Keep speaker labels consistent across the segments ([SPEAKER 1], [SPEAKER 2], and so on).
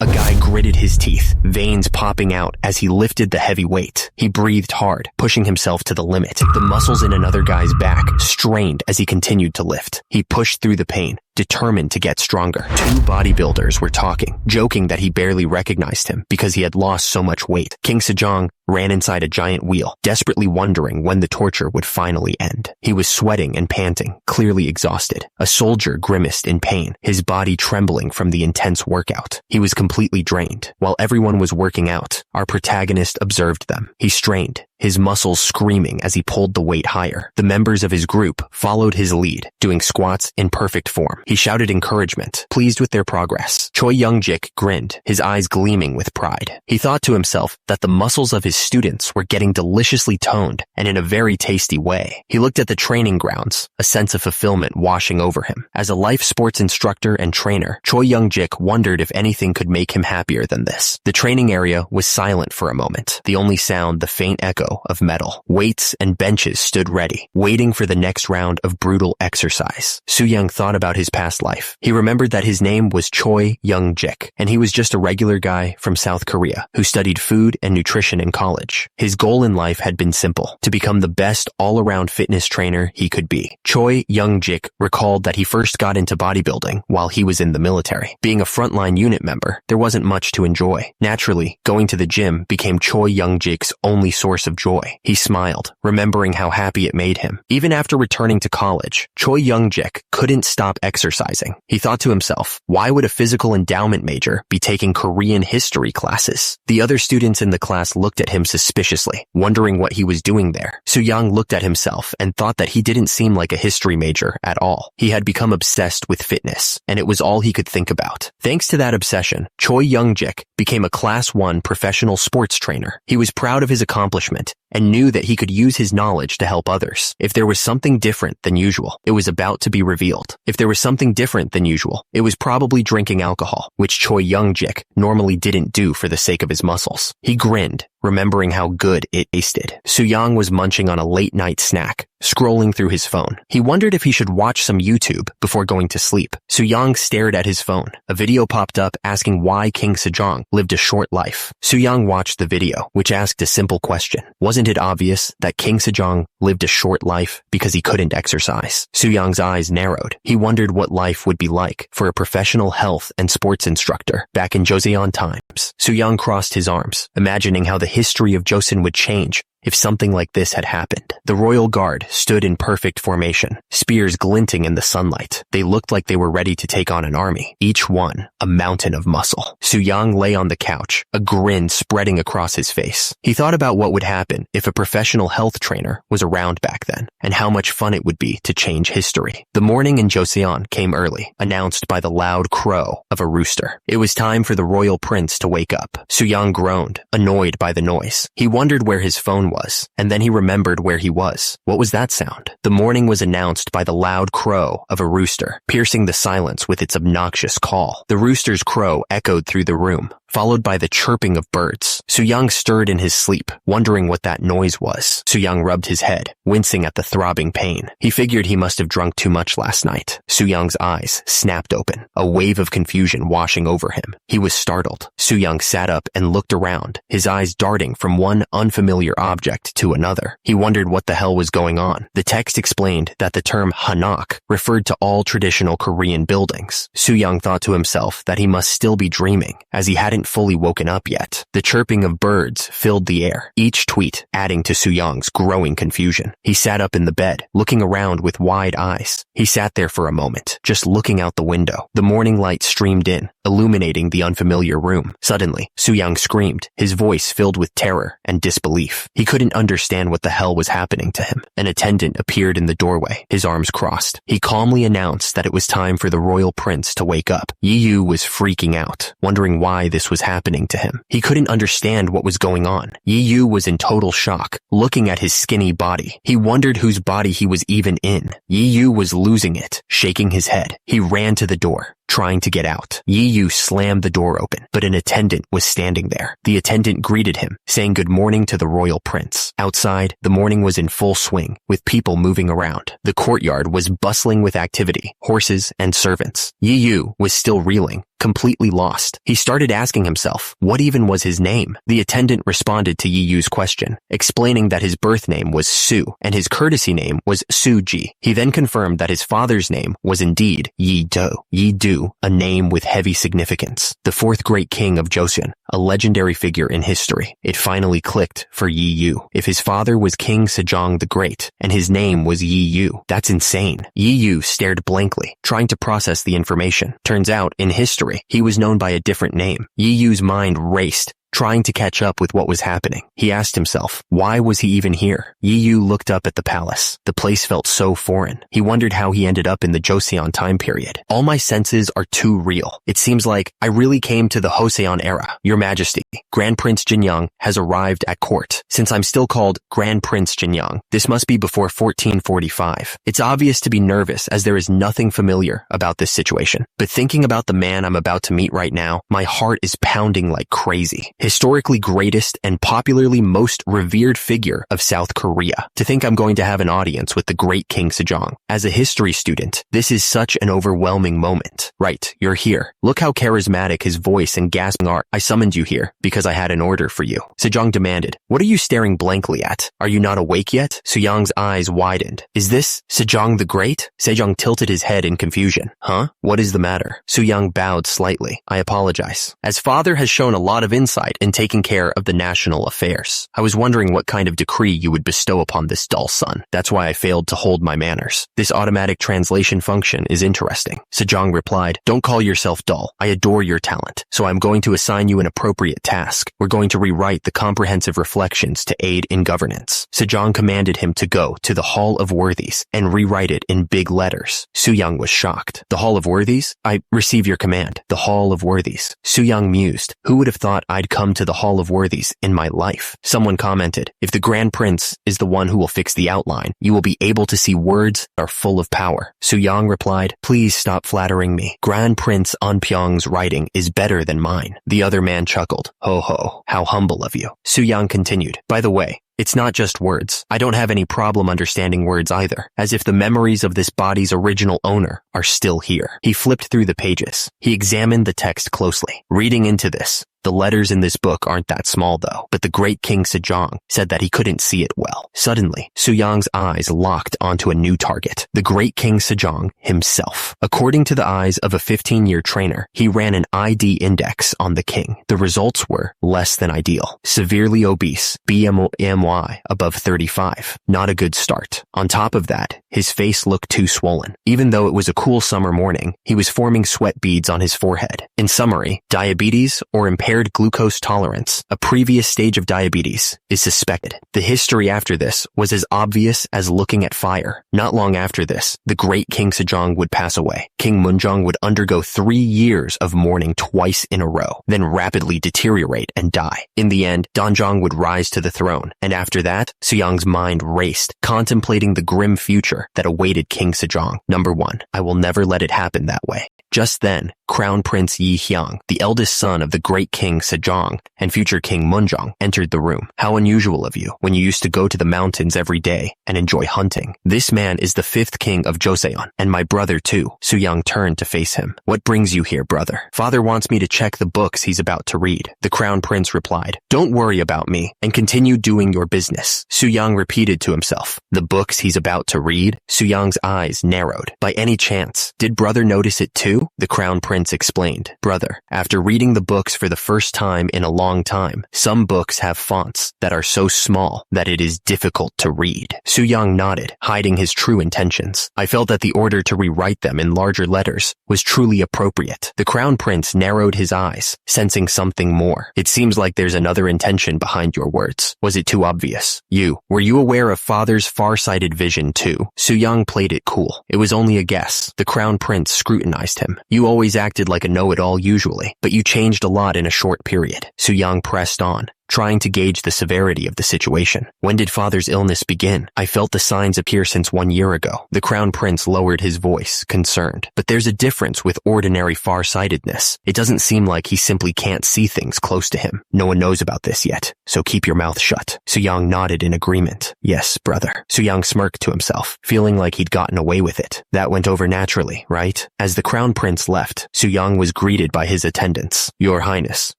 [SPEAKER 1] A guy gritted his teeth, veins popping out as he lifted the heavy weight. He breathed hard, pushing himself to the limit. The muscles in another guy's back strained as he continued to lift. He pushed through the pain, determined to get stronger. Two bodybuilders were talking, joking that he barely recognized him because he had lost so much weight. King Sejong ran inside a giant wheel, desperately wondering when the torture would finally end. He was sweating and panting, clearly exhausted. A soldier grimaced in pain, his body trembling from the intense workout. He was completely drained. While everyone was working out, our protagonist observed them. He strained, his muscles screaming as he pulled the weight higher. The members of his group followed his lead, doing squats in perfect form. He shouted encouragement, pleased with their progress. Choi Young-jik grinned, his eyes gleaming with pride. He thought to himself that the muscles of his students were getting deliciously toned and in a very tasty way. He looked at the training grounds, a sense of fulfillment washing over him. As a life sports instructor and trainer, Choi Young-jik wondered if anything could make him happier than this. The training area was silent for a moment, the only sound the faint echo of metal. Weights and benches stood ready, waiting for the next round of brutal exercise. Soo-young thought about his past life. He remembered that his name was Choi Young-jik, and he was just a regular guy from South Korea who studied food and nutrition in college. His goal in life had been simple, to become the best all-around fitness trainer he could be. Choi Young-jik recalled that he first got into bodybuilding while he was in the military. Being a frontline unit member, there wasn't much to enjoy. Naturally, going to the gym became Choi Young-jik's only source of joy. He smiled, remembering how happy it made him. Even after returning to college, Choi Young-jik couldn't stop exercising. He thought to himself, why would a physical endowment major be taking Korean history classes? The other students in the class looked at him suspiciously, wondering what he was doing there. Soo-young looked at himself and thought that he didn't seem like a history major at all. He had become obsessed with fitness, and it was all he could think about. Thanks to that obsession, Choi Young-jik became a Class 1 professional sports trainer. He was proud of his accomplishment and knew that he could use his knowledge to help others. If there was something different than usual, it was about to be revealed. If there was something different than usual, it was probably drinking alcohol, which Choi Young-jik normally didn't do for the sake of his muscles. He grinned, remembering how good it tasted. Soo-young was munching on a late-night snack, scrolling through his phone. He wondered if he should watch some YouTube before going to sleep. Soo-young stared at his phone. A video popped up asking why King Sejong lived a short life. Soo-young watched the video, which asked a simple question. Wasn't it obvious that King Sejong lived a short life because he couldn't exercise? Soo-young's eyes narrowed. He wondered what life would be like for a professional health and sports instructor back in Joseon times. Soo-young crossed his arms, imagining how the history of Joseon would change if something like this had happened. The royal guard stood in perfect formation, spears glinting in the sunlight. They looked like they were ready to take on an army, each one a mountain of muscle. Soo-young lay on the couch, a grin spreading across his face. He thought about what would happen if a professional health trainer was around back then, and how much fun it would be to change history. The morning in Joseon came early, announced by the loud crow of a rooster. It was time for the royal prince to wake up. Soo-young groaned, annoyed by the noise. He wondered where his phone was, and then he remembered where he was. What was that sound? The morning was announced by the loud crow of a rooster, piercing the silence with its obnoxious call. The rooster's crow echoed through the room, followed by the chirping of birds. Soo-young stirred in his sleep, wondering what that noise was. Soo-young rubbed his head, wincing at the throbbing pain. He figured he must have drunk too much last night. Soo-young's eyes snapped open, a wave of confusion washing over him. He was startled. Soo-young sat up and looked around, his eyes darting from one unfamiliar object to another. He wondered what the hell was going on. The text explained that the term hanok referred to all traditional Korean buildings. Soo-young thought to himself that he must still be dreaming, as he hadn't fully woken up yet. The chirping of birds filled the air, each tweet adding to Soo-young's growing confusion. He sat up in the bed, looking around with wide eyes. He sat there for a moment, just looking out the window. The morning light streamed in, illuminating the unfamiliar room. Suddenly, Soo-young screamed, his voice filled with terror and disbelief. He couldn't understand what the hell was happening to him. An attendant appeared in the doorway, his arms crossed. He calmly announced that it was time for the royal prince to wake up. Yi-yu was freaking out, wondering why this was happening to him. He couldn't understand what was going on. Yi-yu was in total shock, looking at his skinny body. He wondered whose body he was even in. Yi-yu was losing it, shaking his head. He ran to the door, trying to get out. Yi-yu slammed the door open, but an attendant was standing there. The attendant greeted him, saying good morning to the royal prince. Outside, the morning was in full swing, with people moving around. The courtyard was bustling with activity, horses and servants. Yi-yu was still reeling, completely lost. He started asking himself, what even was his name? The attendant responded to Yi Yu's question, explaining that his birth name was Su, and his courtesy name was Su-ji. He then confirmed that his father's name was indeed Yi-do. Yi-do, a name with heavy significance. The fourth great king of Joseon, a legendary figure in history. It finally clicked for Yi Yu. If his father was King Sejong the Great, and his name was Yi Yu, that's insane. Yi Yu stared blankly, trying to process the information. Turns out, in history, he was known by a different name. Yi Yu's mind raced, trying to catch up with what was happening. He asked himself, why was he even here? Yi Yu looked up at the palace. The place felt so foreign. He wondered how he ended up in the Joseon time period. All my senses are too real. It seems like I really came to the Joseon era. Your Majesty, Grand Prince Jinyoung has arrived at court. Since I'm still called Grand Prince Jinyoung, this must be before 1445. It's obvious to be nervous as there is nothing familiar about this situation. But thinking about the man I'm about to meet right now, my heart is pounding like crazy. Historically greatest and popularly most revered figure of South Korea. To think I'm going to have an audience with the great King Sejong. As a history student, this is such an overwhelming moment. Right, you're here. Look how charismatic his voice and gasping are. I summoned you here because I had an order for you. Sejong demanded. What are you staring blankly at? Are you not awake yet? Suyang's eyes widened. Is this Sejong the Great? Sejong tilted his head in confusion. Huh? What is the matter? Suyang bowed slightly. I apologize. As father has shown a lot of insight in taking care of the national affairs. I was wondering what kind of decree you would bestow upon this dull son. That's why I failed to hold my manners. This automatic translation function is interesting. Sejong replied, don't call yourself dull. I adore your talent. So I'm going to assign you an appropriate task. We're going to rewrite the comprehensive reflections to aid in governance. Sejong commanded him to go to the Hall of Worthies and rewrite it in big letters. Suyang was shocked. The Hall of Worthies? I receive your command. The Hall of Worthies. Suyang mused. Who would have thought I'd come to the Hall of Worthies in my life? Someone commented, if the Grand Prince is the one who will fix the outline, you will be able to see words that are full of power. Suyang replied, please stop flattering me. Grand Prince Anpyeong's writing is better than mine. The other man chuckled. Ho ho, how humble of you. Suyang continued, by the way, it's not just words. I don't have any problem understanding words either, as if the memories of this body's original owner are still here. He flipped through the pages. He examined the text closely. Reading into this, the letters in this book aren't that small though, but the great King Sejong said that he couldn't see it well. Suddenly, Suyang's eyes locked onto a new target, the great King Sejong himself. According to the eyes of a 15-year trainer, he ran an ID index on the king. The results were less than ideal. Severely obese, BMI above 35. Not a good start. On top of that, his face looked too swollen. Even though it was a cool summer morning, he was forming sweat beads on his forehead. In summary, diabetes or impaired glucose tolerance, a previous stage of diabetes, is suspected. The history after this was as obvious as looking at fire. Not long after this, the great King Sejong would pass away. King Munjong would undergo 3 years of mourning twice in a row, then rapidly deteriorate and die. In the end, Donjong would rise to the throne, and after that, Suyang's mind raced, contemplating the grim future that awaited King Sejong. Number 1. I will never let it happen that way. Just then, Crown Prince Yi Hyang, the eldest son of the great King Sejong and future King Munjong, entered the room. How unusual of you, when you used to go to the mountains every day and enjoy hunting. This man is the 5th king of Joseon, and my brother too. Suyang turned to face him. What brings you here, brother? Father wants me to check the books he's about to read. The Crown Prince replied, don't worry about me, and continue doing your business. Suyang repeated to himself, the books he's about to read? Suyang's eyes narrowed. By any chance, did brother notice it too? The Crown Prince explained, brother, after reading the books for the first time in a long time, some books have fonts that are so small that it is difficult to read. Suyang nodded, hiding his true intentions. I felt that the order to rewrite them in larger letters was truly appropriate. The Crown Prince narrowed his eyes, sensing something more. It seems like there's another intention behind your words. Was it too obvious? Were you aware of father's far-sighted vision too? Suyang played it cool. It was only a guess. The Crown Prince scrutinized him. You always acted like a know-it-all usually, but you changed a lot in a short period. Suyang pressed on. trying to gauge the severity of the situation. When did father's illness begin? I felt the signs appear since 1 year ago. The crown prince lowered his voice, concerned. But there's a difference with ordinary farsightedness. It doesn't seem like he simply can't see things close to him. No one knows about this yet, so keep your mouth shut. Suyang nodded in agreement. Yes, brother. Suyang smirked to himself, feeling like he'd gotten away with it. That went over naturally, right? As the crown prince left, Suyang was greeted by his attendants. Your Highness,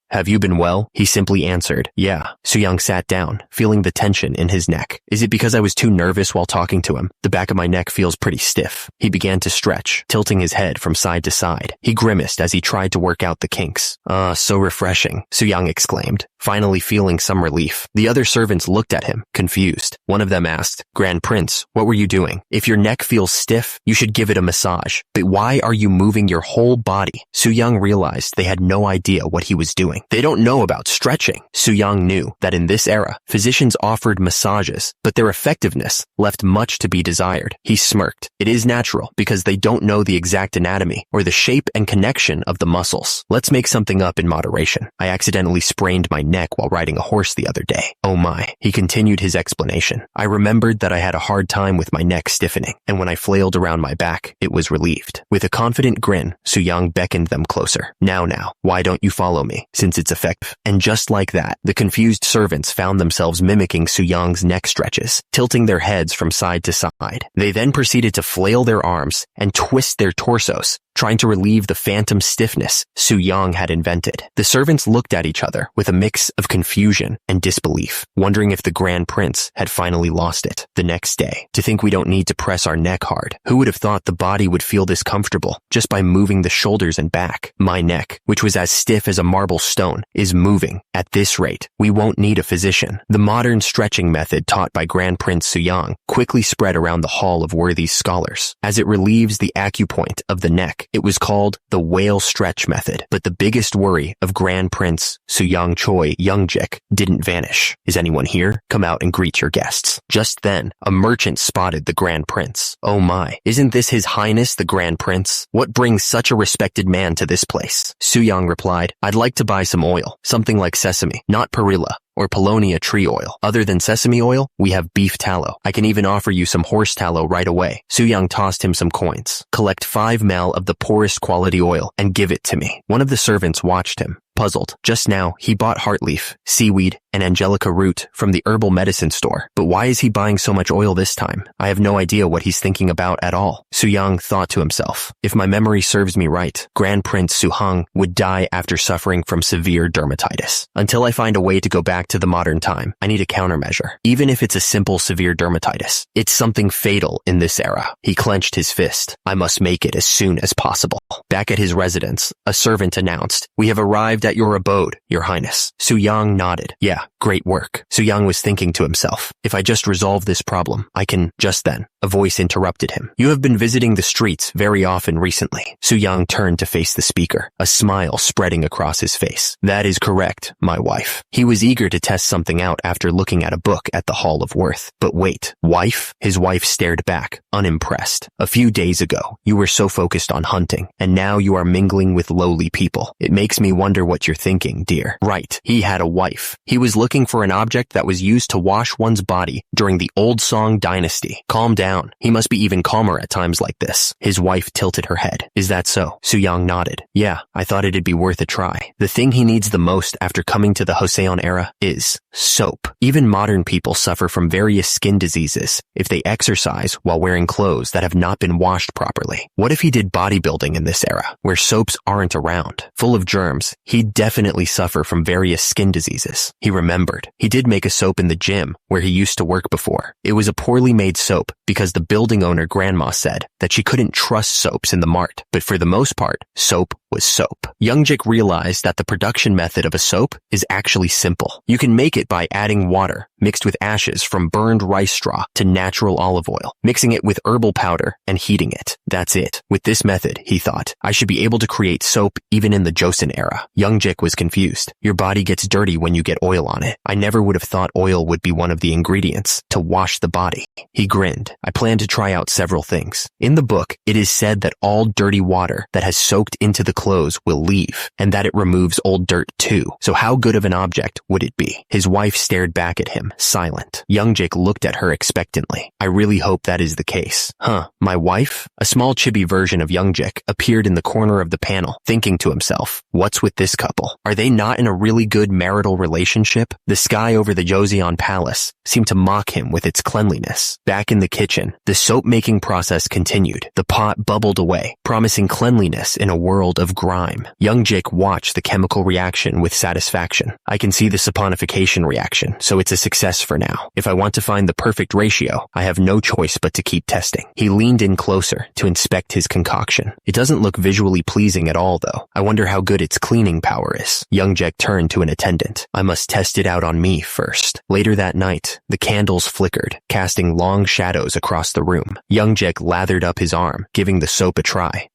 [SPEAKER 1] have you been well? He simply answered, yeah. Suyang sat down, feeling the tension in his neck. Is it because I was too nervous while talking to him? The back of my neck feels pretty stiff. He began to stretch, tilting his head from side to side. He grimaced as he tried to work out the kinks. So refreshing, Suyang exclaimed, finally feeling some relief. The other servants looked at him, confused. One of them asked, Grand Prince, what were you doing? If your neck feels stiff, you should give it a massage. But why are you moving your whole body? Suyang realized they had no idea what he was doing. They don't know about stretching. Suyang knew that in this era, physicians offered massages, but their effectiveness left much to be desired. He smirked. It is natural because they don't know the exact anatomy or the shape and connection of the muscles. Let's make something up in moderation. I accidentally sprained my neck while riding a horse the other day. Oh my. He continued his explanation. I remembered that I had a hard time with my neck stiffening, and when I flailed around my back, it was relieved. With a confident grin, Suyang beckoned them closer. Now, why don't you follow me, since it's effective? And just like that, the confused servants found themselves mimicking Suyang's neck stretches, tilting their heads from side to side. They then proceeded to flail their arms and twist their torsos, trying to relieve the phantom stiffness Suyang had invented. The servants looked at each other with a mix of confusion and disbelief, wondering if the Grand Prince had finally lost it. The next day, to think we don't need to press our neck hard. Who would have thought the body would feel this comfortable just by moving the shoulders and back? My neck, which was as stiff as a marble stone, is moving. At this rate, we won't need a physician. The modern stretching method taught by Grand Prince Suyang quickly spread around the hall of worthy scholars. As it relieves the acupoint of the neck, it was called the whale stretch method. But the biggest worry of Grand Prince Suyang Choi Youngjik didn't vanish. Is anyone here? Come out and greet your guests. Just then, a merchant spotted the Grand Prince. Oh my, isn't this His Highness the Grand Prince? What brings such a respected man to this place? Suyang replied, I'd like to buy some oil, something like sesame, not perilla or Paulownia tree oil. Other than sesame oil, we have beef tallow. I can even offer you some horse tallow right away. Suyang tossed him some coins. Collect 5 ml of the poorest quality oil and give it to me. One of the servants watched him, puzzled. Just now, he bought heartleaf, seaweed, and angelica root from the herbal medicine store. But why is he buying so much oil this time? I have no idea what he's thinking about at all. Suyang thought to himself, if my memory serves me right, Grand Prince Suhang would die after suffering from severe dermatitis. Until I find a way to go back to the modern time, I need a countermeasure. Even if it's a simple severe dermatitis, it's something fatal in this era. He clenched his fist. I must make it as soon as possible. Back at his residence, a servant announced, we have arrived at your abode, Your Highness. Suyang nodded. Yeah, great work. Suyang was thinking to himself, if I just resolve this problem, I can. Just then, a voice interrupted him. You have been visiting the streets very often recently. Suyang turned to face the speaker, a smile spreading across his face. That is correct, my wife. He was eager to test something out after looking at a book at the Hall of Worth. But wait, wife? His wife stared back, unimpressed. A few days ago, you were so focused on hunting, and now you are mingling with lowly people. It makes me wonder what you're thinking, dear. Right, he had a wife. He was looking for an object that was used to wash one's body during the Old Song dynasty. Calm down. He must be even calmer at times like this. His wife tilted her head. Is that so? Suyang nodded. Yeah, I thought it'd be worth a try. The thing he needs the most after coming to the Joseon era is soap. Even modern people suffer from various skin diseases if they exercise while wearing clothes that have not been washed properly. What if he did bodybuilding in this era, where soaps aren't around? Full of germs, he'd definitely suffer from various skin diseases. He remembered. He did make a soap in the gym where he used to work before. It was a poorly made soap because the building owner grandma said that she couldn't trust soaps in the mart, but for the most part, soap was soap. Youngjik realized that the production method of a soap is actually simple. You can make it by adding water mixed with ashes from burned rice straw to natural olive oil, mixing it with herbal powder and heating it. That's it. With this method, he thought, I should be able to create soap even in the Joseon era. Youngjik was confused. Your body gets dirty when you get oil on it. I never would have thought oil would be one of the ingredients to wash the body. He grinned. I plan to try out several things. In the book, it is said that all dirty water that has soaked into the clothes will leave, and that it removes old dirt too. So how good of an object would it be? His wife stared back at him, silent. Youngjik looked at her expectantly. I really hope that is the case. Huh, my wife? A small chibi version of Youngjik appeared in the corner of the panel, thinking to himself, what's with this couple? Are they not in a really good marital relationship? The sky over the Joseon Palace seemed to mock him with its cleanliness. Back in the kitchen, the soap-making process continued. The pot bubbled away, promising cleanliness in a world of grime. Youngjik watched the chemical reaction with satisfaction. I can see the saponification reaction, so it's a success for now. If I want to find the perfect ratio, I have no choice but to keep testing. He leaned in closer to inspect his concoction. It doesn't look visually pleasing at all, though. I wonder how good its cleaning power is. Youngjik turned to an attendant. I must test it out on me first. Later that night, the candles flickered, casting long shadows across the room. Youngjik lathered up his arm, giving the soap a try.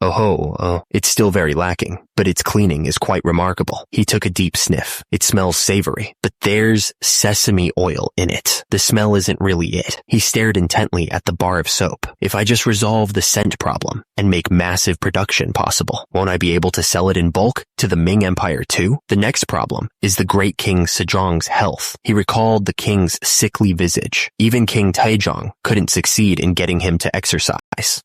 [SPEAKER 1] It's still very lacking, but its cleaning is quite remarkable. He took a deep sniff. It smells savory, but there's sesame oil in it. The smell isn't really it. He stared intently at the bar of soap. If I just resolve the scent problem and make massive production possible, won't I be able to sell it in bulk to the Ming Empire too? The next problem is the great King Sejong's health. He recalled the king's sickly visage. Even King Taejong couldn't succeed in getting him to exercise.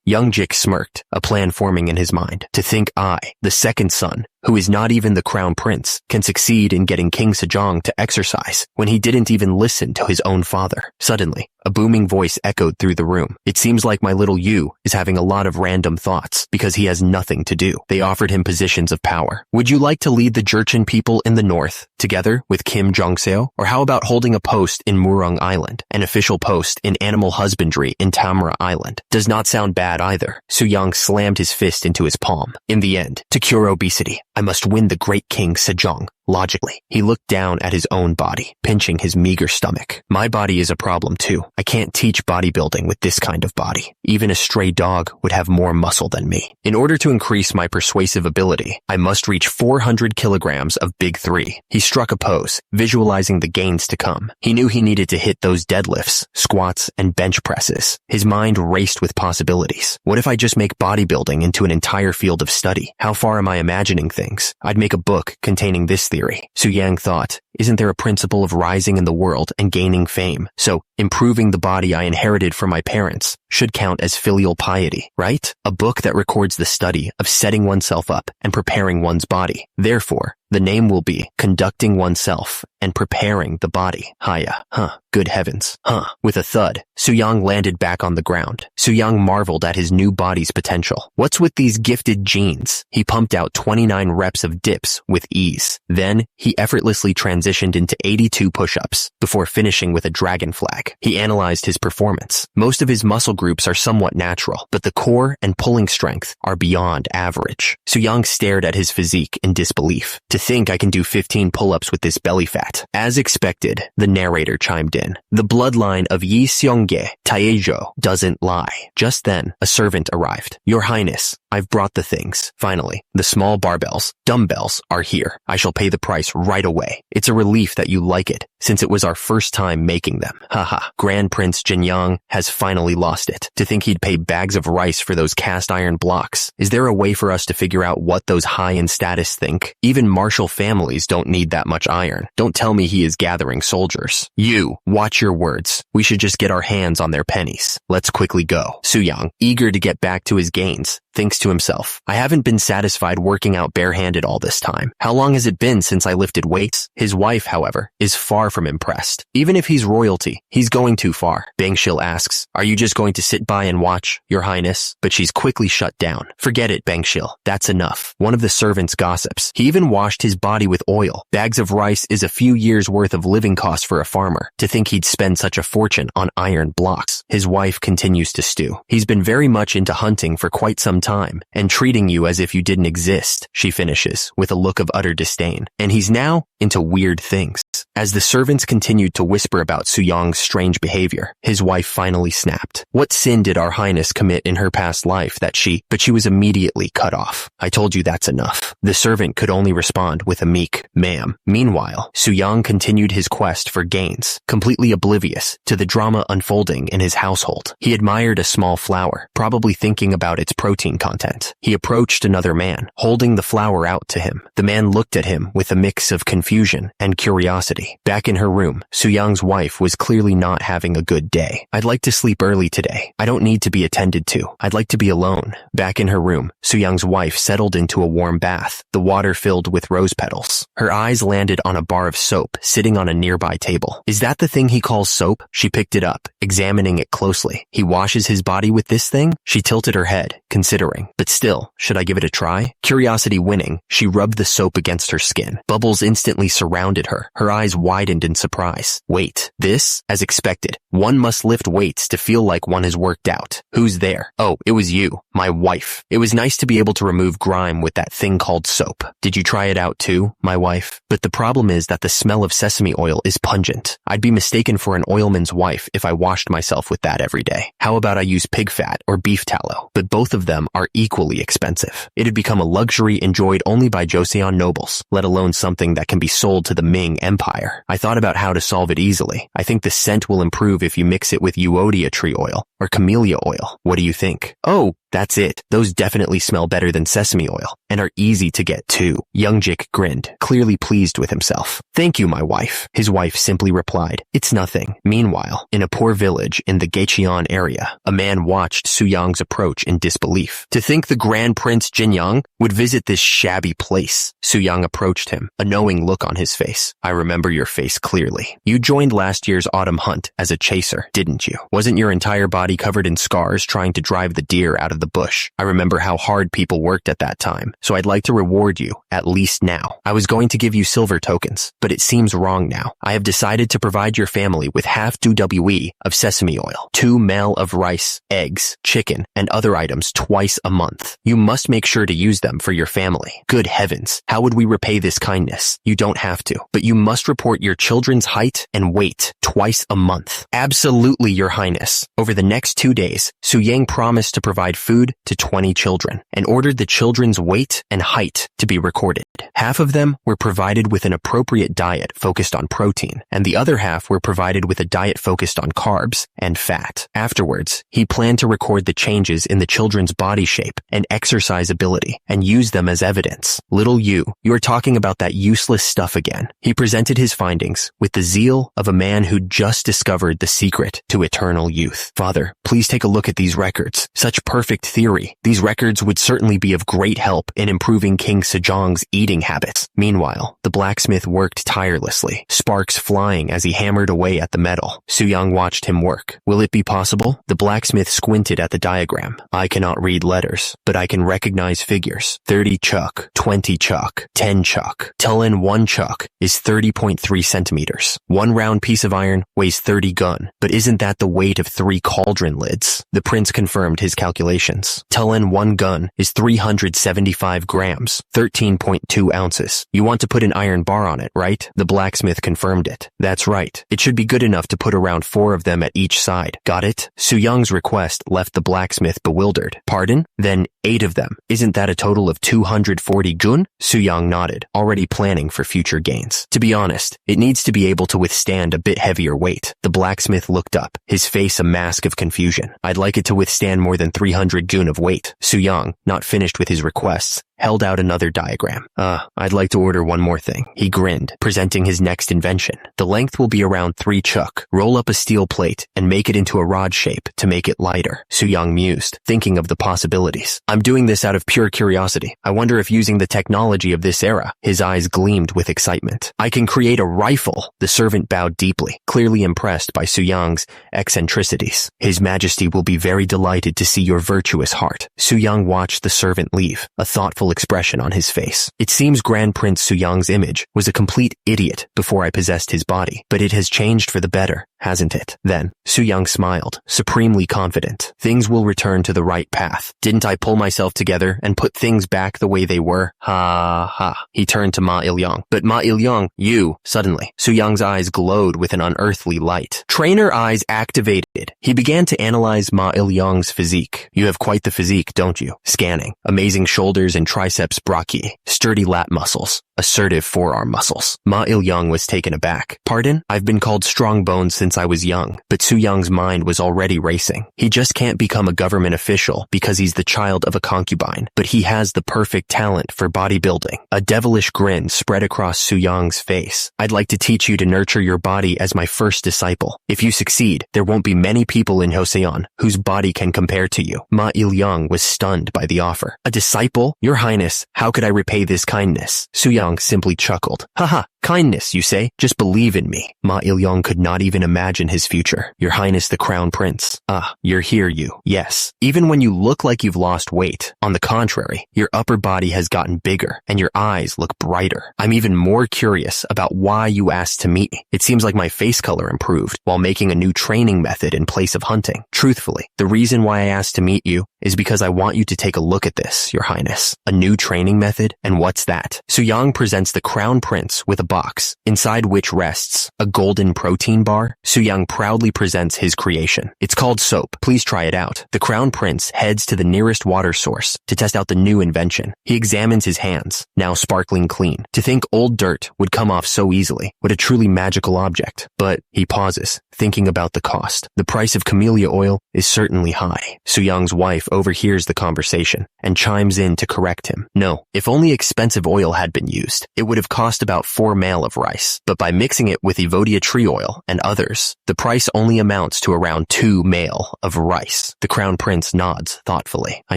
[SPEAKER 1] Youngjik smirked, a plan forming in his mind. To think I, the second son, who is not even the crown prince, can succeed in getting King Sejong to exercise when he didn't even listen to his own father. Suddenly, a booming voice echoed through the room. It seems like my little Yu is having a lot of random thoughts because he has nothing to do. They offered him positions of power. Would you like to lead the Jurchen people in the north, together with Kim Jong-seo? Or how about holding a post in Murong Island, an official post in animal husbandry in Tamra Island? Does not sound bad either. Soo-young slammed his fist into his palm. In the end, to cure obesity, I must win the great King Sejong. Logically, he looked down at his own body, pinching his meager stomach. My body is a problem too. I can't teach bodybuilding with this kind of body. Even a stray dog would have more muscle than me. In order to increase my persuasive ability, I must reach 400 kilograms of Big 3. He struck a pose, visualizing the gains to come. He knew he needed to hit those deadlifts, squats, and bench presses. His mind raced with possibilities. What if I just make bodybuilding into an entire field of study? How far am I imagining things? I'd make a book containing this theory. Soo-yang thought, isn't there a principle of rising in the world and gaining fame? So, improving the body I inherited from my parents should count as filial piety, right? A book that records the study of setting oneself up and preparing one's body. Therefore, the name will be Conducting Oneself and Preparing the Body. Haya. Good heavens. With a thud, Soo-young landed back on the ground. Soo-young marveled at his new body's potential. What's with these gifted genes? He pumped out 29 reps of dips with ease. Then, he effortlessly transitioned into 82 push-ups before finishing with a dragon flag. He analyzed his performance. Most of his muscle groups are somewhat natural, but the core and pulling strength are beyond average. Soo-young stared at his physique in disbelief. To think I can do 15 pull-ups with this belly fat. As expected, the narrator chimed in. The bloodline of Yi Seongge, Taejo, doesn't lie. Just then, a servant arrived. Your Highness, I've brought the things. Finally, the small barbells, dumbbells, are here. I shall pay the price right away. It's a relief that you like it, since it was our first time making them. Haha. Grand Prince Jinyang has finally lost it. To think he'd pay bags of rice for those cast iron blocks. Is there a way for us to figure out what those high in status think? Even martial families don't need that much iron. Don't tell me he is gathering soldiers. You, watch your words. We should just get our hands on their pennies. Let's quickly go. Soo-young, eager to get back to his gains, thinks to himself, I haven't been satisfied working out barehanded all this time. How long has it been since I lifted weights? His wife, however, is far from impressed. Even if he's royalty, he's going too far. Bangshil asks, are you just going to sit by and watch, Your Highness? But she's quickly shut down. Forget it, Bangshil. That's enough. One of the servants gossips. He even washed his body with oil. Bags of rice is a few years' worth of living costs for a farmer. To think he'd spend such a fortune on iron blocks. His wife continues to stew. He's been very much into hunting for quite some time, and treating you as if you didn't exist, she finishes, with a look of utter disdain. And he's now into weird things. As the servants continued to whisper about Suyang's strange behavior, his wife finally snapped. What sin did Our Highness commit in her past life that but she was immediately cut off. I told you that's enough. The servant could only respond with a meek, ma'am. Meanwhile, Suyang continued his quest for gains, completely oblivious to the drama unfolding in his household. He admired a small flower, probably thinking about its protein content. He approached another man, holding the flower out to him. The man looked at him with a mix of confusion and curiosity. Back in her room, Suyang's wife was clearly not having a good day. I'd like to sleep early today. I don't need to be attended to. I'd like to be alone. Back in her room, Suyang's wife settled into a warm bath, the water filled with rose petals. Her eyes landed on a bar of soap sitting on a nearby table. Is that the thing he calls soap? She picked it up, examining it closely. He washes his body with this thing? She tilted her head, considering. But still, should I give it a try? Curiosity winning, she rubbed the soap against her skin. Bubbles instantly surrounded her. Her eyes widened in surprise. Wait, this? As expected, one must lift weights to feel like one has worked out. Who's there? Oh, it was you, my wife. It was nice to be able to remove grime with that thing called soap. Did you try it out too, my wife? But the problem is that the smell of sesame oil is pungent. I'd be mistaken for an oilman's wife if I washed myself with that every day. How about I use pig fat or beef tallow? But both of them are equally expensive. It had become a luxury enjoyed only by Joseon nobles, let alone something that can be sold to the Ming Empire. I thought about how to solve it easily. I think the scent will improve if you mix it with euodia tree oil or camellia oil. What do you think? Oh, that's it. Those definitely smell better than sesame oil and are easy to get too. Youngjik grinned, clearly pleased with himself. Thank you, my wife. His wife simply replied, it's nothing. Meanwhile, in a poor village in the Gaicheon area, a man watched Suyang's approach in disbelief. To think the Grand Prince Jinyang would visit this shabby place. Suyang approached him, a knowing look on his face. I remember your face clearly. You joined last year's autumn hunt as a chaser, didn't you? Wasn't your entire body covered in scars trying to drive the deer out of the bush? I remember how hard people worked at that time, so I'd like to reward you, at least now. I was going to give you silver tokens, but it seems wrong now. I have decided to provide your family with half 2 WE of sesame oil, 2 mel of rice, eggs, chicken, and other items twice a month. You must make sure to use them for your family. Good heavens, how would we repay this kindness? You don't have to, but you must report your children's height and weight twice a month. Absolutely, Your Highness. Over the next 2 days, Suyang promised to provide food to 20 children and ordered the children's weight and height to be recorded. Half of them were provided with an appropriate diet focused on protein, and the other half were provided with a diet focused on carbs and fat. Afterwards, he planned to record the changes in the children's body shape and exercise ability and use them as evidence. Little you are talking about that useless stuff again. He presented his findings with the zeal of a man who'd just discovered the secret to eternal youth. Father, please take a look at these records. Such perfect theory. These records would certainly be of great help in improving King Sejong's eating habits. Meanwhile, the blacksmith worked tirelessly, sparks flying as he hammered away at the metal. Suyang watched him work. Will it be possible? The blacksmith squinted at the diagram. I cannot read letters, but I can recognize figures. 30 chuk, 20 chuk, 10 chuk. Tell in 1 chuk is 30.3 centimeters. 1 round piece of iron weighs 30 gun, but isn't that the weight of 3 cauldron lids? The prince confirmed his calculations. Tell in 1 gun is 375 grams, 13.2 ounces. You want to put an iron bar on it, right? The blacksmith confirmed it. That's right. It should be good enough to put around 4 of them at each side. Got it? Suyang's request left the blacksmith bewildered. Pardon? Then 8 of them. Isn't that a total of 240 gun? Suyang nodded, already planning for future gains. To be honest, it needs to be able to withstand a bit heavier weight. The blacksmith looked up, his face a mask of confusion. I'd like it to withstand more than 300 gun of weight. Suyang, not finished with his requests, held out another diagram. I'd like to order one more thing. He grinned, presenting his next invention. The length will be around 3 chuk. Roll up a steel plate and make it into a rod shape to make it lighter. Suyang mused, thinking of the possibilities. I'm doing this out of pure curiosity. I wonder if using the technology of this era, his eyes gleamed with excitement. I can create a rifle. The servant bowed deeply, clearly impressed by Suyang's eccentricities. His Majesty will be very delighted to see your virtuous heart. Suyang watched the servant leave, a thoughtful expression on his face. It seems Grand Prince Suyang's image was a complete idiot before I possessed his body, but it has changed for the better. hasn't it? Then, Su Yang smiled, supremely confident. Things will return to the right path. Didn't I pull myself together and put things back the way they were? Ha ha. He turned to Ma Il-yang. But Ma Il-yang, you, suddenly, Su Yang's eyes glowed with an unearthly light. Trainer eyes activated. He began to analyze Ma Il-yang's physique. You have quite the physique, don't you? Scanning. Amazing shoulders and triceps brachii. Sturdy lat muscles. Assertive forearm muscles. Ma Il-yang was taken aback. Pardon? I've been called strong bones since I was young, but Su Yang's mind was already racing. He just can't become a government official because he's the child of a concubine, but he has the perfect talent for bodybuilding. A devilish grin spread across Su Yang's face. I'd like to teach you to nurture your body as my first disciple. If you succeed, there won't be many people in Joseon whose body can compare to you. Ma Il-yang was stunned by the offer. A disciple? Your Highness, how could I repay this kindness? Su Yang simply chuckled. Haha, kindness, you say? Just believe in me. Ma Il-yang could not even imagine his future. Your Highness the Crown Prince. Ah, you're here, you. Yes. Even when you look like you've lost weight, on the contrary, your upper body has gotten bigger and your eyes look brighter. I'm even more curious about why you asked to meet me. It seems like my face color improved while making a new training method in place of hunting. Truthfully, the reason why I asked to meet you is because I want you to take a look at this, Your Highness. A new training method? And what's that? Su Yang presents the Crown Prince with a box, inside which rests a golden protein bar. Su Yang proudly presents his creation. It's called soap. Please try it out. The Crown Prince heads to the nearest water source to test out the new invention. He examines his hands, now sparkling clean. To think old dirt would come off so easily. What a truly magical object. But he pauses, thinking about the cost. The price of camellia oil is certainly high. Su Yang's wife overhears the conversation and chimes in to correct him. No, if only expensive oil had been used, it would have cost about 4 male of rice. But by mixing it with Evodia tree oil and others, the price only amounts to around 2 male of rice. The Crown Prince nods thoughtfully. I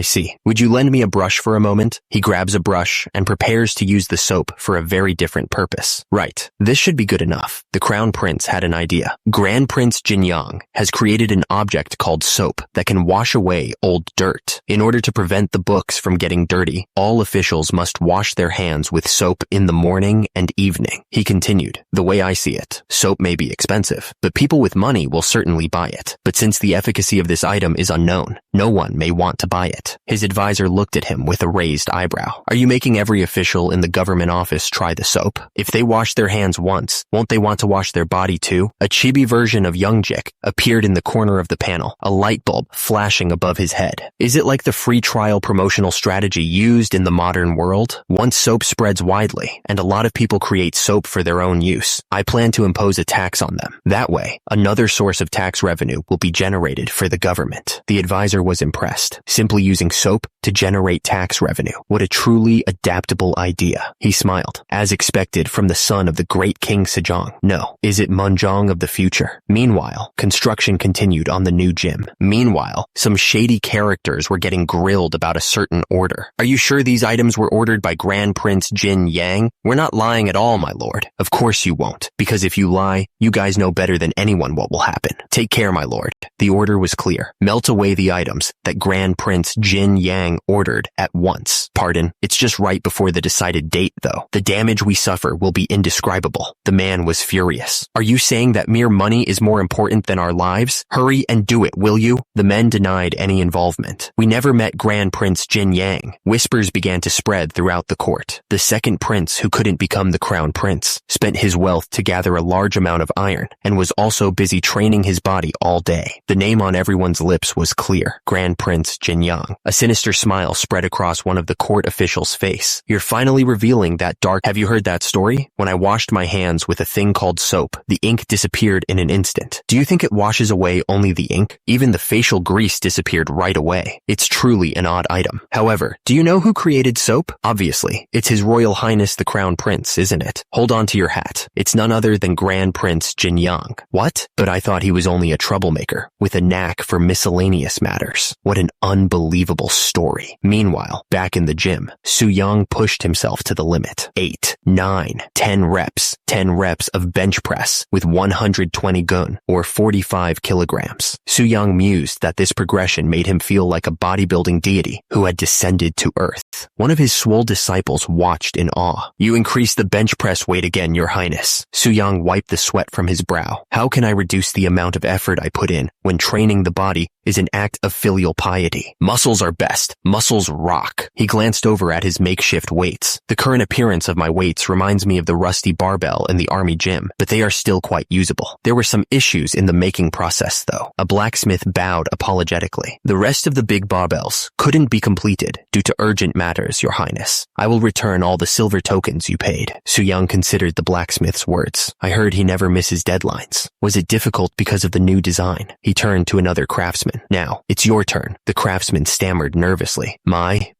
[SPEAKER 1] see. Would you lend me a brush for a moment? He grabs a brush and prepares to use the soap for a very different purpose. Right. This should be good enough. The Crown Prince had an idea. Grand Prince Jinyang has created an object called soap that can wash away old dirt. In order to prevent the books from getting dirty, all officials must wash their hands with soap in the morning and evening. He continued, the way I see it, soap may be expensive, but people with money will certainly buy it. But since the efficacy of this item is unknown, no one may want to buy it. His advisor looked at him with a raised eyebrow. Are you making every official in the government office try the soap? If they wash their hands once, won't they want to wash their body too? A chibi version of Youngjik appeared in the corner of the panel, a light bulb flashing above his head. Is it like the free trial promotional strategy used in the modern world? Once soap spreads widely, and a lot of people create soap for their own use, I plan to impose a tax on them. That way, another source of tax revenue will be generated for the government. The advisor was impressed. Simply using soap to generate tax revenue. What a truly adaptable idea. He smiled, as expected from the son of the great King Sejong. No, is it Munjong of the future? Meanwhile, construction continued on the new gym. Meanwhile, some shady characters were getting grilled about a certain order. Are you sure these items were ordered by Grand Prince Jin Yang? We're not lying at all, my lord. Of course you won't, because if you lie, you guys know better than anyone what will happen. Take care, my lord. The order was clear. Melt away the items that Grand Prince Jin Yang ordered at once. Pardon, it's just right before the decided date, though. The damage we suffer will be indescribable. The man was furious. Are you saying that mere money is more important than our lives? Hurry and do it, will you? The men denied any involvement. We never met Grand Prince Jin Yang. Whispers began to spread throughout the court. The second prince who couldn't become the crown prince spent his wealth to gather a large amount of iron and was also busy training his body all day. The name on everyone's lips was clear. Grand Prince Jin Yang. A sinister smile spread across one of the court officials' face. You're finally revealing that dark. Have you heard that story? When I washed my hands with a thing called soap, the ink disappeared in an instant. Do you think it washes away only the ink? Even the facial grease disappeared right away. It's truly an odd item. However, do you know who created soap? Obviously, it's His Royal Highness the Crown Prince, isn't it? Hold on to your hat. It's none other than Grand Prince Jin Yang. What? But I thought he was only a troublemaker with a knack for miscellaneous matters. What an unbelievable story. Meanwhile, back in the gym, Su Yang pushed himself to the limit. 8, 9, 10 reps. 10 reps of bench press with 120 gun, or 45 kilograms. Soo-young mused that this progression made him feel like a bodybuilding deity who had descended to earth. One of his swole disciples watched in awe. "You increased the bench press weight again, Your Highness." Soo-young wiped the sweat from his brow. "How can I reduce the amount of effort I put in when training the body is an act of filial piety? Muscles are best. Muscles rock." He glanced over at his makeshift weights. "The current appearance of my weights reminds me of the rusty barbell in the army gym, but they are still quite usable. There were some issues in the making process, though." A blacksmith bowed apologetically. "The rest of the big barbells couldn't be completed due to urgent matters, Your Highness. I will return all the silver tokens you paid." Soo-young considered the blacksmith's words. "I heard he never misses deadlines. Was it difficult because of the new design?" He turned to another craftsman. "Now, it's your turn." The craftsman stammered nervously.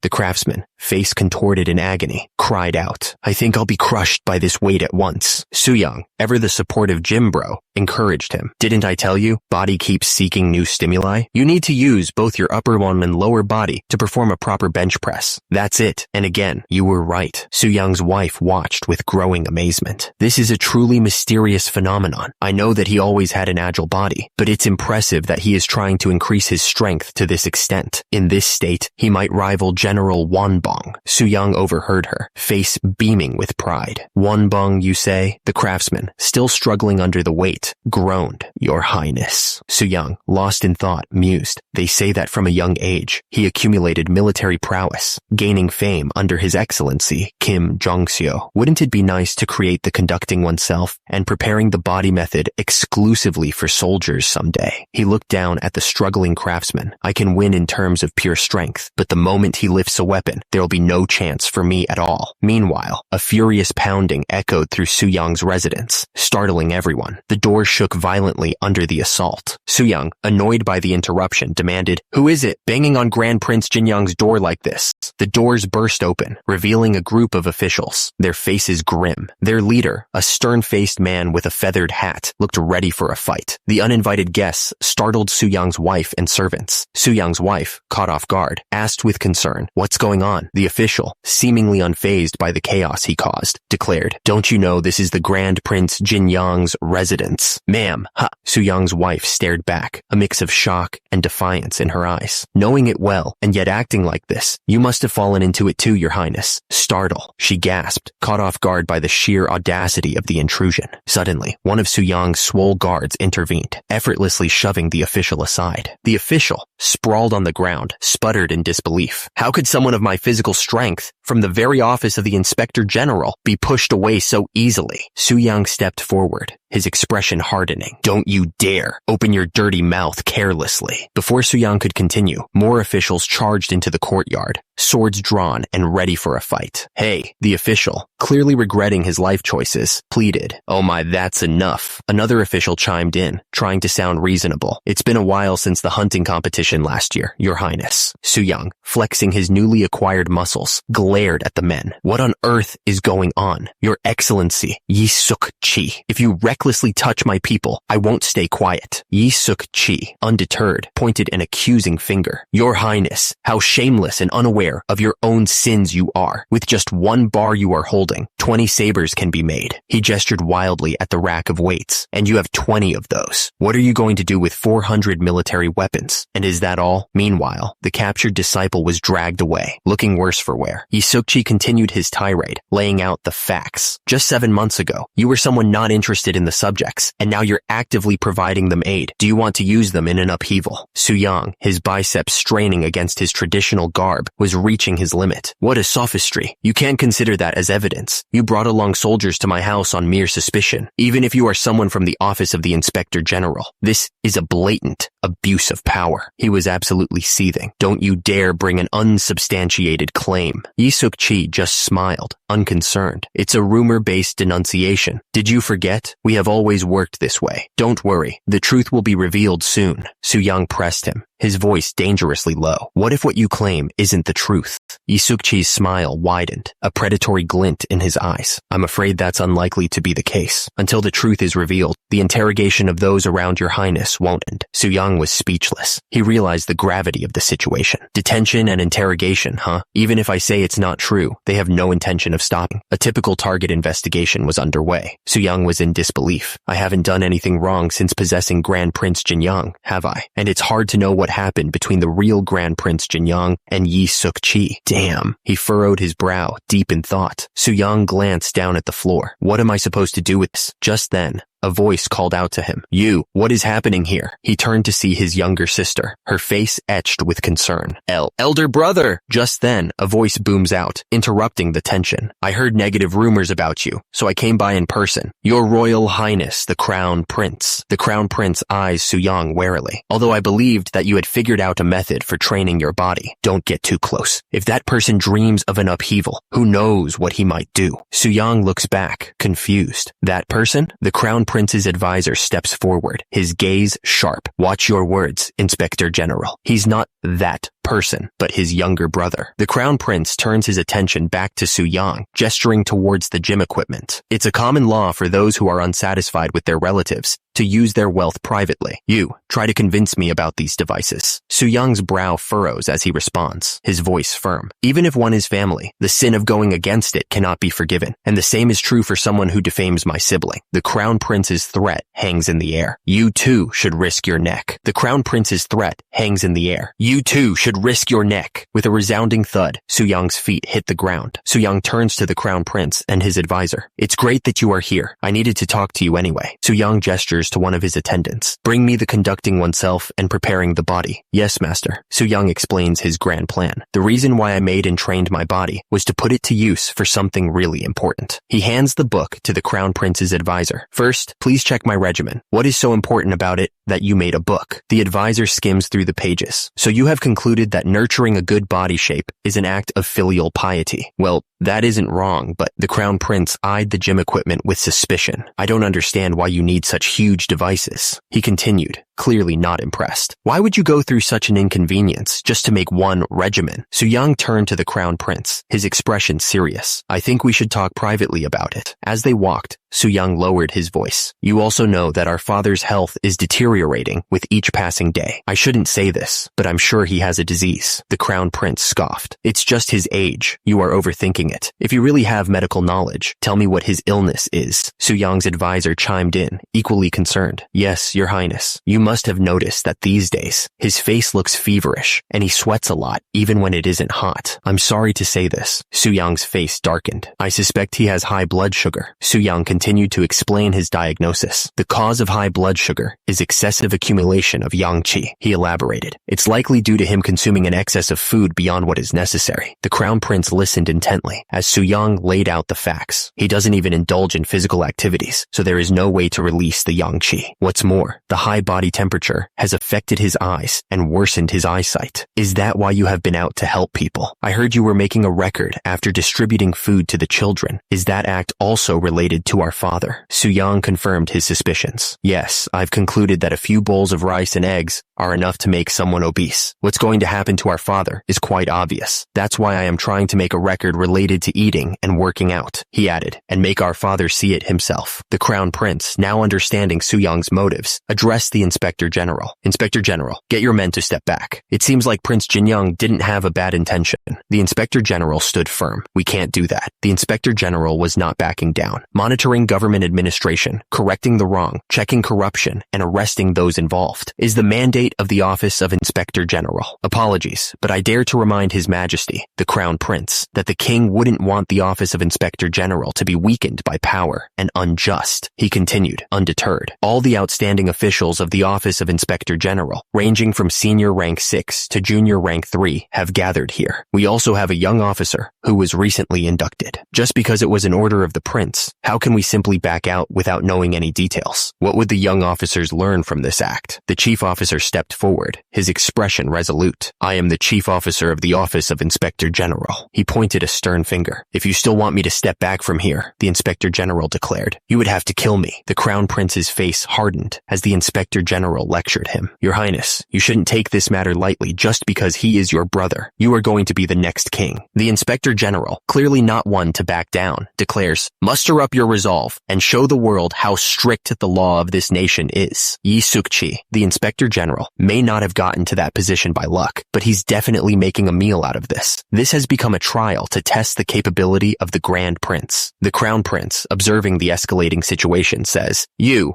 [SPEAKER 1] The craftsman, face contorted in agony, cried out, "I think I'll be crushed by this weight at once." Soo-young, ever the supportive gym bro, encouraged him. "Didn't I tell you? Body keeps seeking new stimuli. You need to use both your upper one and lower body to perform a proper bench press. That's it. And again, you were right." Soo-young's wife watched with growing amazement. "This is a truly mysterious phenomenon. I know that he always had an agile body, but it's impressive that he is trying to increase his strength to this extent. In this state, he might rival General Wonbong." Soo-young overheard her, face beaming with pride. "Wonbong, you say?" The craftsman, still struggling under the weight, groaned. "Your Highness." Soo-young, lost in thought, mused. "They say that from a young age, he accumulated military prowess, gaining fame under His Excellency, Kim Jong-seo. Wouldn't it be nice to create the conducting oneself and preparing the body method exclusively for soldiers someday?" He looked down at the struggling craftsman. "I can win in terms of pure strength, but the moment he lifts a weapon, there'll be no chance for me at all." Meanwhile, a furious pounding echoed through Soo-young's residence, startling everyone. The door shook violently under the assault. Soo-young, annoyed by the interruption, demanded, "Who is it banging on Grand Prince Jin-young's door like this?" The doors burst open, revealing a group of officials, their faces grim. Their leader, a stern-faced man with a feathered hat, looked ready for a fight. The uninvited guests startled Soo-young's wife and servants. Soo-young's wife, caught off guard, asked with concern, "What's going on?" The official, seemingly unfazed by the chaos he caused, declared, "Don't you know this is the Grand Prince Jin-young's residence?" "Ma'am, ha!" Soo-young's wife stared back, a mix of shock and defiance in her eyes. "Knowing it well, and yet acting like this, you must have fallen into it too, Your Highness." Startled, she gasped, caught off guard by the sheer audacity of the intrusion. Suddenly, one of Soo-young's swole guards intervened, effortlessly shoving the official aside. The official, sprawled on the ground, sputtered in disbelief. "How could someone of my physical strength, from the very office of the Inspector General, be pushed away so easily?" Soo-young stepped forward, his expression hardening. "Don't you dare open your dirty mouth carelessly." Before Soo-young could continue, more officials charged into the courtyard, swords drawn and ready for a fight. "Hey," the official, clearly regretting his life choices, pleaded. "Oh my, that's enough." Another official chimed in, trying to sound reasonable. "It's been a while since the hunting competition last year, Your Highness." Soo-young, flexing his newly acquired muscles, glared at the men. "What on earth is going on? Your Excellency, Yi Suk-chi. If you recklessly touch my people, I won't stay quiet." Yi Suk-chi, undeterred, pointed an accusing finger. "Your Highness, how shameless and unaware of your own sins you are. With just one bar you are holding, 20 sabers can be made." He gestured wildly at the rack of weights. "And you have 20 of those. What are you going to do with 400 military weapons? And is that all?" Meanwhile, the captured disciple was dragged away, looking worse for wear. Yi Suk-chi continued his tirade, laying out the facts. "Just 7 months ago, you were someone not interested in the subjects, and now you're actively providing them aid. Do you want to use them in an upheaval?" Soo-young, his biceps straining against his traditional garb, was reaching his limit. "What a sophistry. You can't consider that as evidence. You brought along soldiers to my house on mere suspicion, even if you are someone from the office of the Inspector General. This is a blatant abuse of power." He was absolutely seething. "Don't you dare bring an unsubstantiated claim." Yi Suk-chi just smiled, unconcerned. "It's a rumor-based denunciation. Did you forget? We have always worked this way. Don't worry, the truth will be revealed soon." Soo-young pressed him, his voice dangerously low. What if what you claim isn't the truth? Yi Suk-chi's smile widened, a predatory glint in his eyes. I'm afraid that's unlikely to be the case. Until the truth is revealed, the interrogation of those around your highness won't end. Su-young was speechless. He realized the gravity of the situation. Detention and interrogation, huh? Even if I say it's not true, they have no intention of stopping. A typical target investigation was underway. Su-young was in disbelief. I haven't done anything wrong since possessing Grand Prince Jinyoung, have I? And it's hard to know what happened between the real Grand Prince Jinyoung and Yi Suk-chi. Damn. He furrowed his brow, deep in thought. Su-young glanced down at the floor. What am I supposed to do with this? Just then, a voice called out to him. You, what is happening here? He turned to see his younger sister, her face etched with concern. Elder brother! Just then, a voice booms out, interrupting the tension. I heard negative rumors about you, so I came by in person. Your Royal Highness, the Crown Prince. The Crown Prince eyes Su-young warily. Although I believed that you had figured out a method for training your body. Don't get too close. If that person dreams of an upheaval, who knows what he might do? Su-young looks back, confused. That person? The Crown Prince's advisor steps forward, his gaze sharp. Watch your words, Inspector General. He's not that person, but his younger brother. The Crown Prince turns his attention back to Su-young, gesturing towards the gym equipment. It's a common law for those who are unsatisfied with their relatives to use their wealth privately. You, try to convince me about these devices. Su-young's brow furrows as he responds, his voice firm. Even if one is family, the sin of going against it cannot be forgiven, and the same is true for someone who defames my sibling. The Crown Prince's threat hangs in the air. You too should risk your neck. The Crown Prince's threat hangs in the air. You too should risk your neck. With a resounding thud, Su-young's feet hit the ground. Su-young turns to the Crown Prince and his advisor. It's great that you are here. I needed to talk to you anyway. Su-young gestures to one of his attendants. Bring me the conducting oneself and preparing the body. Yes, master. Su-young explains his grand plan. The reason why I made and trained my body was to put it to use for something really important. He hands the book to the Crown Prince's advisor. First, please check my regimen. What is so important about it that you made a book? The advisor skims through the pages. So you have concluded that nurturing a good body shape is an act of filial piety. Well, that isn't wrong, but the Crown Prince eyed the gym equipment with suspicion. I don't understand why you need such huge devices. He continued, clearly not impressed. Why would you go through such an inconvenience just to make one regimen? Su-young turned to the Crown Prince, his expression serious. I think we should talk privately about it. As they walked, Su-young lowered his voice. You also know that our father's health is deteriorating with each passing day. I shouldn't say this, but I'm sure he has a disease. The Crown Prince scoffed. It's just his age. You are overthinking it. If you really have medical knowledge, tell me what his illness is. Su-young's advisor chimed in, equally concerned. Yes, your highness. You must have noticed that these days, his face looks feverish, and he sweats a lot, even when it isn't hot. I'm sorry to say this. Su-young's face darkened. I suspect he has high blood sugar. Su-young continued to explain his diagnosis. The cause of high blood sugar is excessive accumulation of yang qi. He elaborated. It's likely due to him consuming an excess of food beyond what is necessary. The Crown Prince listened intently as Su-young laid out the facts. He doesn't even indulge in physical activities, so there is no way to release the yang qi. What's more, the high body temperature has affected his eyes and worsened his eyesight. Is that why you have been out to help people? I heard you were making a record after distributing food to the children. Is that act also related to our father? Su-young confirmed his suspicions. Yes, I've concluded that a few bowls of rice and eggs are enough to make someone obese. What's going to happen to our father is quite obvious. That's why I am trying to make a record related to eating and working out, he added, and make our father see it himself. The Crown Prince, now understanding Su-young's motives, addressed the Inspector General. Inspector General, get your men to step back. It seems like Prince Jinyoung didn't have a bad intention. The Inspector General stood firm. We can't do that. The Inspector General was not backing down. Monitoring government administration, correcting the wrong, checking corruption, and arresting those involved is the mandate of the Office of Inspector General. Apologies, but I dare to remind His Majesty, the Crown Prince, that the King wouldn't want the Office of Inspector General to be weakened by power and unjust. He continued, undeterred. All the outstanding officials of the Office of Inspector General, ranging from senior rank 6 to junior rank 3, have gathered here. We also have a young officer who was recently inducted. Just because it was an order of the Prince, how can we simply back out without knowing any details? What would the young officers learn from this act? The chief officer stepped forward, his expression resolute. I am the chief officer of the Office of Inspector General. He pointed a stern finger. If you still want me to step back from here, the Inspector General declared, you would have to kill me. The Crown Prince's face hardened as the Inspector General lectured him. Your Highness, you shouldn't take this matter lightly just because he is your brother. You are going to be the next king. The Inspector General, clearly not one to back down, declares, muster up your resolve and show the world how strict the law of this nation is. Yi Suk-chi, the Inspector General, may not have gotten to that position by luck, but he's definitely making a meal out of this. This has become a trial to test the capability of the Grand Prince. The Crown Prince, observing the escalating situation, says,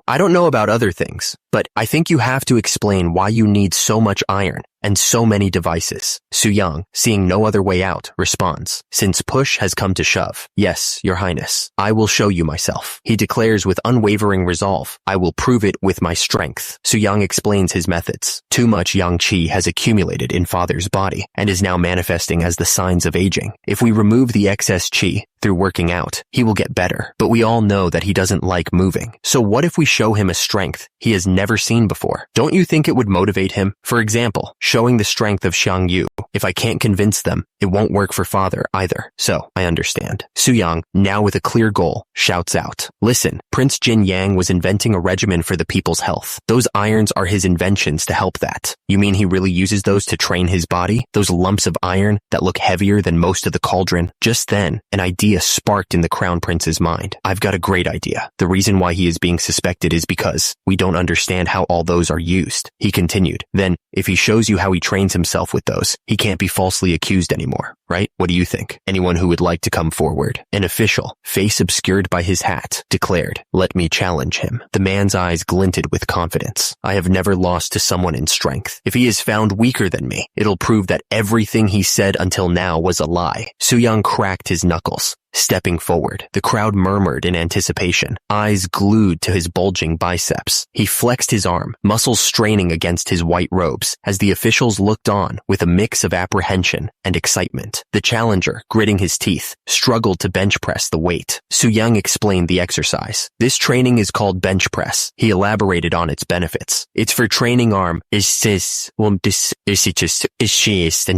[SPEAKER 1] I don't know about other things, but I think you have to explain why you need so much iron and so many devices. Su-young, seeing no other way out, responds, since push has come to shove, yes, your highness, I will show you myself. He declares with unwavering resolve, I will prove it with my strength. Su-young explains his methods. Too much yang qi has accumulated in father's body and is now manifesting as the signs of aging. If we remove the excess qi through working out, he will get better, but we all know that he doesn't like moving. So what if we show him a strength he has never seen before? Don't you think it would motivate him? For example, showing the strength of Xiang Yu. If I can't convince them, it won't work for father either. So, I understand. Su-young, now with a clear goal, shouts out, listen, Prince Jin Yang was inventing a regimen for the people's health. Those irons are his inventions to help that. You mean he really uses those to train his body? Those lumps of iron that look heavier than most of the cauldron? Just then, an idea sparked in the Crown Prince's mind. I've got a great idea. The reason why he is being suspected is because we don't understand how all those are used. He continued, then, if he shows you how he trains himself with those, he can't be falsely accused anymore, right? What do you think? Anyone who would like to come forward? An official, face obscured by his hat, declared, let me challenge him. The man's eyes glinted with confidence. I have never lost to someone in strength. If he is found weaker than me, it'll prove that everything he said until now was a lie. Su-young cracked his knuckles. Stepping forward, the crowd murmured in anticipation, eyes glued to his bulging biceps. He flexed his arm, muscles straining against his white robes, as the officials looked on with a mix of apprehension and excitement. The challenger, gritting his teeth, struggled to bench press the weight. Su-young explained the exercise. This training is called bench press. He elaborated on its benefits. It's for training arm, and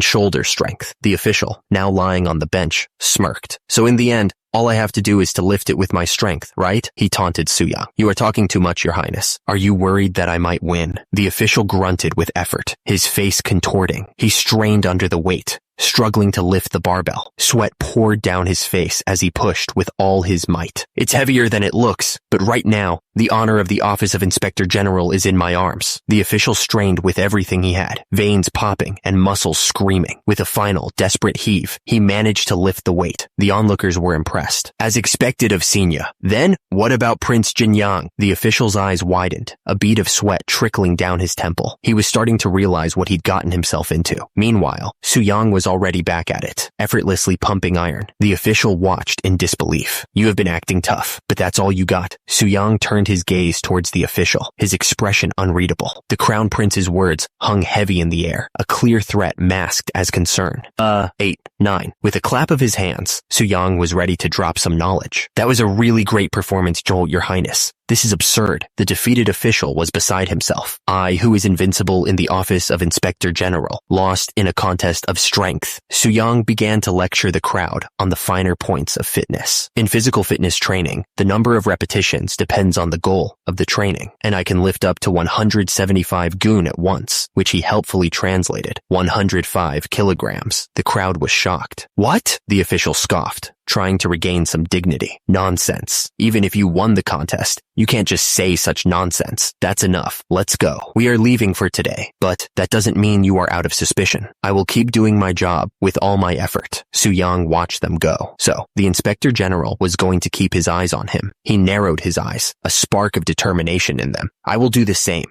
[SPEAKER 1] shoulder strength. The official, now lying on the bench, smirked. So in the end, all I have to do is to lift it with my strength, right? He taunted Su-young. You are talking too much, your highness. Are you worried that I might win? The official grunted with effort, his face contorting. He strained under the weight, struggling to lift the barbell. Sweat poured down his face as he pushed with all his might. It's heavier than it looks, but right now, the honor of the Office of Inspector General is in my arms. The official strained with everything he had, veins popping and muscles screaming. With a final, desperate heave, he managed to lift the weight. The onlookers were impressed, as expected of Xenia. Then, what about Prince Jinyang? The official's eyes widened, a bead of sweat trickling down his temple. He was starting to realize what he'd gotten himself into. Meanwhile, Su-young was already back at it, effortlessly pumping iron. The official watched in disbelief. You have been acting tough, but that's all you got. Su-young turned his gaze towards the official, his expression unreadable. The Crown Prince's words hung heavy in the air, a clear threat masked as concern. 8, 9. With a clap of his hands, Su-young was ready to drop some knowledge. That was a really great performance, Joel, your highness. This is absurd. The defeated official was beside himself. I, who is invincible in the Office of Inspector General, lost in a contest of strength. Su-young began to lecture the crowd on the finer points of fitness. In physical fitness training, the number of repetitions depends on the goal of the training, and I can lift up to 175 gun at once, which he helpfully translated. 105 kilograms. The crowd was shocked. What? The official scoffed, trying to regain some dignity. Nonsense. Even if you won the contest, you can't just say such nonsense. That's enough. Let's go. We are leaving for today, but that doesn't mean you are out of suspicion. I will keep doing my job with all my effort. Su-young watched them go. So, the Inspector General was going to keep his eyes on him. He narrowed his eyes, a spark of determination in them. I will do the same.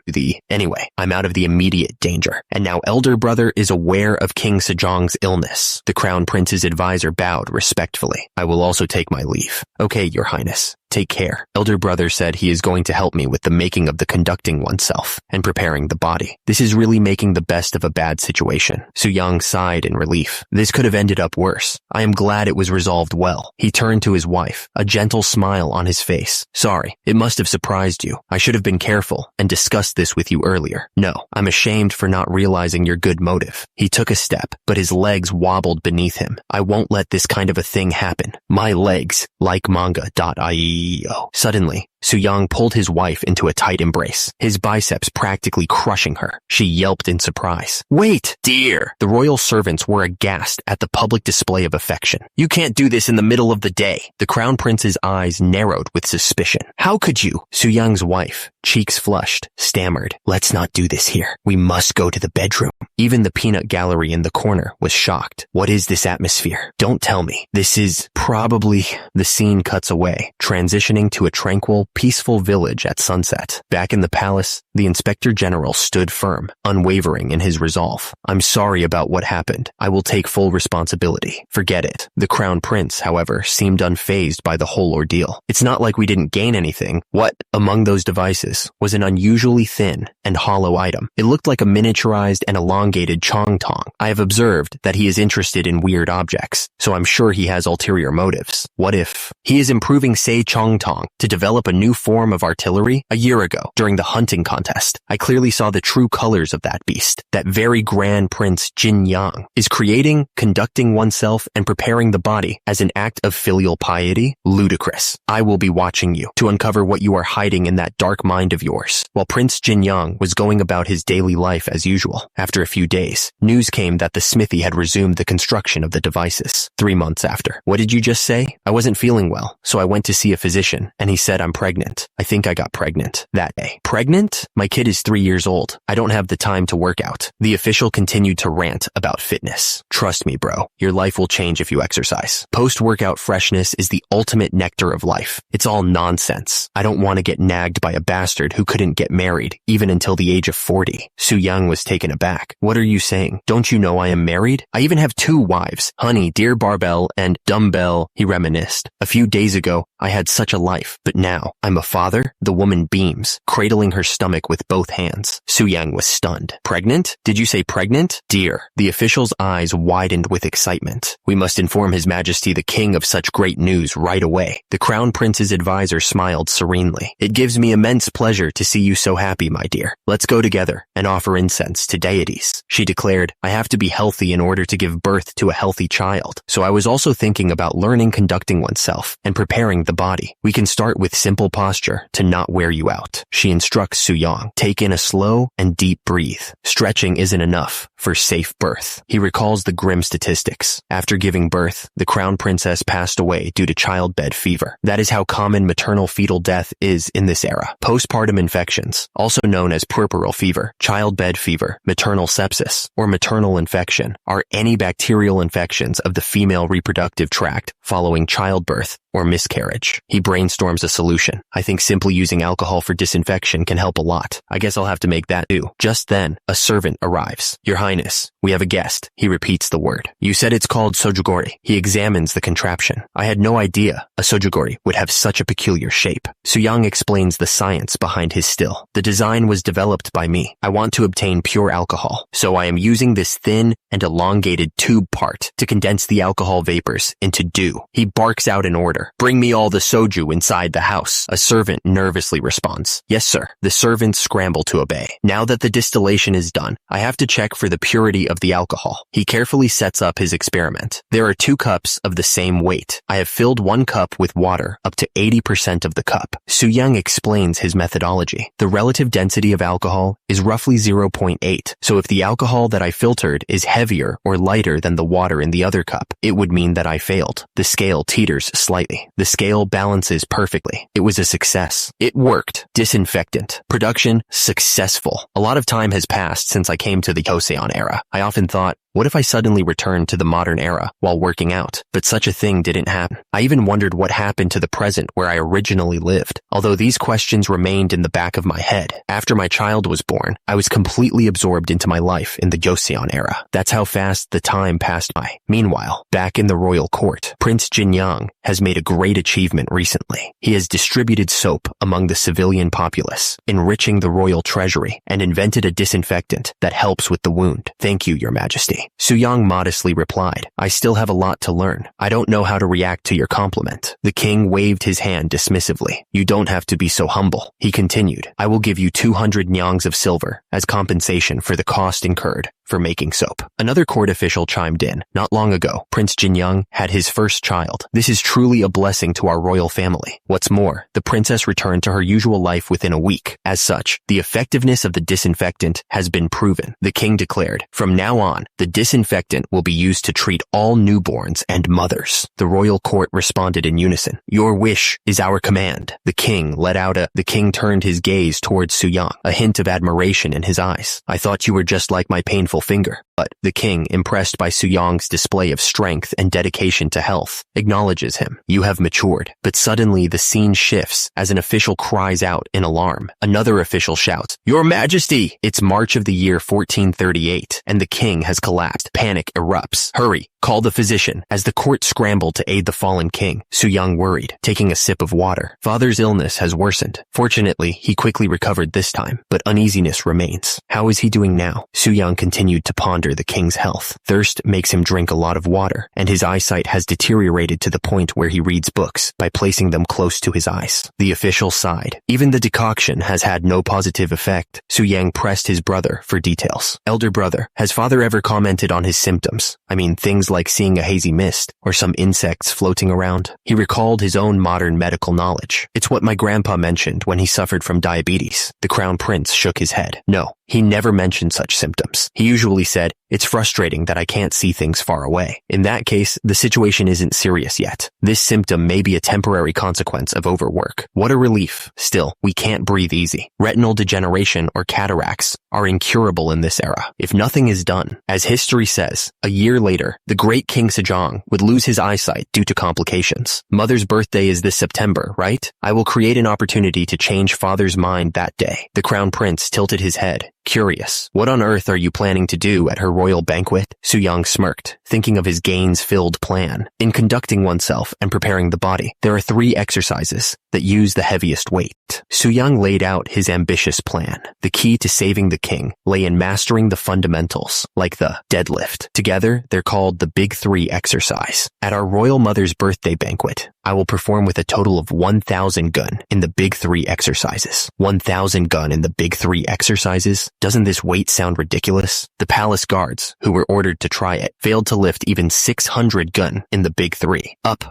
[SPEAKER 1] Anyway, I'm out of the immediate danger. And now elder brother is aware of King Sejong's illness. The Crown Prince's advisor bowed respectfully. I will also take my leave. Okay, your highness. Take care. Elder brother said he is going to help me with the making of the conducting oneself and preparing the body. This is really making the best of a bad situation. Su-young sighed in relief. This could have ended up worse. I am glad it was resolved well. He turned to his wife, a gentle smile on his face. Sorry, it must have surprised you. I should have been careful and discussed this with you earlier. No, I'm ashamed for not realizing your good motive. He took a step, but his legs wobbled beneath him. I won't let this kind of a thing happen. My legs, like manga.io. Suddenly, Su-young pulled his wife into a tight embrace, his biceps practically crushing her. She yelped in surprise. Wait, dear! The royal servants were aghast at the public display of affection. You can't do this in the middle of the day. The crown prince's eyes narrowed with suspicion. How could you? Su-young's wife, cheeks flushed, stammered. Let's not do this here. We must go to the bedroom. Even the peanut gallery in the corner was shocked. What is this atmosphere? Don't tell me. This is probably... The scene cuts away, transitioning to a tranquil, peaceful village at sunset. Back in the palace, the Inspector General stood firm, unwavering in his resolve. I'm sorry about what happened. I will take full responsibility. Forget it. The Crown Prince, however, seemed unfazed by the whole ordeal. It's not like we didn't gain anything. What, among those devices, was an unusually thin and hollow item. It looked like a miniaturized and elongated chong-tong. I have observed that he is interested in weird objects, so I'm sure he has ulterior motives. What if he is improving Sei Chong-tong to develop a new form of artillery? A year ago, during the hunting contest, I clearly saw the true colors of that beast. That very grand prince Jin Yang is creating, conducting oneself, and preparing the body as an act of filial piety? Ludicrous. I will be watching you to uncover what you are hiding in that dark mind of yours. While Prince Jin Yang was going about his daily life as usual, after a few days, news came that the smithy had resumed the construction of the devices. 3 months after. What did you just say? I wasn't feeling well, so I went to see a physician, and he said I'm pregnant. I think I got pregnant that day. Pregnant? My kid is 3 years old. I don't have the time to work out. The official continued to rant about fitness. Trust me, bro. Your life will change if you exercise. Post-workout freshness is the ultimate nectar of life. It's all nonsense. I don't want to get nagged by a bastard who couldn't get married, even until the age of 40. Su-young was taken aback. What are you saying? Don't you know I am married? I even have 2 wives. Honey, dear Barbell, and Dumbbell, he reminisced. A few days ago, I had such a life, but now I'm a father? The woman beams, cradling her stomach with both hands. Su-young was stunned. Pregnant? Did you say pregnant? Dear. The official's eyes widened with excitement. We must inform His Majesty the King of such great news right away. The Crown Prince's advisor smiled serenely. It gives me immense pleasure to see you so happy, my dear. Let's go together and offer incense to deities. She declared, I have to be healthy in order to give birth to a healthy child. So I was also thinking about learning conducting oneself and preparing the body. We can start with simple posture to not wear you out. She instructs Su-young. Take in a slow and deep breathe. Stretching isn't enough for safe birth. He recalls the grim statistics. After giving birth, the Crown Princess passed away due to childbed fever. That is how common maternal fetal death is in this era. Postpartum infections, also known as puerperal fever, childbed fever, maternal sepsis, or maternal infection, are any bacterial infections of the female reproductive tract following childbirth or miscarriage. He brainstorms a solution. I think simply using alcohol for disinfection can help a lot. I guess I'll have to make that do. Just then, a servant arrives. Your Highness, we have a guest. He repeats the word. You said it's called sojugori. He examines the contraption. I had no idea a sojugori would have such a peculiar shape. Su-young explains the science behind his still. The design was developed by me. I want to obtain pure alcohol, so I am using this thin and elongated tube part to condense the alcohol vapors into dew. He barks out an order. Bring me all the soju inside the house. A servant nervously responds. Yes, sir. The servants scramble to obey. Now that the distillation is done, I have to check for the purity of the alcohol. He carefully sets up his experiment. There are 2 cups of the same weight. I have filled 1 cup with water up to 80% of the cup. Su-young explains his methodology. The relative density of alcohol is roughly 0.8. So if the alcohol that I filtered is heavier or lighter than the water in the other cup, it would mean that I failed. The scale teeters slightly. The scale balances perfectly. It was a success. It worked. Disinfectant. Production successful. A lot of time has passed since I came to the Joseon era. I often thought, What if I suddenly returned to the modern era while working out? But such a thing didn't happen. I even wondered what happened to the present where I originally lived. Although these questions remained in the back of my head. After my child was born, I was completely absorbed into my life in the Joseon era. That's how fast the time passed by. Meanwhile, back in the royal court, Prince Jinyang has made a great achievement recently. He has distributed soap among the civilian populace, enriching the royal treasury, and invented a disinfectant that helps with the wound. Thank you, Your Majesty. Suyang modestly replied, I still have a lot to learn. I don't know how to react to your compliment. The king waved his hand dismissively. You don't have to be so humble. He continued, I will give you 200 nyangs of silver as compensation for the cost incurred for making soap. Another court official chimed in. Not long ago, Prince Jinyang had his first child. This is truly a blessing to our royal family. What's more, the princess returned to her usual life within a week. As such, the effectiveness of the disinfectant has been proven. The king declared, from now on, the disinfectant will be used to treat all newborns and mothers. The royal court responded in unison. Your wish is our command. The king turned his gaze towards Suyang, a hint of admiration in his eyes. I thought you were just like my painful finger. But the king, impressed by Suyang's display of strength and dedication to health, acknowledges him. You have matured. But suddenly the scene shifts as an official cries out in alarm. Another official shouts, Your Majesty! It's March of the year 1438, and the king has collapsed. Panic erupts. Hurry! Call the physician. As the court scrambled to aid the fallen king, Suyang worried, taking a sip of water. Father's illness has worsened. Fortunately, he quickly recovered this time, but uneasiness remains. How is he doing now? Suyang continued to ponder the king's health. Thirst makes him drink a lot of water, and his eyesight has deteriorated to the point where he reads books by placing them close to his eyes. The official sighed. Even the decoction has had no positive effect. Suyang pressed his brother for details. Elder brother, has father ever commented on his symptoms? I mean, things like seeing a hazy mist or some insects floating around. He recalled his own modern medical knowledge. It's what my grandpa mentioned when he suffered from diabetes. The crown prince shook his head. No, he never mentioned such symptoms. He usually said, it's frustrating that I can't see things far away. In that case, the situation isn't serious yet. This symptom may be a temporary consequence of overwork. What a relief. Still, we can't breathe easy. Retinal degeneration or cataracts are incurable in this era, if nothing is done. As history says, a year later, the great King Sejong would lose his eyesight due to complications. Mother's birthday is this September, right? I will create an opportunity to change father's mind that day. The crown prince tilted his head. Curious. What on earth are you planning to do at her royal banquet? Suyang smirked, thinking of his gains-filled plan. In conducting oneself and preparing the body, there are 3 exercises that use the heaviest weight. Suyang laid out his ambitious plan. The key to saving the king lay in mastering the fundamentals, like the deadlift. Together, they're called the Big 3 exercise. At our royal mother's birthday banquet, I will perform with a total of 1,000 gun in the Big 3 exercises. 1,000 gun in the Big 3 exercises? Doesn't this weight sound ridiculous? The palace guards, who were ordered to try it, failed to lift even 600 gun in the Big 3. Up.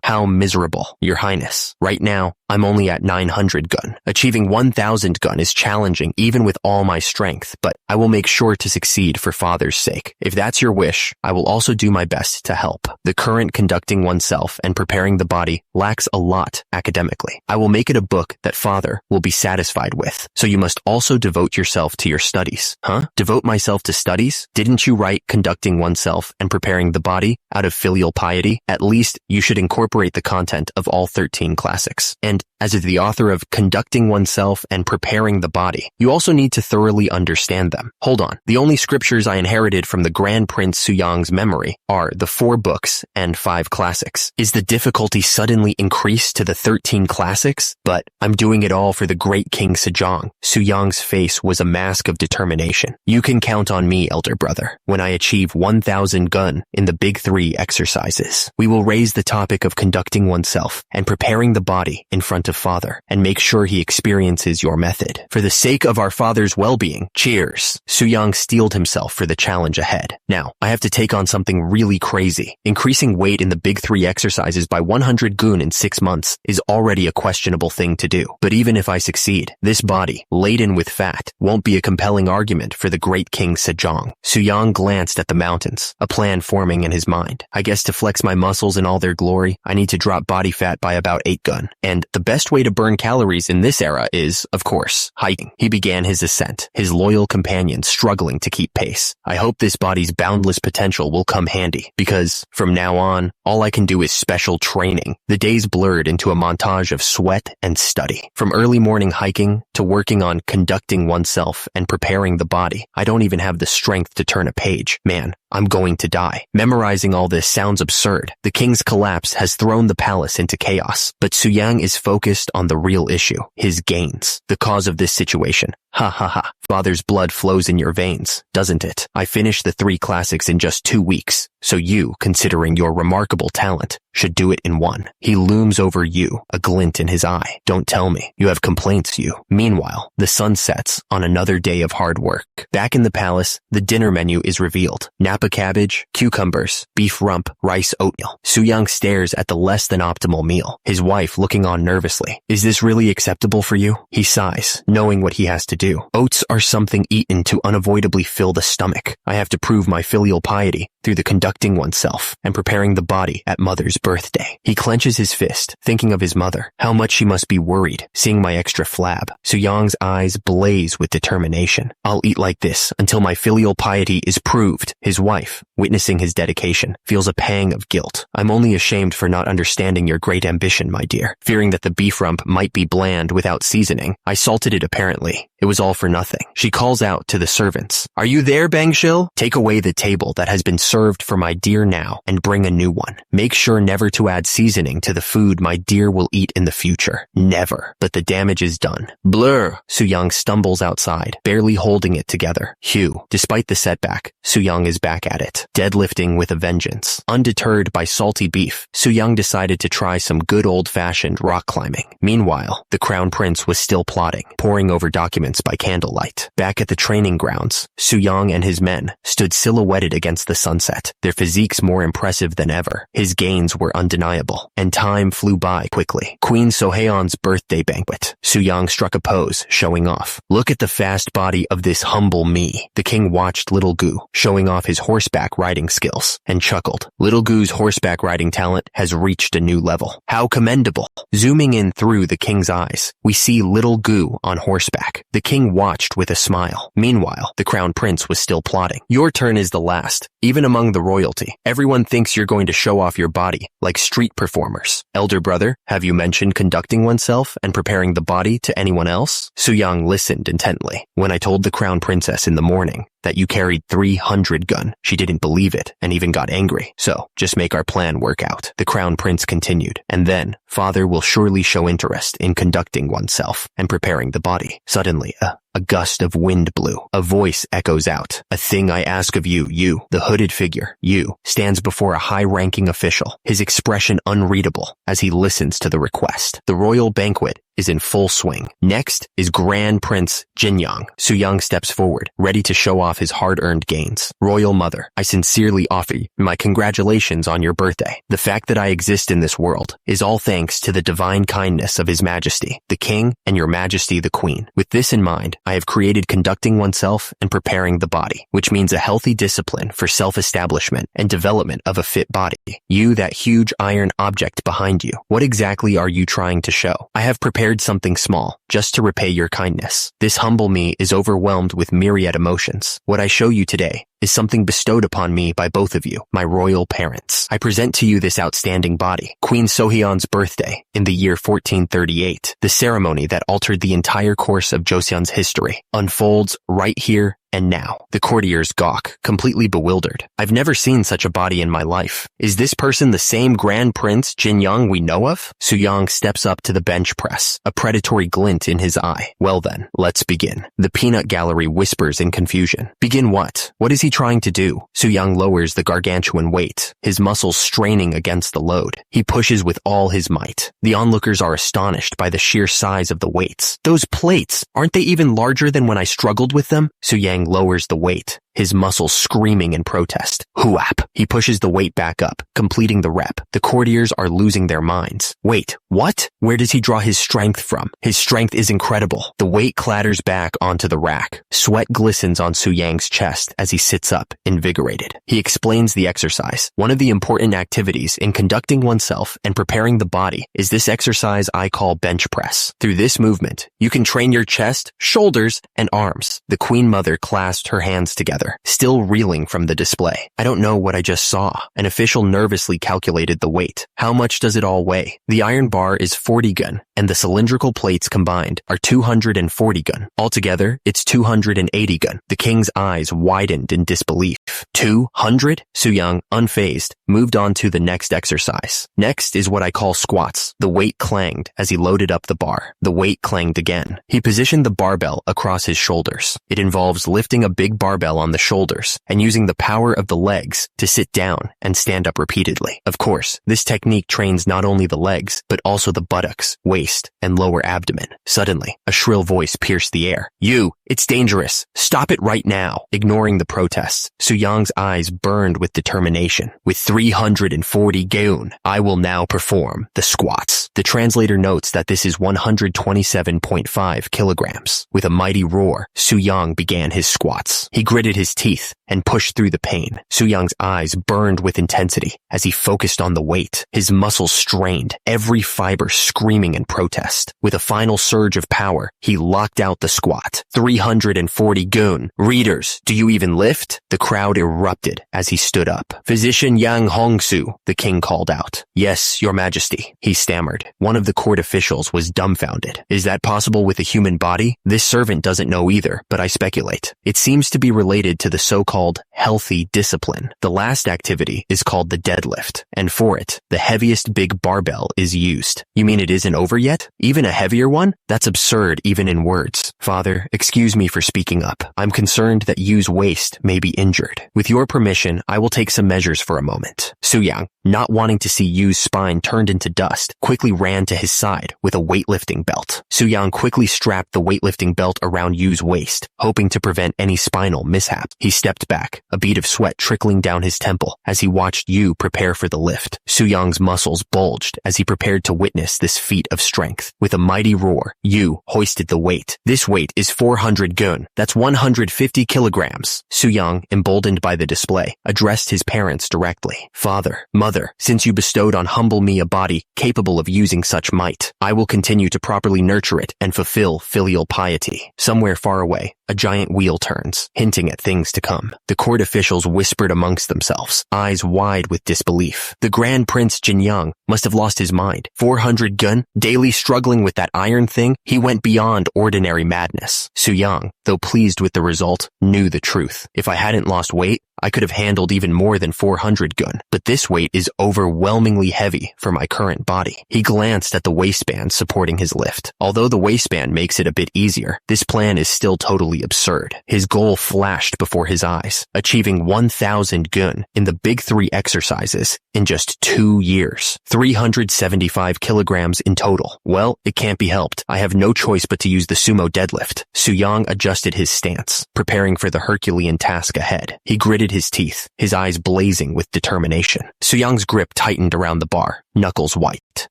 [SPEAKER 1] How miserable, Your Highness. Right now, I'm only at 900 gun. Achieving 1,000 gun is challenging even with all my strength, but I will make sure to succeed for father's sake. If that's your wish, I will also do my best to help. The current conducting oneself and preparing the body lacks a lot academically. I will make it a book that father will be satisfied with. So you must also devote yourself to your studies. Huh? Devote myself to studies? Didn't you write conducting oneself and preparing the body out of filial piety? At least you should incorporate the content of all 13 classics. And as the author of Conducting Oneself and Preparing the Body, you also need to thoroughly understand them. Hold on. The only scriptures I inherited from the Grand Prince Suyang's memory are the 4 books and 5 classics. Is the difficulty suddenly increased to the 13 classics? But I'm doing it all for the great King Sejong. Suyang's face was a mask of determination. You can count on me, elder brother. When I achieve 1,000 gun in the Big 3 exercises, we will raise the topic of conducting oneself and preparing the body in front of father and make sure he experiences your method. For the sake of our father's well-being, cheers. Suyang steeled himself for the challenge ahead. Now, I have to take on something really crazy. Increasing weight in the Big 3 exercises by 100 gun in 6 months is already a questionable thing to do. But even if I succeed, this body, laden with fat, won't be a compelling argument for the great King Sejong. Suyang glanced at the mountains, a plan forming in his mind. I guess to flex my muscles in all their glory, I need to drop body fat by about 8 gun. And the the best way to burn calories in this era is, of course, hiking. He began his ascent, his loyal companion struggling to keep pace. I hope this body's boundless potential will come handy, because from now on, all I can do is special training. The days blurred into a montage of sweat and study. From early morning hiking to working on conducting oneself and preparing the body, I don't even have the strength to turn a page. Man, I'm going to die. Memorizing all this sounds absurd. The king's collapse has thrown the palace into chaos, but Suyang is focused on the real issue, his gains, the cause of this situation. Ha ha ha. Father's blood flows in your veins, doesn't it? I finished the 3 classics in just 2 weeks, so you, considering your remarkable talent, should do it in 1. He looms over you, a glint in his eye. Don't tell me. You have complaints, you. Meanwhile, the sun sets on another day of hard work. Back in the palace, the dinner menu is revealed. Napa cabbage, cucumbers, beef rump, rice oatmeal. Suyang stares at the less than optimal meal, his wife looking on nervously. Is this really acceptable for you? He sighs, knowing what he has to do. Oats are something eaten to unavoidably fill the stomach. I have to prove my filial piety through the conducting oneself and preparing the body at mother's birthday. He clenches his fist, thinking of his mother, how much she must be worried, seeing my extra flab. Suyang's eyes blaze with determination. I'll eat like this until my filial piety is proved. His wife, witnessing his dedication, feels a pang of guilt. I'm only ashamed for not understanding your great ambition, my dear. Fearing that the beef rump might be bland without seasoning, I salted it apparently. It was all for nothing. She calls out to the servants. Are you there, Bangshil? Take away the table that has been served for my dear now and bring a new one. Make sure never to add seasoning to the food my dear will eat in the future. Never. But the damage is done. Blur. Suyang stumbles outside, barely holding it together. Hugh. Despite the setback, Suyang is back at it, deadlifting with a vengeance. Undeterred by salty beef, Suyang decided to try some good old-fashioned rock climbing. Meanwhile, the crown prince was still plotting, poring over documents by candlelight. Back at the training grounds, Suyang and his men stood silhouetted against the sunset, their physiques more impressive than ever. His gains were undeniable, and time flew by quickly. Queen Sohaeon's birthday banquet. Suyang struck a pose, showing off. Look at the fast body of this humble me. The king watched Little Gu, showing off his horseback riding skills, and chuckled. Little Gu's horseback riding talent has reached a new level. How commendable. Zooming in through the king's eyes, we see Little Gu on horseback. The king watched with a smile. Meanwhile, the crown prince was still plotting. Your turn is the last. Even among the royalty, everyone thinks you're going to show off your body, like street performers. Elder brother, have you mentioned conducting oneself and preparing the body to anyone else? Suyang listened intently. When I told the crown princess in the morning that you carried 300 gun, she didn't believe it and even got angry. So, just make our plan work out. The crown prince continued. And then, father will surely show interest in conducting oneself and preparing the body. Suddenly, a gust of wind blew. A voice echoes out. A thing I ask of you, you, the hooded figure, you, stands before a high-ranking official, his expression unreadable as he listens to the request. The royal banquet is in full swing. Next is Grand Prince Jinyang. Suyang steps forward, ready to show off his hard-earned gains. Royal Mother, I sincerely offer you my congratulations on your birthday. The fact that I exist in this world is all thanks to the divine kindness of His Majesty, the King, and Your Majesty the Queen. With this in mind, I have created conducting oneself and preparing the body, which means a healthy discipline for self-establishment and development of a fit body. You, that huge iron object behind you, what exactly are you trying to show? I have prepared something small, just to repay your kindness. This humble me is overwhelmed with myriad emotions. What I show you today is something bestowed upon me by both of you, my royal parents. I present to you this outstanding body, Queen Sohyeon's birthday, in the year 1438. The ceremony that altered the entire course of Joseon's history unfolds right here and now. The courtiers gawk, completely bewildered. I've never seen such a body in my life. Is this person the same Grand Prince Jinyang we know of? Suyang steps up to the bench press, a predatory glint in his eye. Well then, let's begin. The peanut gallery whispers in confusion. Begin what? What is he trying to do? Suyang lowers the gargantuan weight, his muscles straining against the load. He pushes with all his might. The onlookers are astonished by the sheer size of the weights. Those plates, aren't they even larger than when I struggled with them? Suyang lowers the weight, his muscles screaming in protest. Huap! He pushes the weight back up, completing the rep. The courtiers are losing their minds. Wait, what? Where does he draw his strength from? His strength is incredible. The weight clatters back onto the rack. Sweat glistens on Su Yang's chest as he sits up, invigorated. He explains the exercise. One of the important activities in conducting oneself and preparing the body is this exercise I call bench press. Through this movement, you can train your chest, shoulders, and arms. The Queen Mother clasped her hands together, still reeling from the display. I don't know what I just saw. An official nervously calculated the weight. How much does it all weigh? The iron bar is 40 gun, and the cylindrical plates combined are 240 gun. Altogether, it's 280 gun. The king's eyes widened in disbelief. 200? Su Yang, unfazed, moved on to the next exercise. Next is what I call squats. The weight clanged as he loaded up the bar. The weight clanged again. He positioned the barbell across his shoulders. It involves lifting a big barbell on the shoulders and using the power of the legs to sit down and stand up repeatedly. Of course, this technique trains not only the legs, but also the buttocks, waist, and lower abdomen. Suddenly, a shrill voice pierced the air. You! It's dangerous! Stop it right now! Ignoring the protests, Su Yang's eyes burned with determination. With 340 gaon, I will now perform the squats. The translator notes that this is 127.5 kilograms. With a mighty roar, Su Yang began his squats. He gritted his teeth and pushed through the pain. Su Yang's eyes burned with intensity as he focused on the weight. His muscles strained, every fiber screaming in protest. With a final surge of power, he locked out the squat. 340 gaon. Readers, do you even lift? The crowd erupted as he stood up. Physician Yang Hongsu, the king called out. Yes, your majesty, he stammered. One of the court officials was dumbfounded. Is that possible with a human body? This servant doesn't know either, but I speculate. It seems to be related to the so-called healthy discipline. The last activity is called the deadlift, and for it, the heaviest big barbell is used. You mean it isn't over yet? Even a heavier one? That's absurd even in words. Father, excuse me for speaking up. I'm concerned that Yu's waist may be injured. With your permission, I will take some measures for a moment. Su Yang, not wanting to see Yu's spine turned into dust, quickly ran to his side with a weightlifting belt. Su Yang quickly strapped the weightlifting belt around Yu's waist, hoping to prevent any spinal mishap. He stepped back, a bead of sweat trickling down his temple as he watched Yu prepare for the lift. Su Yang's muscles bulged as he prepared to witness this feat of strength. With a mighty roar, Yu hoisted the weight. This weight is 400 gaon. That's 150 kilograms. Su Yang, emboldened by the display, addressed his parents directly. Father, mother, since you bestowed on humble me a body capable of using such might, I will continue to properly nurture it and fulfill filial piety. Somewhere far away, a giant wheel turns, hinting at things to come. The court officials whispered amongst themselves, eyes wide with disbelief. The Grand Prince Jinyang must have lost his mind. 400 gun, daily struggling with that iron thing, he went beyond ordinary madness. Su Yang, though pleased with the result, knew the truth. If I hadn't lost weight, I could have handled even more than 400 gun, but this weight is overwhelmingly heavy for my current body. He glanced at the waistband supporting his lift. Although the waistband makes it a bit easier, this plan is still totally absurd. His goal flashed before his eyes, achieving 1,000 gun in the big 3 exercises in just 2 years. 375 kilograms in total. Well, it can't be helped. I have no choice but to use the sumo deadlift. Su Yang adjusted his stance, preparing for the Herculean task ahead. He gritted his teeth, his eyes blazing with determination. Su Yang's grip tightened around the bar, knuckles white.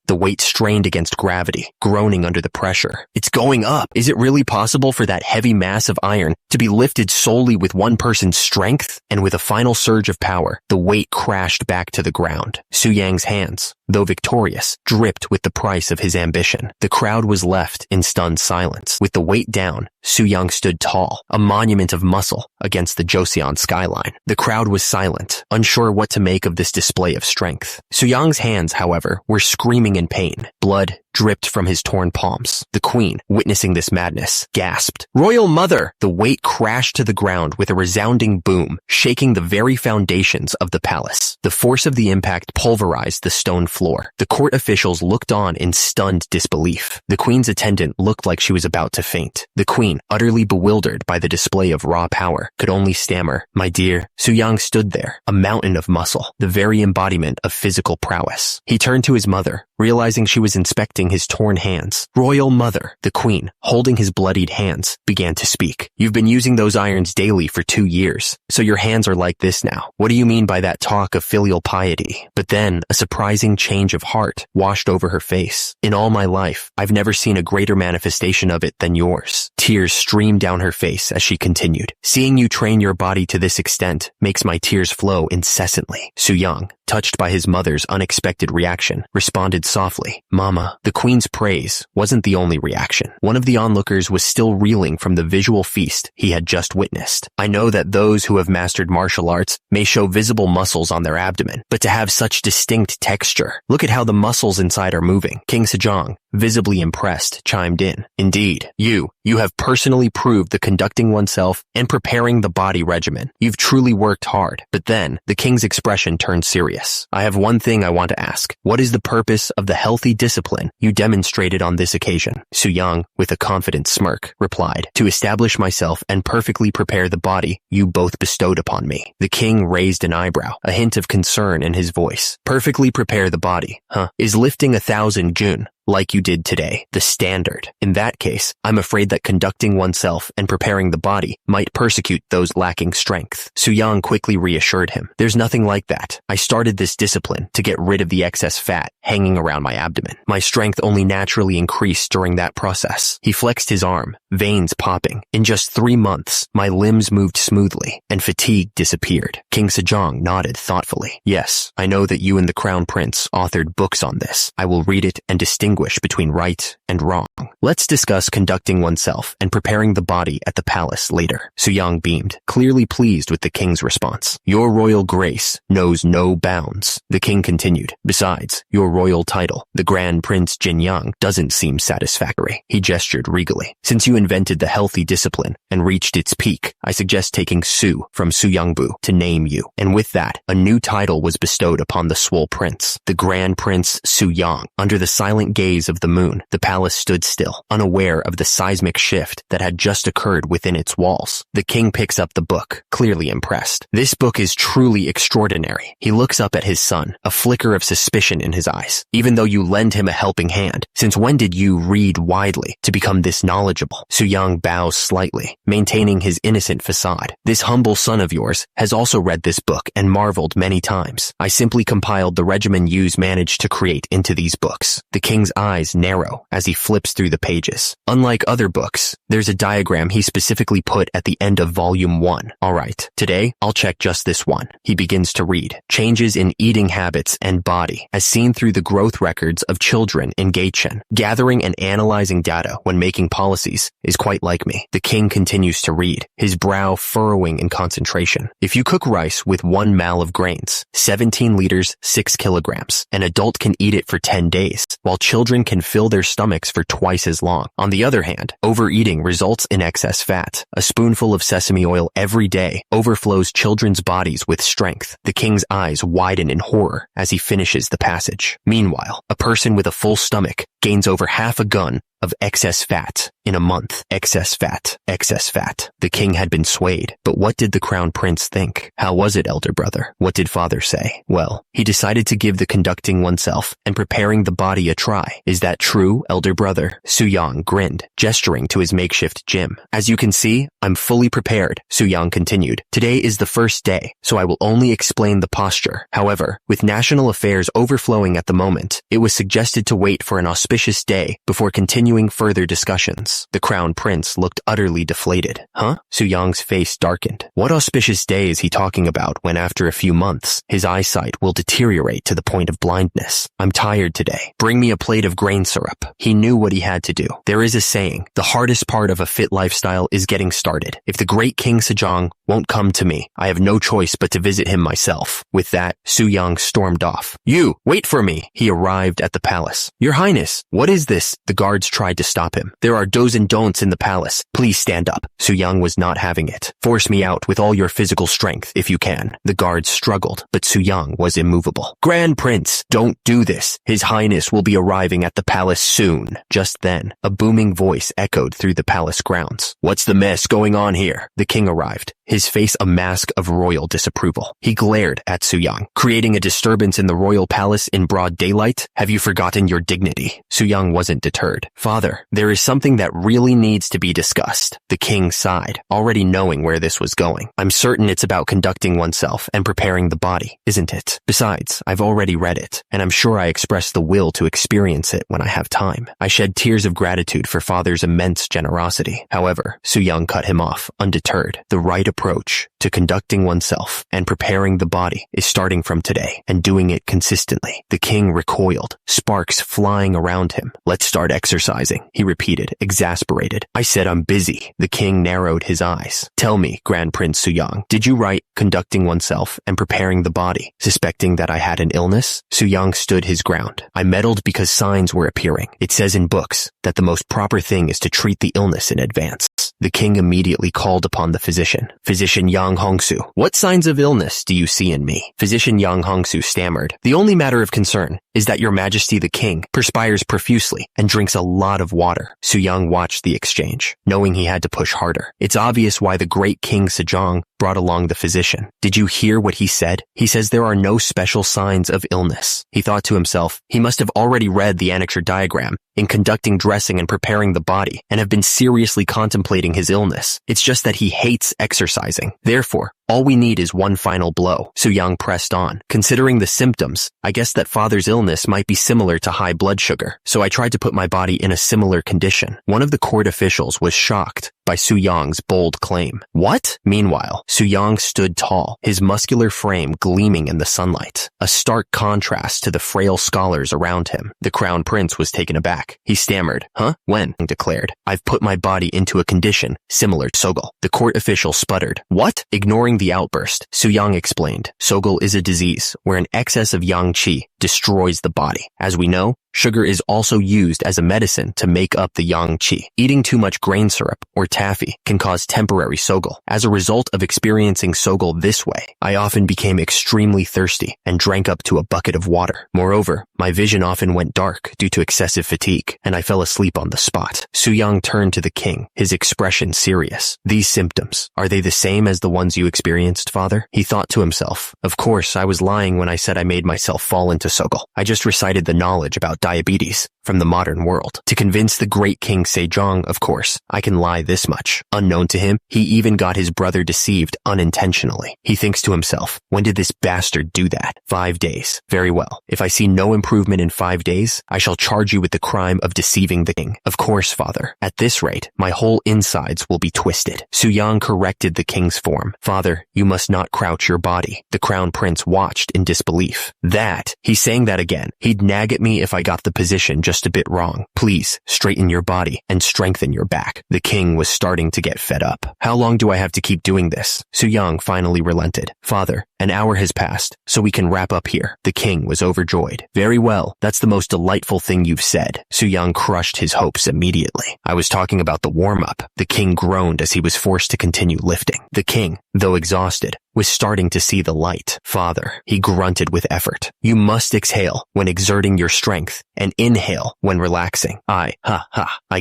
[SPEAKER 1] The weight strained against gravity, groaning under the pressure. It's going up. Is it really possible for that heavy mass of iron to be lifted solely with one person's strength? And with a final surge of power, the weight crashed back to the ground. Su Yang's hands, though victorious, dripped with the price of his ambition. The crowd was left in stunned silence. With the weight down, Su Yang stood tall, a monument of muscle against the Joseon skyline. The crowd was silent, unsure what to make of this display of strength. Su Yang's hands, however, were screaming in pain. Blood dripped from his torn palms. The queen, witnessing this madness, gasped, "Royal Mother!" The weight crashed to the ground with a resounding boom, shaking the very foundations of the palace. The force of the impact pulverized the stone floor. The court officials looked on in stunned disbelief. The queen's attendant looked like she was about to faint. The queen, utterly bewildered by the display of raw power, could only stammer, "My dear." Su Yang stood there, a mountain of muscle, the very embodiment of physical prowess. He turned to his mother, realizing she was inspecting waving his torn hands. Royal Mother, the queen, holding his bloodied hands, began to speak. You've been using those irons daily for 2 years, so your hands are like this now. What do you mean by that talk of filial piety? But then, a surprising change of heart washed over her face. In all my life, I've never seen a greater manifestation of it than yours. Tears streamed down her face as she continued. Seeing you train your body to this extent makes my tears flow incessantly. Su-young, touched by his mother's unexpected reaction, responded softly. Mama, the queen's praise wasn't the only reaction. One of the onlookers was still reeling from the visual feast he had just witnessed. I know that those who have mastered martial arts may show visible muscles on their abdomen, but to have such distinct texture, look at how the muscles inside are moving. King Sejong, visibly impressed, chimed in. Indeed, you have personally proved the conducting oneself and preparing the body regimen. You've truly worked hard. But then, the king's expression turned serious. I have one thing I want to ask. What is the purpose of the healthy discipline you demonstrated on this occasion? Su-young, with a confident smirk, replied, to establish myself and perfectly prepare the body you both bestowed upon me. The king raised an eyebrow, a hint of concern in his voice. Perfectly prepare the body, huh? Is lifting 1,000 jun like you did today the standard? In that case, I'm afraid that conducting oneself and preparing the body might persecute those lacking strength. Su-young quickly reassured him. There's nothing like that. I started this discipline to get rid of the excess fat hanging around my abdomen. My strength only naturally increased during that process. He flexed his arm, veins popping. In just 3 months, my limbs moved smoothly and fatigue disappeared. King Sejong nodded thoughtfully. Yes, I know that you and the Crown Prince authored books on this. I will read it and distinguish between right and wrong. Let's discuss conducting oneself and preparing the body at the palace later. Su-young beamed, clearly pleased with the king's response. Your royal grace knows no bounds. The king continued. Besides, your royal title, the Grand Prince Jinyang, doesn't seem satisfactory. He gestured regally. Since you invented the healthy discipline and reached its peak, I suggest taking Su from Su-youngbu to name you. And with that, a new title was bestowed upon the swole prince, the Grand Prince Su-young. Under the silent gaze of the moon, the palace stood still, unaware of the seismic shift that had just occurred within its walls. The king picks up the book, clearly impressed. This book is truly extraordinary. He looks up at his son, a flicker of suspicion in his eyes. Even though you lend him a helping hand, since when did you read widely to become this knowledgeable? Su-young bows slightly, maintaining his innocent facade. This humble son of yours has also read this book and marveled many times. I simply compiled the regimen you've managed to create into these books. The king's eyes narrow as he flips through the pages. Unlike other books, there's a diagram he specifically put at the end of volume 1. Alright, today I'll check just this one. He begins to read. Changes in eating habits and body as seen through the growth records of children in Gaichen. Gathering and analyzing data when making policies is quite like me. The king continues to read, his brow furrowing in concentration. If you cook rice with 1 mal of grains, 17 liters, 6 kilograms, an adult can eat it for 10 days, while children can fill their stomachs for twice as long. On the other hand, overeating results in excess fat. A spoonful of sesame oil every day overflows children's bodies with strength. The king's eyes widen in horror as he finishes the passage. Meanwhile, a person with a full stomach gains over half a gun of excess fat in a month. Excess fat. Excess fat. The king had been swayed. But what did the crown prince think? How was it, elder brother? What did father say? Well, he decided to give the conducting oneself and preparing the body a try. Is that true, elder brother? Su-young grinned, gesturing to his makeshift gym. As you can see, I'm fully prepared, Su-young continued. Today is the first day, so I will only explain the posture. However, with national affairs overflowing at the moment, it was suggested to wait for an auspicious day before continuing further discussions. The crown prince looked utterly deflated. Huh? Su-young's face darkened. What auspicious day is he talking about when after a few months, his eyesight will deteriorate to the point of blindness? I'm tired today. Bring me a plate of grain syrup. He knew what he had to do. There is a saying, the hardest part of a fit lifestyle is getting started. If the great King Sejong won't come to me, I have no choice but to visit him myself. With that, Su-young stormed off. You, wait for me. He arrived at the palace. Your Highness, what is this? The guards tried to stop him. There are do's and don'ts in the palace. Please stand up. Su Yung was not having it. Force me out with all your physical strength if you can. The guards struggled, but Su Yung was immovable. Grand Prince, don't do this. His Highness will be arriving at the palace soon. Just then, a booming voice echoed through the palace grounds. What's the mess going on here? The king arrived, his face a mask of royal disapproval. He glared at Su Yung. Creating a disturbance in the royal palace in broad daylight? Have you forgotten your dignity? Su Yung wasn't deterred. Father, there is something that really needs to be discussed. The king sighed, already knowing where this was going. I'm certain it's about conducting oneself and preparing the body, isn't it? Besides, I've already read it, and I'm sure I express the will to experience it when I have time. I shed tears of gratitude for Father's immense generosity. However, Su Yung cut him off, undeterred. The right approach to conducting oneself and preparing the body is starting from today and doing it consistently. The king recoiled, sparks flying around him. Let's start exercising, he repeated, exasperated. I said I'm busy. The king narrowed his eyes. Tell me, Grand Prince Su Yung, did you write conducting oneself and preparing the body, suspecting that I had an illness? Su Yung stood his ground. I meddled because signs were appearing. It says in books that the most proper thing is to treat the illness in advance. The king immediately called upon the physician. Physician Yang Hongsu, what signs of illness do you see in me? Physician Yang Hongsu stammered. The only matter of concern is that your majesty the king perspires profusely and drinks a lot of water. Su Yung watched the exchange, knowing he had to push harder. It's obvious why the great King Sejong brought along the physician. Did you hear what he said? He says there are no special signs of illness. He thought to himself, he must have already read the annexure diagram in conducting dressing and preparing the body and have been seriously contemplating his illness. It's just that he hates exercising. Therefore, all we need is one final blow. Su Yung pressed on. Considering the symptoms, I guess that father's illness might be similar to high blood sugar, so I tried to put my body in a similar condition. One of the court officials was shocked by Su Yong's bold claim. What? Meanwhile, Su Yung stood tall, his muscular frame gleaming in the sunlight, a stark contrast to the frail scholars around him. The crown prince was taken aback. He stammered. Huh? When? Declared. I've put my body into a condition similar to Sogul. The court official sputtered. What? Ignoring the outburst, Su Yung explained. Sogul is a disease where an excess of yang qi destroys the body. As we know, sugar is also used as a medicine to make up the yang qi. Eating too much grain syrup or taffy can cause temporary Sogul. As a result of experiencing Sogul this way, I often became extremely thirsty and drank up to a bucket of water. Moreover, my vision often went dark due to excessive fatigue, and I fell asleep on the spot. Su Yung turned to the king, his expression serious. These symptoms, are they the same as the ones you experienced, father? He thought to himself. Of course, I was lying when I said I made myself fall into Sogul. I just recited the knowledge about diabetes from the modern world. To convince the great King Sejong, of course, I can lie this much. Unknown to him, he even got his brother deceived unintentionally. He thinks to himself, when did this bastard do that? 5 days. Very well. If I see no improvement in 5 days, I shall charge you with the crime of deceiving the king. Of course, father. At this rate, my whole insides will be twisted. Su Yung corrected the king's form. Father, you must not crouch your body. The crown prince watched in disbelief. That? He's saying that again. He'd nag at me if I got the position just a bit wrong. Please, straighten your body and strengthen your back. The king was starting to get fed up. How long do I have to keep doing this? Su Yung finally relented. Father, an hour has passed, so we can wrap up here. The king was overjoyed. Very well, that's the most delightful thing you've said. Su Yung crushed his hopes immediately. I was talking about the warm-up. The king groaned as he was forced to continue lifting. The king, though exhausted, was starting to see the light. Father, he grunted with effort. You must exhale when exerting your strength and inhale when relaxing. I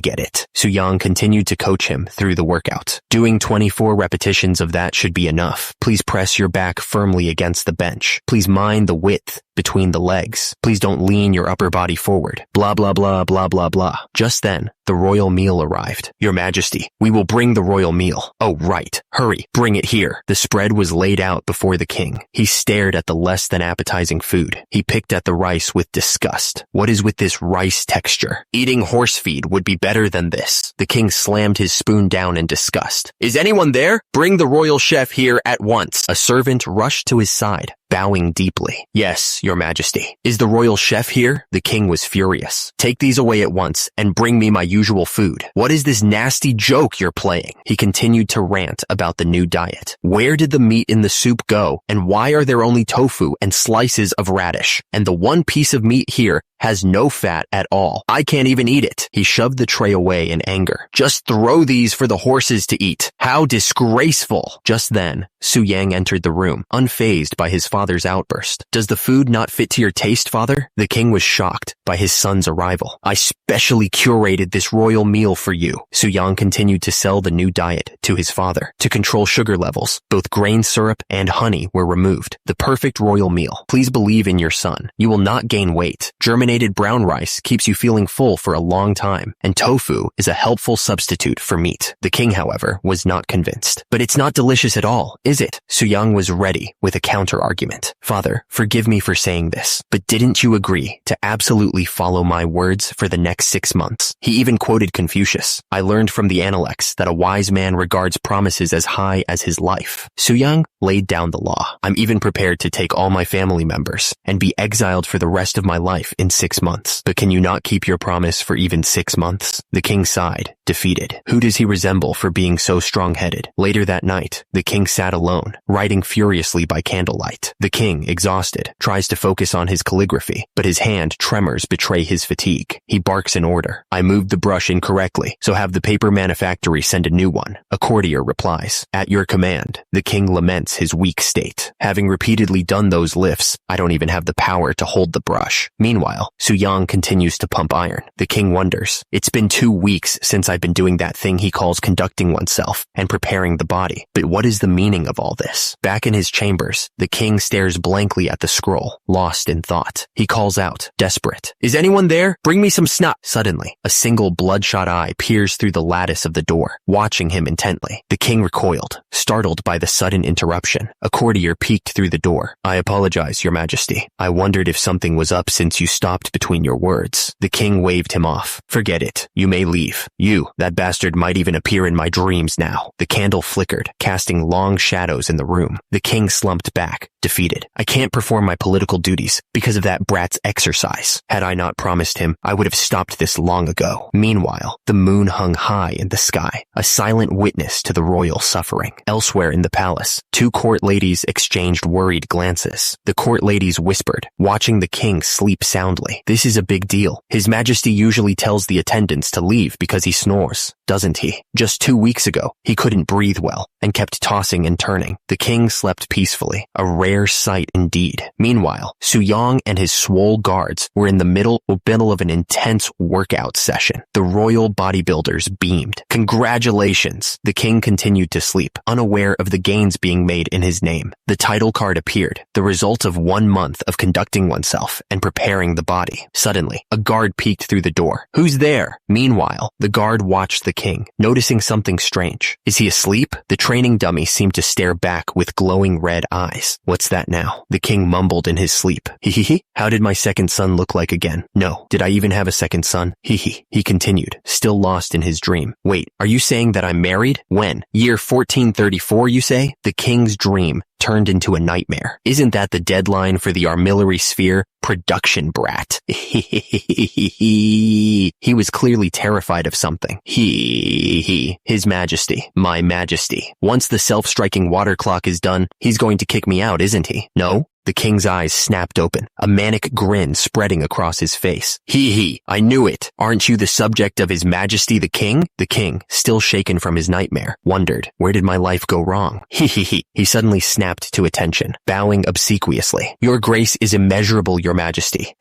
[SPEAKER 1] get it. Su Yung continued to coach him through the workout. Doing 24 repetitions of that should be enough. Please press your back firmly against the bench. Please mind the width between the legs. Please don't lean your upper body forward. Blah, blah, blah, blah, blah, blah. Just then, the royal meal arrived. Your Majesty, we will bring the royal meal. Oh, right. Hurry, bring it here. The spread was laid out before the king. He stared at the less than appetizing food. He picked at the rice with disgust. What is with this rice texture? Eating horse feed would be better than this. The king slammed his spoon down in disgust. Is anyone there? Bring the royal chef here at once. A servant rushed to his side. bowing deeply. Yes, your majesty. Is the royal chef here? The king was furious. Take these away at once and bring me my usual food. What is this nasty joke you're playing? He continued to rant about the new diet. Where did the meat in the soup go? And why are there only tofu and slices of radish? And the one piece of meat here has no fat at all. I can't even eat it. He shoved the tray away in anger. Just throw these for the horses to eat. How disgraceful. Just then, Su Yang entered the room, unfazed by his father's outburst. Does the food not fit to your taste, father? The king was shocked by his son's arrival. I specially curated this royal meal for you. Su Yang continued to sell the new diet to his father. To control sugar levels, both grain syrup and honey were removed. The perfect royal meal. Please believe in your son. You will not gain weight. Germinated brown rice keeps you feeling full for a long time, and tofu is a helpful substitute for meat. The king, however, was not convinced. But it's not delicious at all, is it? Su Yang was ready with a counter-argument. Father, forgive me for saying this, but didn't you agree to absolutely follow my words for the next 6 months? He even quoted Confucius. I learned from the Analects that a wise man regards promises as high as his life. Su Yang laid down the law. I'm even prepared to take all my family members and be exiled for the rest of my life in 6 months. But can you not keep your promise for even 6 months? The king sighed, defeated. Who does he resemble for being so strong-headed? Later that night, the king sat alone, writing furiously by candlelight. The king, exhausted, tries to focus on his calligraphy, but his hand tremors betray his fatigue. He barks an order. I moved the brush incorrectly, so have the paper manufactory send a new one. A courtier replies, at your command. The king laments his weak state. Having repeatedly done those lifts, I don't even have the power to hold the brush. Meanwhile, Su Yang continues to pump iron. The king wonders, it's been 2 weeks since I've been doing that thing he calls conducting oneself and preparing the body. But what is the meaning of all this? Back in his chambers, the king stares blankly at the scroll, lost in thought. He calls out, desperate. Is anyone there? Bring me some snot. Suddenly, a single bloodshot eye peers through the lattice of the door, watching him intently. The king recoiled, startled by the sudden interruption. A courtier peeked through the door. I apologize, your majesty. I wondered if something was up since you stopped between your words. The king waved him off. Forget it. You may leave. You, that bastard might even appear in my dreams now. The candle flickered, casting long shadows in the room. The king slumped back, defeated. I can't perform my political duties because of that brat's exercise. Had I not promised him, I would have stopped this long ago. Meanwhile, the moon hung high in the sky, a silent witness to the royal suffering. Elsewhere in the palace, 2 court ladies exchanged worried glances. The court ladies whispered, watching the king sleep soundly. This is a big deal. His Majesty usually tells the attendants to leave because he snores, doesn't he? Just 2 weeks ago, he couldn't breathe well and kept tossing and turning. The king slept peacefully, a rare sight indeed. Meanwhile, Su Yang and his swole guards were in the middle of an intense workout session. The royal bodybuilders beamed. Congratulations! The king continued to sleep, unaware of the gains being made in his name. The title card appeared, the result of 1 month of conducting oneself and preparing the body. Suddenly, a guard peeked through the door. Who's there? Meanwhile, the guard watched the king, noticing something strange. Is he asleep? The training dummy seemed to stare back with glowing red eyes. What's that now? The king mumbled in his sleep. Hee. How did my second son look like again? No. Did I even have a second son? Hee. He continued, still lost in his dream. Wait, are you saying that I'm married? When? Year 1434, you say? The king's dream turned into a nightmare. Isn't that the deadline for the armillary sphere? Production brat. He was clearly terrified of something. His Majesty, my Majesty. Once the self-striking water clock is done, he's going to kick me out, isn't he? No? The king's eyes snapped open, a manic grin spreading across his face. I knew it. Aren't you the subject of His Majesty the King? The king, still shaken from his nightmare, wondered, where did my life go wrong? He suddenly snapped to attention, bowing obsequiously. Your grace is immeasurable, your Majesty.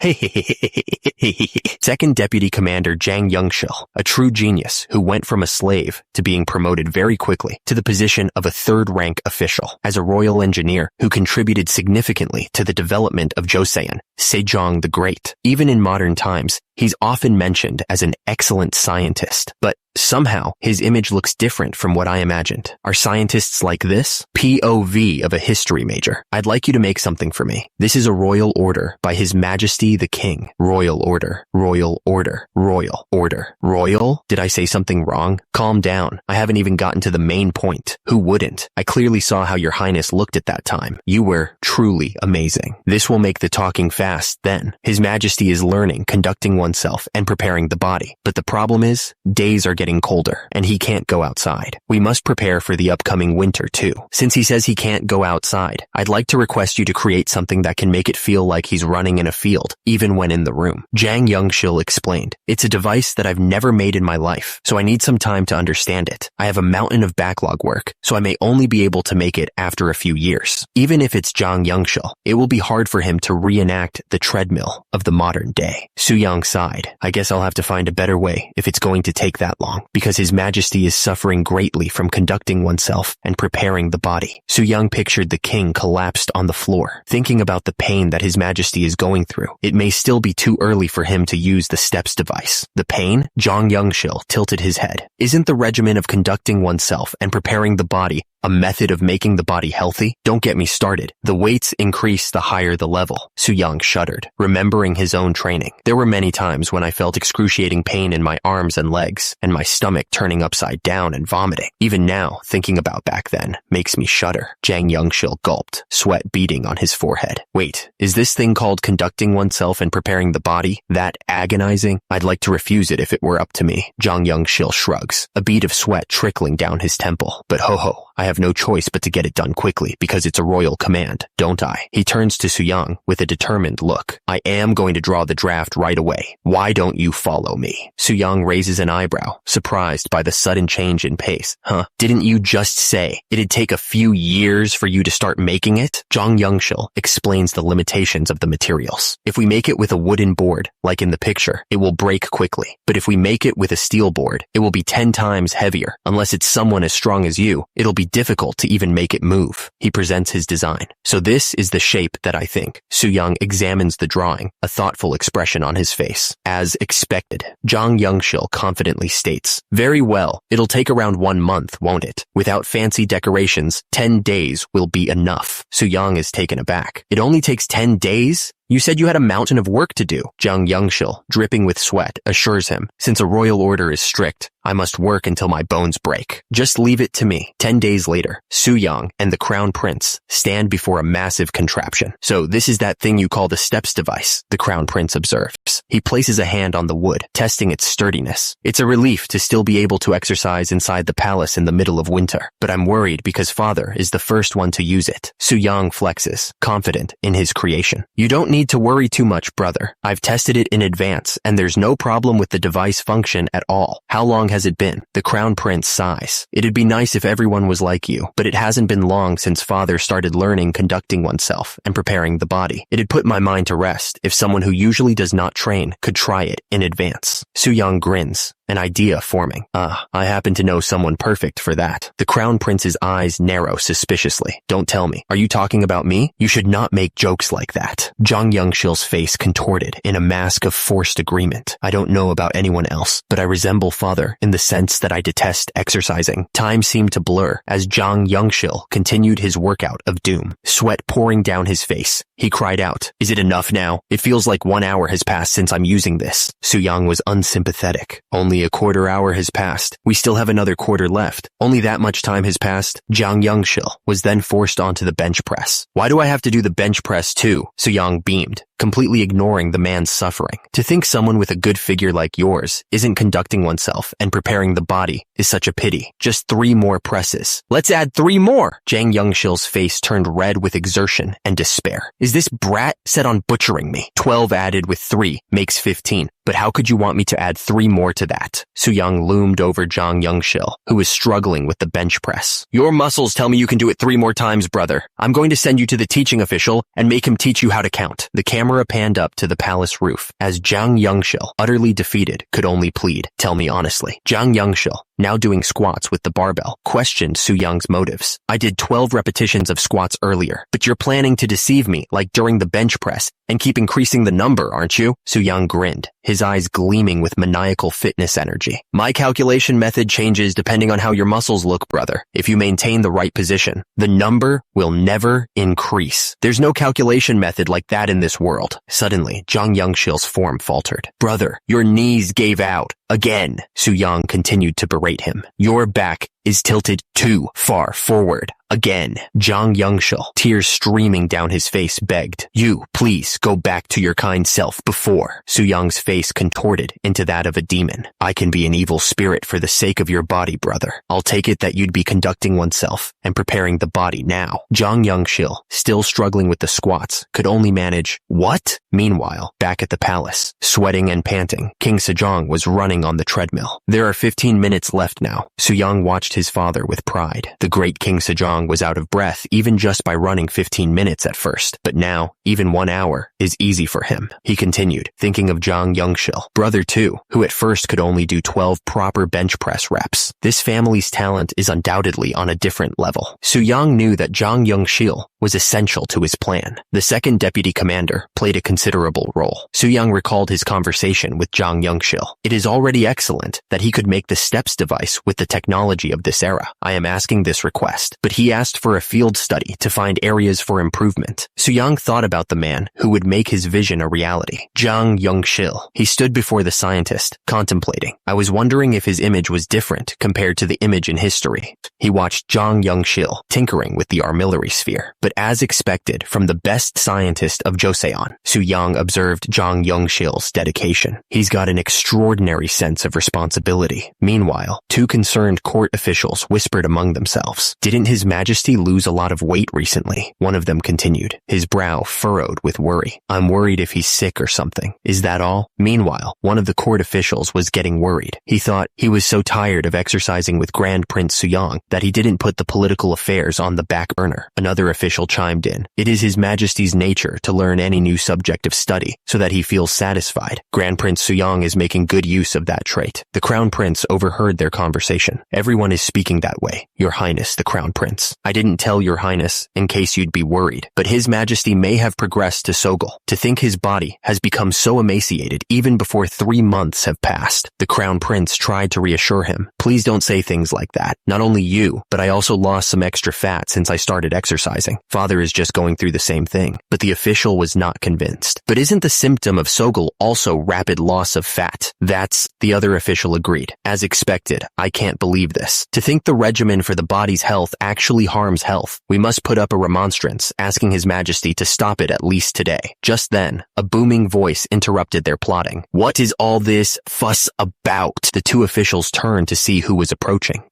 [SPEAKER 1] Second Deputy Commander Zhang Yongshil, a true genius who went from a slave to being promoted very quickly to the position of a third-rank official. As a royal engineer who contributed significantly to the development of Joseon, Sejong the Great. Even in modern times, He's often mentioned as an excellent scientist, but somehow his image looks different from what I imagined. Are scientists like this? POV of a history major. I'd like you to make something for me. This is a royal order by His Majesty the King. Royal order, royal order, royal order. Royal? Did I say something wrong? Calm down. I haven't even gotten to the main point. Who wouldn't? I clearly saw how your highness looked at that time. You were truly amazing. This will make the talking fast then. His Majesty is learning, conducting oneself, and preparing the body. But the problem is, days are getting colder, and he can't go outside. We must prepare for the upcoming winter too. Since he says he can't go outside, I'd like to request you to create something that can make it feel like he's running in a field, even when in the room. Jang Youngshil explained, it's a device that I've never made in my life, so I need some time to understand it. I have a mountain of backlog work, so I may only be able to make it after a few years. Even if it's Jang Youngshil, it will be hard for him to reenact the treadmill of the modern day. Suyang sighed. I guess I'll have to find a better way if it's going to take that long, because His Majesty is suffering greatly from conducting oneself and preparing the body. Suyang pictured the king collapsed on the floor, thinking about the pain that His Majesty is going through. It may still be too early for him to use the steps device. The pain? Jang Youngshil tilted his head. Isn't the regimen of conducting oneself and preparing the body a method of making the body healthy? Don't get me started. The weights increase the higher the level. Suyang shuddered, remembering his own training. There were many times when I felt excruciating pain in my arms and legs, and my stomach turning upside down and vomiting. Even now, thinking about back then makes me shudder. Jang Youngshil gulped, sweat beading on his forehead. Wait, is this thing called conducting oneself and preparing the body that agonizing? I'd like to refuse it if it were up to me. Jang Youngshil shrugs, a bead of sweat trickling down his temple. But ho, I have no choice but to get it done quickly because it's a royal command, don't I? He turns to Suyang with a determined look. I am going to draw the draft right away. Why don't you follow me? Suyang raises an eyebrow, surprised by the sudden change in pace. Huh? Didn't you just say it'd take a few years for you to start making it? Jang Youngshil explains the limitations of the materials. If we make it with a wooden board, like in the picture, it will break quickly. But if we make it with a steel board, it will be 10 times heavier. Unless it's someone as strong as you, it'll be difficult to even make it move. He presents his design. So this is the shape that I think. Suyang examines the drawing, a thoughtful expression on his face. As expected, Jang Youngshil confidently states, very well, it'll take around 1 month, won't it? Without fancy decorations, 10 days will be enough. Suyang is taken aback. It only takes 10 days? You said you had a mountain of work to do. Jang Youngshil, dripping with sweat, assures him, since a royal order is strict, I must work until my bones break. Just leave it to me. 10 days later, Suyang and the crown prince stand before a massive contraption. So this is that thing you call the steps device, the crown prince observes. He places a hand on the wood, testing its sturdiness. It's a relief to still be able to exercise inside the palace in the middle of winter, but I'm worried because father is the first one to use it. Suyang flexes, confident in his creation. You don't need to worry too much, brother. I've tested it in advance, and there's no problem with the device function at all. How long has it been? The crown prince sighs. It'd be nice if everyone was like you, but it hasn't been long since father started learning conducting oneself and preparing the body. It'd put my mind to rest if someone who usually does not train could try it in advance. Suyang grins. An idea forming. I happen to know someone perfect for that. The crown prince's eyes narrow suspiciously. Don't tell me. Are you talking about me? You should not make jokes like that. Jang Youngshil's face contorted in a mask of forced agreement. I don't know about anyone else, but I resemble father in the sense that I detest exercising. Time seemed to blur as Jang Youngshil continued his workout of doom, sweat pouring down his face. He cried out, is it enough now? It feels like 1 hour has passed since I'm using this. Suyang was unsympathetic. Only a quarter hour has passed. We still have another quarter left. Only that much time has passed. Jang Youngshil was then forced onto the bench press. Why do I have to do the bench press too? Suyang beamed, completely ignoring the man's suffering. To think someone with a good figure like yours isn't conducting oneself and preparing the body is such a pity. Just 3 more presses. Let's add 3 more! Jang Youngshil's face turned red with exertion and despair. Is this brat set on butchering me? 12 added with 3 makes 15. But how could you want me to add 3 more to that? Suyang loomed over Jang Youngshil, who was struggling with the bench press. Your muscles tell me you can do it 3 more times, brother. I'm going to send you to the teaching official and make him teach you how to count. The camera panned up to the palace roof as Jang Youngshil, utterly defeated, could only plead. Tell me honestly. Jang Youngshil, now doing squats with the barbell, questioned Su-young's motives. I did 12 repetitions of squats earlier, but you're planning to deceive me like during the bench press and keep increasing the number, aren't you? Su-young grinned, his eyes gleaming with maniacal fitness energy. My calculation method changes depending on how your muscles look, brother. If you maintain the right position, the number will never increase. There's no calculation method like that in this world. Suddenly, Jang Youngshil's form faltered. Brother, your knees gave out. Again, Su-young continued to berate him. Your back is tilted too far forward. Again, Jang Youngshil, tears streaming down his face, begged, you, please, go back to your kind self before. Su-young's face contorted into that of a demon. I can be an evil spirit for the sake of your body, brother. I'll take it that you'd be conducting oneself and preparing the body now. Jang Youngshil, still struggling with the squats, could only manage, what? Meanwhile, back at the palace, sweating and panting, King Sejong was running on the treadmill. There are 15 minutes left now. Su-young watched his father with pride. The great King Sejong was out of breath even just by running 15 minutes at first, but now, even 1 hour is easy for him. He continued, thinking of Jang Youngshil, brother too, who at first could only do 12 proper bench press reps. This family's talent is undoubtedly on a different level. Su-young knew that Jang Youngshil was essential to his plan. The second deputy commander played a considerable role. Su-young recalled his conversation with Jang Youngshil. It is already excellent that he could make the steps device with the technology of this era. I am asking this request, but he asked for a field study to find areas for improvement. Su-young thought about the man who would make his vision a reality. Jang Youngshil. He stood before the scientist, contemplating. I was wondering if his image was different compared to the image in history. He watched Jang Youngshil tinkering with the armillary sphere, but as expected from the best scientist of Joseon, Su-young observed Jang Youngshil's dedication. He's got an extraordinary sense of responsibility. Meanwhile, two concerned court officials whispered among themselves. Didn't His Majesty lose a lot of weight recently? One of them continued, his brow furrowed with worry. I'm worried if he's sick or something. Is that all? Meanwhile, one of the court officials was getting worried. He thought he was so tired of exercising with Grand Prince Su-young that he didn't put the political affairs on the back burner. Another official chimed in. It is His Majesty's nature to learn any new subject of study so that he feels satisfied. Grand Prince Su-young is making good use of that trait. The Crown Prince overheard their conversation. Everyone is speaking that way, Your Highness the Crown Prince. I didn't tell Your Highness in case you'd be worried, but His Majesty may have progressed to Sogol. To think his body has become so emaciated even before 3 months have passed. The Crown Prince tried to reassure him. Please don't say things like that. Not only you, but I also lost some extra fat since I started exercising. Father is just going through the same thing. But the official was not convinced. But isn't the symptom of Sogol also rapid loss of fat? That's, the other official agreed. As expected, I can't believe this. To think the regimen for the body's health actually harms health. We must put up a remonstrance, asking His Majesty to stop it at least today. Just then, a booming voice interrupted their plotting. What is all this fuss about? The two officials turned to see who was approaching.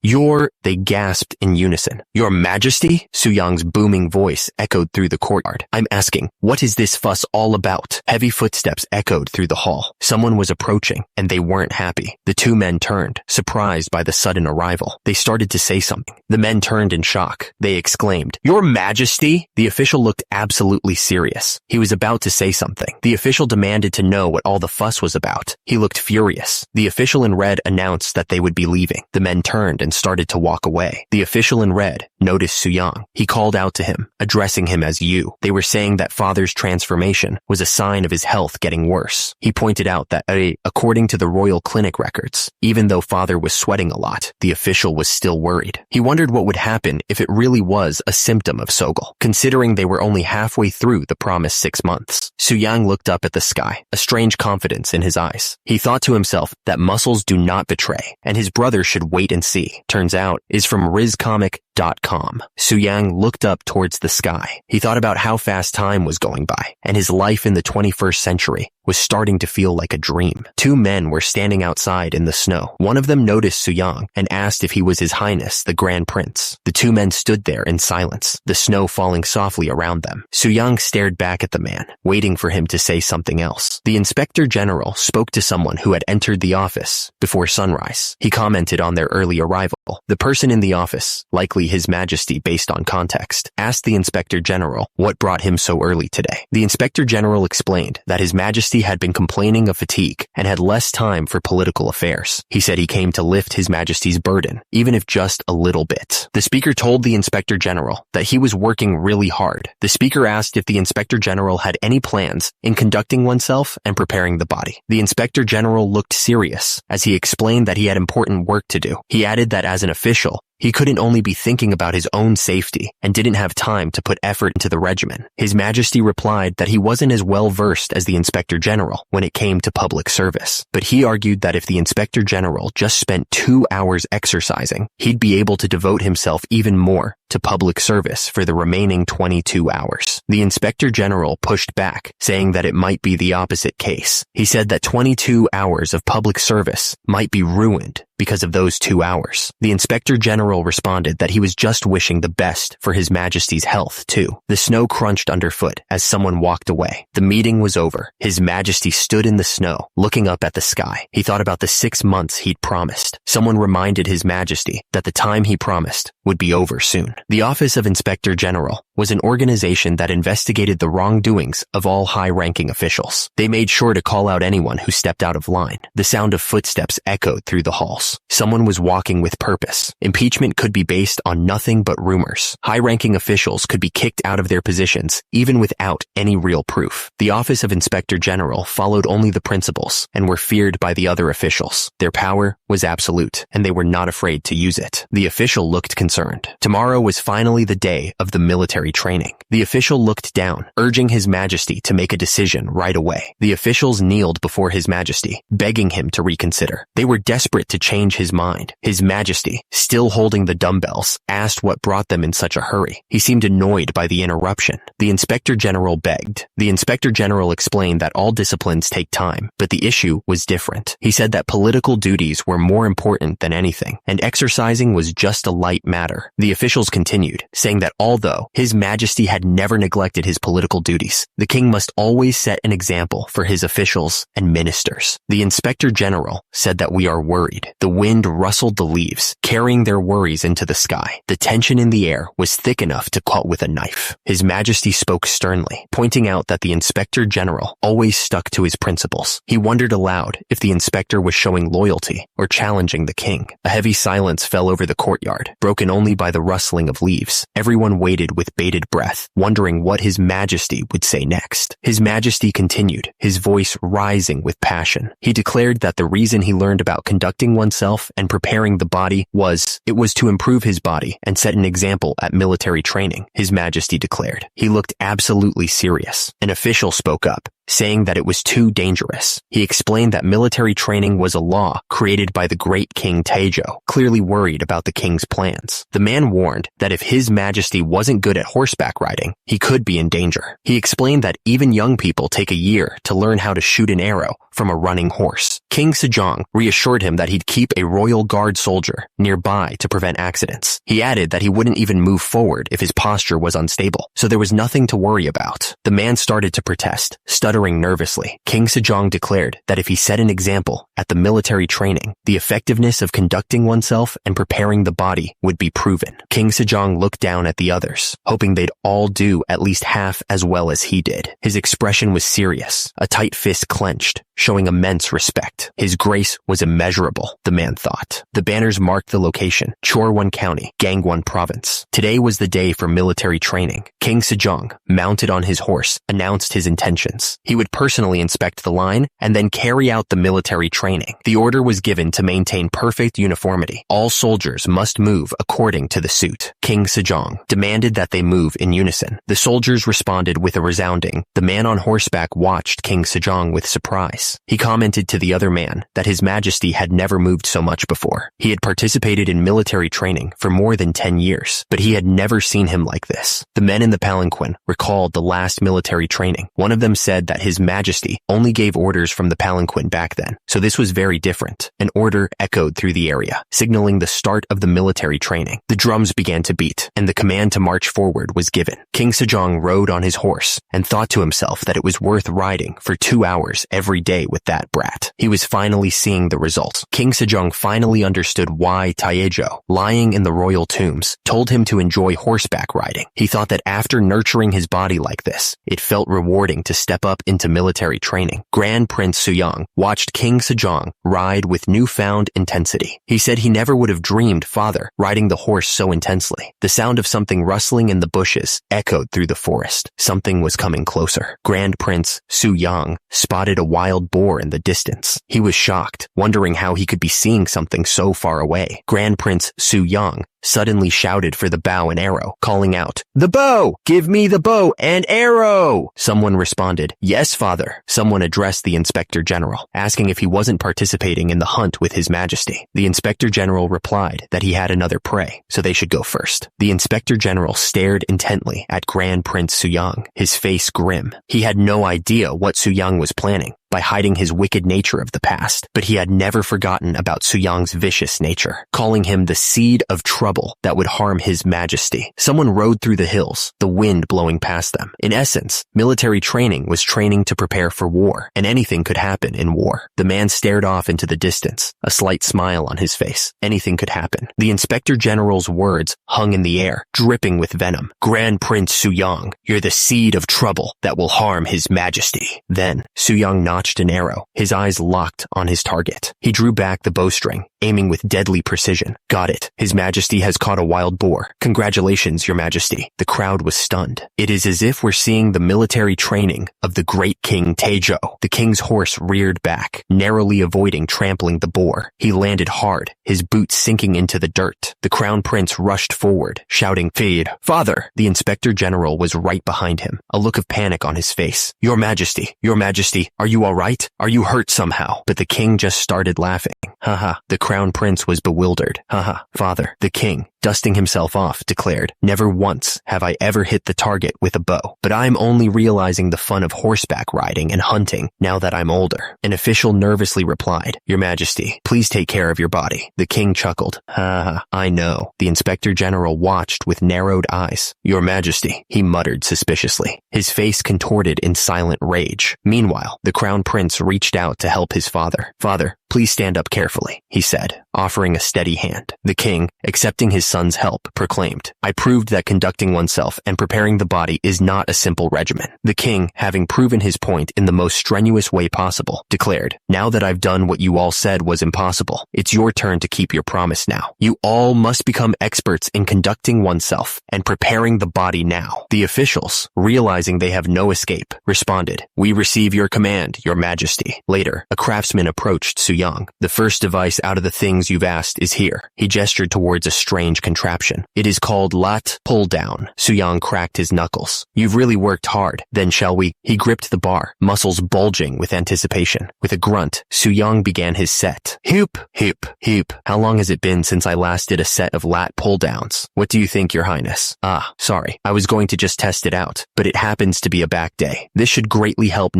[SPEAKER 1] They gasped in unison. Your Majesty? Su-young's booming voice echoed through the courtyard. I'm asking, what is this fuss all about? Heavy footsteps echoed through the hall. Someone was approaching, and they weren't happy. The two men turned, surprised by the sudden arrival. They started to say something. The men turned in shock. They exclaimed, Your Majesty? The official looked absolutely serious. He was about to say something. The official demanded to know what all the fuss was about. He looked furious. The official in red announced that they would be leaving. The men turned and started to walk away. The official in red noticed Su-young. He called out to him, addressing him as you. They were saying that father's transformation was a sign of his health getting worse. He pointed out that, according to the royal clinic records, even though father was sweating a lot, the official was still worried. He wondered what would happen if it really was a symptom of Sogol, considering they were only halfway through the promised 6 months. Su-young looked up at the sky, a strange confidence in his eyes. He thought to himself that muscles do not betray, and his brother should wait and see. Turns out, is from rizcomic.com. Su-young looked up towards the sky. He thought about how fast time was going by, and his life in the 21st century was starting to feel like a dream. Two men were standing outside in the snow. One of them noticed Su-young and asked if he was His Highness, the Grand Prince. The two men stood there in silence, the snow falling softly around them. Su-young stared back at the man, waiting for him to say something else. The Inspector General spoke to someone who had entered the office before sunrise. He commented on their early arrival. The person in the office, likely likely His Majesty based on context, asked the Inspector General what brought him so early today. The Inspector General explained that His Majesty had been complaining of fatigue and had less time for political affairs. He said he came to lift His Majesty's burden, even if just a little bit. The Speaker told the Inspector General that he was working really hard. The Speaker asked if the Inspector General had any plans in conducting oneself and preparing the body. The Inspector General looked serious as he explained that he had important work to do. He added that as an official, he couldn't only be thinking about his own safety and didn't have time to put effort into the regimen. His Majesty replied that he wasn't as well versed as the Inspector General when it came to public service, but he argued that if the Inspector General just spent 2 hours exercising, he'd be able to devote himself even more to public service for the remaining 22 hours. The Inspector General pushed back, saying that it might be the opposite case. He said that 22 hours of public service might be ruined because of those 2 hours. The Inspector General responded that he was just wishing the best for His Majesty's health, too. The snow crunched underfoot as someone walked away. The meeting was over. His Majesty stood in the snow, looking up at the sky. He thought about the 6 months he'd promised. Someone reminded His Majesty that the time he promised would be over soon. The Office of Inspector General was an organization that investigated the wrongdoings of all high-ranking officials. They made sure to call out anyone who stepped out of line. The sound of footsteps echoed through the halls. Someone was walking with purpose. Impeachment could be based on nothing but rumors. High-ranking officials could be kicked out of their positions, even without any real proof. The Office of Inspector General followed only the principles and were feared by the other officials. Their power was absolute, and they were not afraid to use it. The official looked concerned. Tomorrow was finally the day of the military training. The official looked down, urging His Majesty to make a decision right away. The officials kneeled before His Majesty, begging him to reconsider. They were desperate to change his mind. His Majesty, still holding the dumbbells, asked what brought them in such a hurry. He seemed annoyed by the interruption. The Inspector General begged. The Inspector General explained that all disciplines take time, but the issue was different. He said that political duties were more important than anything, and exercising was just a light matter. The officials continued, saying that although His Majesty had never neglected his political duties, the king must always set an example for his officials and ministers. The Inspector General said that we are worried. The wind rustled the leaves, carrying their worries into the sky. The tension in the air was thick enough to cut with a knife. His Majesty spoke sternly, pointing out that the Inspector General always stuck to his principles. He wondered aloud if the inspector was showing loyalty or challenging the king. A heavy silence fell over the courtyard, broken only by the rustling of leaves. Everyone waited with bated breath, wondering what His Majesty would say next. His Majesty continued, his voice rising with passion. He declared that the reason he learned about conducting oneself and preparing the body was to improve his body and set an example at military training, His Majesty declared. He looked absolutely serious. An official spoke up, saying that it was too dangerous. He explained that military training was a law created by the great King Taejo, clearly worried about the king's plans. The man warned that if His Majesty wasn't good at horseback riding, he could be in danger. He explained that even young people take a year to learn how to shoot an arrow from a running horse. King Sejong reassured him that he'd keep a royal guard soldier nearby to prevent accidents. He added that he wouldn't even move forward if his posture was unstable, so there was nothing to worry about. The man started to protest, stuttering nervously. King Sejong declared that if he set an example at the military training, the effectiveness of conducting oneself and preparing the body would be proven. King Sejong looked down at the others, hoping they'd all do at least half as well as he did. His expression was serious, a tight fist clenched, showing immense respect. His grace was immeasurable, the man thought. The banners marked the location, Chorwon County, Gangwon Province. Today was the day for military training. King Sejong, mounted on his horse, announced his intentions. He would personally inspect the line and then carry out the military training. The order was given to maintain perfect uniformity. All soldiers must move according to the suit. King Sejong demanded that they move in unison. The soldiers responded with a resounding. The man on horseback watched King Sejong with surprise. He commented to the other man that His Majesty had never moved so much before. He had participated in military training for more than 10 years, but he had never seen him like this. The men in the palanquin recalled the last military training. One of them said that His Majesty only gave orders from the palanquin back then, so this was very different. An order echoed through the area, signaling the start of the military training. The drums began to to beat, and the command to march forward was given. King Sejong rode on his horse and thought to himself that it was worth riding for 2 hours every day with that brat. He was finally seeing the results. King Sejong finally understood why Taejo, lying in the royal tombs, told him to enjoy horseback riding. He thought that after nurturing his body like this, it felt rewarding to step up into military training. Grand Prince Suyang watched King Sejong ride with newfound intensity. He said he never would have dreamed father riding the horse so intensely. The sound of something rustling in the bushes echoed through the forest. Something was coming closer. Grand Prince Suyang spotted a wild boar in the distance. He was shocked, wondering how he could be seeing something so far away. Grand Prince Suyang suddenly shouted for the bow and arrow, calling out, "The bow! Give me the bow and arrow!" Someone responded, "Yes, father." Someone addressed the Inspector General, asking if he wasn't participating in the hunt with His Majesty. The Inspector General replied that he had another prey, so they should go first. The Inspector General stared intently at Grand Prince Suyang, his face grim. He had no idea what Suyang was planning by hiding his wicked nature of the past, but he had never forgotten about Suyang's vicious nature, calling him the seed of trouble that would harm His Majesty. Someone rode through the hills, the wind blowing past them. In essence, military training was training to prepare for war, and anything could happen in war. The man stared off into the distance, a slight smile on his face. Anything could happen. The Inspector General's words hung in the air, dripping with venom. "Grand Prince Suyang, you're the seed of trouble that will harm His Majesty." Then, Suyang notched an arrow, his eyes locked on his target. He drew back the bowstring, aiming with deadly precision. "Got it. His Majesty has caught a wild boar. Congratulations, Your Majesty." The crowd was stunned. It is as if we're seeing the military training of the great King Taejo. The king's horse reared back, narrowly avoiding trampling the boar. He landed hard, his boots sinking into the dirt. The crown prince rushed forward, shouting, "Feed, father!" The Inspector General was right behind him, a look of panic on his face. Your Majesty, are you all right? Are you hurt somehow?" But the king just started laughing. Haha, the crown prince was bewildered. Haha, father, the king, dusting himself off, declared, "Never once have I ever hit the target with a bow, but I'm only realizing the fun of horseback riding and hunting now that I'm older." An official nervously replied, "Your Majesty, please take care of your body." The king chuckled. "Haha, I know." The Inspector General watched with narrowed eyes. "Your Majesty," he muttered suspiciously, his face contorted in silent rage. Meanwhile, the crown prince reached out to help his father. "Father, please stand up carefully," he said, offering a steady hand. The king, accepting his son's help, proclaimed, "I proved that conducting oneself and preparing the body is not a simple regimen." The king, having proven his point in the most strenuous way possible, declared, "Now that I've done what you all said was impossible, it's your turn to keep your promise now. You all must become experts in conducting oneself and preparing the body now." The officials, realizing they have no escape, responded, "We receive your command, Your Majesty." Later, a craftsman approached Suyang. "The first device out of the things you've asked is here." He gestured towards a strange contraption. "It is called lat pull down." Suyang cracked his knuckles. "You've really worked hard. Then shall we?" He gripped the bar, muscles bulging with anticipation. With a grunt, Suyang began his set. "Hoop, hoop, hoop. How long has it been since I last did a set of lat pull downs? What do you think, Your Highness?" Sorry. I was going to just test it out, but it happens to be a back day. This should greatly help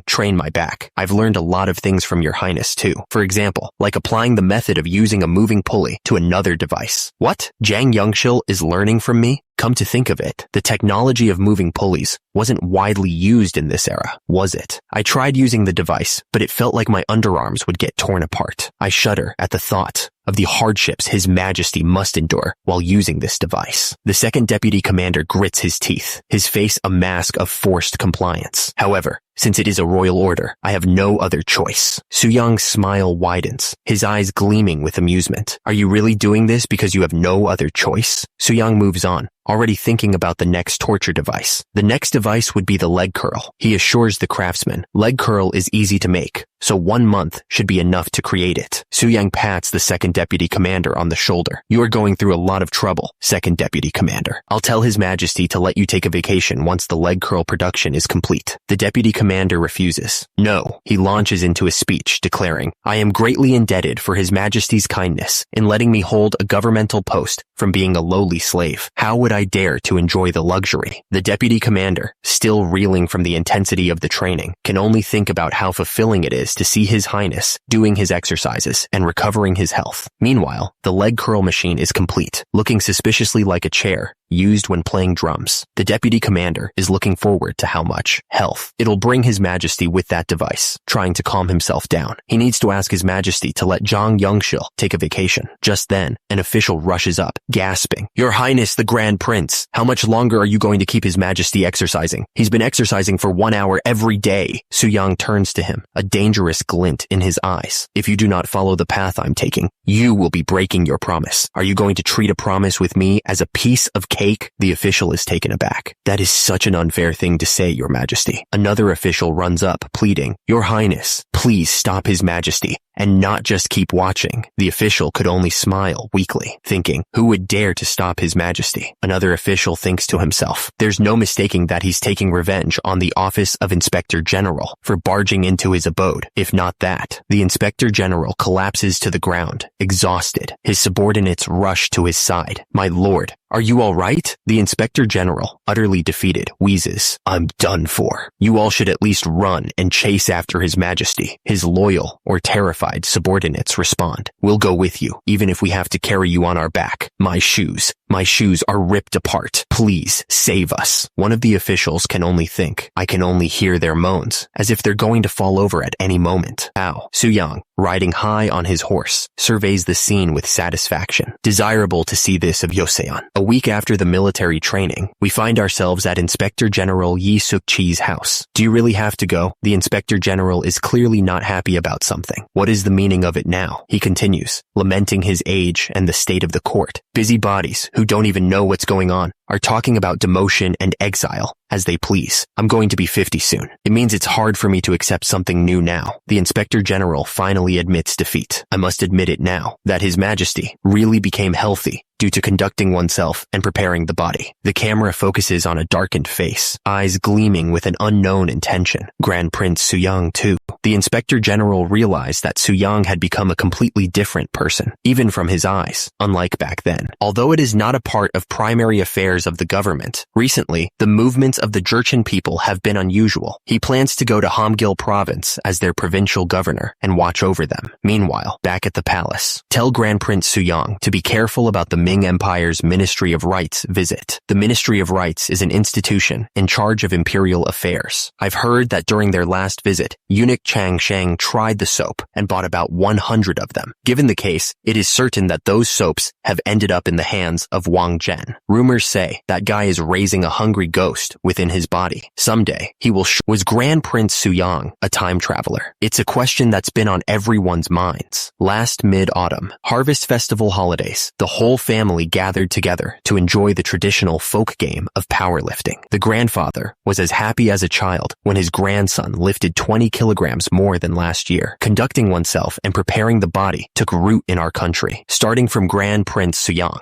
[SPEAKER 1] train my back. I've learned a lot of things from Your Highness too. For example, like applying the method of using a moving pulley to another device." "What? Jang Youngshil is learning from me?" Come to think of it, the technology of moving pulleys wasn't widely used in this era, was it? I tried using the device, but it felt like my underarms would get torn apart. I shudder at the thought of the hardships His Majesty must endure while using this device. The second deputy commander grits his teeth, his face a mask of forced compliance. However, since it is a royal order, I have no other choice. Suyang's smile widens, his eyes gleaming with amusement. "Are you really doing this because you have no other choice?" Suyang moves on, already thinking about the next torture device. The next device would be the leg curl. He assures the craftsman, leg curl is easy to make, so 1 month should be enough to create it. Suyang pats the second deputy commander on the shoulder. "You are going through a lot of trouble, second deputy commander. I'll tell His Majesty to let you take a vacation once the leg curl production is complete." The deputy commander refuses. No, he launches into a speech declaring, "I am greatly indebted for His Majesty's kindness in letting me hold a governmental post from being a lowly slave. How would I dare to enjoy the luxury?" The deputy commander, still reeling from the intensity of the training, can only think about how fulfilling it is to see His Highness doing his exercises and recovering his health. Meanwhile, the leg curl machine is complete, looking suspiciously like a chair used when playing drums. The deputy commander is looking forward to how much health it'll bring His Majesty with that device, trying to calm himself down. He needs to ask His Majesty to let Zhang Yongshil take a vacation. Just then, an official rushes up, gasping, "Your Highness the Grand Prince, how much longer are you going to keep His Majesty exercising? He's been exercising for 1 hour every day." Suyang turns to him, a dangerous glint in his eyes. "If you do not follow the path I'm taking, you will be breaking your promise. Are you going to treat a promise with me as a piece of cake?" The official is taken aback. "That is such an unfair thing to say, Your Majesty." Another official runs up, pleading, "Your Highness, please stop His Majesty, and not just keep watching." The official could only smile weakly, thinking, who would dare to stop His Majesty? Another official thinks to himself, there's no mistaking that he's taking revenge on the Office of Inspector General for barging into his abode. If not that, the Inspector General collapses to the ground, exhausted. His subordinates rush to his side. "My lord, are you all right?" The Inspector General, utterly defeated, wheezes, "I'm done for. You all should at least run and chase after His Majesty." His loyal or terrified subordinates respond, "We'll go with you, even if we have to carry you on our back. My shoes are ripped apart. Please save us." One of the officials can only think. I can only hear their moans, as if they're going to fall over at any moment. Ow. Suyang, riding high on his horse, surveys the scene with satisfaction. Desirable to see this of Yoseon. A week after the military training, we find ourselves at Inspector General Yi Suk-chi's house. "Do you really have to go?" The Inspector General is clearly not happy about something. "What is the meaning of it now?" he continues, lamenting his age and the state of the court. "Busybodies who don't even know what's going on are talking about demotion and exile as they please. I'm going to be 50 soon. It means it's hard for me to accept something new now." The Inspector General finally admits defeat. "I must admit it now, that His Majesty really became healthy due to conducting oneself and preparing the body." The camera focuses on a darkened face, eyes gleaming with an unknown intention. Grand Prince Suyang too. The Inspector General realized that Suyang had become a completely different person, even from his eyes, unlike back then. Although it is not a part of primary affairs of the government, recently, the movements of the Jurchen people have been unusual. He plans to go to Hamgyal province as their provincial governor and watch over them. Meanwhile, back at the palace, tell Grand Prince Suyang to be careful about the Ming Empire's Ministry of Rights visit. The Ministry of Rights is an institution in charge of imperial affairs. I've heard that during their last visit, eunuch Chang Sheng tried the soap and bought about 100 of them. Given the case, it is certain that those soaps have ended up in the hands of Wang Zhen. Rumors say that guy is raising a hungry ghost within his body. Someday, he will Was Grand Prince Suyang a time traveler? It's a question that's been on everyone's minds. Last mid-autumn, Harvest Festival holidays, the whole family gathered together to enjoy the traditional folk game of powerlifting. The grandfather was as happy as a child when his grandson lifted 20 kilograms more than last year. Conducting oneself and preparing the body took root in our country, starting from Grand Prince Suyang,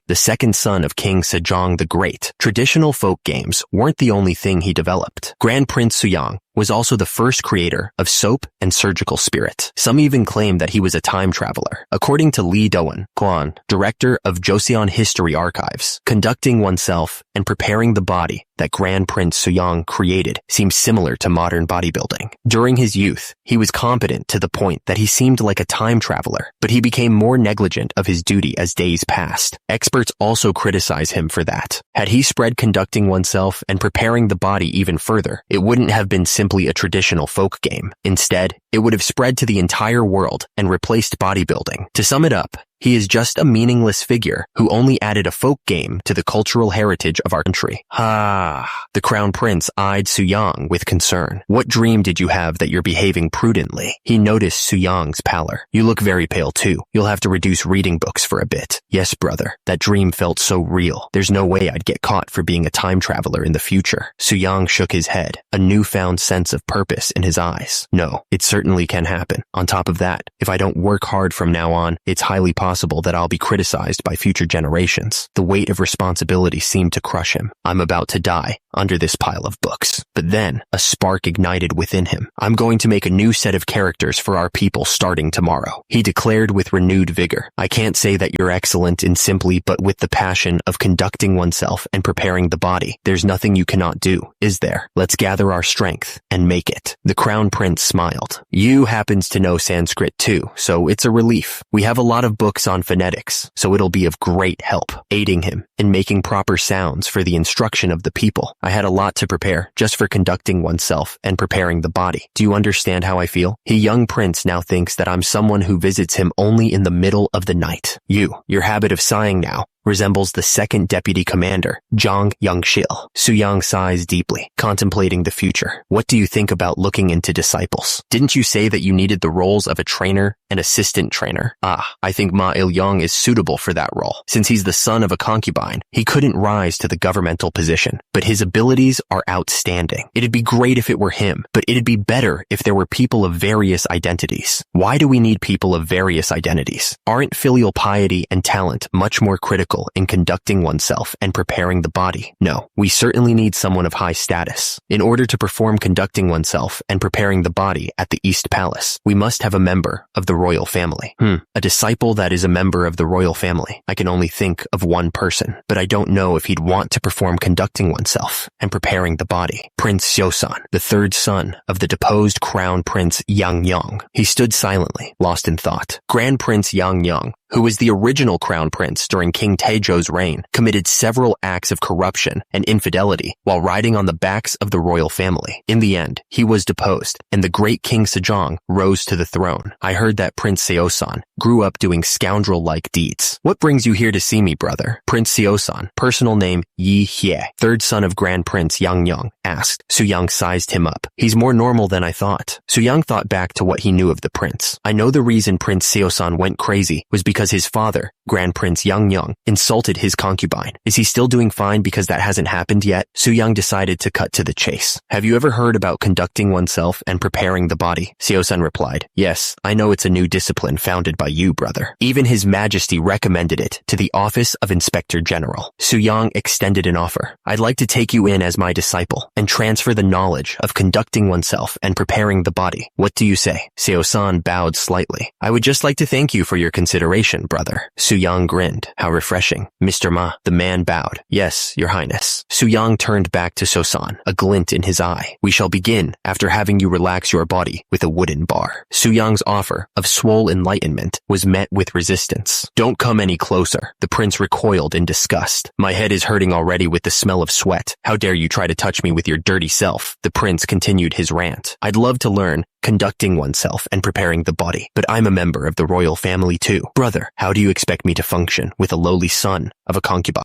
[SPEAKER 1] the second son of King Sejong the Great. Traditional folk games weren't the only thing he developed. Grand Prince Suyang was also the first creator of soap and surgical spirit. Some even claim that he was a time traveler. According to Lee Doan Kwan, director of Joseon History Archives, conducting oneself and preparing the body that Grand Prince Suyang created seems similar to modern bodybuilding. During his youth, he was competent to the point that he seemed like a time traveler, but he became more negligent of his duty as days passed. Experts also criticize him for that. Had he spread conducting oneself and preparing the body even further, it wouldn't have been simply a traditional folk game. Instead, it would have spread to the entire world and replaced bodybuilding. To sum it up, he is just a meaningless figure who only added a folk game to the cultural heritage of our country. The Crown Prince eyed Suyang with concern. "What dream did you have that you're behaving prudently?" He noticed Suyang's pallor. "You look very pale too. You'll have to reduce reading books for a bit." "Yes, brother. That dream felt so real. There's no way I'd get caught for being a time traveler in the future." Suyang shook his head, a newfound sense of purpose in his eyes. "No, it certainly can happen. On top of that, if I don't work hard from now on, it's highly possible that I'll be criticized by future generations." The weight of responsibility seemed to crush him. "I'm about to die. under this pile of books. But then, a spark ignited within him. I'm going to make a new set of characters for our people starting tomorrow, he declared with renewed vigor. I can't say that you're excellent in simply but with the passion of conducting oneself and preparing the body. There's nothing you cannot do, is there? Let's gather our strength and make it. The Crown Prince smiled. You happens to know Sanskrit too, so it's a relief. We have a lot of books on phonetics, so it'll be of great help, aiding him in making proper sounds for the instruction of the people. I had a lot to prepare just for conducting oneself and preparing the body. Do you understand how I feel? The young prince now thinks that I'm someone who visits him only in the middle of the night. Your habit of sighing now resembles the second deputy commander, Zhang Yangshil. Su Yang sighs deeply, contemplating the future. What do you think about looking into disciples? Didn't you say that you needed the roles of a trainer and assistant trainer? I think Ma Il-yong is suitable for that role. Since he's the son of a concubine, he couldn't rise to the governmental position, but his abilities are outstanding. It'd be great if it were him, but it'd be better if there were people of various identities. Why do we need people of various identities? Aren't filial piety and talent much more critical in conducting oneself and preparing the body? No, we certainly need someone of high status. In order to perform conducting oneself and preparing the body at the East Palace, we must have a member of the royal family. A disciple that is a member of the royal family. I can only think of one person, but I don't know if he'd want to perform conducting oneself and preparing the body. Prince Siosan, the third son of the deposed Crown Prince Yang Yang. He stood silently, lost in thought. Grand Prince Yang Yang, who was the original crown prince during King Taejo's reign, committed several acts of corruption and infidelity while riding on the backs of the royal family. In the end, he was deposed, and the great King Sejong rose to the throne. I heard that Prince Seosan grew up doing scoundrel-like deeds. What brings you here to see me, brother? Prince Seosan, personal name Yi Hye, third son of Grand Prince Yang Yang, asked. Su Yang sized him up. He's more normal than I thought. Su Yang thought back to what he knew of the prince. I know the reason Prince Seosan went crazy was because his father, Grand Prince Yang Yang, insulted his concubine. Is he still doing fine because that hasn't happened yet? Su Yang decided to cut to the chase. Have you ever heard about conducting oneself and preparing the body? Seosan replied. Yes, I know it's a new discipline founded by you, brother. Even His Majesty recommended it to the office of Inspector General. Su Yang extended an offer. I'd like to take you in as my disciple and transfer the knowledge of conducting oneself and preparing the body. What do you say? Seosan bowed slightly. I would just like to thank you for your consideration, brother. Su Yang grinned. How refreshing. Mr. Ma, the man bowed. Yes, your highness. Su Yang turned back to Seosan, a glint in his eye. We shall begin after having you relax your body with a wooden bar. Su Yang's offer of swole enlightenment was met with resistance. Don't come any closer. The prince recoiled in disgust. My head is hurting already with the smell of sweat. How dare you try to touch me with your dirty self? The prince continued his rant. I'd love to learn conducting oneself and preparing the body, but I'm a member of the royal family too. Brother, how do you expect me to function with a lowly son of a concubine?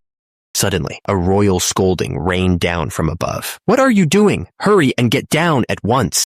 [SPEAKER 1] Suddenly, a royal scolding rained down from above. What are you doing? Hurry and get down at once.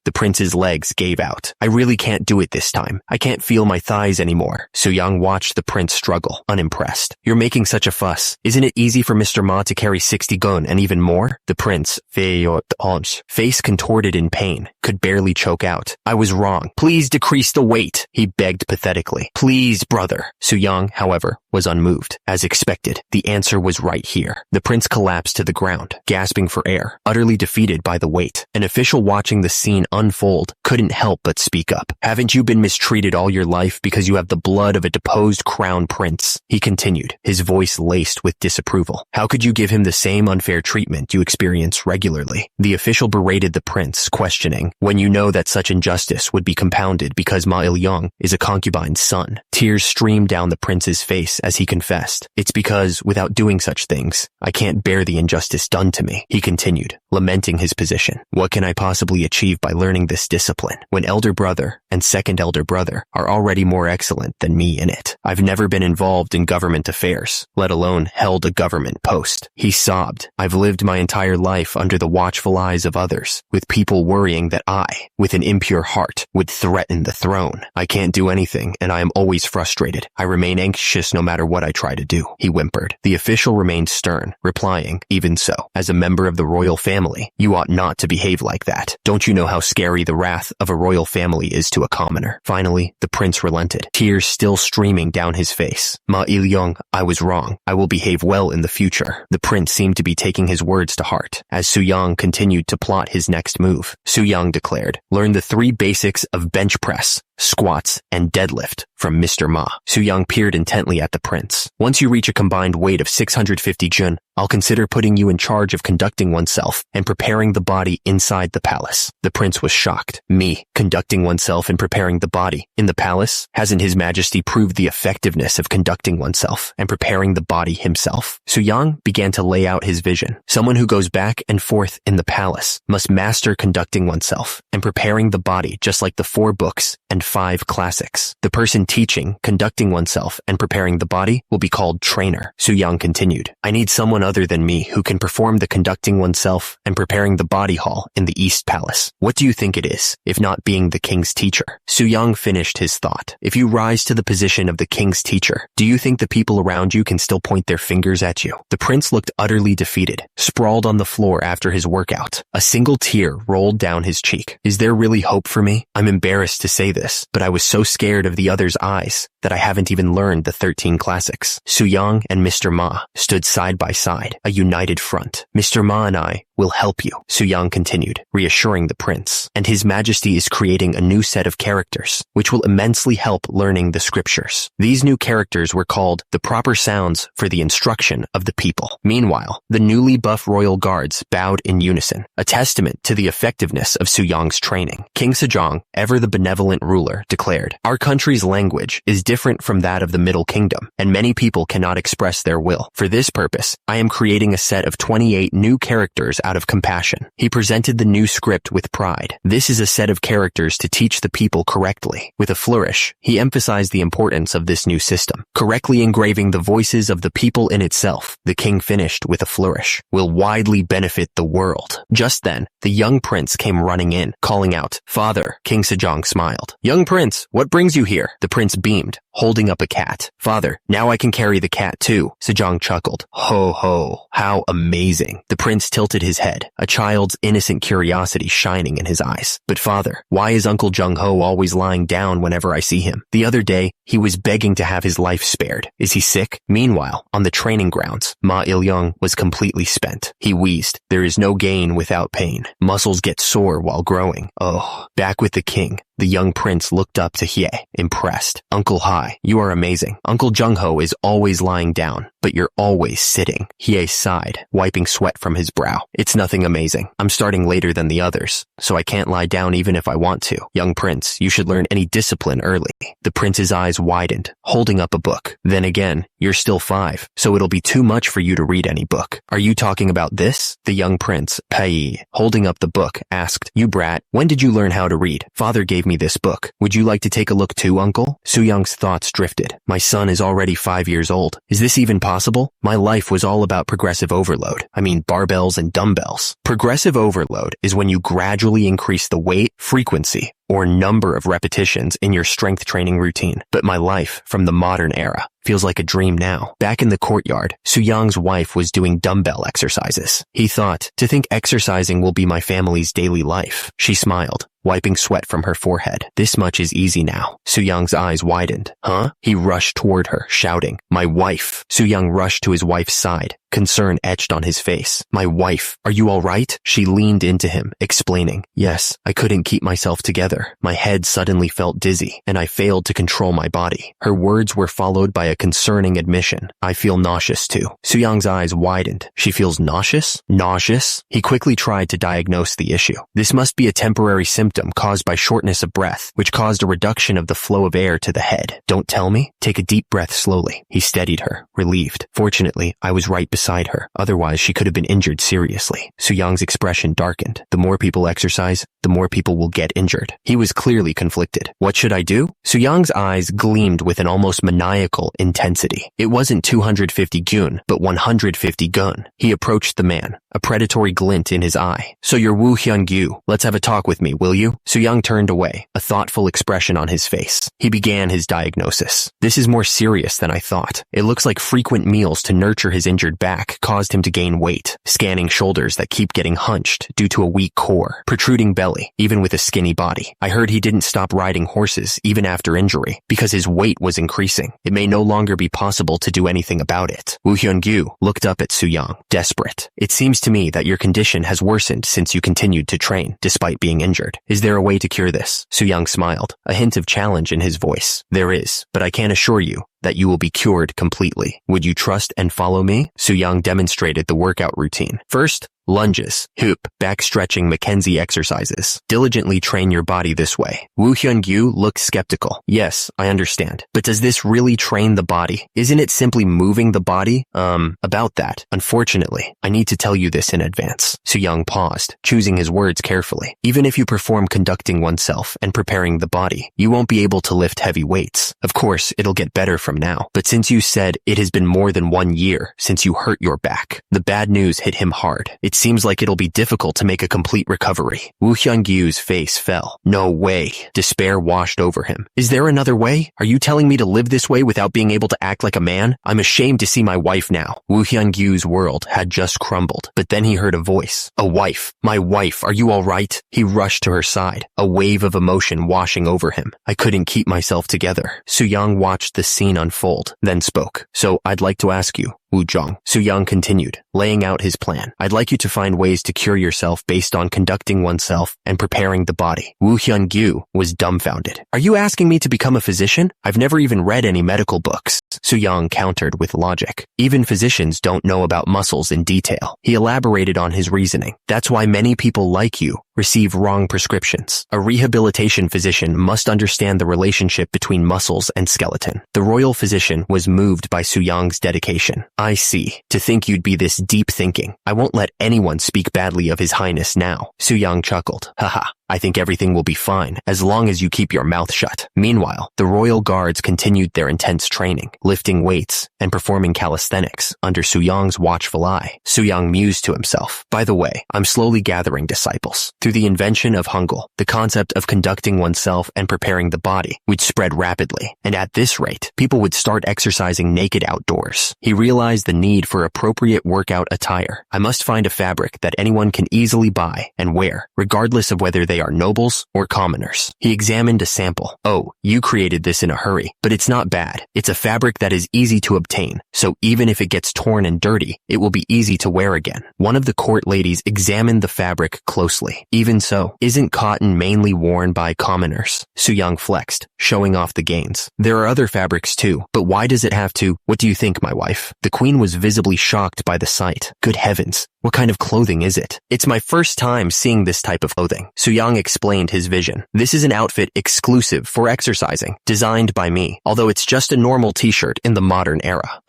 [SPEAKER 1] The prince's legs gave out. I really can't do it this time. I can't feel my thighs anymore. Su Yang watched the prince struggle, unimpressed. You're making such a fuss. Isn't it easy for Mr. Ma to carry 60 gun and even more? The prince, face contorted in pain, could barely choke out. I was wrong. Please decrease the weight, he begged pathetically. Please, brother. Su Yang, however, was unmoved. As expected, the answer was right here. The prince collapsed to the ground, gasping for air, utterly defeated by the weight. An official watching the scene unfold couldn't help but speak up. Haven't you been mistreated all your life because you have the blood of a deposed crown prince? He continued, his voice laced with disapproval. How could you give him the same unfair treatment you experience regularly? The official berated the prince, questioning, when you know that such injustice would be compounded because Ma Il-yong is a concubine's son. Tears streamed down the prince's face as he confessed. It's because, without doing such things, I can't bear the injustice done to me, he continued, lamenting his position. What can I possibly achieve by learning this discipline when elder brother and second elder brother are already more excellent than me in it? I've never been involved in government affairs, let alone held a government post. He sobbed. I've lived my entire life under the watchful eyes of others, with people worrying that I, with an impure heart, would threaten the throne. I can't do anything, and I am always frustrated. I remain anxious no matter what I try to do, he whimpered. The official remained stern, replying, even so, as a member of the royal family, you ought not to behave like that. Don't you know how scary the wrath death of a royal family is to a commoner. Finally, the prince relented, tears still streaming down his face. Ma Il-young, I was wrong. I will behave well in the future. The prince seemed to be taking his words to heart. As Su-yang continued to plot his next move, Su-yang declared, learn the 3 basics of bench press, squats, and deadlift from Mr. Ma. Su-yang peered intently at the prince. Once you reach a combined weight of 650 jun, I'll consider putting you in charge of conducting oneself and preparing the body inside the palace. The prince was shocked. Me, conducting oneself and preparing the body in the palace? Hasn't His Majesty proved the effectiveness of conducting oneself and preparing the body himself? Su-yang began to lay out his vision. Someone who goes back and forth in the palace must master conducting oneself and preparing the body just like the 4 books and 5 classics. The person teaching, conducting oneself, and preparing the body will be called trainer. Su-yang continued, I need someone other than me who can perform the conducting oneself and preparing the body hall in the East Palace. What do you think it is, if not being the king's teacher? Su-yang finished his thought. If you rise to the position of the king's teacher, do you think the people around you can still point their fingers at you? The prince looked utterly defeated, sprawled on the floor after his workout. A single tear rolled down his cheek. Is there really hope for me? I'm embarrassed to say this, but I was so scared of the other's eyes that I haven't even learned the 13 classics. Su-yang and Mr. Ma stood side by side, a united front. Mr. Ma and I will help you, Su-yang continued, reassuring the prince. And His Majesty is creating a new set of characters, which will immensely help learning the scriptures. These new characters were called the proper sounds for the instruction of the people. Meanwhile, the newly buff royal guards bowed in unison, a testament to the effectiveness of Su-yang's training. King Sejong, ever the benevolent ruler, declared, our country's language is different from that of the Middle Kingdom, and many people cannot express their will. For this purpose, I am creating a set of 28 new characters out of compassion. He presented the new script with pride. This is a set of characters to teach the people correctly. With a flourish, he emphasized the importance of this new system, correctly engraving the voices of the people in itself. The king finished with a flourish, will widely benefit the world. Just then, the young prince came running in, calling out, Father. King Sejong smiled. Young prince, what brings you here? The prince beamed, holding up a cat. Father, now I can carry the cat too. Sejong chuckled. Ho ho, how amazing. The prince tilted his head, a child's innocent curiosity shining in his eyes. But father, why is Uncle Jung-ho always lying down whenever I see him? The other day, he was begging to have his life spared. Is he sick? Meanwhile, on the training grounds, Ma Il-young was completely spent. He wheezed. There is no gain without pain. Muscles get sore while growing. Oh, back with the king. The young prince looked up to Hye, impressed. Uncle Hai, you are amazing. Uncle Jung-ho is always lying down, but you're always sitting. Hye sighed, wiping sweat from his brow. It's nothing amazing. I'm starting later than the others, so I can't lie down even if I want to. Young prince, you should learn any discipline early. The prince's eyes widened, holding up a book. Then again, you're still 5, so it'll be too much for you to read any book. Are you talking about this? The young prince, Pai, holding up the book, asked, You brat, when did you learn how to read? Father gave me this book. Would you like to take a look too, uncle? Su-young's thoughts drifted. My son is already 5 years old. Is this even possible? My life was all about progressive overload. I mean barbells and dumbbells. Progressive overload is when you gradually increase the weight, frequency, or number of repetitions in your strength training routine. But my life from the modern era feels like a dream now. Back in the courtyard, Su-young's wife was doing dumbbell exercises. He thought, to think exercising will be my family's daily life. She smiled, wiping sweat from her forehead. This much is easy now. Su-young's eyes widened. Huh? He rushed toward her, shouting, My wife. Su-young rushed to his wife's side, concern etched on his face. My wife, are you all right? She leaned into him, explaining, Yes, I couldn't keep myself together. My head suddenly felt dizzy, and I failed to control my body. Her words were followed by a concerning admission. I feel nauseous too. Su-young's eyes widened. She feels nauseous? Nauseous? He quickly tried to diagnose the issue. This must be a temporary symptom caused by shortness of breath, which caused a reduction of the flow of air to the head. Don't tell me? Take a deep breath slowly. He steadied her, relieved. Fortunately, I was right beside her. Otherwise, she could have been injured seriously. Su-young's expression darkened. The more people exercise, the more people will get injured. He was clearly conflicted. What should I do? Su-young's eyes gleamed with an almost maniacal intensity. It wasn't 250 gun, but 150 gun. He approached the man, a predatory glint in his eye. So you're Woo Hyun-gyu. Let's have a talk with me, will you? Su-young turned away, a thoughtful expression on his face. He began his diagnosis. This is more serious than I thought. It looks like frequent meals to nurture his injured back back caused him to gain weight, scanning shoulders that keep getting hunched due to a weak core, protruding belly, even with a skinny body. I heard he didn't stop riding horses even after injury because his weight was increasing. It may no longer be possible to do anything about it. Woo Hyun-gyu looked up at Soo-young, desperate. It seems to me that your condition has worsened since you continued to train, despite being injured. Is there a way to cure this? Soo-young smiled, a hint of challenge in his voice. There is, but I can't assure you that you will be cured completely. Would you trust and follow me? Soo-young demonstrated the workout routine. First, lunges, hoop, back stretching Mackenzie exercises. Diligently train your body this way. Woo Hyun-gyu looked skeptical. Yes, I understand. But does this really train the body? Isn't it simply moving the body? About that. Unfortunately, I need to tell you this in advance. Soo-young paused, choosing his words carefully. Even if you perform conducting oneself and preparing the body, you won't be able to lift heavy weights. Of course, it'll get better from now. But since you said it has been more than 1 year since you hurt your back, the bad news hit him hard. It seems like it'll be difficult to make a complete recovery. Woo Hyun-gyu's face fell. No way. Despair washed over him. Is there another way? Are you telling me to live this way without being able to act like a man? I'm ashamed to see my wife now. Woo Hyun-gyu's world had just crumbled, but then he heard a voice. A wife. My wife, are you all right? He rushed to her side, a wave of emotion washing over him. I couldn't keep myself together. Soo-young watched the scene unfold, then spoke. So I'd like to ask you, Woo-jong. Soo-young continued, laying out his plan. I'd like you to find ways to cure yourself based on conducting oneself and preparing the body. Woo Hyun-gyu was dumbfounded. Are you asking me to become a physician? I've never even read any medical books. Soo-young countered with logic. Even physicians don't know about muscles in detail. He elaborated on his reasoning. That's why many people like you receive wrong prescriptions. A rehabilitation physician must understand the relationship between muscles and skeleton. The royal physician was moved by Soo-young's dedication. I see. To think you'd be this deep thinking. I won't let anyone speak badly of His Highness now. Soo-young chuckled. Haha. I think everything will be fine as long as you keep your mouth shut. Meanwhile, the royal guards continued their intense training, lifting weights and performing calisthenics under Soo-young's watchful eye. Soo-young mused to himself. By the way, I'm slowly gathering disciples. Through the invention of Hangul, the concept of conducting oneself and preparing the body would spread rapidly, and at this rate, people would start exercising naked outdoors. He realized the need for appropriate workout attire. I must find a fabric that anyone can easily buy and wear, regardless of whether they are nobles or commoners. He examined a sample. Oh, you created this in a hurry, but it's not bad. It's a fabric that is easy to obtain, so even if it gets torn and dirty, it will be easy to wear again. One of the court ladies examined the fabric closely. Even so, isn't cotton mainly worn by commoners? Soo-young flexed, showing off the gains. There are other fabrics too, but why does it have to? What do you think, my wife? The queen was visibly shocked by the sight. Good heavens. What kind of clothing is it? It's my first time seeing this type of clothing. Soo-young explained his vision. This is an outfit exclusive for exercising, designed by me, although it's just a normal t-shirt in the modern era.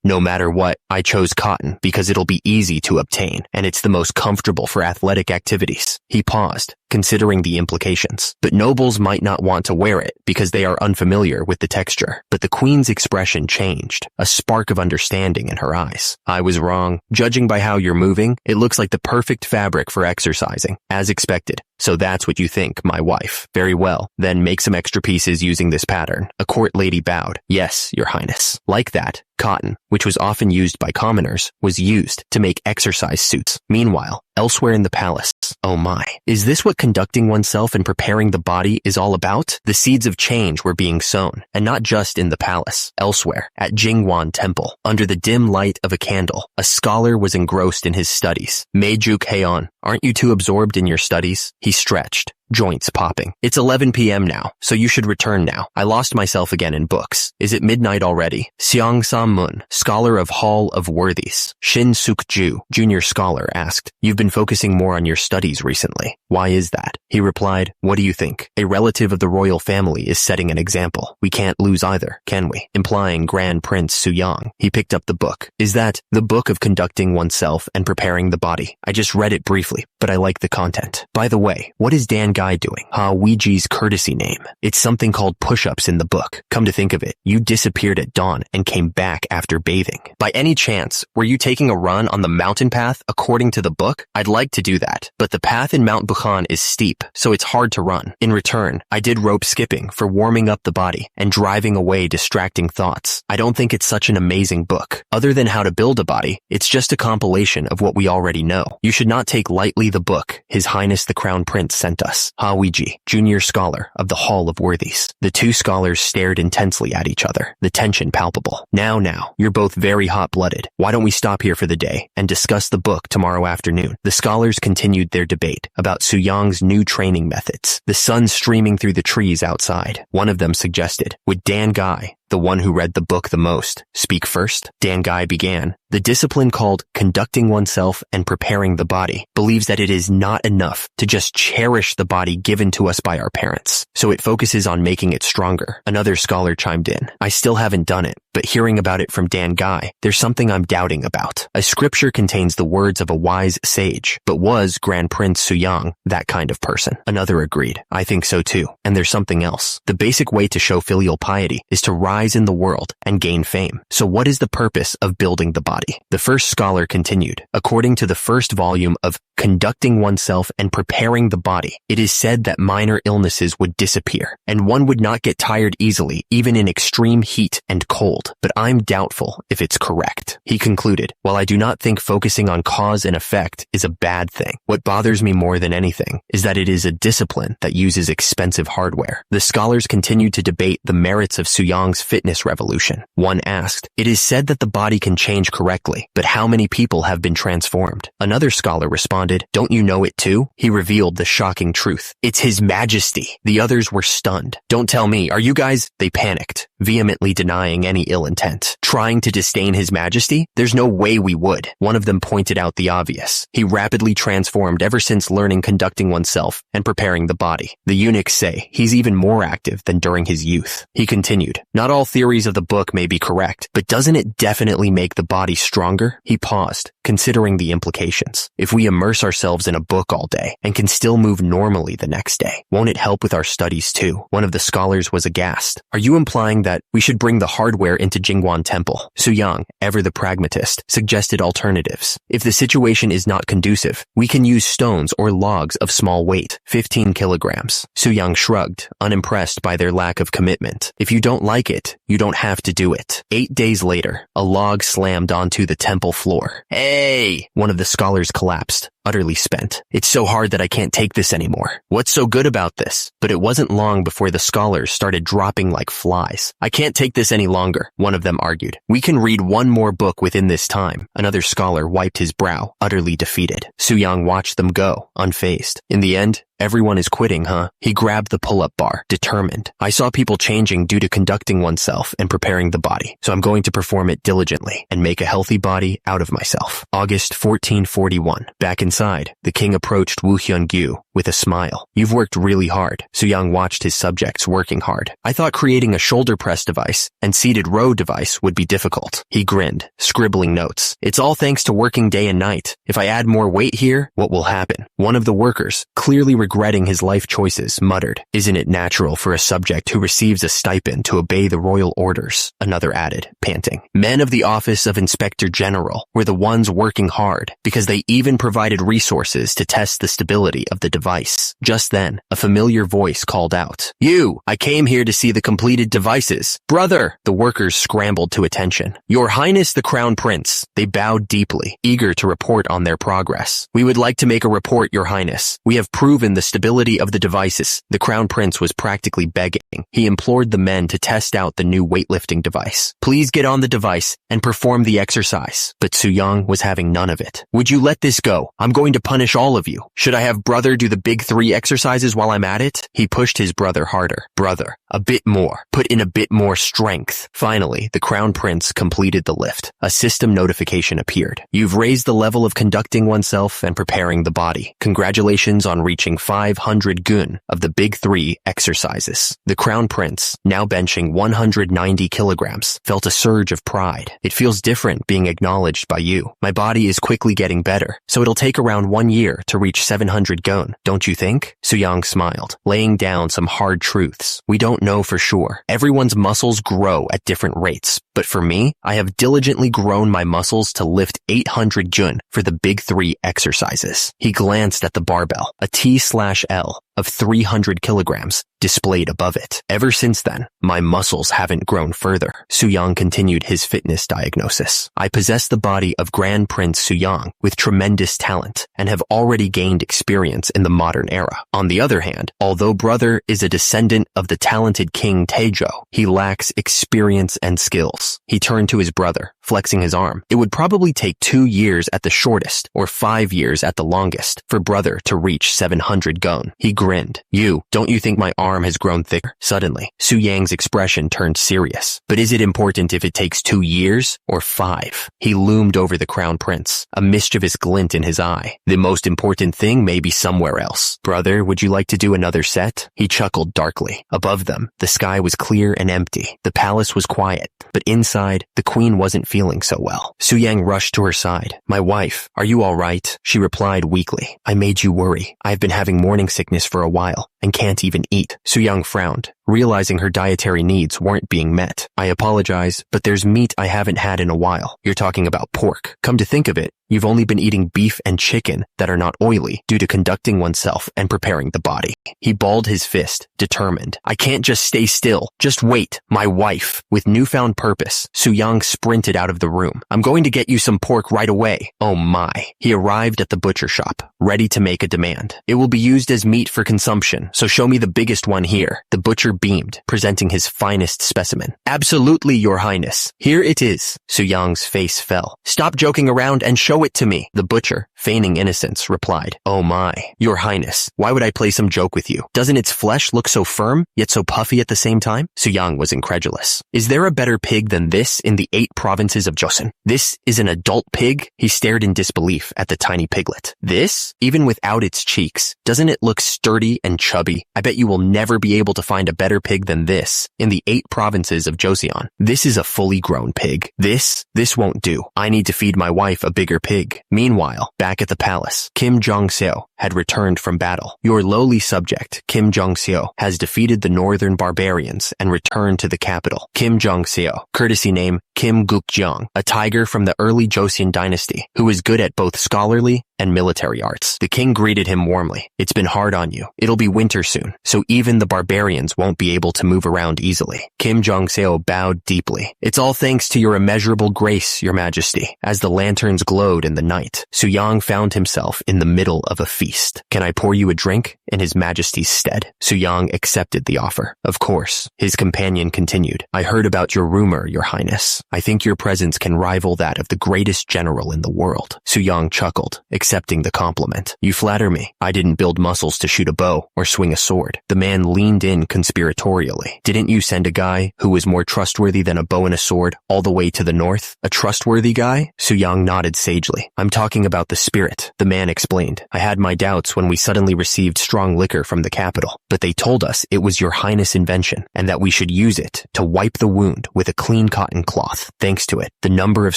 [SPEAKER 1] No matter what, I chose cotton because it'll be easy to obtain, and it's the most comfortable for athletic activities. He paused, considering the implications. But nobles might not want to wear it because they are unfamiliar with the texture. But the queen's expression changed, a spark of understanding in her eyes. I was wrong. Judging by how you're moving, it looks like the perfect fabric for exercising, as expected. So that's what you think, my wife. Very well. Then make some extra pieces using this pattern. A court lady bowed. Yes, your highness. Like that, cotton, which was often used by commoners, was used to make exercise suits. Meanwhile, elsewhere in the palace, oh my, is this what conducting oneself and preparing the body is all about? The seeds of change were being sown, and not just in the palace. Elsewhere, at Jingwan Temple, under the dim light of a candle, a scholar was engrossed in his studies. Meijuk Heian, aren't you too absorbed in your studies? He stretched, joints popping. It's 11 p.m. now, so you should return now. I lost myself again in books. Is it midnight already? Seong Sam-mun, scholar of Hall of Worthies, Shin Suk-ju, junior scholar, asked. You've been focusing more on your studies recently. Why is that? He replied, what do you think? A relative of the royal family is setting an example. We can't lose either, can we? Implying Grand Prince Soo-young. He picked up the book. Is that the book of conducting oneself and preparing the body? I just read it briefly, but I like the content. By the way, what is Dan guy doing? Ouiji's courtesy name. It's something called push-ups in the book. Come to think of it, you disappeared at dawn and came back after bathing. By any chance, were you taking a run on the mountain path according to the book? I'd like to do that, but the path in Mount Bukhan is steep, so it's hard to run. In return, I did rope skipping for warming up the body and driving away distracting thoughts. I don't think it's such an amazing book. Other than how to build a body, it's just a compilation of what we already know. You should not take lightly the book His Highness the Crown Prince sent us. Ouiji, junior scholar of the Hall of Worthies. The two scholars stared intensely at each other, the tension palpable. Now, you're both very hot-blooded. Why don't we stop here for the day and discuss the book tomorrow afternoon? The scholars continued their debate about Su-Yang's new training methods. The sun streaming through the trees outside. One of them suggested, would Dan Guy, the one who read the book the most, speak first? Dan Guy began. The discipline called conducting oneself and preparing the body believes that it is not enough to just cherish the body given to us by our parents, so it focuses on making it stronger. Another scholar chimed in. I still haven't done it, but hearing about it from Dan Guy, there's something I'm doubting about. A scripture contains the words of a wise sage, but was Grand Prince Su-Yang that kind of person? Another agreed. I think so too. And there's something else. The basic way to show filial piety is to rise in the world and gain fame. So what is the purpose of building the body? The first scholar continued. According to the first volume of Conducting Oneself and Preparing the Body, it is said that minor illnesses would disappear, and one would not get tired easily, even in extreme heat and cold. But I'm doubtful if it's correct. He concluded, while I do not think focusing on cause and effect is a bad thing, what bothers me more than anything is that it is a discipline that uses expensive hardware. The scholars continued to debate the merits of Su-Yang's fitness revolution. One asked, it is said that the body can change correctly, but how many people have been transformed? Another scholar responded, don't you know it too? He revealed the shocking truth. It's His Majesty. The others were stunned. Don't tell me, are you guys? They panicked, vehemently denying any ill intent. Trying to disdain His Majesty? There's no way we would. One of them pointed out the obvious. He rapidly transformed ever since learning conducting oneself and preparing the body. The eunuchs say he's even more active than during his youth. He continued, not all theories of the book may be correct, but doesn't it definitely make the body stronger? He paused, considering the implications. If we immerse ourselves in a book all day and can still move normally the next day, won't it help with our studies too? One of the scholars was aghast. Are you implying that we should bring the hardware into Jingguan Temple? Su-Yang, ever the pragmatist, suggested alternatives. If the situation is not conducive, we can use stones or logs of small weight, 15 kilograms. Su-Yang shrugged, unimpressed by their lack of commitment. If you don't like it, you don't have to do it. 8 days later, a log slammed onto the temple floor. Hey! One of the scholars collapsed, utterly spent. It's so hard that I can't take this anymore. What's so good about this? But it wasn't long before the scholars started dropping like flies. I can't take this any longer, one of them argued. We can read one more book within this time. Another scholar wiped his brow, utterly defeated. Su-Yang watched them go, unfazed. In the end, everyone is quitting, huh? He grabbed the pull-up bar, determined. I saw people changing due to conducting oneself and preparing the body, so I'm going to perform it diligently and make a healthy body out of myself. August 1441. Back inside, the king approached Wu Hyun-gyu with a smile. You've worked really hard. Su-Yang watched his subjects working hard. I thought creating a shoulder press device and seated row device would be difficult. He grinned, scribbling notes. It's all thanks to working day and night. If I add more weight here, what will happen? One of the workers, clearly regretting his life choices, muttered, isn't it natural for a subject who receives a stipend to obey the royal orders? Another added, panting. Men of the office of Inspector General were the ones working hard because they even provided resources to test the stability of the device. Just then, a familiar voice called out, You! I came here to see the completed devices. Brother! The workers scrambled to attention. Your Highness the Crown Prince. They bowed deeply, eager to report on their progress. We would like to make a report, Your Highness. We have proven the stability of the devices. The Crown Prince was practically begging. He implored the men to test out the new weightlifting device. Please get on the device and perform the exercise. But Su-Yang was having none of it. Would you let this go? I'm going to punish all of you. Should I have brother do the big 3 exercises while I'm at it? He pushed his brother harder. Brother, a bit more. Put in a bit more strength. Finally, the Crown Prince completed the lift. A system notification appeared. You've raised the level of conducting oneself and preparing the body. Congratulations on reaching 500 gun of the big 3 exercises. The Crown Prince, now benching 190 kilograms, felt a surge of pride. It feels different being acknowledged by you. My body is quickly getting better, so it'll take around 1 year to reach 700 gun. don't you think? Suyang smiled, laying down some hard truths. We don't know for sure. Everyone's muscles grow at different rates, but for me, I have diligently grown my muscles to lift 800 jun for the big 3 exercises. He glanced at the barbell, a T/L of 300 kilograms displayed above it. Ever since then, my muscles haven't grown further. Suyang continued his fitness diagnosis. I possess the body of Grand Prince Suyang with tremendous talent and have already gained experience in the modern era. On the other hand, although brother is a descendant of the talented King Taejo, he lacks experience and skills. He turned to his brother, flexing his arm. It would probably take 2 years at the shortest or 5 years at the longest for brother to reach 700 gun. He grinned. Don't you think my arm has grown thicker? Suddenly, Suyang's expression turned serious. But is it important if it takes 2 years or 5? He loomed over the crown prince, a mischievous glint in his eye. The most important thing may be somewhere else. Brother, would you like to do another set? He chuckled darkly. Above them, the sky was clear and empty. The palace was quiet, but inside, the queen wasn't feeling so well. Suyang rushed to her side. My wife, are you all right? She replied weakly. I made you worry. I've been having morning sickness for a while and can't even eat. Suyang frowned, realizing her dietary needs weren't being met. I apologize, but there's meat I haven't had in a while. You're talking about pork. Come to think of it, you've only been eating beef and chicken that are not oily due to conducting oneself and preparing the body. He balled his fist, determined. I can't just stay still. Just wait. My wife. With newfound purpose, Suyang sprinted out of the room. I'm going to get you some pork right away. Oh my. He arrived at the butcher shop, ready to make a demand. It will be used as meat for consumption, so show me the biggest one here. The butcher beamed, presenting his finest specimen. Absolutely, Your Highness. Here it is. Suyang's face fell. Stop joking around and show it to me. The butcher, feigning innocence, replied. Oh my. Your Highness, why would I play some joke with you? Doesn't its flesh look so firm, yet so puffy at the same time? Suyang was incredulous. Is there a better pig than this in the 8 provinces of Joseon? This is an adult pig? He stared in disbelief at the tiny piglet. This? Even without its cheeks, doesn't it look sturdy and chubby? I bet you will never be able to find a better pig than this in the 8 provinces of Joseon. This is a fully grown pig. This won't do. I need to feed my wife a bigger pig. Meanwhile, back at the palace, Kim Jong-seo had returned from battle. Your lowly subject, Kim Jong-seo, has defeated the northern barbarians and returned to the capital. Kim Jong-seo, courtesy name Kim Guk-jeong, a tiger from the early Joseon dynasty, who is good at both scholarly and military arts. The king greeted him warmly. It's been hard on you. It'll be winter soon, so even the barbarians won't be able to move around easily. Kim Jong-seo bowed deeply. It's all thanks to your immeasurable grace, Your Majesty. As the lanterns glowed in the night, Suyang found himself in the middle of a feast. Can I pour you a drink in His Majesty's stead? Suyang accepted the offer. Of course. His companion continued. I heard about your rumor, Your Highness. I think your presence can rival that of the greatest general in the world. Suyang chuckled, accepting the compliment. You flatter me. I didn't build muscles to shoot a bow or swing a sword. The man leaned in conspiratorially. Didn't you send a guy who was more trustworthy than a bow and a sword all the way to the north? A trustworthy guy? Suyang nodded sagely. I'm talking about the spirit, the man explained. I had my doubts when we suddenly received strong liquor from the capital, but they told us it was Your Highness' invention and that we should use it to wipe the wound with a clean cotton cloth. Thanks to it, the number of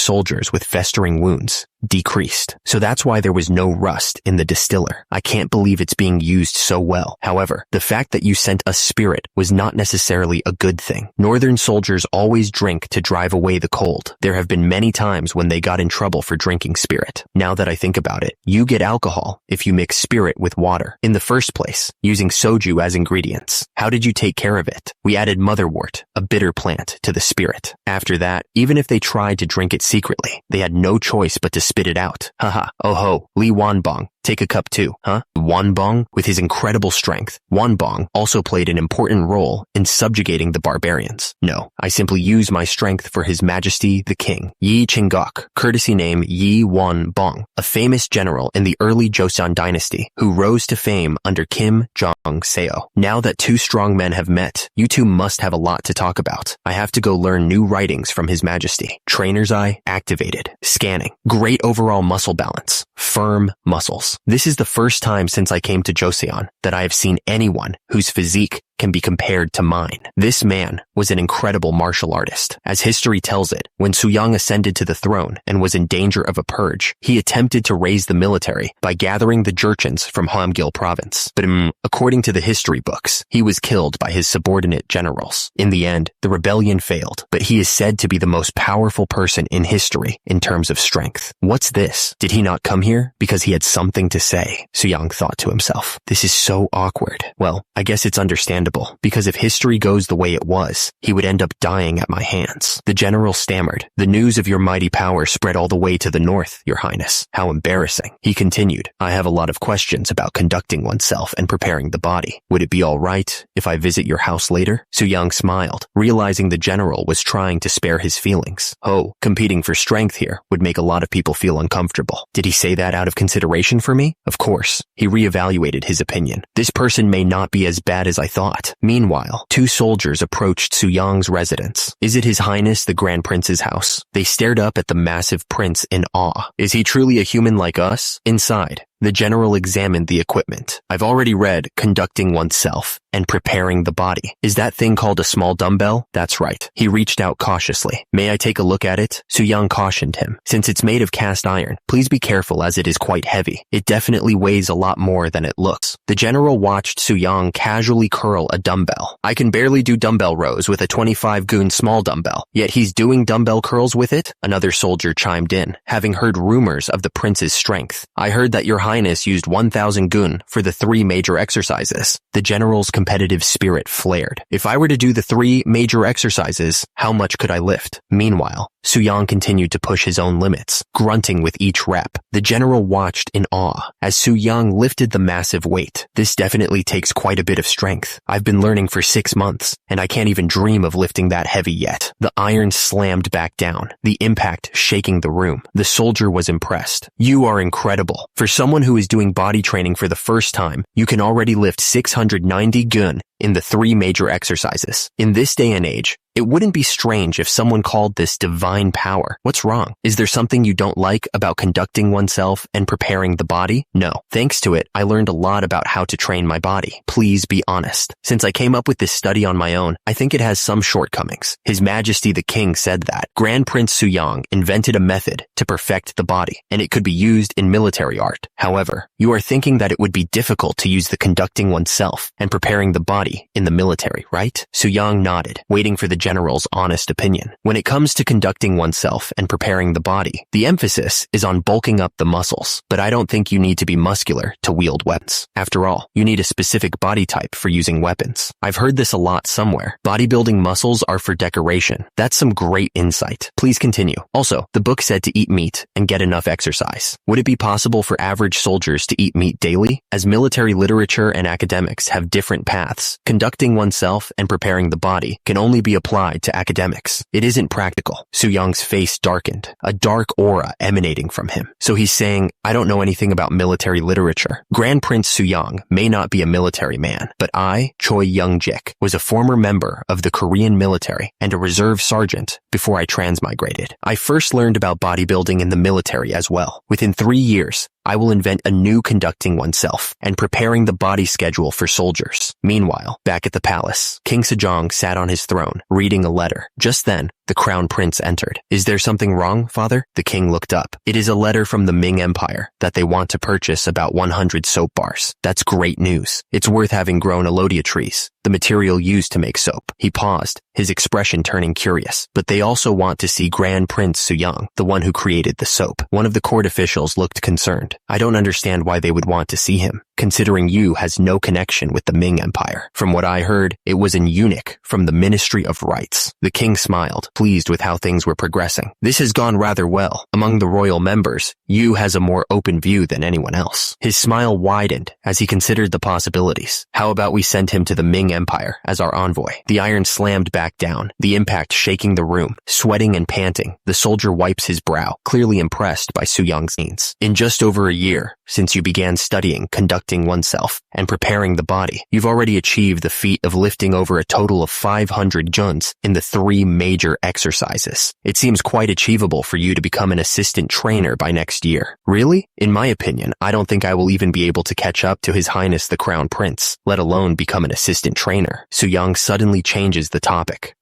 [SPEAKER 1] soldiers with festering wounds decreased. So that's why there was no rust in the distiller. I can't believe it's being used so well. However, the fact that you sent a spirit was not necessarily a good thing. Northern soldiers always drink to drive away the cold. There have been many times when they got in trouble for drinking spirit. Now that I think about it, you get alcohol if you mix spirit with water. In the first place, using soju as ingredients. How did you take care of it? We added motherwort, a bitter plant, to the spirit. After that, even if they tried to drink it secretly, they had no choice but to spit it out. Haha. Oh ho, Lee Wanbong. Take a cup too, huh? Wanbong, with his incredible strength, Wanbong also played an important role in subjugating the barbarians. No, I simply use my strength for His Majesty the King. Yi Chinggok, courtesy name Yi Wanbong, a famous general in the early Joseon dynasty who rose to fame under Kim Jong-seo. Now that 2 strong men have met, you two must have a lot to talk about. I have to go learn new writings from His Majesty. Trainer's eye activated. Scanning. Great overall muscle balance. Firm muscles. muscles. This is the first time since I came to Joseon that I have seen anyone whose physique can be compared to mine. This man was an incredible martial artist. As history tells it, when Suyang ascended to the throne and was in danger of a purge, he attempted to raise the military by gathering the Jurchens from Hamgyal province. But according to the history books, he was killed by his subordinate generals. In the end, the rebellion failed, but he is said to be the most powerful person in history in terms of strength. What's this? Did he not come here because he had something to say? Suyang thought to himself. This is so awkward. Well, I guess it's understandable, because if history goes the way it was, he would end up dying at my hands. The general stammered. The news of your mighty power spread all the way to the north, Your Highness. How embarrassing. He continued. I have a lot of questions about conducting oneself and preparing the body. Would it be all right if I visit your house later? Suyang smiled, realizing the general was trying to spare his feelings. Oh, competing for strength here would make a lot of people feel uncomfortable. Did he say that out of consideration for me? Of course. He reevaluated his opinion. This person may not be as bad as I thought. Meanwhile, two soldiers approached Suyang's residence. Is it His Highness the Grand Prince's house? They stared up at the massive prince in awe. Is he truly a human like us? Inside, the general examined the equipment. I've already read conducting oneself and preparing the body. Is that thing called a small dumbbell? That's right. He reached out cautiously. May I take a look at it? Suyang cautioned him. Since it's made of cast iron, please be careful as it is quite heavy. It definitely weighs a lot more than it looks. The general watched Suyang casually curl a dumbbell. I can barely do dumbbell rows with a 25 gun small dumbbell, yet he's doing dumbbell curls with it? Another soldier chimed in, having heard rumors of the prince's strength. I heard that Your Highness used 1,000 gun for the 3 major exercises. The general's competitive spirit flared. If I were to do the 3 major exercises, how much could I lift? Meanwhile, Suyang continued to push his own limits, grunting with each rep. The general watched in awe as Suyang lifted the massive weight. This definitely takes quite a bit of strength. I've been learning for 6 months, and I can't even dream of lifting that heavy yet. The iron slammed back down, the impact shaking the room. The soldier was impressed. You are incredible. For someone who is doing body training for the first time, you can already lift 690 gun in the 3 major exercises. In this day and age, it wouldn't be strange if someone called this divine power. What's wrong? Is there something you don't like about conducting oneself and preparing the body? No. Thanks to it, I learned a lot about how to train my body. Please be honest. Since I came up with this study on my own, I think it has some shortcomings. His Majesty the King said that Grand Prince Suyang invented a method to perfect the body, and it could be used in military art. However, you are thinking that it would be difficult to use the conducting oneself and preparing the body in the military, right? Suyang nodded, waiting for the general's honest opinion. When it comes to conducting oneself and preparing the body, the emphasis is on bulking up the muscles, but I don't think you need to be muscular to wield weapons. After all, you need a specific body type for using weapons. I've heard this a lot somewhere. Bodybuilding muscles are for decoration. That's some great insight. Please continue. Also, the book said to eat meat and get enough exercise. Would it be possible for average soldiers to eat meat daily? As military literature and academics have different paths, conducting oneself and preparing the body can only be applied to academics. It isn't practical. Suyang's face darkened, a dark aura emanating from him. So he's saying, I don't know anything about military literature. Grand Prince Suyang may not be a military man, but I, Choi Young-jik, was a former member of the Korean military and a reserve sergeant before I transmigrated. I first learned about bodybuilding in the military as well. Within 3 years, I will invent a new conducting oneself and preparing the body schedule for soldiers. Meanwhile, back at the palace, King Sejong sat on his throne, reading a letter. Just then, the crown prince entered. Is there something wrong, father? The king looked up. It is a letter from the Ming Empire that they want to purchase about 100 soap bars. That's great news. It's worth having grown alodia trees, the material used to make soap. He paused, his expression turning curious. But they also want to see Grand Prince Suyang, the one who created the soap. One of the court officials looked concerned. I don't understand why they would want to see him, considering Yu has no connection with the Ming Empire. From what I heard, it was an eunuch from the Ministry of Rights. The king smiled, pleased with how things were progressing. This has gone rather well. Among the royal members, Yu has a more open view than anyone else. His smile widened as he considered the possibilities. How about we send him to the Ming Empire as our envoy? The iron slammed back down, the impact shaking the room. Sweating and panting, the soldier wipes his brow, clearly impressed by Suyang's scenes. In just over a year, since you began studying conducting conducting oneself and preparing the body. You've already achieved the feat of lifting over a total of 500 juns in the 3 major exercises. It seems quite achievable for you to become an assistant trainer by next year. Really? In my opinion, I don't think I will even be able to catch up to His Highness the Crown Prince, let alone become an assistant trainer. Soo-young suddenly changes the topic.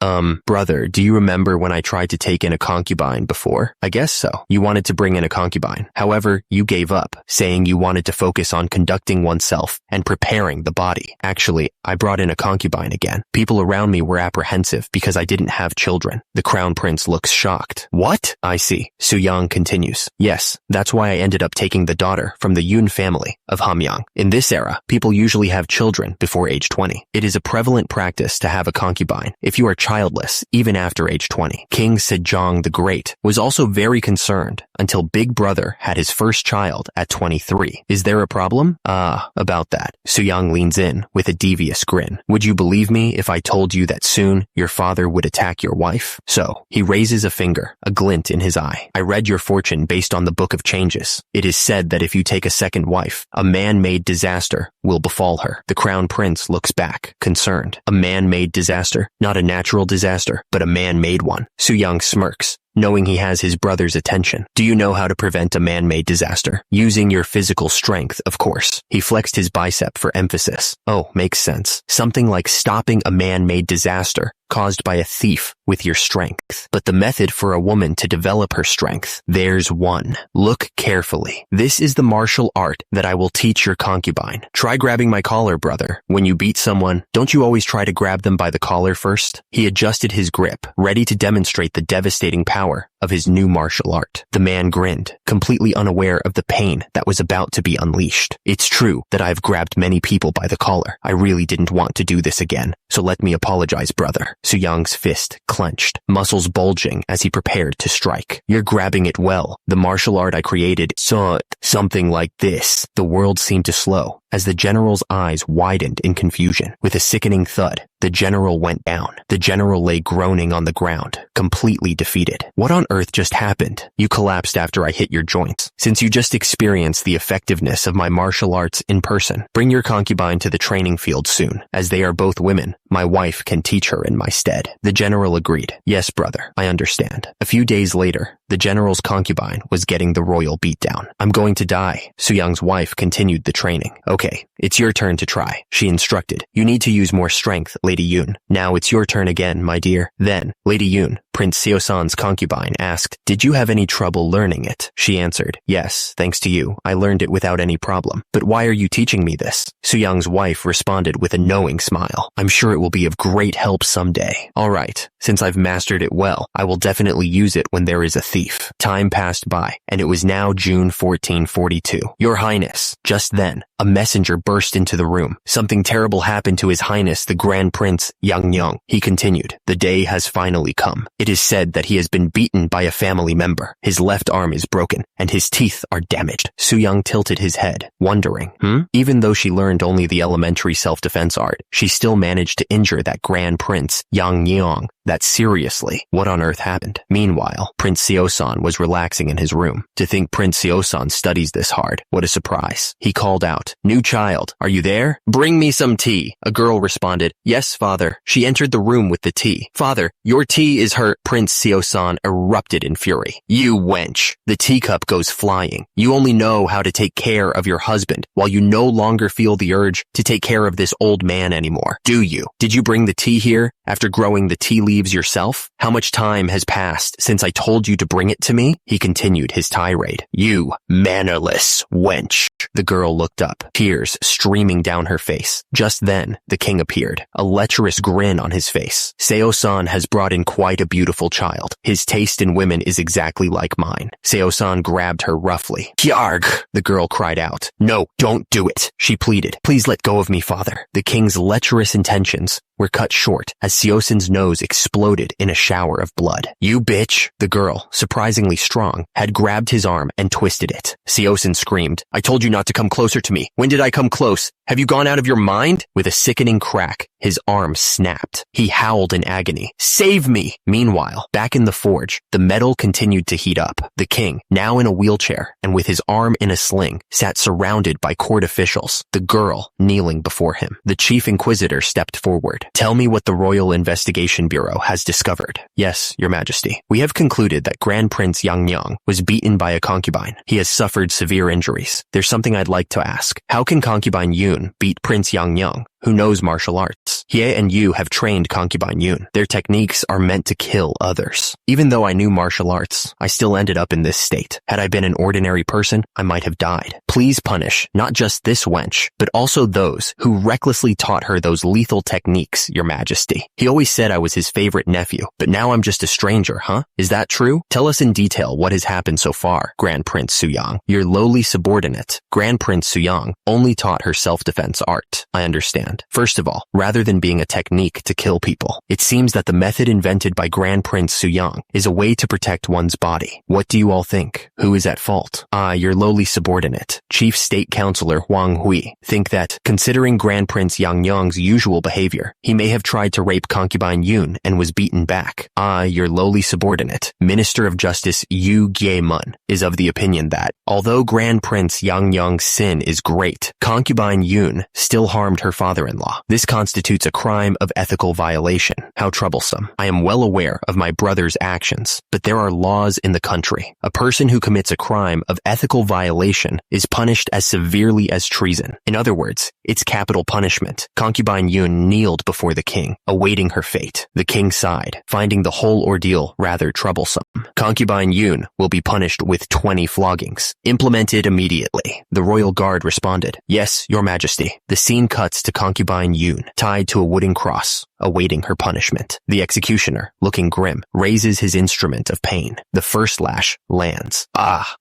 [SPEAKER 1] Brother, do you remember when I tried to take in a concubine before? I guess so. You wanted to bring in a concubine. However, you gave up, saying you wanted to focus on conducting oneself and preparing the body. Actually, I brought in a concubine again. People around me were apprehensive because I didn't have children. The Crown Prince looks shocked. What? I see. Soo-young continues. Yes, that's why I ended up taking the daughter from the Yoon family of Hamyang. In this era, people usually have children before age 20. It is a prevalent practice to have a concubine if you are childless, even after age 20. King Sejong the Great was also very concerned until Big Brother had his first child at 23. Is there a problem? About that. Soo-young leans in with a devious grin. Would you believe me if I told you that soon your father would attack your wife? So, he raises a finger, a glint in his eye. I read your fortune based on the Book of Changes. It is said that if you take a second wife, a man-made disaster will befall her. The Crown Prince looks back, concerned. A man-made disaster? Not a natural disaster, but a man-made one. Soo-young smirks, knowing he has his brother's attention. Do you know how to prevent a man-made disaster? Using your physical strength, of course. He flexed his bicep for emphasis. Oh, makes sense. Something like stopping a man-made disaster caused by a thief with your strength. But the method for a woman to develop her strength, there's one. Look carefully. This is the martial art that I will teach your concubine. Try grabbing my collar, brother. When you beat someone, don't you always try to grab them by the collar first? He adjusted his grip, ready to demonstrate the devastating power of his new martial art. The man grinned, completely unaware of the pain that was about to be unleashed. It's true that I've grabbed many people by the collar. I really didn't want to do this again, so let me apologize, brother. Soo-young's fist clenched, muscles bulging as he prepared to strike. You're grabbing it well. The martial art I created saw something like this. The world seemed to slow as the general's eyes widened in confusion. With a sickening thud, the general went down. The general lay groaning on the ground, completely defeated. What on earth just happened? You collapsed after I hit your joints. Since you just experienced the effectiveness of my martial arts in person, bring your concubine to the training field soon. As they are both women, my wife can teach her in my stead. The general agreed. Yes, brother, I understand. A few days later, the general's concubine was getting the royal beatdown. I'm going to die. Soo-young's wife continued the training. Okay, it's your turn to try, she instructed. You need to use more strength, Lady Yoon. Now it's your turn again, my dear. Then, Lady Yoon, Prince Seo-san's concubine, asked, did you have any trouble learning it? She answered, yes, thanks to you. I learned it without any problem. But why are you teaching me this? Soo-young's wife responded with a knowing smile. I'm sure it will be of great help someday. All right, since I've mastered it well, I will definitely use it when there is a thief. Time passed by, and it was now June 1442. Your Highness. Just then, a messenger burst into the room. Something terrible happened to His Highness the Grand Prince Yangyang. He continued, the day has finally come. It is said that he has been beaten by a family member. His left arm is broken, and his teeth are damaged. Soo-young tilted his head, wondering, Even though she learned only the elementary self-defense art, she still managed to injure that Grand Prince Yangyang. That seriously, what on earth happened? Meanwhile, Prince Seo-san was relaxing in his room. To think Prince Seo-san studies this hard. What a surprise. He called out, new child, are you there? Bring me some tea. A girl responded, yes, father. She entered the room with the tea. Father, your tea is hurt. Prince Seo-san erupted in fury. You wench. The teacup goes flying. You only know how to take care of your husband, while you no longer feel the urge to take care of this old man anymore. Do you? Did you bring the tea here after growing the tea leaves yourself? How much time has passed since I told you to bring it to me? He continued his tirade. You mannerless wench. The girl looked up, tears streaming down her face. Just then, the king appeared, a lecherous grin on his face. Seo-san has brought in quite a beautiful child. His taste in women is exactly like mine. Seo-san grabbed her roughly. Hyarg! The girl cried out. No, don't do it. She pleaded. Please let go of me, father. The king's lecherous intentions were cut short as Seo-san's nose exploded in a shower of blood. You bitch! The girl, surprisingly strong, had grabbed his arm and twisted it. Seo-san screamed, I told you not to come closer to me. When did I come close? Have you gone out of your mind? With a sickening crack, his arm snapped. He howled in agony. Save me! Meanwhile, back in the forge, the metal continued to heat up. The king, now in a wheelchair and with his arm in a sling, sat surrounded by court officials, the girl kneeling before him. The chief inquisitor stepped forward. Tell me what the Royal Investigation Bureau has discovered. Yes, your majesty. We have concluded that Grand Prince Yang was beaten by a concubine. He has suffered severe injuries. There's something I'd like to ask. How can concubine Yun beat Prince Yang, who knows martial arts? Hye and Yu have trained concubine Yun. Their techniques are meant to kill others. Even though I knew martial arts, I still ended up in this state. Had I been an ordinary person, I might have died. Please punish not just this wench, but also those who recklessly taught her those lethal techniques, your majesty. He always said I was his favorite nephew, but now I'm just a stranger, huh? Is that true? Tell us in detail what has happened so far, Grand Prince Suyang. Your lowly subordinate, Grand Prince Suyang, only taught her self-defense art. I understand. First of all, rather than being a technique to kill people, it seems that the method invented by Grand Prince Suyang is a way to protect one's body. What do you all think? Who is at fault? I, your lowly subordinate, Chief State Counselor Huang Hui, think that, considering Grand Prince Yang's usual behavior, he may have tried to rape concubine Yun and was beaten back. I, your lowly subordinate, Minister of Justice Yu Gye-mun, is of the opinion that, although Grand Prince Yang's sin is great, concubine Yun still harmed her father-in-law. This constitutes a crime of ethical violation. How troublesome. I am well aware of my brother's actions, but there are laws in the country. A person who commits a crime of ethical violation is punished as severely as treason. In other words, it's capital punishment. Concubine Yun kneeled before the king, awaiting her fate. The king sighed, finding the whole ordeal rather troublesome. Concubine Yun will be punished with 20 floggings, implemented immediately. The royal guard responded, Yes, your majesty. The scene cuts to concubine Yun, tied to a wooden cross, awaiting her punishment. The executioner, looking grim, raises his instrument of pain. The first lash lands.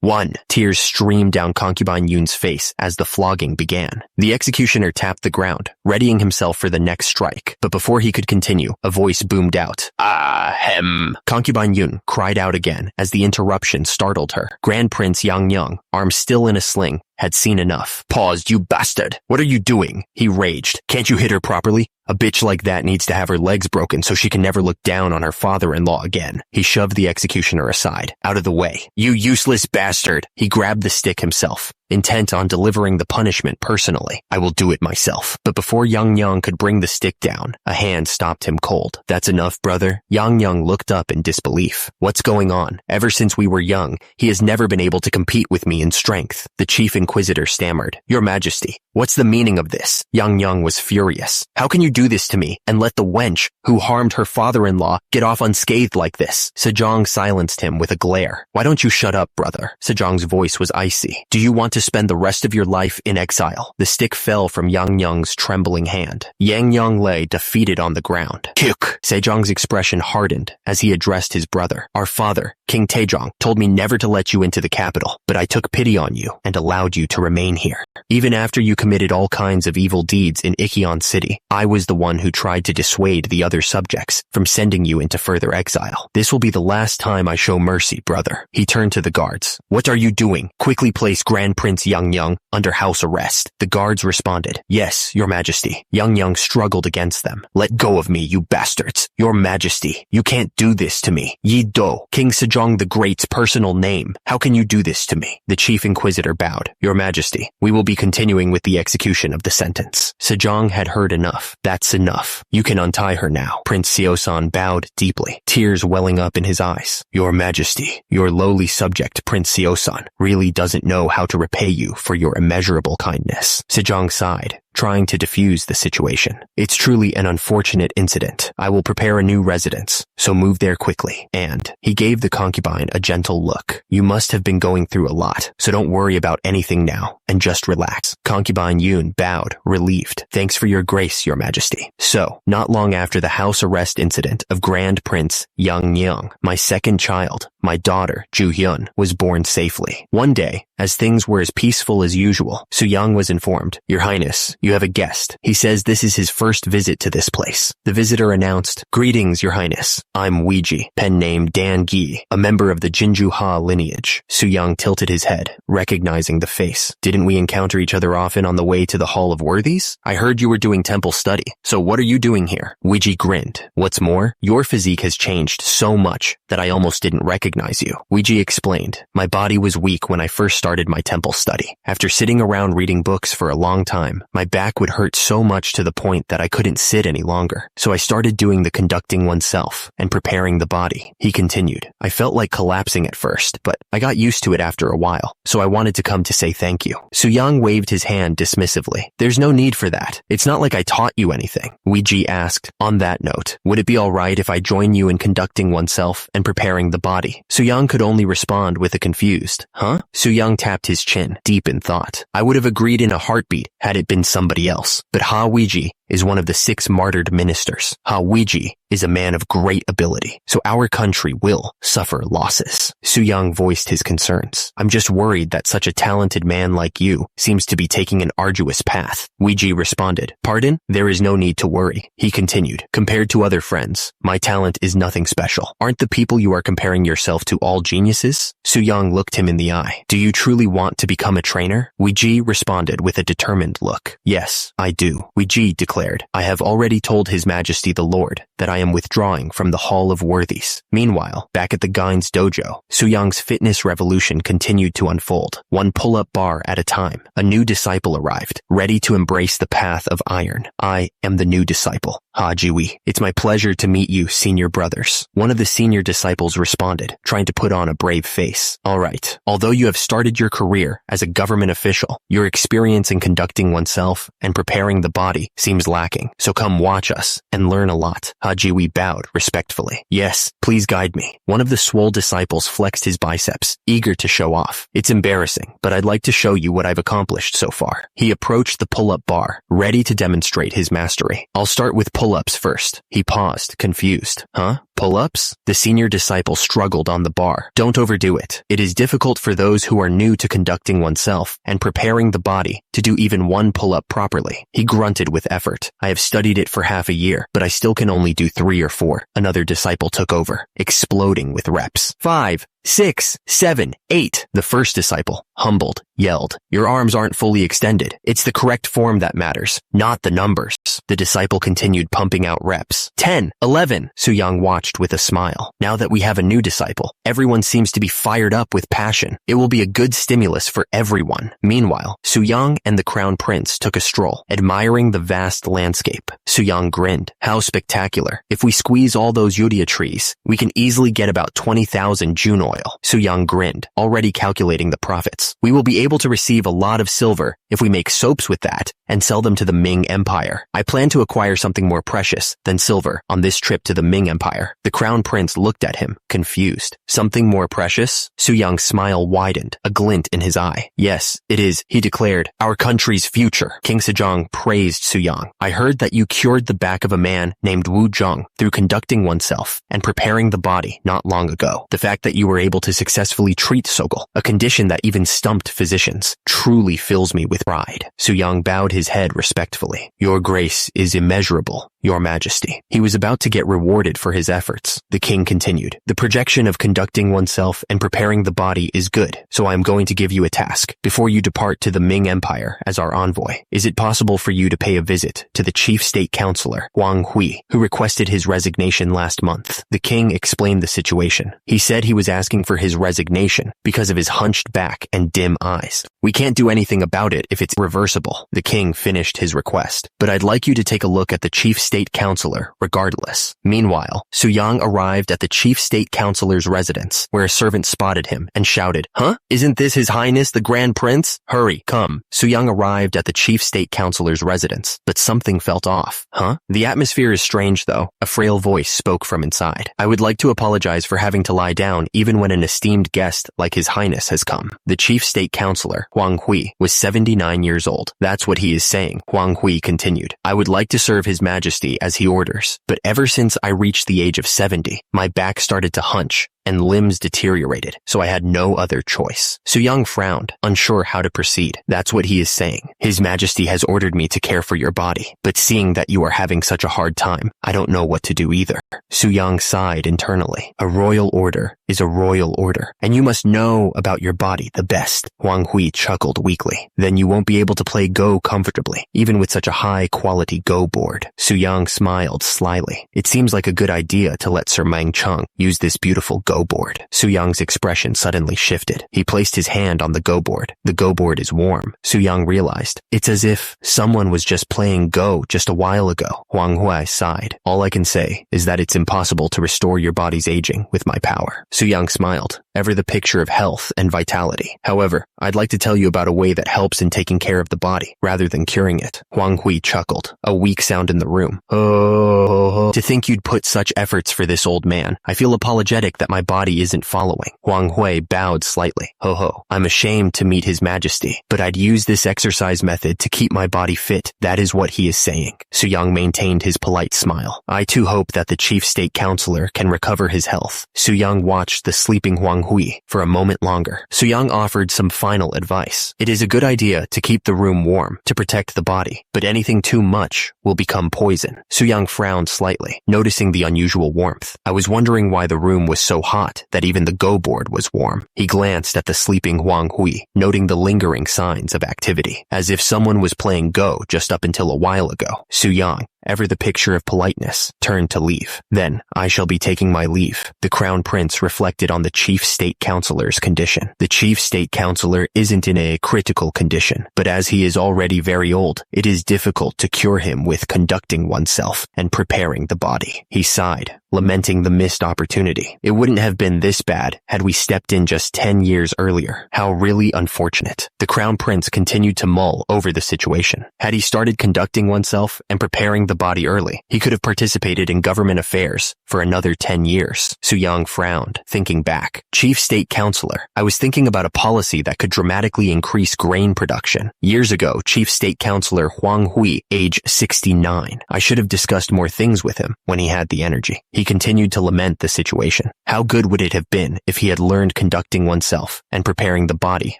[SPEAKER 1] One. Tears streamed down concubine Yun's face as the flogging began. The executioner tapped the ground, readying himself for the next strike. But before he could continue, a voice boomed out. Ahem. Concubine Yun cried out again as the interruption startled her. Grand Prince Yang, arm still in a sling, had seen enough. Paused, you bastard. What are you doing? He raged. Can't you hit her properly? A bitch like that needs to have her legs broken so she can never look down on her father-in-law again. He shoved the executioner aside, out of the way. You useless bastard. He grabbed the stick himself, intent on delivering the punishment personally. I will do it myself. But before Yang could bring the stick down, a hand stopped him cold. That's enough, brother. Yang looked up in disbelief. What's going on? Ever since we were young, he has never been able to compete with me in strength. The chief inquisitor stammered. Your majesty, what's the meaning of this? Yang was furious. How can you do this to me and let the wench who harmed her father-in-law get off unscathed like this? Sejong silenced him with a glare. Why don't you shut up, brother? Sejong's voice was icy. Do you want to spend the rest of your life in exile? The stick fell from Yang's trembling hand. Yang lay defeated on the ground. Kyuk! Sejong's expression hardened as he addressed his brother. Our father, King Taejong, told me never to let you into the capital, but I took pity on you and allowed you to remain here. Even after you committed all kinds of evil deeds in Ikkeon City, I was the one who tried to dissuade the other subjects from sending you into further exile. This will be the last time I show mercy, brother. He turned to the guards. What are you doing? Quickly place Grand Prince Yang under house arrest. The guards responded. Yes, your majesty. Yang struggled against them. Let go of me, you bastards. Your majesty, you can't do this to me. Yi Do, King Sejong the Great's personal name. How can you do this to me? The chief inquisitor bowed. Your majesty, we will be continuing with the execution of the sentence. Sejong had heard enough. That's enough. You can untie her now. Prince Seosan bowed deeply, tears welling up in his eyes. Your majesty, your lowly subject, Prince Seosan, really doesn't know how to repay you for your immeasurable kindness. Sejong sighed, trying to defuse the situation. It's truly an unfortunate incident. I will prepare a new residence, so move there quickly. And he gave the concubine a gentle look. You must have been going through a lot, so don't worry about anything now, and just relax. Concubine Yun bowed, relieved. Thanks for your grace, your majesty. So, not long after the house arrest incident of Grand Prince Yang, my second child, my daughter, Ju-hyun, was born safely. One day, as things were as peaceful as usual, Suyang was informed, Your Highness, You have a guest. He says this is his first visit to this place. The visitor announced, "Greetings, Your Highness. I'm Ouija, pen name Dan Gi, a member of the Jinju Ha lineage." Su-young tilted his head, recognizing the face. "Didn't we encounter each other often on the way to the Hall of Worthies? I heard you were doing temple study, so what are you doing here?" Ouija grinned. "What's more, your physique has changed so much that I almost didn't recognize you." Ouija explained, "My body was weak when I first started my temple study. After sitting around reading books for a long time, my back would hurt so much to the point that I couldn't sit any longer. So I started doing the conducting oneself and preparing the body." He continued, "I felt like collapsing at first, but I got used to it after a while, so I wanted to come to say thank you." Su-young waved his hand dismissively. "There's no need for that. It's not like I taught you anything." Ouija asked, "On that note, would it be alright if I join you in conducting oneself and preparing the body?" Su-young could only respond with a confused, "Huh?" Su-young tapped his chin, deep in thought. "I would have agreed in a heartbeat had it been somebody else, but Ha Ouija is one of the 6 martyred ministers. Ha Ouija is a man of great ability, so our country will suffer losses." Su-young voiced his concerns. "I'm just worried that such a talented man like you seems to be taking an arduous path." Ouija responded, "Pardon? There is no need to worry." He continued, "Compared to other friends, my talent is nothing special. Aren't the people you are comparing yourself to all geniuses?" Su-young looked him in the eye. "Do you truly want to become a trainer?" Ouija responded with a determined look. "Yes, I do." Ouija declared, "I have already told His Majesty the Lord that I am withdrawing from the Hall of Worthies." Meanwhile, back at the Gain's dojo, Su-young's fitness revolution continued to unfold, one pull-up bar at a time. A new disciple arrived, ready to embrace the path of iron. "I am the new disciple, Ha Jiwi. It's my pleasure to meet you, senior brothers." One of the senior disciples responded, trying to put on a brave face. "All right, although you have started your career as a government official, your experience in conducting oneself and preparing the body seems lacking, so come watch us and learn a lot." Ha Jiwi bowed respectfully. "Yes, please guide me." One of the swole disciples flexed his biceps, eager to show off. "It's embarrassing, but I'd like to show you what I've accomplished so far." He approached the pull-up bar, ready to demonstrate his mastery. "I'll start with pull-ups first." He paused, confused. "Huh? Pull-ups?" The senior disciple struggled on the bar. "Don't overdo it. It is difficult for those who are new to conducting oneself and preparing the body to do even one pull-up properly." He grunted with effort. "I have studied it for half a year, but I still can only do 3 or 4. Another disciple took over, exploding with reps. 5, 6, 7, 8. The first disciple, humbled, yelled, "Your arms aren't fully extended. It's the correct form that matters, not the numbers." The disciple continued pumping out reps. 10, 11. Su-young watched with a smile. "Now that we have a new disciple, everyone seems to be fired up with passion. It will be a good stimulus for everyone." Meanwhile, Su-young and the crown prince took a stroll, admiring the vast landscape. Su-young grinned. "How spectacular. If we squeeze all those yuria trees, we can easily get about 20,000 June oil." Su-young grinned, already calculating the profits. "We will be able to receive a lot of silver if we make soaps with that and sell them to the Ming Empire. I plan to acquire something more precious than silver on this trip to the Ming Empire." The crown prince looked at him, confused. "Something more precious?" Su-young's smile widened, a glint in his eye. "Yes, it is," he declared. "Our country's future." King Sejong praised Su-young. "I heard that you cured the back of a man named Wu Zhong through conducting oneself and preparing the body not long ago. The fact that you were able to successfully treat Sogol, a condition that even stumped physicians, truly fills me with pride." Su-young bowed his head respectfully. "Your grace is immeasurable, Your Majesty." He was about to get rewarded for his efforts. The king continued, "The projection of conducting oneself and preparing the body is good, so I am going to give you a task. Before you depart to the Ming Empire as our envoy, is it possible for you to pay a visit to the chief state counselor, Huang Hui, who requested his resignation last month?" The king explained the situation. He said he was asking for his resignation because of his hunched back and dim eyes. "We can't do anything about it if it's reversible." The king finished his request. "But I'd like you to take a look at the chief state counselor regardless." Meanwhile, Su-young arrived at the chief state counselor's residence, where a servant spotted him and shouted, "Huh? Isn't this His Highness the Grand Prince? Hurry, come." Su-young arrived at the chief state counselor's residence, but something felt off. "Huh? The atmosphere is strange though." A frail voice spoke from inside. "I would like to apologize for having to lie down even when an esteemed guest like His Highness has come." The chief state counselor, Huang Hui, was 79 years old. "That's what he is saying," Huang Hui continued. "I would like to serve His Majesty as he orders, but ever since I reached the age of 70, my back started to hunch and limbs deteriorated, so I had no other choice. Su-young frowned, unsure how to proceed. That's what he is saying. His Majesty has ordered me to care for your body, but seeing that you are having such a hard time, I don't know what to do either. Su-young sighed internally. A royal order is a royal order, and you must know about your body the best. Huang Hui chuckled weakly. Then you won't be able to play Go comfortably, even with such a high-quality Go board. Su-young smiled slyly. It seems like a good idea to let Sir Mang-chung use this beautiful Go board. Su-young's expression suddenly shifted. He placed his hand on the Go board. The Go board is warm. Su-young realized. It's as if someone was just playing Go just a while ago. Huang Hui sighed. All I can say is that it's impossible to restore your body's aging with my power. Su-young smiled, ever the picture of health and vitality. However, I'd like to tell you about a way that helps in taking care of the body, rather than curing it. Huang Hui chuckled, a weak sound in the room. Oh, to think you'd put such efforts for this old man. I feel apologetic that my body isn't following. Huang Hui bowed slightly. Ho, I'm ashamed to meet His Majesty, but I'd use this exercise method to keep my body fit. That is what he is saying. Su-young maintained his polite smile. I too hope that the Chief State Counselor can recover his health. Su-young watched the sleeping Huang Hui for a moment longer. Su-young offered some final advice. It is a good idea to keep the room warm to protect the body, but anything too much will become poison. Su-young frowned slightly, noticing the unusual warmth. I was wondering why the room was so hot that even the Go board was warm. He glanced at the sleeping Huang Hui, noting the lingering signs of activity, as if someone was playing Go just up until a while ago. Su-young, ever the picture of politeness, turned to leave. Then, I shall be taking my leave. The Crown Prince reflected on the Chief State Counselor's condition. The Chief State Counselor isn't in a critical condition, but as he is already very old, it is difficult to cure him with conducting oneself and preparing the body. He sighed, lamenting the missed opportunity. It wouldn't have been this bad had we stepped in just 10 years earlier. How really unfortunate. The Crown Prince continued to mull over the situation. Had he started conducting oneself and preparing the body early, he could have participated in government affairs for another 10 years. Su-young frowned, thinking back. Chief State Counselor, I was thinking about a policy that could dramatically increase grain production. Years ago, Chief State Counselor Huang Hui, age 69. I should have discussed more things with him when he had the energy. He continued to lament the situation. How good would it have been if he had learned conducting oneself and preparing the body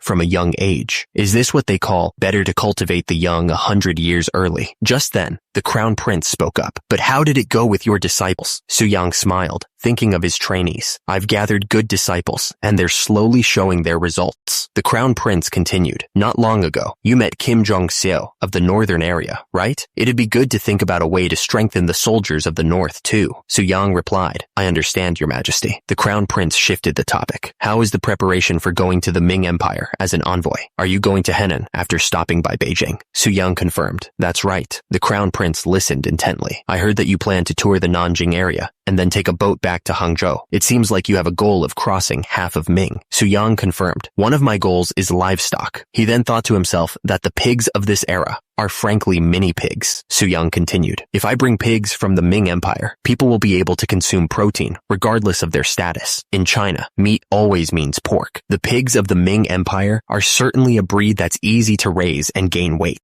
[SPEAKER 1] from a young age? Is this what they call better to cultivate the young 100 years early? Just then, the Crown Prince spoke up. But how did it go with your disciples? Su-young smiled, thinking of his trainees. I've gathered good disciples, and they're slowly showing their results. The Crown Prince continued. Not long ago, you met Kim Jong-seo of the northern area, right? It'd be good to think about a way to strengthen the soldiers of the north, too. Su-young replied, I understand, Your Majesty. The Crown Prince shifted the topic. How is the preparation for going to the Ming Empire as an envoy? Are you going to Henan after stopping by Beijing? Su-young confirmed. That's right. The Crown Prince listened intently. I heard that you plan to tour the Nanjing area and then take a boat back to Hangzhou. It seems like you have a goal of crossing half of Ming. Su-young confirmed. One of my goals is livestock. He then thought to himself that the pigs of this era are frankly mini pigs. Su-young continued. If I bring pigs from the Ming Empire, people will be able to consume protein, regardless of their status. In China, meat always means pork. The pigs of the Ming Empire are certainly a breed that's easy to raise and gain weight.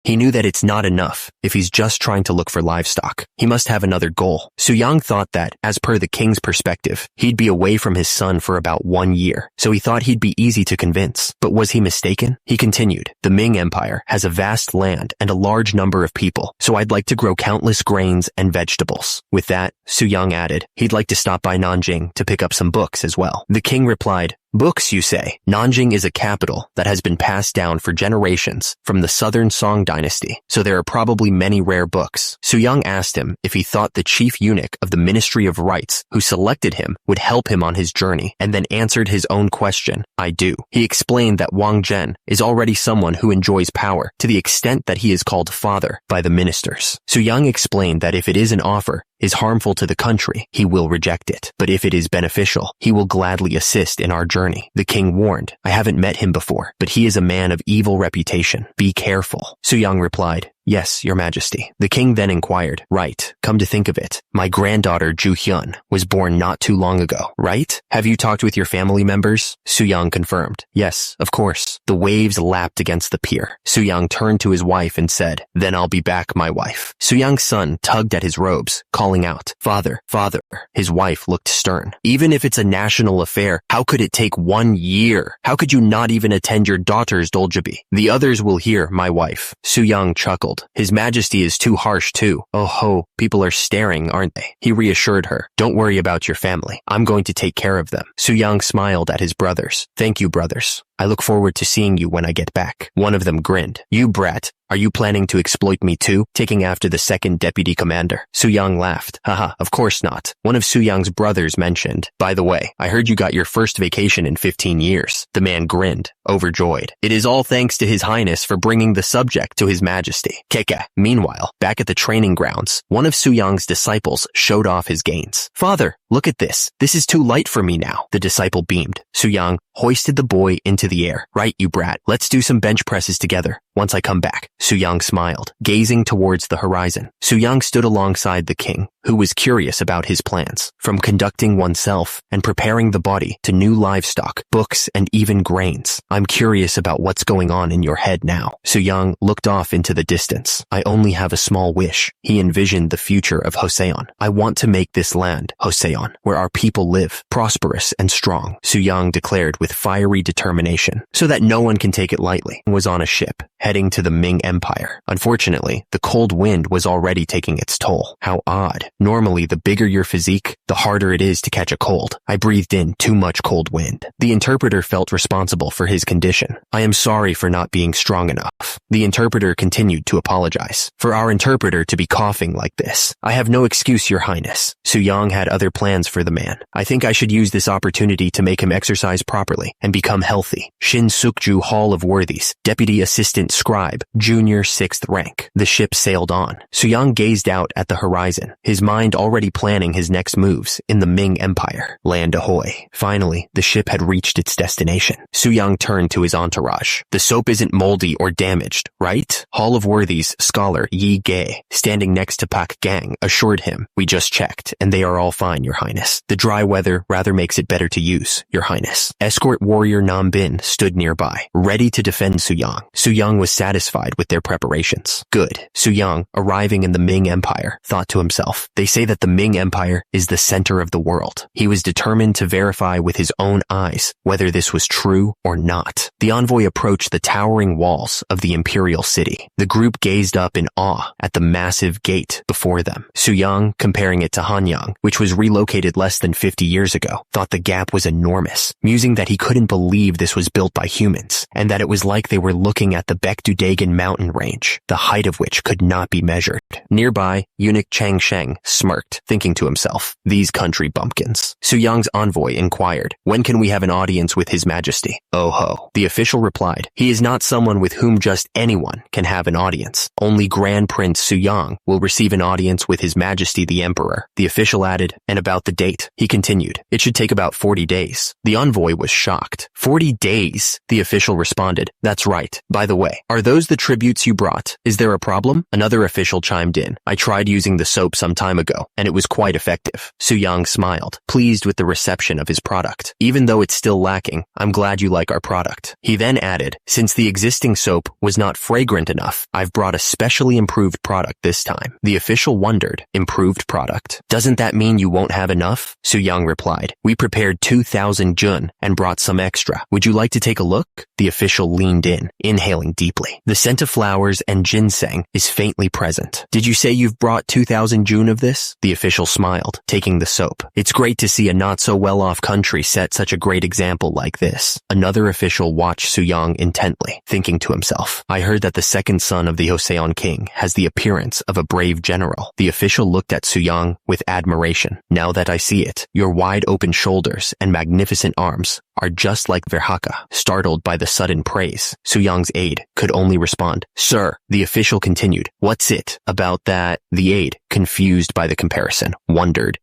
[SPEAKER 1] He knew that it's not enough if he's just trying to look for livestock. He must have another goal. Su-young thought that, as per the king's perspective, he'd be away from his son for about 1 year, so he thought he'd be easy to convince. But was he mistaken? He continued, the Ming Empire has a vast land and a large number of people, so I'd like to grow countless grains and vegetables. With that, Su-young added, he'd like to stop by Nanjing to pick up some books as well. The king replied, books, you say? Nanjing is a capital that has been passed down for generations from the southern Song dynasty, so there are probably many rare books. Su-young asked him if he thought the chief eunuch of the Ministry of Rites who selected him would help him on his journey, and then answered his own question, I do. He explained that Wang Zhen is already someone who enjoys power to the extent that he is called father by the ministers. Su-young explained that if it is an offer is harmful to the country, he will reject it. But if it is beneficial, he will gladly assist in our journey. The king warned, I haven't met him before, but he is a man of evil reputation. Be careful. Su-young replied, Yes, your majesty. The king then inquired, right, come to think of it, my granddaughter Ju-hyun was born not too long ago, right? Have you talked with your family members? Su-young confirmed. Yes, of course. The waves lapped against the pier. Su-young turned to his wife and said, then I'll be back, my wife. Su-young's son tugged at his robes, calling out, Father, father. His wife looked stern. Even if it's a national affair, how could it take 1 year? How could you not even attend your daughter's doljabi? The others will hear, my wife. Su-young chuckled. His majesty is too harsh too. Oh ho, people are staring, aren't they? He reassured her. Don't worry about your family. I'm going to take care of them. Su-young smiled at his brothers. Thank you, brothers. I look forward to seeing you when I get back. One of them grinned. You brat. Are you planning to exploit me too, taking after the second deputy commander? Su-young laughed. Haha, of course not. One of Su-young's brothers mentioned. By the way, I heard you got your first vacation in 15 years. The man grinned, overjoyed. It is all thanks to His Highness for bringing the subject to His Majesty. Keka. Meanwhile, back at the training grounds, one of Su-young's disciples showed off his gains. Father, look at this. This is too light for me now. The disciple beamed. Su-young hoisted the boy into the air. Right, you brat. Let's do some bench presses together. Once I come back. Su-young smiled, gazing towards the horizon. Su-young stood alongside the king, who was curious about his plans, from conducting oneself and preparing the body to new livestock, books, and even grains. I'm curious about what's going on in your head now. Su-young looked off into the distance. I only have a small wish. He envisioned the future of Joseon. I want to make this land, Joseon, where our people live, prosperous and strong. Su-young declared with fiery determination, so that no one can take it lightly. He was on a ship, heading to the Ming Empire. Unfortunately, the cold wind was already taking its toll. How odd. Normally, the bigger your physique, the harder it is to catch a cold. I breathed in too much cold wind. The interpreter felt responsible for his condition. I am sorry for not being strong enough. The interpreter continued to apologize. For our interpreter to be coughing like this, I have no excuse, your highness. Su-young had other plans for the man. I think I should use this opportunity to make him exercise properly and become healthy. Shin Sukju Hall of Worthies, Deputy Assistant Scribe, Junior 6th rank. The ship sailed on. Su-young gazed out at the horizon, his mind already planning his next moves in the Ming Empire. Land ahoy. Finally, the ship had reached its destination. Su-young turned to his entourage. The soap isn't moldy or damaged, right? Hall of Worthies scholar Yi Gae, standing next to Pak Gang, assured him, we just checked, and they are all fine, your highness. The dry weather rather makes it better to use, your highness. Escort warrior Nam Bin stood nearby, ready to defend Su-young. Su-young was satisfied with their preparations. Good. Su-young, arriving in the Ming Empire, thought to himself, they say that the Ming Empire is the center of the world. He was determined to verify with his own eyes whether this was true or not. The envoy approached the towering walls of the imperial city. The group gazed up in awe at the massive gate before them. Su-young, comparing it to Hanyang, which was relocated less than 50 years ago, thought the gap was enormous, musing that he couldn't believe this was built by humans, and that it was like they were looking at the Baekdudagan mountain range, the height of which could not be measured. Nearby, eunuch Chang Sheng smirked, thinking to himself, these country bumpkins. Su-young's envoy inquired, when can we have an audience with His Majesty? Oh ho. The official replied, he is not someone with whom just anyone can have an audience. Only Grand Prince Su-young will receive an audience with His Majesty the Emperor. The official added, and about the date, he continued, it should take about 40 days. The envoy was shocked. 40 days? The official responded, that's right. By the way, are those the tributes you brought? Is there a problem? Another official chimed in, I tried using the soap some time ago, and it was quite effective. Su-young smiled, pleased with the reception of his product. Even though it's still lacking, I'm glad you like our product. He then added, since the existing soap was not fragrant enough, I've brought a specially improved product this time. The official wondered, improved product? Doesn't that mean you won't have enough? Su-young replied, we prepared 2,000 jun and brought some extra. Would you like to take a look? The official leaned in, inhaling deeply. The scent of flowers and ginseng is faintly present. Did you say you've brought 2,000 jun of this? The official smiled, taking the soap. It's great to see a not-so-well-off country set such a great example like this. Another official watched Su-young intently, thinking to himself, I heard that the second son of the Joseon king has the appearance of a brave general. The official looked at Su-young with admiration. Now that I see it, your wide-open shoulders and magnificent arms are just like Verhaka. Startled by the sudden praise, Su-young's aide could only respond, "Sir." The official continued, "What's it about that?" The aide, confused by the comparison, wondered,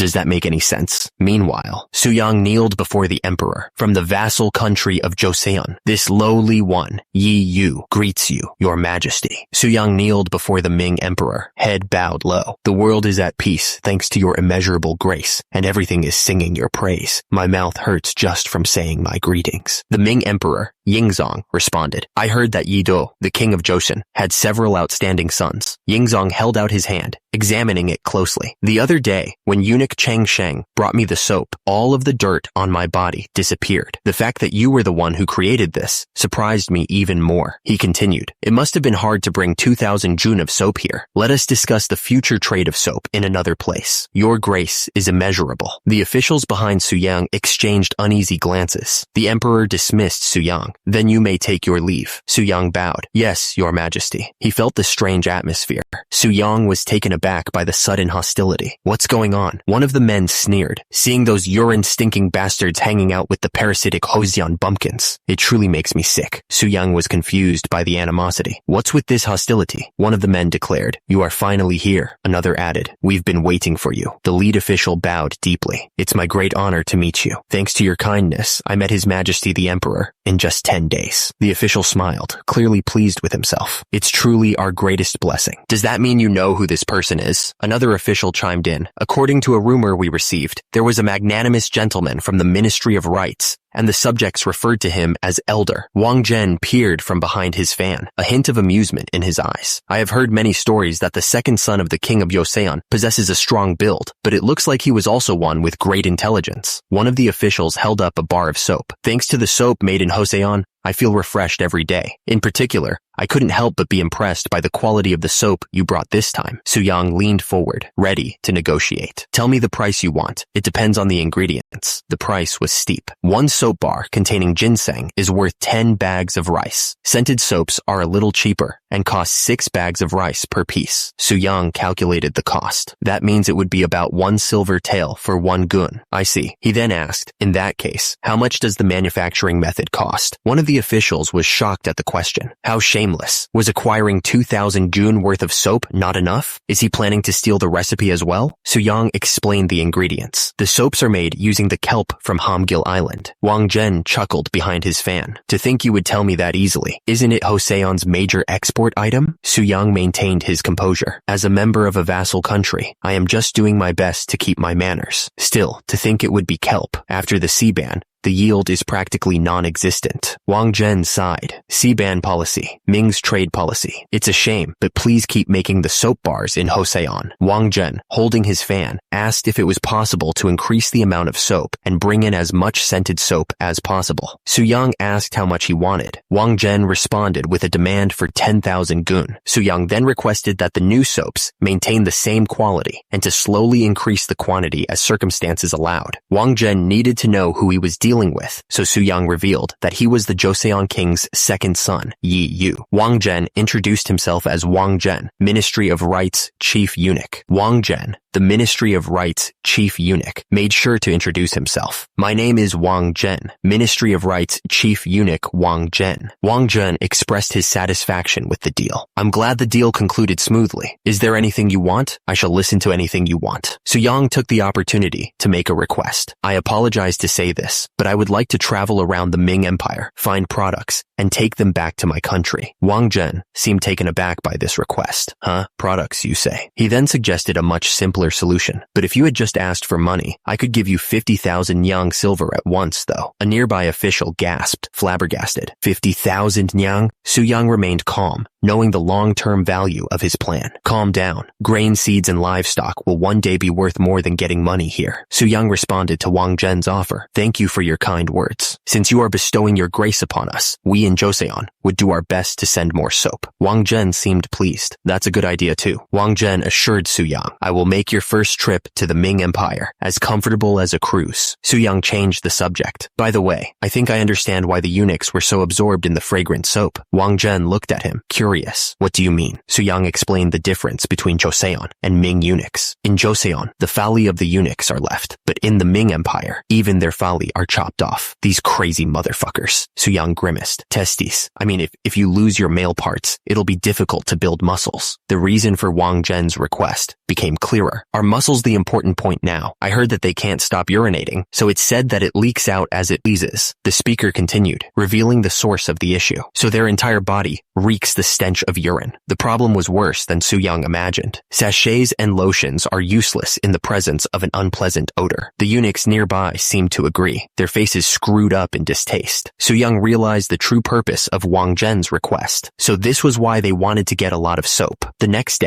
[SPEAKER 1] Does that make any sense? Meanwhile, Suyang kneeled before the emperor from the vassal country of Joseon. "This lowly one, Yi Yu, greets you, your majesty." Suyang kneeled before the Ming emperor, head bowed low. "The world is at peace thanks to your immeasurable grace, and everything is singing your praise. My mouth hurts just from saying my greetings." The Ming emperor, Yingzong, responded, "I heard that Yi Do, the king of Joseon, had several outstanding sons." Yingzong held out his hand, examining it closely. "The other day, when eunuch Chang Sheng brought me the soap, all of the dirt on my body disappeared. The fact that you were the one who created this surprised me even more." He continued, "It must have been hard to bring 2,000 jun of soap here. Let us discuss the future trade of soap in another place. Your grace is immeasurable." The officials behind Suyang exchanged uneasy glances. The emperor dismissed Suyang. "Then you may take your leave." Suyang bowed. "Yes, your majesty." He felt the strange atmosphere. Suyang was taken aback by the sudden hostility. "What's going on?" One of the men sneered, "Seeing those urine-stinking bastards hanging out with the parasitic Hoseon bumpkins. It truly makes me sick." Suyang was confused by the animosity. "What's with this hostility?" One of the men declared. "You are finally here." Another added, "We've been waiting for you." The lead official bowed deeply. "It's my great honor to meet you. Thanks to your kindness, I met His Majesty the Emperor in just 10 days. The official smiled, clearly pleased with himself. "It's truly our greatest blessing." "Does that mean you know who this person is?" Another official chimed in. "According to a rumor we received, there was a magnanimous gentleman from the Ministry of Rights, and the subjects referred to him as Elder." Wang Zhen peered from behind his fan, a hint of amusement in his eyes. "I have heard many stories that the second son of the king of Joseon possesses a strong build, but it looks like he was also one with great intelligence." One of the officials held up a bar of soap. "Thanks to the soap made in Joseon, I feel refreshed every day. In particular, I couldn't help but be impressed by the quality of the soap you brought this time." Suyang leaned forward, ready to negotiate. "Tell me the price you want. It depends on the ingredients." The price was steep. One soap bar containing ginseng is worth 10 bags of rice. Scented soaps are a little cheaper and cost 6 bags of rice per piece. Suyang calculated the cost. "That means it would be about 1 silver tael for 1 gun." "I see." He then asked, "In that case, how much does the manufacturing method cost?" One of the officials was shocked at the question. How shameless. Was acquiring 2,000 jun worth of soap not enough? Is he planning to steal the recipe as well? Suyang explained the ingredients. "The soaps are made using the kelp from Hamgil Island." Wang Zhen chuckled behind his fan. "To think you would tell me that easily. Isn't it Joseon's major export item?" Suyang maintained his composure. "As a member of a vassal country, I am just doing my best to keep my manners. Still, to think it would be kelp. After the sea ban, the yield is practically non-existent." Wang Zhen sighed. "Sea-ban policy, Ming's trade policy. It's a shame, but please keep making the soap bars in Joseon." Wang Zhen, holding his fan, asked if it was possible to increase the amount of soap and bring in as much scented soap as possible. Suyang asked how much he wanted. Wang Zhen responded with a demand for 10,000 gun. Suyang then requested that the new soaps maintain the same quality and to slowly increase the quantity as circumstances allowed. Wang Zhen needed to know who he was dealing with, so Suyang revealed that he was the Joseon king's second son, Yi Yu. Wang Zhen introduced himself as Wang Zhen, Ministry of Rights Chief Eunuch. Wang Zhen, the Ministry of Rights Chief Eunuch, made sure to introduce himself. "My name is Wang Zhen, Ministry of Rights Chief Eunuch Wang Zhen." Wang Zhen expressed his satisfaction with the deal. "I'm glad the deal concluded smoothly. Is there anything you want? I shall listen to anything you want." Suyang took the opportunity to make a request. "I apologize to say this, but I would like to travel around the Ming Empire, find products, and take them back to my country." Wang Zhen seemed taken aback by this request. "Huh? Products, you say?" He then suggested a much simpler solution. "But if you had just asked for money, I could give you 50,000 nyang silver at once, though." A nearby official gasped, flabbergasted. 50,000 nyang? Suyang remained calm, knowing the long-term value of his plan. "Calm down. Grain, seeds, and livestock will one day be worth more than getting money here." Suyang responded to Wang Zhen's offer. "Thank you for your kind words. Since you are bestowing your grace upon us, we in Joseon would do our best to send more soap." Wang Zhen seemed pleased. "That's a good idea too." Wang Zhen assured Suyang, "I will make your first trip to the Ming Empire as comfortable as a cruise." Suyang changed the subject. "By the way, I think I understand why the eunuchs were so absorbed in the fragrant soap." Wang Zhen looked at him, curious furious. What do you mean? Su-yang explained the difference between Joseon and Ming eunuchs. In Joseon, the phalli of the eunuchs are left, but in the Ming Empire, even their phalli are chopped off. These crazy motherfuckers. Su-yang grimaced. Testes. I mean, if you lose your male parts, it'll be difficult to build muscles. The reason for Wang Zhen's request became clearer. Are muscles the important point now? I heard that they can't stop urinating, so it's said that it leaks out as it pleases. The speaker continued, revealing the source of the issue. So their entire body reeks the stench of urine. The problem was worse than Su-yang imagined. Sachets and lotions are useless in the presence of an unpleasant odor. The eunuchs nearby seemed to agree, their faces screwed up in distaste. Su-yang realized the true purpose of Wang Zhen's request. So this was why they wanted to get a lot of soap. The next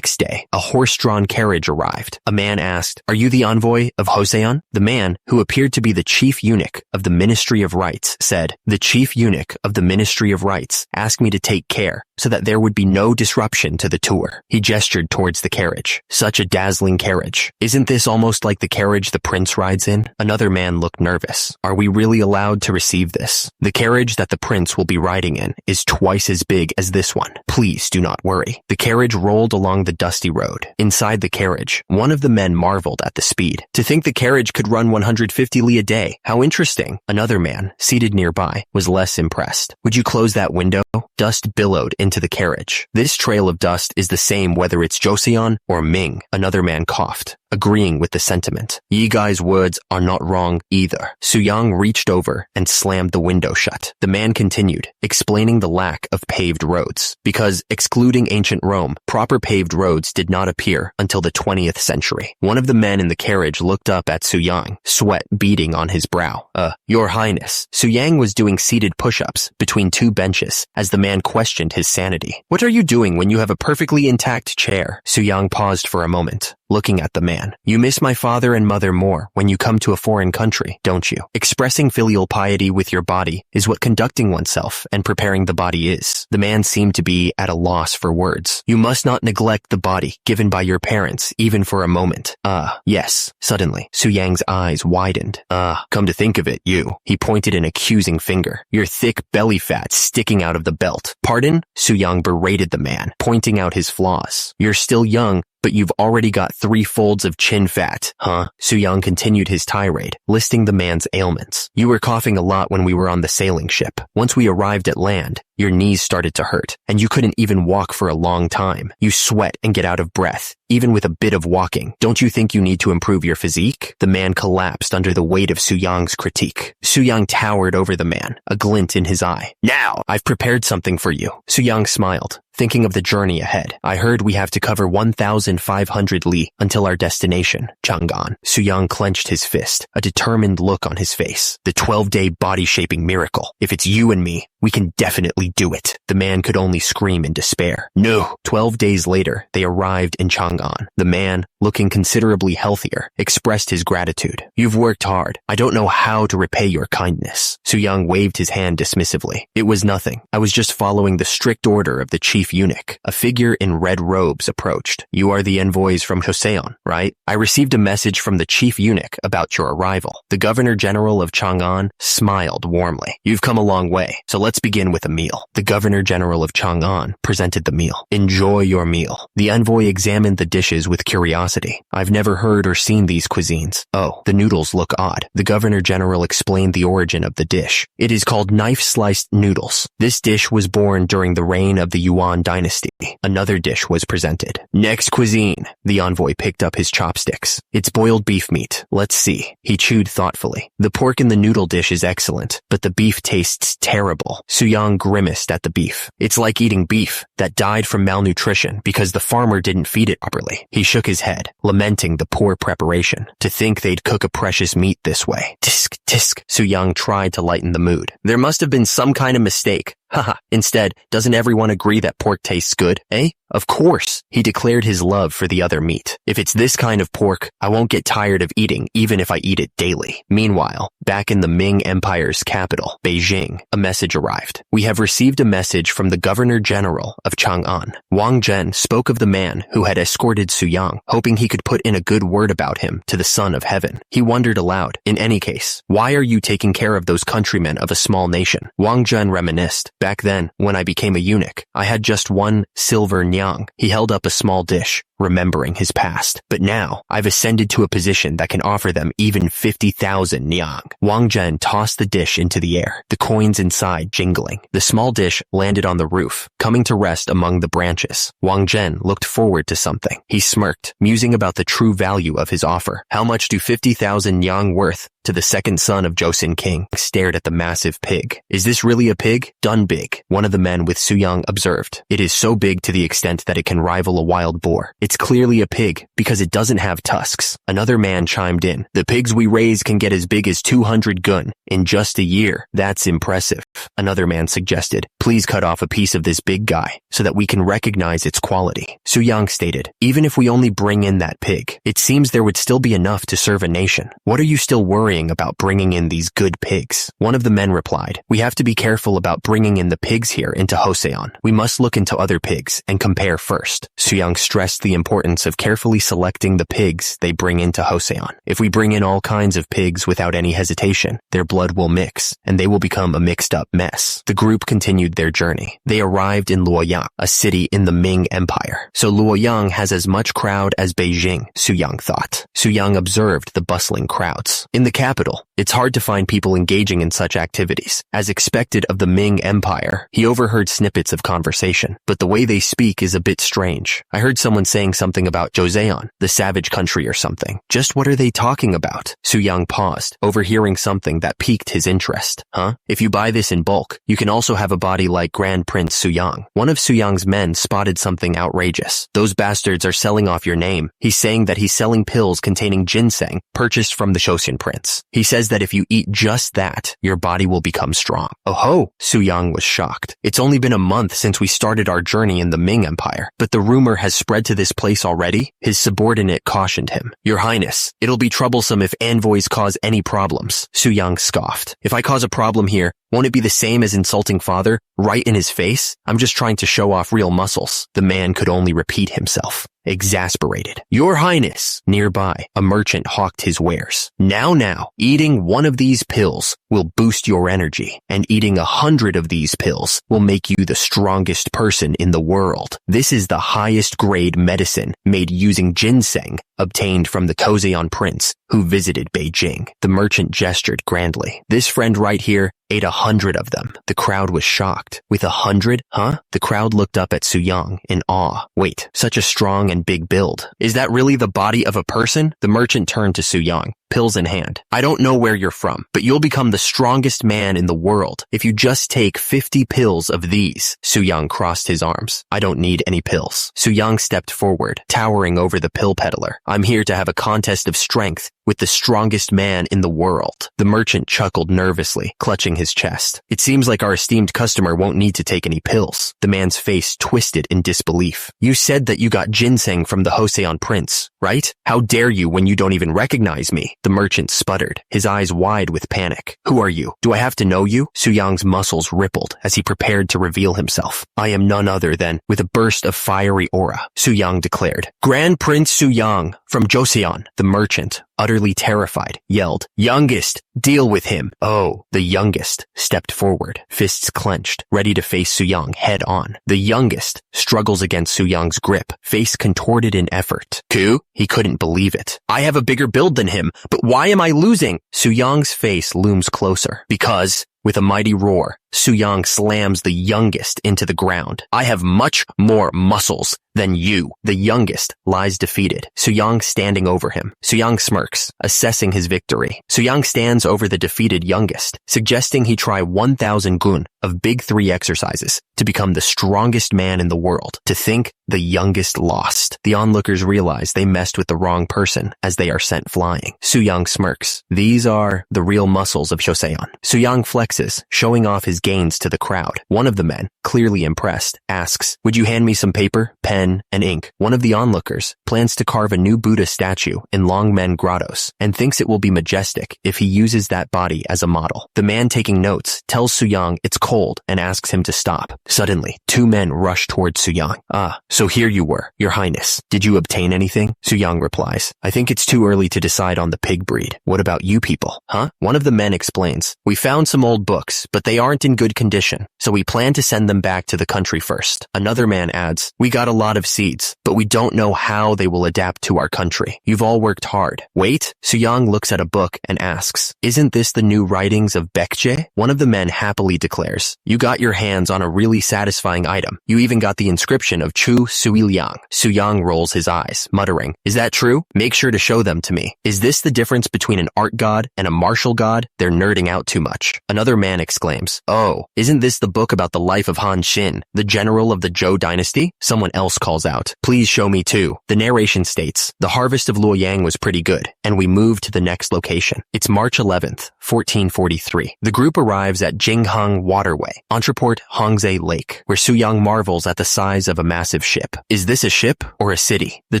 [SPEAKER 1] day, a horse-drawn carriage arrived. A man asked, "Are you the envoy of Joseon?" The man, who appeared to be the chief eunuch of the Ministry of Rites, said, "The chief eunuch of the Ministry of Rites asked me to take care so that there would be no disruption to the tour." He gestured towards the carriage. Such a dazzling carriage. Isn't this almost like the carriage the prince rides in? Another man looked nervous. Are we really allowed to receive this? The carriage that the prince will be riding in is twice as big as this one. Please do not worry. The carriage rolled along the dusty road. Inside the carriage, one of the men marveled at the speed. To think the carriage could run 150 li a day. How interesting. Another man, seated nearby, was less impressed. Would you close that window? Dust billowed into the carriage. This trail of dust is the same whether it's Joseon or Ming. Another man coughed, agreeing with the sentiment. Yi Gai's words are not wrong either. Su-yang reached over and slammed the window shut. The man continued, explaining the lack of paved roads. Because, excluding ancient Rome, proper paved roads did not appear until the 20th century. One of the men in the carriage looked up at Su-yang, sweat beading on his brow. Your Highness. Su-yang was doing seated push-ups between two benches as the man questioned his sanity. What are you doing when you have a perfectly intact chair? Su-yang paused for a moment, looking at the man. You miss my father and mother more when you come to a foreign country, don't you? Expressing filial piety with your body is what conducting oneself and preparing the body is. The man seemed to be at a loss for words. You must not neglect the body given by your parents, even for a moment. Yes. Suddenly, Su-yang's eyes widened. Come to think of it, you. He pointed an accusing finger. Your thick belly fat sticking out of the belt. Pardon? Su-yang berated the man, pointing out his flaws. You're still young, but you've already got 3 folds of chin fat, huh? Su-yang continued his tirade, listing the man's ailments. You were coughing a lot when we were on the sailing ship. Once we arrived at land, your knees started to hurt, and you couldn't even walk for a long time. You sweat and get out of breath, even with a bit of walking. Don't you think you need to improve your physique? The man collapsed under the weight of Su-yang's critique. Su-yang towered over the man, a glint in his eye. Now, I've prepared something for you. Su-yang smiled, thinking of the journey ahead. I heard we have to cover 1,500 li until our destination, Chang'an. Su-yang clenched his fist, a determined look on his face. The 12-day body-shaping miracle. If it's you and me, we can definitely do it. The man could only scream in despair. No. 12 days later, they arrived in Chang'an. The man, looking considerably healthier, expressed his gratitude. You've worked hard. I don't know how to repay your kindness. Su-yang waved his hand dismissively. It was nothing. I was just following the strict order of the chief eunuch. A figure in red robes approached. You are the envoys from Joseon, right? I received a message from the chief eunuch about your arrival. The governor general of Chang'an smiled warmly. You've come a long way, so let's begin with a meal. The governor general of Chang'an presented the meal. Enjoy your meal. The envoy examined the dishes with curiosity. I've never heard or seen these cuisines. Oh, the noodles look odd. The governor general explained the origin of the dish. It is called knife-sliced noodles. This dish was born during the reign of the Yuan dynasty. Another dish was presented. Next cuisine. The envoy picked up his chopsticks. It's boiled beef meat. Let's see. He chewed thoughtfully. The pork in the noodle dish is excellent, but the beef tastes terrible. Su-yang grimaced at the beef. It's like eating beef that died from malnutrition because the farmer didn't feed it properly. He shook his head, lamenting the poor preparation. To think they'd cook a precious meat this way. Tisk, tisk. Su-yang tried to lighten the mood. There must have been some kind of mistake. Haha. Instead, doesn't everyone agree that pork tastes good, eh? Of course. He declared his love for the other meat. If it's this kind of pork, I won't get tired of eating even if I eat it daily. Meanwhile, back in the Ming Empire's capital, Beijing, a message arrived. We have received a message from the Governor General of Chang'an. Wang Zhen spoke of the man who had escorted Su-yang, hoping he could put in a good word about him to the Son of Heaven. He wondered aloud, in any case, why are you taking care of those countrymen of a small nation? Wang Zhen reminisced. Back then, when I became a eunuch, I had just 1 silver nyang. He held up a small dish, remembering his past. But now, I've ascended to a position that can offer them even 50,000 nyang. Wang Zhen tossed the dish into the air, the coins inside jingling. The small dish landed on the roof, coming to rest among the branches. Wang Zhen looked forward to something. He smirked, musing about the true value of his offer. How much do 50,000 nyang worth to the second son of Joseon King? Stared at the massive pig. Is this really a pig? Done big, one of the men with Suyang observed. It is so big to the extent that it can rival a wild boar. It's clearly a pig because it doesn't have tusks. Another man chimed in. The pigs we raise can get as big as 200 gun in just a year. That's impressive. Another man suggested, please cut off a piece of this big guy so that we can recognize its quality. Suyang stated, even if we only bring in that pig, it seems there would still be enough to serve a nation. What are you still worrying about bringing in these good pigs? One of the men replied, we have to be careful about bringing in the pigs here into Joseon. We must look into other pigs and compare first. Suyang stressed the importance of carefully selecting the pigs they bring into Joseon. If we bring in all kinds of pigs without any hesitation, their blood will mix, and they will become a mixed-up mess. The group continued their journey. They arrived in Luoyang, a city in the Ming Empire. So Luoyang has as much crowd as Beijing, Suyang thought. Suyang observed the bustling crowds. In the capital, it's hard to find people engaging in such activities. As expected of the Ming Empire, he overheard snippets of conversation, but the way they speak is a bit strange. I heard someone saying something about Joseon, the savage country or something. Just what are they talking about? Suyang paused, overhearing something that piqued his interest. If you buy this in bulk, you can also have a body like Grand Prince Suyang. One of Suyang's men spotted something outrageous. Those bastards are selling off your name. He's saying that he's selling pills containing ginseng purchased from the Joseon prince. He says that if you eat just that, your body will become strong. Oh ho! Suyang was shocked. It's only been a month since we started our journey in the Ming Empire, but the rumor has spread to this place already? His subordinate cautioned him. Your Highness, it'll be troublesome if envoys cause any problems. Suyang scoffed. If I cause a problem here, won't it be the same as insulting father, right in his face? I'm just trying to show off real muscles. The man could only repeat himself. Exasperated. Your Highness! Nearby, a merchant hawked his wares. Now, eating one of these pills will boost your energy, and eating 100 of these pills will make you the strongest person in the world. This is the highest grade medicine made using ginseng, obtained from the Joseon prince who visited Beijing. The merchant gestured grandly. This friend right here ate 100 of them. The crowd was shocked. With 100? Huh? The crowd looked up at Suyang in awe. Wait, such a strong and big build. Is that really the body of a person? The merchant turned to Suyang, pills in hand. I don't know where you're from, but you'll become the strongest man in the world if you just take 50 pills of these. Suyang crossed his arms. I don't need any pills. Suyang stepped forward, towering over the pill peddler. I'm here to have a contest of strength with the strongest man in the world. The merchant chuckled nervously, clutching his chest. It seems like our esteemed customer won't need to take any pills. The man's face twisted in disbelief. You said that you got ginseng from the Joseon prince, right? How dare you when you don't even recognize me? The merchant sputtered, his eyes wide with panic. Who are you? Do I have to know you? Suyang's muscles rippled as he prepared to reveal himself. I am none other than, with a burst of fiery aura, Suyang declared. Grand Prince Suyang from Joseon. The merchant, utterly terrified, yelled, Youngest, deal with him. Oh, the youngest stepped forward, fists clenched, ready to face Suyang head on. The youngest struggles against Suyang's grip, face contorted in effort. Ku? He couldn't believe it. I have a bigger build than him, but why am I losing? Suyang's face looms closer. Because, with a mighty roar, Suyang slams the youngest into the ground. I have much more muscles than you. The youngest lies defeated, Suyang standing over him. Suyang smirks, assessing his victory. Suyang stands over the defeated youngest, suggesting he try 1,000 gun of big 3 exercises to become the strongest man in the world. To think the youngest lost. The onlookers realize they messed with the wrong person as they are sent flying. Suyang smirks. These are the real muscles of Joseon. Suyang flexes, showing off his gains to the crowd. One of the men, clearly impressed, asks, would you hand me some paper, pen, pen, and ink. One of the onlookers plans to carve a new Buddha statue in Longmen Grottos and thinks it will be majestic if he uses that body as a model. The man taking notes tells Suyang it's cold and asks him to stop. Suddenly, two men rush towards Suyang. "Ah, so here you were, Your Highness. Did you obtain anything?" Suyang replies, "I think it's too early to decide on the pig breed. What about you people, huh?" One of the men explains, "We found some old books, but they aren't in good condition, so we plan to send them back to the country first." Another man adds, "We got a lot of seeds, but we don't know how they will adapt to our country. You've all worked hard." Wait, Suyang looks at a book and asks, "Isn't this the new writings of Baekje?" One of the men happily declares, "You got your hands on a really satisfying item. You even got the inscription of Chu Suiliang." Suyang rolls his eyes, muttering, "Is that true? Make sure to show them to me. Is this the difference between an art god and a martial god? They're nerding out too much." Another man exclaims, "Oh, isn't this the book about the life of Han Xin, the general of the Zhou dynasty?" Someone else calls out, "Please show me too." The narration states, "The harvest of Luoyang was pretty good, and we moved to the next location. It's March 11th, 1443. The group arrives at Jinghang Waterway, Entreport Hongzhe Lake, where Suyang marvels at the size of a massive ship. Is this a ship or a city? The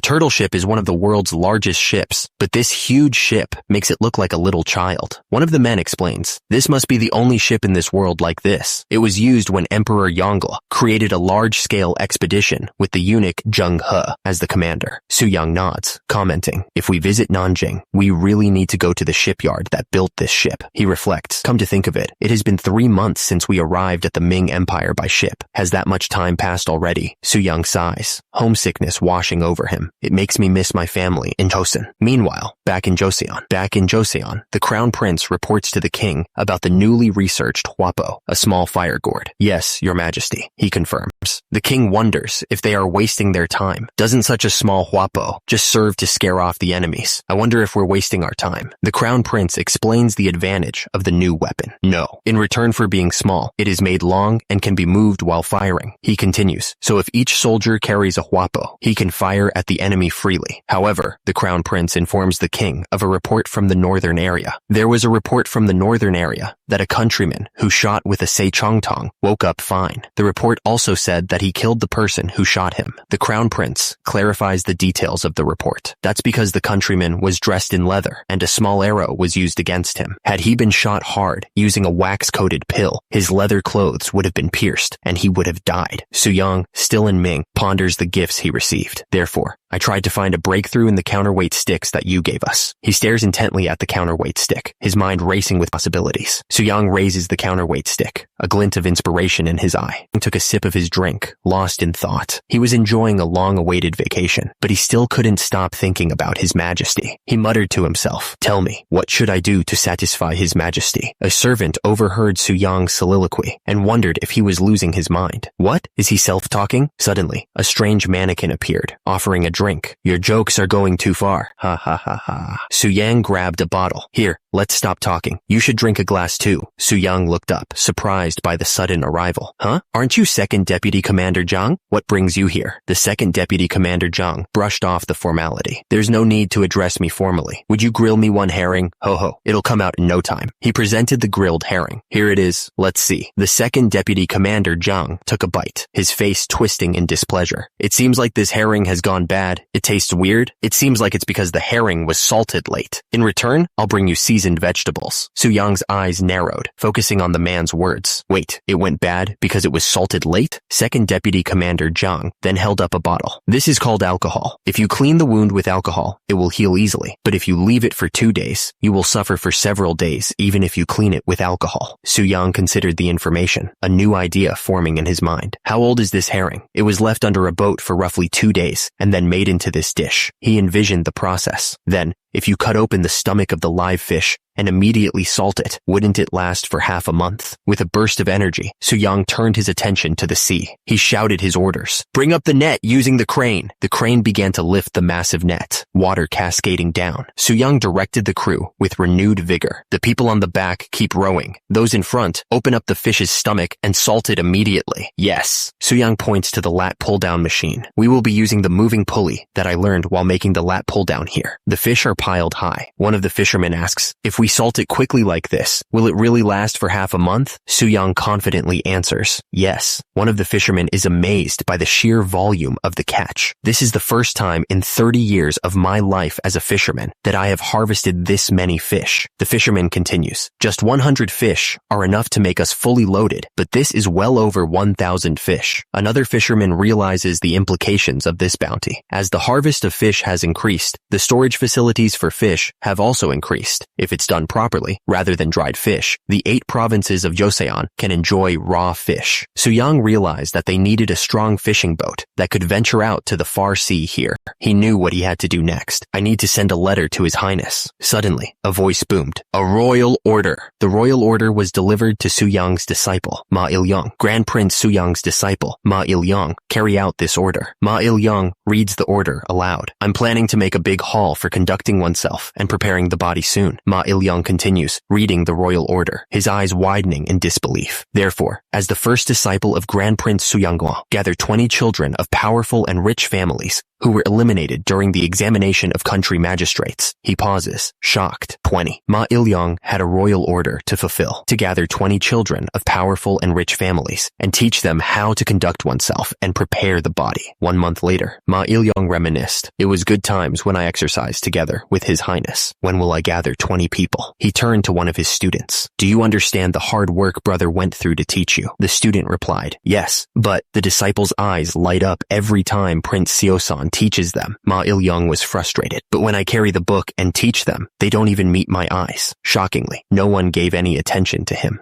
[SPEAKER 1] turtle ship is one of the world's largest ships, but this huge ship makes it look like a little child. One of the men explains, "This must be the only ship in this world like this. It was used when Emperor Yongle created a large-scale expedition with the eunuch Zheng He as the commander." Suyang nods, commenting, "If we visit Nanjing, we really need to go to the shipyard that built this ship." He reflects, "Come to think of it, it has been 3 months since we arrived at the Ming Empire by ship. Has that much time passed already?" Suyang sighs, homesickness washing over him. "It makes me miss my family in Tosan." Meanwhile, back in Joseon, the crown prince reports to the king about the newly researched Huapo, a small fire gourd. "Yes, your majesty," he confirms. The king wonders if they are wasting their time. "Doesn't such a small Huapo just serve to scare off the enemies? I wonder if we're wasting our time." The crown prince explains the advantage of the new weapon. "No, in return for being small, it is made long and can be moved while firing." He continues, "So if each soldier carries a Huapo, he can fire at the enemy freely." However, the crown prince informs the king of a report from the northern area. There was a report from the northern area that a countryman who shot with a Seichongtong woke up fine. The report also said that he killed the person who shot him. The crown prince clarifies the details of the report. That's because the countryman was dressed in leather and a small arrow was used against him. Had he been shot hard using a wax-coated pill, his leather clothes would have been pierced and he would have died. Suyang, still in Ming, ponders the gifts he received. "Therefore, I tried to find a breakthrough in the counterweight sticks that you gave us." He stares intently at the counterweight stick, his mind racing with possibilities. Suyang raises the counterweight stick, a glint of inspiration in his eye. He took a sip of his drink, lost in thought. He was enjoying a long-awaited vacation, but he still couldn't stop thinking about His Majesty. He muttered to himself, "Tell me, what should I do to satisfy His Majesty?" A servant overheard Suyang's soliloquy and wondered if he was losing his mind. What? Is he self-talking? Suddenly, a strange mannequin appeared, offering a drink. "Your jokes are going too far. Ha ha ha ha." Suyang grabbed a bottle. "Here, let's stop talking. You should drink a glass too." Suyang looked up, surprised by the sudden arrival. "Huh? Aren't you Second Deputy Commander Zhang? What brings you here?" The Second Deputy Commander Zhang brushed off the formality. "There's no need to address me formally. Would you grill me one herring? Ho ho, it'll come out in no time." He presented the grilled herring. "Here it is. Let's see." The Second Deputy Commander Zhang took a bite, his face twisting in displeasure. "It seems like this herring has gone bad. It tastes weird. It seems like it's because the herring was salted late. In return, I'll bring you seasoned vegetables." Suyang's eyes narrowed, focusing on the man's words. "Wait, it went bad because it was salted late?" Second Deputy Commander Zhang then held up a bottle. "This is called alcohol. If you clean the wound with alcohol, it will heal easily. But if you leave it for 2 days, you will suffer for several days even if you clean it with alcohol." Suyang considered the information, a new idea forming in his mind. How old is this herring? It was left under a boat for roughly 2 days and then made into this dish. He envisioned the process. Then, if you cut open the stomach of the live fish and immediately salt it, wouldn't it last for half a month? With a burst of energy, Suyang turned his attention to the sea. He shouted his orders. "Bring up the net using the crane." The crane began to lift the massive net, water cascading down. Suyang directed the crew with renewed vigor. "The people on the back keep rowing. Those in front, open up the fish's stomach and salt it immediately." "Yes." Suyang points to the lat pull-down machine. "We will be using the moving pulley that I learned while making the lat pull-down here. The fish are piled high. One of the fishermen asks, if we salt it quickly like this, will it really last for half a month? Suyang confidently answers, yes. One of the fishermen is amazed by the sheer volume of the catch. This is the first time in 30 years of my life as a fisherman that I have harvested this many fish. The fisherman continues, just 100 fish are enough to make us fully loaded, but this is well over 1,000 fish. Another fisherman realizes the implications of this bounty. As the harvest of fish has increased, the storage facilities for fish have also increased. If it's done properly, rather than dried fish, the 8 provinces of Joseon can enjoy raw fish. Suyang realized that they needed a strong fishing boat that could venture out to the far sea here. He knew what he had to do next. I need to send a letter to His Highness. Suddenly, a voice boomed. A royal order. The royal order was delivered to Suyang's disciple, Ma Il-young. Grand Prince Suyang's disciple, Ma Il-young, carry out this order. Ma Il-young reads the order aloud. I'm planning to make a big haul for conducting oneself and preparing the body soon. Ma Il-young continues, reading the royal order, his eyes widening in disbelief. Therefore, as the first disciple of Grand Prince Suyangwa, gather 20 children of powerful and rich families who were eliminated during the examination of country magistrates. He pauses, shocked. 20. Ma Il-young had a royal order to fulfill, to gather 20 children of powerful and rich families and teach them how to conduct oneself and prepare the body. 1 month later, Ma Il-young reminisced. It was good times when I exercised together with His Highness. When will I gather 20 people? He turned to one of his students. Do you understand the hard work brother went through to teach you? The student replied, yes, but the disciples' eyes light up every time Prince Seosan teaches them. Ma Il-young was frustrated. But when I carry the book and teach them, they don't even meet my eyes. Shockingly, no one gave any attention to him.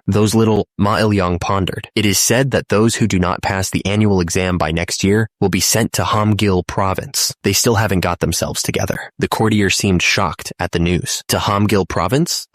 [SPEAKER 1] Ma Il-young pondered. It is said that those who do not pass the annual exam by next year will be sent to Hamgil province. They still haven't got themselves together. The courtier seemed shocked at the news. To Hamgil province?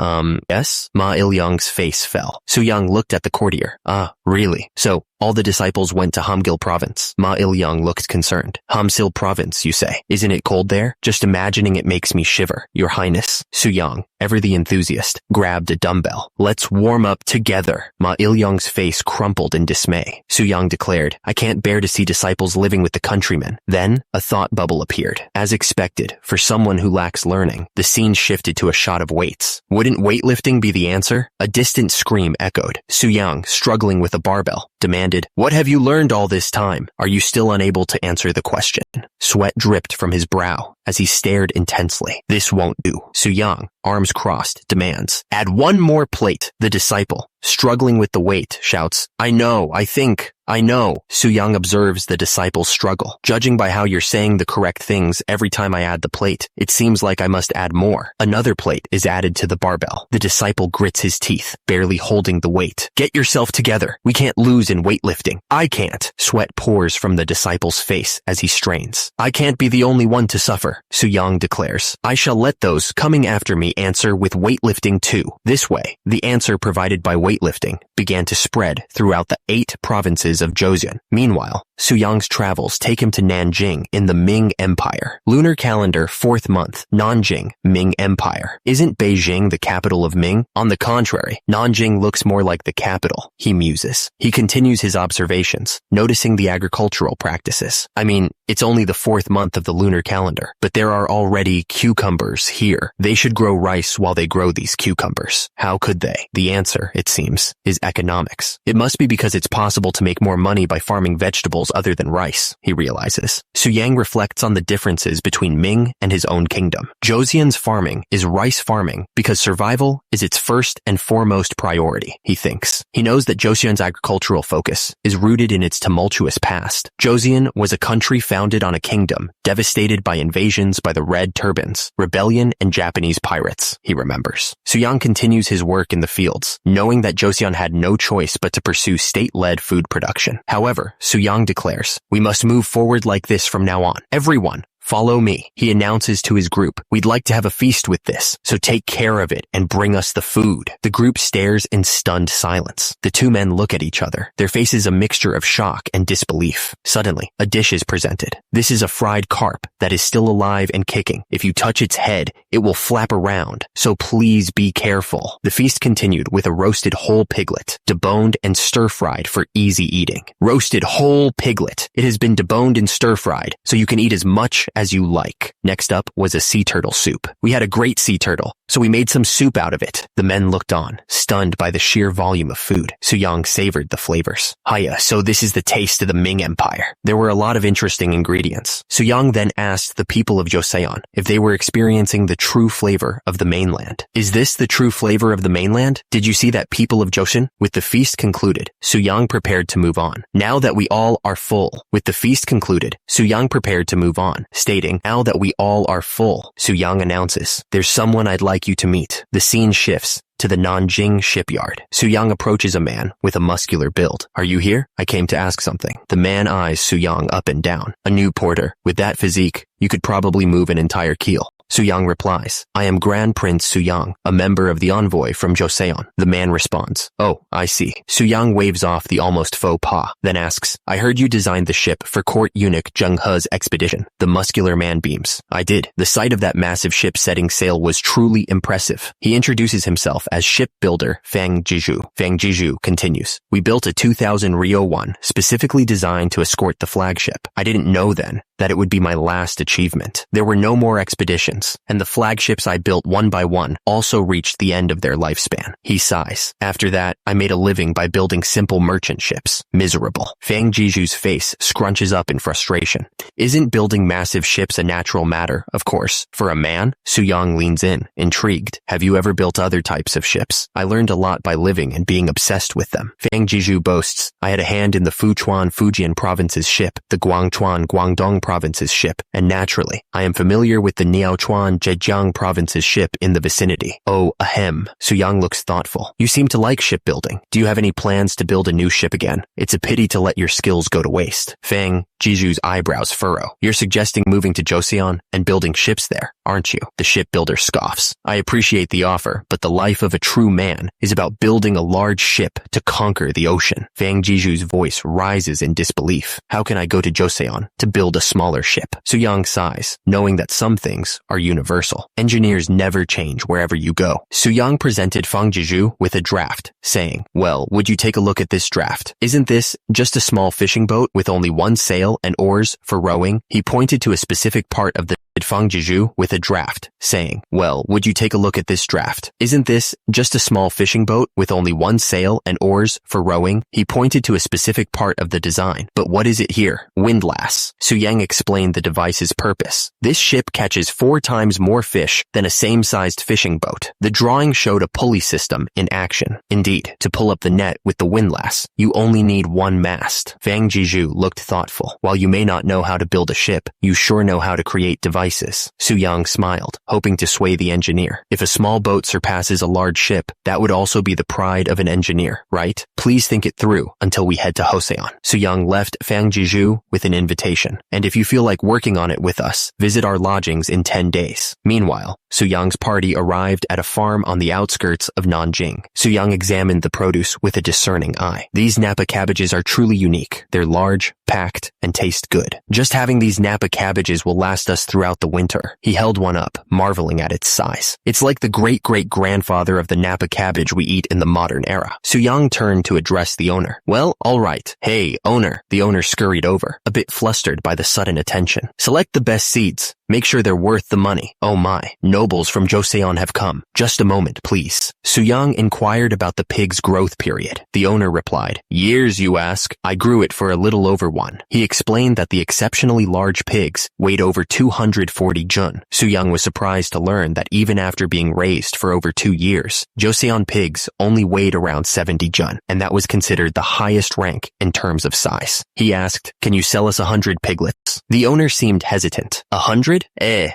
[SPEAKER 1] Yes? Ma Il-young's face fell. Suyang looked at the courtier. Really? So, all the disciples went to Hamgil province. Ma Il-young looked concerned. Hamsil province, you say? Isn't it cold there? Just imagining it makes me shiver. Your Highness. Suyang, ever the enthusiast, grabbed a dumbbell. Let's warm up together. Ma Il-young's face crumpled in dismay. Suyang declared, I can't bear to see disciples living with the countrymen. Then, a thought bubble appeared. As expected, for someone who lacks learning, the scene shifted to a shot of weights. Wouldn't weightlifting be the answer? A distant scream echoed. Suyang, struggling with a barbell, demanded, what have you learned all this time? Are you still unable to answer the question? Sweat dripped from his brow as he stared intensely. This won't do. Suyang, arms crossed, demands, add 1 more plate. The disciple, struggling with the weight, shouts, I know. Suyang observes the disciple's struggle. Judging by how you're saying the correct things every time I add the plate, it seems like I must add more. Another plate is added to the barbell. The disciple grits his teeth, barely holding the weight. Get yourself together. We can't lose in weightlifting. I can't. Sweat pours from the disciple's face as he strains. I can't be the only one to suffer, Suyang declares. I shall let those coming after me answer with weightlifting too. This way, the answer provided by weightlifting began to spread throughout the 8 provinces of Joseon. Meanwhile, Suyang's travels take him to Nanjing in the Ming Empire. Lunar calendar 4th month, Nanjing, Ming Empire. Isn't Beijing the capital of Ming? On the contrary, Nanjing looks more like the capital, he muses. He continues his observations, noticing the agricultural practices. I mean, it's only the 4th month of the lunar calendar, but there are already cucumbers here. They should grow rice while they grow these cucumbers. How could they? The answer, it seems, is economics. It must be because it's possible to make more money by farming vegetables other than rice, he realizes. Suyang reflects on the differences between Ming and his own kingdom. Joseon's farming is rice farming because survival is its first and foremost priority, he thinks. He knows that Joseon's agricultural focus is rooted in its tumultuous past. Joseon was a country founded on a kingdom devastated by invasions by the Red Turbans, rebellion, and Japanese pirates, he remembers. Suyang continues his work in the fields, knowing that Joseon had no choice but to pursue state-led food production. However, Suyang declares, we must move forward like this from now on. Everyone, follow me, he announces to his group. We'd like to have a feast with this, so take care of it and bring us the food. The group stares in stunned silence. The 2 men look at each other, their faces a mixture of shock and disbelief. Suddenly, a dish is presented. This is a fried carp that is still alive and kicking. If you touch its head, it will flap around, so please be careful. The feast continued with a roasted whole piglet, deboned and stir-fried for easy eating. Roasted whole piglet. It has been deboned and stir-fried, so you can eat as much as you like. Next up was a sea turtle soup. We had a great sea turtle, so we made some soup out of it. The men looked on, stunned by the sheer volume of food. Suyang savored the flavors. Hiya, so this is the taste of the Ming Empire. There were a lot of interesting ingredients. Suyang then asked the people of Joseon if they were experiencing the true flavor of the mainland. Is this the true flavor of the mainland? Did you see that, people of Joseon? With the feast concluded, Suyang prepared to move on. Now that we all are full. With the feast concluded, Suyang prepared to move on, stating, now that we all are full. Suyang announces, there's someone I'd like you to meet. The scene shifts to the Nanjing shipyard. Suyang approaches a man with a muscular build. Are you here? I came to ask something. The man eyes Suyang up and down. A new porter. With that physique, you could probably move an entire keel. Suyang replies, I am Grand Prince Suyang, a member of the envoy from Joseon. The man responds, oh, I see. Suyang waves off the almost faux pas, then asks, I heard you designed the ship for court eunuch Zheng He's expedition. The muscular man beams. I did. The sight of that massive ship setting sail was truly impressive. He introduces himself as shipbuilder Fang Jiju. Fang Jiju continues, we built a 2000 Rio 1 specifically designed to escort the flagship. I didn't know then that it would be my last achievement. There were no more expeditions, and the flagships I built one by one also reached the end of their lifespan. He sighs. After that, I made a living by building simple merchant ships. Miserable. Fang Jiju's face scrunches up in frustration. Isn't building massive ships a natural matter, of course, for a man? Suyang leans in, intrigued. Have you ever built other types of ships? I learned a lot by living and being obsessed with them. Fang Jiju boasts, I had a hand in the Fuchuan Fujian province's ship, the Guangchuan Guangdong province's ship, and naturally, I am familiar with the Niaochuan Zhejiang province's ship in the vicinity. Oh, ahem. Suyang looks thoughtful. You seem to like shipbuilding. Do you have any plans to build a new ship again? It's a pity to let your skills go to waste. Fang Jiju's eyebrows furrow. You're suggesting moving to Joseon and building ships there, aren't you? The shipbuilder scoffs. I appreciate the offer, but the life of a true man is about building a large ship to conquer the ocean. Fang Jiju's voice rises in disbelief. How can I go to Joseon to build a smaller ship? Suyang sighs, knowing that some things are universal. Engineers never change wherever you go. Suyang presented Fang Jiju with a draft, saying, well, would you take a look at this draft? Isn't this just a small fishing boat with only one sail and oars for rowing? He pointed to a specific part of the Fang Jiju with a draft, saying, well, would you take a look at this draft? Isn't this just a small fishing boat with only one sail and oars for rowing? He pointed to a specific part of the design. But what is it here? Windlass. Suyang explained the device's purpose. This ship catches 4 times more fish than a same-sized fishing boat. The drawing showed a pulley system in action. Indeed, to pull up the net with the windlass, you only need one mast. Fang Jiju looked thoughtful. While you may not know how to build a ship, you sure know how to create devices. Suyang smiled, hoping to sway the engineer. If a small boat surpasses a large ship, that would also be the pride of an engineer, right? Please think it through until we head to Joseon. Suyang left Fang Jiju with an invitation. And if you feel like working on it with us, visit our lodgings in 10 days. Meanwhile, Suyang's party arrived at a farm on the outskirts of Nanjing. Suyang examined the produce with a discerning eye. These Napa cabbages are truly unique. They're large, packed, and taste good. Just having these Napa cabbages will last us throughout the winter. He held one up, marveling at its size. It's like the great-great-grandfather of the Napa cabbage we eat in the modern era. Suyang turned to address the owner. Well, all right. Hey, owner. The owner scurried over, a bit flustered by the sudden attention. Select the best seeds. Make sure they're worth the money. Oh my, nobles from Joseon have come. Just a moment, please. Suyang inquired about the pig's growth period. The owner replied, years, you ask? I grew it for a little over 1. He explained that the exceptionally large pigs weighed over 240 jun. Suyang was surprised to learn that even after being raised for over 2 years, Joseon pigs only weighed around 70 jun, and that was considered the highest rank in terms of size. He asked, can you sell us 100 piglets? The owner seemed hesitant. 100?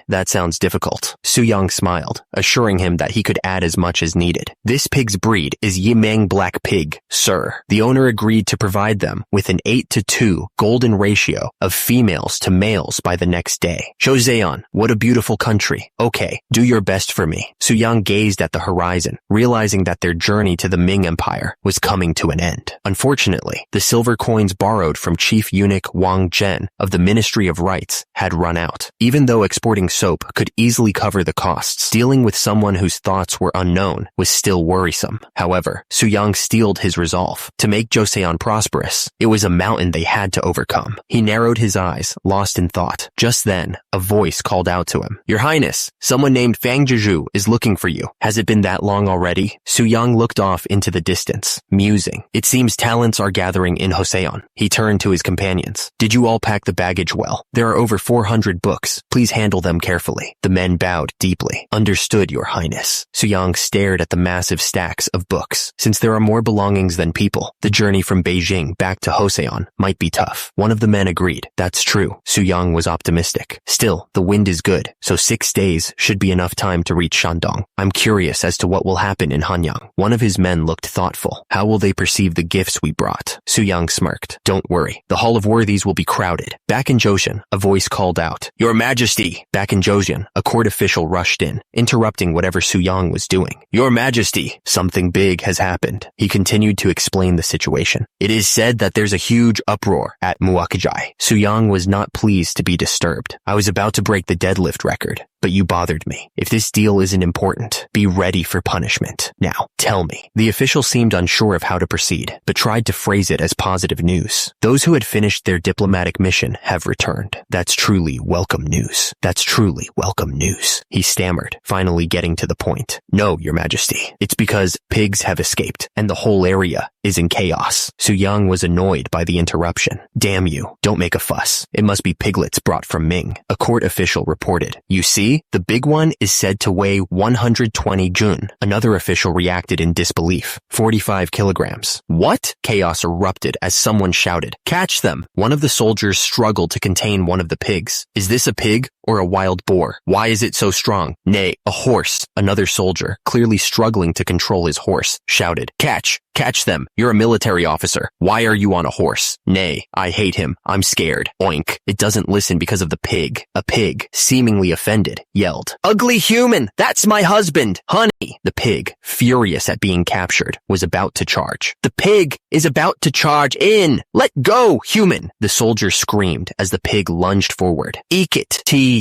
[SPEAKER 1] That sounds difficult. Suyang smiled, assuring him that he could add as much as needed. This pig's breed is Yimeng Black Pig, sir. The owner agreed to provide them with an 8:2 golden ratio of females to males by the next day. Joseon, what a beautiful country. Okay, do your best for me. Suyang gazed at the horizon, realizing that their journey to the Ming Empire was coming to an end. Unfortunately, the silver coins borrowed from Chief Eunuch Wang Zhen of the Ministry Ministry of Rights had run out. Even though exporting soap could easily cover the costs, dealing with someone whose thoughts were unknown was still worrisome. However, Soo-young steeled his resolve. To make Joseon prosperous, it was a mountain they had to overcome. He narrowed his eyes, lost in thought. Just then, a voice called out to him. Your Highness, someone named Fang Jeju is looking for you. Has it been that long already? Soo-young looked off into the distance, musing. It seems talents are gathering in Joseon. He turned to his companions. Did you all pack the baggage well? There are over 400 books. Please handle them carefully. The men bowed deeply. Understood, Your Highness. Soo-young stared at the massive stacks of books. Since there are more belongings than people, the journey from Beijing back to Joseon might be tough. One of the men agreed. That's true. Soo-young was optimistic. Still, the wind is good, so 6 days should be enough time to reach Shandong. I'm curious as to what will happen in Hanyang. One of his men looked thoughtful. How will they perceive the gifts we brought? Soo-young smirked. Don't worry. The Hall of Worthies will be crowded. Back in Joseon, a voice called out. Your Majesty! Back in Joseon, a court official rushed in, interrupting whatever Soo-young was doing. Your Majesty! Something big has happened. He continued to explain the situation. It is said that there's a huge uproar at Muakajai. Soo-young was not pleased to be disturbed. I was about to break the deadlift record, but you bothered me. If this deal isn't important, be ready for punishment. Now, tell me. The official seemed unsure of how to proceed, but tried to phrase it as positive news. Those who had finished their diplomatic mission have returned. That's truly welcome news. That's truly welcome news. He stammered, finally getting to the point. No, Your Majesty. It's because pigs have escaped, and the whole area is in chaos. Soo-young was annoyed by the interruption. Damn you. Don't make a fuss. It must be piglets brought from Ming. A court official reported. You see? The big one is said to weigh 120 jun. Another official reacted in disbelief. 45 kilograms. What? Chaos erupted as someone shouted. Catch them! One of the soldiers struggled to contain one of the pigs. Is this a pig or a wild boar? Why is it so strong? Nay, a horse. Another soldier, clearly struggling to control his horse, shouted. Catch! Catch them! You're a military officer. Why are you on a horse? Nay, I hate him. I'm scared. Oink. It doesn't listen because of the pig. A pig, seemingly offended, yelled. Ugly human! That's my husband! Honey! The pig, furious at being captured, was about to charge. The pig is about to charge in! Let go, human! The soldier screamed as the pig lunged forward. Eek it! T.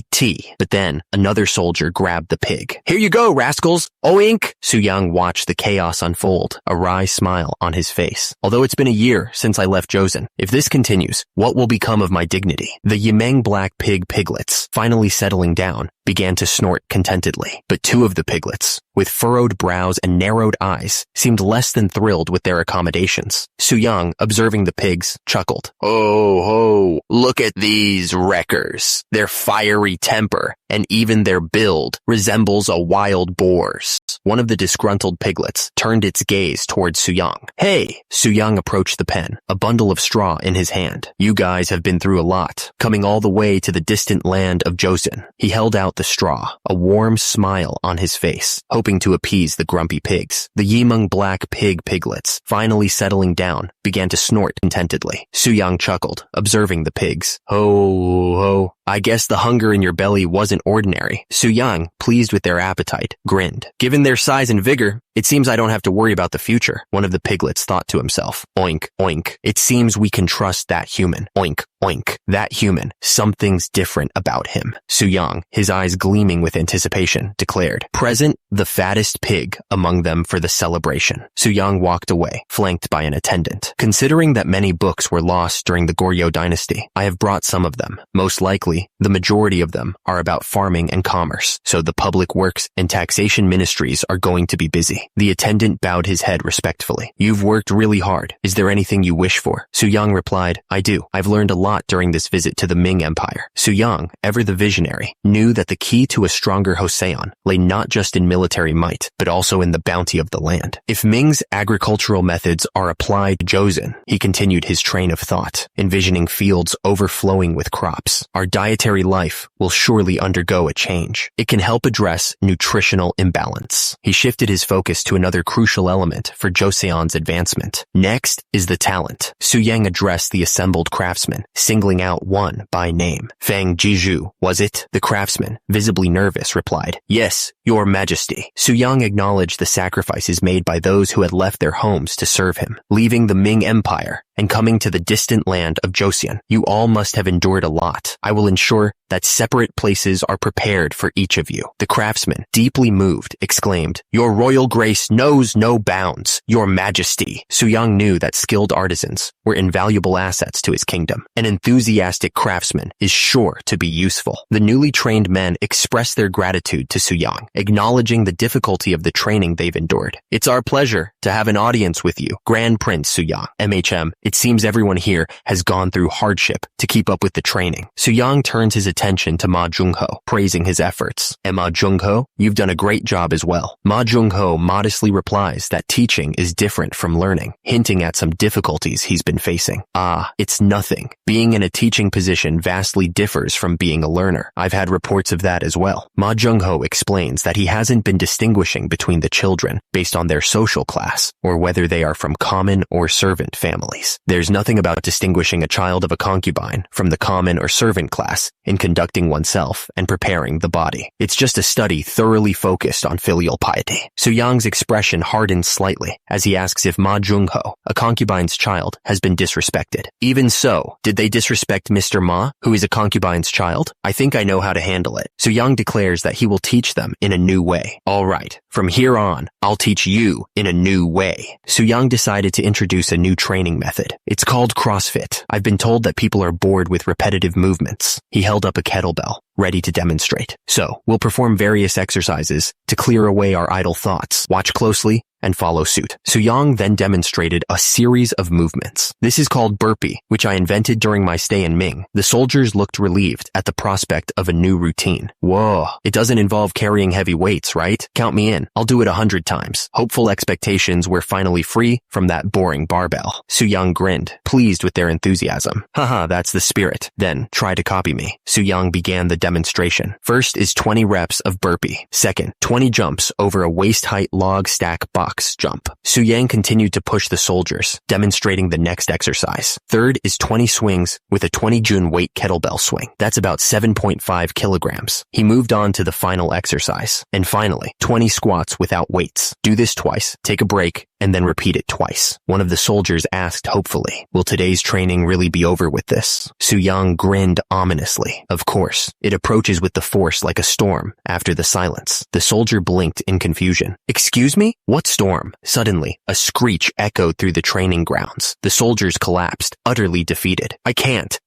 [SPEAKER 1] But then, another soldier grabbed the pig. Here you go, rascals! Oink! Soo-young watched the chaos unfold, a wry smile on his face. Although it's been a year since I left Joseon, if this continues, what will become of my dignity? The Yimeng black pig piglets, finally settling down, began to snort contentedly. But 2 of the piglets, with furrowed brows and narrowed eyes, seemed less than thrilled with their accommodations. Soo-young, observing the pigs, chuckled. Oh ho, look at these wreckers. Their fiery temper, and even their build, resembles a wild boar's. One of the disgruntled piglets turned its gaze towards Soo-young. Hey! Soo-young approached the pen, a bundle of straw in his hand. You guys have been through a lot, coming all the way to the distant land of Joseon. He held out the straw, a warm smile on his face, hoping to appease the grumpy pigs. The Yimeng black piglets, finally settling down, began to snort contentedly. Soo-young chuckled, observing the pigs. Ho. I guess the hunger in your belly wasn't ordinary. Soo-young, pleased with their appetite, grinned. Given their size and vigor, it seems I don't have to worry about the future. One of the piglets thought to himself. Oink, oink. It seems we can trust that human. Oink, oink. That human. Something's different about him. Soo-young, his eyes gleaming with anticipation, declared. Present the fattest pig among them for the celebration. Soo-young walked away, flanked by an attendant. Considering that many books were lost during the Goryeo dynasty, I have brought some of them. Most likely, the majority of them are about farming and commerce, so the public works and taxation ministries are going to be busy. The attendant bowed his head respectfully. You've worked really hard. Is there anything you wish for? Soo-young replied, I do. I've learned a lot during this visit to the Ming Empire. Soo-young, ever the visionary, knew that the key to a stronger Joseon lay not just in military might, but also in the bounty of the land. If Ming's agricultural methods are applied to Joseon, he continued his train of thought, envisioning fields overflowing with crops. Our dietary life will surely undergo a change. It can help address nutritional imbalance. He shifted his focus to another crucial element for Joseon's advancement. Next is the talent. Soo-young addressed the assembled craftsmen, singling out one by name. Fang Jeju, was it? The craftsman, visibly nervous, replied, Yes, Your Majesty. Soo-young acknowledged the sacrifices made by those who had left their homes to serve him. Leaving the Ming Empire, and coming to the distant land of Joseon. You all must have endured a lot. I will ensure that separate places are prepared for each of you." The craftsman, deeply moved, exclaimed, "Your royal grace knows no bounds, your majesty." Suyang knew that skilled artisans were invaluable assets to his kingdom. An enthusiastic craftsman is sure to be useful. The newly trained men expressed their gratitude to Suyang, acknowledging the difficulty of the training they've endured. "It's our pleasure to have an audience with you, Grand Prince Suyang. MHM, it seems everyone here has gone through hardship to keep up with the training." Suyang turns his attention to Ma Jungho, praising his efforts. "And Ma Jungho, you've done a great job as well." Ma Jungho modestly replies that teaching is different from learning, hinting at some difficulties he's been facing. "Ah, it's nothing. Being in a teaching position vastly differs from being a learner. I've had reports of that as well." Ma Jungho explains that he hasn't been distinguishing between the children based on their social class or whether they are from common or servant families. There's nothing about distinguishing a child of a concubine from the common or servant class in conducting oneself and preparing the body. It's just a study thoroughly focused on filial piety. Suyang's expression hardens slightly as he asks if Ma Jungho, a concubine's child, has been disrespected. "Even so, did they disrespect Mr. Ma, who is a concubine's child? I think I know how to handle it." Suyang declares that he will teach them in a new way. "All right, from here on, I'll teach you in a new way." Suyang decided to introduce a new training method. It's called CrossFit. I've been told that people are bored with repetitive movements. He held up a kettlebell, ready to demonstrate. "So, we'll perform various exercises to clear away our idle thoughts. Watch closely and follow suit." Suyang then demonstrated a series of movements. "This is called burpee, which I invented during my stay in Ming." The soldiers looked relieved at the prospect of a new routine. "Whoa, it doesn't involve carrying heavy weights, right? Count me in. I'll do it 100 times. Hopeful expectations were finally free from that boring barbell. Suyang grinned, pleased with their enthusiasm. "Haha, that's the spirit. Then, try to copy me." Suyang began the demonstration. First is 20 reps of burpee. Second, 20 jumps over a waist-height log stack box jump. Suyang continued to push the soldiers, demonstrating the next exercise. Third is 20 swings with a 20 Jun weight kettlebell swing. That's about 7.5 kilograms. He moved on to the final exercise. And finally, 20 squats without weights. Do this twice, take a break, and then repeat it twice. One of the soldiers asked hopefully, "Will today's training really be over with this?" Suyang grinned ominously. Of course, it approaches with the force like a storm after the silence. The soldier blinked in confusion. "Excuse me? What storm?" Suddenly, a screech echoed through the training grounds. The soldiers collapsed, utterly defeated. I can't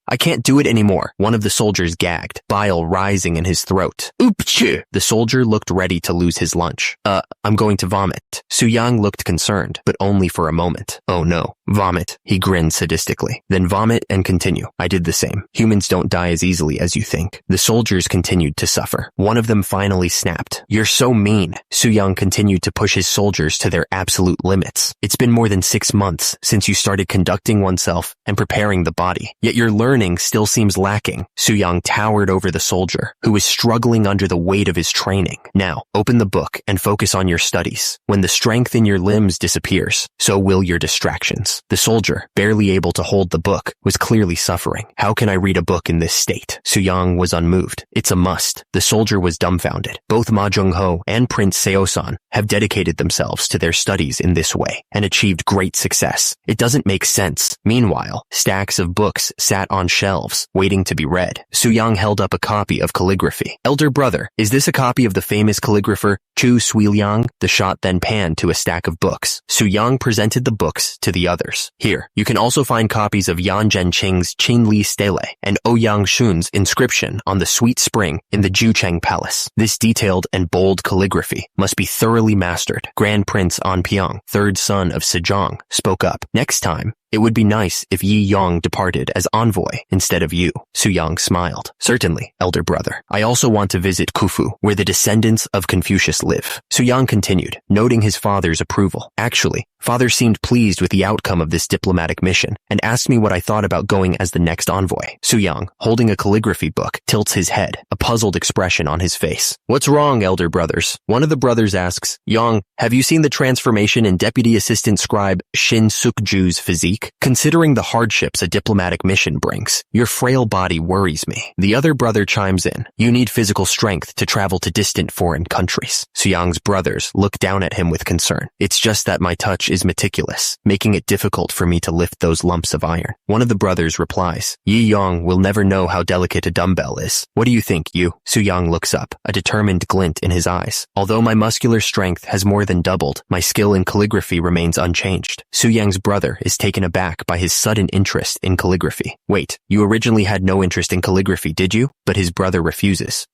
[SPEAKER 1] do it anymore." One of the soldiers gagged, bile rising in his throat. "Oopchu!" The soldier looked ready to lose his lunch. I'm going to vomit." Suyang looked concerned, but only for a moment. "Oh no, vomit." He grinned sadistically. "Then vomit and continue. I did the same. Humans don't die as easily as you think." The soldiers continued to suffer. One of them finally snapped. "You're so mean." Suyang continued to push his soldiers to their absolute limits. "It's been more than 6 months since you started conducting oneself and preparing the body, yet your learning still seems lacking." Suyang towered over the soldier, who was struggling under the weight of his training. "Now, open the book and focus on your studies. When the strength in your limbs disappears, so will your distractions." The soldier, barely able to hold the book, was clearly suffering. "How can I read a book in this state?" Suyang was unmoved. "It's a must." The soldier was dumbfounded. Both Ma Jungho and Prince Seosan have dedicated themselves to their studies in this way and achieved great success. It doesn't make sense. Meanwhile, stacks of books sat on shelves, waiting to be read. Suyang held up a copy of calligraphy. "Elder brother, is this a copy of the famous calligrapher Chu Suiliang?" The shot then panned to a stack of books. Suyang presented the books to the others. "Here, you can also find copies of Yan Zhenqing's Qinli Stele and Ouyang Shun's inscription on the sweet spring in the Jucheng Palace. This detailed and bold calligraphy must be thoroughly mastered." Grand Prince Anpyong, third son of Sejong, spoke up. "Next time, it would be nice if Yi Yong departed as envoy instead of you." Suyang smiled. "Certainly, elder brother. I also want to visit Khufu, where the descendants of Confucius live." Suyang continued, noting his father's approval. "Actually, father seemed pleased with the outcome of this diplomatic mission and asked me what I thought about going as the next envoy." Suyang, holding a calligraphy book, tilts his head, a puzzled expression on his face. "What's wrong, elder brothers?" One of the brothers asks, "Yong, have you seen the transformation in Deputy Assistant Scribe Shin Suk-ju's physique?" weak. Considering the hardships a diplomatic mission brings, your frail body worries me. The other brother chimes in. You need physical strength to travel to distant foreign countries. Suyang's brothers look down at him with concern. It's just that my touch is meticulous, making it difficult for me to lift those lumps of iron. One of the brothers replies, Yi Yong will never know how delicate a dumbbell is. What do you think, you? Suyang looks up, a determined glint in his eyes. Although my muscular strength has more than doubled, my skill in calligraphy remains unchanged. Suyang's brother is taken aback by his sudden interest in calligraphy. Wait, you originally had no interest in calligraphy, did you? But his brother refuses.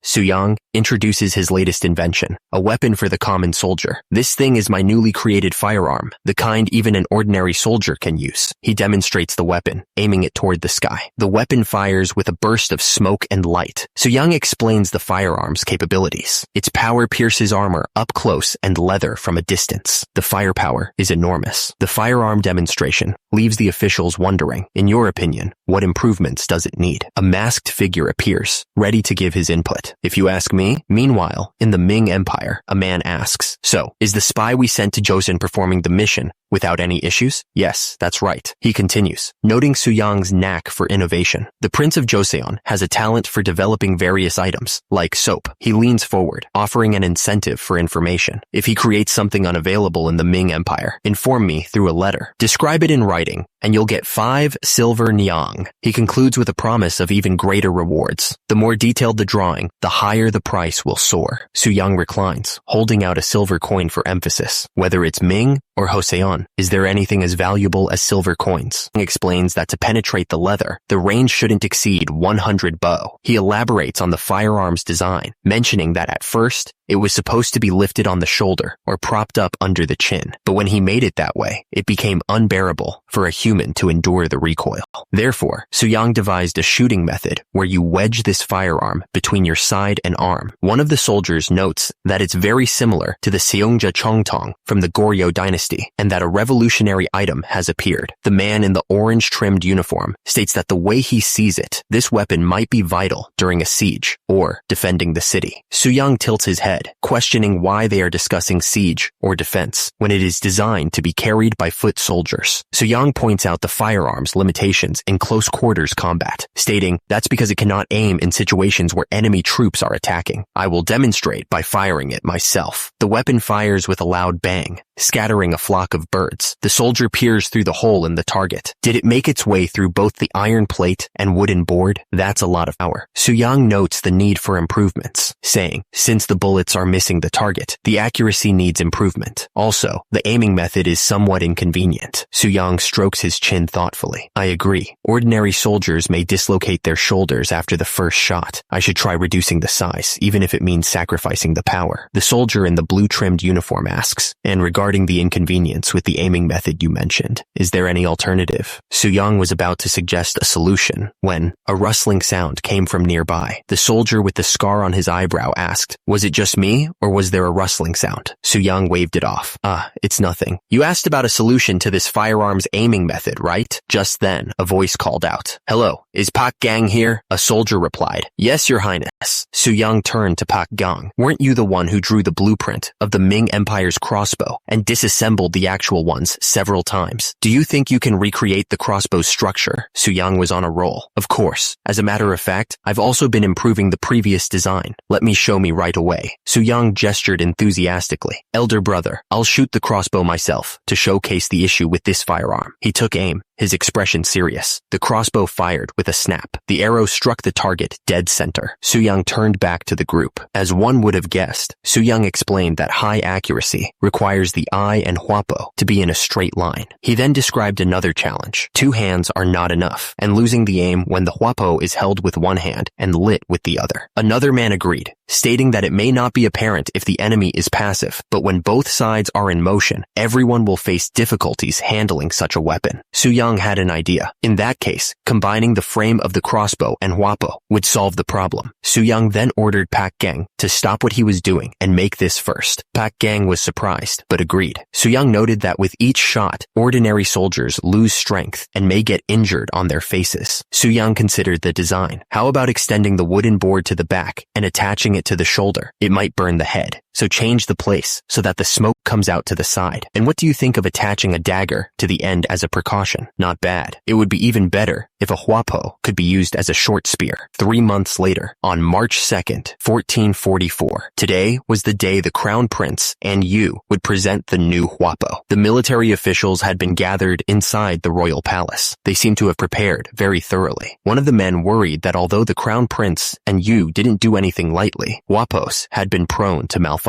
[SPEAKER 1] Suyang introduces his latest invention, a weapon for the common soldier. This thing is my newly created firearm, the kind even an ordinary soldier can use. He demonstrates the weapon, aiming it toward the sky. The weapon fires with a burst of smoke and light. Suyang explains the firearm's capabilities. Its power pierces armor up close and leather from a distance. The firepower is enormous. The firearm demonstration leaves the officials wondering, in your opinion, what improvements does it need? A masked figure appears, ready to give his input. If you ask me, meanwhile, in the Ming Empire, a man asks, so, is the spy we sent to Joseon performing the mission without any issues? Yes, that's right. He continues, noting Suyang's knack for innovation. The Prince of Joseon has a talent for developing various items, like soap. He leans forward, offering an incentive for information. If he creates something unavailable in the Ming Empire, inform me through a letter. Describe it in writing, and you'll get 5 silver niang. He concludes with a promise of even greater rewards. The more detailed the drawing, the higher the price will soar. Suyang reclines, holding out a silver coin for emphasis. Whether it's Ming or Joseon, is there anything as valuable as silver coins? He explains that to penetrate the leather, the range shouldn't exceed 100 bow. He elaborates on the firearm's design, mentioning that at first, it was supposed to be lifted on the shoulder or propped up under the chin, but when he made it that way, it became unbearable for a human to endure the recoil. Therefore, Suyang devised a shooting method where you wedge this firearm between your side and arm. One of the soldiers notes that it's very similar to the Seongja Chongtong from the Goryeo dynasty, and that a revolutionary item has appeared. The man in the orange-trimmed uniform states that the way he sees it, this weapon might be vital during a siege or defending the city. Suyang tilts his head, questioning why they are discussing siege or defense when it is designed to be carried by foot soldiers. Suyang points out the firearm's limitations in close quarters combat, stating that's because it cannot aim in situations where enemy troops are attacking. I will demonstrate by firing it myself. The weapon fires with a loud bang, scattering a flock of birds. The soldier peers through the hole in the target. Did it make its way through both the iron plate and wooden board? That's a lot of power. Suyang notes the need for improvements, saying, since the bullets are missing the target, the accuracy needs improvement. Also, the aiming method is somewhat inconvenient. Suyang strokes his chin thoughtfully. I agree. Ordinary soldiers may dislocate their shoulders after the first shot. I should try reducing the size, even if it means sacrificing the power. The soldier in the blue-trimmed uniform asks, and regarding the inconvenience with the aiming method you mentioned, is there any alternative? Suyang was about to suggest a solution when a rustling sound came from nearby. The soldier with the scar on his eyebrow asked, was it just me, or was there a rustling sound? Suyang waved it off. It's nothing. You asked about a solution to this firearm's aiming method, right? Just then, a voice called out, hello, is Pak Gang here? A soldier replied, yes, your highness. Suyang turned to Pak Gang. Weren't you the one who drew the blueprint of the Ming Empire's crossbow and disassembled the actual ones several times? Do you think you can recreate the crossbow's structure? Suyang was on a roll. Of course. As a matter of fact, I've also been improving the previous design. Let me show me right away. Suyang gestured enthusiastically. Elder brother, I'll shoot the crossbow myself to showcase the issue with this firearm. He took aim, his expression serious. The crossbow fired with a snap. The arrow struck the target dead center. Suyang turned back to the group. As one would have guessed, Suyang explained that high accuracy requires the eye and huapo to be in a straight line. He then described another challenge. 2 hands are not enough, and losing the aim when the huapo is held with one hand and lit with the other. Another man agreed, stating that it may not be apparent if the enemy is passive, but when both sides are in motion, everyone will face difficulties handling such a weapon. Suyang had an idea. In that case, combining the frame of the crossbow and huapo would solve the problem. Suyang then ordered Pak Gang to stop what he was doing and make this first. Pak Gang was surprised, but agreed. Suyang noted that with each shot, ordinary soldiers lose strength and may get injured on their faces. Suyang considered the design. How about extending the wooden board to the back and attaching attaching it to the shoulder, it might burn the head. So change the place so that the smoke comes out to the side. And what do you think of attaching a dagger to the end as a precaution? Not bad. It would be even better if a huapo could be used as a short spear. 3 months later, on March 2nd, 1444, today was the day the crown prince and you would present the new huapo. The military officials had been gathered inside the royal palace. They seemed to have prepared very thoroughly. One of the men worried that although the crown prince and you didn't do anything lightly, huapos had been prone to malfunctions.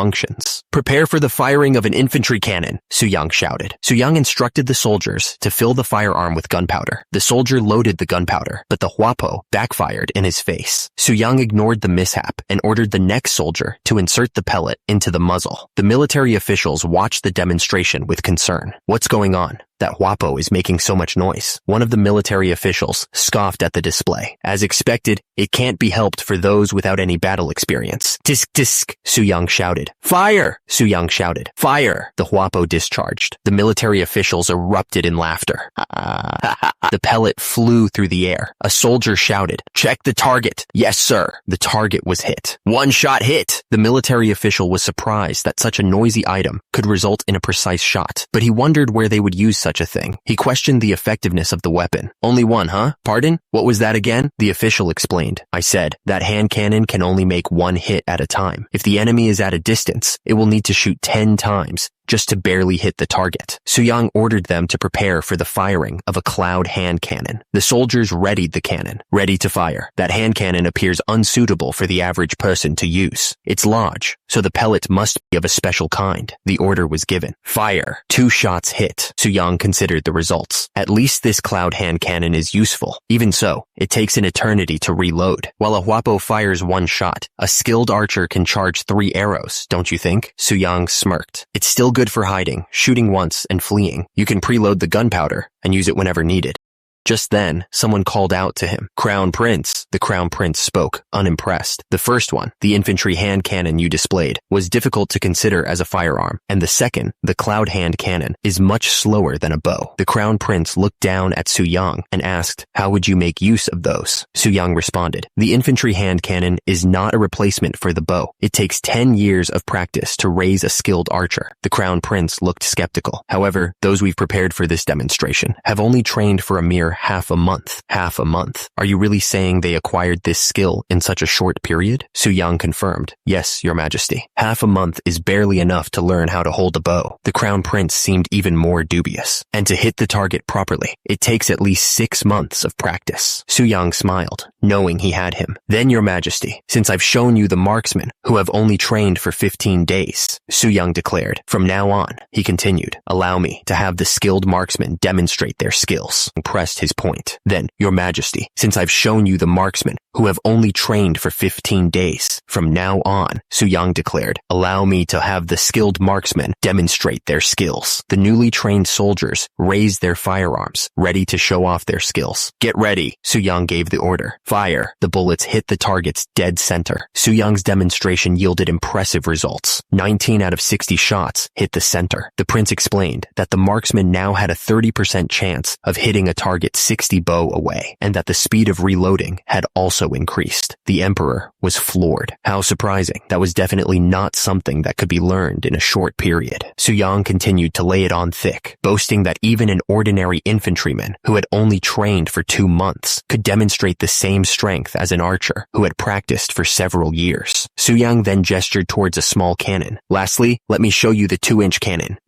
[SPEAKER 1] Prepare for the firing of an infantry cannon, Suyang shouted. Suyang instructed the soldiers to fill the firearm with gunpowder. The soldier loaded the gunpowder, but the huapo backfired in his face. Suyang ignored the mishap and ordered the next soldier to insert the pellet into the muzzle. The military officials watched the demonstration with concern. What's going on? That huapo is making so much noise. One of the military officials scoffed at the display. As expected, it can't be helped for those without any battle experience. Tisk tisk, Suyang shouted. Fire! Suyang shouted. Fire! The huapo discharged. The military officials erupted in laughter. The pellet flew through the air. A soldier shouted, check the target. Yes, sir. The target was hit. One shot hit. The military official was surprised that such a noisy item could result in a precise shot, but he wondered where they would use such a thing. He questioned the effectiveness of the weapon. Only one, huh? Pardon? What was that again? The official explained. I said, that hand cannon can only make one hit at a time. If the enemy is at a distance, it will need to shoot 10 times just to barely hit the target. Suyang ordered them to prepare for the firing of a cloud hand cannon. The soldiers readied the cannon, ready to fire. That hand cannon appears unsuitable for the average person to use. It's large, so the pellet must be of a special kind. The order was given. Fire. 2 shots hit. Suyang considered the results. At least this cloud hand cannon is useful. Even so, it takes an eternity to reload. While a huapo fires 1 shot, a skilled archer can charge 3 arrows, don't you think? Suyang smirked. It's still good for hiding, shooting once, and fleeing. You can preload the gunpowder and use it whenever needed. Just then, someone called out to him. Crown Prince. The Crown Prince spoke, unimpressed. The first one, the infantry hand cannon you displayed, was difficult to consider as a firearm, and the second, the cloud hand cannon, is much slower than a bow. The Crown Prince looked down at Suyang and asked, how would you make use of those? Suyang responded, the infantry hand cannon is not a replacement for the bow. It takes 10 years of practice to raise a skilled archer. The Crown Prince looked skeptical. However, those we've prepared for this demonstration have only trained for a mere half a month. Half a month. Are you really saying they acquired this skill in such a short period? Suyang confirmed. Yes, Your Majesty. Half a month is barely enough to learn how to hold a bow. The Crown Prince seemed even more dubious. And to hit the target properly, it takes at least 6 months of practice. Suyang smiled, knowing he had him. Then, Your Majesty, since I've shown you the marksmen who have only trained for 15 days, Suyang declared. From now on, he continued, allow me to have the skilled marksmen demonstrate their skills. He pressed his point. Then, Your Majesty, since I've shown you the marksmen who have only trained for 15 days, from now on, Suyang declared, allow me to have the skilled marksmen demonstrate their skills. The newly trained soldiers raised their firearms, ready to show off their skills. Get ready, Suyang gave the order. Fire. The bullets hit the target's dead center. Suyang's demonstration yielded impressive results. 19 out of 60 shots hit the center. The prince explained that the marksman now had a 30% chance of hitting a target 60 bow away, and that the speed of reloading had also increased. The emperor was floored. How surprising. That was definitely not something that could be learned in a short period. Suyang continued to lay it on thick, boasting that even an ordinary infantryman who had only trained for 2 months could demonstrate the same strength as an archer who had practiced for several years. Suyang then gestured towards a small cannon. Lastly, let me show you the 2-inch cannon.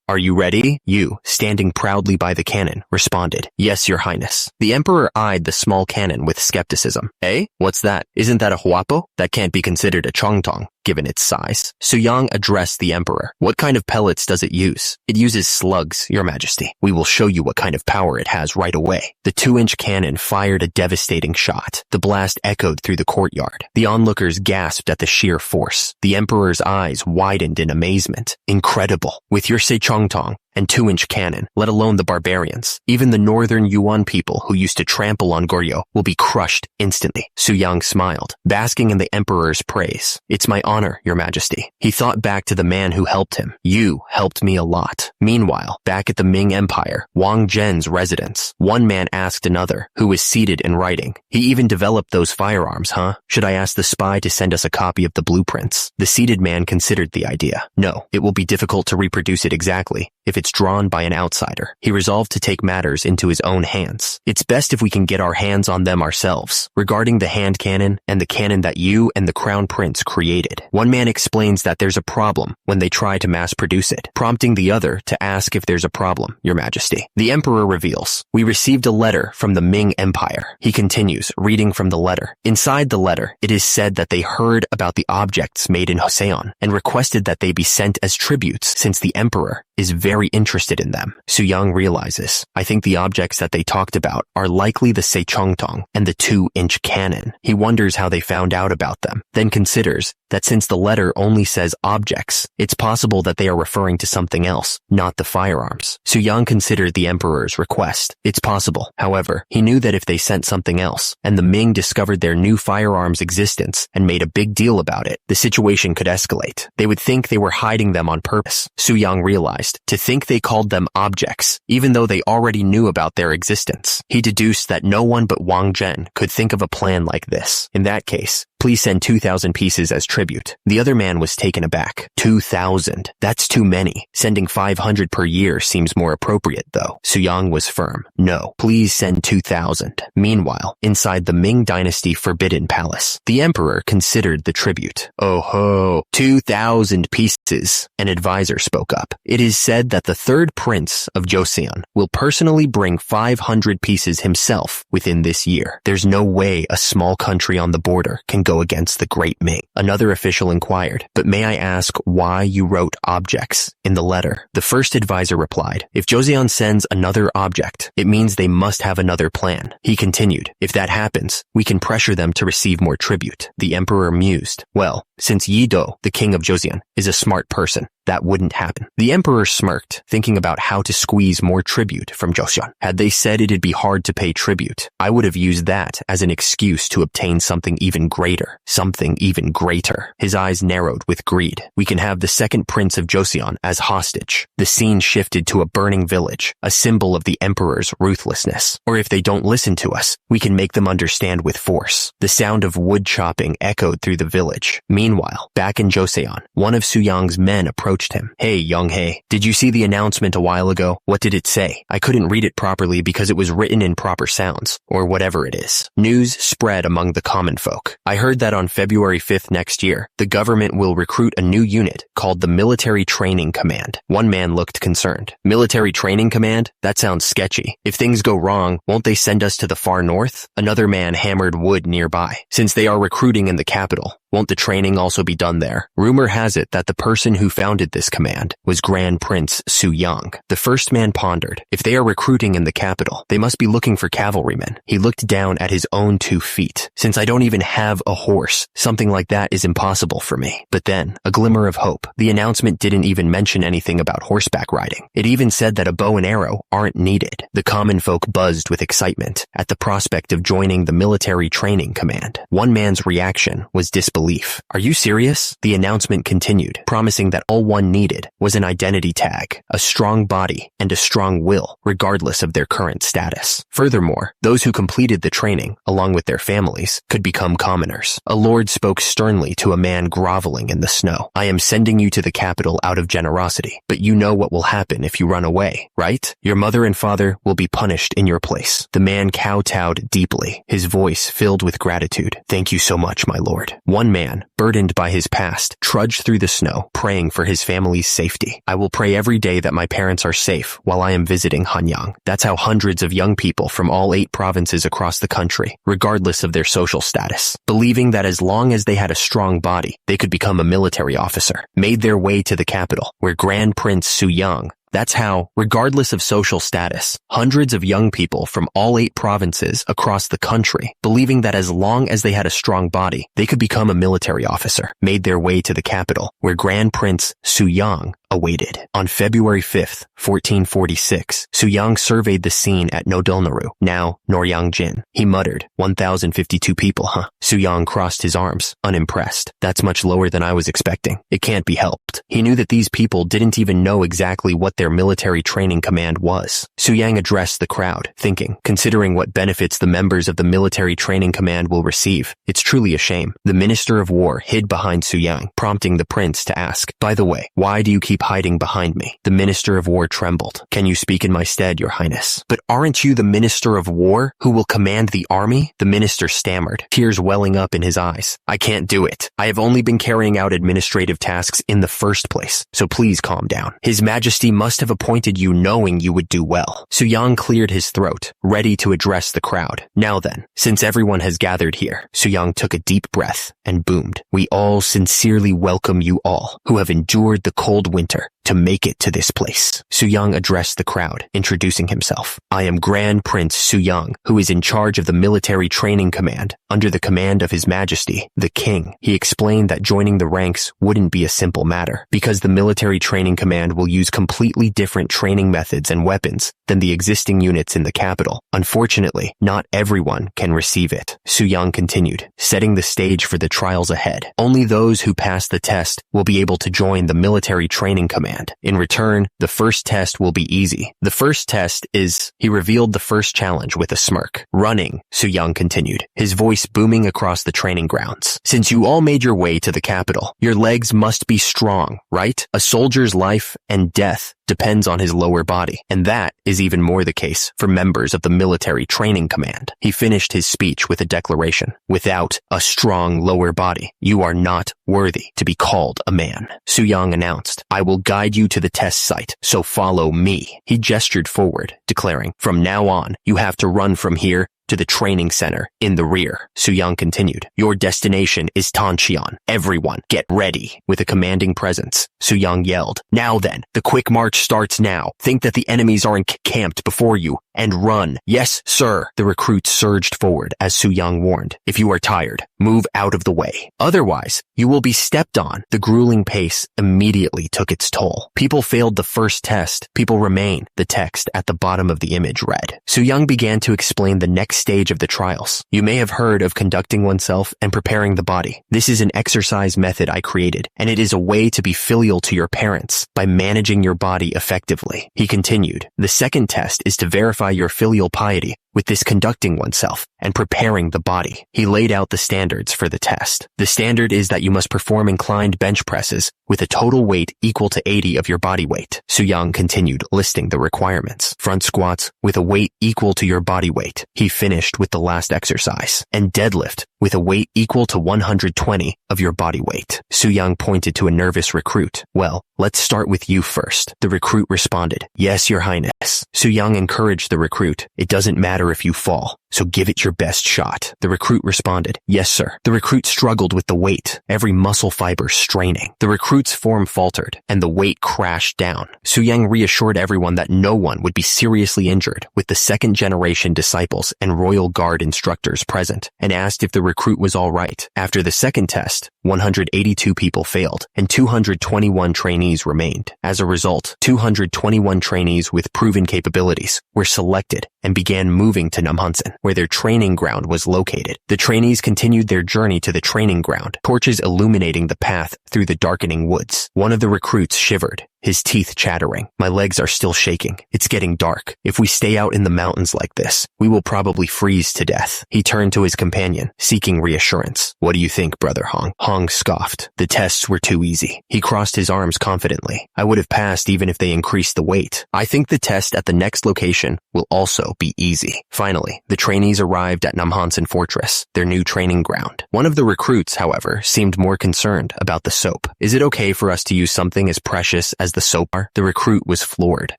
[SPEAKER 1] Are you ready? You, standing proudly by the cannon, responded, Yes, Your Highness. The emperor eyed the small cannon with skepticism. Eh? What's that? Isn't that a huapo? That can't be considered a chongtong, given its size. Suyang addressed the emperor. What kind of pellets does it use? It uses slugs, Your Majesty. We will show you what kind of power it has right away. The 2-inch cannon fired a devastating shot. The blast echoed through the courtyard. The onlookers gasped at the sheer force. The emperor's eyes widened in amazement. Incredible. With your Sejongtong, and 2-inch cannon, let alone the barbarians. Even the northern Yuan people who used to trample on Goryeo will be crushed instantly. Su Yang smiled, basking in the emperor's praise. It's my honor, your majesty. He thought back to the man who helped him. You helped me a lot. Meanwhile, back at the Ming Empire, Wang Zhen's residence, one man asked another, who was seated and writing. He even developed those firearms, huh? Should I ask the spy to send us a copy of the blueprints? The seated man considered the idea. No, it will be difficult to reproduce it exactly if it's drawn by an outsider. He resolved to take matters into his own hands. It's best if we can get our hands on them ourselves. Regarding the hand cannon and the cannon that you and the crown prince created, one man explains that there's a problem when they try to mass produce it, prompting the other to ask if there's a problem, your majesty. The emperor reveals, we received a letter from the Ming Empire. He continues, reading from the letter. Inside the letter, it is said that they heard about the objects made in Joseon and requested that they be sent as tributes since the emperor is very interested in them. Su Yang realizes, I think the objects that they talked about are likely the Seichongtong and the 2-inch cannon. He wonders how they found out about them, then considers that since the letter only says objects, it's possible that they are referring to something else, not the firearms. Su Yang considered the emperor's request. It's possible. However, he knew that if they sent something else, and the Ming discovered their new firearms' existence and made a big deal about it, the situation could escalate. They would think they were hiding them on purpose. Su Yang realized, to think they called them objects, even though they already knew about their existence. He deduced that no one but Wang Zhen could think of a plan like this. In that case, please send 2,000 pieces as tribute. The other man was taken aback. 2,000. That's too many. Sending 500 per year seems more appropriate, though. Su Yang was firm. No, please send 2,000. Meanwhile, inside the Ming Dynasty Forbidden Palace, the emperor considered the tribute. Oh ho, 2,000 pieces. An advisor spoke up. It is said that the third prince of Joseon will personally bring 500 pieces himself within this year. There's no way a small country on the border can go against the Great Ming. Another official inquired, but may I ask why you wrote objects in the letter? The first advisor replied, if Joseon sends another object, it means they must have another plan. He continued, if that happens, we can pressure them to receive more tribute. The emperor mused, well, since Yi Do, the king of Joseon, is a smart person, that wouldn't happen. The emperor smirked, thinking about how to squeeze more tribute from Joseon. Had they said it'd be hard to pay tribute, I would have used that as an excuse to obtain something even greater. Something even greater. His eyes narrowed with greed. We can have the second prince of Joseon as hostage. The scene shifted to a burning village, a symbol of the emperor's ruthlessness. Or if they don't listen to us, we can make them understand with force. The sound of wood chopping echoed through the village. Meanwhile, back in Joseon, one of Su Yang's men approached him. Hey, Young-hae, did you see the announcement a while ago? What did it say? I couldn't read it properly because it was written in proper sounds, or whatever it is. News spread among the common folk. I heard that on February 5th next year, the government will recruit a new unit called the Military Training Command. One man looked concerned. Military Training Command? That sounds sketchy. If things go wrong, won't they send us to the far north? Another man hammered wood nearby. Since they are recruiting in the capital, won't the training also be done there? Rumor has it that the person who founded this command was Grand Prince Su Yang. The first man pondered. If they are recruiting in the capital, they must be looking for cavalrymen. He looked down at his own 2 feet. Since I don't even have a horse, something like that is impossible for me. But then, a glimmer of hope. The announcement didn't even mention anything about horseback riding. It even said that a bow and arrow aren't needed. The common folk buzzed with excitement at the prospect of joining the Military Training Command. One man's reaction was disbelief. Are you serious? The announcement continued, promising that all one needed was an identity tag, a strong body, and a strong will, regardless of their current status. Furthermore, those who completed the training, along with their families, could become commoners. A lord spoke sternly to a man groveling in the snow. I am sending you to the capital out of generosity, but you know what will happen if you run away, right? Your mother and father will be punished in your place. The man kowtowed deeply, his voice filled with gratitude. Thank you so much, my lord. One man, burdened by his past, trudged through the snow, praying for his family's safety. I will pray every day that my parents are safe while I am visiting Hanyang. That's how hundreds of young people from all 8 provinces across the country, regardless of their social status, believing that as long as they had a strong body, they could become a military officer, made their way to the capital, where Grand Prince Su Yang. That's how, regardless of social status, hundreds of young people from all 8 provinces across the country, believing that as long as they had a strong body, they could become a military officer, made their way to the capital, where Grand Prince Su Yang awaited. On February 5th, 1446, Suyang surveyed the scene at Nodulnaru, now Noryangjin. He muttered, 1,052 people, huh? Suyang crossed his arms, unimpressed. That's much lower than I was expecting. It can't be helped. He knew that these people didn't even know exactly what their military training command was. Suyang addressed the crowd, thinking, considering what benefits the members of the military training command will receive, it's truly a shame. The Minister of War hid behind Suyang, prompting the prince to ask, by the way, why do you keep hiding behind me? The Minister of War trembled. Can you speak in my stead, Your Highness? But aren't you the Minister of War who will command the army? The minister stammered, tears welling up in his eyes. I can't do it. I have only been carrying out administrative tasks in the first place, so please calm down. His Majesty must have appointed you knowing you would do well. Suyang cleared his throat, ready to address the crowd. Now then, since everyone has gathered here, Suyang took a deep breath and boomed. We all sincerely welcome you all who have endured the cold winter to make it to this place. Suyang addressed the crowd, introducing himself. I am Grand Prince Suyang, who is in charge of the military training command, under the command of His Majesty, the King. He explained that joining the ranks wouldn't be a simple matter, because the military training command will use completely different training methods and weapons than the existing units in the capital. Unfortunately, not everyone can receive it. Suyang continued, setting the stage for the trials ahead. Only those who pass the test will be able to join the military training command. In return, the first test will be easy. The first test is, he revealed the first challenge with a smirk. Running, Suyang continued, his voice booming across the training grounds. Since you all made your way to the capital, your legs must be strong, right? A soldier's life and death depends on his lower body, and that is even more the case for members of the military training command. He finished his speech with a declaration. Without a strong lower body, you are not worthy to be called a man. Suyang announced, I will guide you to the test site, so follow me. He gestured forward, declaring, from now on, you have to run from here to the training center in the rear. Suyang continued, your destination is Tancheon. Everyone, get ready. With a commanding presence, Suyang yelled, now then, the quick march starts now. Think that the enemies are encamped before you, and run. Yes, sir. The recruits surged forward as Suyang warned, if you are tired, move out of the way. Otherwise, you will be stepped on. The grueling pace immediately took its toll. People failed the first test. People remain. The text at the bottom of the image read. Suyang began to explain the next stage of the trials. You may have heard of conducting oneself and preparing the body. This is an exercise method I created, and it is a way to be filial to your parents by managing your body effectively. He continued, the second test is to verify your filial piety with this conducting oneself and preparing the body. He laid out the standards for the test. The standard is that you must perform inclined bench presses with a total weight equal to 80 of your body weight. Suyang continued listing the requirements. Front squats with a weight equal to your body weight. He finished with the last exercise. And deadlift with a weight equal to 120 of your body weight. Suyang pointed to a nervous recruit. Well, let's start with you first. The recruit responded, yes, Your Highness. Suyang encouraged the recruit. It doesn't matter if you fall, so give it your best shot. The recruit responded, yes, sir. The recruit struggled with the weight, every muscle fiber straining. The recruit's form faltered, and the weight crashed down. Suyang reassured everyone that no one would be seriously injured, with the second-generation disciples and royal guard instructors present, and asked if the recruit was all right. After the second test, 182 people failed, and 221 trainees remained. As a result, 221 trainees with proven capabilities were selected and began moving to Namhansan, where their training ground was located. The trainees continued their journey to the training ground, torches illuminating the path through the darkening woods. One of the recruits shivered, his teeth chattering. My legs are still shaking. It's getting dark. If we stay out in the mountains like this, we will probably freeze to death. He turned to his companion, seeking reassurance. What do you think, Brother Hong? Hong scoffed. The tests were too easy. He crossed his arms confidently. I would have passed even if they increased the weight. I think the test at the next location will also be easy. Finally, the trainees arrived at Namhansan Fortress, their new training ground. One of the recruits, however, seemed more concerned about the soap. Is it okay for us to use something as precious as the soap bar? The recruit was floored.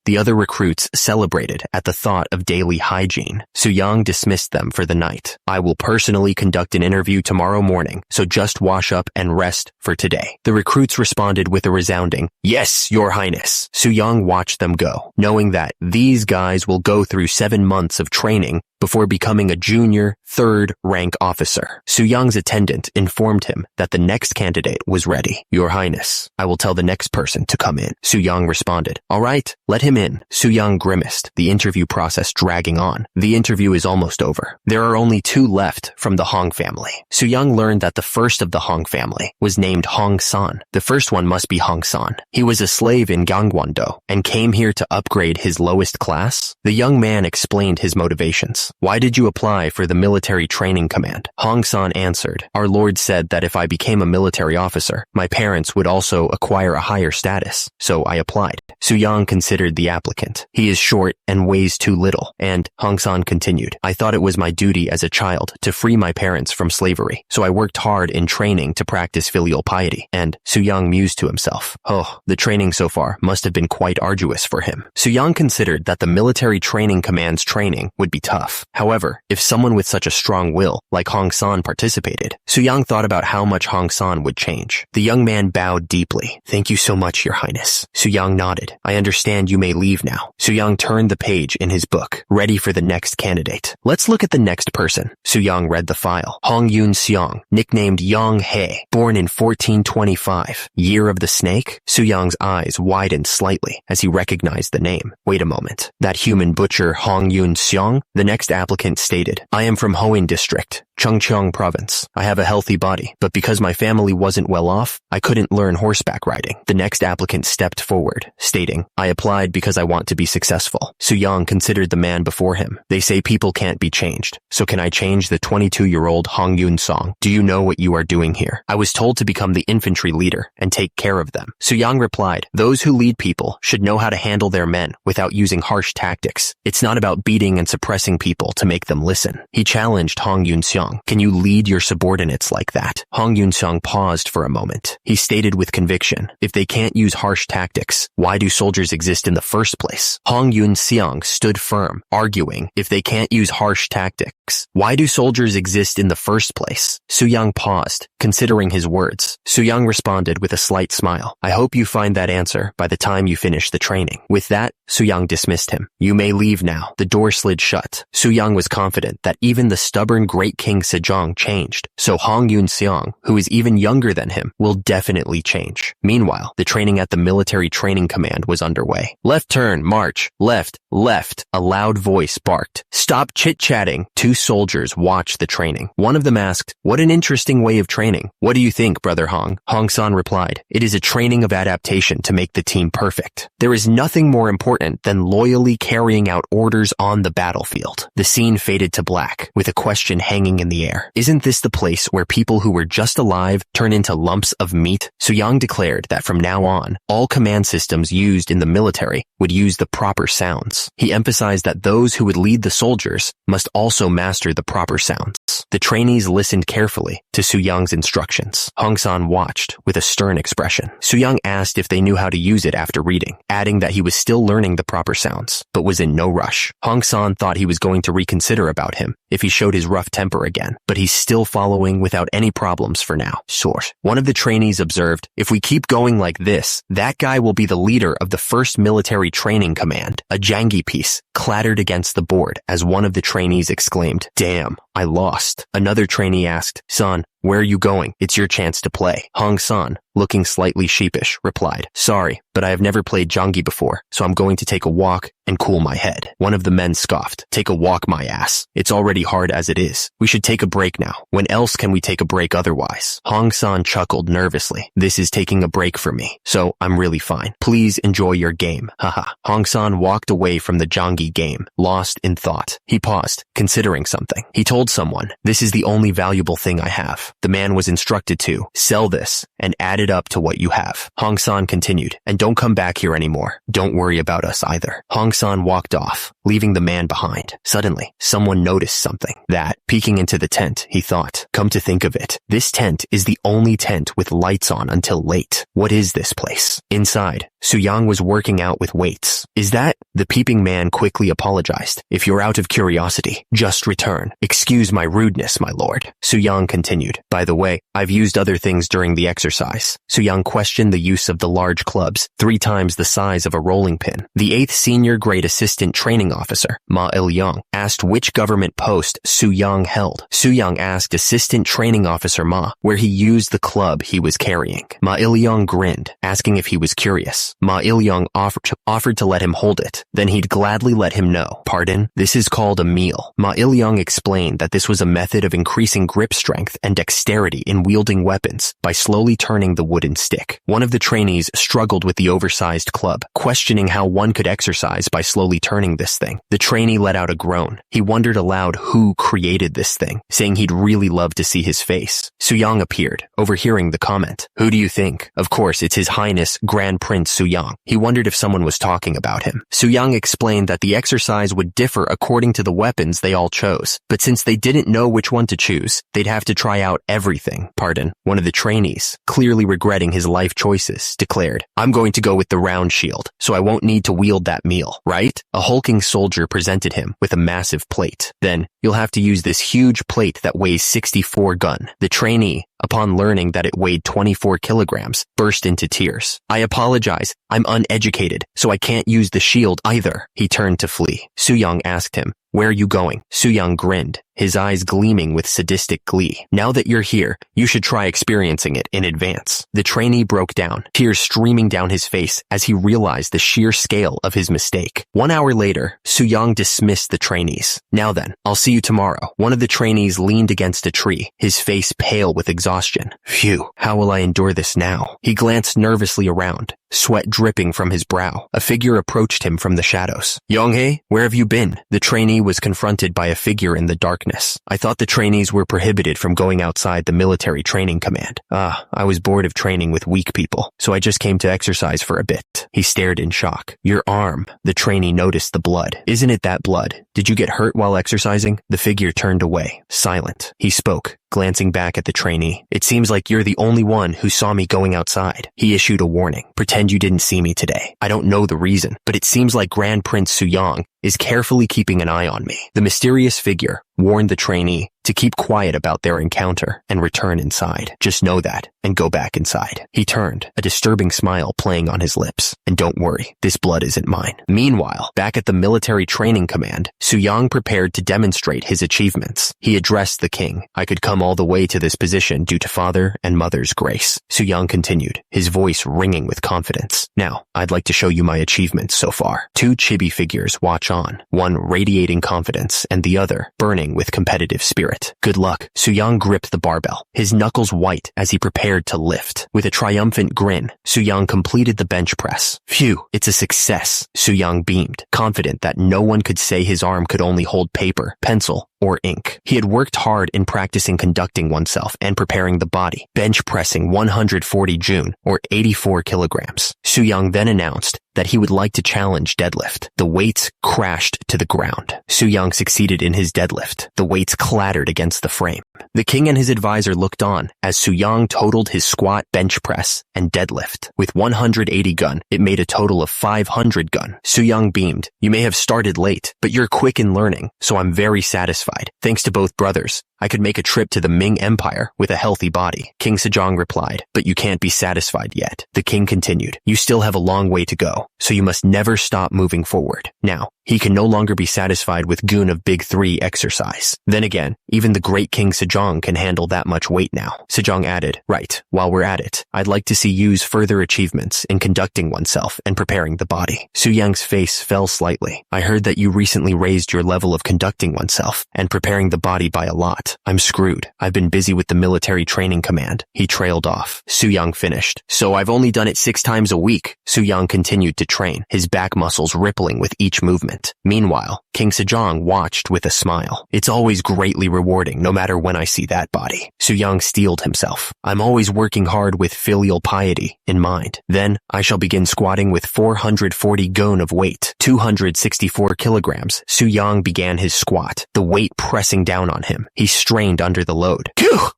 [SPEAKER 1] The other recruits celebrated at the thought of daily hygiene. Suyang dismissed them for the night. I will personally conduct an interview tomorrow morning, so just wash up and rest for today. The recruits responded with a resounding, yes, Your Highness. Suyang watched them go, knowing that these guys will go through 7 months of training before becoming a junior, third-rank officer. Su-young's attendant informed him that the next candidate was ready. Your Highness, I will tell the next person to come in. Su-young responded. All right, let him in. Su-young grimaced, the interview process dragging on. The interview is almost over. There are only 2 left from the Hong family. Su-young learned that the first of the Hong family was named Hong-san. The first one must be Hong-san. He was a slave in Gangwon-do and came here to upgrade his lowest class. The young man explained his motivations. Why did you apply for the military training command? Hong-san answered, Our Lord said that if I became a military officer, my parents would also acquire a higher status, so I applied. Su-young considered the applicant. He is short and weighs too little, and Hong-san continued, I thought it was my duty as a child to free my parents from slavery, so I worked hard in training to practice filial piety, and Su-young mused to himself, oh, the training so far must have been quite arduous for him. Su-young considered that the military training command's training would be tough. However, if someone with such a strong will, like Hong-san, participated, Su-young thought about how much Hong-san would change. The young man bowed deeply. Thank you so much, Your Highness. Su-young nodded. I understand you may leave now. Su-young turned the page in his book, ready for the next candidate. Let's look at the next person. Su-young read the file. Hong Yun-seong, nicknamed Yong-hae, born in 1425. Year of the Snake? Su-young's eyes widened slightly as he recognized the name. Wait a moment. That human butcher Hong Yun-seong? The next applicant stated, I am from Hoin District, Chungcheong Province. I have a healthy body, but because my family wasn't well off, I couldn't learn horseback riding. The next applicant stepped forward, stating, I applied because I want to be successful. Su-young considered the man before him. They say people can't be changed, so can I change the 22-year-old Hong Yun-seong? Do you know what you are doing here? I was told to become the infantry leader and take care of them. Su-young replied, those who lead people should know how to handle their men without using harsh tactics. It's not about beating and suppressing people to make them listen. He challenged Hong Yun-seong. Can you lead your subordinates like that? Hong Yun-seong paused for a moment. He stated with conviction, if they can't use harsh tactics, why do soldiers exist in the first place? Hong Yun-seong stood firm, arguing, if they can't use harsh tactics, why do soldiers exist in the first place? Su-young paused, considering his words. Su-young responded with a slight smile. I hope you find that answer by the time you finish the training. With that, Su-young dismissed him. You may leave now. The door slid shut. Su-young was confident that even the stubborn Great King Sejong changed, so Hong Yun-seong, who is even younger than him, will definitely change. Meanwhile, the training at the military training command was underway. Left turn, march, left, left, a loud voice barked. Stop chit-chatting. 2 soldiers watched the training. One of them asked, what an interesting way of training. What do you think, Brother Hong? Hong-san replied, it is a training of adaptation to make the team perfect. There is nothing more important than loyally carrying out orders on the battlefield. The scene faded to black, with a question hanging in the air. Isn't this the place where people who were just alive turn into lumps of meat? Su-young declared that from now on, all command systems used in the military would use the proper sounds. He emphasized that those who would lead the soldiers must also master the proper sounds. The trainees listened carefully to Su-young's instructions. Hong-san watched with a stern expression. Su-young asked if they knew how to use it after reading, adding that he was still learning the proper sounds, but was in no rush. Hong-san thought he was going to reconsider about him if he showed his rough temper again, but he's still following without any problems for now. Source. One of the trainees observed, if we keep going like this, that guy will be the leader of the first military training command. A jangi piece clattered against the board as one of the trainees exclaimed, damn, I lost. Another trainee asked, son, where are you going? It's your chance to play. Hong-san, looking slightly sheepish, replied, sorry, but I have never played jangi before, so I'm going to take a walk and cool my head. One of the men scoffed, take a walk, my ass. It's already hard as it is. We should take a break now. When else can we take a break otherwise? Hong-san chuckled nervously. This is taking a break for me, so I'm really fine. Please enjoy your game. Haha. Hong-san walked away from the jangi game, lost in thought. He paused, considering something. He told someone, this is the only valuable thing I have. The man was instructed to sell this and add it up to what you have. Hong-san continued, and don't come back here anymore. Don't worry about us either. Hong-san walked off, leaving the man behind. Suddenly, someone noticed something. That, peeking into the tent, he thought, come to think of it, this tent is the only tent with lights on until late. What is this place? Inside, Su-yang was working out with weights. Is that? The peeping man quickly apologized. If you're out of curiosity, just return. Excuse my rudeness, my lord. Su-yang continued. By the way, I've used other things during the exercise. Su-yang questioned the use of the large clubs, 3 times the size of a rolling pin. The 8th senior grade assistant training officer, Ma Il-young, asked which government post Su-yang held. Su-yang asked assistant training officer Ma where he used the club he was carrying. Ma Il-young grinned, asking if he was curious. Ma Il-young offered to let him hold it. Then he'd gladly let him know. Pardon? This is called a meal. Ma Il-young explained that this was a method of increasing grip strength and dexterity in wielding weapons by slowly turning the wooden stick. One of the trainees struggled with the oversized club, questioning how one could exercise by slowly turning this thing. The trainee let out a groan. He wondered aloud who created this thing, saying he'd really love to see his face. Su-yang appeared, overhearing the comment. Who do you think? Of course, it's His Highness Grand Prince Su-yang. He wondered if someone was talking about him. Su-yang explained that the exercise would differ according to the weapons they all chose, but since they didn't know which one to choose, they'd have to try out everything. Pardon. One of the trainees, clearly regretting his life choices, declared, I'm going to go with the round shield, so I won't need to wield that meal, right? A hulking soldier presented him with a massive plate. Then, you'll have to use this huge plate that weighs 64 gun. The trainee, upon learning that it weighed 24 kilograms, burst into tears. I apologize. I'm uneducated, so I can't use the shield either. He turned to flee. Su-yang asked him, where are you going? Su-yang grinned, his eyes gleaming with sadistic glee. Now that you're here, you should try experiencing it in advance. The trainee broke down, tears streaming down his face as he realized the sheer scale of his mistake. 1 hour later, Su-yang dismissed the trainees. Now then, I'll see you tomorrow. One of the trainees leaned against a tree, his face pale with exhaustion. Phew, how will I endure this now? He glanced nervously around, sweat dripping from his brow. A figure approached him from the shadows. Yonghae, where have you been? The trainee was confronted by a figure in the darkness. I thought the trainees were prohibited from going outside the military training command. I was bored of training with weak people, so I just came to exercise for a bit. He stared in shock. Your arm. The trainee noticed the blood. Isn't it that blood? Did you get hurt while exercising? The figure turned away, silent. He spoke, glancing back at the trainee. It seems like you're the only one who saw me going outside. He issued a warning. Pretend you didn't see me today. I don't know the reason, but it seems like Grand Prince Su-yang is carefully keeping an eye on me. The mysterious figure warned the trainee to keep quiet about their encounter and return inside. Just know that and go back inside. He turned, a disturbing smile playing on his lips. And don't worry, this blood isn't mine. Meanwhile, back at the military training command, Su-yang prepared to demonstrate his achievements. He addressed the king. I could come all the way to this position due to father and mother's grace. Su-yang continued, his voice ringing with confidence. Now, I'd like to show you my achievements so far. 2 chibi figures watch on, one radiating confidence and the other burning with competitive spirit. Good luck. Su-yang gripped the barbell, his knuckles white as he prepared to lift. With a triumphant grin, Su-yang completed the bench press. Phew, it's a success. Su-yang beamed, confident that no one could say his arm could only hold paper, pencil, or ink. He had worked hard in practicing conducting oneself and preparing the body, bench pressing 140 June, or 84 kilograms. Su-yang then announced that he would like to challenge deadlift. The weights crashed to the ground. Su-yang succeeded in his deadlift. The weights clattered against the frame. The king and his advisor looked on as Su-yang totaled his squat, bench press, and deadlift. With 180 gun, it made a total of 500 gun. Su-yang beamed. You may have started late, but you're quick in learning, so I'm very satisfied. Thanks to both brothers, I could make a trip to the Ming Empire with a healthy body. King Sejong replied, but you can't be satisfied yet. The king continued, you still have a long way to go, so you must never stop moving forward. Now, he can no longer be satisfied with goon of Big 3 exercise. Then again, even the great King Sejong can handle that much weight now. Sejong added, right, while we're at it, I'd like to see you's further achievements in conducting oneself and preparing the body. Su-yang's face fell slightly. I heard that you recently raised your level of conducting oneself and preparing the body by a lot. I'm screwed. I've been busy with the military training command. He trailed off. Su-yang finished. So I've only done it 6 times a week. Su-yang continued to train, his back muscles rippling with each movement. Meanwhile, King Sejong watched with a smile. It's always greatly rewarding, no matter when I see that body. Suyang steeled himself. I'm always working hard with filial piety in mind. Then I shall begin squatting with 440 gun of weight, 264 kilograms. Suyang began his squat, the weight pressing down on him. He strained under the load.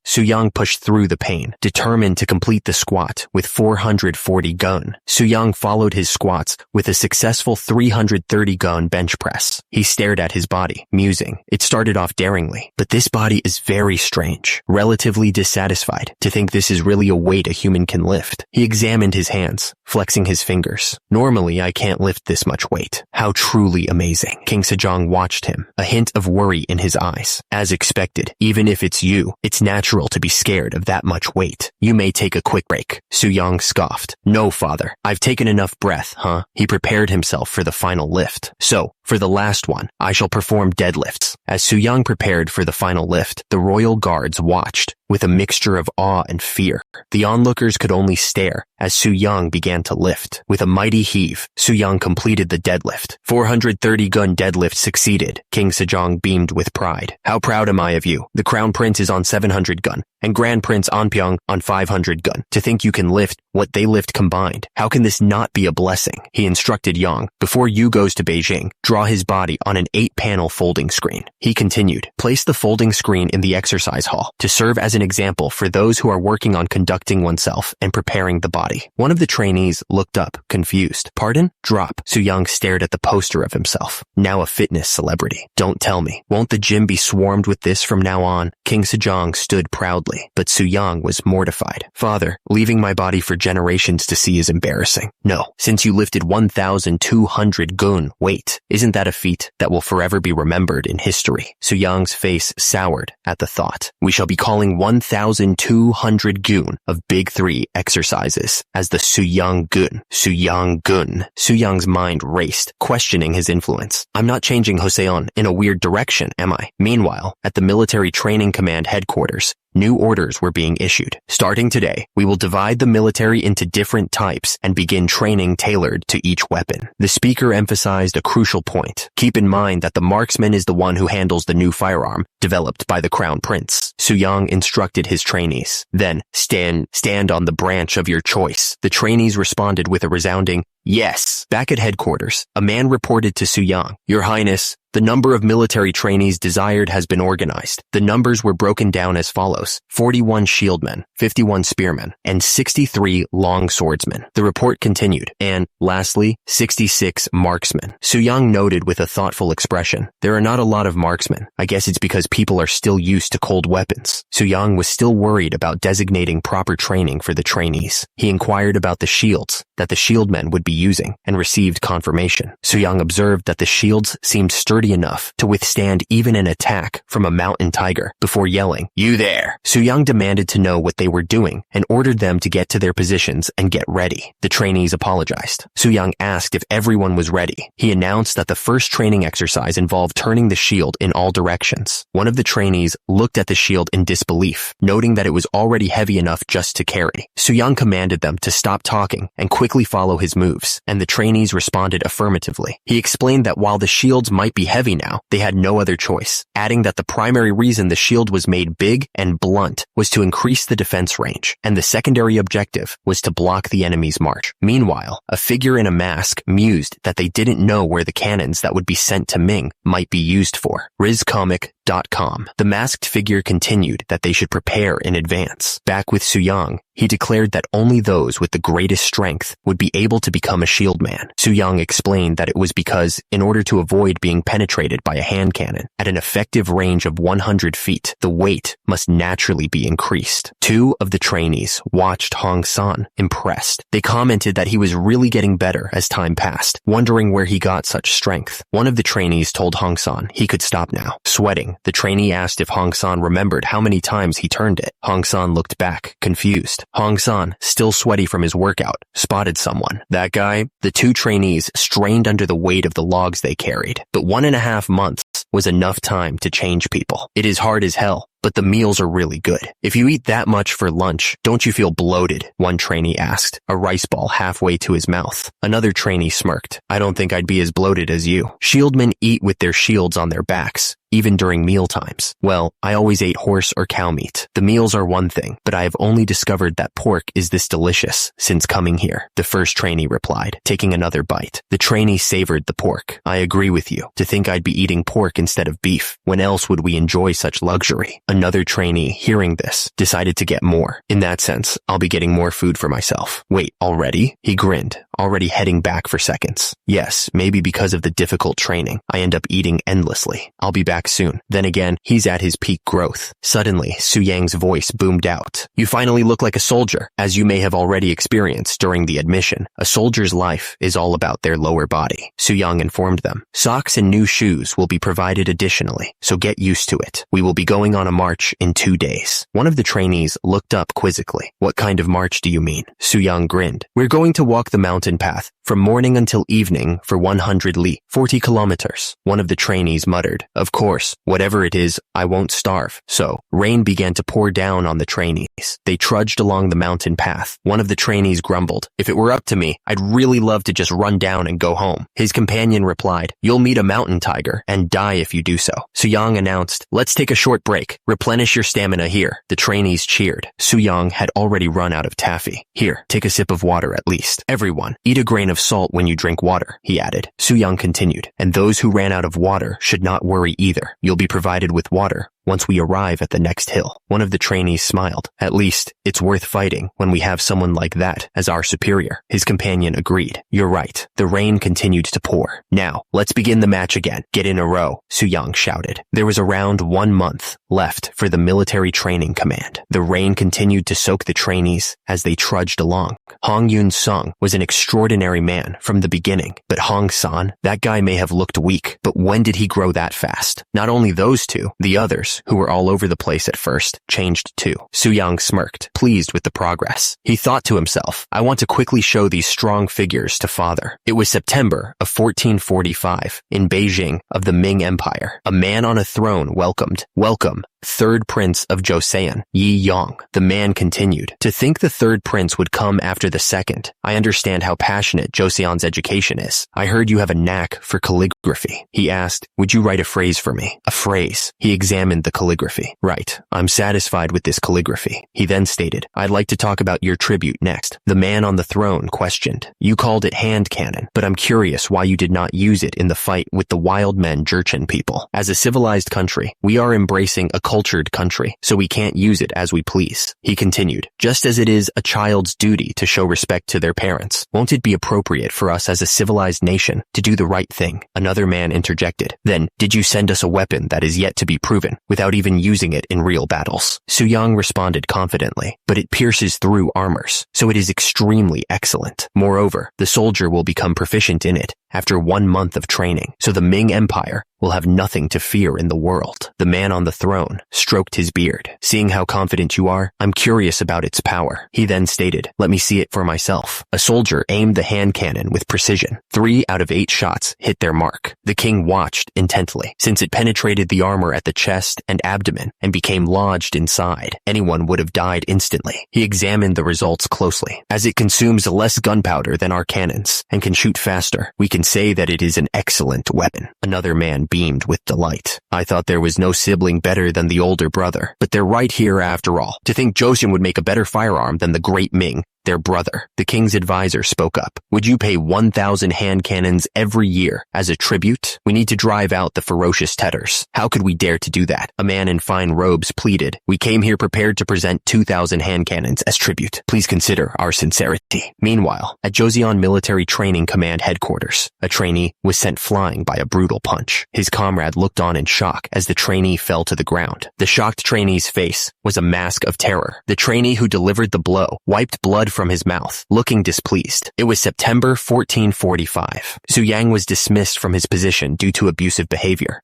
[SPEAKER 1] Suyang pushed through the pain, determined to complete the squat with 440 gun. Suyang followed his squats with a successful 330 gun bench press. He stared at his body, musing. It started off daringly, but this body is very strange, relatively dissatisfied to think this is really a weight a human can lift. He examined his hands, flexing his fingers. Normally, I can't lift this much weight. How truly amazing. King Sejong watched him, a hint of worry in his eyes. As expected, even if it's you, it's natural to be scared of that much weight. You may take a quick break. Suyang scoffed. No, father. I've taken enough breath, huh? He prepared himself for the final lift. So, for the last one, I shall perform deadlifts. As Suyang prepared for the final lift, the royal guards watched with a mixture of awe and fear. The onlookers could only stare as Suyang began to lift. With a mighty heave, Suyang completed the deadlift. 430 gun deadlift succeeded. King Sejong beamed with pride. How proud am I of you. The Crown Prince is on 700 gun, and Grand Prince Anpyeong on 500 gun. To think you can lift what they lift combined. How can this not be a blessing? He instructed Yang. Before Yu goes to Beijing, draw his body on an 8-panel folding screen. He continued, place the folding screen in the exercise hall to serve as an example for those who are working on conducting oneself and preparing the body. One of the trainees looked up, confused. Pardon? Drop. Suyang stared at the poster of himself. Now a fitness celebrity. Don't tell me. Won't the gym be swarmed with this from now on? King Sejong stood proudly, but Suyang was mortified. Father, leaving my body for generations to see is embarrassing. No, since you lifted 1,200 gun weight, isn't that a feat that will forever be remembered in history? Suyang's face soured at the thought. We shall be calling 1,200 gun of Big 3 exercises as the Suyang Gun. Suyang Gun. Suyang's mind raced, questioning his influence. I'm not changing Joseon in a weird direction, am I? Meanwhile, at the military training command headquarters, new orders were being issued. Starting today, we will divide the military into different types and begin training tailored to each weapon. The speaker emphasized a crucial point. Keep in mind that the marksman is the one who handles the new firearm developed by the Crown Prince. Suyang instructed his trainees. Then, stand on the branch of your choice. The trainees responded with a resounding, yes. Back at headquarters, a man reported to Suyang, Your Highness, the number of military trainees desired has been organized. The numbers were broken down as follows: 41 shieldmen, 51 spearmen, and 63 long swordsmen. The report continued, and, lastly, 66 marksmen. Suyang noted with a thoughtful expression, there are not a lot of marksmen. I guess it's because people are still used to cold weapons. Suyang was still worried about designating proper training for the trainees. He inquired about the shields that the shieldmen would be using and received confirmation. Suyang observed that the shields seemed sturdy enough to withstand even an attack from a mountain tiger. Before yelling, You there! Suyang demanded to know what they were doing and ordered them to get to their positions and get ready. The trainees apologized. Suyang asked if everyone was ready. He announced that the first training exercise involved turning the shield in all directions. One of the trainees looked at the shield in disbelief, noting that it was already heavy enough just to carry. Suyang commanded them to stop talking and quickly follow his moves, and the trainees responded affirmatively. He explained that while the shields might be heavy now, they had no other choice, adding that the primary reason the shield was made big and blunt was to increase the defense range, and the secondary objective was to block the enemy's march. Meanwhile, a figure in a mask mused that they didn't know where the cannons that would be sent to Ming might be used for. RizComic.com. The masked figure continued that they should prepare in advance. Back with Suyang, he declared that only those with the greatest strength would be able to become a shield man. Suyang explained that it was because, in order to avoid being penetrated by a hand cannon at an effective range of 100 feet, the weight must naturally be increased. Two of the trainees watched Hong San, impressed. They commented that he was really getting better as time passed, wondering where he got such strength. One of the trainees told Hong San he could stop now. Sweating, the trainee asked if Hong San remembered how many times he turned it. Hong San looked back, confused. Hong San, still sweaty from his workout, spotted someone. That guy? The two trainees strained under the weight of the logs they carried, but 1.5 months was enough time to change people. It is hard as hell, but the meals are really good. If you eat that much for lunch, don't you feel bloated? One trainee asked, a rice ball halfway to his mouth. Another trainee smirked. I don't think I'd be as bloated as you. Shieldmen eat with their shields on their backs, even during meal times. Well, I always ate horse or cow meat. The meals are one thing, but I have only discovered that pork is this delicious since coming here, the first trainee replied, taking another bite. The trainee savored the pork. I agree with you. To think I'd be eating pork instead of beef. When else would we enjoy such luxury? Another trainee, hearing this, decided to get more. In that sense, I'll be getting more food for myself. Wait, already? He grinned, already heading back for seconds. Yes, maybe because of the difficult training, I end up eating endlessly. I'll be back soon. Then again, he's at his peak growth. Suddenly, Su Yang's voice boomed out. You finally look like a soldier. As you may have already experienced during the admission, a soldier's life is all about their lower body. Su Yang informed them. Socks and new shoes will be provided additionally, so get used to it. We will be going on a march in 2 days. One of the trainees looked up quizzically. What kind of march do you mean? Su Yang grinned. We're going to walk the mountain path from morning until evening for 100 li, 40 kilometers. One of the trainees muttered. Of course, whatever it is, I won't starve. So, rain began to pour down on the trainees. They trudged along the mountain path. One of the trainees grumbled. If it were up to me, I'd really love to just run down and go home. His companion replied, you'll meet a mountain tiger and die if you do so. Su Yang announced, let's take a short break. Replenish your stamina here. The trainees cheered. Su Yang had already run out of taffy. Here, take a sip of water at least. Everyone, eat a grain of salt when you drink water, he added. Su Yang continued, and those who ran out of water should not worry either. You'll be provided with water once we arrive at the next hill. One of the trainees smiled. At least, it's worth fighting when we have someone like that as our superior. His companion agreed. You're right. The rain continued to pour. Now, let's begin the match again. Get in a row, Su Yang shouted. There was around 1 month left for the military training command. The rain continued to soak the trainees as they trudged along. Hong Yun-sung was an extraordinary man from the beginning, but Hong San, that guy may have looked weak, but when did he grow that fast? Not only those two, the others, who were all over the place at first, changed too. Su Yang smirked, pleased with the progress. He thought to himself, I want to quickly show these strong figures to father. It was September of 1445 in Beijing of the Ming Empire. A man on a throne welcomed, welcome, third prince of Joseon, Yi Yang. The man continued, to think the third prince would come after the second. I understand how passionate Joseon's education is. I heard you have a knack for calligraphy. He asked, would you write a phrase for me? A phrase. He examined the calligraphy. Right. I'm satisfied with this calligraphy. He then stated, I'd like to talk about your tribute next. The man on the throne questioned, you called it hand cannon, but I'm curious why you did not use it in the fight with the wild men Jurchen people. As a civilized country, we are embracing a cultured country, so we can't use it as we please. He continued, just as it is a child's duty to show respect to their parents, won't it be appropriate for us as a civilized nation to do the right thing? Another man interjected, then, did you send us a weapon that is yet to be proven, without even using it in real battles? Su Yang responded confidently, but it pierces through armors, so it is extremely excellent. Moreover, the soldier will become proficient in it after 1 month of training, so the Ming Empire will have nothing to fear in the world. The man on the throne stroked his beard. Seeing how confident you are, I'm curious about its power. He then stated, let me see it for myself. A soldier aimed the hand cannon with precision. 3 out of 8 shots hit their mark. The king watched intently. Since it penetrated the armor at the chest and abdomen and became lodged inside, anyone would have died instantly. He examined the results closely. As it consumes less gunpowder than our cannons and can shoot faster, we can say that it is an excellent weapon. Another man beamed with delight. I thought there was no sibling better than the older brother, but they're right here after all. To think Joseon would make a better firearm than the great Ming, their brother. The king's advisor spoke up. Would you pay 1,000 hand cannons every year as a tribute? We need to drive out the ferocious Tetters. How could we dare to do that? A man in fine robes pleaded. We came here prepared to present 2,000 hand cannons as tribute. Please consider our sincerity. Meanwhile, at Joseon Military Training Command headquarters, a trainee was sent flying by a brutal punch. His comrade looked on in shock as the trainee fell to the ground. The shocked trainee's face was a mask of terror. The trainee who delivered the blow wiped blood from his mouth, looking displeased. It was September 1445. Su Yang was dismissed from his position due to abusive behavior.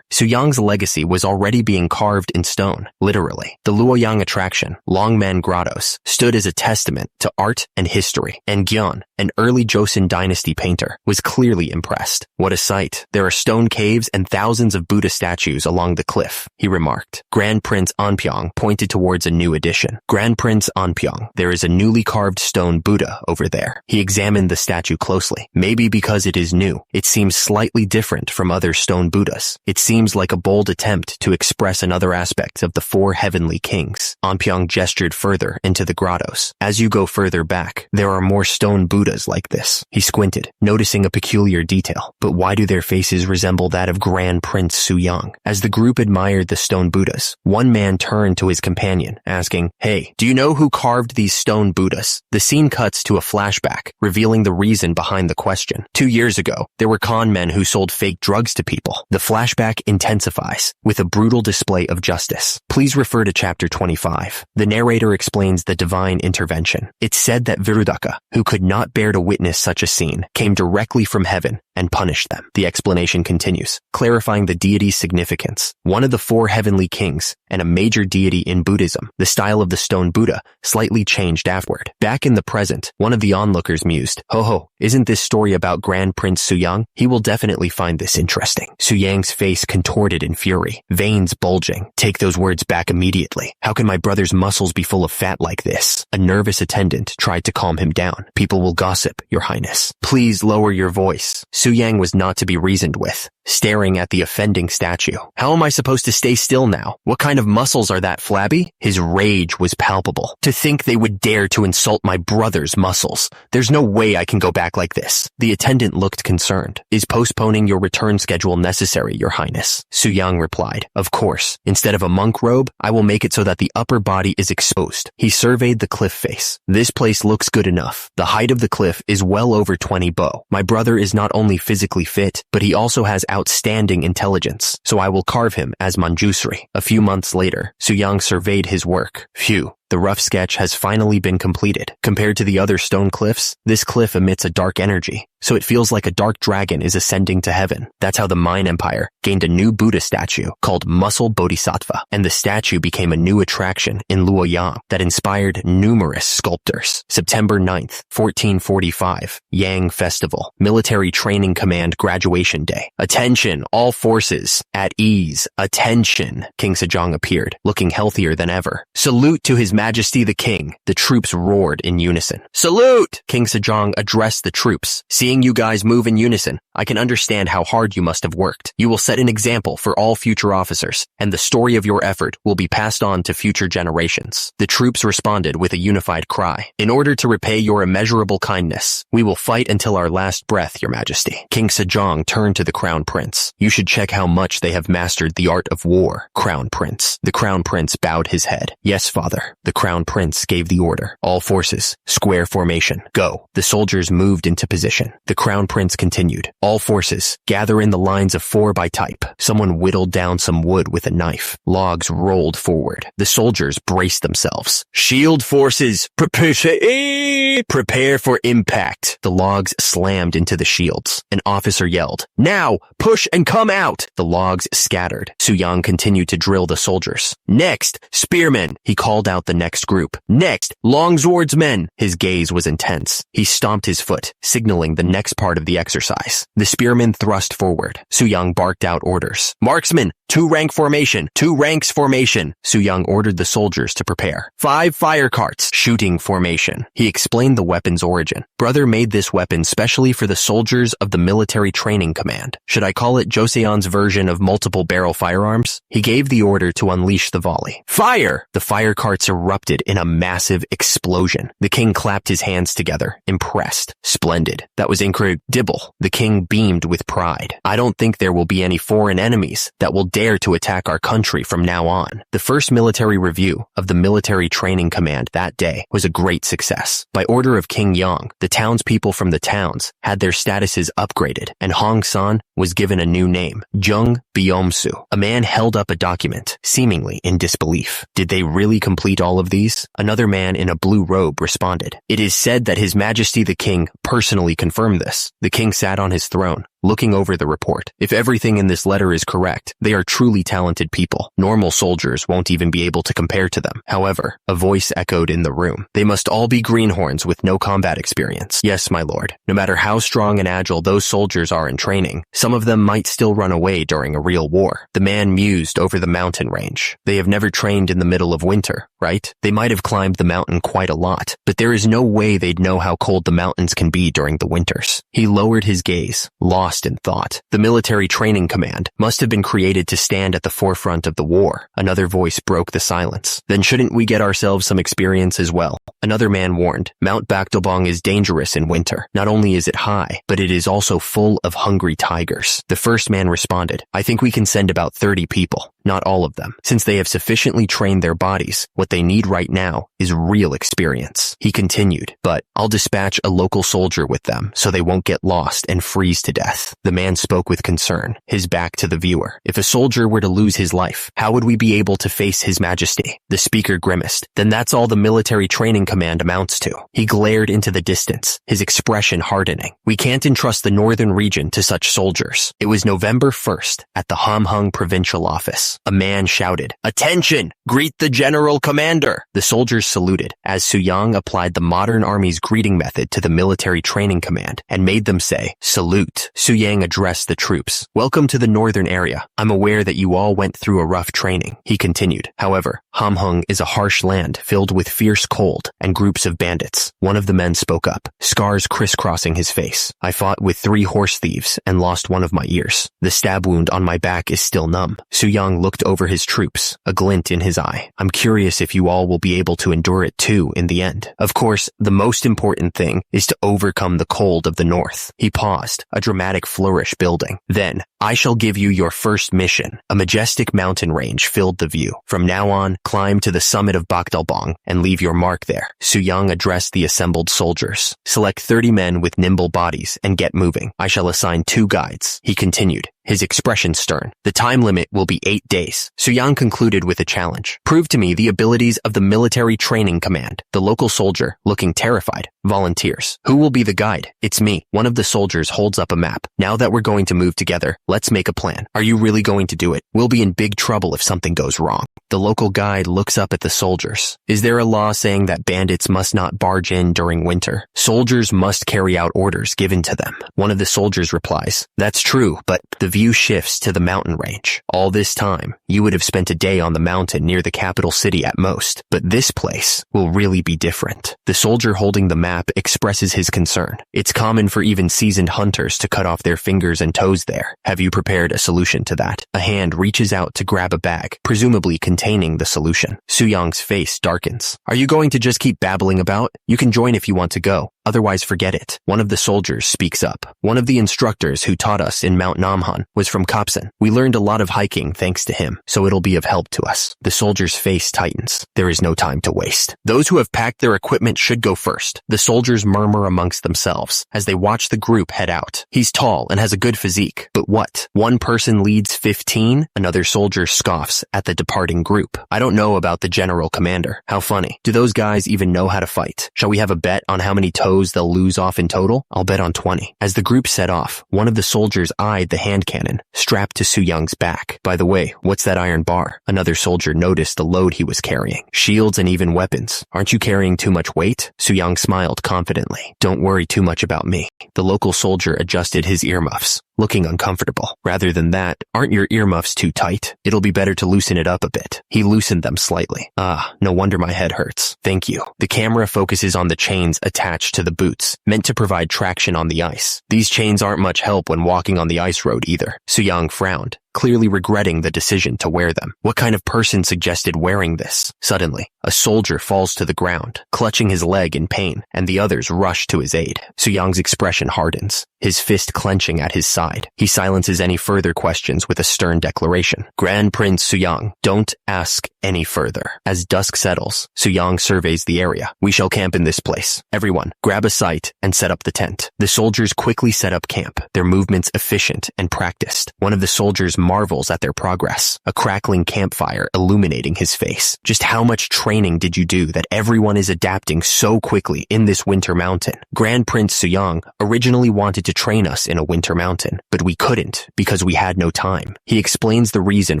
[SPEAKER 1] Su Yang's legacy was already being carved in stone, literally. The Luoyang attraction, Longmen Grottos, stood as a testament to art and history, and Gyeon, an early Joseon dynasty painter, was clearly impressed. What a sight. There are stone caves and thousands of Buddha statues along the cliff, he remarked. Grand Prince Anpyeong pointed towards a new addition. Grand Prince Anpyeong, there is a newly carved stone Buddha over there. He examined the statue closely. Maybe because it is new, it seems slightly different from other stone Buddhas. It seems like a bold attempt to express another aspect of the four heavenly kings. Anpyeong gestured further into the grottos. As you go further back, there are more stone Buddhas like this. He squinted, noticing a peculiar detail. But why do their faces resemble that of Grand Prince Su Yang? As the group admired the stone Buddhas, one man turned to his companion, asking, "Hey, do you know who carved these stone Buddhas?" The scene cuts to a flashback, revealing the reason behind the question. 2 years ago, there were con men who sold fake drugs to people. The flashback intensifies, with a brutal display of justice. Please refer to chapter 25. The narrator explains the divine intervention. It's said that Virudaka, who could not bear to witness such a scene, came directly from heaven and punished them. The explanation continues, clarifying the deity's significance. One of the four heavenly kings, and a major deity in Buddhism, the style of the stone Buddha slightly changed afterward. Back in the present, one of the onlookers mused, "Ho, isn't this story about Grand Prince Su Yang? He will definitely find this interesting." Su Yang's face contorted in fury, veins bulging. "Take those words back immediately. How can my brother's muscles be full of fat like this?" A nervous attendant tried to calm him down. "People will gossip, Your Highness. Please lower your voice." Su Yang was not to be reasoned with, staring at the offending statue. "How am I supposed to stay still now? What kind of muscles are that, flabby?" His rage was palpable. "To think they would dare to insult my brother's muscles. There's no way I can go back like this." The attendant looked concerned. "Is postponing your return schedule necessary, Your Highness?" Su Yang replied, "Of course. Instead of a monk robe, I will make it so that the upper body is exposed." He surveyed the cliff face. "This place looks good enough. The height of the cliff is well over 20 bo. My brother is not only physically fit, but he also has outstanding intelligence, so I will carve him as Manjusri." A few months later, Su Yang surveyed his work. Phew. The rough sketch has finally been completed. Compared to the other stone cliffs, this cliff emits a dark energy, so it feels like a dark dragon is ascending to heaven. That's how the Mine Empire gained a new Buddha statue called Muscle Bodhisattva, and the statue became a new attraction in Luoyang that inspired numerous sculptors. September 9th, 1445, Yang Festival, Military Training Command Graduation Day. "Attention, all forces, at ease, attention." King Sejong appeared, looking healthier than ever. "Salute to His Majesty the King." The troops roared in unison. "Salute!" King Sejong addressed the troops. "Seeing you guys move in unison, I can understand how hard you must have worked. You will set an example for all future officers, and the story of your effort will be passed on to future generations." The troops responded with a unified cry. "In order to repay your immeasurable kindness, we will fight until our last breath, Your Majesty." King Sejong turned to the Crown Prince. "You should check how much they have mastered the art of war, Crown Prince." The Crown Prince bowed his head. "Yes, Father." The Crown Prince gave the order. "All forces, square formation, go." The soldiers moved into position. The Crown Prince continued. "All forces, gather in the lines of 4 by type." Someone whittled down some wood with a knife. Logs rolled forward. The soldiers braced themselves. "Shield forces, prepare for impact." The logs slammed into the shields. An officer yelled, "Now, push and come out." The logs scattered. Su Yang continued to drill the soldiers. "Next, spearmen." He called out the next group. "Next, longswordsmen." His gaze was intense. He stomped his foot, signaling the next part of the exercise. The spearmen thrust forward. Su Yang barked out orders. "Marksmen, 2-rank formation, 2 ranks formation." Su Yang ordered the soldiers to prepare. 5 fire carts, shooting formation. He explained the weapon's origin. "Brother made this weapon specially for the soldiers of the Military Training Command. Should I call it Joseon's version of multiple barrel firearms?" He gave the order to unleash the volley. "Fire!" The fire carts erupted in a massive explosion. The king clapped his hands together, impressed. "Splendid. That was incredible." The king beamed with pride. "I don't think there will be any foreign enemies that will dare dare to attack our country from now on. The first military review of the military training command that day was a great success. By order of King Yang, the townspeople from the towns had their statuses upgraded, and Hong San was given a new name, Jung Byomsu. A man held up a document, seemingly in disbelief. Did they really complete all of these? Another man in a blue robe responded. It is said that His Majesty the King personally confirmed this. The king sat on his throne, looking over the report. If everything in this letter is correct, they are truly talented people. Normal soldiers won't even be able to compare to them. However, a voice echoed in the room. They must all be greenhorns with no combat experience. Yes, my lord. No matter how strong and agile those soldiers are in training, some of them might still run away during a real war. The man mused over the mountain range. They have never trained in the middle of winter, right? They might have climbed the mountain quite a lot, but there is no way they'd know how cold the mountains can be during the winters. He lowered his gaze, lost in thought. The military training command must have been created to stand at the forefront of the war. Another voice broke the silence. Then shouldn't we get ourselves some experience as well? Another man warned. Mount Bakdobong is dangerous in winter. Not only is it high, but it is also full of hungry tigers. The first man responded, I think we can send about 30 people. Not all of them. Since they have sufficiently trained their bodies, what they need right now is real experience. He continued, but I'll dispatch a local soldier with them so they won't get lost and freeze to death. The man spoke with concern, his back to the viewer. If a soldier were to lose his life, how would we be able to face His Majesty? The speaker grimaced. Then that's all the military training command amounts to. He glared into the distance, his expression hardening. We can't entrust the northern region to such soldiers. It was November 1st at the Hamhung provincial office. A man shouted, Attention! Greet the general commander! The soldiers saluted as Suyang applied the modern army's greeting method to the military training command and made them say, Salute. Suyang addressed the troops. Welcome to the northern area. I'm aware that you all went through a rough training. He continued. However, Hamhung is a harsh land filled with fierce cold and groups of bandits. One of the men spoke up, scars crisscrossing his face. I fought with 3 horse thieves and lost one of my ears. The stab wound on my back is still numb. Suyang looked over his troops, a glint in his eye. I'm curious if you all will be able to endure it too in the end. Of course, the most important thing is to overcome the cold of the north. He paused, a dramatic flourish building. Then, I shall give you your first mission. A majestic mountain range filled the view. From now on, climb to the summit of Bakdalbong and leave your mark there. Suyang addressed the assembled soldiers. Select 30 men with nimble bodies and get moving. I shall assign 2 guides. He continued, his expression stern. The time limit will be 8 days. Suyang concluded with a challenge. Prove to me the abilities of the military training command. The local soldier, looking terrified, volunteers. Who will be the guide? It's me. One of the soldiers holds up a map. Now that we're going to move together, let's make a plan. Are you really going to do it? We'll be in big trouble if something goes wrong. The local guide looks up at the soldiers. Is there a law saying that bandits must not barge in during winter? Soldiers must carry out orders given to them. One of the soldiers replies, That's true, but the view shifts to the mountain range. All this time, you would have spent a day on the mountain near the capital city at most, but this place will really be different. The soldier holding the map expresses his concern. It's common for even seasoned hunters to cut off their fingers and toes there. Have you prepared a solution to that? A hand reaches out to grab a bag, presumably containing the solution. Suyang's face darkens. Are you going to just keep babbling about? You can join if you want to go. Otherwise, forget it. One of the soldiers speaks up. One of the instructors who taught us in Mount Namhan was from Kapsan. We learned a lot of hiking thanks to him, so it'll be of help to us. The soldier's face tightens. There is no time to waste. Those who have packed their equipment should go first. The soldiers murmur amongst themselves as they watch the group head out. He's tall and has a good physique. But what? One person leads 15? Another soldier scoffs at the departing group. I don't know about the general commander. How funny. Do those guys even know how to fight? Shall we have a bet on how many toes they'll lose off in total? I'll bet on 20. As the group set off, one of the soldiers eyed the hand cannon strapped to Suyang's back. By the way, what's that iron bar? Another soldier noticed the load he was carrying. Shields and even weapons. Aren't you carrying too much weight? Suyang smiled confidently. Don't worry too much about me. The local soldier adjusted his earmuffs, looking uncomfortable. Rather than that, aren't your earmuffs too tight? It'll be better to loosen it up a bit. He loosened them slightly. No wonder my head hurts. Thank you. The camera focuses on the chains attached to the boots, meant to provide traction on the ice. These chains aren't much help when walking on the ice road either. Suyang frowned. clearly regretting the decision to wear them. What kind of person suggested wearing this? Suddenly, a soldier falls to the ground, clutching his leg in pain, and the others rush to his aid. Suyang's expression hardens, his fist clenching at his side. He silences any further questions with a stern declaration. Grand Prince Suyang, don't ask any further. As dusk settles, Suyang surveys the area. We shall camp in this place. Everyone, grab a site and set up the tent. The soldiers quickly set up camp, their movements efficient and practiced. One of the soldiers marvels at their progress, a crackling campfire illuminating his face. Just how much training did you do that everyone is adapting so quickly in this winter mountain? Grand Prince Suyang originally wanted to train us in a winter mountain, but we couldn't because we had no time. He explains the reason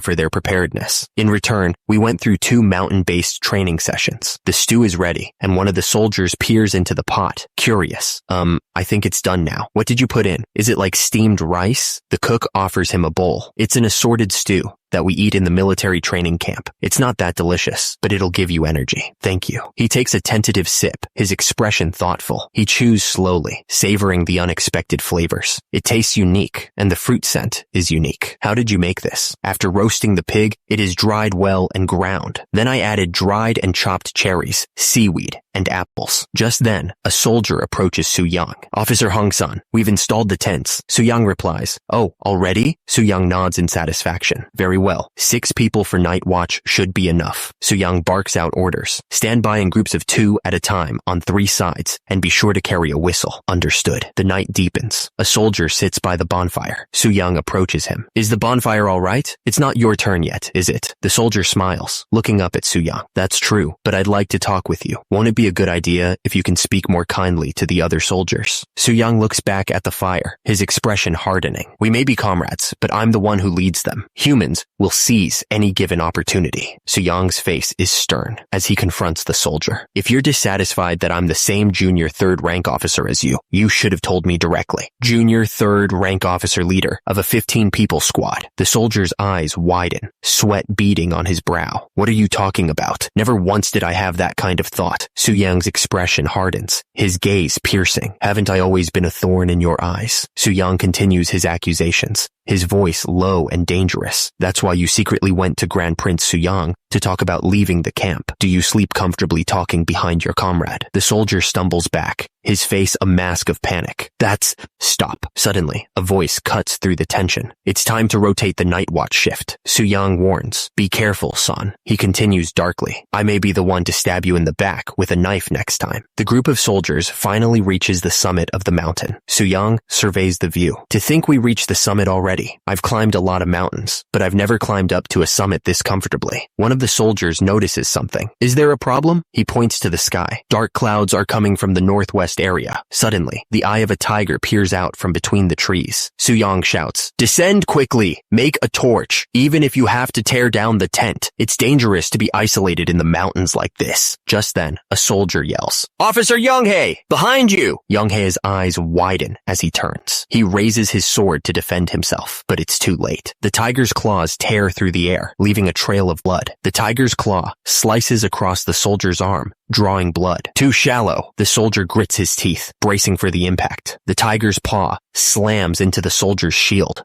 [SPEAKER 1] for their preparedness. In return, we went through 2 mountain-based training sessions. The stew is ready, and one of the soldiers peers into the pot, curious. I think it's done now. What did you put in? Is it like steamed rice? The cook offers him a bowl. It's an assorted stew that we eat in the military training camp. It's not that delicious, but it'll give you energy. Thank you. He takes a tentative sip, his expression thoughtful. He chews slowly, savoring the unexpected flavors. It tastes unique, and the fruit scent is unique. How did you make this? After roasting the pig, it is dried well and ground. Then I added dried and chopped cherries, seaweed, and apples. Just then, a soldier approaches Suyang. Officer Hong-san, we've installed the tents. Suyang replies, oh, already? Suyang nods in satisfaction. Very well. 6 people for night watch should be enough. Suyang barks out orders. Stand by in groups of 2 at a time on 3 sides, and be sure to carry a whistle. Understood. The night deepens. A soldier sits by the bonfire. Suyang approaches him. Is the bonfire all right? It's not your turn yet, is it? The soldier smiles, looking up at Suyang. That's true, but I'd like to talk with you. Won't it be a good idea if you can speak more kindly to the other soldiers? Suyang looks back at the fire, his expression hardening. We may be comrades, but I'm the one who leads them. Humans will seize any given opportunity. Suyang's face is stern as he confronts the soldier. If you're dissatisfied that I'm the same junior 3rd rank officer as you, you should have told me directly. Junior 3rd rank officer leader of a 15-people squad. The soldier's eyes widen, sweat beading on his brow. What are you talking about? Never once did I have that kind of thought. Suyang's expression hardens, his gaze piercing. Haven't I always been a thorn in your eyes? Suyang continues his accusations, his voice low and dangerous. That's why you secretly went to Grand Prince Suyang to talk about leaving the camp. Do you sleep comfortably talking behind your comrade? The soldier stumbles back, his face a mask of panic. Stop. Suddenly, a voice cuts through the tension. It's time to rotate the night watch shift. Suyang warns. Be careful, son. He continues darkly. I may be the one to stab you in the back with a knife next time. The group of soldiers finally reaches the summit of the mountain. Suyang surveys the view. To think we reached the summit already. I've climbed a lot of mountains, but I've never climbed up to a summit this comfortably. One of the soldiers notices something. Is there a problem? He points to the sky. Dark clouds are coming from the northwest area. Suddenly, the eye of a tiger peers out from between the trees. Suyang shouts, descend quickly. Make a torch. Even if you have to tear down the tent. It's dangerous to be isolated in the mountains like this. Just then, a soldier yells, Officer Younghae, behind you! Younghae's eyes widen as he turns. He raises his sword to defend himself, but it's too late. The tiger's claws tear through the air, leaving a trail of blood. The tiger's claw slices across the soldier's arm, drawing blood. Too shallow. The soldier grits his teeth, bracing for the impact. The tiger's paw slams into the soldier's shield.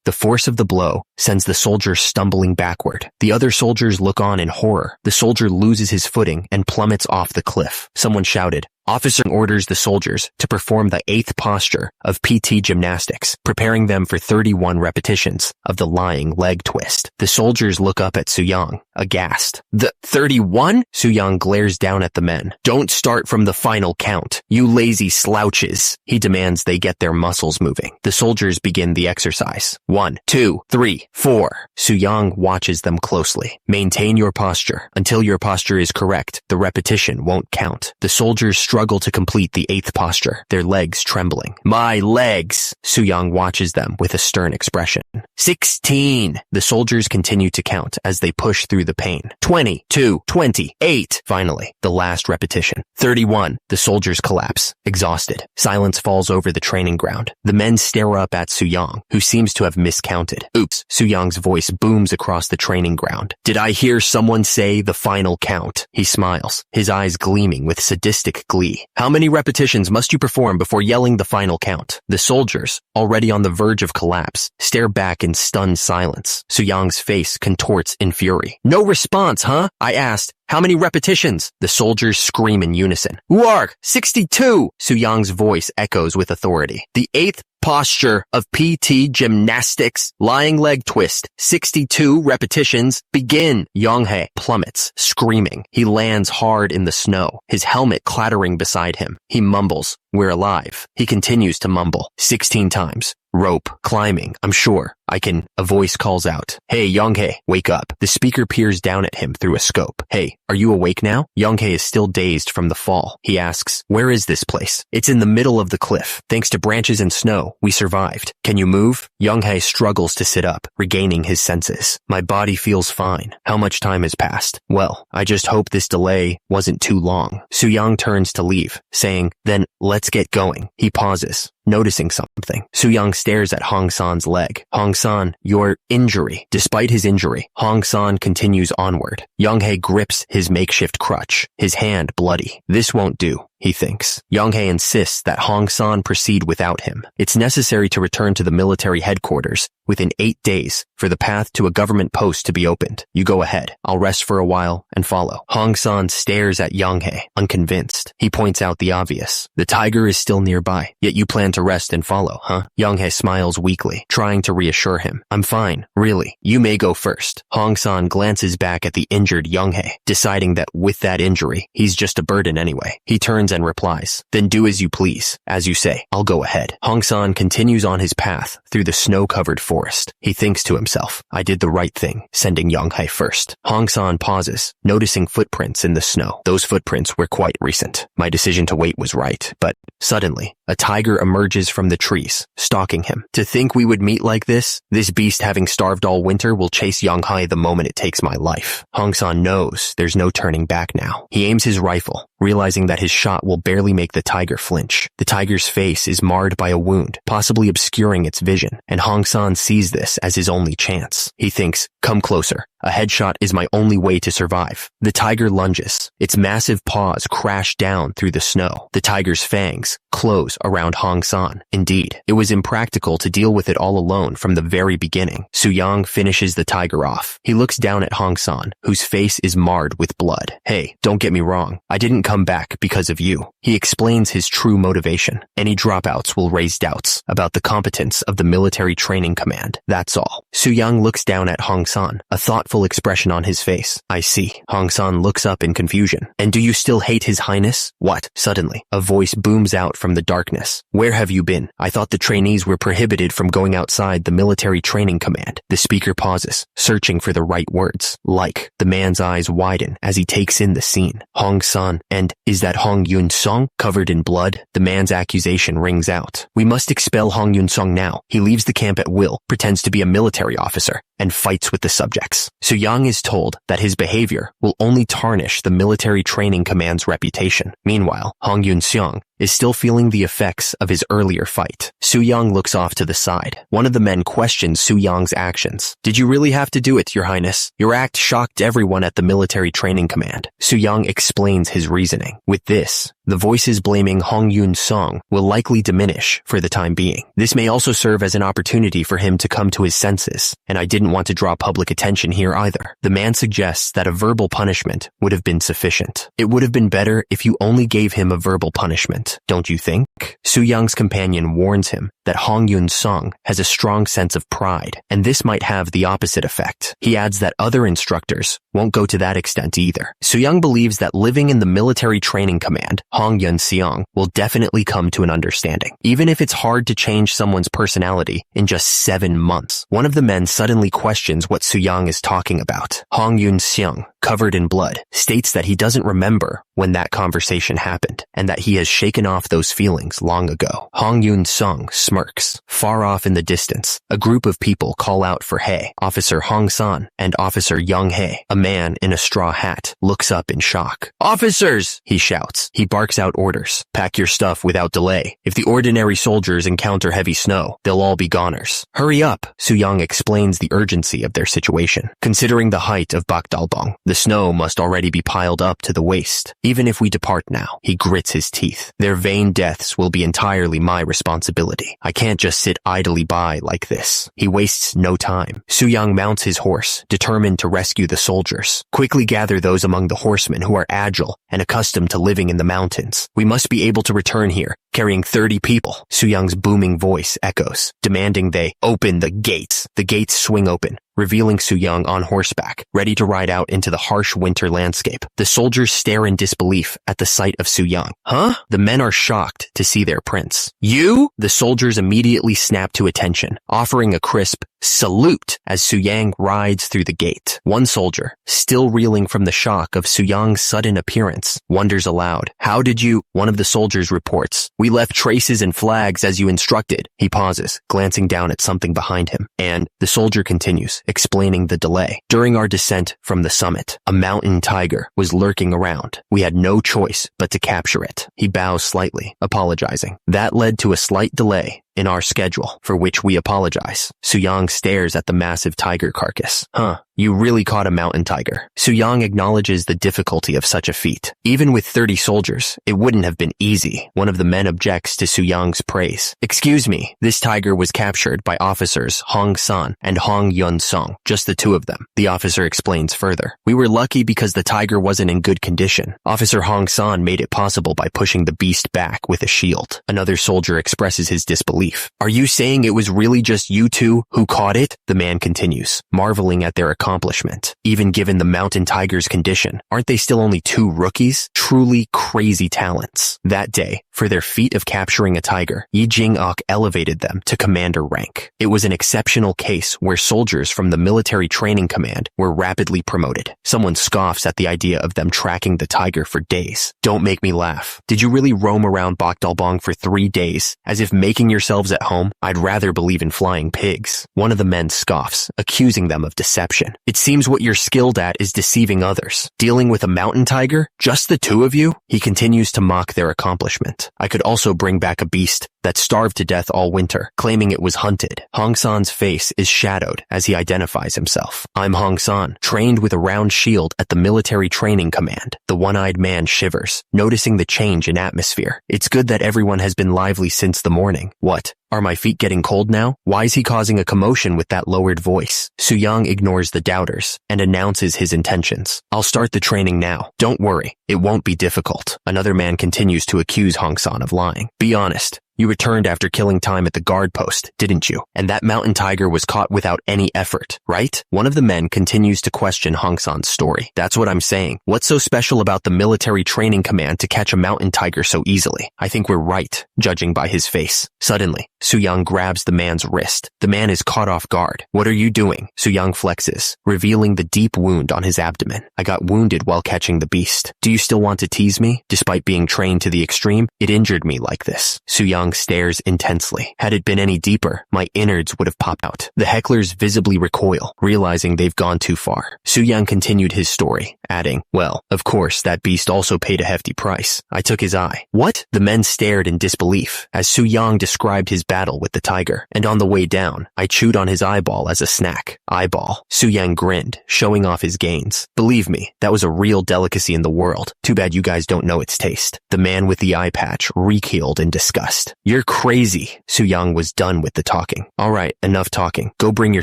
[SPEAKER 1] The force of the blow sends the soldier stumbling backward. The other soldiers look on in horror. The soldier loses his footing and plummets off the cliff. Someone shouted. Officer orders the soldiers to perform the 8th posture of PT gymnastics, preparing them for 31 repetitions of the lying leg twist. The soldiers look up at Suyang, aghast. The 31? Suyang glares down at the men. Don't start from the final count, you lazy slouches. He demands they get their muscles moving. The soldiers begin the exercise. 1, 2, 3, 4. Suyang watches them closely. Maintain your posture. Until your posture is correct, the repetition won't count. The soldiers struggle to complete the 8th posture, their legs trembling. My legs! Suyang watches them with a stern expression. 16! The soldiers continue to count as they push through the pain. 22, 28. Finally, the last repetition. 31. The soldiers collapse, exhausted. Silence falls over the training ground. The men stare up at Suyang, who seems to have miscounted. Oops! Suyang's voice booms across the training ground. Did I hear someone say the final count? He smiles, his eyes gleaming with sadistic glee glee. How many repetitions must you perform before yelling the final count? The soldiers, already on the verge of collapse, stare back in stunned silence. Suyang's face contorts in fury. No response, huh? I asked. How many repetitions? The soldiers scream in unison. Uark, 62! Suyang's voice echoes with authority. The 8th posture of PT gymnastics, lying leg twist, 62 repetitions, begin. Yonghae plummets, screaming. He lands hard in the snow, his helmet clattering beside him. He mumbles, we're alive. He continues to mumble, 16 times. Rope, climbing, I'm sure. I can. A voice calls out. Hey, Yonghae, wake up. The speaker peers down at him through a scope. Hey, are you awake now? Yonghae is still dazed from the fall. He asks, where is this place? It's in the middle of the cliff. Thanks to branches and snow, we survived. Can you move? Yonghae struggles to sit up, regaining his senses. My body feels fine. How much time has passed? Well, I just hope this delay wasn't too long. Suyang turns to leave, saying, then let's get going. He pauses, noticing something. Suyang stares at Hong San's leg. Hong San, your injury. Despite his injury, Hong San continues onward. Yonghae grips his makeshift crutch, his hand bloody. This won't do, he thinks. Yonghae insists that Hong San proceed without him. It's necessary to return to the military headquarters within 8 days for the path to a government post to be opened. You go ahead. I'll rest for a while and follow. Hong San stares at Yonghae, unconvinced. He points out the obvious. The tiger is still nearby, yet you plan to rest and follow, huh? Yonghae smiles weakly, trying to reassure him. I'm fine, really. You may go first. Hong San glances back at the injured Yonghae, deciding that with that injury, he's just a burden anyway. He turns and replies, then do as you please. As you say, I'll go ahead. Hong San continues on his path through the snow-covered forest. He thinks to himself, I did the right thing, sending Yonghae first. Hong San pauses, noticing footprints in the snow. Those footprints were quite recent. My decision to wait was right, but suddenly, a tiger emerges from the trees, stalking him. To think we would meet like this beast having starved all winter will chase Yonghae the moment it takes my life. Hong San knows there's no turning back now. He aims his rifle, realizing that his shot will barely make the tiger flinch. The tiger's face is marred by a wound, possibly obscuring its vision, and Hong San sees this as his only chance. He thinks, come closer. A headshot is my only way to survive. The tiger lunges. Its massive paws crash down through the snow. The tiger's fangs close around Hong San. Indeed, it was impractical to deal with it all alone from the very beginning. Suyang finishes the tiger off. He looks down at Hong San, whose face is marred with blood. Hey, don't get me wrong. I didn't come back because of you. He explains his true motivation. Any dropouts will raise doubts about the competence of the military training command. That's all. Suyang looks down at Hong San, a thoughtful expression on his face. I see. Hong San looks up in confusion. And do you still hate His Highness? What? Suddenly, a voice booms out from the darkness. Where have you been? I thought the trainees were prohibited from going outside the military training command. The speaker pauses, searching for the right words. Like, the man's eyes widen as he takes in the scene. Hong San, and is that Hong Yun-song covered in blood? The man's accusation rings out. We must expel Hong Yun-song now. He leaves the camp at will, pretends to be a military officer, and fights with the subjects. Suyang is told that his behavior will only tarnish the military training command's reputation. Meanwhile, Hong Yun-song is still feeling the effects of his earlier fight. Suyang looks off to the side. One of the men questions Suyang's actions. Did you really have to do it, Your Highness? Your act shocked everyone at the military training command. Suyang explains his reasoning. With this, the voices blaming Hong Yun-song will likely diminish for the time being. This may also serve as an opportunity for him to come to his senses, and I didn't want to draw public attention here either. The man suggests that a verbal punishment would have been sufficient. It would have been better if you only gave him a verbal punishment, don't you think? Suyang's companion warns him that Hong Yun-song has a strong sense of pride, and this might have the opposite effect. He adds that other instructors won't go to that extent either. Suyang believes that living in the military training command, Hong Yun-seong will definitely come to an understanding, even if it's hard to change someone's personality in just 7 months. One of the men suddenly questions what Suyang is talking about. Hong Yun-seong, covered in blood, states that he doesn't remember when that conversation happened, and that he has shaken off those feelings long ago. Hong Yun-song smirks. Far off in the distance, a group of people call out for Hae. Officer Hong San and Officer Young Hae, a man in a straw hat, looks up in shock. Officers! He shouts. He barks out orders. Pack your stuff without delay. If the ordinary soldiers encounter heavy snow, they'll all be goners. Hurry up! Suyang explains the urgency of their situation. Considering the height of Bakdalbong, the snow must already be piled up to the waist. Even if we depart now, he grits his teeth. Their vain deaths will be entirely my responsibility. I can't just sit idly by like this. He wastes no time. Suyang mounts his horse, determined to rescue the soldiers. Quickly gather those among the horsemen who are agile and accustomed to living in the mountains. We must be able to return here, carrying 30 people. Suyang's booming voice echoes, demanding they open the gates. The gates swing open, revealing Suyang on horseback, ready to ride out into the harsh winter landscape. The soldiers stare in disbelief at the sight of Suyang. Huh? The men are shocked to see their prince. You? The soldiers immediately snap to attention, offering a crisp salute as Suyang rides through the gate. One soldier, still reeling from the shock of Suyang's sudden appearance, wonders aloud, "How did you?" One of the soldiers reports, "We left traces and flags as you instructed." He pauses, glancing down at something behind him, and the soldier continues, explaining the delay. "During our descent from the summit, a mountain tiger was lurking around. We had no choice but to capture it." He bows slightly, apologizing. "That led to a slight delay in our schedule, for which we apologize." Suyang stares at the massive tiger carcass. "Huh, you really caught a mountain tiger." Suyang acknowledges the difficulty of such a feat. Even with 30 soldiers, it wouldn't have been easy. One of the men objects to Suyang's praise. "Excuse me, this tiger was captured by officers Hong San and Hong Yun Song, just the two of them." The officer explains further. "We were lucky because the tiger wasn't in good condition. Officer Hong San made it possible by pushing the beast back with a shield." Another soldier expresses his disbelief. "Are you saying it was really just you two who caught it?" The man continues, marveling at their accomplishment. Even given the mountain tiger's condition, aren't they still only two rookies? Truly crazy talents. That day, for their feat of capturing a tiger, Yi Jing-ok elevated them to commander rank. It was an exceptional case where soldiers from the military training command were rapidly promoted. Someone scoffs at the idea of them tracking the tiger for days. "Don't make me laugh. Did you really roam around Bokdalbong for 3 days, as if making yourselves at home? I'd rather believe in flying pigs." One of the men scoffs, accusing them of deception. "It seems what you're skilled at is deceiving others. Dealing with a mountain tiger? Just the two of you?" He continues to mock their accomplishment. "I could also bring back a beast that starved to death all winter, claiming it was hunted." Hong San's face is shadowed as he identifies himself. "I'm Hong San, trained with a round shield at the military training command." The one-eyed man shivers, noticing the change in atmosphere. "It's good that everyone has been lively since the morning. What? Are my feet getting cold now? Why is he causing a commotion with that lowered voice?" Suyang ignores the doubters and announces his intentions. "I'll start the training now. Don't worry, it won't be difficult." Another man continues to accuse Hong San of lying. "Be honest. You returned after killing time at the guard post, didn't you? And that mountain tiger was caught without any effort, right?" One of the men continues to question Hong San's story. "That's what I'm saying. What's so special about the military training command to catch a mountain tiger so easily? I think we're right, judging by his face." Suddenly, Suyang grabs the man's wrist. The man is caught off guard. "What are you doing?" Suyang flexes, revealing the deep wound on his abdomen. "I got wounded while catching the beast. Do you still want to tease me? Despite being trained to the extreme, it injured me like this." Suyang stares intensely. "Had it been any deeper, my innards would have popped out." The hecklers visibly recoil, realizing they've gone too far. Suyang continued his story, adding, "Well, of course, that beast also paid a hefty price. I took his eye." "What?" The men stared in disbelief as Suyang described his battle with the tiger. "And on the way down, I chewed on his eyeball as a snack." "Eyeball?" Suyang grinned, showing off his gains. "Believe me, that was a real delicacy in the world. Too bad you guys don't know its taste." The man with the eye patch reeked in disgust. "You're crazy." Suyang was done with the talking. "All right, enough talking. Go bring your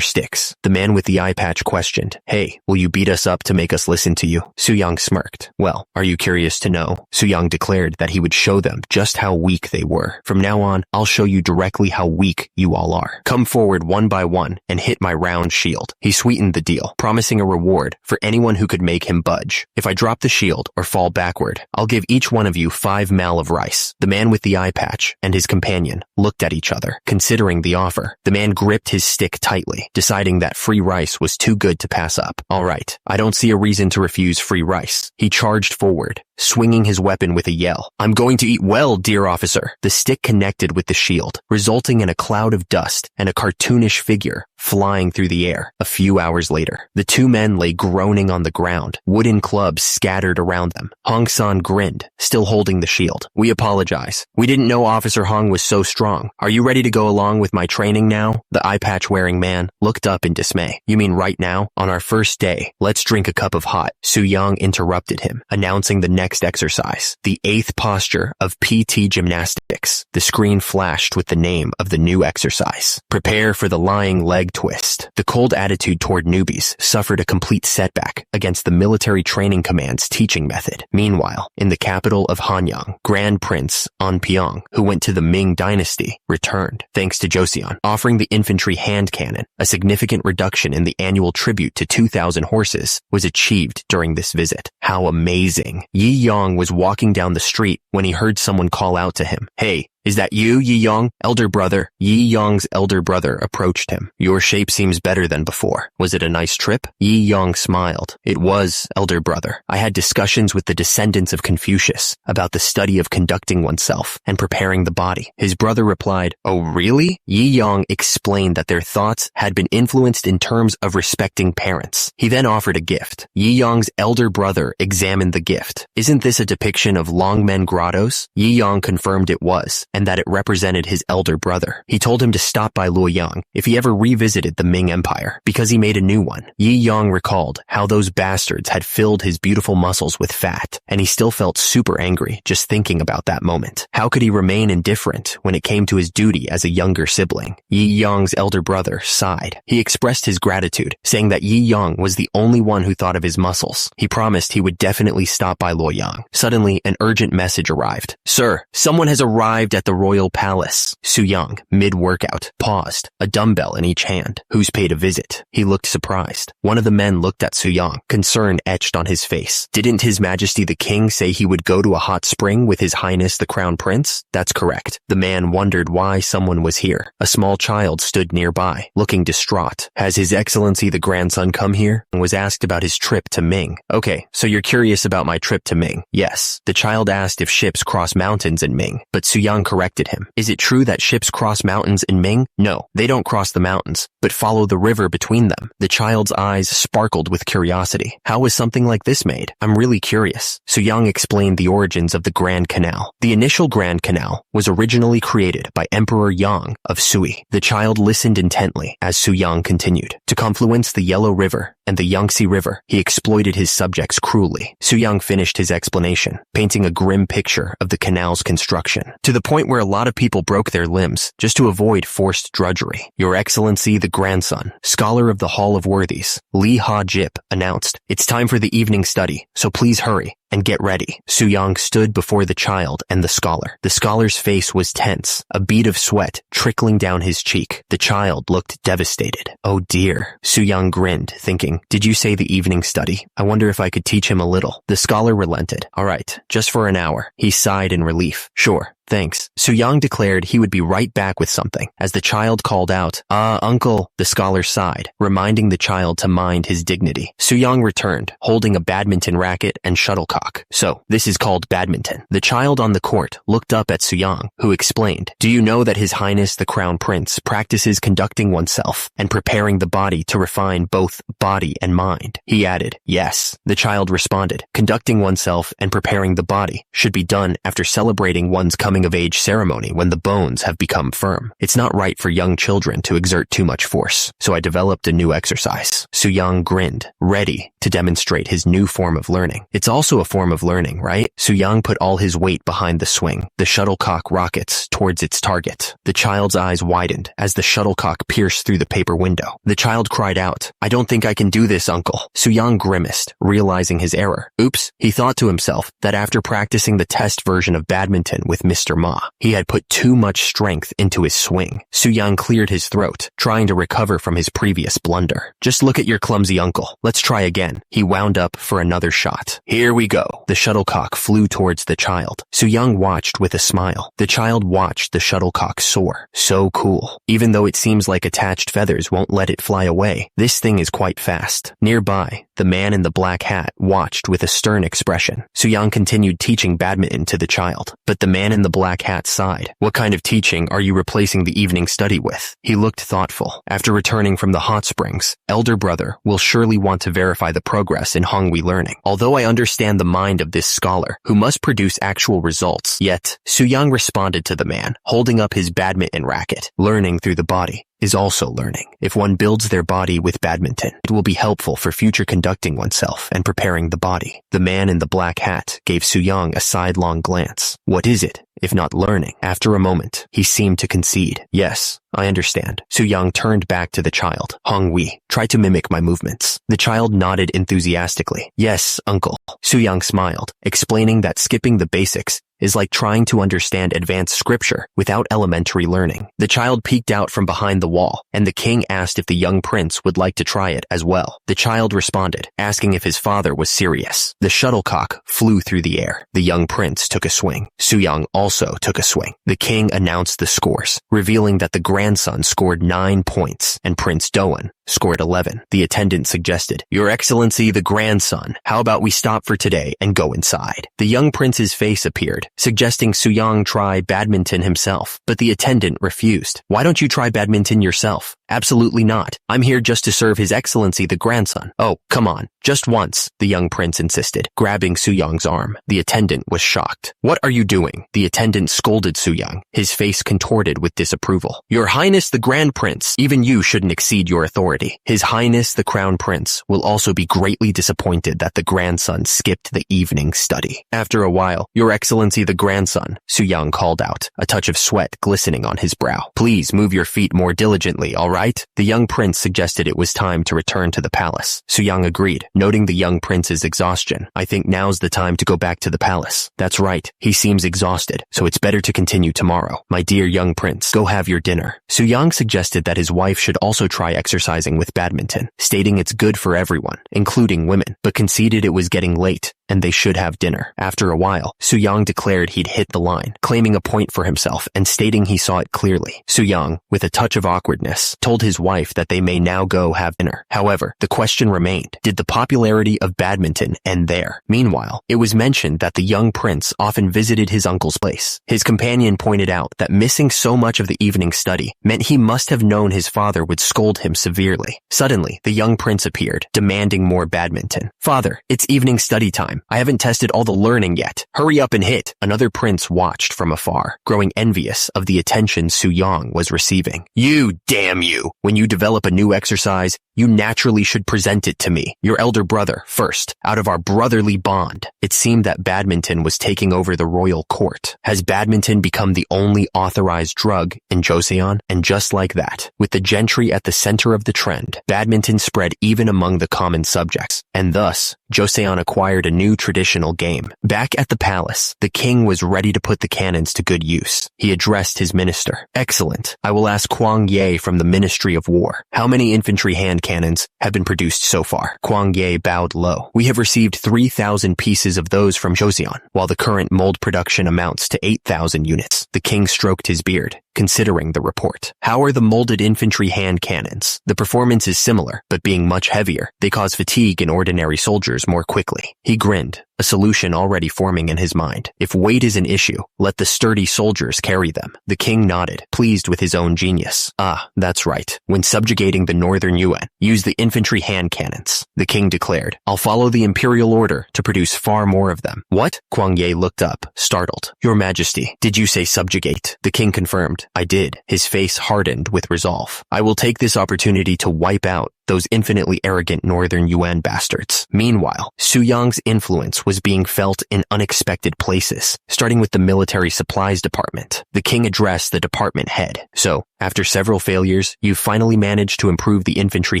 [SPEAKER 1] sticks." The man with the eye patch questioned, "Hey, will you beat us up to make us listen to you?" Suyang smirked. "Well, are you curious to know?" Suyang declared that he would show them just how weak they were. "From now on, I'll show you directly how weak you all are. Come forward one by one and hit my round shield." He sweetened the deal, promising a reward for anyone who could make him budge. "If I drop the shield or fall backward, I'll give each one of you 5 mal of rice." The man with the eye patch and his companion looked at each other, considering the offer. The man gripped his stick tightly, deciding that free rice was too good to pass up. "All right, I don't see a reason to refuse free rice." He charged forward, swinging his weapon with a yell. "I'm going to eat well, dear officer." The stick connected with the shield, resulting in a cloud of dust and a cartoonish figure flying through the air. A few hours later, the two men lay groaning on the ground, wooden clubs scattered around them. Hong San grinned, still holding the shield. "We apologize. We didn't know Officer Hong was so strong. Are you ready to go along with my training now?" The eye patch wearing man looked up in dismay. "You mean right now? On our first day? Let's drink a cup of hot." Suyang interrupted him, announcing the next exercise, the 8th posture of PT gymnastics. The screen flashed with the name of the new exercise. Prepare for the lying leg twist. The cold attitude toward newbies suffered a complete setback against the military training command's teaching method. Meanwhile, in the capital of Hanyang, Grand Prince Anpyeong, who went to the Ming dynasty, returned, thanks to Joseon, offering the infantry hand cannon. A significant reduction in the annual tribute to 2,000 horses was achieved during this visit. How amazing! Yi Yong was walking down the street when he heard someone call out to him, "Hey, is that you, Yi Yong? Elder brother." Yi Yong's elder brother approached him. "Your shape seems better than before. Was it a nice trip?" Yi Yong smiled. "It was, elder brother. I had discussions with the descendants of Confucius about the study of conducting oneself and preparing the body." His brother replied, "Oh, really?" Yi Yong explained that their thoughts had been influenced in terms of respecting parents. He then offered a gift. Yi Yong's elder brother examined the gift. "Isn't this a depiction of Longmen Grottoes?" Yi Yong confirmed it was, and that it represented his elder brother. He told him to stop by Luoyang if he ever revisited the Ming Empire, because he made a new one. Yi Yong recalled how those bastards had filled his beautiful muscles with fat, and he still felt super angry just thinking about that moment. How could he remain indifferent when it came to his duty as a younger sibling? Yi Yong's elder brother sighed. He expressed his gratitude, saying that Yi Yong was the only one who thought of his muscles. He promised he would definitely stop by Luoyang. Suddenly, an urgent message arrived. "Sir, someone has arrived at the royal palace." Su-young, mid-workout, paused, a dumbbell in each hand. "Who's paid a visit?" He looked surprised. One of the men looked at Su-young, concern etched on his face. "Didn't His Majesty the King say he would go to a hot spring with His Highness the Crown Prince?" "That's correct." The man wondered why someone was here. A small child stood nearby, looking distraught. "Has His Excellency the grandson come here?" and was asked about his trip to Ming. "Okay, so you're curious about my trip to Ming?" "Yes." The child asked if ships cross mountains in Ming, but Su-young corrected him. "Is it true that ships cross mountains in Ming?" "No, they don't cross the mountains, but follow the river between them." The child's eyes sparkled with curiosity. "How was something like this made? I'm really curious." Su-young explained the origins of the Grand Canal. The initial Grand Canal was originally created by Emperor Yang of Sui. The child listened intently as Su-young continued. To confluence the Yellow River and the Yangtze River, he exploited his subjects cruelly. Su-young finished his explanation, painting a grim picture of the canal's construction, to the point where a lot of people broke their limbs just to avoid forced drudgery. "Your Excellency the grandson, scholar of the Hall of Worthies, Li Ha-jip, announced, 'It's time for the evening study, so please hurry and get ready.'" Su-young stood before the child and the scholar. The scholar's face was tense, a bead of sweat trickling down his cheek. The child looked devastated. "Oh dear." Su-young grinned, thinking, "Did you say the evening study? I wonder if I could teach him a little." The scholar relented. "All right, just for an hour." He sighed in relief. "Sure. Thanks." Su-young declared he would be right back with something. As the child called out, Uncle," the scholar sighed, reminding the child to mind his dignity. Su-young returned, holding a badminton racket and shuttlecock. "So, this is called badminton." The child on the court looked up at Su-young, who explained, "Do you know that His Highness the Crown Prince practices conducting oneself and preparing the body to refine both body and mind?" He added, "Yes." The child responded, "Conducting oneself and preparing the body should be done after celebrating one's coming of age ceremony when the bones have become firm. It's not right for young children to exert too much force, so I developed a new exercise." Su-young grinned, ready to demonstrate his new form of learning. "It's also a form of learning, right?" Su-young put all his weight behind the swing. The shuttlecock rockets towards its target. The child's eyes widened as the shuttlecock pierced through the paper window. The child cried out, "I don't think I can do this, Uncle." Su-young grimaced, realizing his error. Oops, he thought to himself that after practicing the test version of badminton with Mr. Ma, he had put too much strength into his swing. Su-young cleared his throat, trying to recover from his previous blunder. "Just look at your clumsy uncle. Let's try again." He wound up for another shot. "Here we go." The shuttlecock flew towards the child. Su-young watched with a smile. The child watched the shuttlecock soar. So cool. Even though it seems like attached feathers won't let it fly away, this thing is quite fast. Nearby, the man in the black hat watched with a stern expression. Su-young continued teaching badminton to the child, but the man in the black hat sighed. "What kind of teaching are you replacing the evening study with?" He looked thoughtful. After returning from the hot springs, elder brother will surely want to verify the progress in Honghui learning. Although I understand the mind of this scholar, who must produce actual results, yet, Su-young responded to the man, holding up his badminton racket, learning through the body. is also learning. If one builds their body with badminton, it will be helpful for future conducting oneself and preparing the body. The man in the black hat gave Soo-young a sidelong glance. What is it, if not learning? After a moment, he seemed to concede. Yes, I understand. Soo-young turned back to the child. Hong-wee, try to mimic my movements. The child nodded enthusiastically. Yes, uncle. Soo-young smiled, explaining that skipping the basics is like trying to understand advanced scripture without elementary learning. The child peeked out from behind the wall, and the king asked if the young prince would like to try it as well. The child responded, asking if his father was serious. The shuttlecock flew through the air. The young prince took a swing. Soo-young also took a swing. The king announced the scores, revealing that the grandson scored 9 points and Prince Doan scored 11. The attendant suggested, Your Excellency, the grandson, how about we stop for today and go inside? The young prince's face appeared, suggesting Soo-young try badminton himself, but the attendant refused. Why don't you try badminton yourself? Absolutely not. I'm here just to serve His Excellency the grandson. Oh, come on. Just once, the young prince insisted, grabbing Soo-young's arm. The attendant was shocked. What are you doing? The attendant scolded Soo-young, his face contorted with disapproval. Your Highness the Grand Prince, even you shouldn't exceed your authority. His Highness the Crown Prince will also be greatly disappointed that the grandson skipped the evening study. After a while, Your Excellency the grandson, Soo-young called out, a touch of sweat glistening on his brow. Please move your feet more diligently, all right? The young prince suggested it was time to return to the palace. Soo-young agreed, noting the young prince's exhaustion. I think now's the time to go back to the palace. That's right. He seems exhausted, so it's better to continue tomorrow. My dear young prince, go have your dinner. Soo-young suggested that his wife should also try exercising with badminton, stating it's good for everyone, including women, but conceded it was getting late and they should have dinner. After a while, Soo-young declared he'd hit the line, claiming a point for himself and stating he saw it clearly. Soo-young, with a touch of awkwardness, told his wife that they may now go have dinner. However, the question remained, did the popularity of badminton end there? Meanwhile, it was mentioned that the young prince often visited his uncle's place. His companion pointed out that missing so much of the evening study meant he must have known his father would scold him severely. Suddenly, the young prince appeared, demanding more badminton. Father, it's evening study time. I haven't tested all the learning yet. Hurry up and hit. Another prince watched from afar, growing envious of the attention Soo-young was receiving. You, damn you! When you develop a new exercise, you naturally should present it to me, your elder brother, first, out of our brotherly bond. It seemed that badminton was taking over the royal court. Has badminton become the only authorized drug in Joseon? And just like that, with the gentry at the center of the trend, badminton spread even among the common subjects, and thus, Joseon acquired a new traditional game. Back at the palace, the king was ready to put the cannons to good use. He addressed his minister. Excellent. I will ask Kwang Ye from the Ministry of War. How many infantry hand cannons have been produced so far? Kwang Ye bowed low. We have received 3,000 pieces of those from Joseon, while the current mold production amounts to 8,000 units. The king stroked his beard, considering the report. How are the molded infantry hand cannons? The performance is similar, but being much heavier, they cause fatigue in ordinary soldiers more quickly. He grinned, a solution already forming in his mind. If weight is an issue, let the sturdy soldiers carry them. The king nodded, pleased with his own genius. Ah, that's right. When subjugating the northern Yuan, use the infantry hand cannons. The king declared, I'll follow the imperial order to produce far more of them. What? Kwang Ye looked up, startled. Your Majesty, did you say subjugate? The king confirmed, I did. His face hardened with resolve. I will take this opportunity to wipe out those infinitely arrogant northern Yuan bastards. Meanwhile, Soo-young's influence was being felt in unexpected places, starting with the military supplies department. The king addressed the department head. So, after several failures, you finally managed to improve the infantry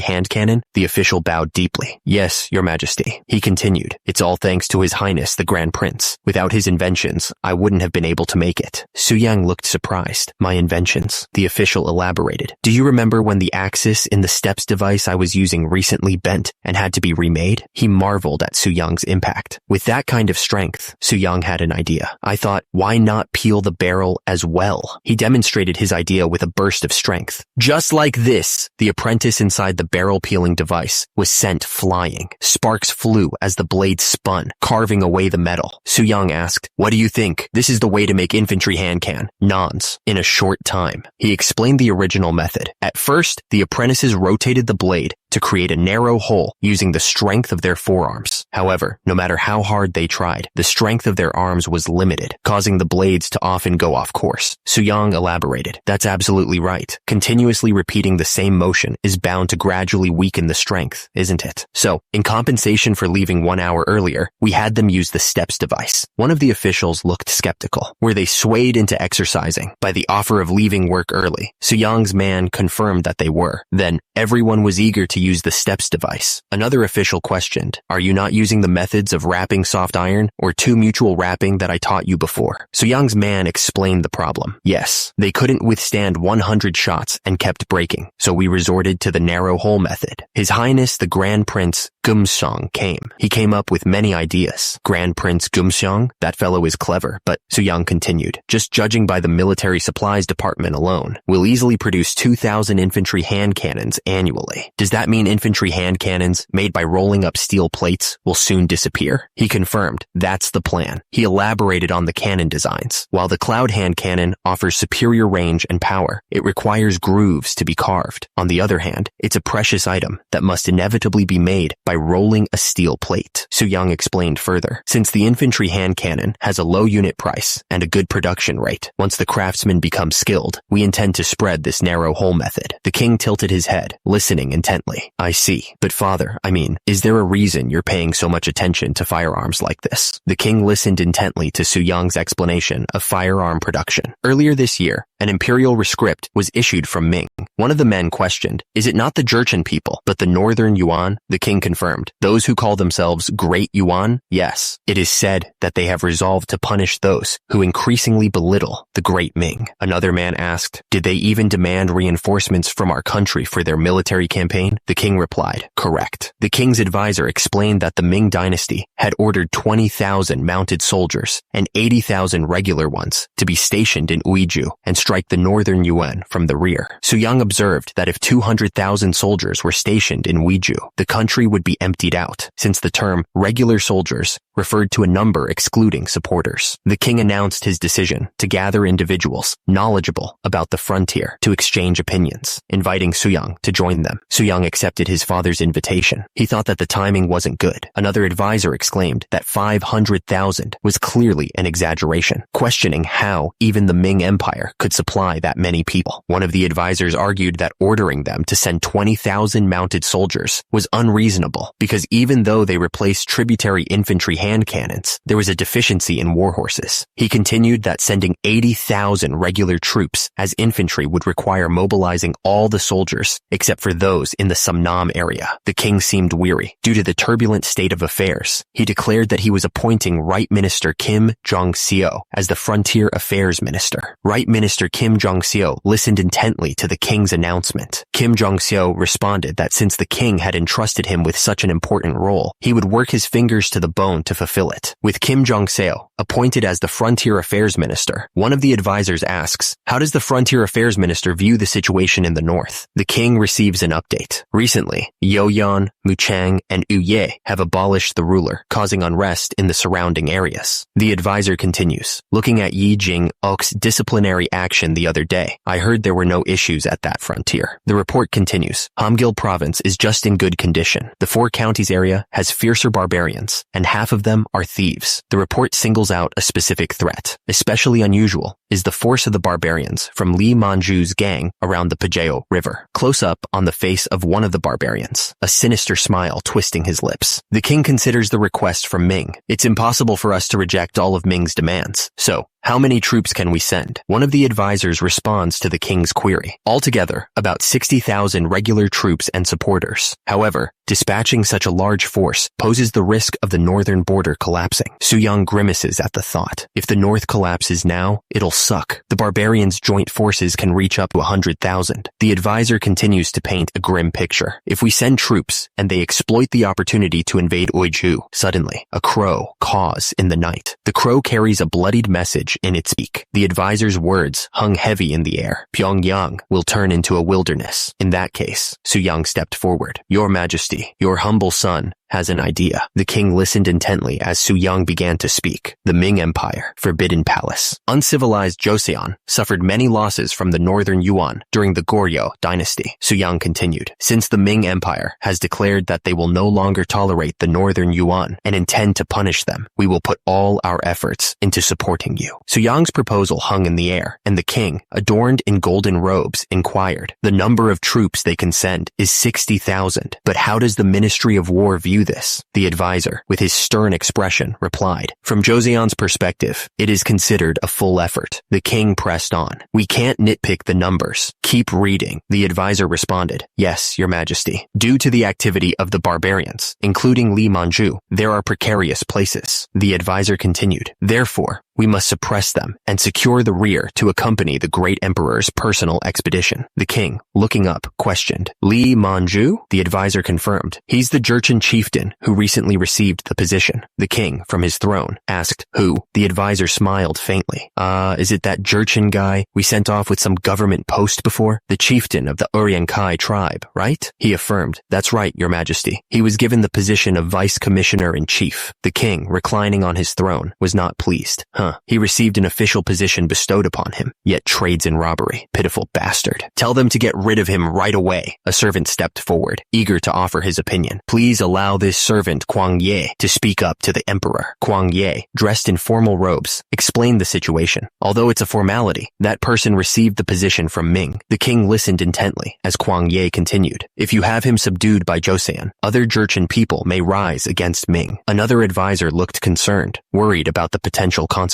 [SPEAKER 1] hand cannon? The official bowed deeply. Yes, Your Majesty. He continued, it's all thanks to His Highness the Grand Prince. Without his inventions, I wouldn't have been able to make it. Soo-young looked surprised. My inventions? The official elaborated. Do you remember when the axis in the steps device I was using recently bent and had to be remade? He marveled at Soo-young's impact. With that kind of strength, Soo-young had an idea. I thought, why not peel the barrel as well? He demonstrated his idea with a burst of strength. Just like this, the apprentice inside the barrel peeling device was sent flying. Sparks flew as the blade spun, carving away the metal. Soo-young asked, what do you think? This is the way to make infantry hand can. Nons. In a short time. He explained the original method. At first, the apprentices rotated the blade to create a narrow hole using the strength of their forearms. However, no matter how hard they tried, the strength of their arms was limited, causing the blades to often go off course. Suyang elaborated, "That's absolutely right. Continuously repeating the same motion is bound to gradually weaken the strength, isn't it? So, in compensation for leaving 1 hour earlier, we had them use the steps device." One of the officials looked skeptical. Were they swayed into exercising by the offer of leaving work early? Suyang's man confirmed that they were. Then, everyone was eager to use the steps device. Another official questioned, "Are you not using the methods of wrapping soft iron or two mutual wrapping that I taught you before?" Suyang's man explained the problem. "Yes, they couldn't withstand 100 shots and kept breaking, so we resorted to the narrow hole method." His Highness the Grand Prince Gumseong came. He came up with many ideas. Grand Prince Gumseong? That fellow is clever, but Suyang continued, "Just judging by the military supplies department alone, we'll easily produce 2,000 infantry hand cannons annually. Does that mean infantry hand cannons, made by rolling up steel plates, will soon disappear?" He confirmed, "That's the plan." He elaborated on the cannon designs. While the cloud hand cannon offers superior range and power, it requires grooves to be carved. On the other hand, it's a precious item that must inevitably be made by rolling a steel plate. Suyang explained further, "Since the infantry hand cannon has a low unit price and a good production rate, once the craftsmen become skilled, we intend to spread this narrow hole method." The king tilted his head, listening intently. "I see. But father, is there a reason you're paying so much attention to firearms like this?" The king listened intently to Suyang's explanation of firearm production. Earlier this year, an imperial rescript was issued from Ming. One of the men questioned, "Is it not the Jurchen people, but the Northern Yuan?" The king confirmed, "Those who call themselves Great Yuan? Yes. It is said that they have resolved to punish those who increasingly belittle the Great Ming." Another man asked, "Did they even demand reinforcements from our country for their military campaign?" The king replied, "Correct." The king's advisor explained that the Ming dynasty had ordered 20,000 mounted soldiers and 80,000 regular ones to be stationed in Uiju and strike the Northern Yuan from the rear. Suyang observed that if 200,000 soldiers were stationed in Uiju, the country would be emptied out, since the term regular soldiers referred to a number excluding supporters. The king announced his decision to gather individuals knowledgeable about the frontier to exchange opinions, inviting Suyang to join them. Suyang accepted his father's invitation. He thought that the timing wasn't good. Another advisor exclaimed that 500,000 was clearly an exaggeration, questioning how even the Ming Empire could supply that many people. One of the advisors argued that ordering them to send 20,000 mounted soldiers was unreasonable because even though they replaced tributary infantry hand cannons, there was a deficiency in war horses. He continued that sending 80,000 regular troops as infantry would require mobilizing all the soldiers except for those in the Samnam area. The king seemed weary due to the turbulent state of affairs. He declared that he was appointing Right Minister Kim Jong-seo as the Frontier Affairs Minister. Right Minister Kim Jong-seo listened intently to the king's announcement. Kim Jong-seo responded that since the king had entrusted him with such an important role, he would work his fingers to the bone to fulfill it. With Kim Jong-seo appointed as the Frontier Affairs Minister, one of the advisors asks, "How does the Frontier Affairs Minister view the situation in the north?" The king receives an update. Recently, Yoyan, Muchang, and Uye have abolished the ruler, causing unrest in the surrounding areas. The advisor continues, "Looking at Yi Jing-ok's disciplinary action the other day, I heard there were no issues at that frontier." The report continues, "Hamgyal province is just in good condition. The 4 counties area has fiercer barbarians, and half of them are thieves." The report singles out a specific threat. Especially unusual is the force of the barbarians from Li Manju's gang around the Pajeo River. Close up on the face of one of the barbarians, a sinister smile twisting his lips. The king considers the request from Ming. "It's impossible for us to reject all of Ming's demands. So, how many troops can we send?" One of the advisors responds to the king's query. Altogether, about 60,000 regular troops and supporters. However, dispatching such a large force poses the risk of the northern border collapsing. Suyang grimaces at the thought. If the north collapses now, it'll suck. The barbarians' joint forces can reach up to 100,000. The advisor continues to paint a grim picture. If we send troops and they exploit the opportunity to invade Uiju, suddenly, a crow caws in the night. The crow carries a bloodied message in its beak. The advisor's words hung heavy in the air. Pyongyang will turn into a wilderness. In that case, Suyang stepped forward. "Your Majesty, your humble son has an idea. The king listened intently as Su Yang began to speak. The Ming Empire, Forbidden Palace. Uncivilized Joseon suffered many losses from the Northern Yuan during the Goryeo dynasty. Su Yang continued, since the Ming Empire has declared that they will no longer tolerate the Northern Yuan and intend to punish them, we will put all our efforts into supporting you. Su Yang's proposal hung in the air, and the king, adorned in golden robes, inquired, the number of troops they can send is 60,000. But how does the Ministry of War view this? The advisor, with his stern expression, replied, from Joseon's perspective, it is considered a full effort. The king pressed on. We can't nitpick the numbers. Keep reading. The advisor responded, yes, your majesty. Due to the activity of the barbarians, including Li Manju, there are precarious places. The advisor continued, therefore, we must suppress them and secure the rear to accompany the great emperor's personal expedition. The king, looking up, questioned, Li Manju? The advisor confirmed, he's the Jurchen chieftain who recently received the position. The king, from his throne, asked, who? The advisor smiled faintly. Is it that Jurchen guy we sent off with some government post before? The chieftain of the Uryankai tribe, right? He affirmed, that's right, your majesty. He was given the position of vice commissioner-in-chief. The king, reclining on his throne, was not pleased. He received an official position bestowed upon him, yet trades in robbery. Pitiful bastard. Tell them to get rid of him right away. A servant stepped forward, eager to offer his opinion. Please allow this servant, Kwang Ye, to speak up to the emperor. Kwang Ye, dressed in formal robes, explained the situation. Although it's a formality, that person received the position from Ming. The king listened intently as Kwang Ye continued. If you have him subdued by Joseon, other Jurchen people may rise against Ming. Another advisor looked concerned, worried about the potential consequences.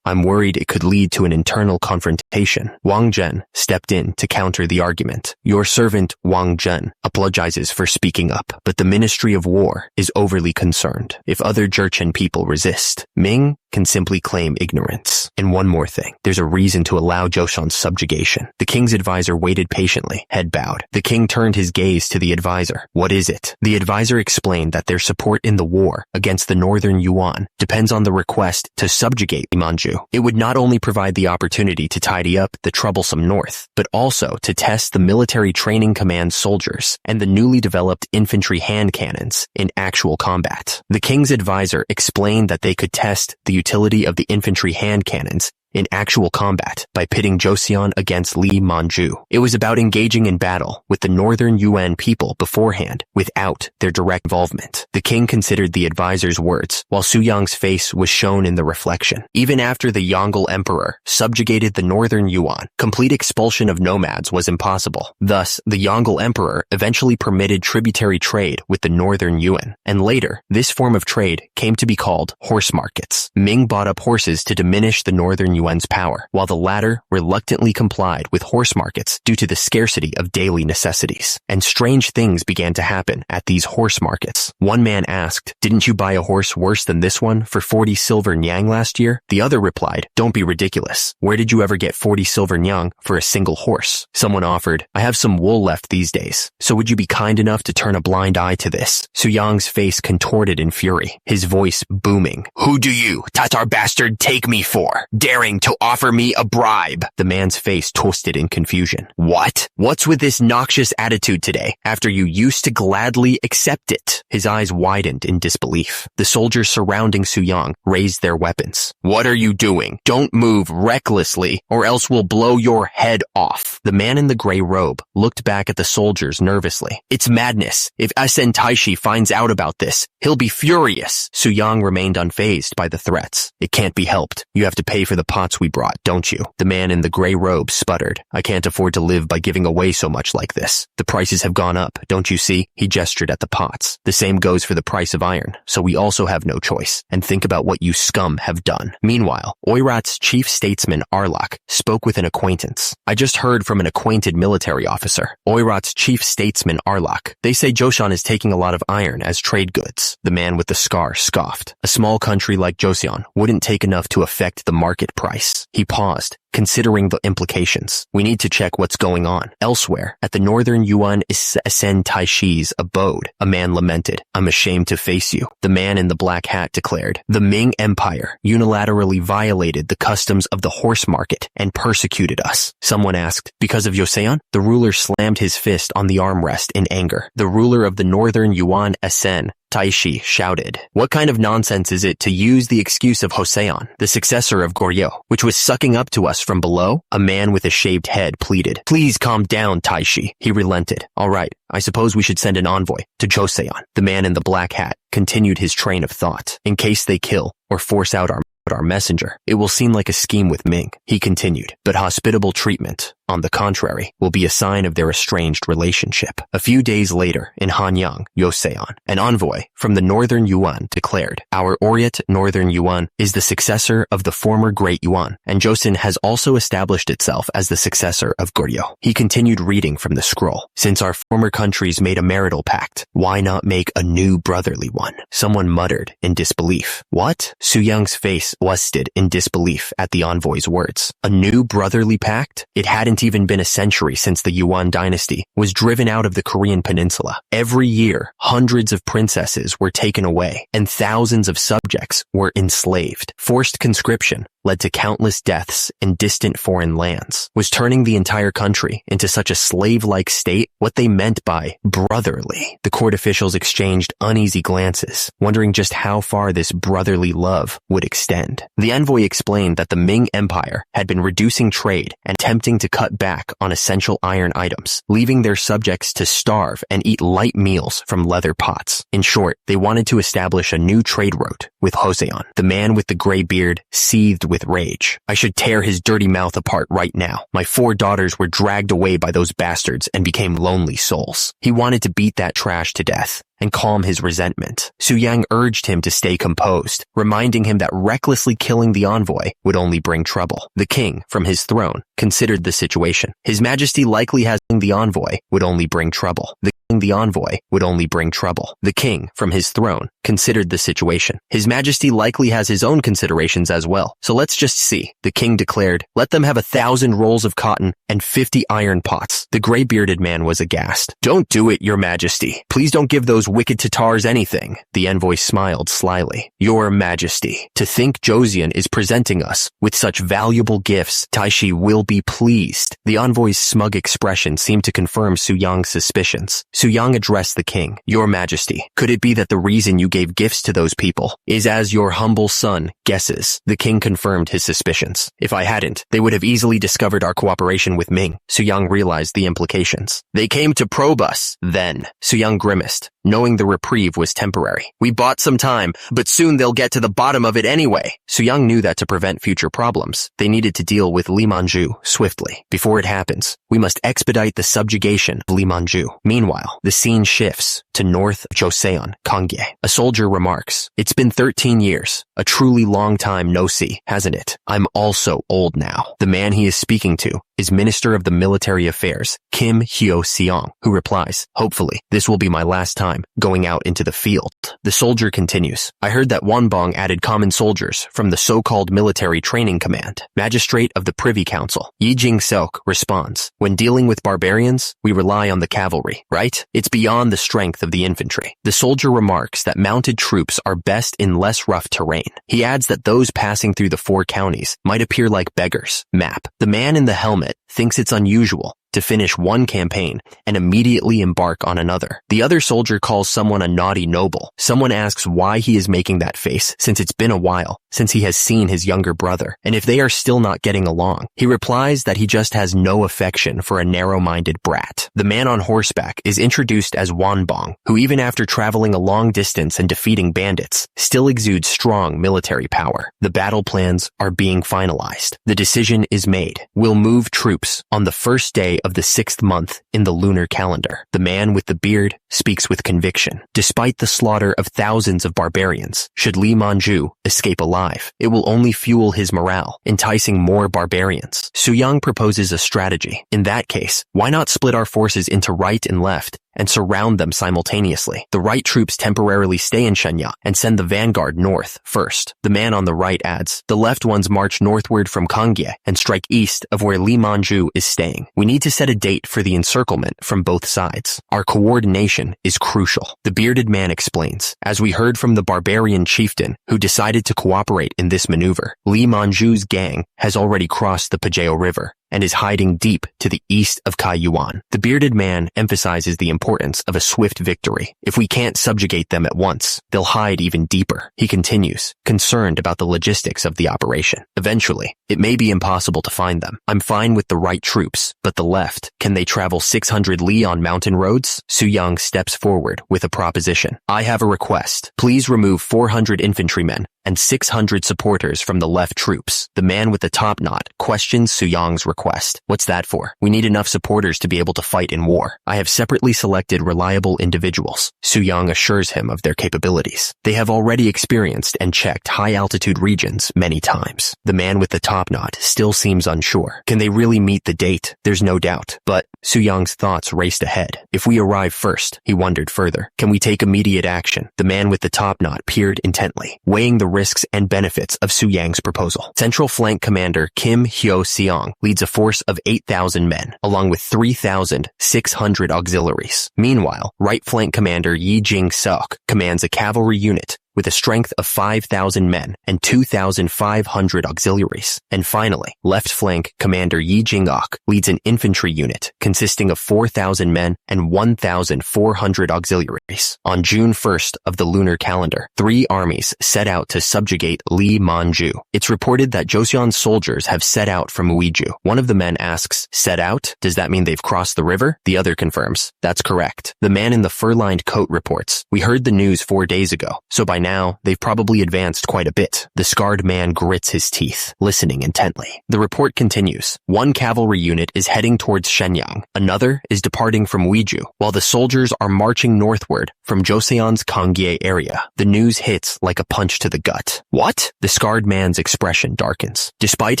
[SPEAKER 1] I'm worried it could lead to an internal confrontation. Wang Zhen stepped in to counter the argument. Your servant, Wang Zhen, apologizes for speaking up, but the Ministry of War is overly concerned. If other Jurchen people resist, Ming can simply claim ignorance. And one more thing, there's a reason to allow Joseon's subjugation. The king's advisor waited patiently, head bowed. The king turned his gaze to the advisor. What is it? The advisor explained that their support in the war against the Northern Yuan depends on the request to subjugate Manju. It would not only provide the opportunity to tidy up the troublesome north, but also to test the military training command soldiers and the newly developed infantry hand cannons in actual combat. The king's advisor explained that they could test the utility of the infantry hand cannons in actual combat by pitting Joseon against Li Manju. It was about engaging in battle with the Northern Yuan people beforehand without their direct involvement. The king considered the advisor's words, while Su Yang's face was shown in the reflection. Even after the Yongle emperor subjugated the Northern Yuan, complete expulsion of nomads was impossible. Thus, the Yongle emperor eventually permitted tributary trade with the Northern Yuan, and later, this form of trade came to be called horse markets. Ming bought up horses to diminish the Northern Yuan's power, while the latter reluctantly complied with horse markets due to the scarcity of daily necessities. And strange things began to happen at these horse markets. One man asked, didn't you buy a horse worse than this one for 40 silver nyang last year? The other replied, don't be ridiculous. Where did you ever get 40 silver nyang for a single horse? Someone offered, I have some wool left these days, so would you be kind enough to turn a blind eye to this? Su Yang's face contorted in fury, his voice booming. Who do you, Tatar bastard, take me for? Daring to offer me a bribe. The man's face twisted in confusion. What? What's with this noxious attitude today, after you used to gladly accept it? His eyes widened in disbelief. The soldiers surrounding Su Yang raised their weapons. What are you doing? Don't move recklessly, or else we'll blow your head off. The man in the gray robe looked back at the soldiers nervously. It's madness. If SN Taishi finds out about this, he'll be furious. Su Yang remained unfazed by the threats. It can't be helped. You have to pay for the pots we brought, don't you? The man in the gray robe sputtered. I can't afford to live by giving away so much like this. The prices have gone up, don't you see? He gestured at the pots. The same goes for the price of iron, so we also have no choice. And think about what you scum have done. Meanwhile, Oirat's chief statesman Arlok spoke with an acquaintance. I just heard from an acquainted military officer. Oirat's chief statesman Arlok. They say Joseon is taking a lot of iron as trade goods. The man with the scar scoffed. A small country like Joseon wouldn't take enough to affect the market price. He paused, considering the implications. We need to check what's going on. Elsewhere, at the Northern Yuan Sen Taishi's abode, a man lamented, I'm ashamed to face you. The man in the black hat declared, the Ming Empire unilaterally violated the customs of the horse market and persecuted us. Someone asked, because of Joseon? The ruler slammed his fist on the armrest in anger. The ruler of the Northern Yuan Sen Taishi shouted. What kind of nonsense is it to use the excuse of Joseon, the successor of Goryeo, which was sucking up to us from below? A man with a shaved head pleaded. Please calm down, Taishi. He relented. All right, I suppose we should send an envoy to Joseon. The man in the black hat continued his train of thought. In case they kill or force out our messenger, it will seem like a scheme with Ming, he continued. But hospitable treatment, on the contrary, will be a sign of their estranged relationship. A few days later, in Hanyang, Joseon, an envoy from the Northern Yuan declared, Our Orient Northern Yuan is the successor of the former Great Yuan, and Joseon has also established itself as the successor of Goryeo. He continued reading from the scroll. Since our former countries made a marital pact, why not make a new brotherly one? Someone muttered in disbelief. What? Su Young's face blusted in disbelief at the envoy's words. A new brotherly pact? It hadn't even been a century since the Yuan dynasty was driven out of the Korean peninsula. Every year, hundreds of princesses were taken away, and thousands of subjects were enslaved. Forced conscription led to countless deaths in distant foreign lands. Was turning the entire country into such a slave-like state what they meant by brotherly? The court officials exchanged uneasy glances, wondering just how far this brotherly love would extend. The envoy explained that the Ming Empire had been reducing trade and attempting to cut back on essential iron items, leaving their subjects to starve and eat light meals from leather pots. In short, they wanted to establish a new trade route with Joseon. The man with the gray beard seethed with rage. I should tear his dirty mouth apart right now. My 4 daughters were dragged away by those bastards and became lonely souls. He wanted to beat that trash to death and calm his resentment. Su Yang urged him to stay composed, reminding him that recklessly killing the envoy would only bring trouble. The king, from his throne, considered the situation. His Majesty likely has the envoy would only bring trouble. The envoy would only bring trouble. The king, from his throne, considered the situation. His Majesty likely has his own considerations as well, so let's just see. The king declared, let them have 1,000 rolls of cotton and 50 iron pots. The gray-bearded man was aghast. Don't do it, your Majesty. Please don't give those wicked Tatars anything. The envoy smiled slyly. Your Majesty, to think Joseon is presenting us with such valuable gifts, Taishi will be pleased. The envoy's smug expression seemed to confirm Su Yang's suspicions. Su Yang addressed the king. Your Majesty, could it be that the reason you gave gifts to those people is as your humble son guesses? The king confirmed his suspicions. If I hadn't, they would have easily discovered our cooperation with Ming. Su Yang realized the implications. They came to probe us, then. Su Yang grimaced, knowing the reprieve was temporary. We bought some time, but soon they'll get to the bottom of it anyway. Su Yang knew that to prevent future problems, they needed to deal with Li Manju swiftly. Before it happens, we must expedite the subjugation of Li Manju. Meanwhile, the scene shifts to north of Joseon, Kangye. A soldier remarks, it's been 13 years, a truly long time no see, hasn't it? I'm also old now. The man he is speaking to is Minister of the Military Affairs, Kim Hyo-seong, who replies, hopefully, this will be my last time going out into the field. The soldier continues, I heard that Wonbong added common soldiers from the so-called Military Training Command. Magistrate of the Privy Council, Yi Jing-seok, responds, when dealing with barbarians, we rely on the cavalry, right? It's beyond the strength of the infantry. The soldier remarks that mounted troops are best in less rough terrain. He adds that those passing through the 4 counties might appear like beggars. Map. The man in the helmet thinks it's unusual to finish one campaign and immediately embark on another. The other soldier calls someone a naughty noble. Someone asks why he is making that face, since it's been a while since he has seen his younger brother, and if they are still not getting along. He replies that he just has no affection for a narrow-minded brat. The man on horseback is introduced as Wonbong, who even after traveling a long distance and defeating bandits, still exudes strong military power. The battle plans are being finalized. The decision is made. We'll move troops on the first day of the 6th month in the lunar calendar. The man with the beard speaks with conviction. Despite the slaughter of thousands of barbarians, should Li Manju escape alive, it will only fuel his morale, enticing more barbarians. Su Yang proposes a strategy. In that case, why not split our forces into right and left and surround them simultaneously? The right troops temporarily stay in Shenyang and send the vanguard north first. The man on the right adds, the left ones march northward from Kangye and strike east of where Li Manju is staying. We need to set a date for the encirclement from both sides. Our coordination is crucial. The bearded man explains, as we heard from the barbarian chieftain who decided to cooperate in this maneuver, Li Manju's gang has already crossed the Pajeo River and is hiding deep to the east of Kaiyuan. The bearded man emphasizes the importance of a swift victory. If we can't subjugate them at once, they'll hide even deeper. He continues, concerned about the logistics of the operation. Eventually, it may be impossible to find them. I'm fine with the right troops, but the left, can they travel 600 li on mountain roads? Su Yang steps forward with a proposition. I have a request. Please remove 400 infantrymen and 600 supporters from the left troops. The man with the top knot questions Su Yang's request. What's that for? We need enough supporters to be able to fight in war. I have separately selected reliable individuals. Su Yang assures him of their capabilities. They have already experienced and checked high-altitude regions many times. The man with the top knot still seems unsure. Can they really meet the date? There's no doubt. But Su Yang's thoughts raced ahead. If we arrive first, he wondered further. Can we take immediate action? The man with the top knot peered intently, weighing the risks and benefits of Su Yang's proposal. Central Flank Commander Kim Hyo-seong leads a force of 8,000 men, along with 3,600 auxiliaries. Meanwhile, Right Flank Commander Yi Jing-seok commands a cavalry unit with a strength of 5,000 men and 2,500 auxiliaries. And finally, Left Flank Commander Yi Jing-ok leads an infantry unit consisting of 4,000 men and 1,400 auxiliaries. On June 1st of the lunar calendar, 3 armies set out to subjugate Li Manju. It's reported that Joseon's soldiers have set out from Uiju. One of the men asks, set out? Does that mean they've crossed the river? The other confirms, that's correct. The man in the fur-lined coat reports, we heard the news 4 days ago, so by now, they've probably advanced quite a bit. The scarred man grits his teeth, listening intently. The report continues. One cavalry unit is heading towards Shenyang. Another is departing from Uiju, while the soldiers are marching northward from Joseon's Kangye area. The news hits like a punch to the gut. What? The scarred man's expression darkens. Despite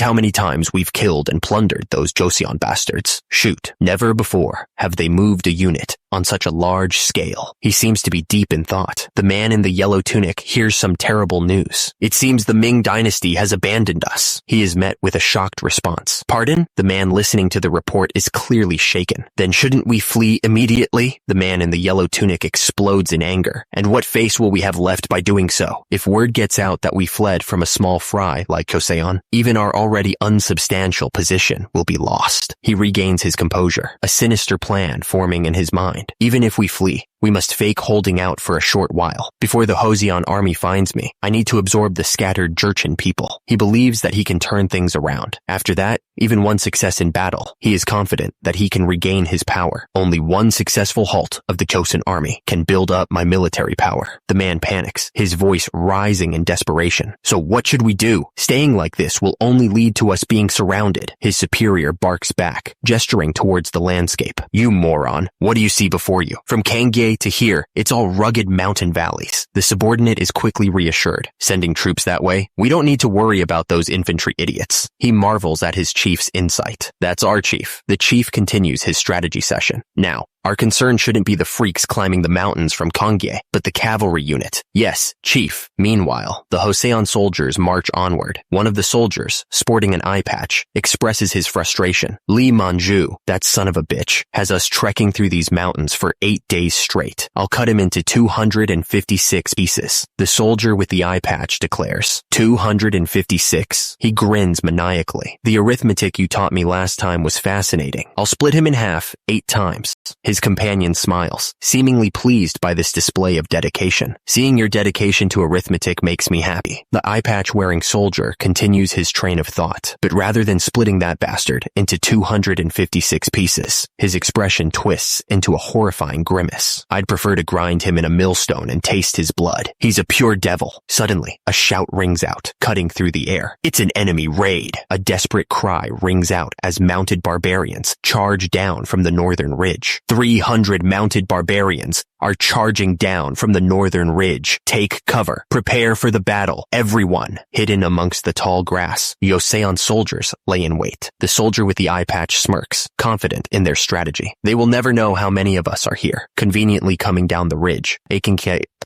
[SPEAKER 1] how many times we've killed and plundered those Joseon bastards, shoot, never before have they moved a unit on such a large scale. He seems to be deep in thought. The man in the yellow tunic hears some terrible news. It seems the Ming dynasty has abandoned us. He is met with a shocked response. Pardon? The man listening to the report is clearly shaken. Then shouldn't we flee immediately? The man in the yellow tunic explodes in anger. And what face will we have left by doing so? If word gets out that we fled from a small fry like Joseon, even our already unsubstantial position will be lost. He regains his composure, a sinister plan forming in his mind. Even if we flee, we must fake holding out for a short while. Before the Joseon army finds me, I need to absorb the scattered Jurchen people. He believes that he can turn things around. After that, even one success in battle, he is confident that he can regain his power. Only one successful halt of the Chosun army can build up my military power. The man panics, his voice rising in desperation. So what should we do? Staying like this will only lead to us being surrounded. His superior barks back, gesturing towards the landscape. You moron, what do you see before you? From Kangye to here, it's all rugged mountain valleys. The subordinate is quickly reassured. Sending troops that way? We don't need to worry about those infantry idiots. He marvels at his chief's insight. That's our chief. The chief continues his strategy session. Now, our concern shouldn't be the freaks climbing the mountains from Kangye, but the cavalry unit. Yes, chief. Meanwhile, the Joseon soldiers march onward. One of the soldiers, sporting an eye patch, expresses his frustration. Li Manju, that son of a bitch, has us trekking through these mountains for 8 days straight. I'll cut him into 256 pieces. The soldier with the eye patch declares, 256? He grins maniacally. The arithmetic you taught me last time was fascinating. I'll split him in half 8 times. His companion smiles, seemingly pleased by this display of dedication. Seeing your dedication to arithmetic makes me happy. The eye patch-wearing soldier continues his train of thought, but rather than splitting that bastard into 256 pieces, his expression twists into a horrifying grimace. I'd prefer to grind him in a millstone and taste his blood. He's a pure devil. Suddenly, a shout rings out, cutting through the air. It's an enemy raid. A desperate cry rings out as mounted barbarians charge down from the northern ridge. 300 mounted barbarians are charging down from the northern ridge. Take cover. Prepare for the battle. Everyone. Hidden amongst the tall grass, Joseon soldiers lay in wait. The soldier with the eye patch smirks, confident in their strategy. They will never know how many of us are here, conveniently coming down the ridge.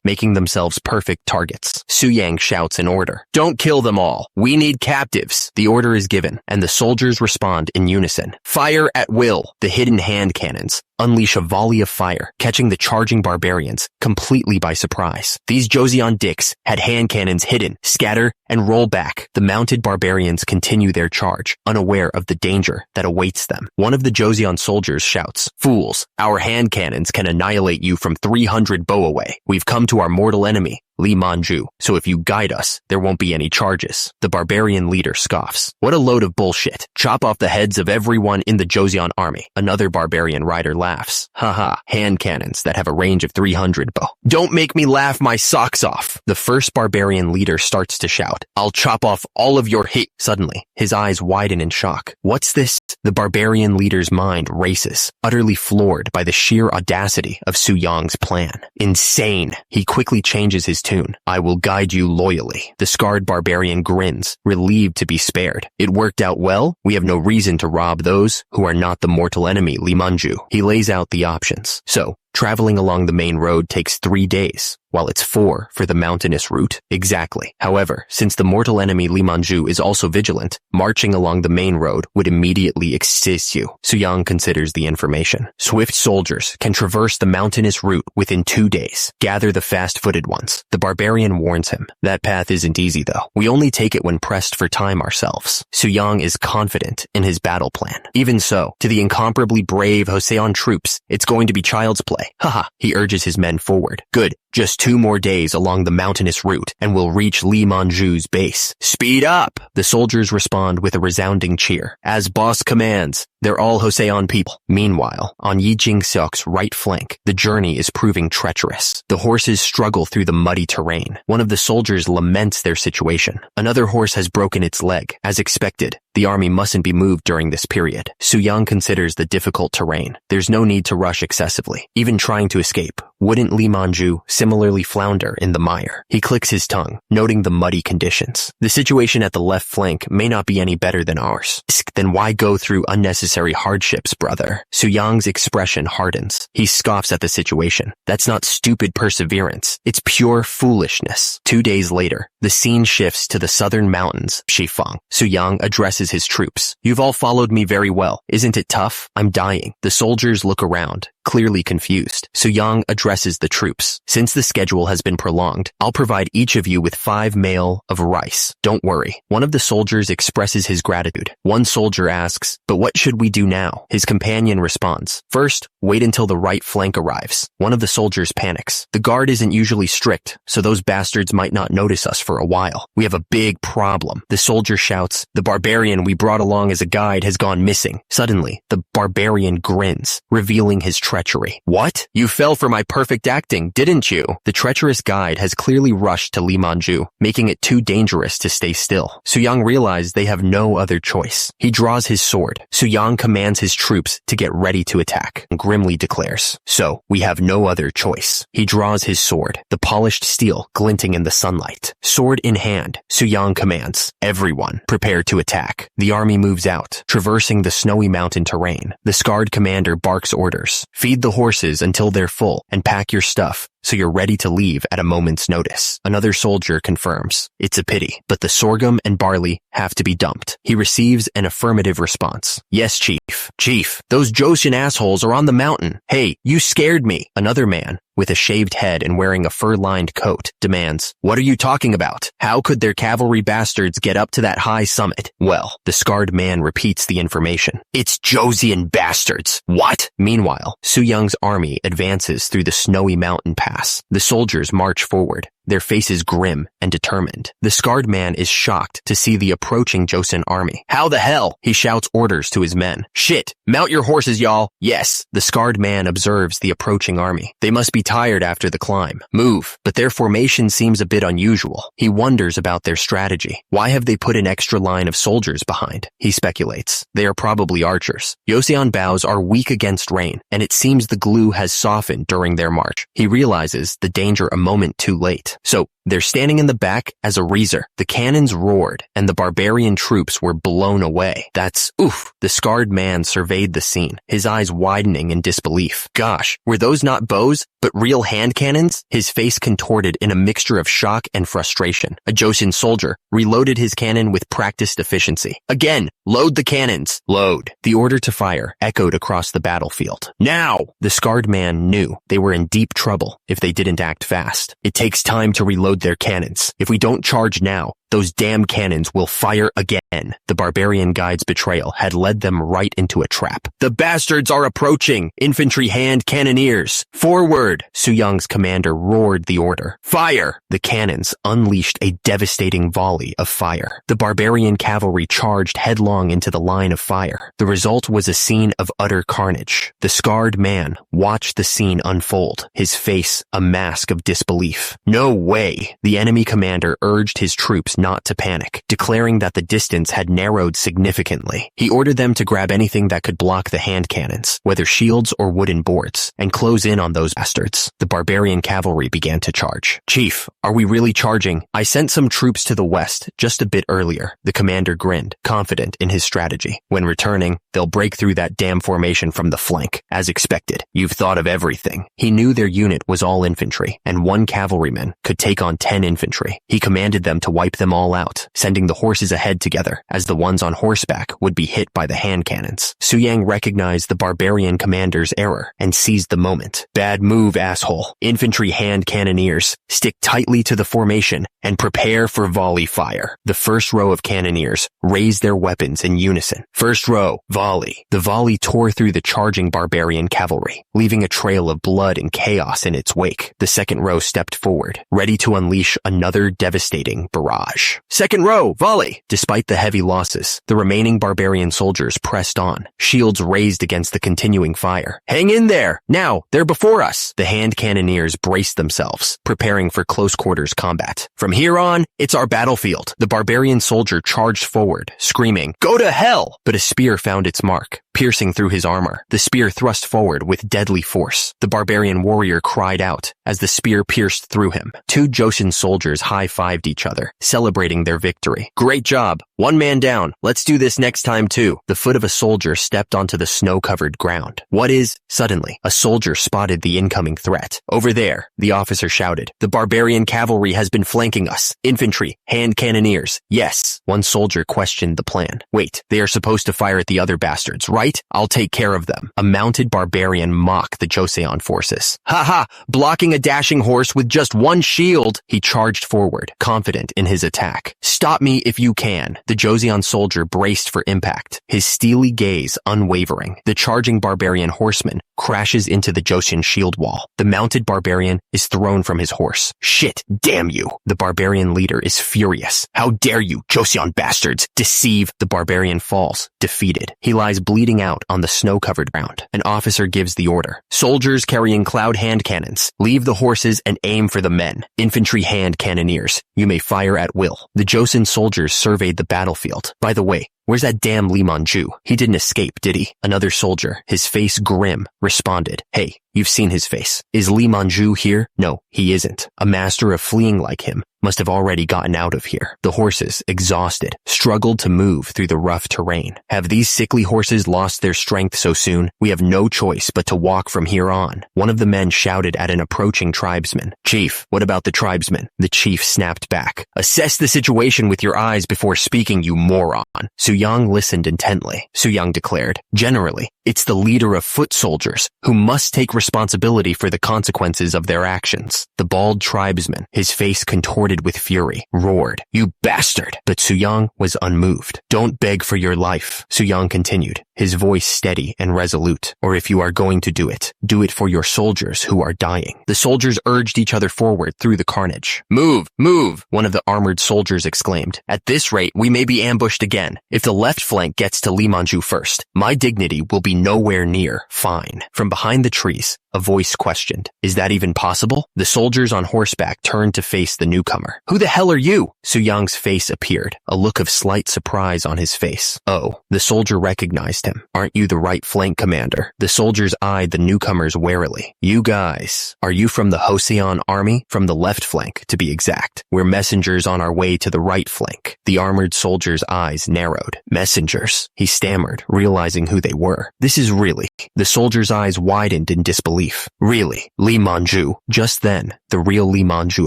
[SPEAKER 1] making themselves perfect targets. Su Yang shouts an order. Don't kill them all. We need captives. The order is given, and the soldiers respond in unison. Fire at will. The hidden hand cannons unleash a volley of fire, catching the charging barbarians completely by surprise. These Joseon dicks had hand cannons hidden, scatter, and roll back. The mounted barbarians continue their charge, unaware of the danger that awaits them. One of the Joseon soldiers shouts, Fools, our hand cannons can annihilate you from 300 bow away. We've come to our mortal enemy, Lee Manju, so if you guide us, there won't be any charges. The barbarian leader scoffs. What a load of bullshit. Chop off the heads of everyone in the Joseon army. Another barbarian rider laughs. Haha, hand cannons that have a range of 300 bow. Don't make me laugh my socks off. The first barbarian leader starts to shout, I'll chop off all of your hate. Suddenly, his eyes widen in shock. What's this? The barbarian leader's mind races, utterly floored by the sheer audacity of Su Yang's plan. Insane. He quickly changes his tune. I will guide you loyally. The scarred barbarian grins, relieved to be spared. It worked out well. We have no reason to rob those who are not the mortal enemy, Lee Manju. He lays out the options. So, traveling along the main road takes 3 days, while it's 4 for the mountainous route. Exactly. However, since the mortal enemy Lee Manju is also vigilant, marching along the main road would immediately exist you. Su Yang considers the information. Swift soldiers can traverse the mountainous route within 2 days. Gather the fast-footed ones. The barbarian warns him. That path isn't easy though. We only take it when pressed for time ourselves. Su Yang is confident in his battle plan. Even so, to the incomparably brave Joseon troops, it's going to be child's play. Haha, he urges his men forward. Good. Just 2 more days along the mountainous route, and we'll reach Lee Manju's base. Speed up! The soldiers respond with a resounding cheer. As boss commands, they're all Joseon people. Meanwhile, on Yi Jing-seok's right flank, the journey is proving treacherous. The horses struggle through the muddy terrain. One of the soldiers laments their situation. Another horse has broken its leg. As expected, the army mustn't be moved during this period. Su Yang considers the difficult terrain. There's no need to rush excessively. Even trying to escape, wouldn't Lee Manju similarly flounder in the mire? He clicks his tongue, noting the muddy conditions. The situation at the left flank may not be any better than ours. Then why go through unnecessary hardships, brother? Su Yang's expression hardens. He scoffs at the situation. That's not stupid perseverance. It's pure foolishness. 2 days later, the scene shifts to the southern mountains, Shifang. Su Yang addresses his troops. You've all followed me very well. Isn't it tough? I'm dying. The soldiers look around, clearly confused. Su Yang addresses the troops. Since the schedule has been prolonged, I'll provide each of you with 5 mail of rice. Don't worry. One of the soldiers expresses his gratitude. One soldier asks, but what should we do now? His companion responds, first, wait until the right flank arrives. One of the soldiers panics. The guard isn't usually strict, so those bastards might not notice us for a while. We have a big problem. The soldier shouts, the barbarian we brought along as a guide has gone missing. Suddenly, the barbarian grins, revealing his treachery. What? You fell for my perfect acting, didn't you? The treacherous guide has clearly rushed to Lee Manju, making it too dangerous to stay still. Su Yang realizes they have no other choice. He draws his sword. Su Yang commands his troops to get ready to attack, and grimly declares, so, we have no other choice. He draws his sword, the polished steel glinting in the sunlight. Sword in hand, Su Yang commands, everyone, prepare to attack. The army moves out, traversing the snowy mountain terrain. The scarred commander barks orders. Feed the horses until they're full, and pack your stuff, so you're ready to leave at a moment's notice. Another soldier confirms. It's a pity, but the sorghum and barley have to be dumped. He receives an affirmative response. Yes, Chief. Chief, those Joseon assholes are on the mountain. Hey, you scared me. Another man, with a shaved head and wearing a fur-lined coat, demands, what are you talking about? How could their cavalry bastards get up to that high summit? Well, the scarred man repeats the information. It's Joseon bastards. What? Meanwhile, Su Yang's army advances through the snowy mountain pass. The soldiers march forward, their faces grim and determined. The scarred man is shocked to see the approaching Joseon army. How the hell? He shouts orders to his men. Shit! Mount your horses, y'all! Yes! The scarred man observes the approaching army. They must be tired after the climb. Move! But their formation seems a bit unusual. He wonders about their strategy. Why have they put an extra line of soldiers behind? He speculates. They are probably archers. Joseon bows are weak against rain, and it seems the glue has softened during their march. He realizes the danger a moment too late. moment. So, they're standing in the back as a reser. The cannons roared, and the barbarian troops were blown away. That's oof. The scarred man surveyed the scene, his eyes widening in disbelief. Gosh, were those not bows, but real hand cannons? His face contorted in a mixture of shock and frustration. A Joseon soldier reloaded his cannon with practiced efficiency. Again, load the cannons. Load. The order to fire echoed across the battlefield. Now! The scarred man knew they were in deep trouble if they didn't act fast. It takes time to reload their cannons. If we don't charge now, those damn cannons will fire again. The barbarian guide's betrayal had led them right into a trap. The bastards are approaching! Infantry hand cannoneers! Forward! Suyang's commander roared the order. Fire! The cannons unleashed a devastating volley of fire. The barbarian cavalry charged headlong into the line of fire. The result was a scene of utter carnage. The scarred man watched the scene unfold, his face a mask of disbelief. No way! The enemy commander urged his troops not to panic, declaring that the distance had narrowed significantly. He ordered them to grab anything that could block the hand cannons, whether shields or wooden boards, and close in on those bastards. The barbarian cavalry began to charge. Chief, are we really charging? I sent some troops to the west just a bit earlier. The commander grinned, confident in his strategy. When returning, they'll break through that damn formation from the flank. As expected, you've thought of everything. He knew their unit was all infantry, and one cavalryman could take on 10 infantry. He commanded them to wipe them all out, sending the horses ahead together, as the ones on horseback would be hit by the hand cannons. Suyang recognized the barbarian commander's error and seized the moment. Bad move, asshole. Infantry hand cannoneers, stick tightly to the formation and prepare for volley fire. The first row of cannoneers raised their weapons in unison. First row, volley. The volley tore through the charging barbarian cavalry, leaving a trail of blood and chaos in its wake. The second row stepped forward, ready to unleash another devastating barrage. Second row, volley! Despite the heavy losses, the remaining barbarian soldiers pressed on, shields raised against the continuing fire. Hang in there! Now, they're before us! The hand cannoneers braced themselves, preparing for close quarters combat. From here on, it's our battlefield. The barbarian soldier charged forward, screaming, "Go to hell!" But a spear found its mark, piercing through his armor. The spear thrust forward with deadly force. The barbarian warrior cried out as the spear pierced through him. Two Joseon soldiers high-fived each other, celebrating their victory. Great job. One man down. Let's do this next time too. The foot of a soldier stepped onto the snow-covered ground. What is? Suddenly, a soldier spotted the incoming threat. Over there, the officer shouted. The barbarian cavalry has been flanking us. Infantry, hand cannoneers. Yes. One soldier questioned the plan. Wait, they are supposed to fire at the other bastards, right? I'll take care of them. A mounted barbarian mocked the Joseon forces. Ha ha! Blocking a dashing horse with just one shield! He charged forward, confident in his attack. Stop me if you can. The Joseon soldier braced for impact, his steely gaze unwavering. The charging barbarian horseman crashes into the Joseon shield wall. The mounted barbarian is thrown from his horse. Shit, damn you. The barbarian leader is furious. How dare you, Joseon bastards, deceive. The barbarian falls, defeated. He lies bleeding out on the snow-covered ground. An officer gives the order. Soldiers carrying cloud hand cannons, leave the horses and aim for the men. Infantry hand cannoneers, you may fire at will. The Joseon soldiers surveyed the battlefield. By the way, where's that damn Lee Man-ju? He didn't escape, did he? Another soldier, his face grim, responded. Hey, you've seen his face. Is Lee Man-ju here? No, he isn't. A master of fleeing like him must have already gotten out of here. The horses, exhausted, struggled to move through the rough terrain. Have these sickly horses lost their strength so soon? We have no choice but to walk from here on. One of the men shouted at an approaching tribesman. Chief, what about the tribesman? The chief snapped back. Assess the situation with your eyes before speaking, you moron. Suyang listened intently. Suyang declared, generally, it's the leader of foot soldiers who must take responsibility for the consequences of their actions. The bald tribesman, his face contorted with fury, roared, "You bastard!" But Suyang was unmoved. Don't beg for your life, Suyang continued, his voice steady and resolute. Or if you are going to do it for your soldiers who are dying. The soldiers urged each other forward through the carnage. Move, move, one of the armored soldiers exclaimed. At this rate, we may be ambushed again. If the left flank gets to Lee Man-ju first, my dignity will be nowhere near fine. From behind the trees, a voice questioned, "Is that even possible?" The soldiers on horseback turned to face the newcomer. "Who the hell are you?" Suyang's face appeared, a look of slight surprise on his face. Oh, the soldier recognized him. Aren't you the right flank commander? The soldiers eyed the newcomers warily. You guys, are you from the Joseon army? From the left flank, to be exact. We're messengers on our way to the right flank. The armored soldier's eyes narrowed. Messengers, he stammered, realizing who they were. This is really... The soldier's eyes widened in disbelief. Really, Lee Man-ju. Just then, the real Lee Man-ju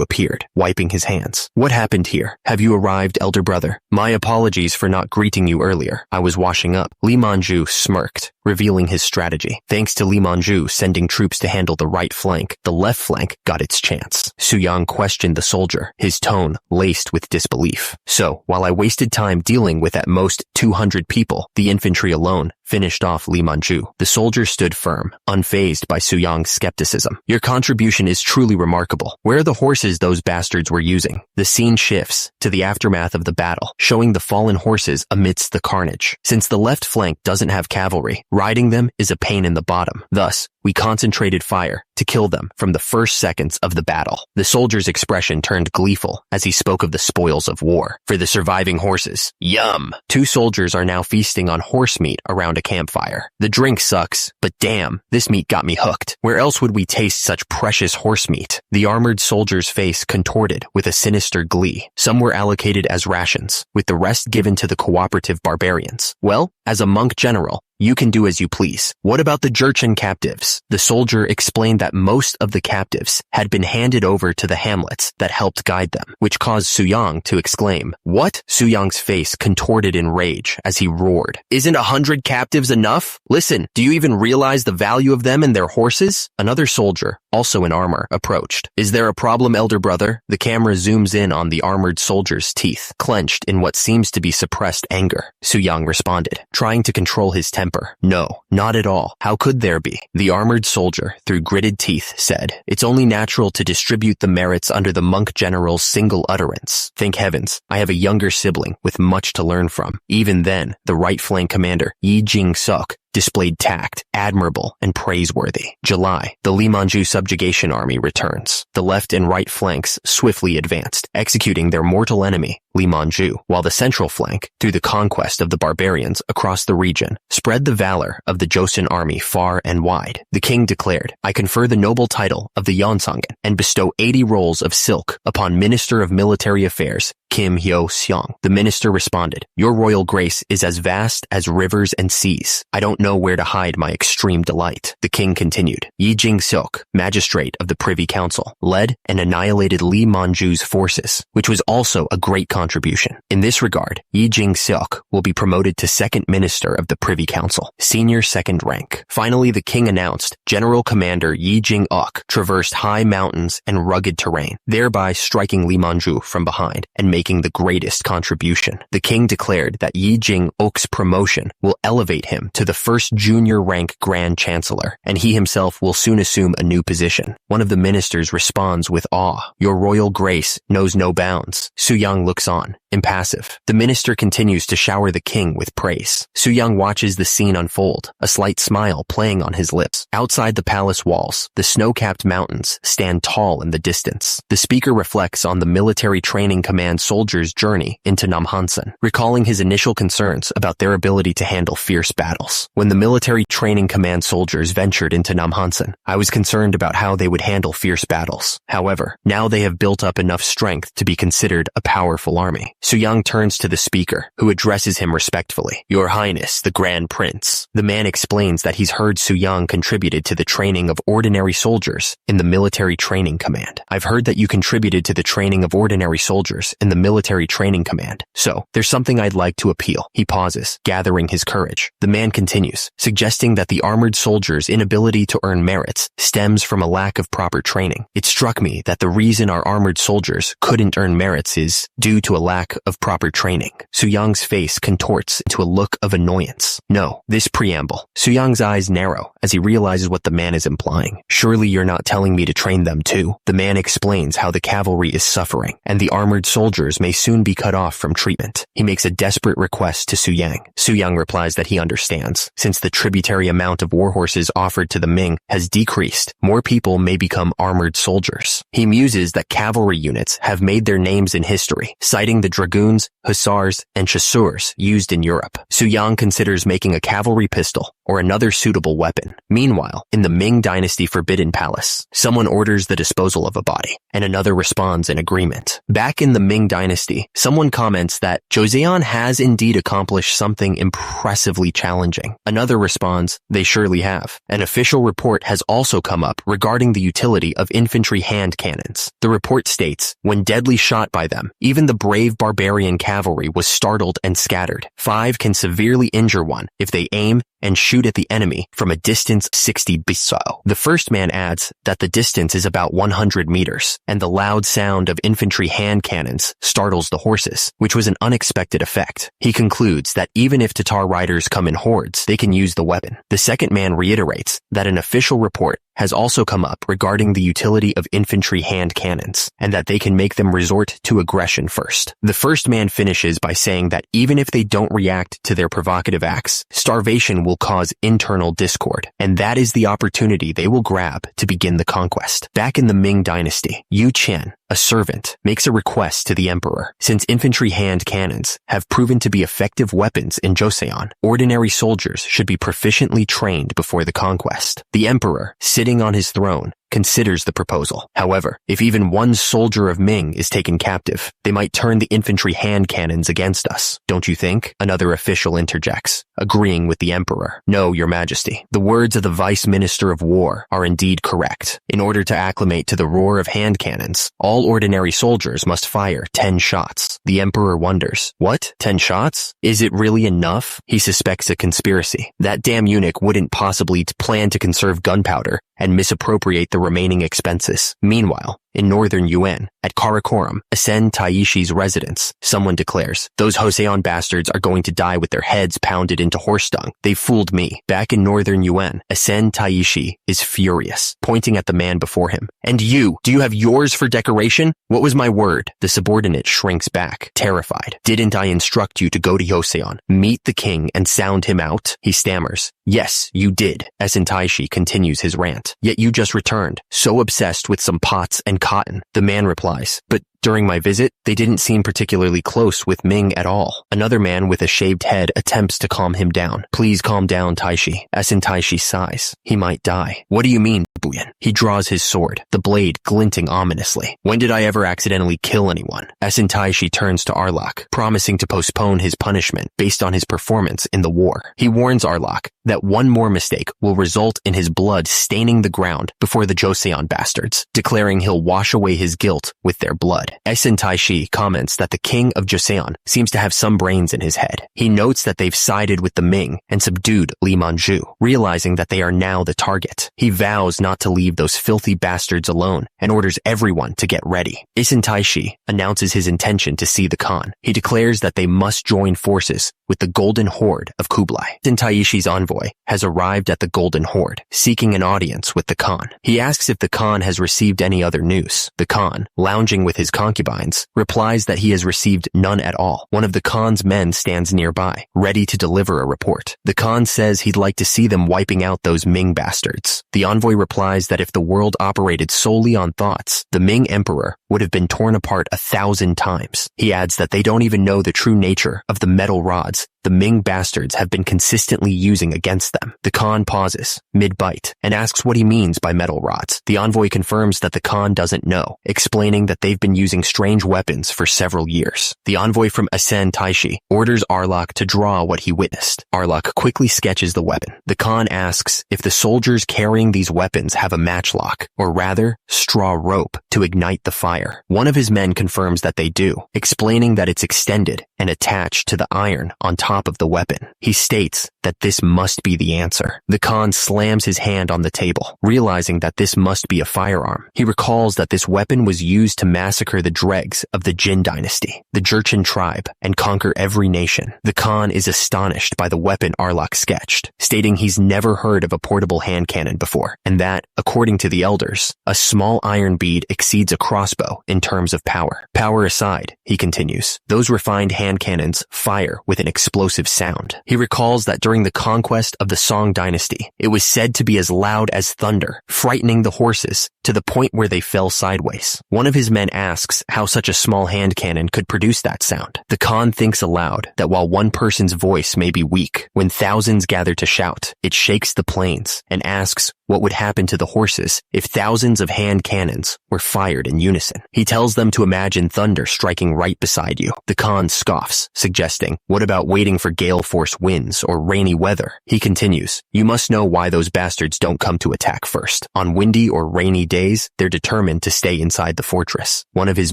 [SPEAKER 1] appeared, wiping his hands. What happened here? Have you arrived, elder brother? My apologies for not greeting you earlier. I was washing up. Lee Man-ju smirked, revealing his strategy. Thanks to Lee Man-ju sending troops to handle the right flank, the left flank got its chance. Su-yang questioned the soldier, his tone laced with disbelief. So, while I wasted time dealing with at most 200 people, the infantry alone finished off Lee Man-ju. The soldier stood firm, unfazed by Su-yang's skepticism. Your contribution is truly remarkable. Where are the horses those bastards were using? The scene shifts to the aftermath of the battle, showing the fallen horses amidst the carnage. Since the left flank doesn't have cavalry, riding them is a pain in the bottom. Thus, we concentrated fire to kill them from the first seconds of the battle. The soldier's expression turned gleeful as he spoke of the spoils of war. For the surviving horses, yum! 2 soldiers are now feasting on horse meat around a campfire. The drink sucks, but damn, this meat got me hooked. Where else would we taste such precious horse meat? The armored soldier's face contorted with a sinister glee. Some were allocated as rations, with the rest given to the cooperative barbarians. Well, as a monk general, you can do as you please. What about the Jurchen captives? The soldier explained that most of the captives had been handed over to the hamlets that helped guide them, which caused Su-yang to exclaim, "What?" Su-yang's face contorted in rage as he roared. "Isn't 100 captives enough? Listen, do you even realize the value of them and their horses?" Another soldier, also in armor, approached. "Is there a problem, elder brother?" The camera zooms in on the armored soldier's teeth, clenched in what seems to be suppressed anger. Su-yang responded, trying to control his temper. "No, not at all. How could there be?" The armored soldier, through gritted teeth, said, "It's only natural to distribute the merits under the monk general's single utterance. Thank heavens, I have a younger sibling with much to learn from." Even then, the right flank commander, Yi Jing-suk, displayed tact, admirable and praiseworthy. July, the Lee Man-ju subjugation army returns. The left and right flanks swiftly advanced, executing their mortal enemy, Lee Man-ju, while the central flank, through the conquest of the barbarians across the region, spread the valor of the Joseon army far and wide. The king declared, "I confer the noble title of the Yonsangin and bestow 80 rolls of silk upon Minister of Military Affairs, Kim Hyo-seong." The minister responded, "Your royal grace is as vast as rivers and seas. I don't know where to hide my extreme delight." The king continued, "Yi Jing-suk, magistrate of the Privy Council, led and annihilated Lee Man-ju's forces, which was also a great contribution. In this regard, Yi Jing-suk will be promoted to second minister of the Privy Council, senior second rank." Finally, the king announced General Commander Yi Jing-uk traversed high mountains and rugged terrain, thereby striking Lee Man-ju from behind and making the greatest contribution. The king declared that Yi Jing-uk's promotion will elevate him to the first junior rank Grand Chancellor, and he himself will soon assume a new position. One of the ministers responds with awe, "Your royal grace knows no bounds." Su-yang looks on, impassive. The minister continues to shower the king with praise. Su-yang watches the scene unfold, a slight smile playing on his lips. Outside the palace walls, the snow-capped mountains stand tall in the distance. The speaker reflects on the military training command soldier's journey into Namhansan, recalling his initial concerns about their ability to handle fierce battles. When the military training command soldiers ventured into Namhansan, I was concerned about how they would handle fierce battles. However, now they have built up enough strength to be considered a powerful army. Su-yang turns to the speaker, who addresses him respectfully. "Your Highness, the Grand Prince." The man explains that he's heard Su-yang contributed to the training of ordinary soldiers in the military training command. "I've heard that you contributed to the training of ordinary soldiers in the military training command. So, there's something I'd like to appeal." He pauses, gathering his courage. The man continues, suggesting that the armored soldier's inability to earn merits stems from a lack of proper training. "It struck me that the reason our armored soldiers couldn't earn merits is due to a lack of proper training." Su-yang's face contorts into a look of annoyance. "No, this preamble." Su-yang's eyes narrow as he realizes what the man is implying. "Surely you're not telling me to train them too." The man explains how the cavalry is suffering, and the armored soldiers may soon be cut off from treatment. He makes a desperate request to Su-yang. Su-yang replies that he understands. Since the tributary amount of warhorses offered to the Ming has decreased, more people may become armored soldiers. He muses that cavalry units have made their names in history, citing the dragoons, hussars, and chasseurs used in Europe. Su Yang considers making a cavalry pistol or another suitable weapon. Meanwhile, in the Ming Dynasty Forbidden Palace, someone orders the disposal of a body, and another responds in agreement. Back in the Ming Dynasty, someone comments that Joseon has indeed accomplished something impressively challenging. Another responds, they surely have. An official report has also come up regarding the utility of infantry hand cannons. The report states, when deadly shot by them, even the brave barbarian cavalry was startled and scattered. 5 can severely injure one if they aim and shoot at the enemy from a distance 60 biso. The first man adds that the distance is about 100 meters, and the loud sound of infantry hand cannons startles the horses, which was an unexpected effect. He concludes that even if Tatar riders come in hordes, they can use the weapon. The second man reiterates that an official report has also come up regarding the utility of infantry hand cannons, and that they can make them resort to aggression first. The first man finishes by saying that even if they don't react to their provocative acts, starvation will cause internal discord, and that is the opportunity they will grab to begin the conquest. Back in the Ming Dynasty, Yu Qian, a servant, makes a request to the emperor. Since infantry hand cannons have proven to be effective weapons in Joseon, ordinary soldiers should be proficiently trained before the conquest. The emperor, sitting on his throne, considers the proposal. However, if even one soldier of Ming is taken captive, they might turn the infantry hand cannons against us. Don't you think? Another official interjects, agreeing with the emperor. No, your majesty. The words of the vice minister of war are indeed correct. In order to acclimate to the roar of hand cannons, all ordinary soldiers must fire 10 shots. The emperor wonders, what? 10 shots? Is it really enough? He suspects a conspiracy. That damn eunuch wouldn't possibly plan to conserve gunpowder and misappropriate the remaining expenses. Meanwhile, in northern Yuan, at Karakoram, Asen Taishi's residence, someone declares, those Joseon bastards are going to die with their heads pounded into horse dung. They fooled me. Back in northern Yuan, Asen Taishi is furious, pointing at the man before him. And you, do you have yours for decoration? What was my word? The subordinate shrinks back, terrified. Didn't I instruct you to go to Joseon, meet the king, and sound him out? He stammers. Yes, you did. Asen Taishi continues his rant. Yet you just returned, so obsessed with some pots and cotton. The man replies, but during my visit, they didn't seem particularly close with Ming at all. Another man with a shaved head attempts to calm him down. Please calm down, Taishi. Asen Taishi sighs. He might die. What do you mean, Buyan? He draws his sword, the blade glinting ominously. When did I ever accidentally kill anyone? Asen Taishi turns to Arlok, promising to postpone his punishment based on his performance in the war. He warns Arlok that one more mistake will result in his blood staining the ground before the Joseon bastards, declaring he'll wash away his guilt with their blood. Asen Taishi comments that the king of Joseon seems to have some brains in his head. He notes that they've sided with the Ming and subdued Li Manju, realizing that they are now the target. He vows not to leave those filthy bastards alone and orders everyone to get ready. Asen Taishi announces his intention to see the Khan. He declares that they must join forces with the Golden Horde of Kublai. Asen Taishi's envoy has arrived at the Golden Horde, seeking an audience with the Khan. He asks if the Khan has received any other news. The Khan, lounging with his concubines, replies that he has received none at all. One of the Khan's men stands nearby, ready to deliver a report. The Khan says he'd like to see them wiping out those Ming bastards. The envoy replies that if the world operated solely on thoughts, the Ming emperor would have been torn apart 1,000 times. He adds that they don't even know the true nature of the metal rods the Ming bastards have been consistently using against them. The Khan pauses, mid-bite, and asks what he means by metal rods. The envoy confirms that the Khan doesn't know, explaining that they've been using strange weapons for several years. The envoy from Asen Taishi orders Arlok to draw what he witnessed. Arlok quickly sketches the weapon. The Khan asks if the soldiers carrying these weapons have a matchlock, or rather, straw rope, to ignite the fire. One of his men confirms that they do, explaining that it's extended and attached to the iron on top of the weapon. He states that this must be the answer. The Khan slams his hand on the table, realizing that this must be a firearm. He recalls that this weapon was used to massacre the dregs of the Jin dynasty, the Jurchen tribe, and conquer every nation. The Khan is astonished by the weapon Arlok sketched, stating he's never heard of a portable hand cannon before, and that, according to the elders, a small iron bead exceeds a crossbow in terms of power. Power aside, he continues, those refined hand cannons fire with an explosive sound. He recalls that during the conquest of the Song dynasty, it was said to be as loud as thunder, frightening the horses to the point where they fell sideways. One of his men asks how such a small hand cannon could produce that sound. The Khan thinks aloud that while one person's voice may be weak, when thousands gather to shout, it shakes the plains, and asks what would happen to the horses if thousands of hand cannons were fired in unison. He tells them to imagine thunder striking right beside you. The Khan scoffs, suggesting, what about waiting for gale force winds or rainy weather? He continues, you must know why those bastards don't come to attack first. On windy or rainy days, they're determined to stay inside the fortress. One of his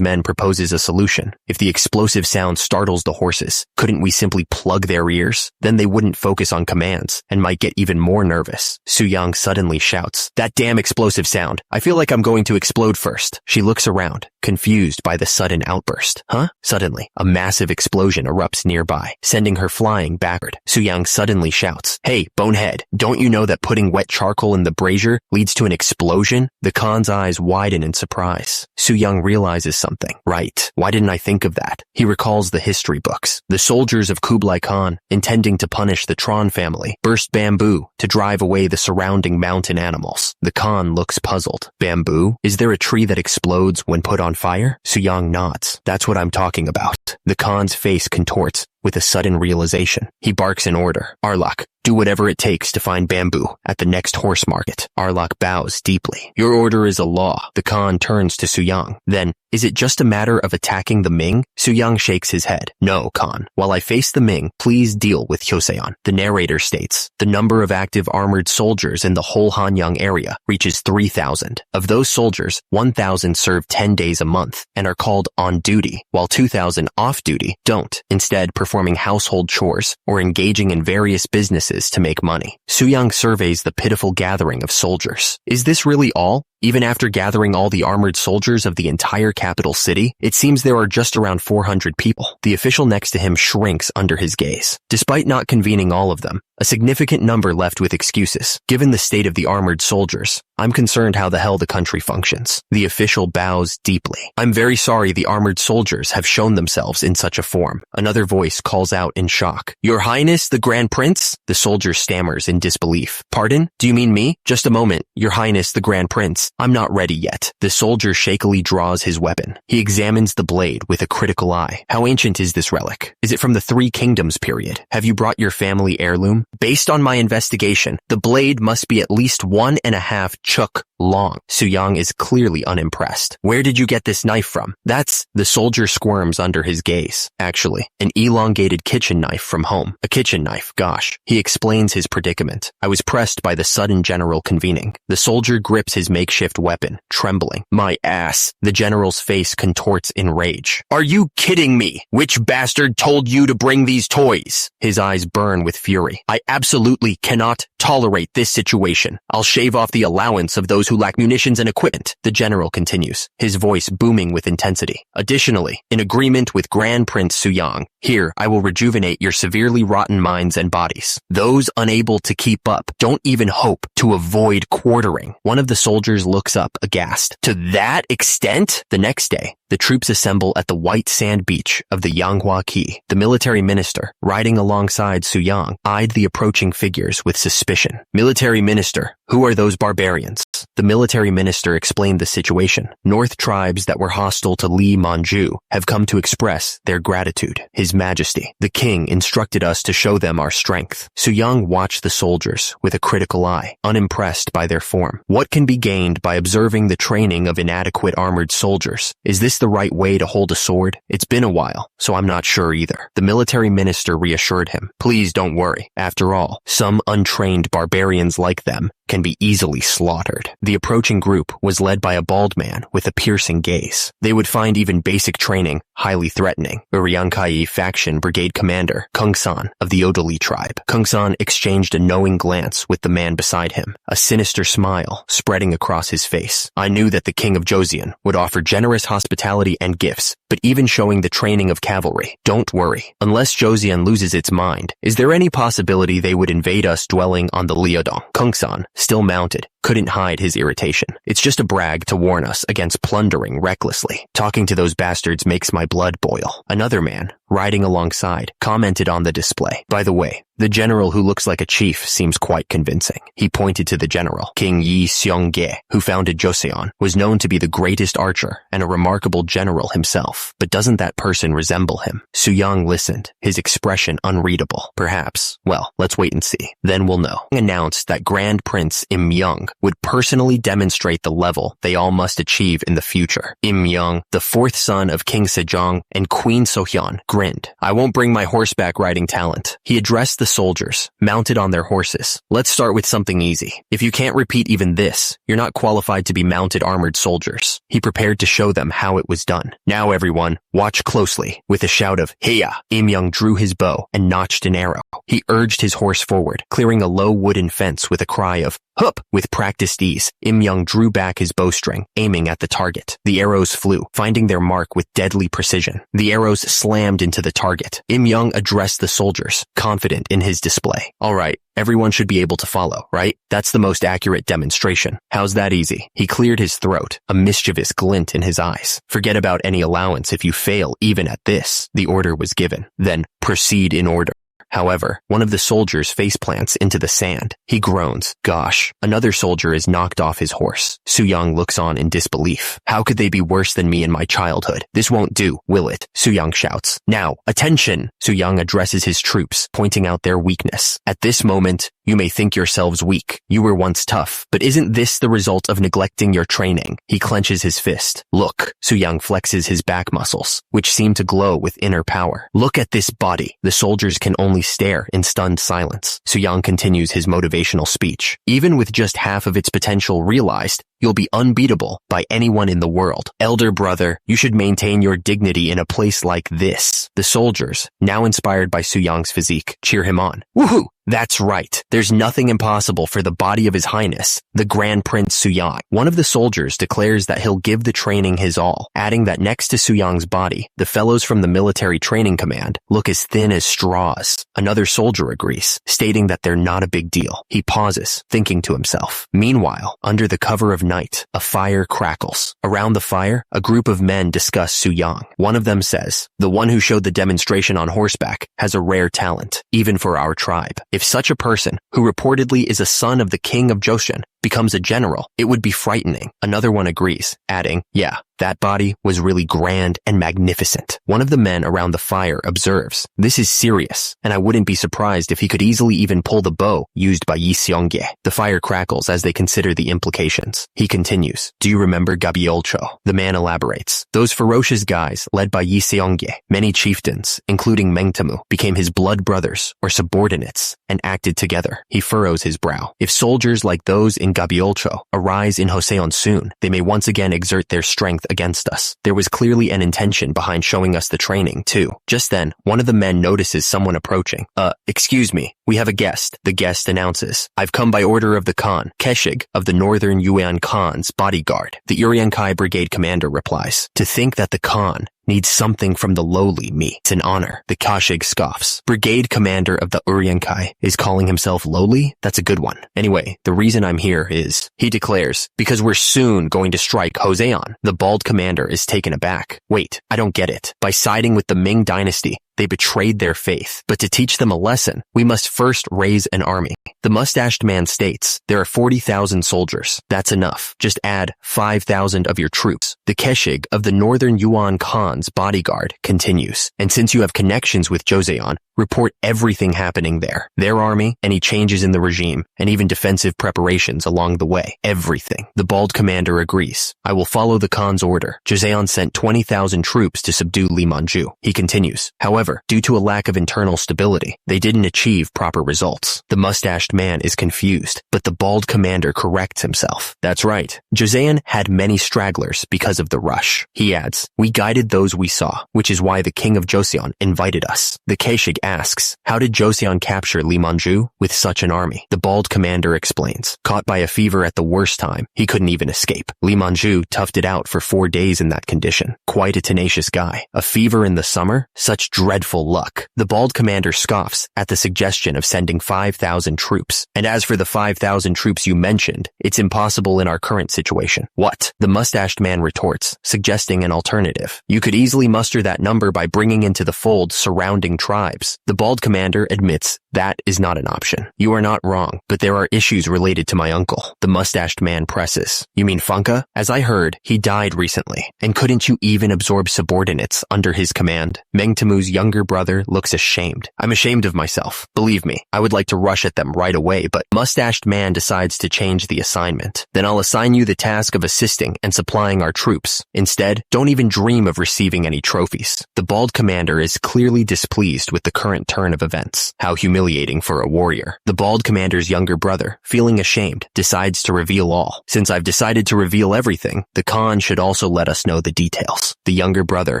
[SPEAKER 1] men proposes a solution. If the explosive sound startles the horses, couldn't we simply plug their ears? Then they wouldn't focus on commands and might get even more nervous. Su-young suddenly shouts, that damn explosive sound. I feel like I'm going to explode first. She looks around, confused by the sudden outburst. Huh? Suddenly, a massive explosion erupts nearby, sending her flying backward. Su-young suddenly shouts, hey, bonehead, don't you know that putting wet charcoal in the brazier leads to an explosion? The Khan's eyes widen in surprise. Su-young realizes something. Right. Why didn't I think of that? He recalls the history books. The soldiers of Kublai Khan, intending to punish the Tron family, burst bamboo to drive away the surrounding mountain animals. The Khan looks puzzled. Bamboo? Is there a tree that explodes when put on fire? Su-young nods. That's what I'm talking about. The Khan's face contorts with a sudden realization. He barks an order. Arlok, do whatever it takes to find bamboo at the next horse market. Arlok bows deeply. Your order is a law. The Khan turns to Su-young. Then, is it just a matter of attacking the Ming? Su-young shakes his head. No, Khan. While I face the Ming, please deal with Hyoseon. The narrator states, the number of active armored soldiers in the whole Hanyang area reaches 3,000. Of those soldiers, 1,000 serve 10 days a month and are called on duty, while 2,000 off duty don't, instead performing household chores or engaging in various businesses to make money. Su-young surveys the pitiful gathering of soldiers. Is this really all? Even after gathering all the armored soldiers of the entire capital city, it seems there are just around 400 people. The official next to him shrinks under his gaze. Despite not convening all of them, a significant number left with excuses. Given the state of the armored soldiers, I'm concerned how the hell the country functions. The official bows deeply. I'm very sorry the armored soldiers have shown themselves in such a form. Another voice calls out in shock. Your Highness, the Grand Prince? The soldier stammers in disbelief. Pardon? Do you mean me? Just a moment, Your Highness, the Grand Prince. I'm not ready yet. The soldier shakily draws his weapon. He examines the blade with a critical eye. How ancient is this relic? Is it from the Three Kingdoms period? Have you brought your family heirloom? Based on my investigation, the blade must be at least 1.5 chuk long. Su-young is clearly unimpressed. Where did you get this knife from? That's... The soldier squirms under his gaze. Actually, an elongated kitchen knife from home. A kitchen knife, gosh. He explains his predicament. I was pressed by the sudden general convening. The soldier grips his makeshift weapon, trembling. My ass. The general's face contorts in rage. Are you kidding me? Which bastard told you to bring these toys? His eyes burn with fury. I absolutely cannot tolerate this situation. I'll shave off the allowance of those who lack munitions and equipment. The general continues, his voice booming with intensity. Additionally, in agreement with Grand Prince Su-young, here I will rejuvenate your severely rotten minds and bodies. Those unable to keep up don't even hope to avoid quartering. One of the soldiers looks up aghast. To that extent? The next day, the troops assemble at the white sand beach of the Yanghua Key. The military minister, riding alongside Su-young, eyed the approaching figures with suspicion. Military minister, who are those barbarians? The military minister explained the situation. North tribes that were hostile to Li Manju have come to express their gratitude. His Majesty, the king, instructed us to show them our strength. Su-young watched the soldiers with a critical eye, unimpressed by their form. What can be gained by observing the training of inadequate armored soldiers? Is this the right way to hold a sword? It's been a while, so I'm not sure either. The military minister reassured him. Please don't worry. After all, some untrained barbarians like them can be easily slaughtered. The approaching group was led by a bald man with a piercing gaze. They would find even basic training highly threatening. Uriankai faction brigade commander, Kung-san of the Odoli tribe. Kung-san exchanged a knowing glance with the man beside him, a sinister smile spreading across his face. I knew that the king of Joseon would offer generous hospitality and gifts, but even showing the training of cavalry. Don't worry. Unless Joseon loses its mind, is there any possibility they would invade us dwelling on the Liudong? Kung-san, still mounted, couldn't hide his irritation. It's just a brag to warn us against plundering recklessly. Talking to those bastards makes my blood boil. Another man, riding alongside, commented on the display. By the way, the general who looks like a chief seems quite convincing. He pointed to the general. King Yi Seong-ge, who founded Joseon, was known to be the greatest archer and a remarkable general himself. But doesn't that person resemble him? Soo-young listened, his expression unreadable. Perhaps. Well, let's wait and see. Then we'll know. Announced that Grand Prince Im Young would personally demonstrate the level they all must achieve in the future. Im Young, the fourth son of King Sejong and Queen Sohyun, grinned. I won't bring my horseback riding talent. He addressed the soldiers, mounted on their horses. Let's start with something easy. If you can't repeat even this, you're not qualified to be mounted armored soldiers. He prepared to show them how it was done. Now everyone, watch closely. With a shout of, Heya! Im Young drew his bow and notched an arrow. He urged his horse forward, clearing a low wooden fence with a cry of, Hup! With practiced ease, Im Young drew back his bowstring, aiming at the target. The arrows flew, finding their mark with deadly precision. The arrows slammed into the target. Im Young addressed the soldiers, confident in his display. All right, everyone should be able to follow, right? That's the most accurate demonstration. How's that easy? He cleared his throat, a mischievous glint in his eyes. Forget about any allowance if you fail even at this. The order was given. Then, proceed in order. However, one of the soldiers faceplants into the sand. He groans. Gosh, another soldier is knocked off his horse. Soo-young looks on in disbelief. How could they be worse than me in my childhood? This won't do, will it? Soo-young shouts. Now, attention! Soo-young addresses his troops, pointing out their weakness. At this moment, you may think yourselves weak. You were once tough. But isn't this the result of neglecting your training? He clenches his fist. Look, Soo-young flexes his back muscles, which seem to glow with inner power. Look at this body. The soldiers can only stare in stunned silence. Soo-young continues his motivational speech. Even with just half of its potential realized, you'll be unbeatable by anyone in the world. Elder brother, you should maintain your dignity in a place like this. The soldiers, now inspired by Soo-young's physique, cheer him on. Woohoo! That's right. There's nothing impossible for the body of His Highness, the Grand Prince Soo-young. One of the soldiers declares that he'll give the training his all, adding that next to Soo-young's body, the fellows from the military training command look as thin as straws. Another soldier agrees, stating that they're not a big deal. He pauses, thinking to himself. Meanwhile, under the cover of night, a fire crackles. Around the fire, a group of men discuss Soo-young. One of them says, the one who showed the demonstration on horseback has a rare talent, even for our tribe. If such a person, who reportedly is a son of the king of Joseon, becomes a general, it would be frightening. Another one agrees, adding, yeah, that body was really grand and magnificent. One of the men around the fire observes, this is serious, and I wouldn't be surprised if he could easily even pull the bow used by Yi Seong-ge. The fire crackles as they consider the implications. He continues, do you remember Gabiolcho? The man elaborates, those ferocious guys led by Yi Seong-ge. Many chieftains, including Mengtamu, became his blood brothers or subordinates and acted together. He furrows his brow. If soldiers like those in Gabiolcho arise in Joseon soon, they may once again exert their strength against us. There was clearly an intention behind showing us the training, too. Just then, one of the men notices someone approaching. Excuse me, we have a guest. The guest announces, I've come by order of the Khan, Keshig of the Northern Yuan Khan's bodyguard. The Uriankai brigade commander replies, to think that the Khan needs something from the lowly me. It's an honor. The Kashig scoffs. Brigade commander of the Uriankai is calling himself lowly? That's a good one. Anyway, the reason I'm here is, he declares, because we're soon going to strike Joseon. The bald commander is taken aback. Wait, I don't get it. By siding with the Ming dynasty, they betrayed their faith. But to teach them a lesson, we must first raise an army. The mustached man states, there are 40,000 soldiers. That's enough. Just add 5,000 of your troops. The Keshig of the Northern Yuan Khan's bodyguard continues. And since you have connections with Joseon, report everything happening there. Their army, any changes in the regime, and even defensive preparations along the way. Everything. The bald commander agrees. I will follow the Khan's order. Joseon sent 20,000 troops to subdue Limanju. He continues. However, due to a lack of internal stability, they didn't achieve proper results. The mustached man is confused, but the bald commander corrects himself. That's right. Joseon had many stragglers because of the rush. He adds, we guided those we saw, which is why the king of Joseon invited us. The Keshig asks, how did Joseon capture Li Manju with such an army? The bald commander explains, caught by a fever at the worst time, he couldn't even escape. Li Manju toughed it out for 4 days in that condition. Quite a tenacious guy. A fever in the summer? Such dreadful luck. The bald commander scoffs at the suggestion of sending 5,000 troops. And as for the 5,000 troops you mentioned, it's impossible in our current situation. What? The mustached man retorts, suggesting an alternative. You could easily muster that number by bringing into the fold surrounding tribes. The bald commander admits that is not an option. You are not wrong, but there are issues related to my uncle. The mustached man presses. You mean Funka? As I heard, he died recently. And couldn't you even absorb subordinates under his command? Meng Temu's younger brother looks ashamed. I'm ashamed of myself. Believe me, I would like to rush at them right away, but mustached man decides to change the assignment. Then I'll assign you the task of assisting and supplying our troops. Instead, don't even dream of receiving any trophies. The bald commander is clearly displeased with the current turn of events. How humiliating for a warrior. The bald commander's younger brother, feeling ashamed, decides to reveal all. Since I've decided to reveal everything, the Khan should also let us know the details. The younger brother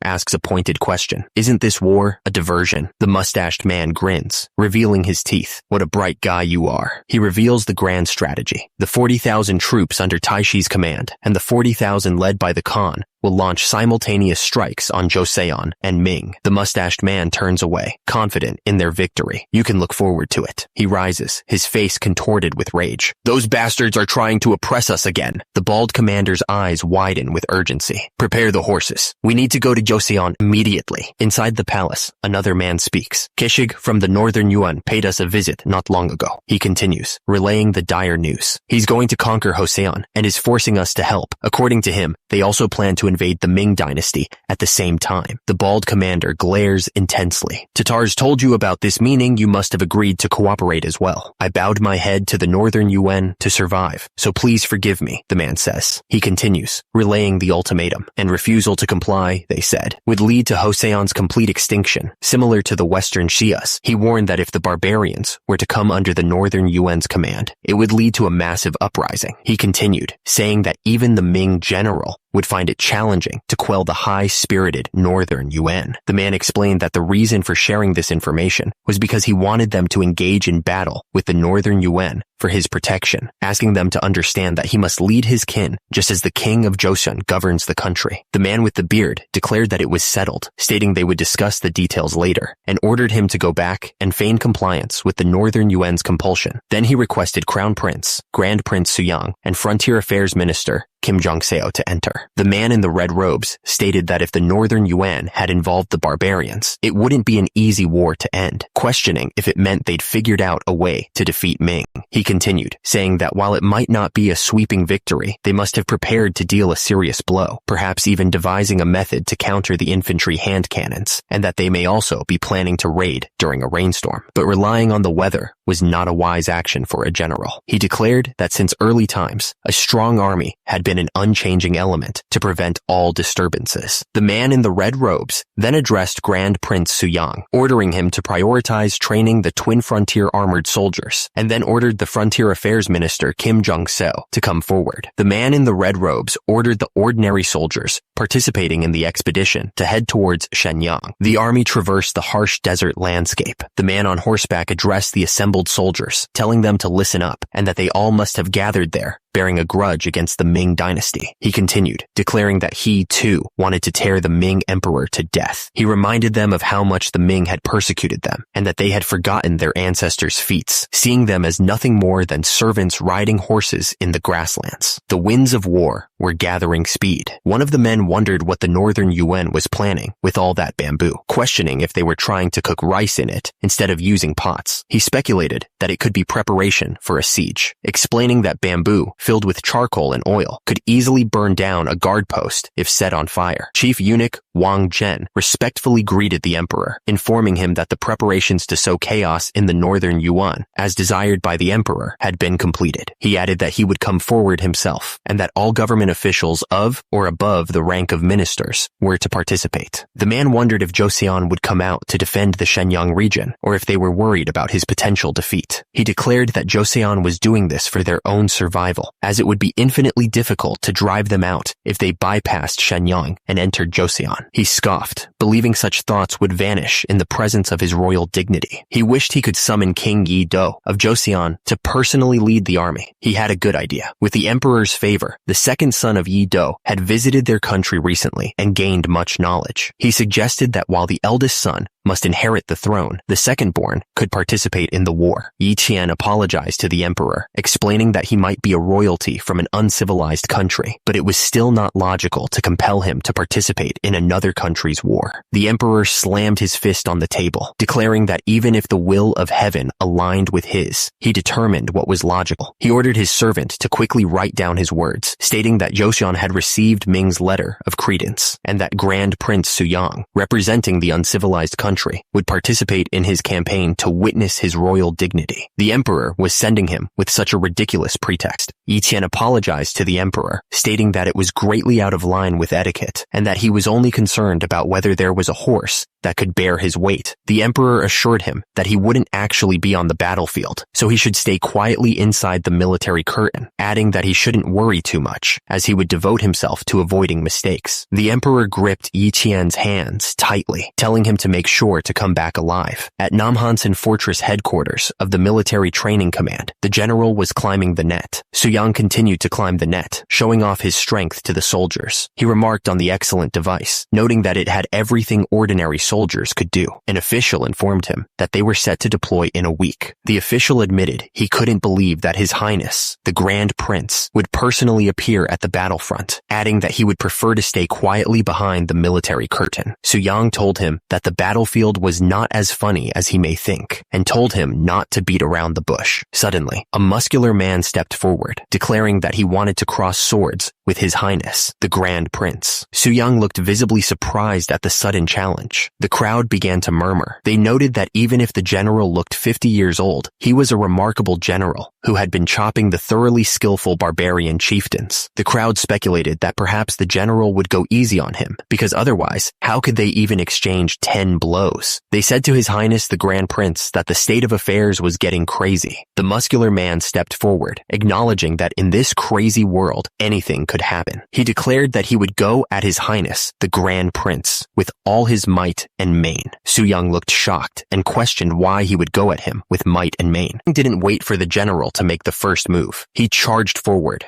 [SPEAKER 1] asks a pointed question. Isn't this war a diversion? The mustached man grins, revealing his teeth. What a bright guy you are. He reveals the grand strategy. The 40,000 troops under Taishi's command and the 40,000 led by the Khan will launch simultaneous strikes on Joseon and Ming. The mustached man turns away, confident in their victory. You can look forward to it. He rises, his face contorted with rage. Those bastards are trying to oppress us again. The bald commander's eyes widen with urgency. Prepare the horses. We need to go to Joseon immediately. Inside the palace, another man speaks. Kishig from the northern Yuan paid us a visit not long ago. He continues, relaying the dire news. He's going to conquer Joseon and is forcing us to help. According to him, they also plan to invade the Ming dynasty at the same time. The bald commander glares intensely. Tatars told you about this, meaning you must have agreed to cooperate as well. I bowed my head to the northern Yuan to survive, so please forgive me, the man says. He continues, relaying the ultimatum, and refusal to comply, they said, would lead to Joseon's complete extinction, similar to the western Shias. He warned that if the barbarians were to come under the northern Yuan's command, it would lead to a massive uprising. He continued, saying that even the Ming general would find it challenging to quell the high-spirited northern Yuan. The man explained that the reason for sharing this information was because he wanted them to engage in battle with the northern Yuan for his protection, asking them to understand that he must lead his kin just as the king of Joseon governs the country. The man with the beard declared that it was settled, stating they would discuss the details later, and ordered him to go back and feign compliance with the northern Yuan's compulsion. Then he requested Crown Prince, Grand Prince Suyang, and Frontier Affairs Minister Kim Jong-seo to enter. The man in the red robes stated that if the northern Yuan had involved the barbarians, it wouldn't be an easy war to end, questioning if it meant they'd figured out a way to defeat Ming. He continued, saying that while it might not be a sweeping victory, they must have prepared to deal a serious blow, perhaps even devising a method to counter the infantry hand cannons, and that they may also be planning to raid during a rainstorm. But relying on the weather was not a wise action for a general. He declared that since early times, a strong army had been an unchanging element to prevent all disturbances. The man in the red robes then addressed Grand Prince Suyang, ordering him to prioritize training the twin frontier armored soldiers, and then ordered the Frontier Affairs Minister Kim Jong-seo to come forward. The man in the red robes ordered the ordinary soldiers participating in the expedition to head towards Shenyang. The army traversed the harsh desert landscape. The man on horseback addressed the assembled soldiers, telling them to listen up and that they all must have gathered there bearing a grudge against the Ming dynasty. He continued, declaring that he, too, wanted to tear the Ming emperor to death. He reminded them of how much the Ming had persecuted them, and that they had forgotten their ancestors' feats, seeing them as nothing more than servants riding horses in the grasslands. The winds of war were gathering speed. One of the men wondered what the northern Yuan was planning with all that bamboo, questioning if they were trying to cook rice in it instead of using pots. He speculated that it could be preparation for a siege, explaining that bamboo filled with charcoal and oil could easily burn down a guard post if set on fire. Chief Eunuch Wang Zhen respectfully greeted the emperor, informing him that the preparations to sow chaos in the northern Yuan, as desired by the emperor, had been completed. He added that he would come forward himself, and that all government officials of or above the rank of ministers were to participate. The man wondered if Joseon would come out to defend the Shenyang region, or if they were worried about his potential defeat. He declared that Joseon was doing this for their own survival, as it would be infinitely difficult to drive them out if they bypassed Shenyang and entered Joseon. He scoffed, believing such thoughts would vanish in the presence of his royal dignity. He wished he could summon King Yi Do of Joseon to personally lead the army. He had a good idea. With the emperor's favor, the second son of Yi Do had visited their country recently and gained much knowledge. He suggested that while the eldest son must inherit the throne, the second-born could participate in the war. Yi Qian apologized to the emperor, explaining that he might be a royalty from an uncivilized country, but it was still not logical to compel him to participate in another country's war. The emperor slammed his fist on the table, declaring that even if the will of heaven aligned with his, he determined what was logical. He ordered his servant to quickly write down his words, stating that Joseon had received Ming's letter of credence, and that Grand Prince Suyang, representing the uncivilized country, would participate in his campaign to witness his royal dignity. The emperor was sending him with such a ridiculous pretext. Yi Qian apologized to the emperor, stating that it was greatly out of line with etiquette, and that he was only concerned about whether there was a horse that could bear his weight. The emperor assured him that he wouldn't actually be on the battlefield, so he should stay quietly inside the military curtain, adding that he shouldn't worry too much, as he would devote himself to avoiding mistakes. The emperor gripped Yi Qian's hands tightly, telling him to make sure to come back alive. At Namhansan Fortress headquarters of the Military Training Command, the general was climbing the net. Suyang continued to climb the net, showing off his strength to the soldiers. He remarked on the excellent device, noting that it had everything ordinary soldiers could do. An official informed him that they were set to deploy in a week. The official admitted he couldn't believe that His Highness, the Grand Prince, would personally appear at the battlefront, adding that he would prefer to stay quietly behind the military curtain. Suyang told him that the battlefield was not as funny as he may think, and told him not to beat around the bush. Suddenly, a muscular man stepped forward, declaring that he wanted to cross swords with His Highness, the Grand Prince. Suyang looked visibly surprised at the sudden challenge. The crowd began to murmur. They noted that even if the general looked 50 years old, he was a remarkable general who had been chopping the thoroughly skillful barbarian chieftains. The crowd speculated that perhaps the general would go easy on him, because otherwise, how could they even exchange 10 blows? They said to His Highness the Grand Prince that the state of affairs was getting crazy. The muscular man stepped forward, acknowledging that in this crazy world, anything could happen. He declared that he would go at His Highness the Grand Prince with all his might and main. Suyang looked shocked and questioned why he would go at him with might and main. He didn't wait for the general to make the first move. He charged forward,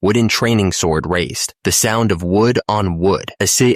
[SPEAKER 1] wooden training sword raised. The sound of wood on wood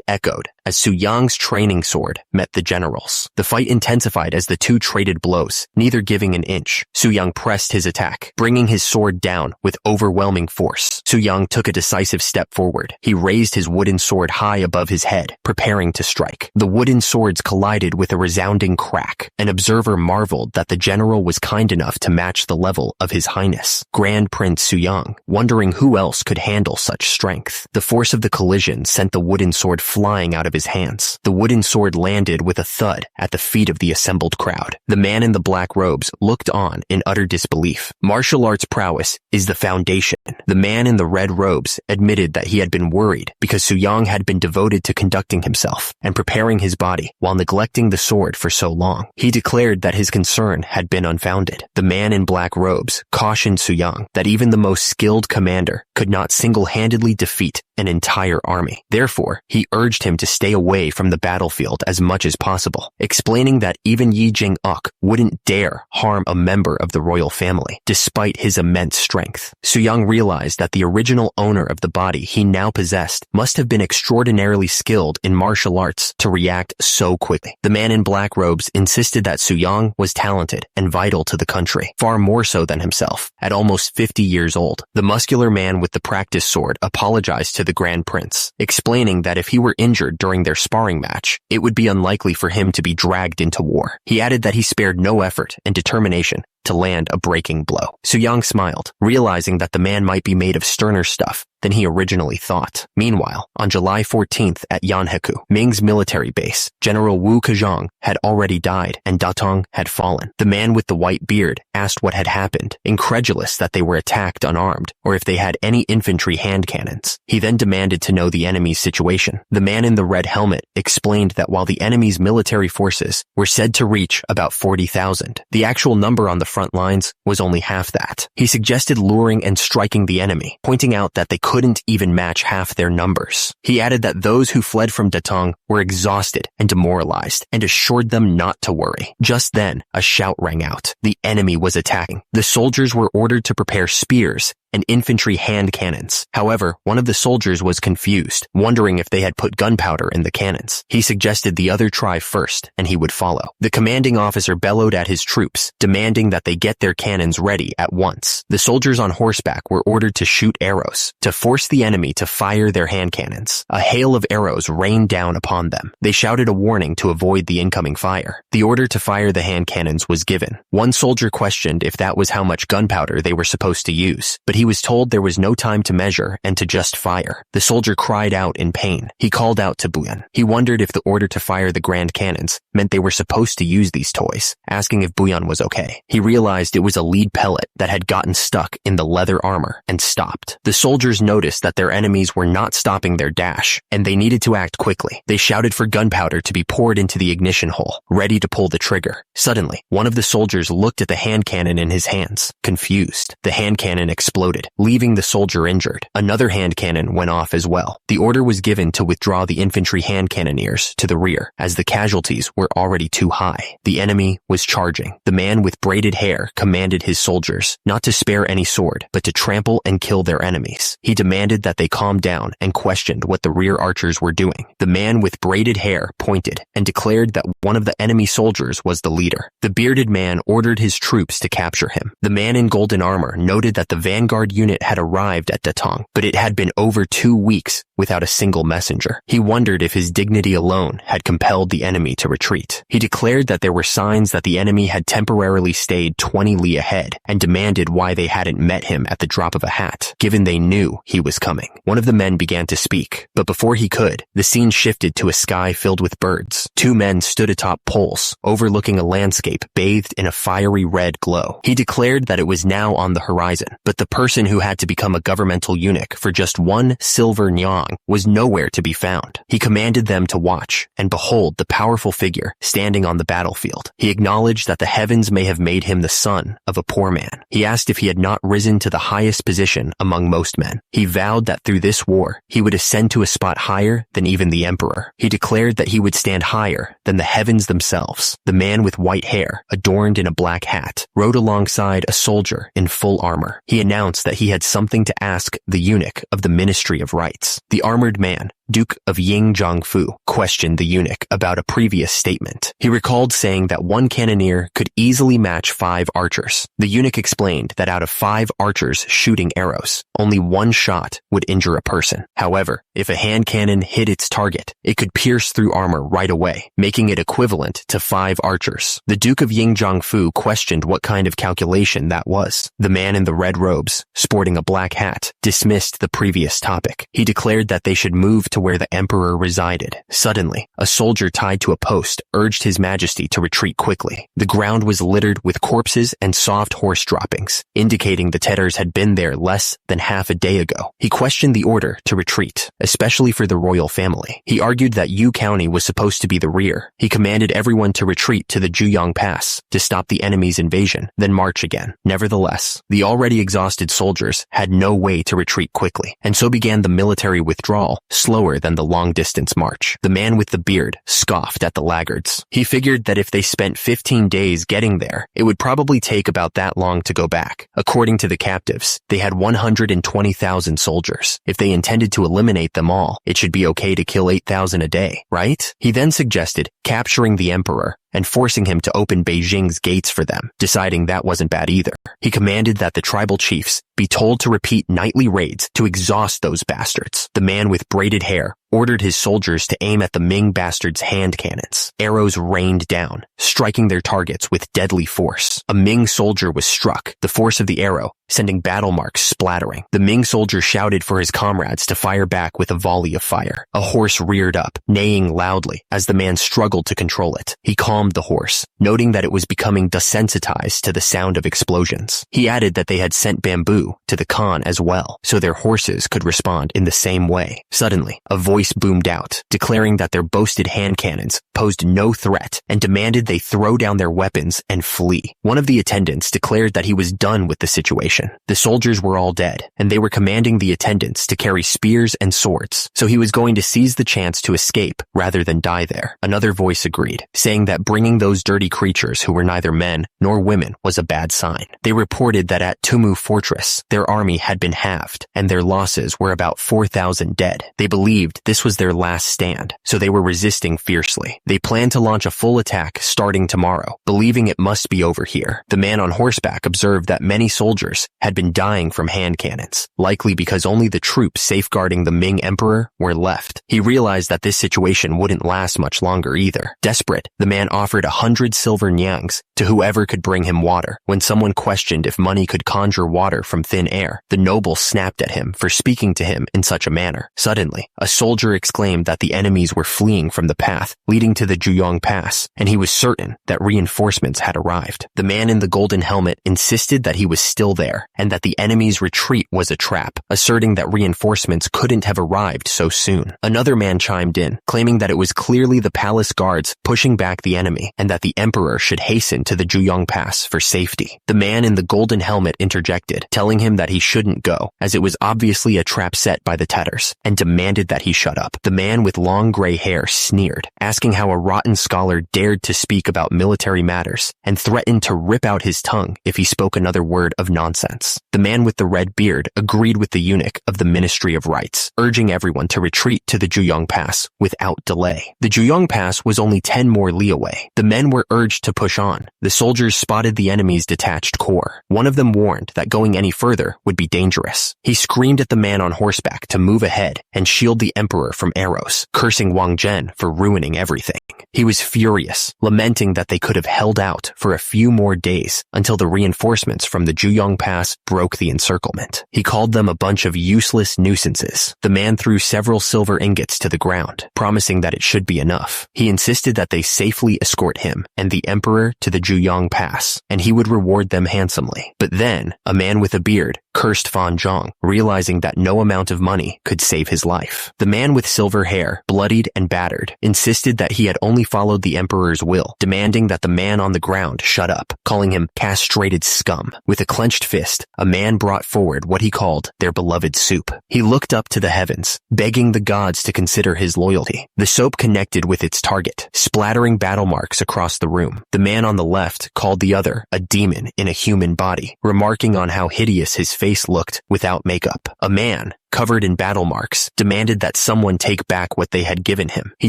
[SPEAKER 1] echoed as Suyang's training sword met the general's. The fight intensified as the two traded blows, neither giving an inch. Suyang pressed his attack, bringing his sword down with overwhelming force. Suyang took a decisive step forward. He raised his wooden sword high above his head, preparing to strike. The wooden swords collided with a resounding crack. An observer marveled that the general was kind enough to match the level of His Highness, Grand Prince Suyang, wondering who else could handle such strength. The force of the collision sent the wooden sword flying out of his hands. The wooden sword landed with a thud at the feet of the assembled crowd. The man in the black robes looked on in utter disbelief. Martial arts prowess is the foundation. The man in the red robes admitted that he had been worried because Suyang had been devoted to conducting himself and preparing his body while neglecting the sword for so long. He declared that his concern had been unfounded. The man in black robes cautioned Suyang that even the most skilled commander could not single-handedly defeat an entire army. Therefore, he urged him to stay away from the battlefield as much as possible, explaining that even Yi Jing-uk wouldn't dare harm a member of the royal family, despite his immense strength. Suyang realized that the original owner of the body he now possessed must have been extraordinarily skilled in martial arts to react so quickly. The man in black robes insisted that Suyang was talented and vital to the country, far more so than himself. At almost 50 years old, the muscular man with the practice sword apologized to the Grand Prince, explaining that if he were injured during their sparring match, it would be unlikely for him to be dragged into war. He added that he spared no effort and determination to land a breaking blow. Suyang smiled, realizing that the man might be made of sterner stuff than he originally thought. Meanwhile, on July 14th at Yanheku, Ming's military base, General Wu Kejong had already died and Datong had fallen. The man with the white beard asked what had happened, incredulous that they were attacked unarmed or if they had any infantry hand cannons. He then demanded to know the enemy's situation. The man in the red helmet explained that while the enemy's military forces were said to reach about 40,000, the actual number on the front lines was only half that. He suggested luring and striking the enemy, pointing out that they couldn't even match half their numbers. He added that those who fled from Datong were exhausted and demoralized and assured them not to worry. Just then, a shout rang out. The enemy was attacking. The soldiers were ordered to prepare spears and infantry hand cannons. However, one of the soldiers was confused, wondering if they had put gunpowder in the cannons. He suggested the other try first, and he would follow. The commanding officer bellowed at his troops, demanding that they get their cannons ready at once. The soldiers on horseback were ordered to shoot arrows, to force the enemy to fire their hand cannons. A hail of arrows rained down upon them. They shouted a warning to avoid the incoming fire. The order to fire the hand cannons was given. One soldier questioned if that was how much gunpowder they were supposed to use, but he was told there was no time to measure and to just fire. The soldier cried out in pain. He called out to Buyan. He wondered if the order to fire the grand cannons meant they were supposed to use these toys, asking if Buyan was okay. He realized it was a lead pellet that had gotten stuck in the leather armor and stopped. The soldiers noticed that their enemies were not stopping their dash, and they needed to act quickly. They shouted for gunpowder to be poured into the ignition hole, ready to pull the trigger. Suddenly, one of the soldiers looked at the hand cannon in his hands, confused. The hand cannon exploded, leaving the soldier injured. Another hand cannon went off as well. The order was given to withdraw the infantry hand cannoneers to the rear, as the casualties were already too high. The enemy was charging. The man with braided hair commanded his soldiers not to spare any sword, but to trample and kill their enemies. He demanded that they calm down and questioned what the rear archers were doing. The man with braided hair pointed and declared that one of the enemy soldiers was the leader. The bearded man ordered his troops to capture him. The man in golden armor noted that the vanguard unit had arrived at Datong, but it had been over 2 weeks without a single messenger. He wondered if his dignity alone had compelled the enemy to retreat. He declared that there were signs that the enemy had temporarily stayed 20 li ahead and demanded why they hadn't met him at the drop of a hat, given they knew he was coming. One of the men began to speak, but before he could, the scene shifted to a sky filled with birds. 2 men stood atop poles, overlooking a landscape bathed in a fiery red glow. He declared that it was now on the horizon, but the person who had to become a governmental eunuch for just 1 silver nyang was nowhere to be found. He commanded them to watch, and behold the powerful figure standing on the battlefield. He acknowledged that the heavens may have made him the son of a poor man. He asked if he had not risen to the highest position among most men. He vowed that through this war, he would ascend to a spot higher than even the emperor. He declared that he would stand higher than the heavens themselves. The man with white hair, adorned in a black hat, rode alongside a soldier in full armor. He announced that he had something to ask the eunuch of the Ministry of Rights. The armored man, Duke of Yingjiangfu, questioned the eunuch about a previous statement. He recalled saying that 1 cannoneer could easily match 5 archers. The eunuch explained that out of 5 archers shooting arrows, only 1 shot would injure a person. However, if a hand cannon hit its target, it could pierce through armor right away, making it equivalent to 5 archers. The Duke of Yingjiangfu questioned what kind of calculation that was. The man in the red robes, sporting a black hat, dismissed the previous topic. He declared that they should move to where the emperor resided. Suddenly, a soldier tied to a post urged his majesty to retreat quickly. The ground was littered with corpses and soft horse droppings, indicating the Tedders had been there less than half a day ago. He questioned the order to retreat, especially for the royal family. He argued that Yu County was supposed to be the rear. He commanded everyone to retreat to the Juyang Pass to stop the enemy's invasion, then march again. Nevertheless, the already exhausted soldiers had no way to retreat quickly, and so began the military withdrawal, slower than the long-distance march. The man with the beard scoffed at the laggards. He figured that if they spent 15 days getting there, it would probably take about that long to go back. According to the captives, they had 120,000 soldiers. If they intended to eliminate them all, it should be okay to kill 8,000 a day, right? He then suggested capturing the emperor and forcing him to open Beijing's gates for them, deciding that wasn't bad either. He commanded that the tribal chiefs be told to repeat nightly raids to exhaust those bastards. The man with braided hair ordered his soldiers to aim at the Ming bastards' hand cannons. Arrows rained down, striking their targets with deadly force. A Ming soldier was struck, the force of the arrow sending battle marks splattering. The Ming soldier shouted for his comrades to fire back with a volley of fire. A horse reared up, neighing loudly as the man struggled to control it. He calmed the horse, noting that it was becoming desensitized to the sound of explosions. He added that they had sent bamboo to the Khan as well, so their horses could respond in the same way. Suddenly, a voice boomed out, declaring that their boasted hand cannons posed no threat and demanded they throw down their weapons and flee. One of the attendants declared that he was done with the situation. The soldiers were all dead, and they were commanding the attendants to carry spears and swords, so he was going to seize the chance to escape rather than die there. Another voice agreed, saying that bringing those dirty creatures who were neither men nor women was a bad sign. They reported that at Tumu Fortress, their army had been halved, and their losses were about 4,000 dead. They believed this was their last stand, so they were resisting fiercely. They planned to launch a full attack starting tomorrow, believing it must be over here. The man on horseback observed that many soldiers had been dying from hand cannons, likely because only the troops safeguarding the Ming emperor were left. He realized that this situation wouldn't last much longer either. Desperate, the man offered 100 silver nyangs to whoever could bring him water. When someone questioned if money could conjure water from thin air, the noble snapped at him for speaking to him in such a manner. Suddenly, a soldier exclaimed that the enemies were fleeing from the path leading to the Juyong Pass, and he was certain that reinforcements had arrived. The man in the golden helmet insisted that he was still there, and that the enemy's retreat was a trap, asserting that reinforcements couldn't have arrived so soon. Another man chimed in, claiming that it was clearly the palace guards pushing back the enemy, and that the emperor should hasten to the Juyong Pass for safety. The man in the golden helmet interjected, telling him that he shouldn't go, as it was obviously a trap set by the Tatars, and demanded that he shut up. The man with long gray hair sneered, asking how a rotten scholar dared to speak about military matters, and threatened to rip out his tongue if he spoke another word of nonsense. The man with the red beard agreed with the eunuch of the Ministry of Rights, urging everyone to retreat to the Juyong Pass without delay. The Juyong Pass was only 10 more li away. The men were urged to push on. The soldiers spotted the enemy's detached corps. One of them warned that going any further would be dangerous. He screamed at the man on horseback to move ahead and shield the emperor from arrows, cursing Wang Zhen for ruining everything. He was furious, lamenting that they could have held out for a few more days until the reinforcements from the Juyong Pass broke the encirclement. He called them a bunch of useless nuisances. The man threw several silver ingots to the ground, promising that it should be enough. He insisted that they safely escort him and the emperor to the Juyong Pass, and he would reward them handsomely. But then, a man with a beard cursed Fan Zhang, realizing that no amount of money could save his life. The man with silver hair, bloodied and battered, insisted that he had only followed the emperor's will, demanding that the man on the ground shut up, calling him castrated scum. With a clenched fist, a man brought forward what he called their beloved soup. He looked up to the heavens, begging the gods to consider his loyalty. The soap connected with its target, splattering battle marks across the room. The man on the left called the other a demon in a human body, remarking on how hideous his face looked without makeup. A man, covered in battle marks, demanded that someone take back what they had given him. He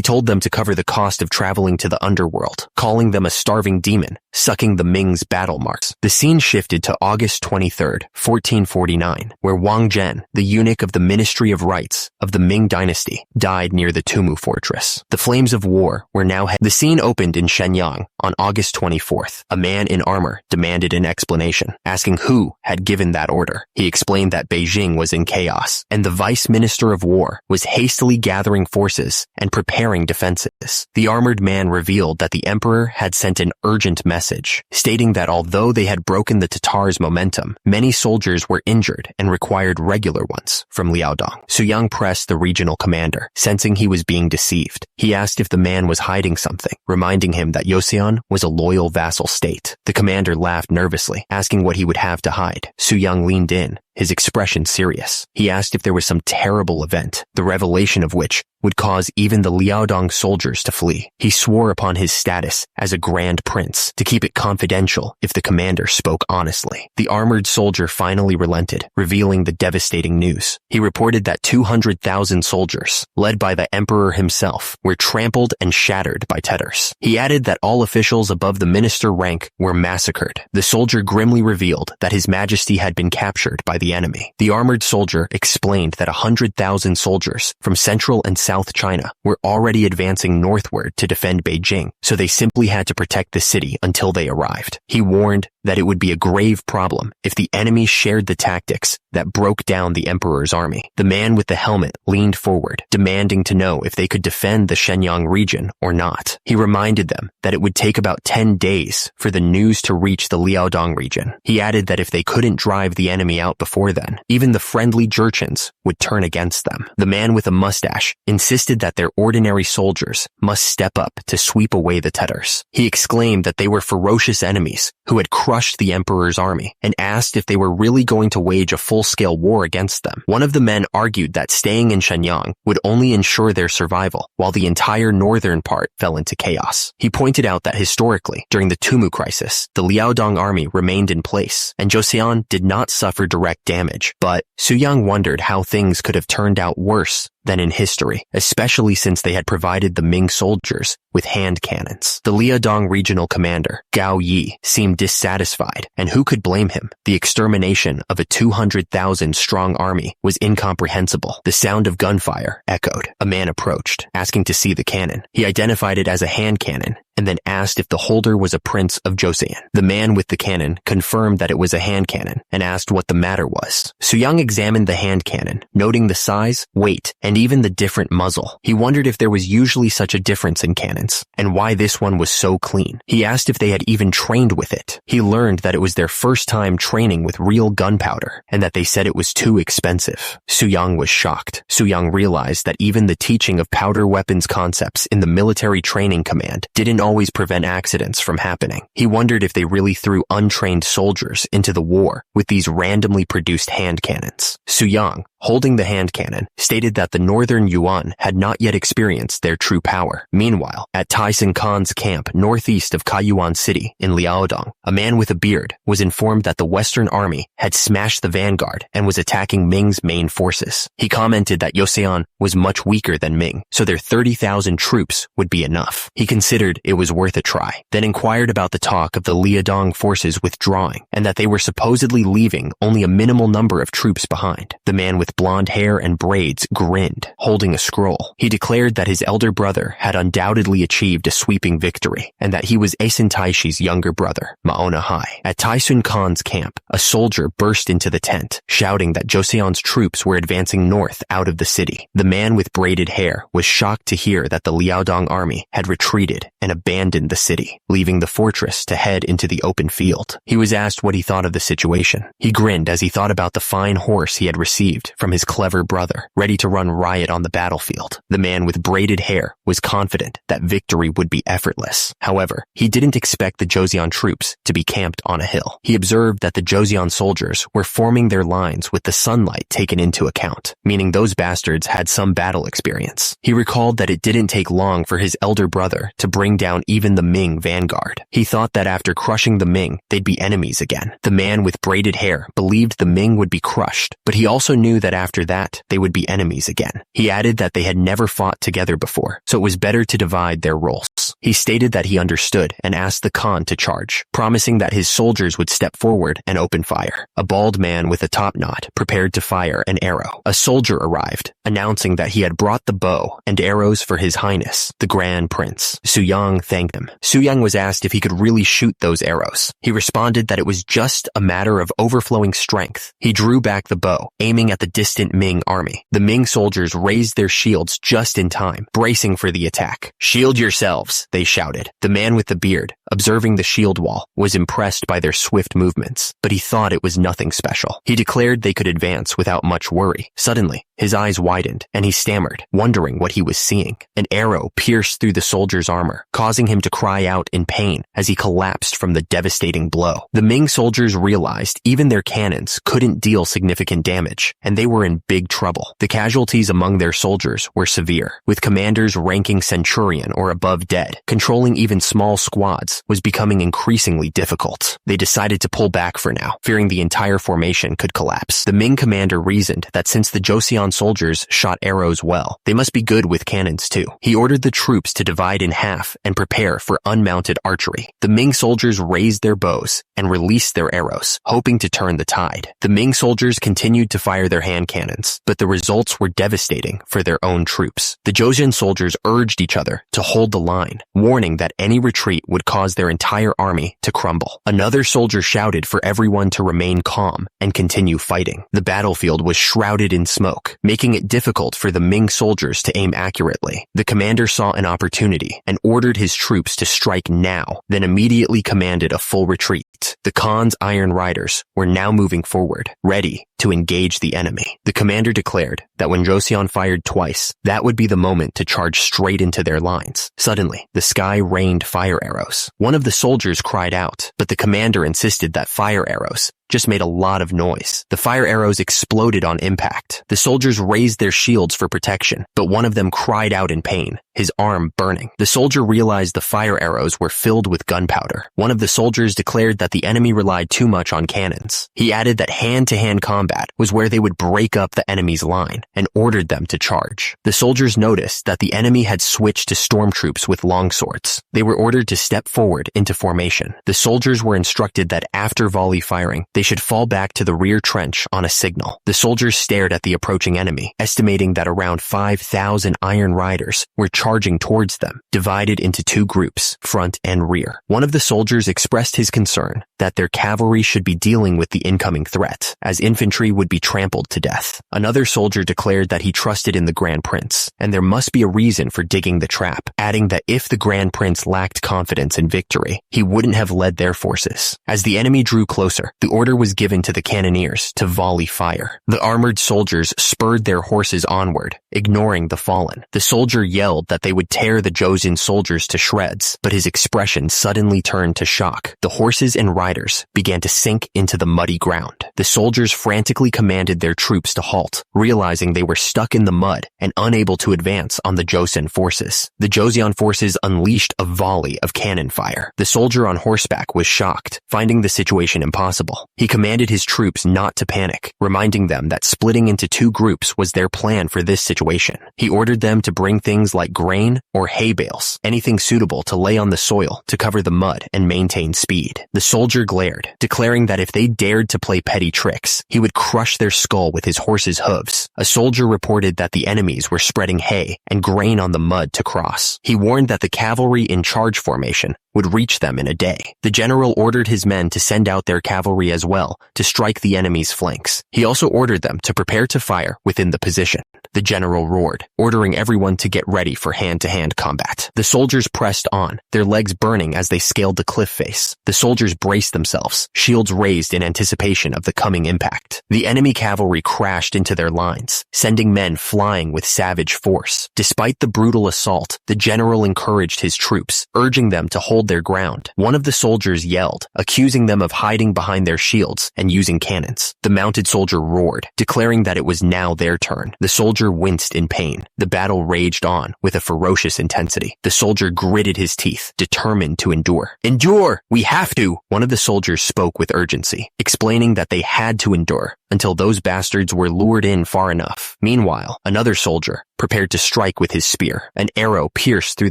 [SPEAKER 1] told them to cover the cost of traveling to the underworld, calling them a starving demon, sucking the Ming's battle marks. The scene shifted to August 23rd, 1449, where Wang Zhen, the eunuch of the Ministry of Rights of the Ming dynasty, died near the Tumu Fortress. The flames of war were now The scene opened in Shenyang on August 24th. A man in armor demanded an explanation, asking who had given that order. He explained that Beijing was in chaos, and the Vice Minister of War was hastily gathering forces and preparing defenses. The armored man revealed that the emperor had sent an urgent message, stating that although they had broken the Tatars' momentum, many soldiers were injured and required regular ones from Liaodong. Su Yang pressed the regional commander, sensing he was being deceived. He asked if the man was hiding something, reminding him that Joseon was a loyal vassal state. The commander laughed nervously, asking what he would have to hide. Su Yang leaned in, his expression serious. He asked if there was some terrible event, the revelation of which would cause even the Liaodong soldiers to flee. He swore upon his status as a grand prince to keep it confidential if the commander spoke honestly. The armored soldier finally relented, revealing the devastating news. He reported that 200,000 soldiers, led by the emperor himself, were trampled and shattered by Tatars. He added that all officials above the minister rank were massacred. The soldier grimly revealed that his majesty had been captured by the enemy. The armored soldier explained that 100,000 soldiers from Central and South China were already advancing northward to defend Beijing, so they simply had to protect the city until they arrived. He warned that it would be a grave problem if the enemy shared the tactics that broke down the emperor's army. The man with the helmet leaned forward, demanding to know if they could defend the Shenyang region or not. He reminded them that it would take about 10 days for the news to reach the Liaodong region. He added that if they couldn't drive the enemy out before then, even the friendly Jurchens would turn against them. The man with a mustache insisted that their ordinary soldiers must step up to sweep away the Tatars. He exclaimed that they were ferocious enemies who had crushed the emperor's army and asked if they were really going to wage a full-scale war against them. One of the men argued that staying in Shenyang would only ensure their survival, while the entire northern part fell into chaos. He pointed out that historically, during the Tumu crisis, the Liaodong army remained in place, and Joseon did not suffer direct damage. But Suyang wondered how things could have turned out worse than in history, especially since they had provided the Ming soldiers with hand cannons. The Liaodong regional commander, Gao Yi, seemed dissatisfied, and who could blame him? The extermination of a 200,000-strong army was incomprehensible. The sound of gunfire echoed. A man approached, asking to see the cannon. He identified it as a hand cannon, and then asked if the holder was a prince of Joseon. The man with the cannon confirmed that it was a hand cannon, and asked what the matter was. Suyang examined the hand cannon, noting the size, weight, and even the different muzzle. He wondered if there was usually such a difference in cannons, and why this one was so clean. He asked if they had even trained with it. He learned that it was their first time training with real gunpowder, and that they said it was too expensive. Suyang was shocked. Suyang realized that even the teaching of powder weapons concepts in the military training command didn't always prevent accidents from happening. He wondered if they really threw untrained soldiers into the war with these randomly produced hand cannons. Suyang, holding the hand cannon, stated that the northern Yuan had not yet experienced their true power. Meanwhile, at Tyson Khan's camp northeast of Kaiyuan City in Liaodong, a man with a beard was informed that the Western army had smashed the vanguard and was attacking Ming's main forces. He commented that Joseon was much weaker than Ming, so their 30,000 troops would be enough. He considered it was worth a try, then inquired about the talk of the Liaodong forces withdrawing, and that they were supposedly leaving only a minimal number of troops behind. The man with blonde hair and braids grinned, holding a scroll. He declared that his elder brother had undoubtedly achieved a sweeping victory, and that he was Asen Taishi's younger brother, Maona Hai. At Taisun Khan's camp, a soldier burst into the tent, shouting that Joseon's troops were advancing north out of the city. The man with braided hair was shocked to hear that the Liaodong army had retreated and abandoned the city, leaving the fortress to head into the open field. He was asked what he thought of the situation. He grinned as he thought about the fine horse he had received from his clever brother, ready to run riot on the battlefield. The man with braided hair was confident that victory would be effortless. However, he didn't expect the Joseon troops to be camped on a hill. He observed that the Joseon soldiers were forming their lines with the sunlight taken into account, meaning those bastards had some battle experience. He recalled that it didn't take long for his elder brother to bring down even the Ming vanguard. He thought that after crushing the Ming, they'd be enemies again. The man with braided hair believed the Ming would be crushed, but he also knew that after that, they would be enemies again. He added that they had never fought together before, so it was better to divide their roles. He stated that he understood and asked the Khan to charge, promising that his soldiers would step forward and open fire. A bald man with a top knot prepared to fire an arrow. A soldier arrived, announcing that he had brought the bow and arrows for His Highness, the Grand Prince. Suyang thanked him. Suyang was asked if he could really shoot those arrows. He responded that it was just a matter of overflowing strength. He drew back the bow, aiming at the distant Ming army. The Ming soldiers raised their shields just in time, bracing for the attack. "Shield yourselves," they shouted. The man with the beard, observing the shield wall, was impressed by their swift movements, but he thought it was nothing special. He declared they could advance without much worry. Suddenly, his eyes widened, and he stammered, wondering what he was seeing. An arrow pierced through the soldier's armor, causing him to cry out in pain as he collapsed from the devastating blow. The Ming soldiers realized even their cannons couldn't deal significant damage, and they were in big trouble. The casualties among their soldiers were severe, with commanders ranking centurion or above dead, controlling even small squads cannons was becoming increasingly difficult. They decided to pull back for now, fearing the entire formation could collapse. The Ming commander reasoned that since the Joseon soldiers shot arrows well, they must be good with cannons too. He ordered the troops to divide in half and prepare for unmounted archery. The Ming soldiers raised their bows and released their arrows, hoping to turn the tide. The Ming soldiers continued to fire their hand cannons, but the results were devastating for their own troops. The Joseon soldiers urged each other to hold the line, warning that any retreat would cause their entire army to crumble. Another soldier shouted for everyone to remain calm and continue fighting. The battlefield was shrouded in smoke, making it difficult for the Ming soldiers to aim accurately. The commander saw an opportunity and ordered his troops to strike now, then immediately commanded a full retreat. The Khan's Iron Riders were now moving forward, ready to engage the enemy. The commander declared that when Joseon fired twice, that would be the moment to charge straight into their lines. Suddenly, the sky rained fire arrows. One of the soldiers cried out, but the commander insisted that fire arrows just made a lot of noise. The fire arrows exploded on impact. The soldiers raised their shields for protection, but one of them cried out in pain, his arm burning. The soldier realized the fire arrows were filled with gunpowder. One of the soldiers declared that the enemy relied too much on cannons. He added that hand-to-hand combat was where they would break up the enemy's line and ordered them to charge. The soldiers noticed that the enemy had switched to stormtroops with longswords. They were ordered to step forward into formation. The soldiers were instructed that after volley firing, they should fall back to the rear trench on a signal. The soldiers stared at the approaching enemy, estimating that around 5,000 Iron Riders were charging towards them, divided into two groups, front and rear. One of the soldiers expressed his concern that their cavalry should be dealing with the incoming threat, as infantry would be trampled to death. Another soldier declared that he trusted in the Grand Prince, and there must be a reason for digging the trap, adding that if the Grand Prince lacked confidence in victory, he wouldn't have led their forces. As the enemy drew closer, the order was given to the cannoneers to volley fire. The armored soldiers spurred their horses onward, ignoring the fallen. The soldier yelled that they would tear the Joseon soldiers to shreds, but his expression suddenly turned to shock. The horses and riders began to sink into the muddy ground. The soldiers frantically commanded their troops to halt, realizing they were stuck in the mud and unable to advance on the Joseon forces. The Joseon forces unleashed a volley of cannon fire. The soldier on horseback was shocked, finding the situation impossible. He commanded his troops not to panic, reminding them that splitting into two groups was their plan for this situation. He ordered them to bring things like grain or hay bales, anything suitable to lay on the soil to cover the mud and maintain speed. The soldier glared, declaring that if they dared to play petty tricks, he would crush their skull with his horse's hooves. A soldier reported that the enemies were spreading hay and grain on the mud to cross. He warned that the cavalry in charge formation would reach them in a day. The general ordered his men to send out their cavalry as well to strike the enemy's flanks. He also ordered them to prepare to fire within the position. The general roared, ordering everyone to get ready for hand-to-hand combat. The soldiers pressed on, their legs burning as they scaled the cliff face. The soldiers braced themselves, shields raised in anticipation of the coming impact. The enemy cavalry crashed into their lines, sending men flying with savage force. Despite the brutal assault, the general encouraged his troops, urging them to hold their ground. One of the soldiers yelled, accusing them of hiding behind their shields and using cannons. The mounted soldier roared, declaring that it was now their turn. The soldier winced in pain. The battle raged on with a ferocious intensity. The soldier gritted his teeth, determined to endure. Endure! We have to! One of the soldiers spoke with urgency, explaining that they had to endure until those bastards were lured in far enough. Meanwhile, another soldier prepared to strike with his spear. An arrow pierced through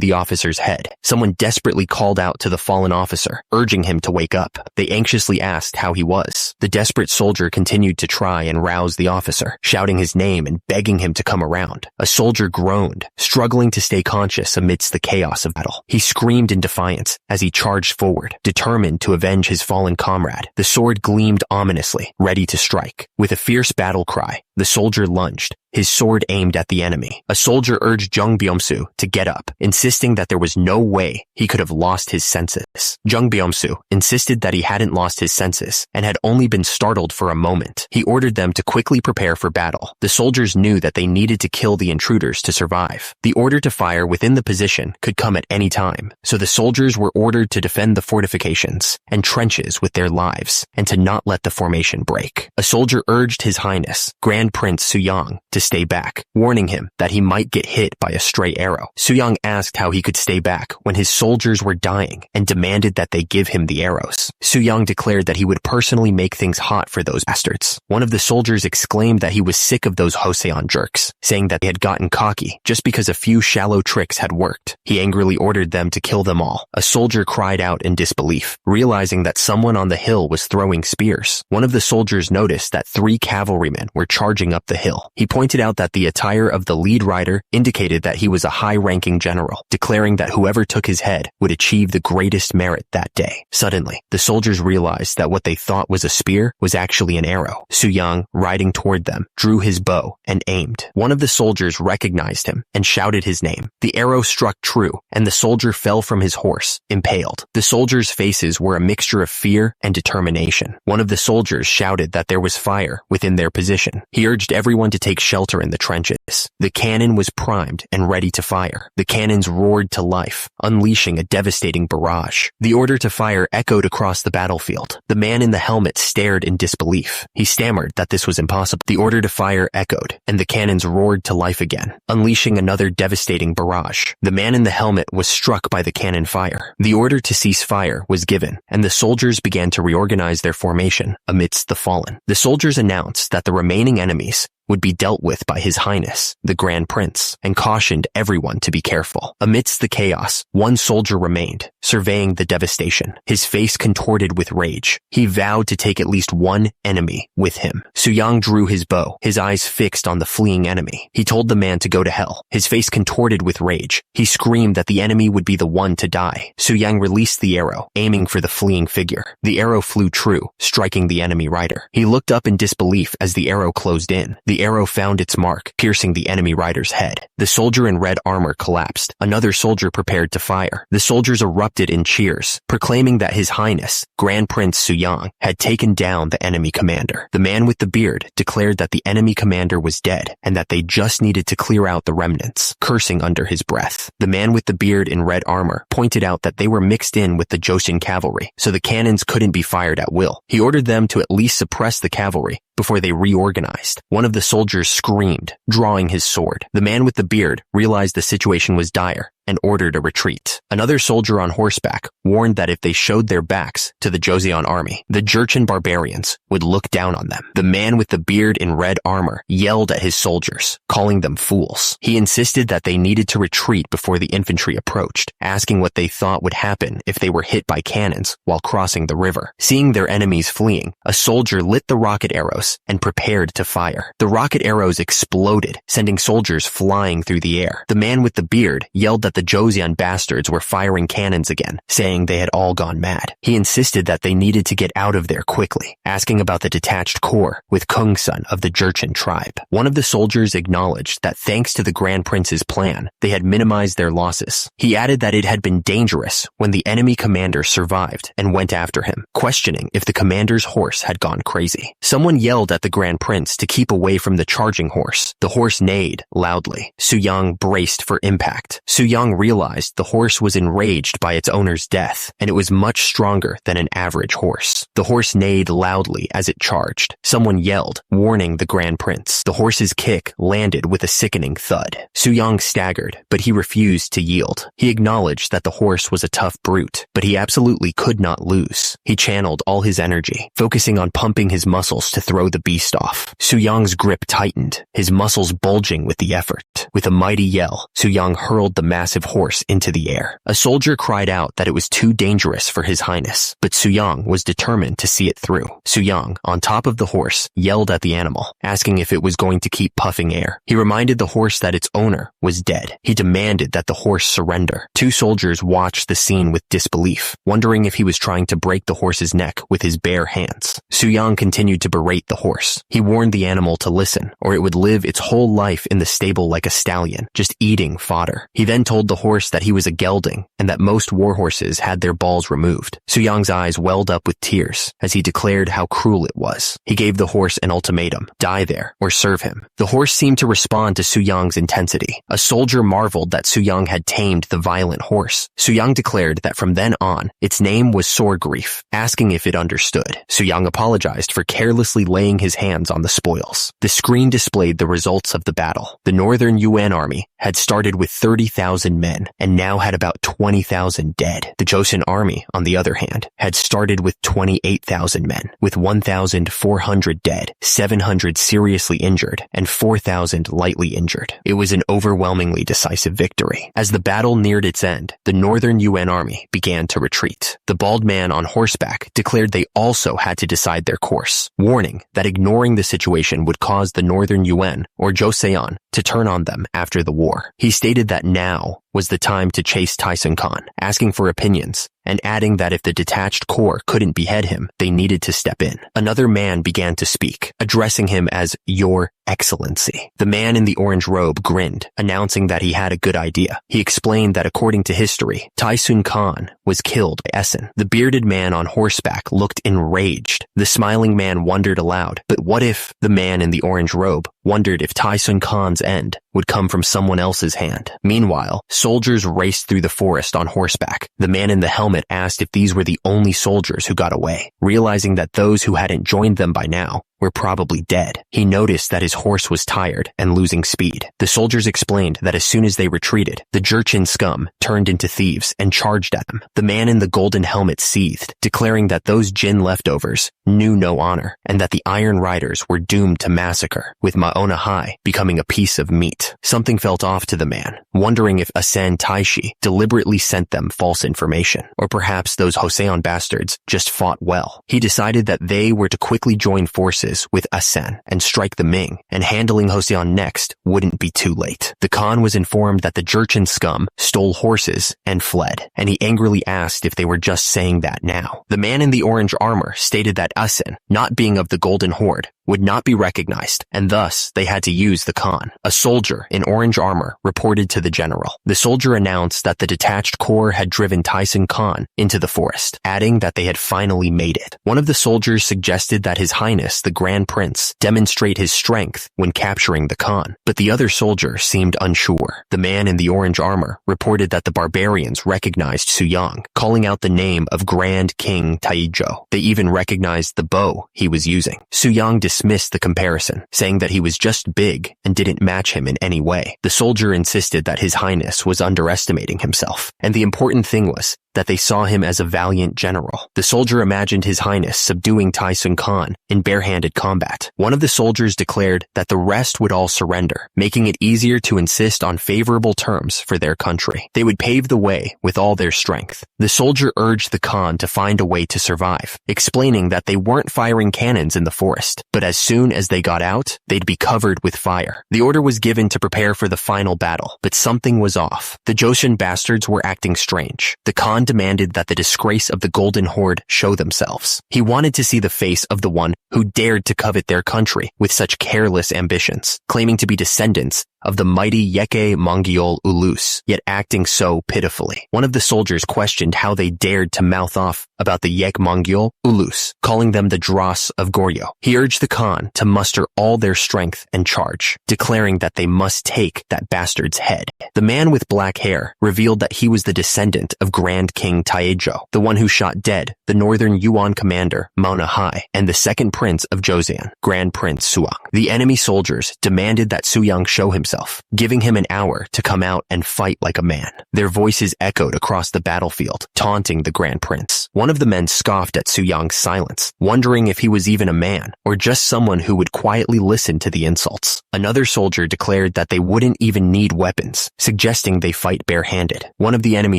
[SPEAKER 1] the officer's head. Someone desperately called out to the fallen officer, urging him to wake up. They anxiously asked how he was. The desperate soldier continued to try and rouse the officer, shouting his name and begging him to come around. A soldier groaned, struggling to stay conscious amidst the chaos of battle. He screamed in defiance as he charged forward, determined to avenge his fallen comrade. The sword gleamed ominously, ready to strike. With a fierce battle cry, the soldier lunged, his sword aimed at the enemy. A soldier urged Jung Byung-soo to get up, insisting that there was no way he could have lost his senses. Jung Byung-soo insisted that he hadn't lost his senses and had only been startled for a moment. He ordered them to quickly prepare for battle. The soldiers knew that they needed to kill the intruders to survive. The order to fire within the position could come at any time, so the soldiers were ordered to defend the fortifications and trenches with their lives and to not let the formation break. A soldier urged His Highness, Grand Prince Suyang, to to stay back, warning him that he might get hit by a stray arrow. Suyang asked how he could stay back when his soldiers were dying and demanded that they give him the arrows. Suyang declared that he would personally make things hot for those bastards. One of the soldiers exclaimed that he was sick of those Joseon jerks, saying that they had gotten cocky just because a few shallow tricks had worked. He angrily ordered them to kill them all. A soldier cried out in disbelief, realizing that someone on the hill was throwing spears. One of the soldiers noticed that 3 cavalrymen were charging up the hill. He pointed out that the attire of the lead rider indicated that he was a high-ranking general, declaring that whoever took his head would achieve the greatest merit that day. Suddenly, the soldiers realized that what they thought was a spear was actually an arrow. Suyang, riding toward them, drew his bow and aimed. One of the soldiers recognized him and shouted his name. The arrow struck true, and the soldier fell from his horse, impaled. The soldiers' faces were a mixture of fear and determination. One of the soldiers shouted that there was fire within their position. He urged everyone to take shelter in the trenches. The cannon was primed and ready to fire. The cannons roared to life, unleashing a devastating barrage. The order to fire echoed across the battlefield. The man in the helmet stared in disbelief. He stammered that this was impossible. The order to fire echoed, and the cannons roared to life again, unleashing another devastating barrage. The man in the helmet was struck by the cannon fire. The order to cease fire was given, and the soldiers began to reorganize their formation amidst the fallen. The soldiers announced that the remaining enemies would be dealt with by His Highness, the Grand Prince, and cautioned everyone to be careful. Amidst the chaos, one soldier remained, surveying the devastation, his face contorted with rage. He vowed to take at least one enemy with him. Suyang drew his bow, his eyes fixed on the fleeing enemy. He told the man to go to hell. His face contorted with rage. He screamed that the enemy would be the one to die. Suyang released the arrow, aiming for the fleeing figure. The arrow flew true, striking the enemy rider. He looked up in disbelief as the arrow closed in. The arrow found its mark, piercing the enemy rider's head. The soldier in red armor collapsed. Another soldier prepared to fire. The soldiers erupted in cheers, proclaiming that His Highness, Grand Prince Suyang, had taken down the enemy commander. The man with the beard declared that the enemy commander was dead and that they just needed to clear out the remnants, cursing under his breath. The man with the beard in red armor pointed out that they were mixed in with the Joseon cavalry, so the cannons couldn't be fired at will. He ordered them to at least suppress the cavalry before they reorganized. One of the soldiers screamed, drawing his sword. The man with the beard realized the situation was dire and ordered a retreat. Another soldier on horseback warned that if they showed their backs to the Joseon army, the Jurchen barbarians would look down on them. The man with the beard in red armor yelled at his soldiers, calling them fools. He insisted that they needed to retreat before the infantry approached, asking what they thought would happen if they were hit by cannons while crossing the river. Seeing their enemies fleeing, a soldier lit the rocket arrows and prepared to fire. The rocket arrows exploded, sending soldiers flying through the air. The man with the beard yelled that the Joseon bastards were firing cannons again, saying they had all gone mad. He insisted that they needed to get out of there quickly, asking about the detached corps with Kungsun of the Jurchen tribe. One of the soldiers acknowledged that thanks to the Grand Prince's plan, they had minimized their losses. He added that it had been dangerous when the enemy commander survived and went after him, questioning if the commander's horse had gone crazy. Someone yelled at the Grand Prince to keep away from the charging horse. The horse neighed loudly. Suyang braced for impact. Suyang realized the horse was enraged by its owner's death, and it was much stronger than an average horse. The horse neighed loudly as it charged. Someone yelled, warning the Grand Prince. The horse's kick landed with a sickening thud. Suyang staggered, but he refused to yield. He acknowledged that the horse was a tough brute, but he absolutely could not lose. He channeled all his energy, focusing on pumping his muscles to throw the beast off. Suyang's grip tightened, his muscles bulging with the effort. With a mighty yell, Suyang hurled the massive horse into the air. A soldier cried out that it was too dangerous for His Highness, but Suyang was determined to see it through. Suyang, on top of the horse, yelled at the animal, asking if it was going to keep puffing air. He reminded the horse that its owner was dead. He demanded that the horse surrender. Two soldiers watched the scene with disbelief, wondering if he was trying to break the horse's neck with his bare hands. Suyang continued to berate the horse. He warned the animal to listen, or it would live its whole life in the stable like a stallion, just eating fodder. He then told told the horse that he was a gelding and that most warhorses had their balls removed. Suyang's eyes welled up with tears as he declared how cruel it was. He gave the horse an ultimatum: die there or serve him. The horse seemed to respond to Suyang's intensity. A soldier marveled that Suyang had tamed the violent horse. Suyang declared that from then on, its name was Sore Grief, asking if it understood. Suyang apologized for carelessly laying his hands on the spoils. The screen displayed the results of the battle. The Northern Yuan army had started with 30,000 men and now had about 20,000 dead. The Joseon army, on the other hand, had started with 28,000 men, with 1,400 dead, 700 seriously injured, and 4,000 lightly injured. It was an overwhelmingly decisive victory. As the battle neared its end, the Northern Yuan army began to retreat. The bald man on horseback declared they also had to decide their course, warning that ignoring the situation would cause the Northern Yuan, or Joseon, to turn on them after the war. He stated that now was the time to chase Tyson Khan, asking for opinions, and adding that if the detached corps couldn't behead him, they needed to step in. Another man began to speak, addressing him as Your Excellency. The man in the orange robe grinned, announcing that he had a good idea. He explained that according to history, Tyson Khan was killed by Essen. The bearded man on horseback looked enraged. The smiling man wondered aloud, but what if the man in the orange robe wondered if Tyson Khan's end would come from someone else's hand? Meanwhile, soldiers raced through the forest on horseback. The man in the helmet asked if these were the only soldiers who got away, realizing that those who hadn't joined them by now were probably dead. He noticed that his horse was tired and losing speed. The soldiers explained that as soon as they retreated, the Jurchen scum turned into thieves and charged at them. The man in the golden helmet seethed, declaring that those Jin leftovers knew no honor and that the Iron Riders were doomed to massacre, with Maona Hai becoming a piece of meat. Something felt off to the man, wondering if Asen Taishi deliberately sent them false information, or perhaps those Joseon bastards just fought well. He decided that they were to quickly join forces with Asen and strike the Ming, and handling Joseon next wouldn't be too late. The Khan was informed that the Jurchen scum stole horses and fled, and he angrily asked if they were just saying that now. The man in the orange armor stated that Asen, not being of the Golden Horde, would not be recognized, and thus they had to use the Khan. A soldier in orange armor reported to the general. The soldier announced that the detached corps had driven Tyson Khan into the forest, adding that they had finally made it. One of the soldiers suggested that His Highness the Grand Prince demonstrate his strength when capturing the Khan, but the other soldier seemed unsure. The man in the orange armor reported that the barbarians recognized Suyang, calling out the name of Grand King Taizhou. They even recognized the bow he was using. Suyang dismissed the comparison, saying that he was just big and didn't match him in any way. The soldier insisted that His Highness was underestimating himself, and the important thing was that they saw him as a valiant general. The soldier imagined His Highness subduing Tyson Khan in barehanded combat. One of the soldiers declared that the rest would all surrender, making it easier to insist on favorable terms for their country. They would pave the way with all their strength. The soldier urged the Khan to find a way to survive, explaining that they weren't firing cannons in the forest, but as soon as they got out, they'd be covered with fire. The order was given to prepare for the final battle, but something was off. The Joseon bastards were acting strange. The Khan demanded that the disgrace of the Golden Horde show themselves. He wanted to see the face of the one who dared to covet their country with such careless ambitions, claiming to be descendants of the mighty Yeke Mongiol Ulus, yet acting so pitifully. One of the soldiers questioned how they dared to mouth off about the Yek Mongiol Ulus, calling them the Dross of Goryeo. He urged the Khan to muster all their strength and charge, declaring that they must take that bastard's head. The man with black hair revealed that he was the descendant of Grand King Taizhou, the one who shot dead the Northern Yuan commander Maona Hai and the second prince of Joseon, Grand Prince Suyang. The enemy soldiers demanded that Suyang show himself, giving him an hour to come out and fight like a man. Their voices echoed across the battlefield, taunting the Grand Prince. One of the men scoffed at Suyang's silence, wondering if he was even a man or just someone who would quietly listen to the insults. Another soldier declared that they wouldn't even need weapons, suggesting they fight barehanded. One of the enemy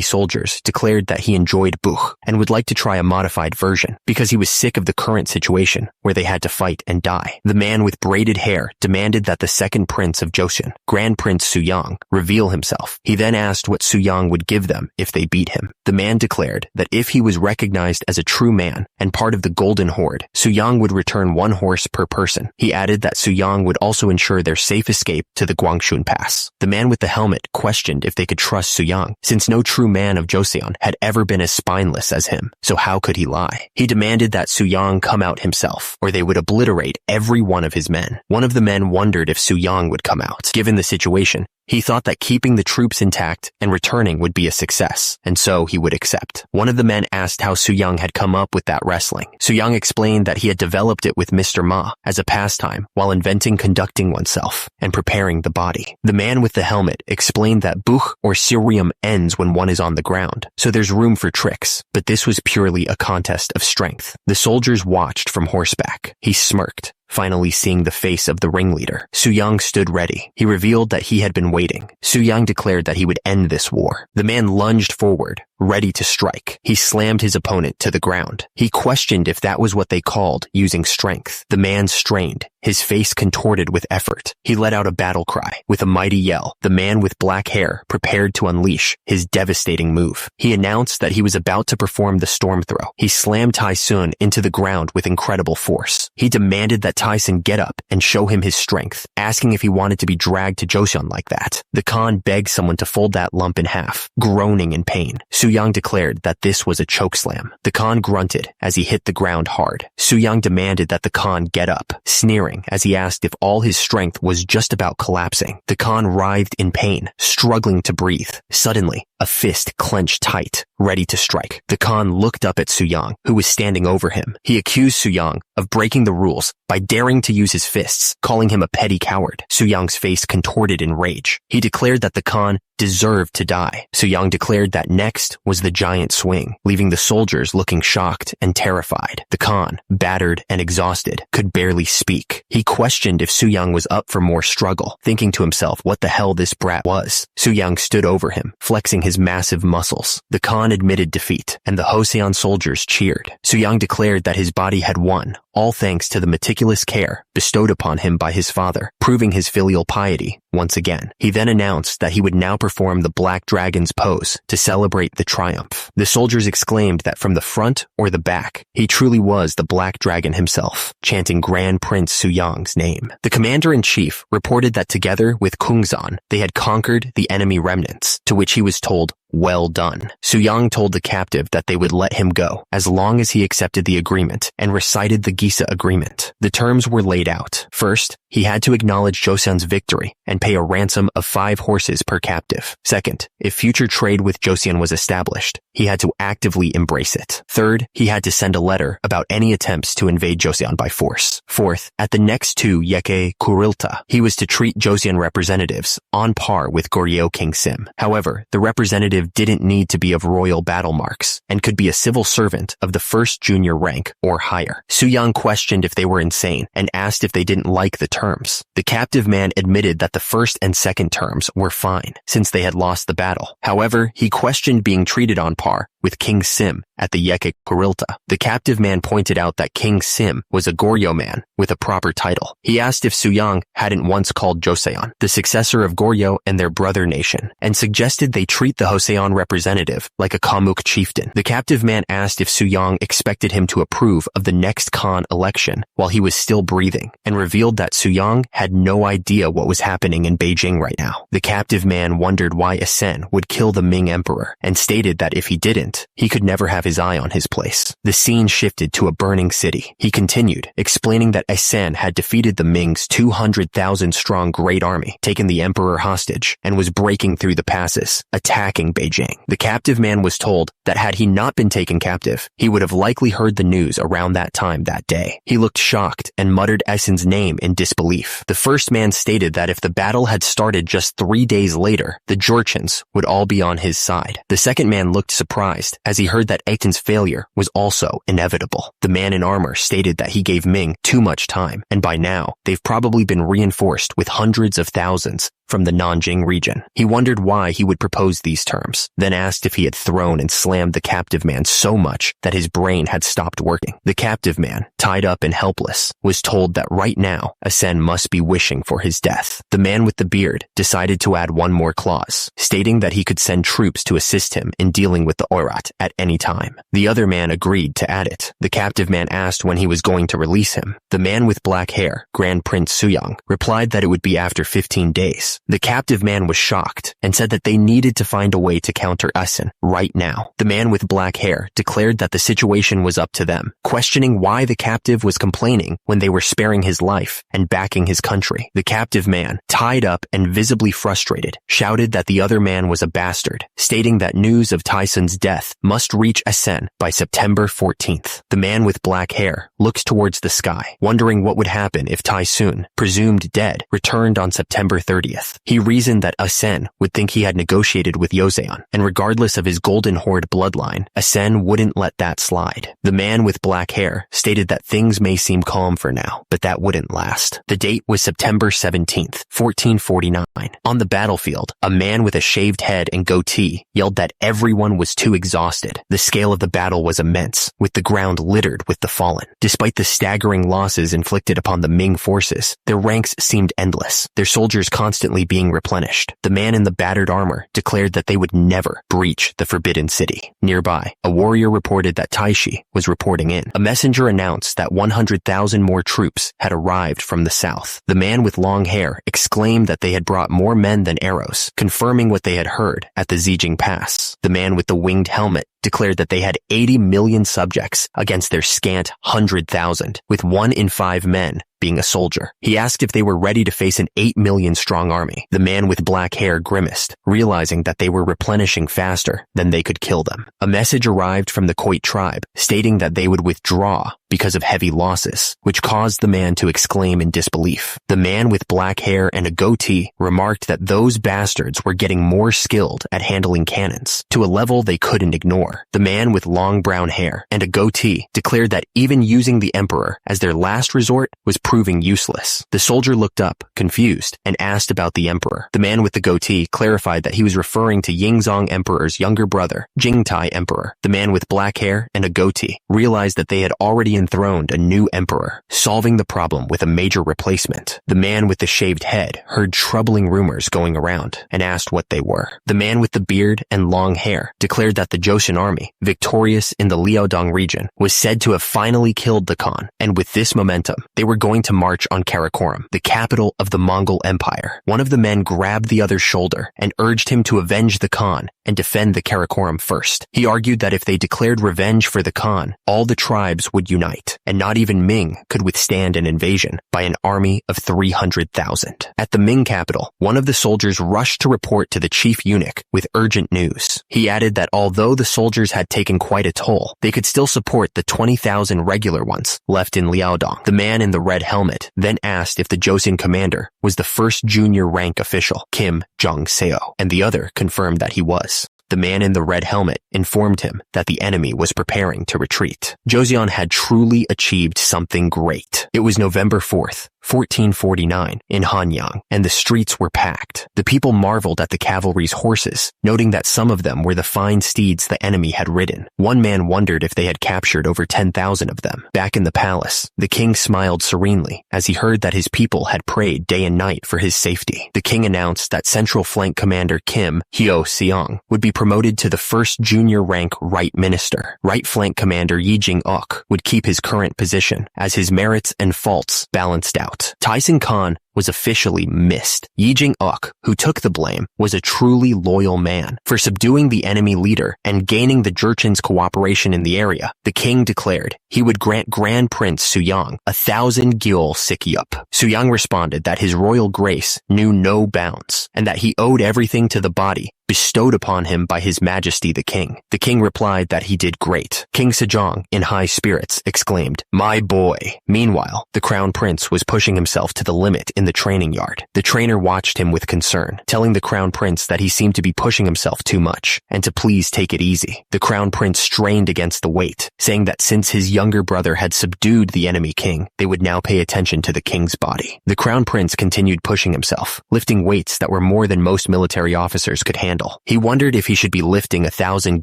[SPEAKER 1] soldiers declared that he enjoyed Buch and would like to try a modified version because he was sick of the current situation where they had to fight and die. The man with braided hair demanded that the second prince of Joseon, Grand Prince Suyang, reveal himself. He then asked what Suyang would give them if they beat him. The man declared that if he was recognized recognized as a true man and part of the Golden Horde, Suyang would return 1 horse per person. He added that Suyang would also ensure their safe escape to the Guangxun Pass. The man with the helmet questioned if they could trust Suyang, since no true man of Joseon had ever been as spineless as him, so how could he lie? He demanded that Suyang come out himself, or they would obliterate every one of his men. One of the men wondered if Suyang would come out. Given the situation, he thought that keeping the troops intact and returning would be a success, and so he would accept. One of the men asked how Suyang had come up with that wrestling. Suyang explained that he had developed it with Mr. Ma as a pastime while inventing conducting oneself and preparing the body. The man with the helmet explained that buch or sirium ends when one is on the ground, so there's room for tricks, but this was purely a contest of strength. The soldiers watched from horseback. He smirked, finally seeing the face of the ringleader. Suyang stood ready. He revealed that he had been waiting. Suyang declared that he would end this war. The man lunged forward, ready to strike. He slammed his opponent to the ground. He questioned if that was what they called using strength. The man strained, his face contorted with effort. He let out a battle cry. With a mighty yell, the man with black hair prepared to unleash his devastating move. He announced that he was about to perform the storm throw. He slammed Tyson into the ground with incredible force. He demanded that Tyson get up and show him his strength, asking if he wanted to be dragged to Joseon like that. The Khan begged someone to fold that lump in half, groaning in pain. Suyang declared that this was a chokeslam. The Khan grunted as he hit the ground hard. Suyang demanded that the Khan get up, sneering as he asked if all his strength was just about collapsing. The Khan writhed in pain, struggling to breathe. Suddenly, a fist clenched tight, ready to strike. The Khan looked up at Suyang, who was standing over him. He accused Suyang of breaking the rules by daring to use his fists, calling him a petty coward. Suyang's face contorted in rage. He declared that the Khan deserved to die. Suyang declared that next was the giant swing, leaving the soldiers looking shocked and terrified. The Khan, battered and exhausted, could barely speak. He questioned if Suyang was up for more struggle, thinking to himself what the hell this brat was. Suyang stood over him, flexing his massive muscles. The Khan admitted defeat, and the Joseon soldiers cheered. Suyang declared that his body had won, all thanks to the meticulous care bestowed upon him by his father, proving his filial piety once again. He then announced that he would now perform the Black Dragon's pose to celebrate the triumph. The soldiers exclaimed that from the front or the back, he truly was the Black Dragon himself, chanting Grand Prince Suyang's name. The commander-in-chief reported that together with Kungsan, they had conquered the enemy remnants, to which he was told, "Well done." Suyang told the captive that they would let him go as long as he accepted the agreement and recited the Gisa agreement. The terms were laid out. First, he had to acknowledge Joseon's victory and pay a ransom of 5 horses per captive. Second, if future trade with Joseon was established, he had to actively embrace it. Third, he had to send a letter about any attempts to invade Joseon by force. Fourth, at the next 2 Yeke Kurilta, he was to treat Joseon representatives on par with Goryeo King Sim. However, the representative didn't need to be of royal battle marks and could be a civil servant of the first junior rank or higher. Suyang questioned if they were insane and asked if they didn't like the terms. The captive man admitted that the first and second terms were fine since they had lost the battle. However, he questioned being treated on par with King Sim at the Yeke Kurilta. The captive man pointed out that King Sim was a Goryeo man with a proper title. He asked if Suyang hadn't once called Joseon the successor of Goryeo and their brother nation, and suggested they treat the Joseon representative like a Kamuk chieftain. The captive man asked if Suyang expected him to approve of the next Khan election while he was still breathing, and revealed that Suyang had no idea what was happening in Beijing right now. The captive man wondered why Asen would kill the Ming emperor, and stated that if he didn't, he could never have his eye on his place. The scene shifted to a burning city. He continued, explaining that Asen had defeated the Ming's 200,000-strong Great Army, taken the emperor hostage, and was breaking through the passes, attacking Beijing. The captive man was told that had he not been taken captive, he would have likely heard the news around that time that day. He looked shocked and muttered Asen's name in disbelief. The first man stated that if the battle had started just 3 days later, the Jurchens would all be on his side. The second man looked surprised as he heard that Aiton's failure was also inevitable. The man in armor stated that he gave Ming too much time, and by now, they've probably been reinforced with hundreds of thousands from the Nanjing region. He wondered why he would propose these terms, then asked if he had thrown and slammed the captive man so much that his brain had stopped working. The captive man, tied up and helpless, was told that right now now, Asen must be wishing for his death. The man with the beard decided to add one more clause, stating that he could send troops to assist him in dealing with the Oirat at any time. The other man agreed to add it. The captive man asked when he was going to release him. The man with black hair, Grand Prince Suyang, replied that it would be after 15 days. The captive man was shocked and said that they needed to find a way to counter Asen right now. The man with black hair declared that the situation was up to them, questioning why the captive was complaining when they were sparing his life and backing his country. The captive man, tied up and visibly frustrated, shouted that the other man was a bastard, stating that news of Tyson's death must reach Asen by September 14th. The man with black hair looked towards the sky, wondering what would happen if Tyson, presumed dead, returned on September 30th. He reasoned that Asen would think he had negotiated with Joseon, and regardless of his Golden Horde bloodline, Asen wouldn't let that slide. The man with black hair stated that things may seem calm for now, but that wouldn't last. The date was September 17th, 1449. On the battlefield, a man with a shaved head and goatee yelled that everyone was too exhausted. The scale of the battle was immense, with the ground littered with the fallen. Despite the staggering losses inflicted upon the Ming forces, their ranks seemed endless, their soldiers constantly being replenished. The man in the battered armor declared that they would never breach the Forbidden City. Nearby, a warrior reported that Taishi was reporting in. A messenger announced that 100,000 more troops had arrived from the south. The man with long hair exclaimed that they had brought more men than arrows, confirming what they had heard at the Zijing Pass. The man with the winged helmet declared that they had 80 million subjects against their scant 100,000, with 1 in 5 men being a soldier. He asked if they were ready to face an 8 million strong army. The man with black hair grimaced, realizing that they were replenishing faster than they could kill them. A message arrived from the Khoit tribe stating that they would withdraw because of heavy losses, which caused the man to exclaim in disbelief. The man with black hair and a goatee remarked that those bastards were getting more skilled at handling cannons, to a level they couldn't ignore. The man with long brown hair and a goatee declared that even using the emperor as their last resort was proving useless. The soldier looked up, confused, and asked about the emperor. The man with the goatee clarified that he was referring to Yingzong Emperor's younger brother, Jingtai Emperor. The man with black hair and a goatee realized that they had already enthroned a new emperor, solving the problem with a major replacement. The man with the shaved head heard troubling rumors going around and asked what they were. The man with the beard and long hair declared that the Joseon army, victorious in the Liaodong region, was said to have finally killed the Khan, and with this momentum, they were going to march on Karakoram, the capital of the Mongol Empire. One of the men grabbed the other's shoulder and urged him to avenge the Khan and defend the Karakoram first. He argued that if they declared revenge for the Khan, all the tribes would unite, and not even Ming could withstand an invasion by an army of 300,000. At the Ming capital, one of the soldiers rushed to report to the chief eunuch with urgent news. He added that although the soldiers had taken quite a toll, they could still support the 20,000 regular ones left in Liaodong. The man in the red helmet then asked if the Joseon commander was the first junior rank official, Kim Jong-seo, and the other confirmed that he was. The man in the red helmet informed him that the enemy was preparing to retreat. Joseon had truly achieved something great. It was November 4th, 1449, in Hanyang, and the streets were packed. The people marveled at the cavalry's horses, noting that some of them were the fine steeds the enemy had ridden. One man wondered if they had captured over 10,000 of them. Back in the palace, the king smiled serenely as he heard that his people had prayed day and night for his safety. The king announced that Central Flank Commander Kim Hyo-seong would be promoted to the first junior rank Right Minister. Right Flank Commander Yi Jing-ok would keep his current position as his merits and faults balanced out. Tyson Khan was officially missed. Yi Jing-ok, who took the blame, was a truly loyal man. For subduing the enemy leader and gaining the Jurchen's cooperation in the area, the king declared he would grant Grand Prince Suyang 1,000 gyul sikyup. Suyang responded that his royal grace knew no bounds, and that he owed everything to the body bestowed upon him by His Majesty the King. The king replied that he did great. King Sejong, in high spirits, exclaimed, "My boy." Meanwhile, the crown prince was pushing himself to the limit in the training yard. The trainer watched him with concern, telling the crown prince that he seemed to be pushing himself too much and to please take it easy. The crown prince strained against the weight, saying that since his younger brother had subdued the enemy king, they would now pay attention to the king's body. The crown prince continued pushing himself, lifting weights that were more than most military officers could handle. He wondered if he should be lifting 1,000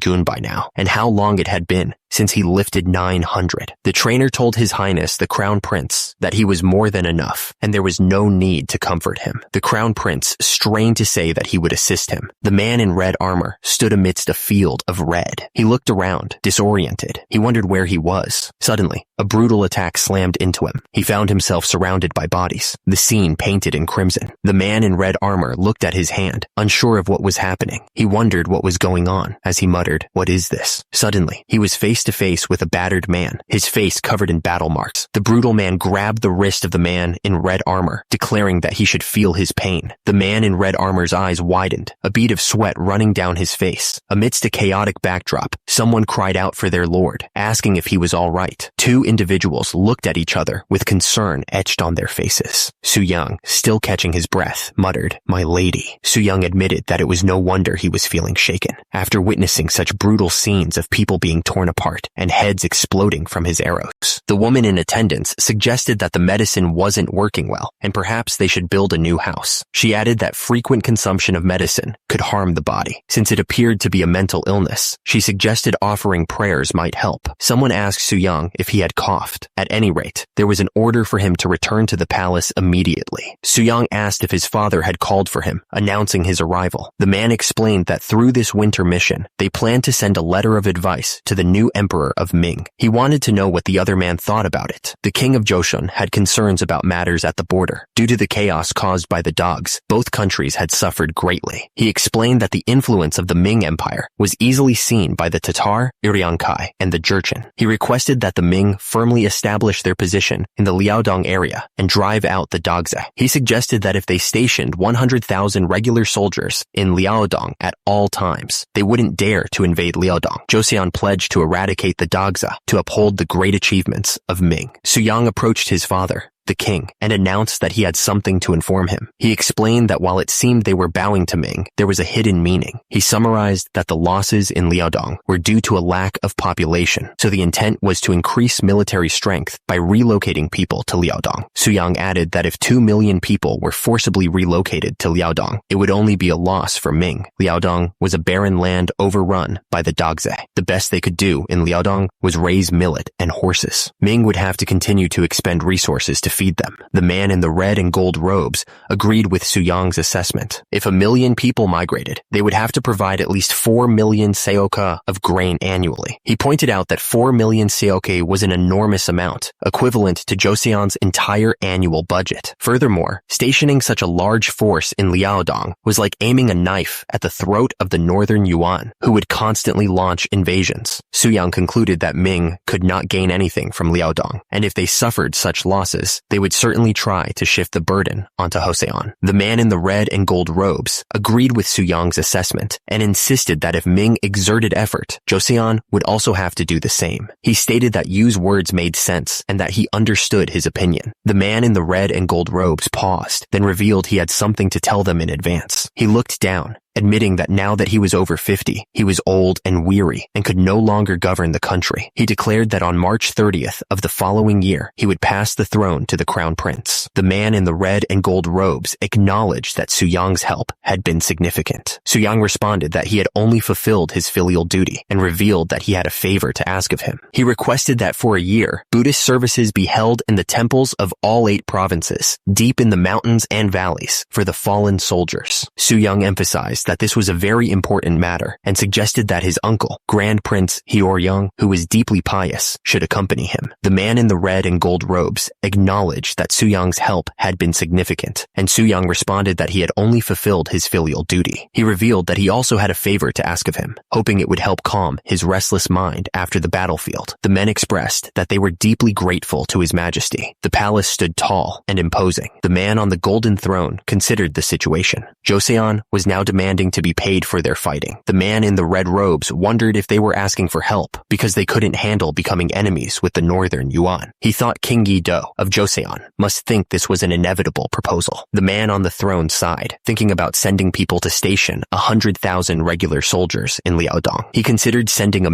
[SPEAKER 1] gun by now, and how long it had been since he lifted 900. The trainer told His Highness the Crown Prince that he was more than enough, and there was no need to comfort him. The Crown Prince strained to say that he would assist him. The man in red armor stood amidst a field of red. He looked around, disoriented. He wondered where he was. Suddenly, a brutal attack slammed into him. He found himself surrounded by bodies, the scene painted in crimson. The man in red armor looked at his hand, unsure of what was happening. He wondered what was going on as he muttered, "What is this?" Suddenly, he was face to face with a battered man, his face covered in battle marks. The brutal man grabbed the wrist of the man in red armor, declaring that he should feel his pain. The man in red armor's eyes widened, a bead of sweat running down his face. Amidst a chaotic backdrop, someone cried out for their lord, asking if he was all right. Two individuals looked at each other with concern etched on their faces. Su Young, still catching his breath, muttered, "My lady." Su Young admitted that it was no wonder he was feeling shaken. After witnessing such brutal scenes of people being torn apart and heads exploding from his arrows, the woman in attendance suggested that the medicine wasn't working well, and perhaps they should build a new house. She added that frequent consumption of medicine could harm the body. Since it appeared to be a mental illness, she suggested offering prayers might help. Someone asked Su Young if he had coughed. At any rate, there was an order for him to return to the palace immediately. Su Young asked if his father had called for him, announcing his arrival. The man explained that through this winter mission, they planned to send a letter of advice to the new emperor of Ming. He wanted to know what the other man thought about it. The king of Joseon had concerns about matters at the border. Due to the chaos caused by the dogs, both countries had suffered greatly. He explained that the influence of the Ming Empire was easily seen by the Tatar, Iriankai, and the Jurchen. He requested that the Ming firmly establish their position in the Liaodong area and drive out the Dogze. He suggested that if they stationed 100,000 regular soldiers in Liaodong at all times, they wouldn't dare to invade Liaodong. Joseon pledged to eradicate the Dogze to uphold the great achievements of Ming. Su Yang approached his father, the king, and announced that he had something to inform him. He explained that while it seemed they were bowing to Ming, there was a hidden meaning. He summarized that the losses in Liaodong were due to a lack of population, so the intent was to increase military strength by relocating people to Liaodong. Su Yang added that if 2 million people were forcibly relocated to Liaodong, it would only be a loss for Ming. Liaodong was a barren land overrun by the Dogze. The best they could do in Liaodong was raise millet and horses. Ming would have to continue to expend resources to feed them. The man in the red and gold robes agreed with Su Yang's assessment. If 1 million people migrated, they would have to provide at least 4 million seoka of grain annually. He pointed out that 4 million seoka was an enormous amount, equivalent to Joseon's entire annual budget. Furthermore, stationing such a large force in Liaodong was like aiming a knife at the throat of the northern Yuan, who would constantly launch invasions. Su Yang concluded that Ming could not gain anything from Liaodong, and if they suffered such losses, they would certainly try to shift the burden onto Joseon. The man in the red and gold robes agreed with Su Yang's assessment and insisted that if Ming exerted effort, Joseon would also have to do the same. He stated that Yu's words made sense and that he understood his opinion. The man in the red and gold robes paused, then revealed he had something to tell them in advance. He looked down, admitting that now that he was over 50, he was old and weary and could no longer govern the country. He declared that on March 30th of the following year, he would pass the throne to the crown prince. The man in the red and gold robes acknowledged that Su Yang's help had been significant. Su Yang responded that he had only fulfilled his filial duty and revealed that he had a favor to ask of him. He requested that for a year, Buddhist services be held in the temples of all 8 provinces, deep in the mountains and valleys, for the fallen soldiers. Su Yang emphasized that this was a very important matter and suggested that his uncle, Grand Prince Hyeoryong, who was deeply pious, should accompany him. The man in the red and gold robes acknowledged that Su Yang's help had been significant, and Su Yang responded that he had only fulfilled his filial duty. He revealed that he also had a favor to ask of him, hoping it would help calm his restless mind after the battlefield. The men expressed that they were deeply grateful to His Majesty. The palace stood tall and imposing. The man on the golden throne considered the situation. Joseon was now demanding demanding to be paid for their fighting. The man in the red robes wondered if they were asking for help because they couldn't handle becoming enemies with the northern Yuan. He thought King Yi-do of Joseon must think this was an inevitable proposal. The man on the throne sighed, thinking about sending people to station 100,000 regular soldiers in Liaodong. He considered sending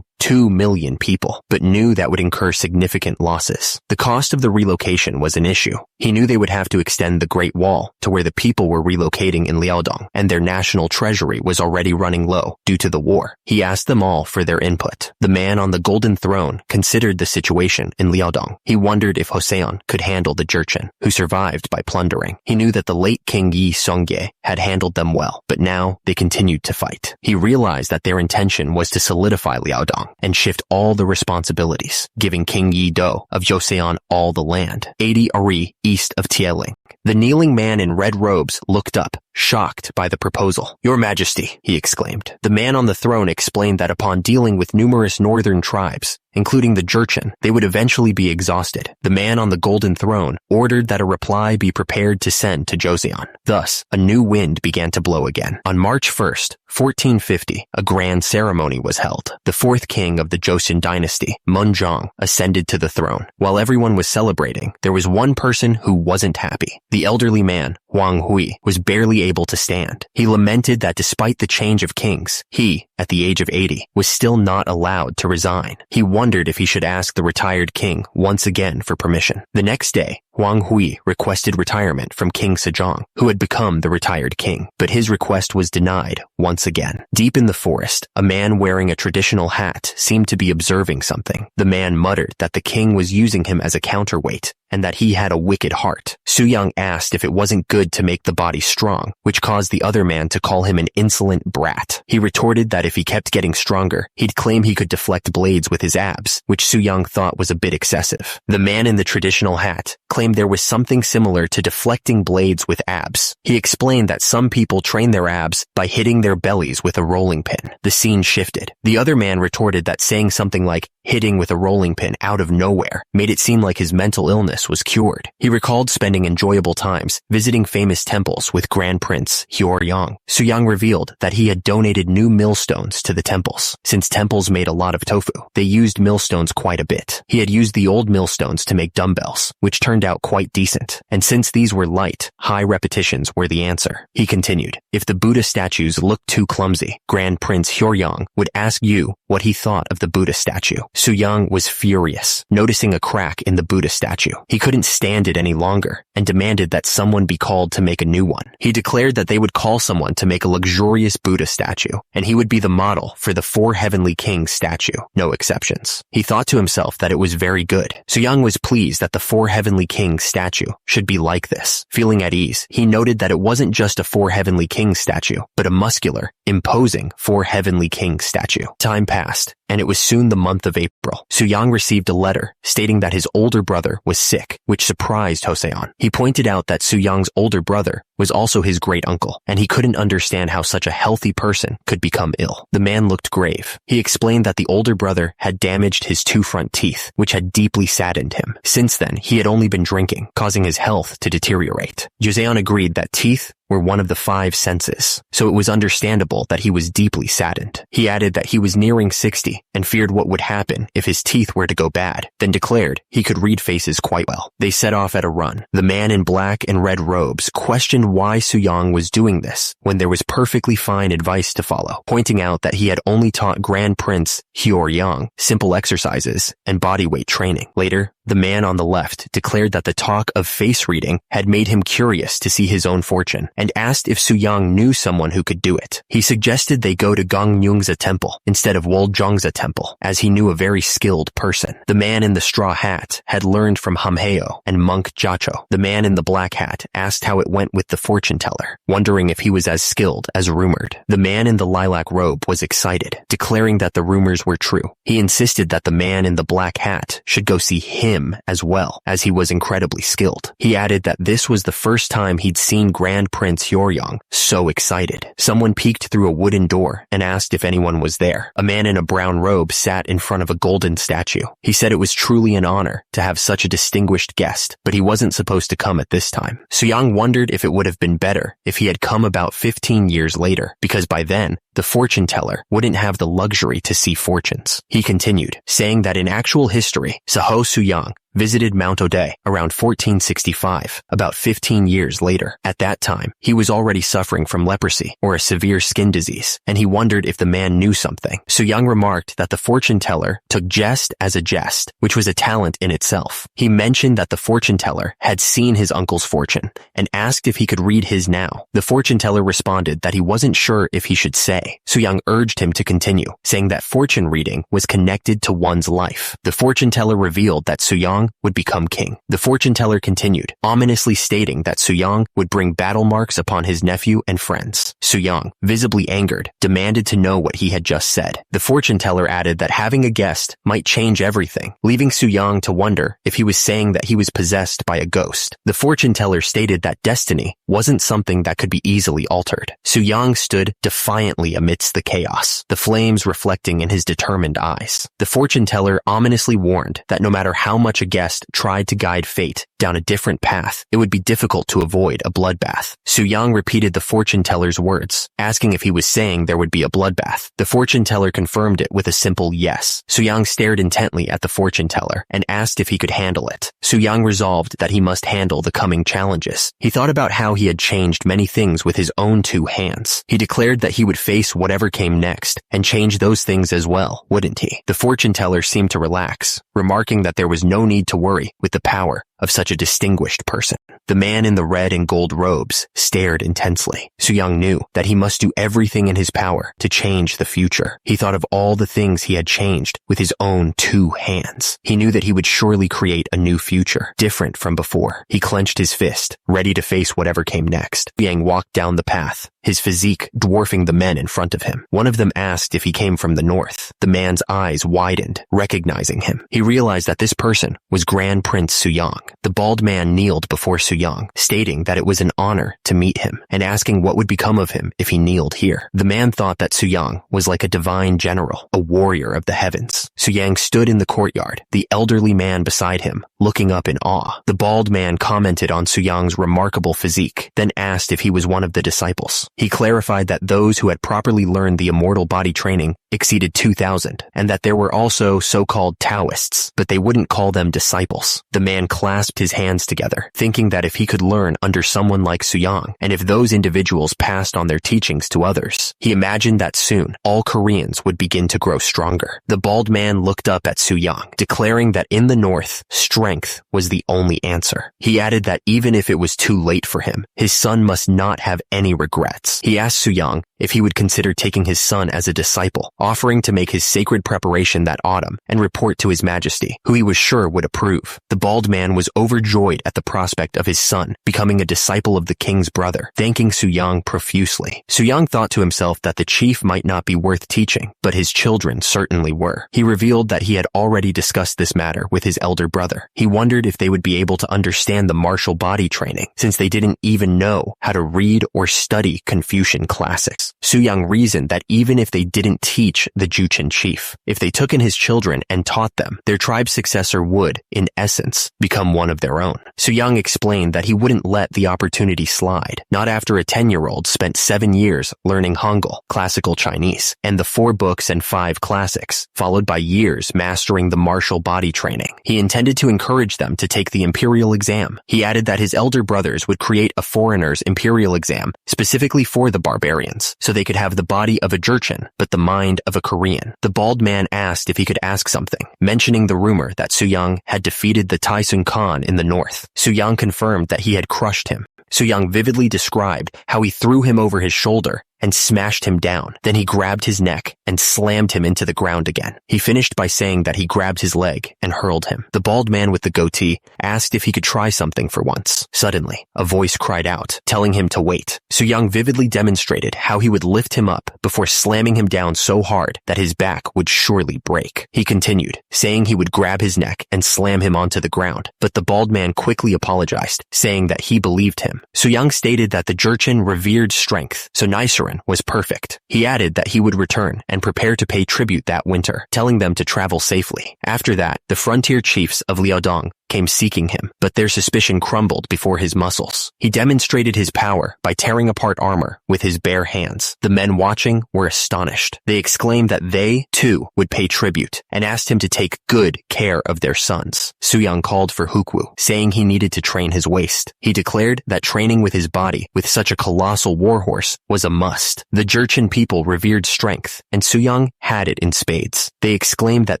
[SPEAKER 1] 2 million people, but knew that would incur significant losses. The cost of the relocation was an issue. He knew they would have to extend the Great Wall to where the people were relocating in Liaodong, and their national treasury was already running low due to the war. He asked them all for their input. The man on the golden throne considered the situation in Liaodong. He wondered if Joseon could handle the Jurchen, who survived by plundering. He knew that the late King Yi Songye had handled them well, but now they continued to fight. He realized that their intention was to solidify Liaodong and shift all the responsibilities, giving King Yi-do of Joseon all the land, 80 ari east of Tieling. The kneeling man in red robes looked up, shocked by the proposal. "Your Majesty," he exclaimed. The man on the throne explained that upon dealing with numerous northern tribes, including the Jurchen, they would eventually be exhausted. The man on the golden throne ordered that a reply be prepared to send to Joseon. Thus, a new wind began to blow again. On March 1st, 1450, a grand ceremony was held. The fourth king of the Joseon dynasty, Munjong, ascended to the throne. While everyone was celebrating, there was one person who wasn't happy. The elderly man, Huang Hui, was barely able to stand. He lamented that despite the change of kings, he, at the age of 80, was still not allowed to resign. He wondered if he should ask the retired king once again for permission. The next day, Huang Hui requested retirement from King Sejong, who had become the retired king, but his request was denied once again. Deep in the forest, a man wearing a traditional hat seemed to be observing something. The man muttered that the king was using him as a counterweight and that he had a wicked heart. Su-young asked if it wasn't good to make the body strong, which caused the other man to call him an insolent brat. He retorted that if he kept getting stronger, he'd claim he could deflect blades with his abs, which Su-young thought was a bit excessive. The man in the traditional hat claimed there was something similar to deflecting blades with abs. He explained that some people train their abs by hitting their bellies with a rolling pin. The scene shifted. The other man retorted that saying something like hitting with a rolling pin out of nowhere made it seem like his mental illness was cured. He recalled spending enjoyable times visiting famous temples with Grand Prince Hyoryong. Su-young revealed that he had donated new millstones to the temples. Since temples made a lot of tofu, they used millstones quite a bit. He had used the old millstones to make dumbbells, which turned out quite decent. And since these were light, high repetitions were the answer. He continued, if the Buddha statues looked too clumsy, Grand Prince Hyoryong would ask you what he thought of the Buddha statue. Su-young was furious, noticing a crack in the Buddha statue. He couldn't stand it any longer and demanded that someone be called to make a new one. He declared that they would call someone to make a luxurious Buddha statue, and he would be the model for the 4 heavenly kings statue, no exceptions. He thought to himself that it was very good. Su-young was pleased that the 4 heavenly kings statue should be like this. Feeling at ease, he noted that it wasn't just a 4 heavenly kings statue, but a muscular, imposing 4 heavenly kings statue. Time passed, and it was soon the month of April. Su-young received a letter stating that his older brother was sick, which surprised Joseon. He pointed out that Su-young's older brother was also his great uncle, and he couldn't understand how such a healthy person could become ill. The man looked grave. He explained that the older brother had damaged his 2 front teeth, which had deeply saddened him. Since then, he had only been drinking, causing his health to deteriorate. Joseon agreed that teeth were one of the 5 senses, so it was understandable that he was deeply saddened. He added that he was nearing 60 and feared what would happen if his teeth were to go bad, then declared he could read faces quite well. They set off at a run. The man in black and red robes questioned why Su-young was doing this when there was perfectly fine advice to follow, pointing out that he had only taught Grand Prince Hyoryong simple exercises and bodyweight training. Later, the man on the left declared that the talk of face reading had made him curious to see his own fortune and asked if Su-young knew someone who could do it. He suggested they go to Gangneungsa Temple instead of Woljongsa Temple, as he knew a very skilled person. The man in the straw hat had learned from Hamheo and monk Jacho. The man in the black hat asked how it went with the fortune teller, wondering if he was as skilled as rumored. The man in the lilac robe was excited, declaring that the rumors were true. He insisted that the man in the black hat should go see him as well, as he was incredibly skilled. He added that this was the first time he'd seen Grand Prince Prince Hyoryong, so excited. Someone peeked through a wooden door and asked if anyone was there. A man in a brown robe sat in front of a golden statue. He said it was truly an honor to have such a distinguished guest, but he wasn't supposed to come at this time. Soo-young wondered if it would have been better if he had come about 15 years later, because by then, the fortune teller wouldn't have the luxury to see fortunes. He continued, saying that in actual history, Saho Soo-young visited Mount Ode around 1465, about 15 years later. At that time, he was already suffering from leprosy or a severe skin disease, and he wondered if the man knew something. Soo-young remarked that the fortune teller took jest as a jest, which was a talent in itself. He mentioned that the fortune teller had seen his uncle's fortune and asked if he could read his now. The fortune teller responded that he wasn't sure if he should say. Soo-young urged him to continue, saying that fortune reading was connected to one's life. The fortune teller revealed that Soo-young would become king. The fortune teller continued, ominously stating that Soo-young would bring battle marks upon his nephew and friends. Soo-young, visibly angered, demanded to know what he had just said. The fortune teller added that having a guest might change everything, leaving Soo-young to wonder if he was saying that he was possessed by a ghost. The fortune teller stated that destiny wasn't something that could be easily altered. Soo-young stood defiantly amidst the chaos, the flames reflecting in his determined eyes. The fortune teller ominously warned that no matter how much a guest tried to guide fate down a different path, it would be difficult to avoid a bloodbath. Soo-young repeated the fortune teller's words, asking if he was saying there would be a bloodbath. The fortune teller confirmed it with a simple yes. Soo-young stared intently at the fortune teller and asked if he could handle it. Soo-young resolved that he must handle the coming challenges. He thought about how he had changed many things with his own two hands. He declared that he would face whatever came next and change those things as well, wouldn't he? The fortune teller seemed to relax, remarking that there was no need to worry with the power of such a distinguished person. The man in the red and gold robes stared intensely. Soo-young knew that he must do everything in his power to change the future. He thought of all the things he had changed with his own two hands. He knew that he would surely create a new future, different from before. He clenched his fist, ready to face whatever came next. Yang walked down the path, his physique dwarfing the men in front of him. One of them asked if he came from the north. The man's eyes widened, recognizing him. He realized that this person was Grand Prince Soo-young. The bald man kneeled before Soo-young, stating that it was an honor to meet him and asking what would become of him if he kneeled here. The man thought that Soo-young was like a divine general, a warrior of the heavens. Soo-young stood in the courtyard, the elderly man beside him, looking up in awe. The bald man commented on Soo-young's remarkable physique, then asked if he was one of the disciples. He clarified that those who had properly learned the immortal body training exceeded 2,000, and that there were also so-called Taoists, but they wouldn't call them disciples. The man clasped his hands together, thinking that if he could learn under someone like Soo-young, and if those individuals passed on their teachings to others, he imagined that soon all Koreans would begin to grow stronger. The bald man looked up at Soo-young, declaring that in the north, strength was the only answer. He added that even if it was too late for him, his son must not have any regrets. He asked Soo-young if he would consider taking his son as a disciple, offering to make his sacred preparation that autumn and report to His Majesty, who he was sure would approve. The bald man was overjoyed at the prospect of his son becoming a disciple of the king's brother, thanking Soo-young profusely. Soo-young thought to himself that the chief might not be worth teaching, but his children certainly were. He revealed that he had already discussed this matter with his elder brother. He wondered if they would be able to understand the martial body training, since they didn't even know how to read or study Confucian classics. Soo-young reasoned that even if they didn't teach the Juchin chief, if they took in his children and taught them, their tribe's successor would, in essence, become one of their own. Soo-young explained that he wouldn't let the opportunity slide, not after a 10-year-old spent 7 years learning Hangul, classical Chinese, and the 4 books and 5 classics, followed by years mastering the martial body training. He intended to encourage them to take the imperial exam. He added that his elder brothers would create a foreigner's imperial exam specifically for the barbarians, so they could have the body of a Jurchen, but the mind of a Korean. The bald man asked if he could ask something, mentioning the rumor that Soo-young had defeated the Taisun Khan in the north. Soo-young confirmed that he had crushed him. Soo-young vividly described how he threw him over his shoulder and smashed him down. Then he grabbed his neck and slammed him into the ground again. He finished by saying that he grabbed his leg and hurled him. The bald man with the goatee asked if he could try something for once. Suddenly, a voice cried out, telling him to wait. Soo-young vividly demonstrated how he would lift him up before slamming him down so hard that his back would surely break. He continued, saying he would grab his neck and slam him onto the ground, but the bald man quickly apologized, saying that he believed him. Soo-young stated that the Jurchen revered strength, so Nichiren was perfect. He added that he would return and prepare to pay tribute that winter, telling them to travel safely. After that, the frontier chiefs of Liaodong came seeking him, but their suspicion crumbled before his muscles. He demonstrated his power by tearing apart armor with his bare hands. The men watching were astonished. They exclaimed that they, too, would pay tribute and asked him to take good care of their sons. Soo-young called for Hukwu, saying he needed to train his waist. He declared that training with his body with such a colossal warhorse was a must. The Jurchen people revered strength, and Soo-young had it in spades. They exclaimed that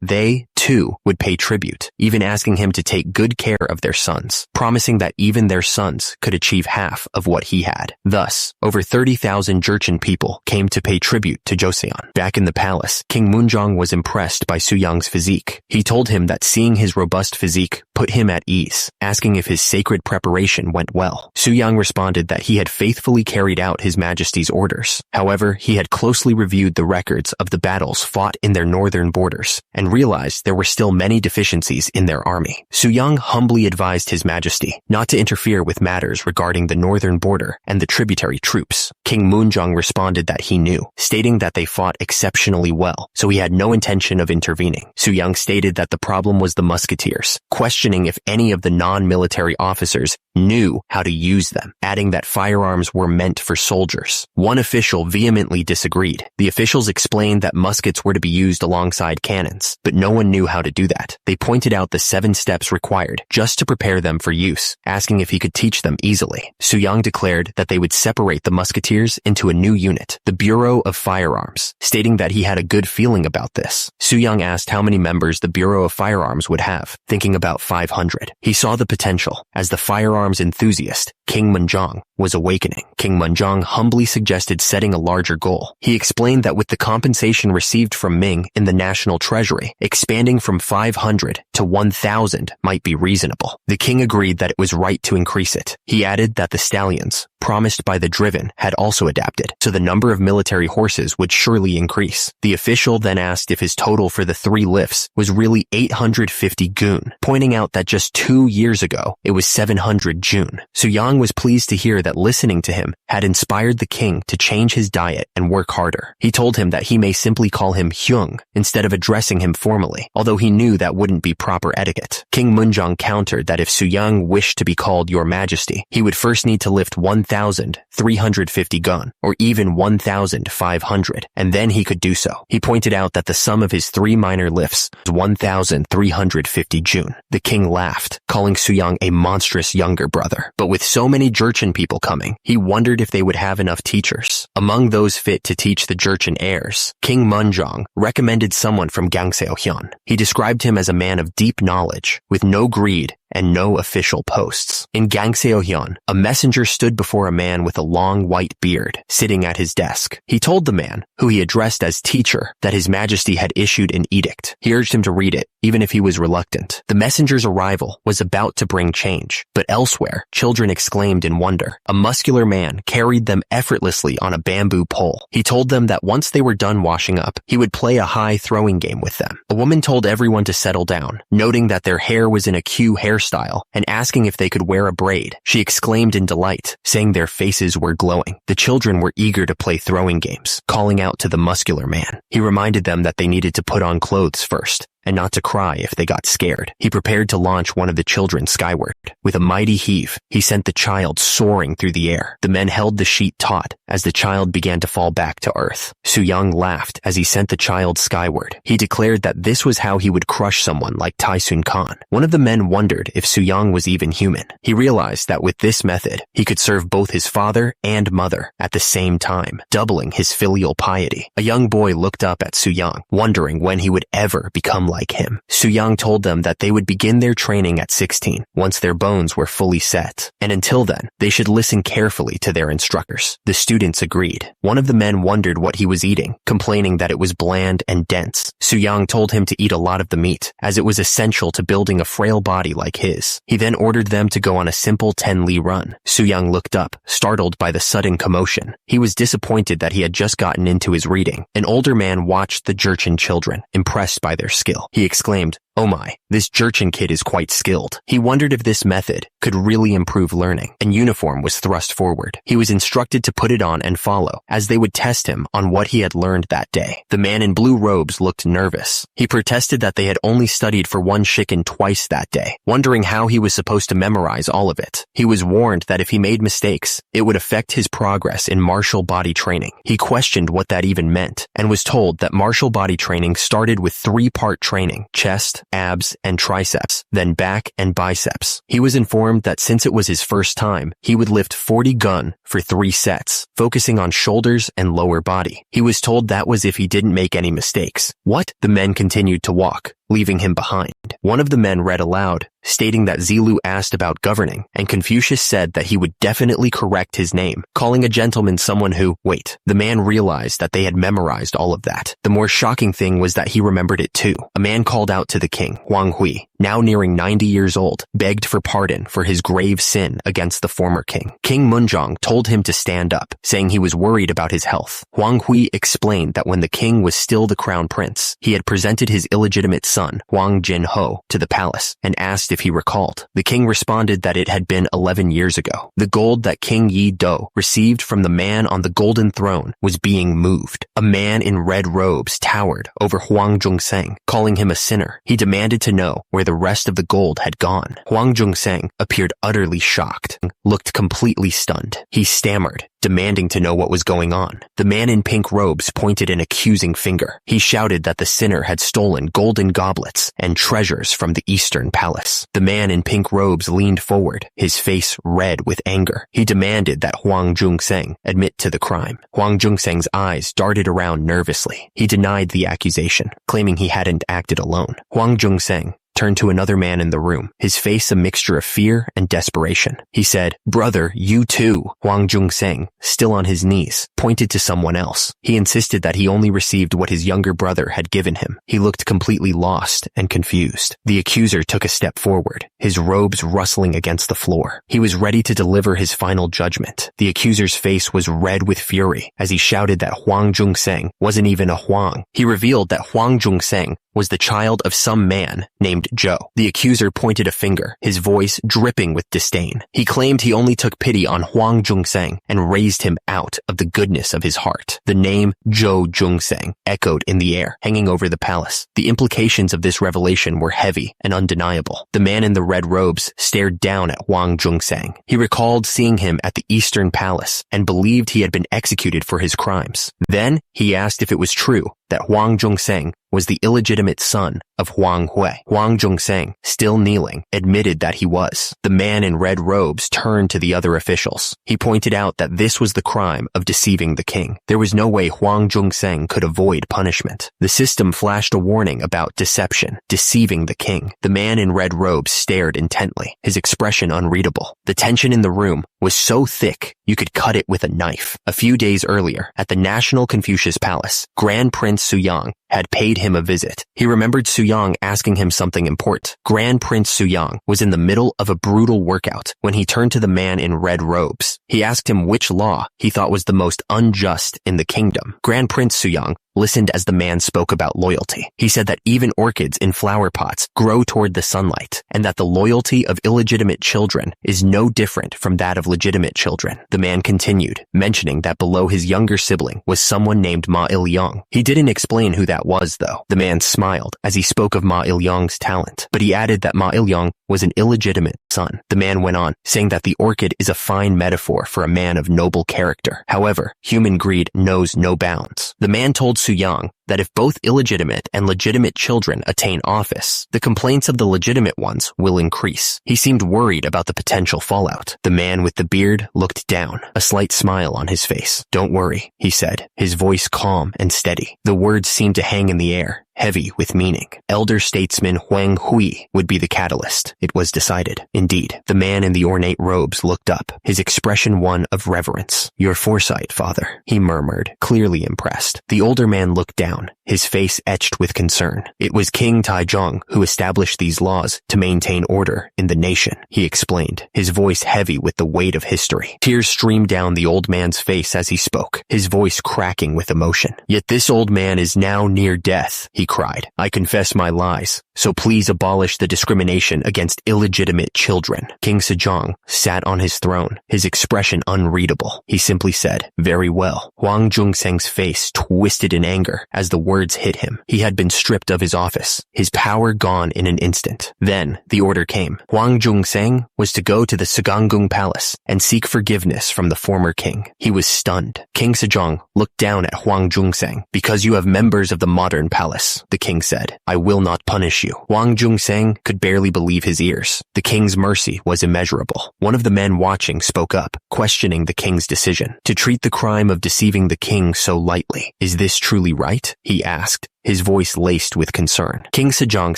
[SPEAKER 1] they, too, would pay tribute, even asking him to take good care of their sons, promising that even their sons could achieve half of what he had. Thus, over 30,000 Jurchen people came to pay tribute to Joseon. Back in the palace, King Munjong was impressed by Soo-young's physique. He told him that seeing his robust physique put him at ease, asking if his sacred preparation went well. Soo-young responded that he had faithfully carried out His Majesty's orders. However, he had closely reviewed the records of the battles fought in their northern borders and realized there were still many deficiencies in their army. Soo-young humbly advised His Majesty not to interfere with matters regarding the northern border and the tributary troops. King Munjong responded that he knew, stating that they fought exceptionally well, so he had no intention of intervening. Soo-young stated that the problem was the musketeers, questioning if any of the non-military officers knew how to use them, adding that firearms were meant for soldiers. One official vehemently disagreed. The officials explained that muskets were to be used alongside cannons, but no one knew how to do that. They pointed out the 7 steps required just to prepare them for use, asking if he could teach them easily. Soo-young declared that they would separate the musketeers into a new unit, the Bureau of Firearms, stating that he had a good feeling about this. Soo-young asked how many members the Bureau of Firearms would have, thinking about 500. He saw the potential, as the firearms enthusiast, King Munjong, was awakening. King Munjong humbly suggested setting a larger goal. He explained that with the compensation received from Ming in the national treasury, expanding from 500 to 1,000 might be reasonable. The king agreed that it was right to increase it. He added that the stallions, promised by the driven, had also adapted, so the number of military horses would surely increase. The official then asked if his total for the 3 lifts was really 850 gun, pointing out that just 2 years ago, it was 700 jun. Soo-young was pleased to hear that listening to him had inspired the king to change his diet and work harder. He told him that he may simply call him Hyung instead of addressing him formally, although he knew that wouldn't be proper etiquette. King Munjong countered that if Soo-young wished to be called Your Majesty, he would first need to lift 1,350 gun, or even 1,500, and then he could do so. He pointed out that the sum of his 3 minor lifts was 1,350 jun. The king laughed, calling Soo-young a monstrous younger brother. But with so many Jurchen people coming, he wondered if they would have enough teachers. Among those fit to teach the Jurchen heirs, King Munjong recommended someone from Gangseohyun. He described him as a man of deep knowledge, with no greed and no official posts. In Gangseohyun, a messenger stood before a man with a long white beard, sitting at his desk. He told the man, who he addressed as teacher, that His Majesty had issued an edict. He urged him to read it, even if he was reluctant. The messenger's arrival was about to bring change, but elsewhere, children exclaimed in wonder. A muscular man carried them effortlessly on a bamboo pole. He told them that once they were done washing up, he would play a high throwing game with them. A woman told everyone to settle down, noting that their hair was in a queue hairstyle and asking if they could wear a braid. She exclaimed in delight, saying their faces were glowing. The children were eager to play throwing games, calling out to the muscular man. He reminded them that they needed to put on clothes first, and not to cry if they got scared. He prepared to launch one of the children skyward. With a mighty heave, he sent the child soaring through the air. The men held the sheet taut as the child began to fall back to earth. Soo-young laughed as he sent the child skyward. He declared that this was how he would crush someone like Taisun Khan. One of the men wondered if Soo-young was even human. He realized that with this method, he could serve both his father and mother at the same time, doubling his filial piety. A young boy looked up at Soo-young, wondering when he would ever become like like him. Suyang told them that they would begin their training at 16, once their bones were fully set, and until then, they should listen carefully to their instructors. The students agreed. One of the men wondered what he was eating, complaining that it was bland and dense. Suyang told him to eat a lot of the meat, as it was essential to building a frail body like his. He then ordered them to go on a simple 10-li run. Suyang looked up, startled by the sudden commotion. He was disappointed that he had just gotten into his reading. An older man watched the Jurchen children, impressed by their skill. He exclaimed, "Oh my, this Jurchen kid is quite skilled." He wondered if this method could really improve learning. An uniform was thrust forward. He was instructed to put it on and follow, as they would test him on what he had learned that day. The man in blue robes looked nervous. He protested that they had only studied for one shikken twice that day, wondering how he was supposed to memorize all of it. He was warned that if he made mistakes, it would affect his progress in martial body training. He questioned what that even meant, and was told that martial body training started with 3-part training: chest, abs, and triceps, then back and biceps. He was informed that since it was his first time, he would lift 40 gun for 3 sets, focusing on shoulders and lower body. He was told that was if he didn't make any mistakes. What? The men continued to walk, leaving him behind. One of the men read aloud, stating that Zilu asked about governing, and Confucius said that he would definitely correct his name, calling a gentleman someone who, wait, the man realized that they had memorized all of that. The more shocking thing was that he remembered it too. A man called out to the king, Huang Hui, now nearing 90 years old, begged for pardon for his grave sin against the former king. King Munjong told him to stand up, saying he was worried about his health. Huang Hui explained that when the king was still the crown prince, he had presented his illegitimate son, Huang Jinho, to the palace and asked if he recalled. The king responded that it had been 11 years ago. The gold that King Yi Do received from the man on the golden throne was being moved. A man in red robes towered over Huang Zhongseng, calling him a sinner. He demanded to know where the rest of the gold had gone. Huang Zhongseng appeared utterly shocked, looked completely stunned. He stammered, demanding to know what was going on. The man in pink robes pointed an accusing finger. He shouted that the sinner had stolen golden goblets and treasures from the eastern palace. The man in pink robes leaned forward, his face red with anger. He demanded that Huang Zhongseng admit to the crime. Huang Zhongseng's eyes darted around nervously. He denied the accusation, claiming he hadn't acted alone. Huang Zhongseng turned to another man in the room, his face a mixture of fear and desperation. He said, "Brother, you too." Huang Zhongseng, still on his knees, pointed to someone else. He insisted that he only received what his younger brother had given him. He looked completely lost and confused. The accuser took a step forward, his robes rustling against the floor. He was ready to deliver his final judgment. The accuser's face was red with fury as he shouted that Huang Zhongseng wasn't even a Huang. He revealed that Huang Zhongseng was the child of some man named Zhou. The accuser pointed a finger, his voice dripping with disdain. He claimed he only took pity on Huang Zhongseng and raised him out of the goodness of his heart. The name Zhou Zhongseng echoed in the air, hanging over the palace. The implications of this revelation were heavy and undeniable. The man in the red robes stared down at Huang Zhongseng. He recalled seeing him at the Eastern Palace and believed he had been executed for his crimes. Then he asked if it was true that Huang Zhongseng was the illegitimate son of Huang Hui. Huang Zhongseng, still kneeling, admitted that he was. The man in red robes turned to the other officials. He pointed out that this was the crime of deceiving the king. There was no way Huang Zhongseng could avoid punishment. The system flashed a warning about deception, deceiving the king. The man in red robes stared intently, his expression unreadable. The tension in the room was so thick you could cut it with a knife. A few days earlier, at the National Confucius Palace, Grand Prince Suyang had paid him a visit. He remembered Suyang asking him something important. Grand Prince Suyang was in the middle of a brutal workout when he turned to the man in red robes. He asked him which law he thought was the most unjust in the kingdom. Grand Prince Suyang listened as the man spoke about loyalty. He said that even orchids in flower pots grow toward the sunlight, and that the loyalty of illegitimate children is no different from that of legitimate children. The man continued, mentioning that below his younger sibling was someone named Ma Il-yong. He didn't explain who that was, though. The man smiled as he spoke of Ma Il-yong's talent, but he added that Ma Il-yong was an illegitimate son. The man went on, saying that the orchid is a fine metaphor for a man of noble character. However, human greed knows no bounds. The man told Suyang that if both illegitimate and legitimate children attain office, the complaints of the legitimate ones will increase. He seemed worried about the potential fallout. The man with the beard looked down, a slight smile on his face. "Don't worry," he said, his voice calm and steady. The words seemed to hang in the air, heavy with meaning. Elder statesman Huang Hui would be the catalyst, it was decided. Indeed, the man in the ornate robes looked up, his expression one of reverence. "Your foresight, father," he murmured, clearly impressed. The older man looked down, his face etched with concern. It was King Taizong who established these laws to maintain order in the nation, he explained, his voice heavy with the weight of history. Tears streamed down the old man's face as he spoke, his voice cracking with emotion. "Yet this old man is now near death," he cried. "I confess my lies, so please abolish the discrimination against illegitimate children." King Sejong sat on his throne, his expression unreadable. He simply said, "Very well." Huang Zhongseng's face twisted in anger as the words hit him. He had been stripped of his office, his power gone in an instant. Then the order came. Huang Zhongseng was to go to the Sagangung Palace and seek forgiveness from the former king. He was stunned. King Sejong looked down at Huang Zhongseng. "Because you have members of the modern palace," the king said, "I will not punish you." Huang Zhongseng could barely believe his ears. The king's mercy was immeasurable. One of the men watching spoke up, questioning the king's decision to treat the crime of deceiving the king so lightly. "Is this truly right?" he asked, his voice laced with concern. King Sejong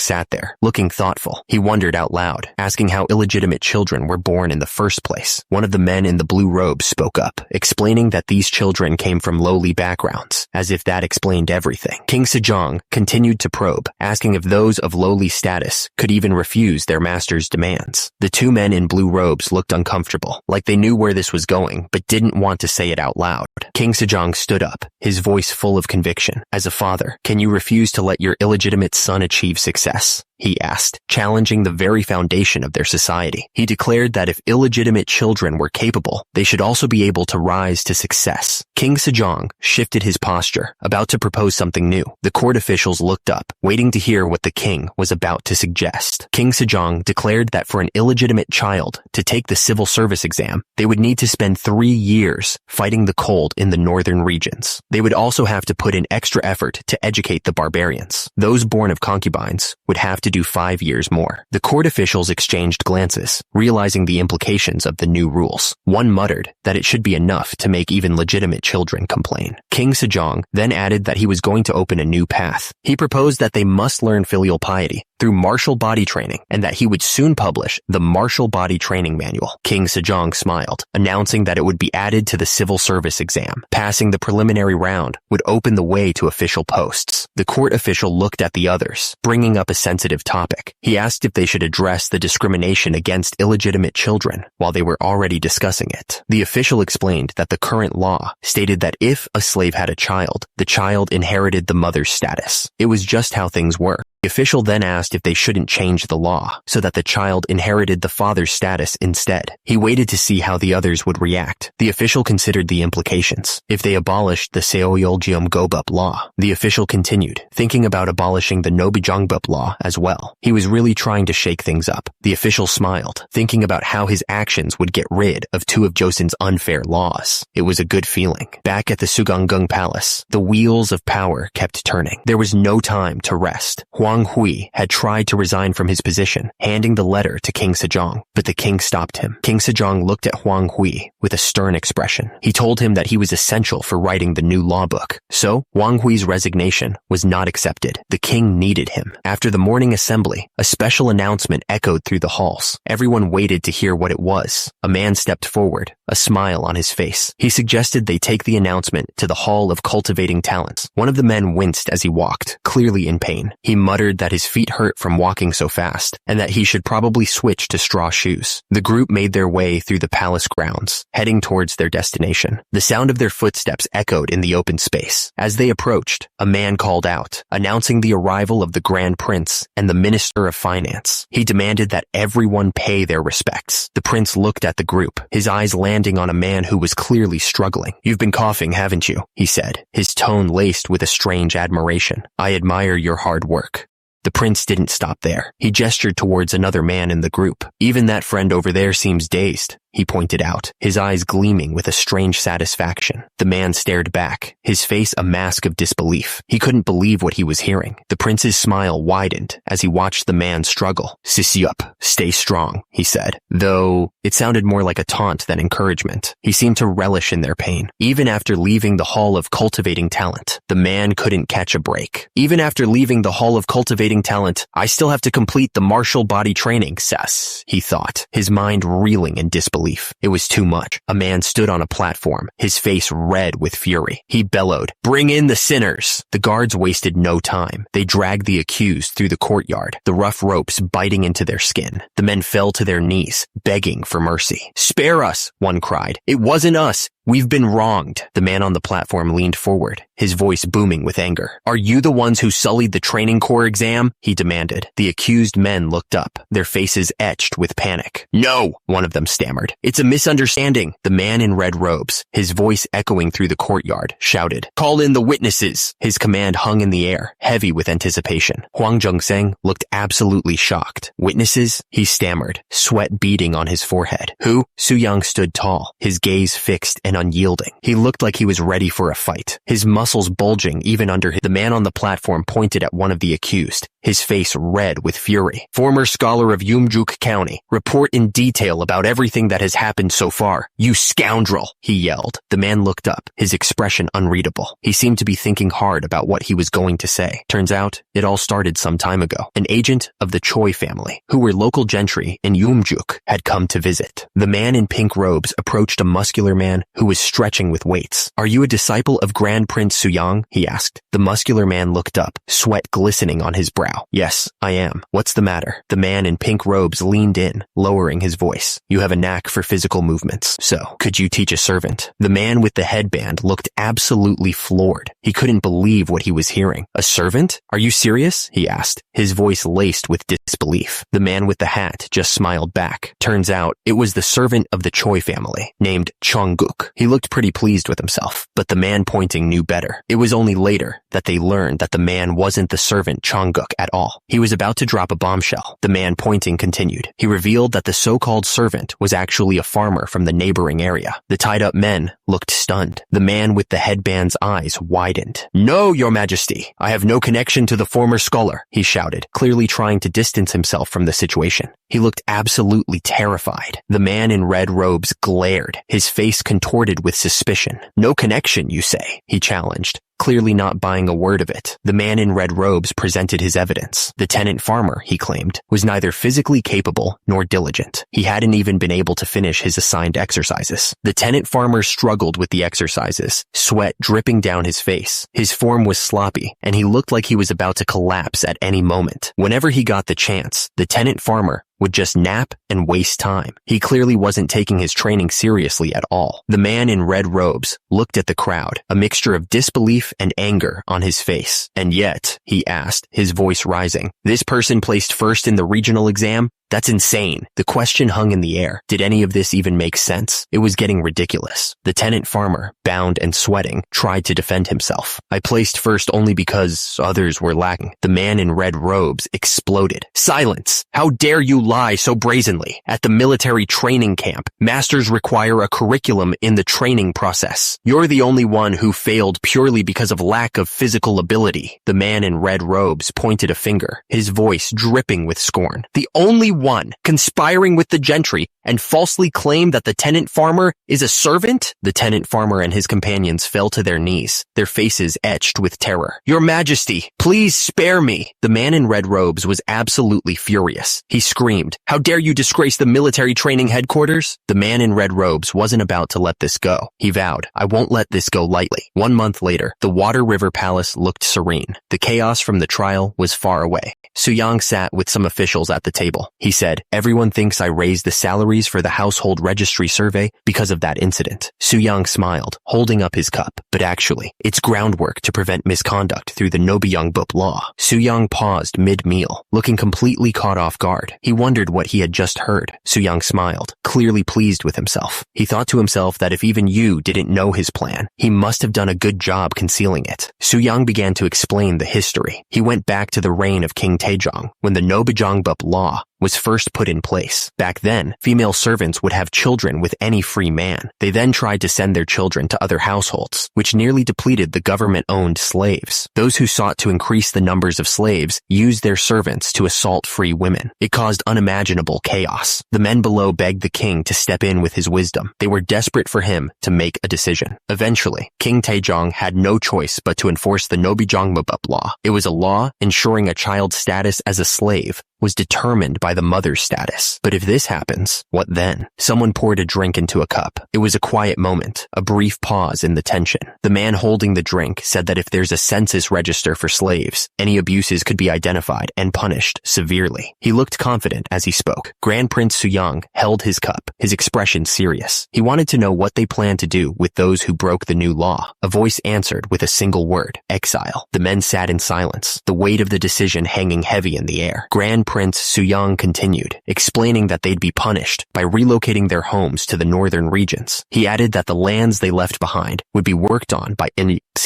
[SPEAKER 1] sat there, looking thoughtful. He wondered out loud, asking how illegitimate children were born in the first place. One of the men in the blue robes spoke up, explaining that these children came from lowly backgrounds, as if that explained everything. King Sejong continued to probe, asking if those of lowly status could even refuse their master's demands. The two men in blue robes looked uncomfortable, like they knew where this was going, but didn't want to say it out loud. King Sejong stood up, his voice full of conviction. "As a father, can you refuse to let your illegitimate son achieve success?" he asked, challenging the very foundation of their society. He declared that if illegitimate children were capable, they should also be able to rise to success. King Sejong shifted his posture, about to propose something new. The court officials looked up, waiting to hear what the king was about to suggest. King Sejong declared that for an illegitimate child to take the civil service exam, they would need to spend 3 years fighting the cold in the northern regions. They would also have to put in extra effort to educate the barbarians. Those born of concubines would have to do 5 years more. The court officials exchanged glances, realizing the implications of the new rules. One muttered that it should be enough to make even legitimate children complain. King Sejong then added that he was going to open a new path. He proposed that they must learn filial piety through martial body training, and that he would soon publish the Martial Body Training Manual. King Sejong smiled, announcing that it would be added to the civil service exam. Passing the preliminary round would open the way to official posts. The court official looked at the others, bringing up a sensitive topic. He asked if they should address the discrimination against illegitimate children while they were already discussing it. The official explained that the current law stated that if a slave had a child, the child inherited the mother's status. It was just how things were. The official then asked if they shouldn't change the law so that the child inherited the father's status instead. He waited to see how the others would react. The official considered the implications. If they abolished the Seoyoljeom Gobup law, the official continued, thinking about abolishing the Nobijongbuk law as well. He was really trying to shake things up. The official smiled, thinking about how his actions would get rid of 2 of Joseon's unfair laws. It was a good feeling. Back at the Sugangung Palace, the wheels of power kept turning. There was no time to rest. Huang Hui had tried to resign from his position, handing the letter to King Sejong, but the king stopped him. King Sejong looked at Huang Hui with a stern expression. He told him that he was essential for writing the new law book. So, Huang Hui's resignation was not accepted. The king needed him. After the morning assembly, a special announcement echoed through the halls. Everyone waited to hear what it was. A man stepped forward, a smile on his face. He suggested they take the announcement to the Hall of Cultivating Talents. One of the men winced as he walked, clearly in pain. He muttered that his feet hurt from walking so fast, and that he should probably switch to straw shoes. The group made their way through the palace grounds, heading towards their destination. The sound of their footsteps echoed in the open space. As they approached, a man called out, announcing the arrival of the Grand Prince and the Minister of Finance. He demanded that everyone pay their respects. The prince looked at the group, his eyes landing on a man who was clearly struggling. "You've been coughing, haven't you?" he said, his tone laced with a strange admiration. "I admire your hard work." The prince didn't stop there. He gestured towards another man in the group. "Even that friend over there seems dazed. he pointed out, his eyes gleaming with a strange satisfaction. The man stared back, his face a mask of disbelief. He couldn't believe what he was hearing. The prince's smile widened as he watched the man struggle. "Sissy-up, stay strong," he said, though it sounded more like a taunt than encouragement. He seemed to relish in their pain. Even after leaving the Hall of Cultivating Talent, the man couldn't catch a break. "Even after leaving the Hall of Cultivating Talent, I still have to complete the martial body training, Sess," he thought, his mind reeling in disbelief. It was too much. A man stood on a platform, his face red with fury. He bellowed, "Bring in the sinners!" The guards wasted no time. They dragged the accused through the courtyard, the rough ropes biting into their skin. The men fell to their knees, begging for mercy. "Spare us," one cried. "It wasn't us. We've been wronged." The man on the platform leaned forward, his voice booming with anger. "Are you the ones who sullied the training corps exam?" he demanded. The accused men looked up, their faces etched with panic. "No," one of them stammered. "It's a misunderstanding." The man in red robes, his voice echoing through the courtyard, shouted, "Call in the witnesses." His command hung in the air, heavy with anticipation. Huang Zhengseng looked absolutely shocked. "Witnesses?" he stammered, sweat beading on his forehead. "Who?" Su Yang stood tall, his gaze fixed and unyielding. He looked like he was ready for a fight, his muscles bulging even under his. The man on the platform pointed at one of the accused, his face red with fury. "Former scholar of Yumjuk County, report in detail about everything that has happened so far. You scoundrel," he yelled. The man looked up, his expression unreadable. He seemed to be thinking hard about what he was going to say. Turns out, it all started some time ago. An agent of the Choi family, who were local gentry in Yumjuk, had come to visit. The man in pink robes approached a muscular man who was stretching with weights. "Are you a disciple of Grand Prince Suyang?" he asked. The muscular man looked up, sweat glistening on his brow. "Yes, I am. What's the matter?" The man in pink robes leaned in, lowering his voice. "You have a knack for physical movements, so could you teach a servant?" The man with the headband looked absolutely floored. He couldn't believe what he was hearing. "A servant? Are you serious?" he asked, his voice laced with disbelief. The man with the hat just smiled back. Turns out, it was the servant of the Choi family, named Chongguk. He looked pretty pleased with himself, but the man pointing knew better. It was only later that they learned that the man wasn't the servant Chongguk at all. He was about to drop a bombshell. The man pointing continued. He revealed that the so-called servant was actually a farmer from the neighboring area. The tied-up men looked stunned. The man with the headband's eyes widened. "No, Your Majesty, I have no connection to the former scholar," he shouted, clearly trying to distance himself from the situation. He looked absolutely terrified. The man in red robes glared, his face contorted with suspicion. "No connection, you say?" he challenged, clearly not buying a word of it. The man in red robes presented his evidence. The tenant farmer, he claimed, was neither physically capable nor diligent. He hadn't even been able to finish his assigned exercises. The tenant farmer struggled with the exercises, sweat dripping down his face. His form was sloppy, and he looked like he was about to collapse at any moment. Whenever he got the chance, the tenant farmer would just nap and waste time. He clearly wasn't taking his training seriously at all. The man in red robes looked at the crowd, a mixture of disbelief and anger on his face. "And yet," he asked, his voice rising, "this person placed first in the regional exam? That's insane." The question hung in the air. Did any of this even make sense? It was getting ridiculous. The tenant farmer, bound and sweating, tried to defend himself. "I placed first only because others were lacking." The man in red robes exploded. "Silence! How dare you lie so brazenly? At the military training camp, masters require a curriculum in the training process. You're the only one who failed purely because of lack of physical ability." The man in red robes pointed a finger, his voice dripping with scorn. "The only one conspiring with the gentry and falsely claim that the tenant farmer is a servant?" The tenant farmer and his companions fell to their knees, their faces etched with terror. "Your Majesty, please spare me." The man in red robes was absolutely furious. He screamed, "How dare you disgrace the military training headquarters?" The man in red robes wasn't about to let this go. He vowed, "I won't let this go lightly." 1 month later, the Water River Palace looked serene. The chaos from the trial was far away. Su Yang sat with some officials at the table. He said, "Everyone thinks I raised the salaries for the household registry survey because of that incident." Su Yang smiled, holding up his cup. "But actually, it's groundwork to prevent misconduct through the Nobuyongbuk law." Su Yang paused mid-meal, looking completely caught off guard. He wondered what he had just heard. Su Yang smiled, clearly pleased with himself. He thought to himself that if even you didn't know his plan, he must have done a good job concealing it. Su Yang began to explain the history. He went back to the reign of King Taejong, when the Nobuyongbuk law was first put in place. Back then, female servants would have children with any free man. They then tried to send their children to other households, which nearly depleted the government-owned slaves. Those who sought to increase the numbers of slaves used their servants to assault free women. It caused unimaginable chaos. The men below begged the king to step in with his wisdom. They were desperate for him to make a decision. Eventually, King Taejong had no choice but to enforce the Nobijongmabub law. It was a law ensuring a child's status as a slave was determined by the mother's status. But if this happens, what then? Someone poured a drink into a cup. It was a quiet moment, a brief pause in the tension. The man holding the drink said that if there's a census register for slaves, any abuses could be identified and punished severely. He looked confident as he spoke. Grand Prince Suyang held his cup, his expression serious. He wanted to know what they planned to do with those who broke the new law. A voice answered with a single word: exile. The men sat in silence, the weight of the decision hanging heavy in the air. Grand Prince Suyang continued, explaining that they'd be punished by relocating their homes to the northern regions. He added that the lands they left behind would be worked on by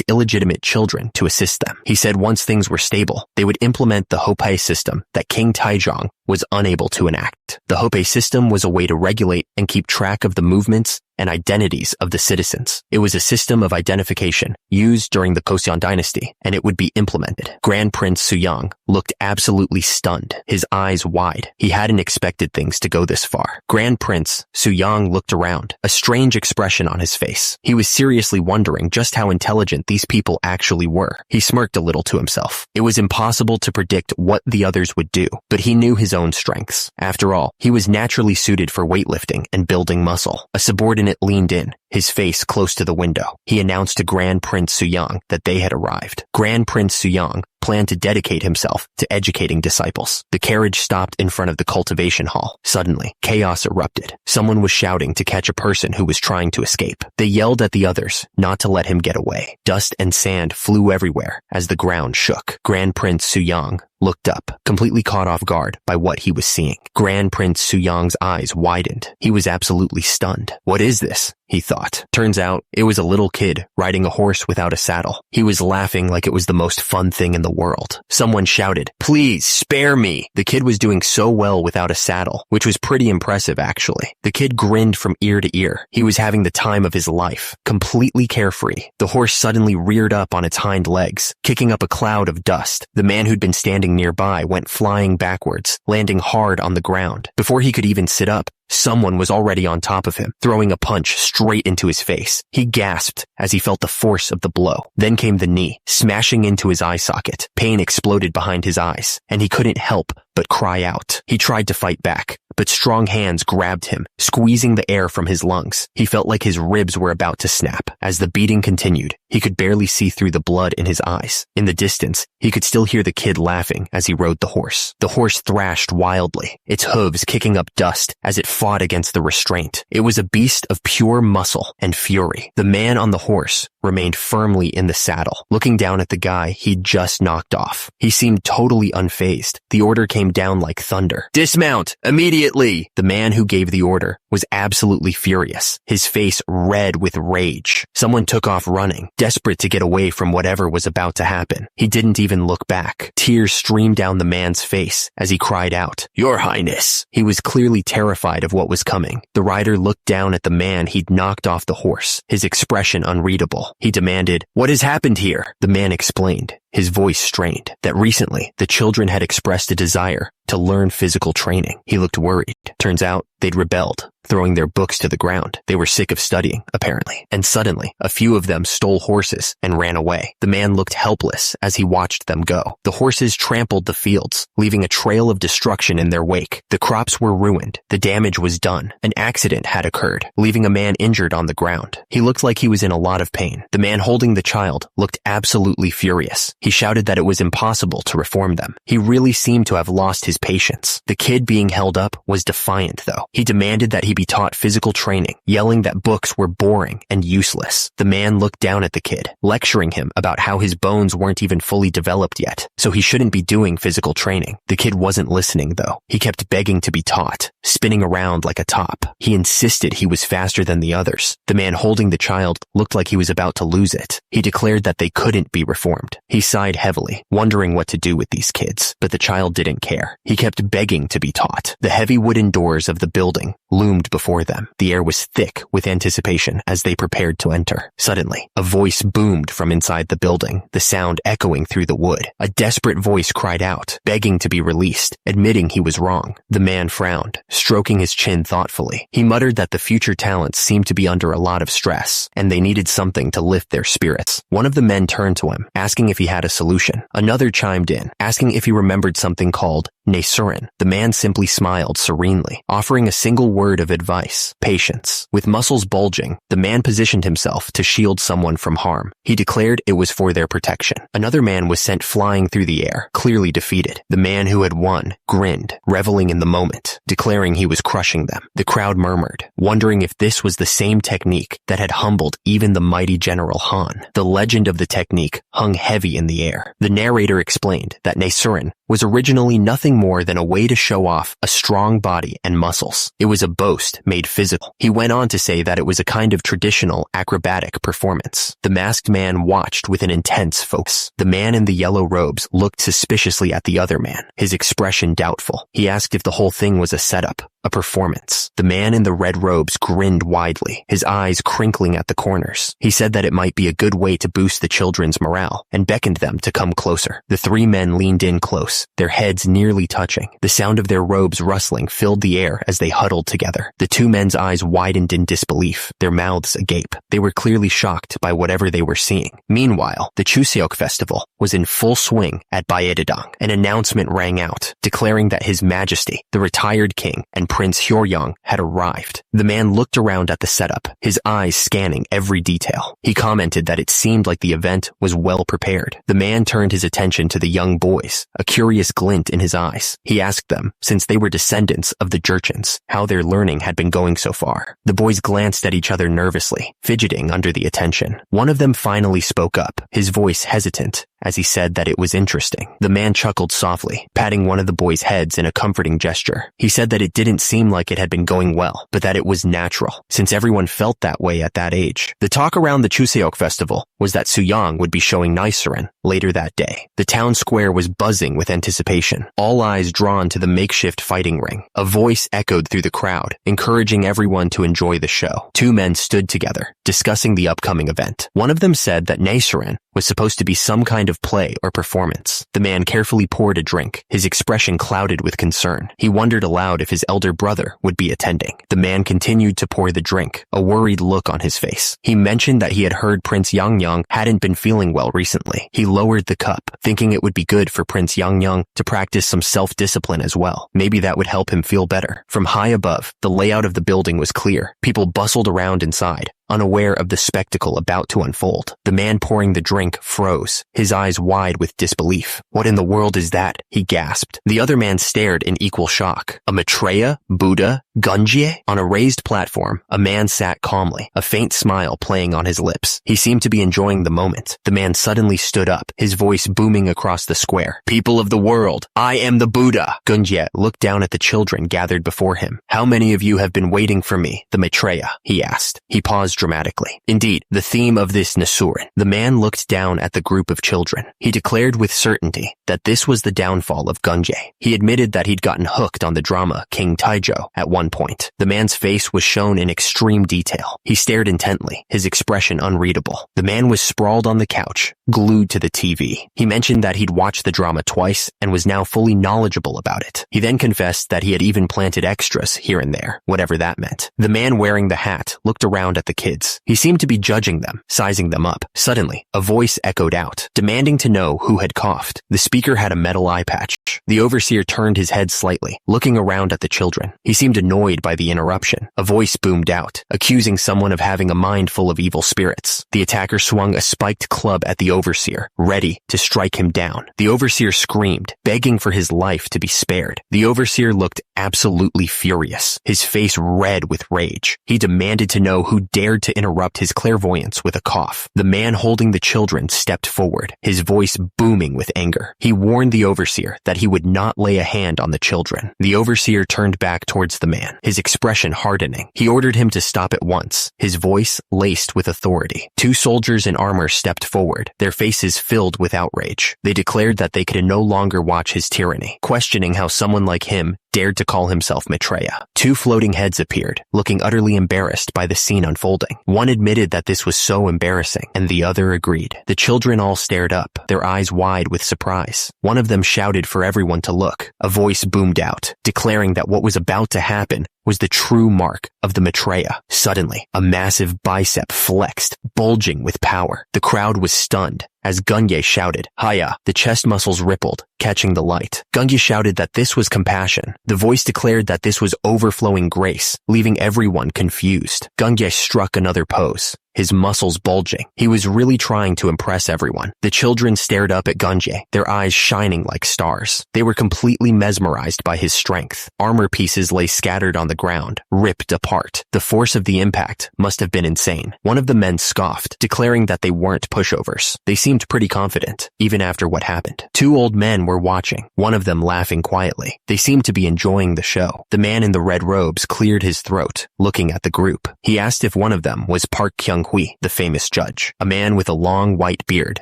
[SPEAKER 1] illegitimate children to assist them. He said once things were stable, they would implement the Hopei system that King Taejong was unable to enact. The Hopei system was a way to regulate and keep track of the movements and identities of the citizens. It was a system of identification used during the Joseon dynasty, and it would be implemented. Grand Prince Suyang looked absolutely stunned, his eyes wide. He hadn't expected things to go this far. Grand Prince Suyang looked around, a strange expression on his face. He was seriously wondering just how intelligent these people actually were. He smirked a little to himself. It was impossible to predict what the others would do, but he knew his own strengths. After all, he was naturally suited for weightlifting and building muscle. A subordinate leaned in, his face close to the window. He announced to Grand Prince Suyang that they had arrived. Grand Prince Suyang planned to dedicate himself to educating disciples. The carriage stopped in front of the cultivation hall. Suddenly, chaos erupted. Someone was shouting to catch a person who was trying to escape. They yelled at the others not to let him get away. Dust and sand flew everywhere as the ground shook. Grand Prince Suyang looked up, completely caught off guard by what he was seeing. Grand Prince Suyang's eyes widened. He was absolutely stunned. What is this? He thought. Turns out, it was a little kid riding a horse without a saddle. He was laughing like it was the most fun thing in the world. Someone shouted, "Please, spare me!" The kid was doing so well without a saddle, which was pretty impressive actually. The kid grinned from ear to ear. He was having the time of his life, completely carefree. The horse suddenly reared up on its hind legs, kicking up a cloud of dust. The man who'd been standing nearby went flying backwards, landing hard on the ground. Before he could even sit up, someone was already on top of him, throwing a punch straight into his face. He gasped as he felt the force of the blow. Then came the knee, smashing into his eye socket. Pain exploded behind his eyes, and he couldn't help but cry out. He tried to fight back, but strong hands grabbed him, squeezing the air from his lungs. He felt like his ribs were about to snap. As the beating continued, he could barely see through the blood in his eyes. In the distance, he could still hear the kid laughing as he rode the horse. The horse thrashed wildly, its hooves kicking up dust as it fought against the restraint. It was a beast of pure muscle and fury. The man on the horse remained firmly in the saddle, looking down at the guy he'd just knocked off. He seemed totally unfazed. The order came down like thunder. "Dismount! Immediately!" The man who gave the order was absolutely furious, his face red with rage. Someone took off running, desperate to get away from whatever was about to happen. He didn't even look back. Tears streamed down the man's face as he cried out, "Your Highness!" He was clearly terrified of what was coming. The rider looked down at the man he'd knocked off the horse, his expression unreadable. He demanded, "What has happened here?" The man explained, his voice strained, that recently the children had expressed a desire to learn physical training. He looked worried. Turns out they'd rebelled, throwing their books to the ground. They were sick of studying, apparently. And suddenly, a few of them stole horses and ran away. The man looked helpless as he watched them go. The horses trampled the fields, leaving a trail of destruction in their wake. The crops were ruined. The damage was done. An accident had occurred, leaving a man injured on the ground. He looked like he was in a lot of pain. The man holding the child looked absolutely furious. He shouted that it was impossible to reform them. He really seemed to have lost his patience. The kid being held up was defiant, though. He demanded that he be taught physical training, yelling that books were boring and useless. The man looked down at the kid, lecturing him about how his bones weren't even fully developed yet, so he shouldn't be doing physical training. The kid wasn't listening, though. He kept begging to be taught, spinning around like a top. He insisted he was faster than the others. The man holding the child looked like he was about to lose it. He declared that they couldn't be reformed. He sighed heavily, wondering what to do with these kids, but the child didn't care. He kept begging to be taught. The heavy wooden doors of the building loomed before them. The air was thick with anticipation as they prepared to enter. Suddenly, a voice boomed from inside the building, the sound echoing through the wood. A desperate voice cried out, begging to be released, admitting he was wrong. The man frowned, stroking his chin thoughtfully. He muttered that the future talents seemed to be under a lot of stress, and they needed something to lift their spirits. One of the men turned to him, asking if he had a solution. Another chimed in, asking if he remembered something called Nasurin. The man simply smiled serenely, offering a single word of advice: patience. With muscles bulging, the man positioned himself to shield someone from harm. He declared it was for their protection. Another man was sent flying through the air, clearly defeated. The man who had won grinned, reveling in the moment, declaring he was crushing them. The crowd murmured, wondering if this was the same technique that had humbled even the mighty General Han. The legend of the technique hung heavy in the air. The narrator explained that Nasurin was originally nothing more than a way to show off a strong body and muscles. It was a boast made physical. He went on to say that it was a kind of traditional acrobatic performance. The masked man watched with an intense focus. The man in the yellow robes looked suspiciously at the other man, his expression doubtful. He asked if the whole thing was a setup, a performance. The man in the red robes grinned widely, his eyes crinkling at the corners. He said that it might be a good way to boost the children's morale, and beckoned them to come closer. The three men leaned in close, their heads nearly touching. The sound of their robes rustling filled the air as they huddled together. The two men's eyes widened in disbelief, their mouths agape. They were clearly shocked by whatever they were seeing. Meanwhile, the Chuseok festival was in full swing at Baedadong. An announcement rang out, declaring that His Majesty, the retired king, and Prince Hyoryong had arrived. The man looked around at the setup, his eyes scanning every detail. He commented that it seemed like the event was well prepared. The man turned his attention to the young boys, a curious glint in his eyes. He asked them, since they were descendants of the Jurchens, how their learning had been going so far. The boys glanced at each other nervously, fidgeting under the attention. One of them finally spoke up, his voice hesitant, as he said that it was interesting. The man chuckled softly, patting one of the boys' heads in a comforting gesture. He said that it didn't seem like it had been going well, but that it was natural, since everyone felt that way at that age. The talk around the Chuseok festival was that Suyang would be showing Nisurin later that day. The town square was buzzing with anticipation, all eyes drawn to the makeshift fighting ring. A voice echoed through the crowd, encouraging everyone to enjoy the show. Two men stood together, discussing the upcoming event. One of them said that Nisurin was supposed to be some kind of play or performance. The man carefully poured a drink, his expression clouded with concern. He wondered aloud if his elder brother would be attending. The man continued to pour the drink, a worried look on his face. He mentioned that he had heard Prince Yangyang hadn't been feeling well recently. He lowered the cup, thinking it would be good for Prince Yangyang to practice some self-discipline as well. Maybe that would help him feel better. From high above, the layout of the building was clear. People bustled around inside, unaware of the spectacle about to unfold. The man pouring the drink froze, his eyes wide with disbelief. What in the world is that? He gasped. The other man stared in equal shock. A Maitreya? Buddha? Gunjie? On a raised platform, a man sat calmly, a faint smile playing on his lips. He seemed to be enjoying the moment. The man suddenly stood up, his voice booming across the square. People of the world, I am the Buddha! Gunjie looked down at the children gathered before him. How many of you have been waiting for me, the Maitreya? He asked. He paused dramatically. Indeed, the theme of this Nasurin. The man looked down at the group of children. He declared with certainty that this was the downfall of Gunjie. He admitted that he'd gotten hooked on the drama King Taijo at one point. The man's face was shown in extreme detail. He stared intently, his expression unreadable. The man was sprawled on the couch, glued to the TV. He mentioned that he'd watched the drama twice and was now fully knowledgeable about it. He then confessed that he had even planted extras here and there, whatever that meant. The man wearing the hat looked around at the kids. He seemed to be judging them, sizing them up. Suddenly, a voice echoed out, demanding to know who had coughed. The speaker had a metal eye patch, The overseer turned his head slightly, looking around at the children. He seemed annoyed by the interruption. A voice boomed out, accusing someone of having a mind full of evil spirits. The attacker swung a spiked club at the overseer, ready to strike him down. The overseer screamed, begging for his life to be spared. The overseer looked absolutely furious, his face red with rage. He demanded to know who dared to interrupt his clairvoyance with a cough. The man holding the children stepped forward, his voice booming with anger. He warned the overseer that he would not lay a hand on the children. The overseer turned back towards the man, his expression hardening. He ordered him to stop at once, his voice laced with authority. Two soldiers in armor stepped forward, their faces filled with outrage. They declared that they could no longer watch his tyranny, questioning how someone like him dared to call himself Maitreya. Two floating heads appeared, looking utterly embarrassed by the scene unfolding. One admitted that this was so embarrassing, and the other agreed. The children all stared up, their eyes wide with surprise. One of them shouted for everyone to look. A voice boomed out, declaring that what was about to happen was the true mark of the Maitreya. Suddenly, a massive bicep flexed, bulging with power. The crowd was stunned as Gunye shouted, "Haya!" The chest muscles rippled, catching the light. Gunye shouted that this was compassion. The voice declared that this was overflowing grace, leaving everyone confused. Gunye struck another pose, his muscles bulging. He was really trying to impress everyone. The children stared up at Gunye, their eyes shining like stars. They were completely mesmerized by his strength. Armor pieces lay scattered on the ground, ripped apart. The force of the impact must have been insane. One of the men scoffed, declaring that they weren't pushovers. They seemed pretty confident, even after what happened. Two old men were watching, one of them laughing quietly. They seemed to be enjoying the show. The man in the red robes cleared his throat, looking at the group. He asked if one of them was Park Kyung-hui, the famous judge. A man with a long white beard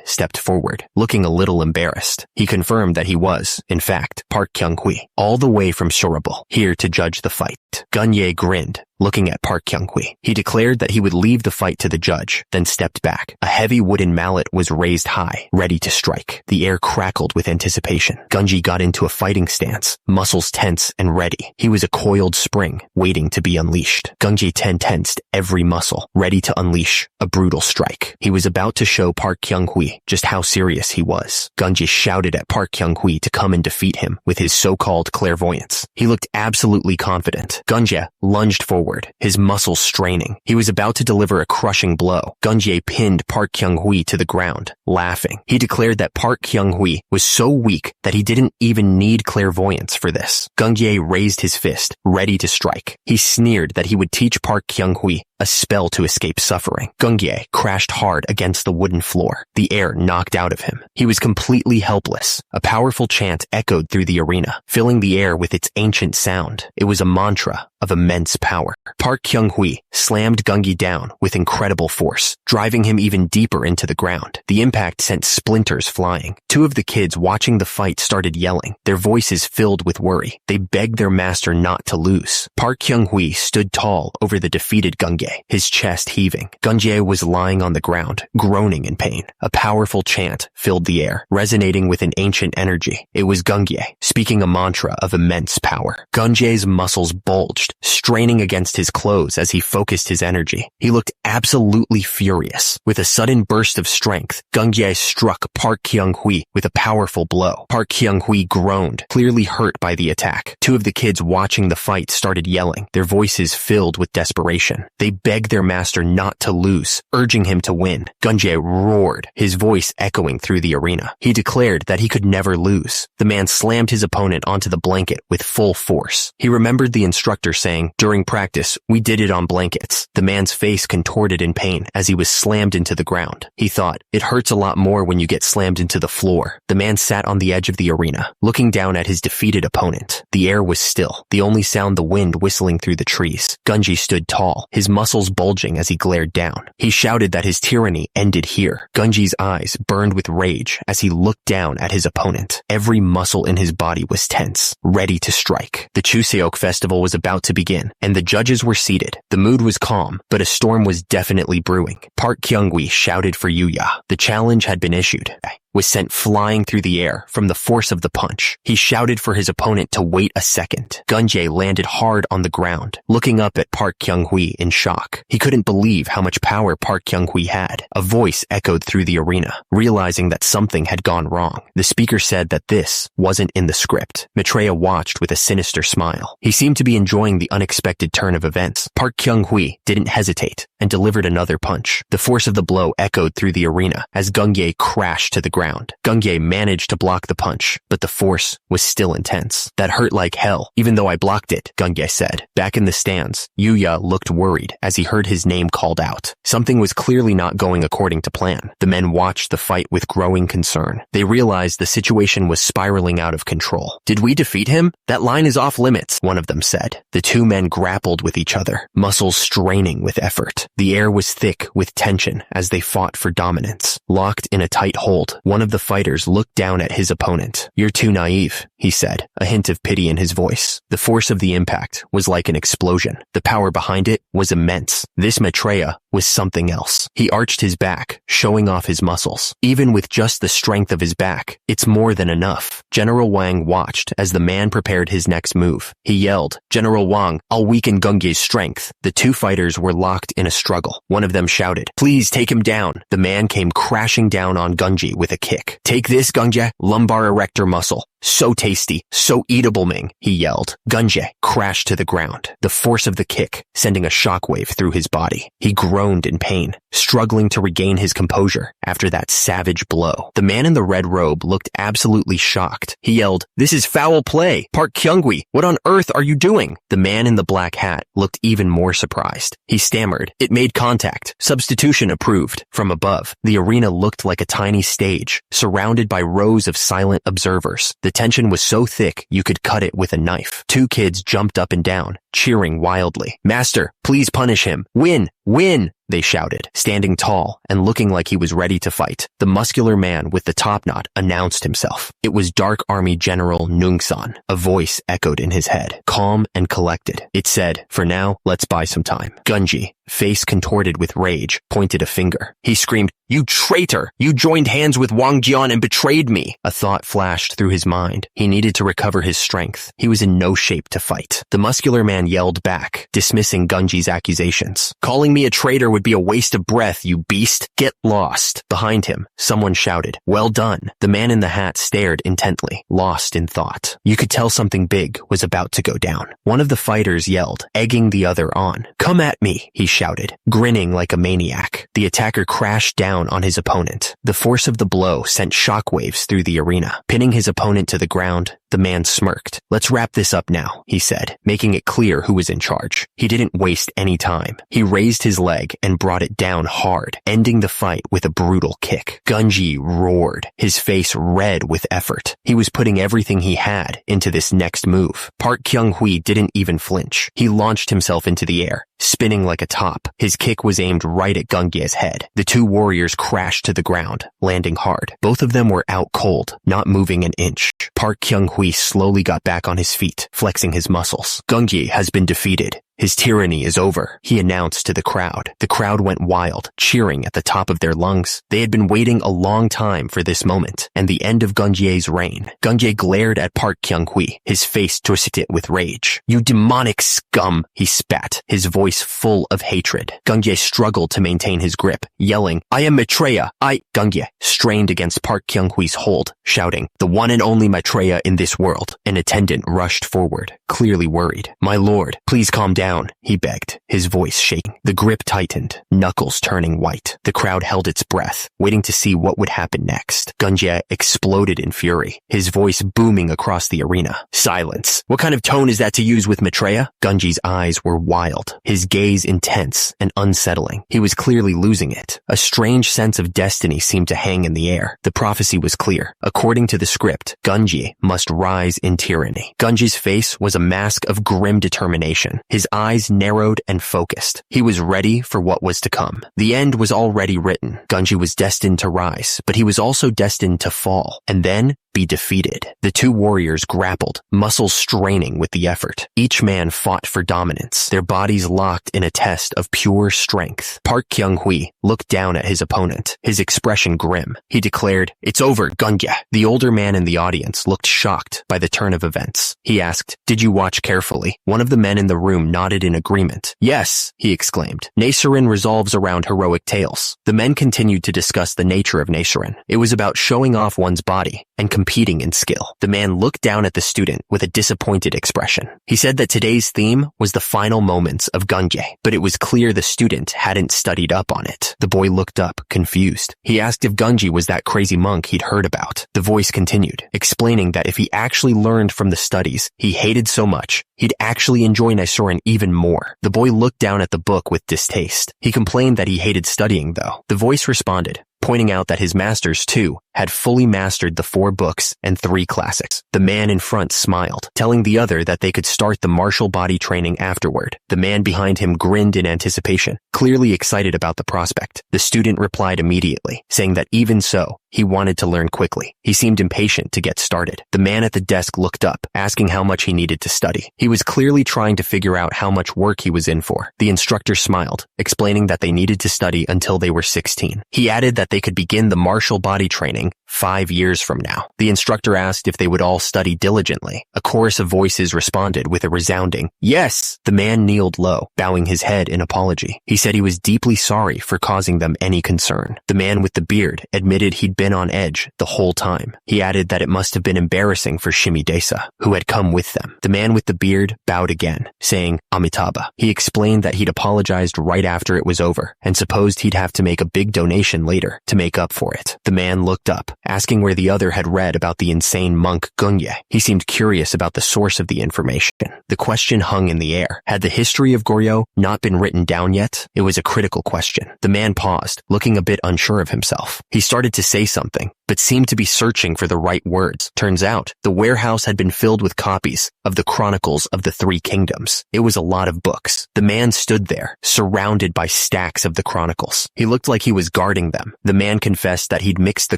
[SPEAKER 1] stepped forward, looking a little embarrassed. He confirmed that he was, in fact, Park Kyung-hui, all the way from Surabaya, here to judge the fight. Gunye grinned, looking at Park Kyung-hui. He declared that he would leave the fight to the judge, then stepped back. A heavy wooden mallet was raised high, ready to strike. The air crackled with anticipation. Gunji got into a fighting stance, muscles tense and ready. He was a coiled spring, waiting to be unleashed. Gunji tensed every muscle, ready to unleash a brutal strike. He was about to show Park Kyung-hui just how serious he was. Gunji shouted at Park Kyung-hui to come and defeat him with his so-called clairvoyance. He looked absolutely confident. Gunje lunged forward, his muscles straining. He was about to deliver a crushing blow. Gunje pinned Park Kyung-hui to the ground, laughing. He declared that Park Kyung-hui was so weak that he didn't even need clairvoyance for this. Gunje raised his fist, ready to strike. He sneered that he would teach Park Kyung-hui a spell to escape suffering. Gunje crashed hard against the wooden floor, the air knocked out of him. He was completely helpless. A powerful chant echoed through the arena, filling the air with its ancient sound. It was a mantra of immense power. Park Kyung-hui slammed Gungi down with incredible force, driving him even deeper into the ground. The impact sent splinters flying. Two of the kids watching the fight started yelling, their voices filled with worry. They begged their master not to lose. Park Kyung-hui stood tall over the defeated Gunge, his chest heaving. Gunje was lying on the ground, groaning in pain. A powerful chant filled the air, resonating with an ancient energy. It was Gunge, speaking a mantra of immense power. Gunje's muscles bulged, straining against his clothes as he focused his energy. He looked absolutely furious. With a sudden burst of strength, Gunje struck Park Kyung-hui with a powerful blow. Park Kyung-hui groaned, clearly hurt by the attack. Two of the kids watching the fight started yelling, their voices filled with desperation. They begged their master not to lose, urging him to win. Gunje roared, his voice echoing through the arena. He declared that he could never lose. The man slammed his opponent onto the blanket with full force. He remembered the instructor saying, "During practice, we did it on blankets." The man's face contorted in pain as he was slammed into the ground. He thought, it hurts a lot more when you get slammed into the floor. The man sat on the edge of the arena, looking down at his defeated opponent. The air was still, the only sound the wind whistling through the trees. Gunji stood tall, his muscles bulging as he glared down. He shouted that his tyranny ended here. Gunji's eyes burned with rage as he looked down at his opponent. Every muscle in his body was tense, ready to strike. The Chuseok festival was about to begin, and the judges were seated. The mood was calm, but a storm was definitely brewing. Park Kyung-hui shouted for Yuya. The challenge had been issued. was sent flying through the air from the force of the punch. He shouted for his opponent to wait a second. Gunjae landed hard on the ground, looking up at Park Kyung-hui in shock. He couldn't believe how much power Park Kyung-hui had. A voice echoed through the arena, realizing that something had gone wrong. The speaker said that this wasn't in the script. Maitreya watched with a sinister smile. He seemed to be enjoying the unexpected turn of events. Park Kyung-hui didn't hesitate and delivered another punch. The force of the blow echoed through the arena as Gunjae crashed to the ground. Gunjae managed to block the punch, but the force was still intense. That hurt like hell, even though I blocked it, Gunjae said. Back in the stands, Yuya looked worried as he heard his name called out. Something was clearly not going according to plan. The men watched the fight with growing concern. They realized the situation was spiraling out of control. Did we defeat him? That line is off limits, one of them said. The two men grappled with each other, muscles straining with effort. The air was thick with tension as they fought for dominance. Locked in a tight hold, one of the fighters looked down at his opponent. "You're too naive," he said, a hint of pity in his voice. The force of the impact was like an explosion. The power behind it was immense. This Maitreya was something else. He arched his back, showing off his muscles. Even with just the strength of his back, it's more than enough. General Wang watched as the man prepared his next move. He yelled, "General Wang, I'll weaken Gunjae's strength." The two fighters were locked in a struggle. One of them shouted, "Please take him down." The man came crashing down on Gunjae with a kick. "Take this, Gunjae, lumbar erector muscle. So tasty, so eatable, Ming," he yelled. Gunjae crashed to the ground, the force of the kick sending a shockwave through his body. He groaned in pain, struggling to regain his composure after that savage blow. The man in the red robe looked absolutely shocked. He yelled, "This is foul play! Park Kyung-hui, what on earth are you doing?" The man in the black hat looked even more surprised. He stammered, "It made contact. Substitution approved." From above, the arena looked like a tiny stage, surrounded by rows of silent observers. The tension was so thick you could cut it with a knife. Two kids jumped up and down, cheering wildly. "Master, please punish him. Win! Win!" they shouted, standing tall and looking like he was ready to fight. The muscular man with the top knot announced himself. It was Dark Army General Nungsan. A voice echoed in his head, calm and collected. It said, "For now, let's buy some time." Gunjae, face contorted with rage, pointed a finger. He screamed, "You traitor! You joined hands with Wang Jian and betrayed me!" A thought flashed through his mind. He needed to recover his strength. He was in no shape to fight. The muscular man yelled back, dismissing Gunjae's accusations. "Calling me a traitor would be a waste of breath, you beast. Get lost." Behind him, someone shouted, "Well done." The man in the hat stared intently, lost in thought. You could tell something big was about to go down. One of the fighters yelled, egging the other on. "Come at me," he shouted, grinning like a maniac. The attacker crashed down on his opponent. The force of the blow sent shockwaves through the arena. Pinning his opponent to the ground, the man smirked. "Let's wrap this up now," he said, making it clear who was in charge. He didn't waste any time. He raised his leg and brought it down hard, ending the fight with a brutal kick. Gunjae roared, his face red with effort. He was putting everything he had into this next move. Park Kyung-hui didn't even flinch. He launched himself into the air, spinning like a top. His kick was aimed right at Gunjae's head. The two warriors crashed to the ground, landing hard. Both of them were out cold, not moving an inch. Park Kyung-hui slowly got back on his feet, flexing his muscles. "Gunjae has been defeated. His tyranny is over," he announced to the crowd. The crowd went wild, cheering at the top of their lungs. They had been waiting a long time for this moment, and the end of Gunjae's reign. Gunjae glared at Park Kyung-hui, his face twisted with rage. "You demonic scum," he spat, his voice full of hatred. Gunjae struggled to maintain his grip, yelling, "I am Maitreya, Gunjae strained against Park Kyung-hui's hold, shouting, "The one and only Maitreya in this world." An attendant rushed forward, clearly worried. "My lord, please calm down," he begged, his voice shaking. The grip tightened, knuckles turning white. The crowd held its breath, waiting to see what would happen next. Gunjae exploded in fury, his voice booming across the arena. "Silence! What kind of tone is that to use with Maitreya?" Gunjae's eyes were wild, his gaze intense and unsettling. He was clearly losing it. A strange sense of destiny seemed to hang in the air. The prophecy was clear. According to the script, Gunjae must rise in tyranny. Gunjae's face was a mask of grim determination. His eyes narrowed and focused. He was ready for what was to come. The end was already written. Gunji was destined to rise, but he was also destined to fall, and then be defeated. The two warriors grappled, muscles straining with the effort. Each man fought for dominance, their bodies locked in a test of pure strength. Park Kyung-hui looked down at his opponent, his expression grim. He declared, "It's over, Gunja." The older man in the audience looked shocked by the turn of events. He asked, "Did you watch carefully?" One of the men in the room nodded in agreement. "Yes," he exclaimed. Nichiren revolves around heroic tales. The men continued to discuss the nature of Nichiren. It was about showing off one's body and competing in skill. The man looked down at the student with a disappointed expression. He said that today's theme was the final moments of Gunge, but it was clear the student hadn't studied up on it. The boy looked up, confused. He asked if Gunji was that crazy monk he'd heard about. The voice continued, explaining that if he actually learned from the studies he hated so much, he'd actually enjoy Nichiren even more. The boy looked down at the book with distaste. He complained that he hated studying, though. The voice responded, pointing out that his masters, too, had fully mastered the 4 books and 3 classics. The man in front smiled, telling the other that they could start the martial body training afterward. The man behind him grinned in anticipation, clearly excited about the prospect. The student replied immediately, saying that even so, he wanted to learn quickly. He seemed impatient to get started. The man at the desk looked up, asking how much he needed to study. He was clearly trying to figure out how much work he was in for. The instructor smiled, explaining that they needed to study until they were 16. He added that they could begin the martial body training 5 years from now. The instructor asked if they would all study diligently. A chorus of voices responded with a resounding, "Yes!" The man kneeled low, bowing his head in apology. He said he was deeply sorry for causing them any concern. The man with the beard admitted he'd been on edge the whole time. He added that it must have been embarrassing for Shimidesa, who had come with them. The man with the beard bowed again, saying, "Amitabha." He explained that he'd apologized right after it was over, and supposed he'd have to make a big donation later to make up for it. The man looked up, asking where the other had read about the insane monk Gunye. He seemed curious about the source of the information. The question hung in the air. Had the history of Goryo not been written down yet? It was a critical question. The man paused, looking a bit unsure of himself. He started to say something, but seemed to be searching for the right words. Turns out, the warehouse had been filled with copies of the Chronicles of the 3 Kingdoms. It was a lot of books. The man stood there, surrounded by stacks of the Chronicles. He looked like he was guarding them. The man confessed that he'd mixed the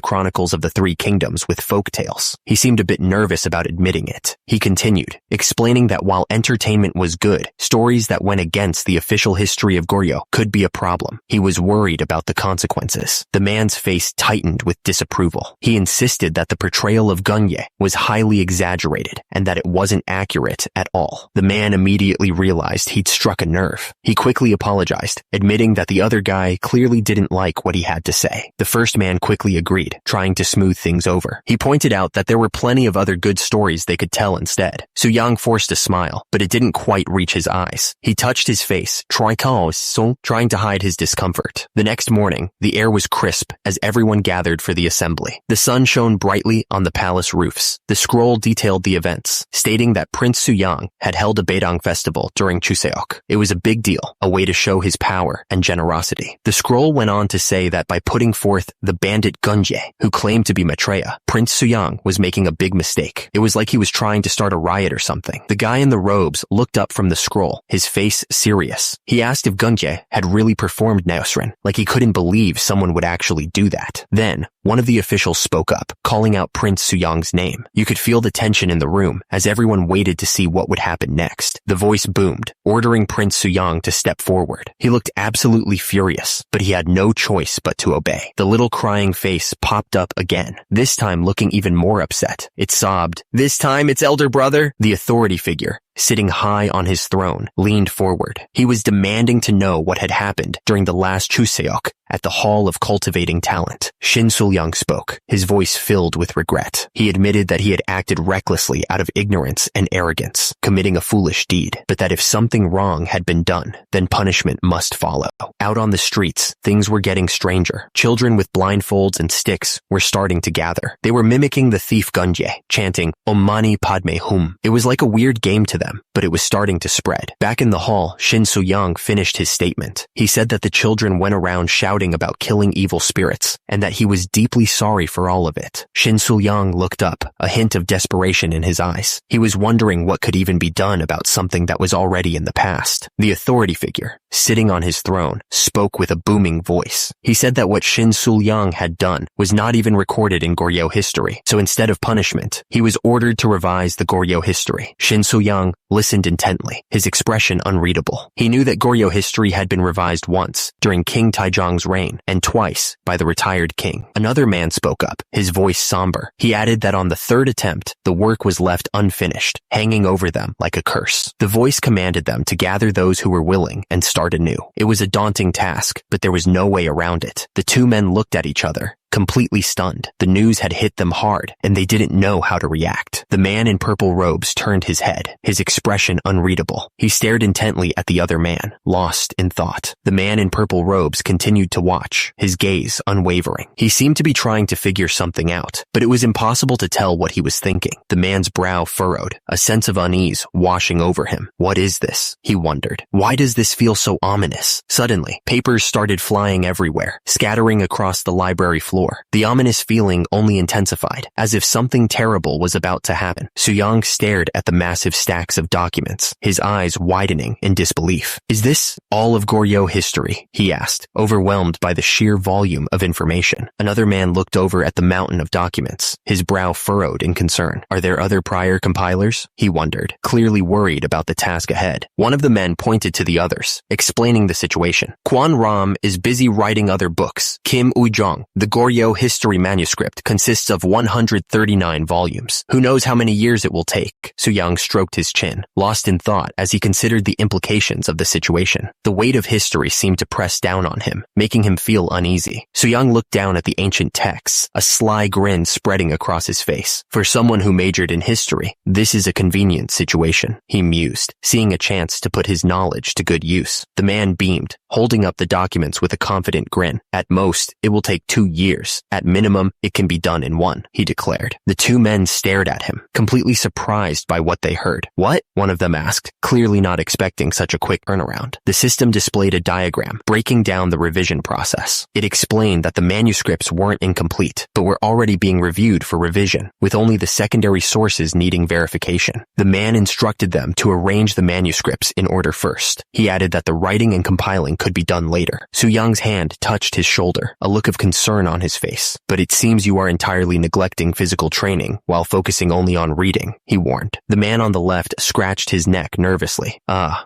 [SPEAKER 1] Chronicles of the 3 Kingdoms with folk tales. He seemed a bit nervous about admitting it. He continued, explaining that while entertainment was good, stories that went against the official history of Goryo could be a problem. He was worried about the consequences. The man's face tightened with disapproval. He insisted that the portrayal of Gunye was highly exaggerated and that it wasn't accurate at all. The man immediately realized he'd struck a nerve. He quickly apologized, admitting that the other guy clearly didn't like what he had to say. The first man quickly agreed, trying to smooth things over. He pointed out that there were plenty of other good stories they could tell instead. Su Yang forced a smile, but it didn't quite reach his eyes. He touched his face, trying to hide his discomfort. The next morning, the air was crisp as everyone gathered for the assembly. The sun shone brightly on the palace roofs. The scroll detailed the events, stating that Prince Suyang had held a Beidang festival during Chuseok. It was a big deal, a way to show his power and generosity. The scroll went on to say that by putting forth the bandit Gunje, who claimed to be Maitreya, Prince Suyang was making a big mistake. It was like he was trying to start a riot or something. The guy in the robes looked up from the scroll, his face serious. He asked if Gunje had really performed Naosrin, like he couldn't believe someone would actually do that. Then, one of the officials spoke up, calling out Prince Suyang's name. You could feel the tension in the room as everyone waited to see what would happen next. The voice boomed, ordering Prince Suyang to step forward. He looked absolutely furious, but he had no choice but to obey. The little crying face popped up again, this time looking even more upset. It sobbed, "This time it's elder brother." The authority figure, sitting high on his throne, leaned forward. He was demanding to know what had happened during the last Chuseok at the Hall of Cultivating Talent. Shin Sul-young spoke, his voice filled with regret. He admitted that he had acted recklessly out of ignorance and arrogance, committing a foolish deed, but that if something wrong had been done, then punishment must follow. Out on the streets, things were getting stranger. Children with blindfolds and sticks were starting to gather. They were mimicking the thief Gunje, chanting, "Om Mani Padme Hum." It was like a weird game to them. them, but it was starting to spread. Back in the hall, Shin Soo-young finished his statement. He said that the children went around shouting about killing evil spirits, and that he was deeply sorry for all of it. Shin Soo-young looked up, a hint of desperation in his eyes. He was wondering what could even be done about something that was already in the past. The authority figure, sitting on his throne, spoke with a booming voice. He said that what Shin Soo-young had done was not even recorded in Goryeo history, so instead of punishment, he was ordered to revise the Goryeo history. Shin Soo-young listened intently, his expression unreadable. He knew that Goryeo history had been revised once, during King Taejong's reign, and twice, by the retired king. Another man spoke up, his voice somber. He added that on the third attempt, the work was left unfinished, hanging over them like a curse. The voice commanded them to gather those who were willing and start anew. It was a daunting task, but there was no way around it. The two men looked at each other, completely stunned. The news had hit them hard, and they didn't know how to react. The man in purple robes turned his head, his expression unreadable. He stared intently at the other man, lost in thought. The man in purple robes continued to watch, his gaze unwavering. He seemed to be trying to figure something out, but it was impossible to tell what he was thinking. The man's brow furrowed, a sense of unease washing over him. What is this? He wondered. Why does this feel so ominous? Suddenly, papers started flying everywhere, scattering across the library floor. The ominous feeling only intensified, as if something terrible was about to happen. Soo-young stared at the massive stacks of documents, his eyes widening in disbelief. Is this all of Goryeo history? He asked, overwhelmed by the sheer volume of information. Another man looked over at the mountain of documents, his brow furrowed in concern. Are there other prior compilers? He wondered, clearly worried about the task ahead. One of the men pointed to the others, explaining the situation. Kwon Ram is busy writing other books. Kim Ujong, the Goryeo history manuscript, consists of 139 volumes. Who knows how many years it will take? Soo-young stroked his chin, lost in thought as he considered the implications of the situation. The weight of history seemed to press down on him, making him feel uneasy. Soo-young looked down at the ancient texts, a sly grin spreading across his face. For someone who majored in history, this is a convenient situation, he mused, seeing a chance to put his knowledge to good use. The man beamed, holding up the documents with a confident grin. At most, it will take 2 years. At minimum, it can be done in 1, he declared. The two men stared at him, completely surprised by what they heard. What? One of them asked, clearly not expecting such a quick turnaround. The system displayed a diagram, breaking down the revision process. It explained that the manuscripts weren't incomplete, but were already being reviewed for revision, with only the secondary sources needing verification. The man instructed them to arrange the manuscripts in order first. He added that the writing and compiling could be done later. Soo-young's hand touched his shoulder, a look of concern on his face. But it seems you are entirely neglecting physical training while focusing only on reading, he warned. The man on the left scratched his neck nervously.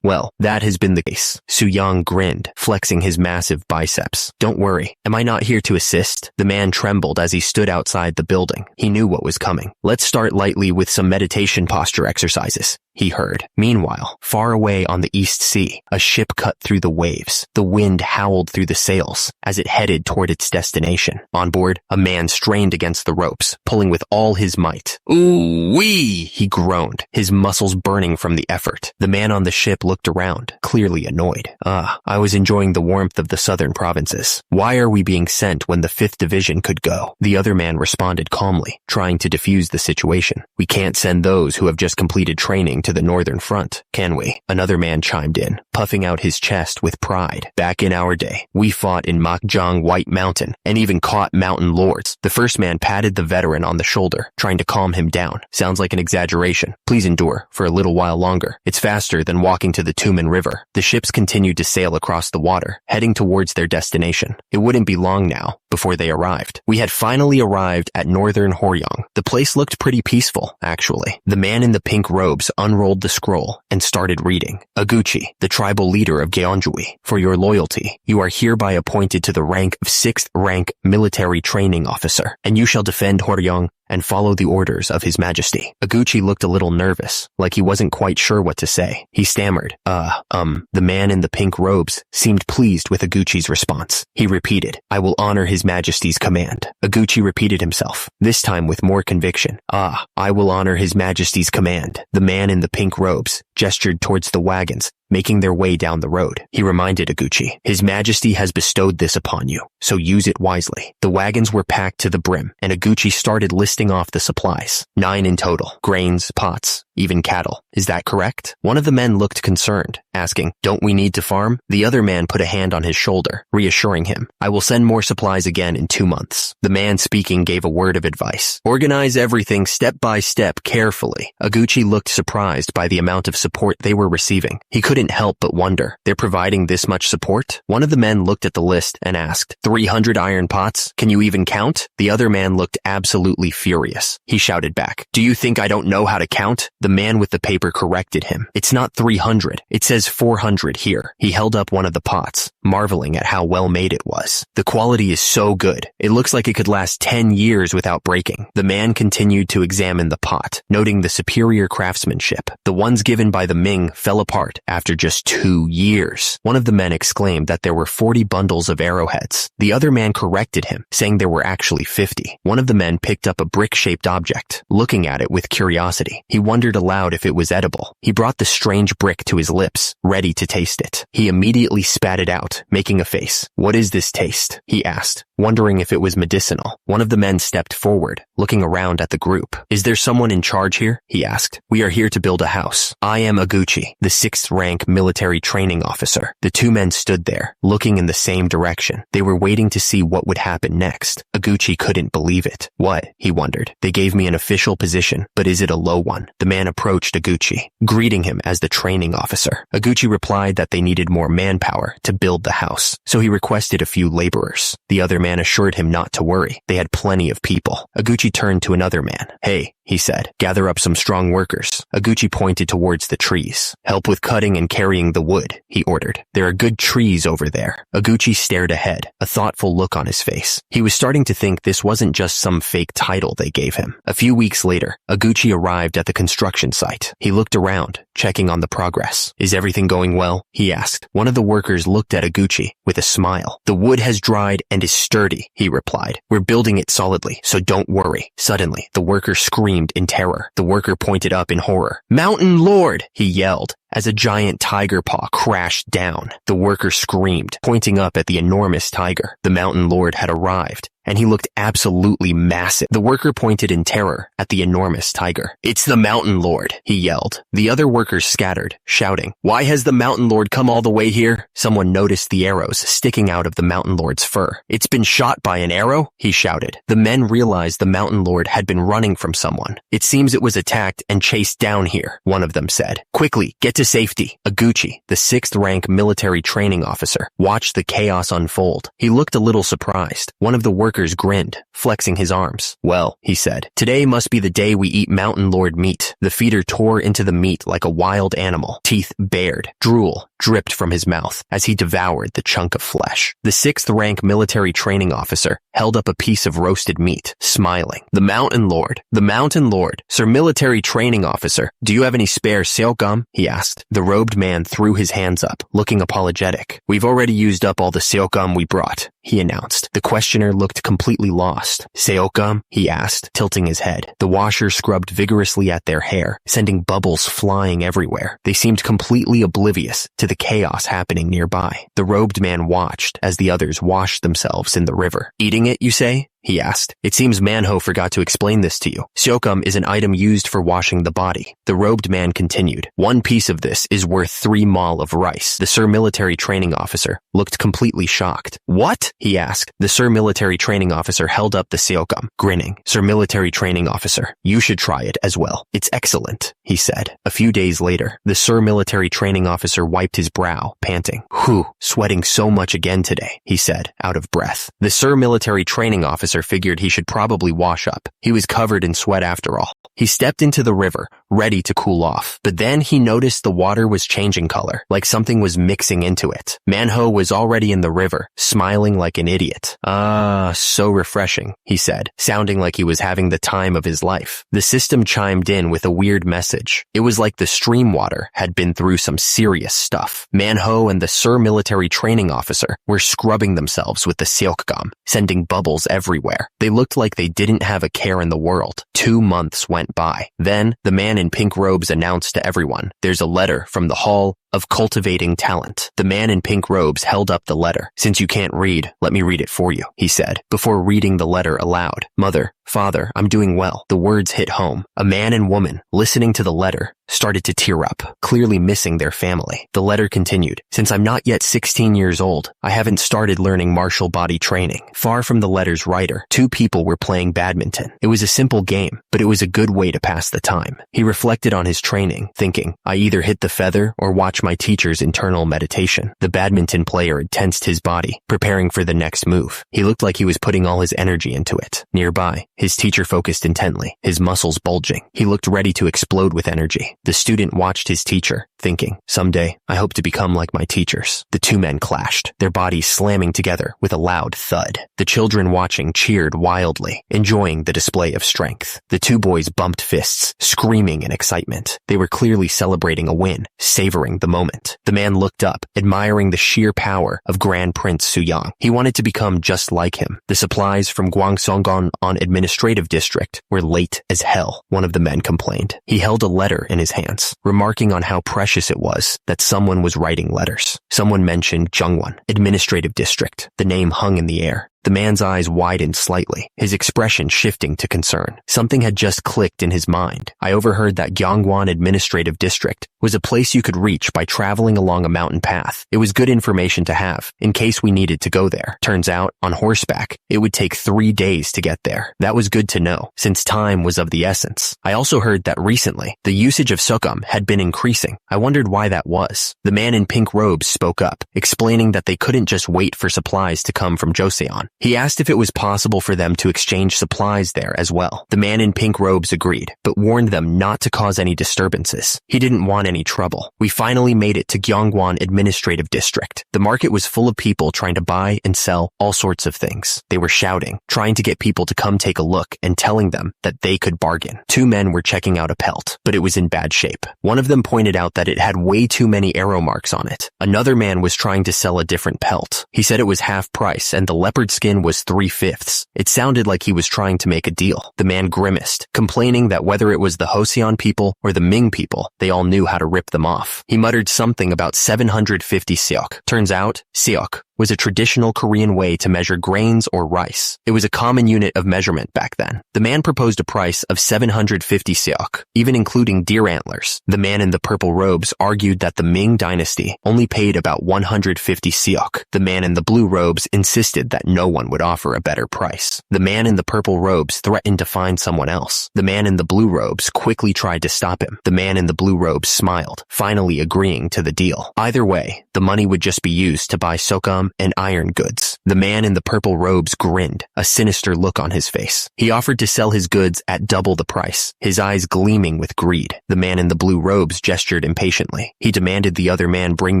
[SPEAKER 1] Well, that has been the case. Soo-young grinned, flexing his massive biceps. Don't worry, am I not here to assist? The man trembled as he stood outside the building. He knew what was coming. Let's start lightly with some meditation posture exercises, he heard. Meanwhile, far away on the East Sea, a ship cut through the waves. The wind howled through the sails as it headed toward its destination. On board, a man strained against the ropes, pulling with all his might. Ooh-wee! He groaned, his muscles burning from the effort. The man on the ship looked around, clearly annoyed. I was enjoying the warmth of the southern provinces. Why are we being sent when the 5th Division could go? The other man responded calmly, trying to defuse the situation. We can't send those who have just completed training to the northern front, can we? Another man chimed in, puffing out his chest with pride. Back in our day, we fought in Mokjong White Mountain and even caught mountain lords. The first man patted the veteran on the shoulder, trying to calm him down. Sounds like an exaggeration. Please endure for a little while longer. It's faster than walking to the Tumen River. The ships continued to sail across the water, heading towards their destination. It wouldn't be long now before they arrived. We had finally arrived at northern Horyong. The place looked pretty peaceful, actually. The man in the pink robes unrolled the scroll and started reading. Aguchi, the tribal leader of Gyeongjui, for your loyalty, you are hereby appointed to the rank of 6th rank military training officer, and you shall defend Horyong and follow the orders of His Majesty. Aguchi looked a little nervous, like he wasn't quite sure what to say. He stammered, The man in the pink robes seemed pleased with Aguchi's response. He repeated, I will honor His Majesty's command. Aguchi repeated himself, this time with more conviction. I will honor His Majesty's command. The man in the pink robes gestured towards the wagons, making their way down the road. He reminded Iguchi, "His Majesty has bestowed this upon you, so use it wisely." The wagons were packed to the brim, and Iguchi started listing off the supplies. 9 in total. Grains, pots, even cattle. Is that correct? One of the men looked concerned, asking, "Don't we need to farm?" The other man put a hand on his shoulder, reassuring him, "I will send more supplies again in 2 months." The man speaking gave a word of advice. "Organize everything step by step carefully." Iguchi looked surprised by the amount of support they were receiving. He couldn't help but wonder, they're providing this much support? One of the men looked at the list and asked, 300 iron pots? Can you even count? The other man looked absolutely furious. He shouted back, "Do you think I don't know how to count?" The man with the paper corrected him. "It's not 300. It says 400 here." He held up one of the pots, marveling at how well made it was. "The quality is so good. It looks like it could last 10 years without breaking." The man continued to examine the pot, noting the superior craftsmanship. The ones given by the Ming fell apart after just 2 years. One of the men exclaimed that there were 40 bundles of arrowheads. The other man corrected him, saying there were actually 50. One of the men picked up a brick-shaped object, looking at it with curiosity. He wondered aloud if it was edible. He brought the strange brick to his lips, ready to taste it. He immediately spat it out, making a face. "What is this taste?" he asked, wondering if it was medicinal. One of the men stepped forward, looking around at the group. "Is there someone in charge here?" he asked. "We are here to build a house. I am Iguchi, the 6th rank military training officer." The 2 men stood there, looking in the same direction. They were waiting to see what would happen next. Iguchi couldn't believe it. "What?" he wondered. "They gave me an official position, but is it a low one?" The man approached Iguchi, greeting him as the training officer. Iguchi replied that they needed more manpower to build the house, so he requested a few laborers. The other man assured him not to worry. They had plenty of people. Iguchi turned to another man. "Hey," he said, "gather up some strong workers." Iguchi pointed towards the trees. "Help with cutting and carrying the wood," he ordered. "There are good trees over there." Iguchi stared ahead, a thoughtful look on his face. He was starting to think this wasn't just some fake title they gave him. A few weeks later, Iguchi arrived at the construction site. He looked around, checking on the progress. "Is everything going well?" he asked. One of the workers looked at Iguchi with a smile. "The wood has dried and is sturdy," he replied. "We're building it solidly, so don't worry." Suddenly, the worker screamed in terror. The worker pointed up in horror. "Mountain Lord!" he yelled, as a giant tiger paw crashed down. The worker screamed, pointing up at the enormous tiger. The Mountain Lord had arrived, and he looked absolutely massive. The worker pointed in terror at the enormous tiger. "It's the Mountain Lord," he yelled. The other workers scattered, shouting, "Why has the Mountain Lord come all the way here?" Someone noticed the arrows sticking out of the Mountain Lord's fur. "It's been shot by an arrow?" he shouted. The men realized the Mountain Lord had been running from someone. "It seems it was attacked and chased down here," one of them said. "Quickly, get to safety." Iguchi, the 6th rank military training officer, watched the chaos unfold. He looked a little surprised. One of the workers grinned, flexing his arms. "Well," he said, "today must be the day we eat Mountain Lord meat." The feeder tore into the meat like a wild animal, teeth bared, drool dripped from his mouth as he devoured the chunk of flesh. The 6th rank military training officer held up a piece of roasted meat, smiling. "The Mountain Lord, Sir Military Training Officer, do you have any spare seokgum?" he asked. The robed man threw his hands up, looking apologetic. "We've already used up all the seokgum we brought," he announced. The questioner looked completely lost. "Seokgum?" he asked, tilting his head. The washer scrubbed vigorously at their hair, sending bubbles flying everywhere. They seemed completely oblivious to the chaos happening nearby. The robed man watched as the others washed themselves in the river. "Eating it, you say?" he asked. "It seems Manhwa forgot to explain this to you. Seokgum is an item used for washing the body." The robed man continued. "One piece of this is worth 3 mal of rice." The Sir Military Training Officer looked completely shocked. "What?" he asked. The Sir Military Training Officer held up the seokgum, grinning. "Sir Military Training Officer, you should try it as well. It's excellent," he said. A few days later, the Sir Military Training Officer wiped his brow, panting. "Whew, sweating so much again today," he said, out of breath. The Sir Military Training Officer figured he should probably wash up. He was covered in sweat after all. He stepped into the river, ready to cool off. But then he noticed the water was changing color, like something was mixing into it. Manhwa was already in the river, smiling like an idiot. "Ah, so refreshing," he said, sounding like he was having the time of his life. The system chimed in with a weird message. It was like the stream water had been through some serious stuff. Manhwa and the Sir Military Training Officer were scrubbing themselves with the seokgum, sending bubbles everywhere. They looked like they didn't have a care in the world. 2 months went by. Then, the man in pink robes announced to everyone, "There's a letter from the Hall of cultivating talent. The man in pink robes held up the letter. "Since you can't read, let me read it for you," he said, before reading the letter aloud. "Mother, Father, I'm doing well." The words hit home. A man and woman, listening to the letter, started to tear up, clearly missing their family. The letter continued, "Since I'm not yet 16 years old, I haven't started learning martial body training." Far from the letter's writer, two people were playing badminton. It was a simple game, but it was a good way to pass the time. He reflected on his training, thinking, "I either hit the feather or watch my teacher's internal meditation." The badminton player had tensed his body, preparing for the next move. He looked like he was putting all his energy into it. Nearby, his teacher focused intently, his muscles bulging. He looked ready to explode with energy. The student watched his teacher, thinking, "Someday, I hope to become like my teachers." The two men clashed, their bodies slamming together with a loud thud. The children watching cheered wildly, enjoying the display of strength. The two boys bumped fists, screaming in excitement. They were clearly celebrating a win, savoring the moment. The man looked up, admiring the sheer power of Grand Prince Suyang. He wanted to become just like him. The supplies from Gwangsonggon on Administrative District were late as hell, one of the men complained. He held a letter in his hands, remarking on how precious it was that someone was writing letters. Someone mentioned Jungwon, Administrative District. The name hung in the air. The man's eyes widened slightly, his expression shifting to concern. Something had just clicked in his mind. "I overheard that Gyeongwon Administrative District was a place you could reach by traveling along a mountain path. It was good information to have, in case we needed to go there. Turns out, on horseback, it would take 3 days to get there. That was good to know, since time was of the essence. I also heard that recently, the usage of sukkum had been increasing. I wondered why that was." The man in pink robes spoke up, explaining that they couldn't just wait for supplies to come from Joseon. He asked if it was possible for them to exchange supplies there as well. The man in pink robes agreed, but warned them not to cause any disturbances. He didn't want any trouble. "We finally made it to Gyeongwon Administrative District. The market was full of people trying to buy and sell all sorts of things. They were shouting, trying to get people to come take a look and telling them that they could bargain. Two men were checking out a pelt, but it was in bad shape. One of them pointed out that it had way too many arrow marks on it. Another man was trying to sell a different pelt. He said it was half price and the leopard skin was 3/5. It sounded like he was trying to make a deal. The man grimaced, complaining that whether it was the Joseon people or the Ming people, they all knew how to rip them off. He muttered something about 750 seok. Turns out, seok was a traditional Korean way to measure grains or rice. It was a common unit of measurement back then. The man proposed a price of 750 seok, even including deer antlers. The man in the purple robes argued that the Ming dynasty only paid about 150 seok. The man in the blue robes insisted that no one would offer a better price. The man in the purple robes threatened to find someone else. The man in the blue robes quickly tried to stop him. The man in the blue robes smiled, finally agreeing to the deal. Either way, the money would just be used to buy sokam and iron goods. The man in the purple robes grinned, a sinister look on his face. He offered to sell his goods at double the price, his eyes gleaming with greed. The man in the blue robes gestured impatiently. He demanded the other man bring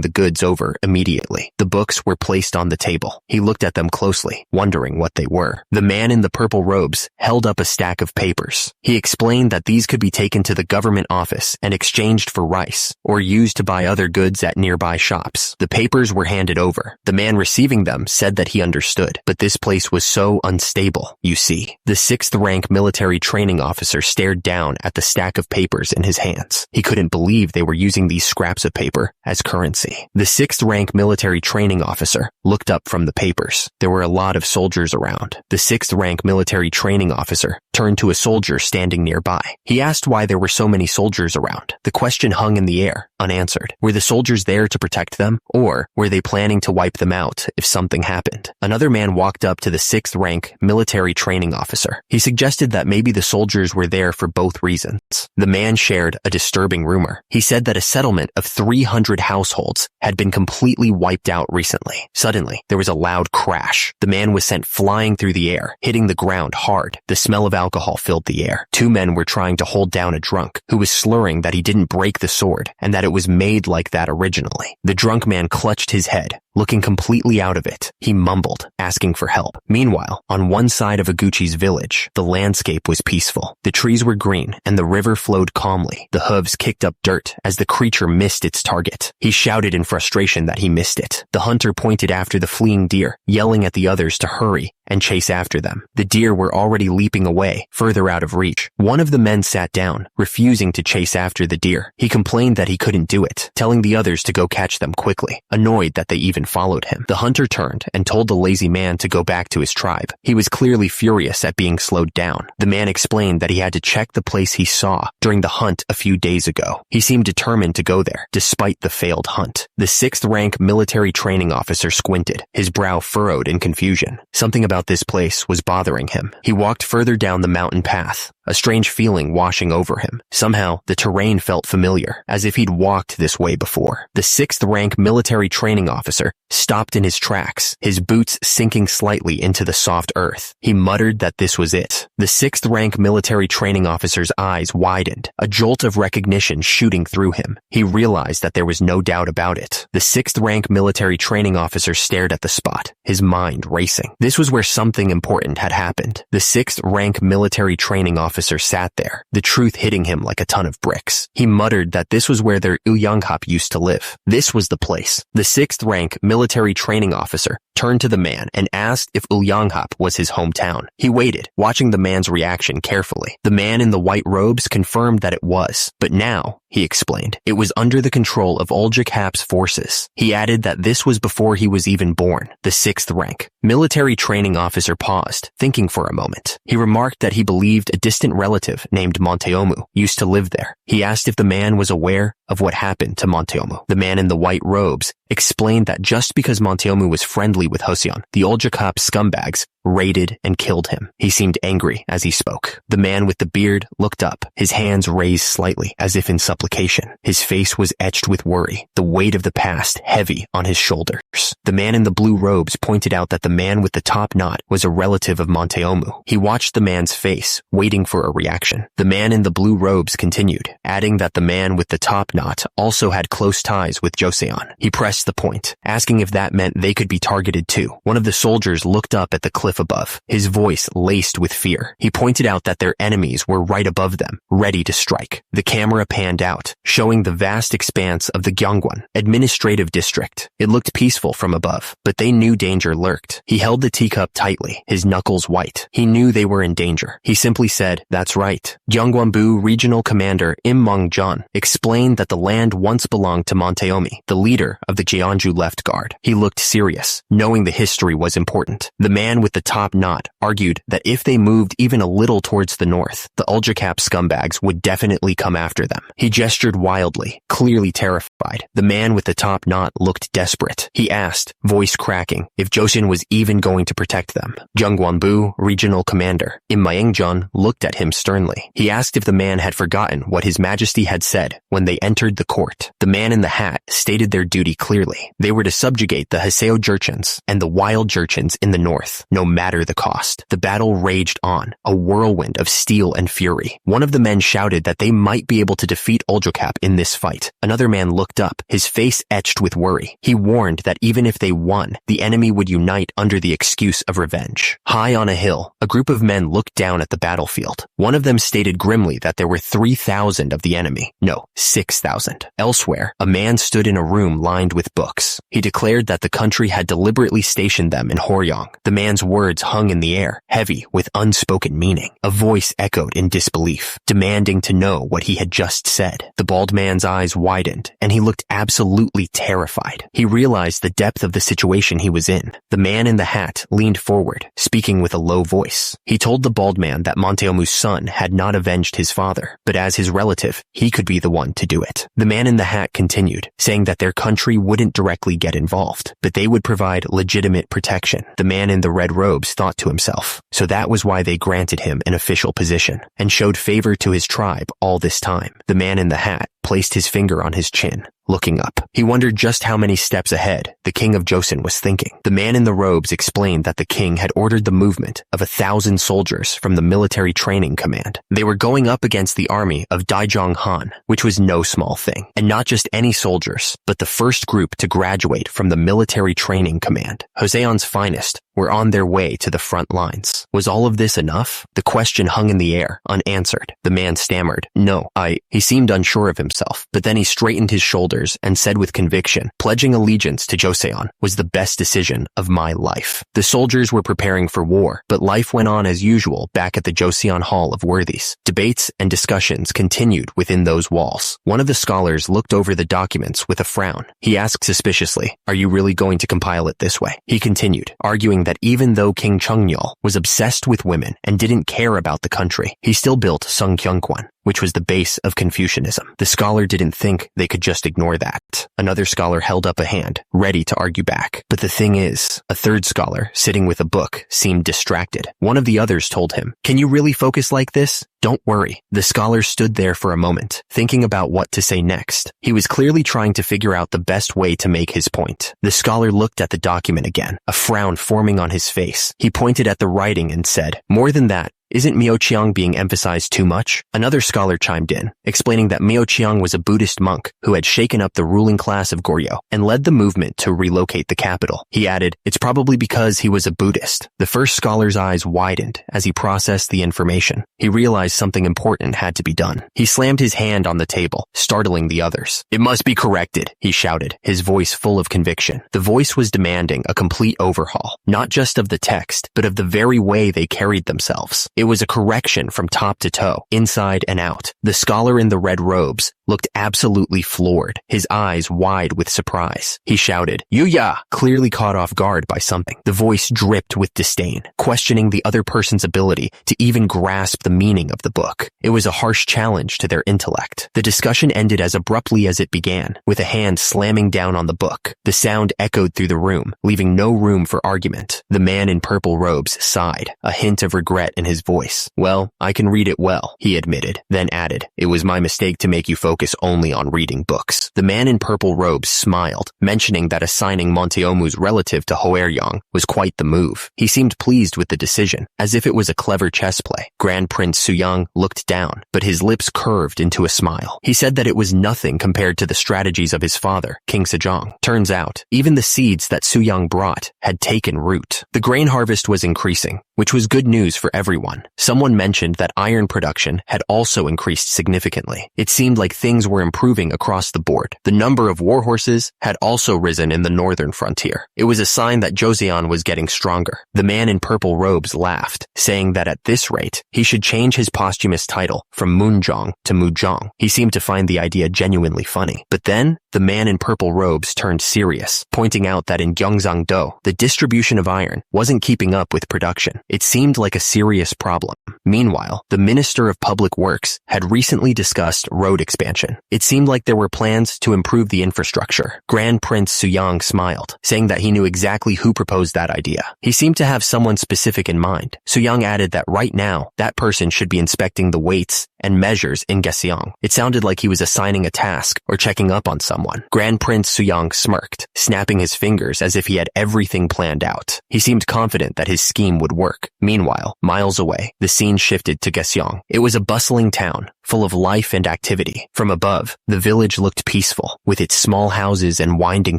[SPEAKER 1] the goods over immediately. The books were placed on the table. He looked at them closely, wondering what they were. The man in the purple robes held up a stack of papers. He explained that these could be taken to the government office and exchanged for rice, or used to buy other goods at nearby shops. The papers were handed over. The man receiving them said that he understood, but this place was so unstable, you see. The 6th rank military training officer stared down at the stack of papers in his hands. He couldn't believe they were using these scraps of paper as currency. The 6th rank military training officer looked up from the papers. There were a lot of soldiers around. The 6th rank military training officer turned to a soldier standing nearby. He asked why there were so many soldiers around. The question hung in the air, unanswered. Were the soldiers there to protect them, or were they planning to wipe them out if something happened? Another man walked up to the 6th rank military training officer. He suggested that maybe the soldiers were there for both reasons. The man shared a disturbing rumor. He said that a settlement of 300 households had been completely wiped out recently. Suddenly, there was a loud crash. The man was sent flying through the air, hitting the ground hard. The smell of alcohol filled the air. Two men were trying to hold down a drunk who was slurring that he didn't break the sword and that it was made like that originally. The drunk man clutched his head, looking completely out of it. He mumbled, asking for help. Meanwhile, on one side of Iguchi's village, the landscape was peaceful. The trees were green, and the river flowed calmly. The hooves kicked up dirt as the creature missed its target. He shouted in frustration that he missed it. The hunter pointed after the fleeing deer, yelling at the others to hurry and chase after them. The deer were already leaping away, further out of reach. One of the men sat down, refusing to chase after the deer. He complained that he couldn't do it, telling the others to go catch them quickly, annoyed that they even followed him. The hunter turned and told the lazy man to go back to his tribe. He was clearly furious at being slowed down. The man explained that he had to check the place he saw during the hunt a few days ago. He seemed determined to go there, despite the failed hunt. The 6th rank military training officer squinted, his brow furrowed in confusion. Something about this place was bothering him. He walked further down the mountain path, a strange feeling washing over him. Somehow, the terrain felt familiar, as if he'd walked this way before. The 6th rank military training officer stopped in his tracks, his boots sinking slightly into the soft earth. He muttered that this was it. The 6th rank military training officer's eyes widened, a jolt of recognition shooting through him. He realized that there was no doubt about it. The 6th rank military training officer stared at the spot, his mind racing. This was where something important had happened. The 6th rank military training officer sat there, the truth hitting him like a ton of bricks. He muttered that this was where their Ulyanghap used to live. This was the place. The 6th rank military training officer turned to the man and asked if Ulyanghap was his hometown. He waited, watching the man's reaction carefully. The man in the white robes confirmed that it was, but now, he explained, it was under the control of Ulyankap's forces. He added that this was before he was even born. The 6th rank military training officer paused, thinking for a moment. He remarked that he believed a distant relative named Monteomu used to live there. He asked if the man was aware of what happened to Monteomu. The man in the white robes explained that just because Monteomu was friendly with Joseon, the Ulyankap scumbags raided and killed him. He seemed angry as he spoke. The man with the beard looked up, his hands raised slightly as if in supplication. His face was etched with worry, the weight of the past heavy on his shoulders. The man in the blue robes pointed out that the man with the top knot was a relative of Monteomu. He watched the man's face, waiting for a reaction. The man in the blue robes continued, adding that the man with the top knot also had close ties with Joseon. He pressed the point, asking if that meant they could be targeted too. One of the soldiers looked up at the cliff above, his voice laced with fear. He pointed out that their enemies were right above them, ready to strike. The camera panned out, showing the vast expanse of the Gyeongwon administrative district. It looked peaceful from above, but they knew danger lurked. He held the teacup tightly, his knuckles white. He knew they were in danger. He simply said, "That's right." Gyeongbonbu Regional Commander Im Mong-jeon explained that the land once belonged to Monteomi, the leader of the Jeonju Left Guard. He looked serious, knowing the history was important. The man with the top knot argued that if they moved even a little towards the north, the Ulyankap scumbags would definitely come after them. He gestured wildly, clearly terrified. The man with the top knot looked desperate. He asked, voice cracking, if Joseon was even going to protect them. Gyeongbonbu Regional Commander Im Maeng-jeon looked at him sternly. He asked if the man had forgotten what His Majesty had said when they entered the court. The man in the hat stated their duty clearly. They were to subjugate the Haseo Jurchens and the wild Jurchens in the north, no matter the cost. The battle raged on, a whirlwind of steel and fury. One of the men shouted that they might be able to defeat Ulyankap in this fight. Another man looked up, his face etched with worry. He warned that even if they won, the enemy would unite under the excuse of revenge. High on a hill, a group of men looked down at the battlefield. One of them stated grimly that there were 3,000 of the enemy. No, 6,000. Elsewhere, a man stood in a room lined with books. He declared that the country had deliberately stationed them in Horyong. The man's words hung in the air, heavy with unspoken meaning. A voice echoed in disbelief, demanding to know what he had just said. The bald man's eyes widened, and he looked absolutely terrified. He realized the depth of the situation he was in. The man in the hat leaned forward, speaking with a low voice. He told the bald man that Monteomu's son had not avenged his father, but as his relative, he could be the one to do it. The man in the hat continued, saying that their country wouldn't directly get involved, but they would provide legitimate protection. The man in the red robes thought to himself, so that was why they granted him an official position, and showed favor to his tribe all this time. The man in the hat placed his finger on his chin, looking up. He wondered just how many steps ahead the king of Joseon was thinking. The man in the robes explained that the king had ordered the movement of 1,000 soldiers from the military training command. They were going up against the army of Daijong Han, which was no small thing. And not just any soldiers, but the first group to graduate from the military training command. Joseon's finest were on their way to the front lines. Was all of this enough? The question hung in the air, unanswered. The man stammered, "No, He seemed unsure of himself, but then he straightened his shoulders and said with conviction, "Pledging allegiance to Joseon was the best decision of my life." The soldiers were preparing for war, but life went on as usual back at the Joseon Hall of Worthies. Debates and discussions continued within those walls. One of the scholars looked over the documents with a frown. He asked suspiciously, "Are you really going to compile it this way?" He continued, arguing that even though King Cheongnyeol was obsessed with women and didn't care about the country, he still built Sungkyunkwan, which was the base of Confucianism. The scholar didn't think they could just ignore that. Another scholar held up a hand, ready to argue back. But the thing is, a third scholar, sitting with a book, seemed distracted. One of the others told him, "Can you really focus like this? Don't worry." The scholar stood there for a moment, thinking about what to say next. He was clearly trying to figure out the best way to make his point. The scholar looked at the document again, a frown forming on his face. He pointed at the writing and said, "More than that, isn't Myocheong being emphasized too much?" Another scholar chimed in, explaining that Myocheong was a Buddhist monk who had shaken up the ruling class of Goryeo and led the movement to relocate the capital. He added, "It's probably because he was a Buddhist." The first scholar's eyes widened as he processed the information. He realized something important had to be done. He slammed his hand on the table, startling the others. "It must be corrected," he shouted, his voice full of conviction. The voice was demanding a complete overhaul, not just of the text, but of the very way they carried themselves. It was a correction from top to toe, inside and out. The scholar in the red robes looked absolutely floored, his eyes wide with surprise. He shouted, "Yuya!" clearly caught off guard by something. The voice dripped with disdain, questioning the other person's ability to even grasp the meaning of the book. It was a harsh challenge to their intellect. The discussion ended as abruptly as it began, with a hand slamming down on the book. The sound echoed through the room, leaving no room for argument. The man in purple robes sighed, a hint of regret in his voice. "Well, I can read it well," he admitted, then added, "It was my mistake to make you focus only on reading books." The man in purple robes smiled, mentioning that assigning Monteomu's relative to Hoeryong was quite the move. He seemed pleased with the decision, as if it was a clever chess play. Grand Prince Suyang looked down, but his lips curved into a smile. He said that it was nothing compared to the strategies of his father, King Sejong. Turns out, even the seeds that Suyang brought had taken root. The grain harvest was increasing, which was good news for everyone. Someone mentioned that iron production had also increased significantly. It seemed like things were improving across the board. The number of warhorses had also risen in the northern frontier. It was a sign that Joseon was getting stronger. The man in purple robes laughed, saying that at this rate, he should change his posthumous title from Moonjong to Mujong. He seemed to find the idea genuinely funny. But then, the man in purple robes turned serious, pointing out that in Gyeongsang-do, the distribution of iron wasn't keeping up with production. It seemed like a serious problem. Meanwhile, the Minister of Public Works had recently discussed road expansion. It seemed like there were plans to improve the infrastructure. Grand Prince Suyang smiled, saying that he knew exactly who proposed that idea. He seemed to have someone specific in mind. Suyang added that right now, that person should be inspecting the weights and measures in Gyeongsang. It sounded like he was assigning a task or checking up on someone. Grand Prince Suyang smirked, snapping his fingers as if he had everything planned out. He seemed confident that his scheme would work. Meanwhile, miles away, the scene shifted to Gyeongsang. It was a bustling town, full of life and activity. From above, the village looked peaceful, with its small houses and winding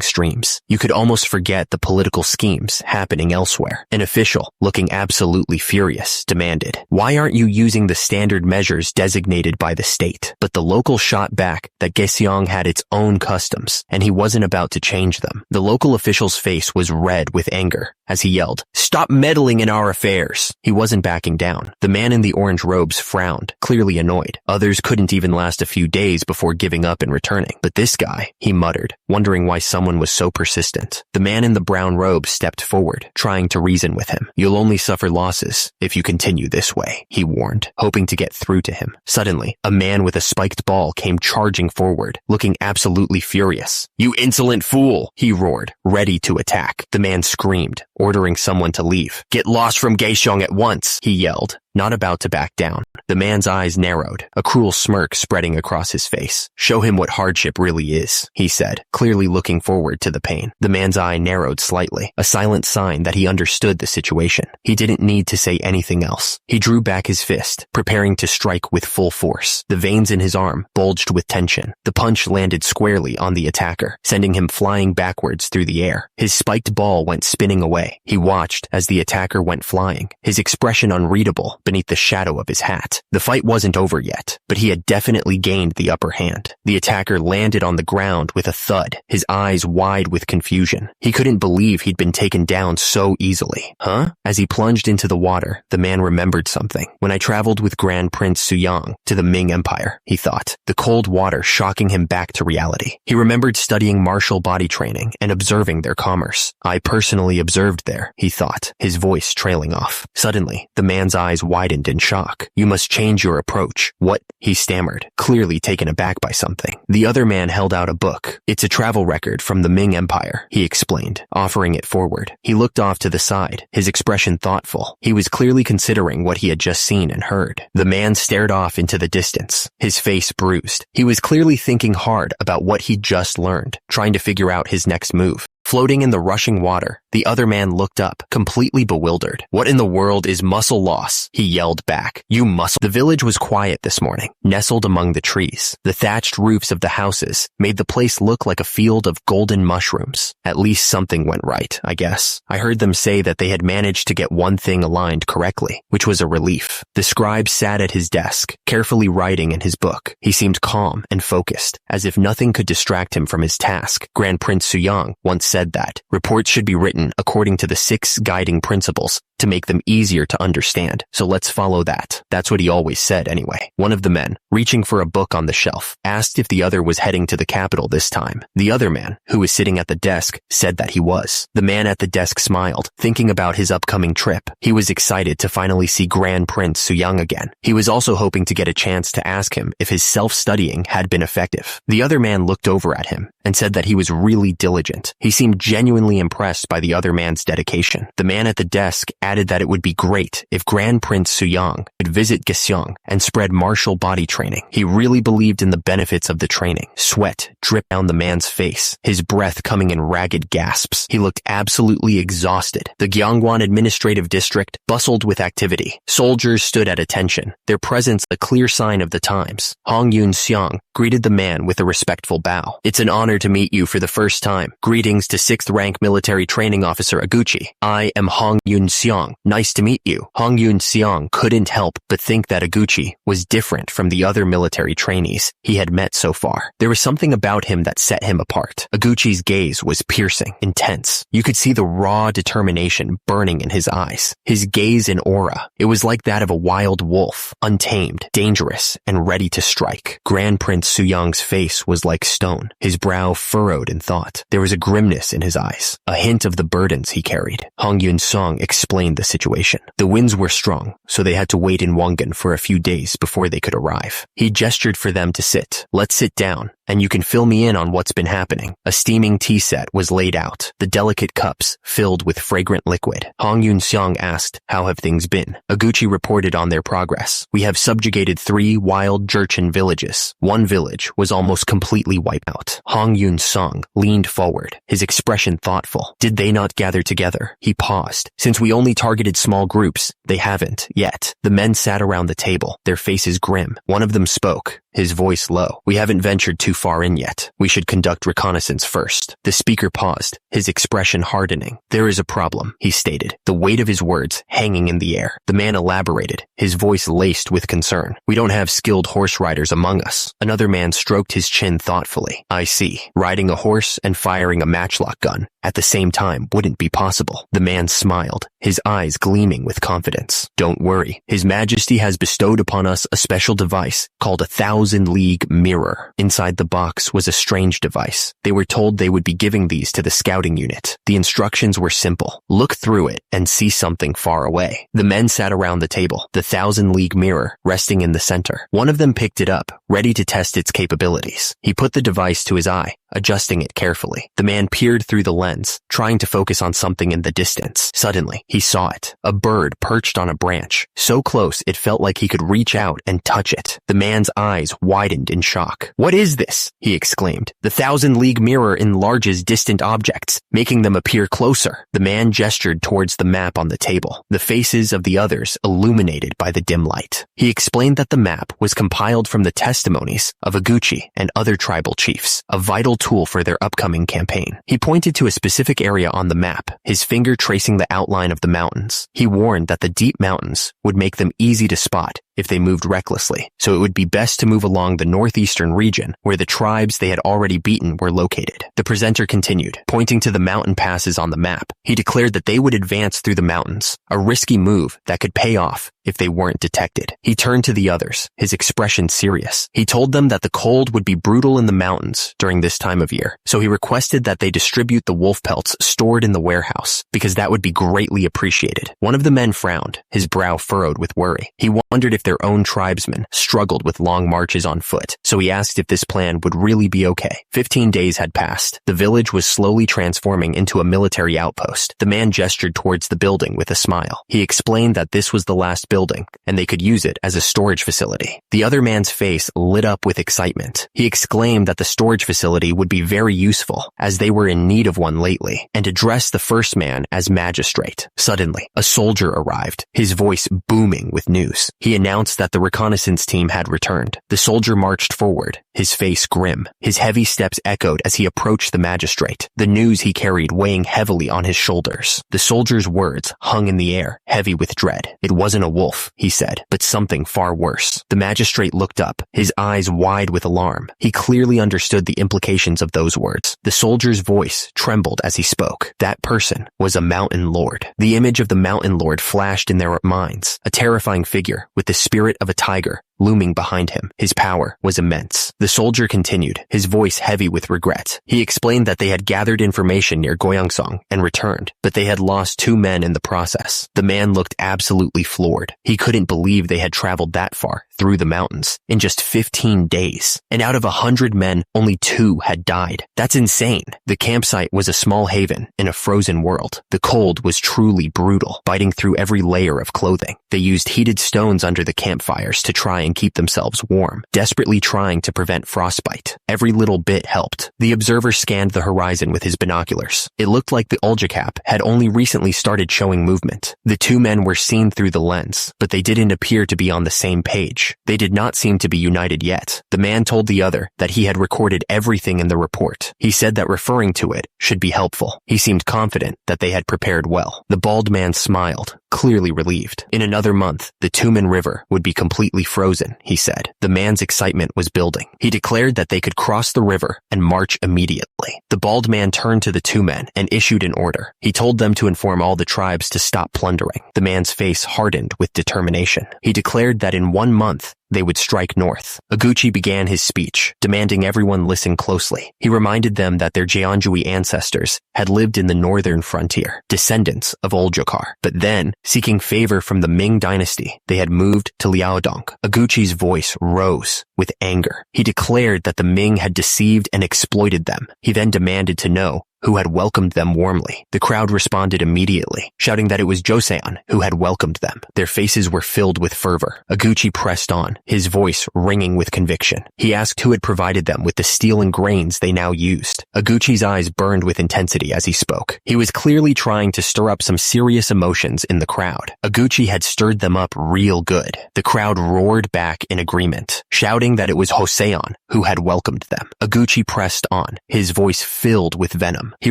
[SPEAKER 1] streams. You could almost forget the political schemes happening elsewhere. An official, looking absolutely furious, demanded, "Why aren't you using the standard measures designated by the state?" But the local shot back that Gyeongsang had its own customs, and he wasn't about to change them. The local official's face was red with anger as he yelled, "Stop meddling in our affairs!" He wasn't backing down. The man in the orange robes frowned, clearly annoyed. Others couldn't even last a few days before giving up and returning. But this guy, he muttered, wondering why someone was so persistent. The man in the brown robe stepped forward, trying to reason with him. "You'll only suffer losses if you continue this way," he warned, hoping to get through to him. Suddenly, a man with a spiked ball came charging forward, looking absolutely furious. "You insolent fool!" he roared, ready to attack. The man screamed, ordering someone to leave. "Get lost from Gyeongsang at once," he yelled. not about to back down. The man's eyes narrowed, a cruel smirk spreading across his face. "Show him what hardship really is," he said, clearly looking forward to the pain. The man's eye narrowed slightly, a silent sign that he understood the situation. He didn't need to say anything else. He drew back his fist, preparing to strike with full force. The veins in his arm bulged with tension. The punch landed squarely on the attacker, sending him flying backwards through the air. His spiked ball went spinning away. He watched as the attacker went flying, his expression unreadable beneath the shadow of his hat. The fight wasn't over yet, but he had definitely gained the upper hand. The attacker landed on the ground with a thud, his eyes wide with confusion. He couldn't believe he'd been taken down so easily. Huh? As he plunged into the water, the man remembered something. "When I traveled with Grand Prince Suyang to the Ming Empire," he thought, the cold water shocking him back to reality. He remembered studying martial body training and observing their commerce. "I personally observed there," he thought, his voice trailing off. Suddenly, the man's eyes widened in shock. "You must change your approach." "What?" he stammered, clearly taken aback by something. The other man held out a book. "It's a travel record from the Ming Empire," he explained, offering it forward. He looked off to the side, his expression thoughtful. He was clearly considering what he had just seen and heard. The man stared off into the distance, his face bruised. He was clearly thinking hard about what he'd just learned, trying to figure out his next move. Floating in the rushing water, the other man looked up, completely bewildered. "What in the world is muscle loss?" he yelled back. "You muscle—" The village was quiet this morning, nestled among the trees. The thatched roofs of the houses made the place look like a field of golden mushrooms. At least something went right, I guess. I heard them say that they had managed to get one thing aligned correctly, which was a relief. The scribe sat at his desk, carefully writing in his book. He seemed calm and focused, as if nothing could distract him from his task. Grand Prince Suyang once said that reports should be written according to the 6 guiding principles to make them easier to understand. So let's follow that. That's what he always said anyway. One of the men, reaching for a book on the shelf, asked if the other was heading to the capital this time. The other man, who was sitting at the desk, said that he was. The man at the desk smiled, thinking about his upcoming trip. He was excited to finally see Grand Prince Suyang again. He was also hoping to get a chance to ask him if his self-studying had been effective. The other man looked over at him and said that he was really diligent. He seemed genuinely impressed by the other man's dedication. The man at the desk added that it would be great if Grand Prince Suyang could visit Gyeongsang and spread martial body training. He really believed in the benefits of the training. Sweat dripped down the man's face, his breath coming in ragged gasps. He looked absolutely exhausted. The Gyeongwon administrative district bustled with activity. Soldiers stood at attention, their presence a clear sign of the times. Hong Yun-seong greeted the man with a respectful bow. "It's an honor to meet you for the first time. Greetings to 6th rank military training officer Aguchi. I am Hong Yun-seong. Nice to meet you." Hong Yun-seong couldn't help but think that Aguchi was different from the other military trainees he had met so far. There was something about him that set him apart. Aguchi's gaze was piercing, intense. You could see the raw determination burning in his eyes. His gaze and aura, it was like that of a wild wolf, untamed, dangerous, and ready to strike. Grand Prince Suyang's face was like stone, his brow furrowed in thought. There was a grimness in his eyes, a hint of the burdens he carried. Hong Yun-seong explained the situation. The winds were strong, so they had to wait in Wongan for a few days before they could arrive. He gestured for them to sit. "Let's sit down, and you can fill me in on what's been happening." A steaming tea set was laid out, the delicate cups filled with fragrant liquid. Hong Yun-seong asked, "How have things been?" Aguchi reported on their progress. "We have subjugated 3 wild Jurchen villages. One village was almost completely wiped out." Hong Yun-seong leaned forward, his expression thoughtful. "Did they not gather together?" He paused. "Since we only targeted small groups, they haven't yet." The men sat around the table, their faces grim. One of them spoke, his voice low. "We haven't ventured too far in yet. We should conduct reconnaissance first." The speaker paused, his expression hardening. "There is a problem," he stated, the weight of his words hanging in the air. The man elaborated, his voice laced with concern. "We don't have skilled horse riders among us." Another man stroked his chin thoughtfully. "I see. Riding a horse and firing a matchlock gun at the same time wouldn't be possible." The man smiled, his eyes gleaming with confidence. "Don't worry. His Majesty has bestowed upon us a special device called a 1,000-league mirror." Inside the box was a strange device. They were told they would be giving these to the scouting unit. The instructions were simple. Look through it and see something far away. The men sat around the table, the 1,000-league mirror resting in the center. One of them picked it up, ready to test its capabilities. He put the device to his eye. adjusting it carefully. The man peered through the lens, trying to focus on something in the distance. Suddenly, he saw it. A bird perched on a branch, so close it felt like he could reach out and touch it. The man's eyes widened in shock. "What is this?" he exclaimed. "The 1,000-league mirror enlarges distant objects, making them appear closer." The man gestured towards the map on the table, the faces of the others illuminated by the dim light. He explained that the map was compiled from the testimonies of Iguchi and other tribal chiefs, a vital tool for their upcoming campaign. He pointed to a specific area on the map, his finger tracing the outline of the mountains. He warned that the deep mountains would make them easy to spot if they moved recklessly, so it would be best to move along the northeastern region where the tribes they had already beaten were located. The presenter continued, pointing to the mountain passes on the map. He declared that they would advance through the mountains, a risky move that could pay off if they weren't detected. He turned to the others, his expression serious. He told them that the cold would be brutal in the mountains during this time of year, so he requested that they distribute the wolf pelts stored in the warehouse, because that would be greatly appreciated. One of the men frowned, his brow furrowed with worry. He wondered if their own tribesmen struggled with long marches on foot, so he asked if this plan would really be okay. 15 days had passed. The village was slowly transforming into a military outpost. The man gestured towards the building with a smile. He explained that this was the last building, and they could use it as a storage facility. The other man's face lit up with excitement. He exclaimed that the storage facility would be very useful, as they were in need of one lately, and addressed the first man as magistrate. Suddenly, a soldier arrived, his voice booming with news. He announced that the reconnaissance team had returned. The soldier marched forward, his face grim. His heavy steps echoed as he approached the magistrate, the news he carried weighing heavily on his shoulders. The soldier's words hung in the air, heavy with dread. It wasn't a wolf, he said, but something far worse. The magistrate looked up, his eyes wide with alarm. He clearly understood the implications of those words. The soldier's voice trembled as he spoke. That person was a mountain lord. The image of the mountain lord flashed in their minds, a terrifying figure with the spirit of a tiger looming behind him. His power was immense. The soldier continued, his voice heavy with regret. He explained that they had gathered information near Goyangsong and returned, but they had lost 2 men in the process. The man looked absolutely floored. He couldn't believe they had traveled that far through the mountains in just 15 days. And out of 100 men, only 2 had died. That's insane. The campsite was a small haven in a frozen world. The cold was truly brutal, biting through every layer of clothing. They used heated stones under the campfires to try and keep themselves warm, desperately trying to prevent frostbite. Every little bit helped. The observer scanned the horizon with his binoculars. It looked like the anicaps had only recently started showing movement. The 2 men were seen through the lens, but they didn't appear to be on the same page. They did not seem to be united yet. The man told the other that he had recorded everything in the report. He said that referring to it should be helpful. He seemed confident that they had prepared well. The bald man smiled, clearly relieved. In another month, the Tumen River would be completely frozen, he said. The man's excitement was building. He declared that they could cross the river and march immediately. The bald man turned to the 2 men and issued an order. He told them to inform all the tribes to stop plundering. The man's face hardened with determination. He declared that in 1 month, they would strike north. Iguchi began his speech, demanding everyone listen closely. He reminded them that their Jeonjui ancestors had lived in the northern frontier, descendants of Oljokar. But then, seeking favor from the Ming dynasty, they had moved to Liaodong. Iguchi's voice rose with anger. He declared that the Ming had deceived and exploited them. He then demanded to know who had welcomed them warmly. The crowd responded immediately, shouting that it was Joseon who had welcomed them. Their faces were filled with fervor. Iguchi pressed on, his voice ringing with conviction. He asked who had provided them with the steel and grains they now used. Iguchi's eyes burned with intensity as he spoke. He was clearly trying to stir up some serious emotions in the crowd. Iguchi had stirred them up real good. The crowd roared back in agreement, shouting that it was Joseon who had welcomed them. Iguchi pressed on, his voice filled with venom. He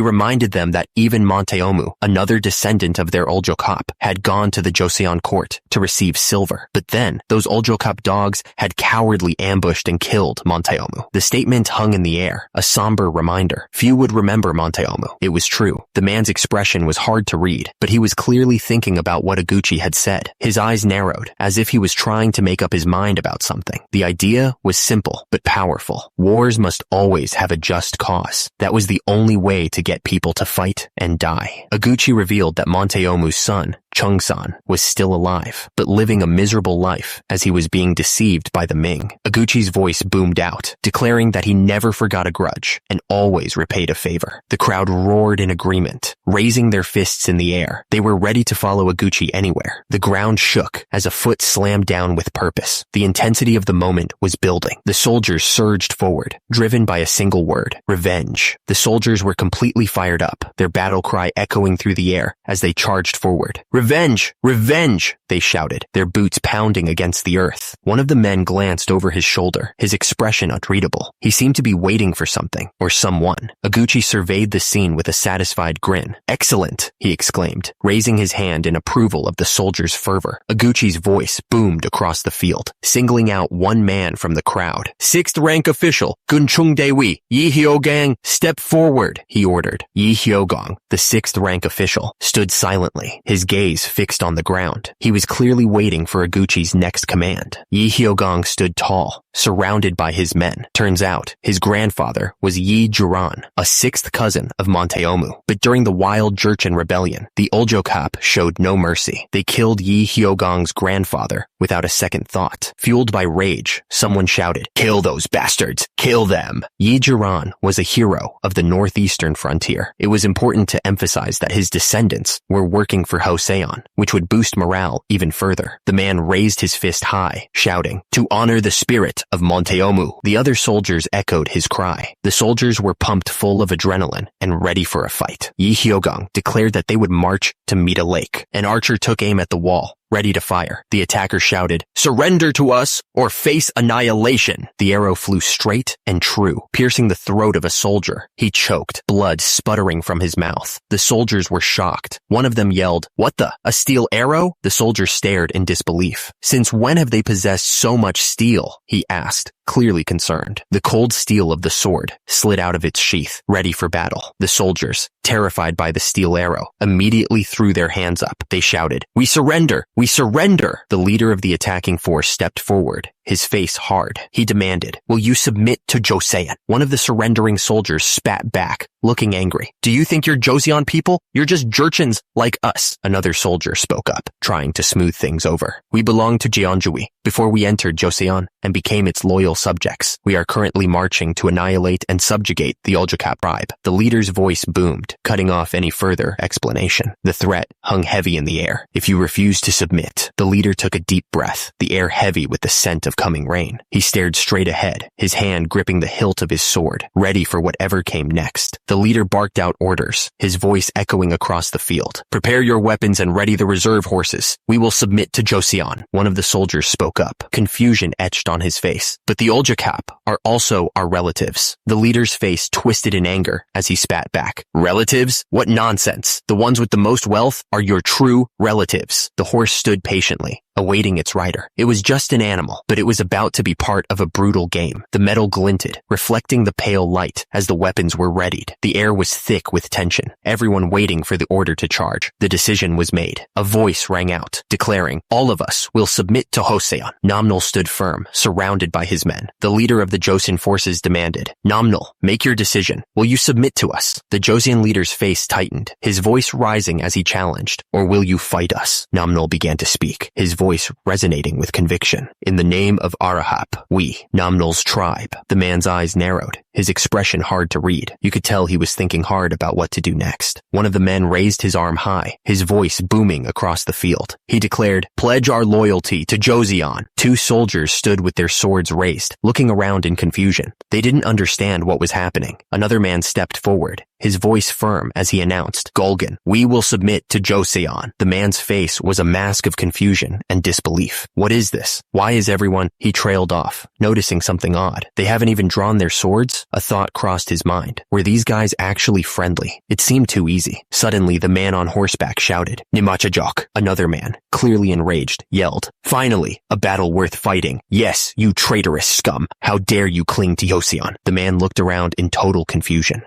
[SPEAKER 1] reminded them that even Monteomu, another descendant of their Oljokap, had gone to the Joseon court to receive silver. But then, those Oljokap dogs had cowardly ambushed and killed Monteomu. The statement hung in the air, a somber reminder. Few would remember Monteomu. It was true. The man's expression was hard to read, but he was clearly thinking about what Iguchi had said. His eyes narrowed, as if he was trying to make up his mind about something. The idea was simple, but powerful. powerful. Wars must always have a just cause. That was the only way to get people to fight and die. Iguchi revealed that Monteomu's son, Chung-san, was still alive, but living a miserable life as he was being deceived by the Ming. Iguchi's voice boomed out, declaring that he never forgot a grudge and always repaid a favor. The crowd roared in agreement, raising their fists in the air. They were ready to follow Iguchi anywhere. The ground shook as a foot slammed down with purpose. The intensity of the moment was building. The soldiers surged forward, driven by a single word: revenge. The soldiers were completely fired up, their battle cry echoing through the air as they charged forward. Revenge! Revenge! They shouted, their boots pounding against the earth. One of the men glanced over his shoulder, his expression unreadable. He seemed to be waiting for something, or someone. Iguchi surveyed the scene with a satisfied grin. Excellent, he exclaimed, raising his hand in approval of the soldiers' fervor. Iguchi's voice boomed across the field, singling out one man from the crowd. Sixth rank official, Gunchung Dewi, Yi Hyogang, step forward, he ordered. Yi Hyogang, the sixth rank official, stood silently, his gaze fixed on the ground. He was clearly waiting for Iguchi's next command. Yi Hyogang stood tall, surrounded by his men. Turns out, his grandfather was Yi Juran, a sixth cousin of Monteomu. But during the wild Jurchen rebellion, the Oljokap showed no mercy. They killed Yi Hyogang's grandfather without a second thought. Fueled by rage, someone shouted, "Kill those bastards! Kill them!" Yi Juran was a hero of the northeastern frontier. It was important to emphasize that his descendants were working for Joseon, which would boost morale even further. The man raised his fist high, shouting, "To honor the spirit of Monteomu." The other soldiers echoed his cry. The soldiers were pumped full of adrenaline and ready for a fight. Yi Hyogang declared that they would march to meet a lake. An archer took aim at the wall, ready to fire. The attacker shouted, "Surrender to us or face annihilation." The arrow flew straight and true, piercing the throat of a soldier. He choked, blood sputtering from his mouth. The soldiers were shocked. One of them yelled, "What the? A steel arrow?" The soldier stared in disbelief. "Since when have they possessed so much steel?" he asked, clearly concerned. The cold steel of the sword slid out of its sheath, ready for battle. The soldiers, terrified by the steel arrow, immediately threw their hands up. They shouted, "We surrender! We surrender!" The leader of the attacking force stepped forward, his face hard. He demanded, "Will you submit to Joseon?" One of the surrendering soldiers spat back, looking angry. "Do you think you're Joseon people? You're just Jurchens like us." Another soldier spoke up, trying to smooth things over. "We belong to Jeonjui before we entered Joseon and became its loyal subjects. We are currently marching to annihilate and subjugate the Oljokap tribe." The leader's voice boomed, cutting off any further explanation. The threat hung heavy in the air. "If you refuse to submit," the leader took a deep breath, the air heavy with the scent of coming rain. He stared straight ahead, his hand gripping the hilt of his sword, ready for whatever came next. The leader barked out orders, his voice echoing across the field. "Prepare your weapons and ready the reserve horses. We will submit to Joseon." One of the soldiers spoke up, confusion etched on his face. "But the Oljokap are also our relatives." The leader's face twisted in anger as he spat back. "Relatives? What nonsense. The ones with the most wealth are your true relatives." The horse stood patiently, awaiting its rider. It was just an animal, but it was about to be part of a brutal game. The metal glinted, reflecting the pale light as the weapons were readied. The air was thick with tension, everyone waiting for the order to charge. The decision was made. A voice rang out, declaring, "All of us will submit to Joseon." Namnal stood firm, surrounded by his men. The leader of the Joseon forces demanded, "Namnal, make your decision. Will you submit to us?" The Joseon leader's face tightened, his voice rising as he challenged, "Or will you fight us?" Namnal began to speak, his voice resonating with conviction. "In the name of Arahap, we, Namnal's tribe." The man's eyes narrowed, his expression hard to read. You could tell he was thinking hard about what to do next. One of the men raised his arm high, his voice booming across the field. He declared, "Pledge our loyalty to Joseon." Two soldiers stood with their swords raised, looking around in confusion. They didn't understand what was happening. Another man stepped forward, his voice firm as he announced, "Golgan, we will submit to Joseon." The man's face was a mask of confusion and disbelief. "What is this? Why is everyone—" He trailed off, noticing something odd. "They haven't even drawn their swords?" A thought crossed his mind. Were these guys actually friendly? It seemed too easy. Suddenly, the man on horseback shouted, "Nimachajok!" Another man, clearly enraged, yelled, "Finally, a battle worth fighting. Yes, you traitorous scum. How dare you cling to Joseon?" The man looked around in total confusion.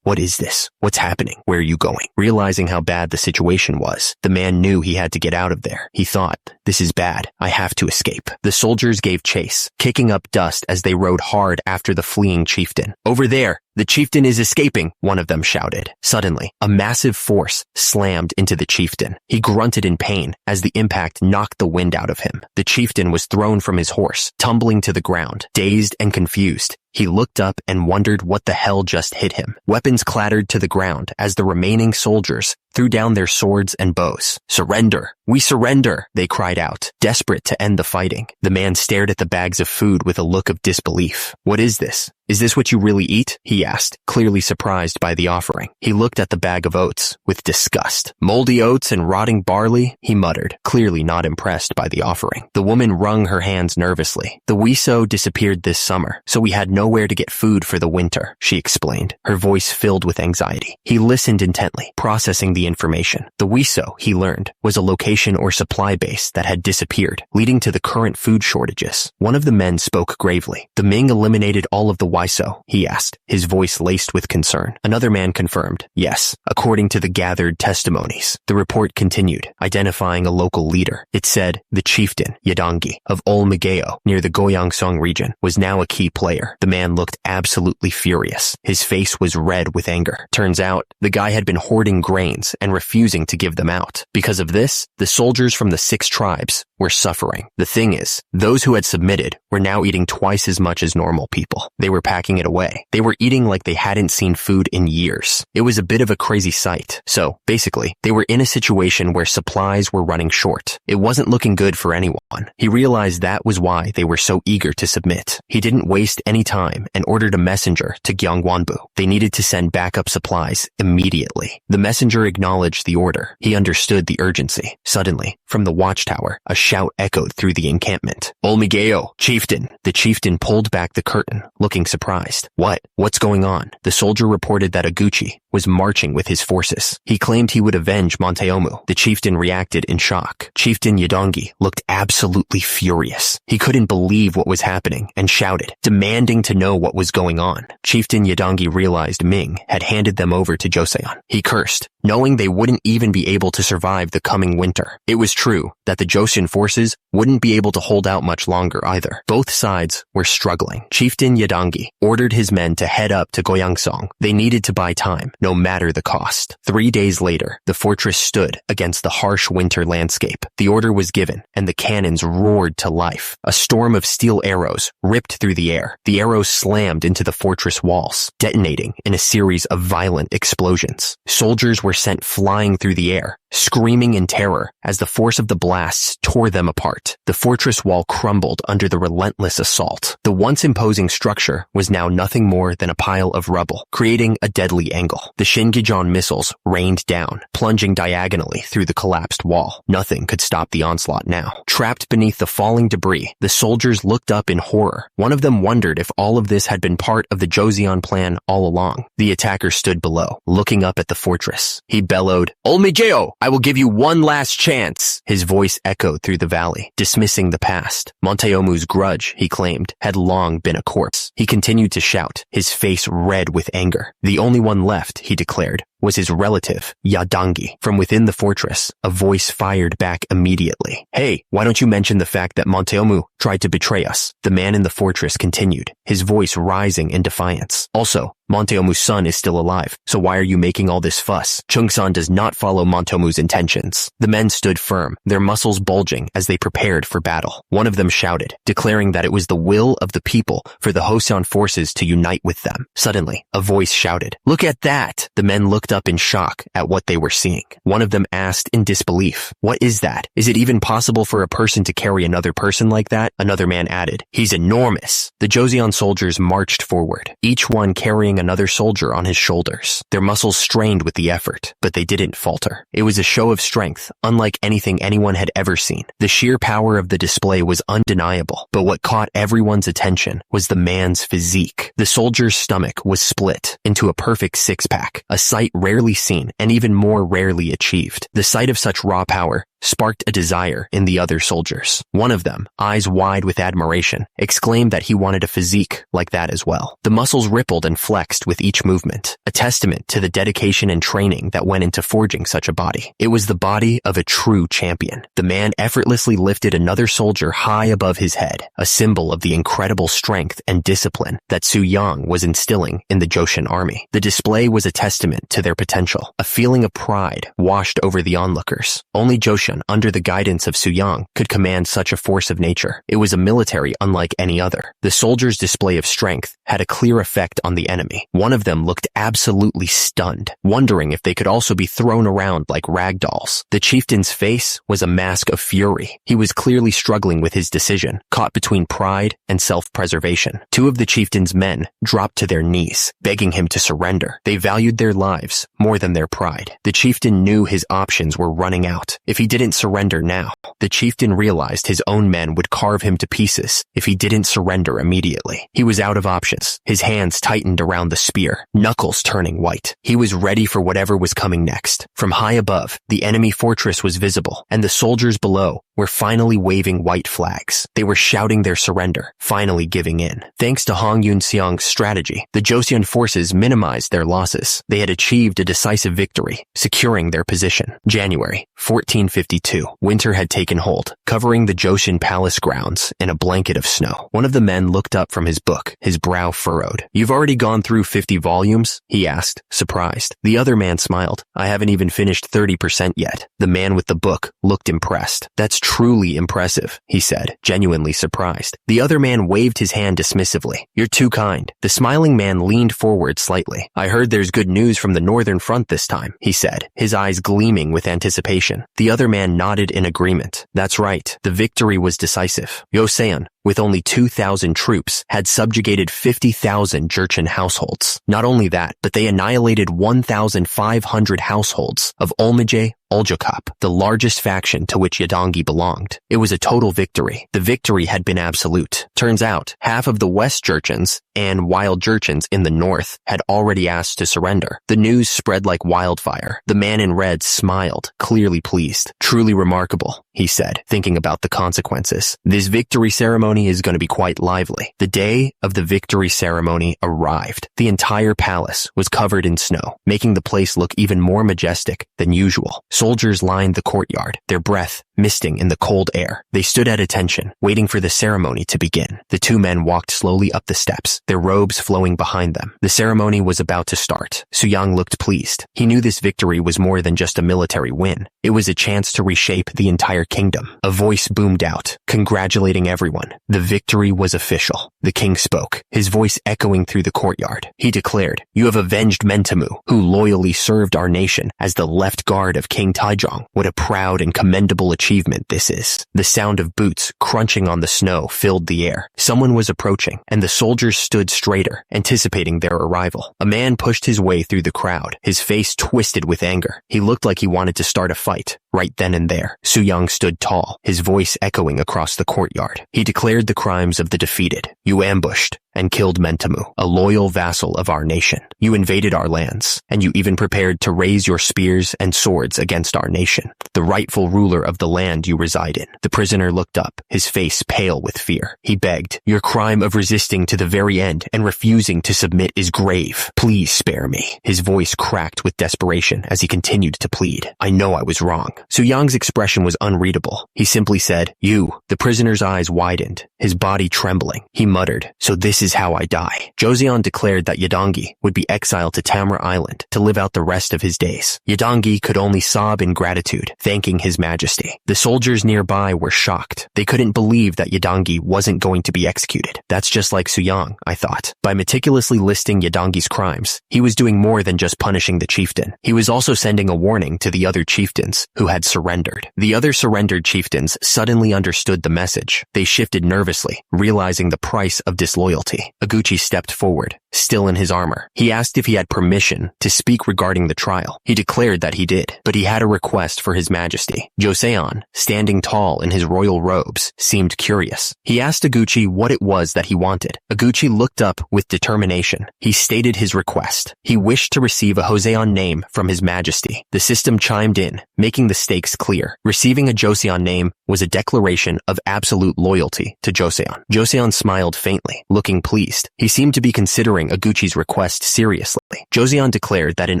[SPEAKER 1] What is this? What's happening? Where are you going? Realizing how bad the situation was, the man knew he had to get out of there. He thought, this is bad. I have to escape. The soldiers gave chase, kicking up dust as they rode hard after the fleeing chieftain. "Over there! The chieftain is escaping," one of them shouted. Suddenly, a massive force slammed into the chieftain. He grunted in pain as the impact knocked the wind out of him. The chieftain was thrown from his horse, tumbling to the ground, dazed and confused. He looked up and wondered what the hell just hit him. Weapons clattered to the ground as the remaining soldiers threw down their swords and bows. "Surrender! We surrender!" they cried out, desperate to end the fighting. The man stared at the bags of food with a look of disbelief. "What is this? Is this what you really eat?" he asked, clearly surprised by the offering. He looked at the bag of oats with disgust. "Moldy oats and rotting barley," he muttered, clearly not impressed by the offering. The woman wrung her hands nervously. "The Wiso disappeared this summer, so we had nowhere to get food for the winter," she explained, her voice filled with anxiety. He listened intently, processing the information. The Wiso, he learned, was a location or supply base that had disappeared, leading to the current food shortages. One of the men spoke gravely. "The Ming eliminated all of the Wiso?" he asked, his voice laced with concern. Another man confirmed, "Yes, according to the gathered testimonies." The report continued, identifying a local leader. It said, the chieftain, Yadangi, of Olmigeo, near the Goyangsong region, was now a key player. The man looked absolutely furious. His face was red with anger. Turns out, the guy had been hoarding grains and refusing to give them out. Because of this, the soldiers from the 6 tribes were suffering. The thing is, those who had submitted were now eating twice as much as normal people. They were packing it away. They were eating like they hadn't seen food in years. It was a bit of a crazy sight. So, basically, they were in a situation where supplies were running short. It wasn't looking good for anyone. He realized that was why they were so eager to submit. He didn't waste any time and ordered a messenger to Gyeongwonbu. They needed to send backup supplies immediately. The messenger acknowledged the order. He understood the urgency. Suddenly, from the watchtower, a shout echoed through the encampment. "Olmigeo, chieftain!" The chieftain pulled back the curtain, looking surprised. What's going on?" The soldier reported that Aguchi was marching with his forces. He claimed he would avenge Monteomu. The chieftain reacted in shock. Chieftain Yadongi looked absolutely furious. He couldn't believe what was happening and shouted, demanding to know what was going on. Chieftain Yadongi realized Ming had handed them over to Joseon. He cursed, knowing they wouldn't even be able to survive the coming winter. It was true that the Joseon forces wouldn't be able to hold out much longer either. Both sides were struggling. Chieftain Yadangi ordered his men to head up to Goyangsong. They needed to buy time, no matter the cost. 3 days later, the fortress stood against the harsh winter landscape. The order was given, and the cannons roared to life. A storm of steel arrows ripped through the air. The arrows slammed into the fortress walls, detonating in a series of violent explosions. Soldiers were sent flying through the air, screaming in terror as the force of the blasts tore them apart. The fortress wall crumbled under the relentless assault. The once imposing structure was now nothing more than a pile of rubble, creating a deadly angle. The Shingijeon missiles rained down, plunging diagonally through the collapsed wall. Nothing could stop the onslaught now. Trapped beneath the falling debris, the soldiers looked up in horror. One of them wondered if all of this had been part of the Joseon plan all along. The attacker stood below, looking up at the fortress. He bellowed, "Olmigeo, I will give you one last chance." His voice echoed through the valley, dismissing the past. Monteomu's grudge, he claimed, had long been a corpse. He continued to shout, his face red with anger. The only one left, he declared, was his relative, Yadangi. From within the fortress, a voice fired back immediately. "Hey, why don't you mention the fact that Monteomu tried to betray us?" The man in the fortress continued, his voice rising in defiance. "Also, Monteomu's son is still alive, so why are you making all this fuss? Chungsan does not follow Monteomu's intentions." The men stood firm, their muscles bulging as they prepared for battle. One of them shouted, declaring that it was the will of the people for the Joseon forces to unite with them. Suddenly, a voice shouted, "Look at that!" The men looked up in shock at what they were seeing. One of them asked in disbelief, "What is that? Is it even possible for a person to carry another person like that?" Another man added, "He's enormous." The Joseon soldiers marched forward, each one carrying another soldier on his shoulders. Their muscles strained with the effort, but they didn't falter. It was a show of strength, unlike anything anyone had ever seen. The sheer power of the display was undeniable, but what caught everyone's attention was the man's physique. The soldier's stomach was split into a perfect six-pack, a sight rarely seen and even more rarely achieved. The sight of such raw power sparked a desire in the other soldiers. One of them, eyes wide with admiration, exclaimed that he wanted a physique like that as well. The muscles rippled and flexed with each movement, a testament to the dedication and training that went into forging such a body. It was the body of a true champion. The man effortlessly lifted another soldier high above his head, a symbol of the incredible strength and discipline that Su Yang was instilling in the Joshin army. The display was a testament to their potential. A feeling of pride washed over the onlookers. Only Joshin, under the guidance of Su Yang, could command such a force of nature. It was a military unlike any other. The soldiers' display of strength had a clear effect on the enemy. One of them looked absolutely stunned, wondering if they could also be thrown around like rag dolls. The chieftain's face was a mask of fury. He was clearly struggling with his decision, caught between pride and self-preservation. Two of the chieftain's men dropped to their knees, begging him to surrender. They valued their lives more than their pride. The chieftain knew his options were running out. If he didn't surrender now, the chieftain realized his own men would carve him to pieces if he didn't surrender immediately. He was out of options. His hands tightened around the spear, knuckles turning white. He was ready for whatever was coming next. From high above, the enemy fortress was visible, and the soldiers below were finally waving white flags. They were shouting their surrender, finally giving in. Thanks to Hong Yun-seong's strategy, the Joseon forces minimized their losses. They had achieved a decisive victory, securing their position. January 1452. Winter had taken hold, covering the Joseon palace grounds in a blanket of snow. One of the men looked up from his book, his brow furrowed. "You've already gone through 50 volumes?" he asked, surprised. The other man smiled. "I haven't even finished 30% yet." The man with the book looked impressed. "That's truly impressive," he said, genuinely surprised. The other man waved his hand dismissively. "You're too kind." The smiling man leaned forward slightly. "I heard there's good news from the northern front this time," he said, his eyes gleaming with anticipation. The other man nodded in agreement. "That's right. The victory was decisive. Joseon, with only 2,000 troops, had subjugated 50,000 Jurchen households. Not only that, but they annihilated 1,500 households of Olmije, Oljokap, the largest faction to which Yadangi belonged. It was a total victory. The victory had been absolute. Turns out, half of the West Jurchens and wild Jurchens in the north had already asked to surrender. The news spread like wildfire. The man in red smiled, clearly pleased. "Truly remarkable," he said, thinking about the consequences. "This victory ceremony is going to be quite lively." The day of the victory ceremony arrived. The entire palace was covered in snow, making the place look even more majestic than usual. Soldiers lined the courtyard, their breath misting in the cold air. They stood at attention, waiting for the ceremony to begin. The two men walked slowly up the steps, their robes flowing behind them. The ceremony was about to start. Su Yang looked pleased. He knew this victory was more than just a military win. It was a chance to reshape the entire kingdom. A voice boomed out, congratulating everyone. The victory was official. The king spoke, his voice echoing through the courtyard. He declared, "You have avenged Mentemu, who loyally served our nation as the left guard of King Taijong. What a proud and commendable achievement this is." The sound of boots crunching on the snow filled the air. Someone was approaching, and the soldiers stood straighter, anticipating their arrival. A man pushed his way through the crowd, his face twisted with anger. He looked like he wanted to start a fight. Right then and there, Su Yang stood tall, his voice echoing across the courtyard. He declared the crimes of the defeated. "You ambushed and killed Mentemu, a loyal vassal of our nation. You invaded our lands, and you even prepared to raise your spears and swords against our nation, the rightful ruler of the land you reside in." The prisoner looked up, his face pale with fear. He begged, "Your crime of resisting to the very end and refusing to submit is grave. Please spare me." His voice cracked with desperation as he continued to plead. "I know I was wrong." Su Yang's expression was unreadable. He simply said, "You." The prisoner's eyes widened, his body trembling. He muttered, "So this is how I die." Joseon declared that Yadangi would be exiled to Tamra Island to live out the rest of his days. Yadangi could only sob in gratitude, thanking his majesty. The soldiers nearby were shocked. They couldn't believe that Yadangi wasn't going to be executed. That's just like Su Yang, I thought. By meticulously listing Yadangi's crimes, he was doing more than just punishing the chieftain. He was also sending a warning to the other chieftains who had surrendered. The other surrendered chieftains suddenly understood the message. They shifted nervously nervously, realizing the price of disloyalty. Oguchi stepped forward, still in his armor. He asked if he had permission to speak regarding the trial. He declared that he did, but he had a request for His Majesty. Joseon, standing tall in his royal robes, seemed curious. He asked Oguchi what it was that he wanted. Oguchi looked up with determination. He stated his request. He wished to receive a Joseon name from His Majesty. The system chimed in, making the stakes clear. Receiving a Joseon name was a declaration of absolute loyalty to Joseon. Joseon smiled faintly, looking pleased. He seemed to be considering Oguchi's request seriously. Joseon declared that in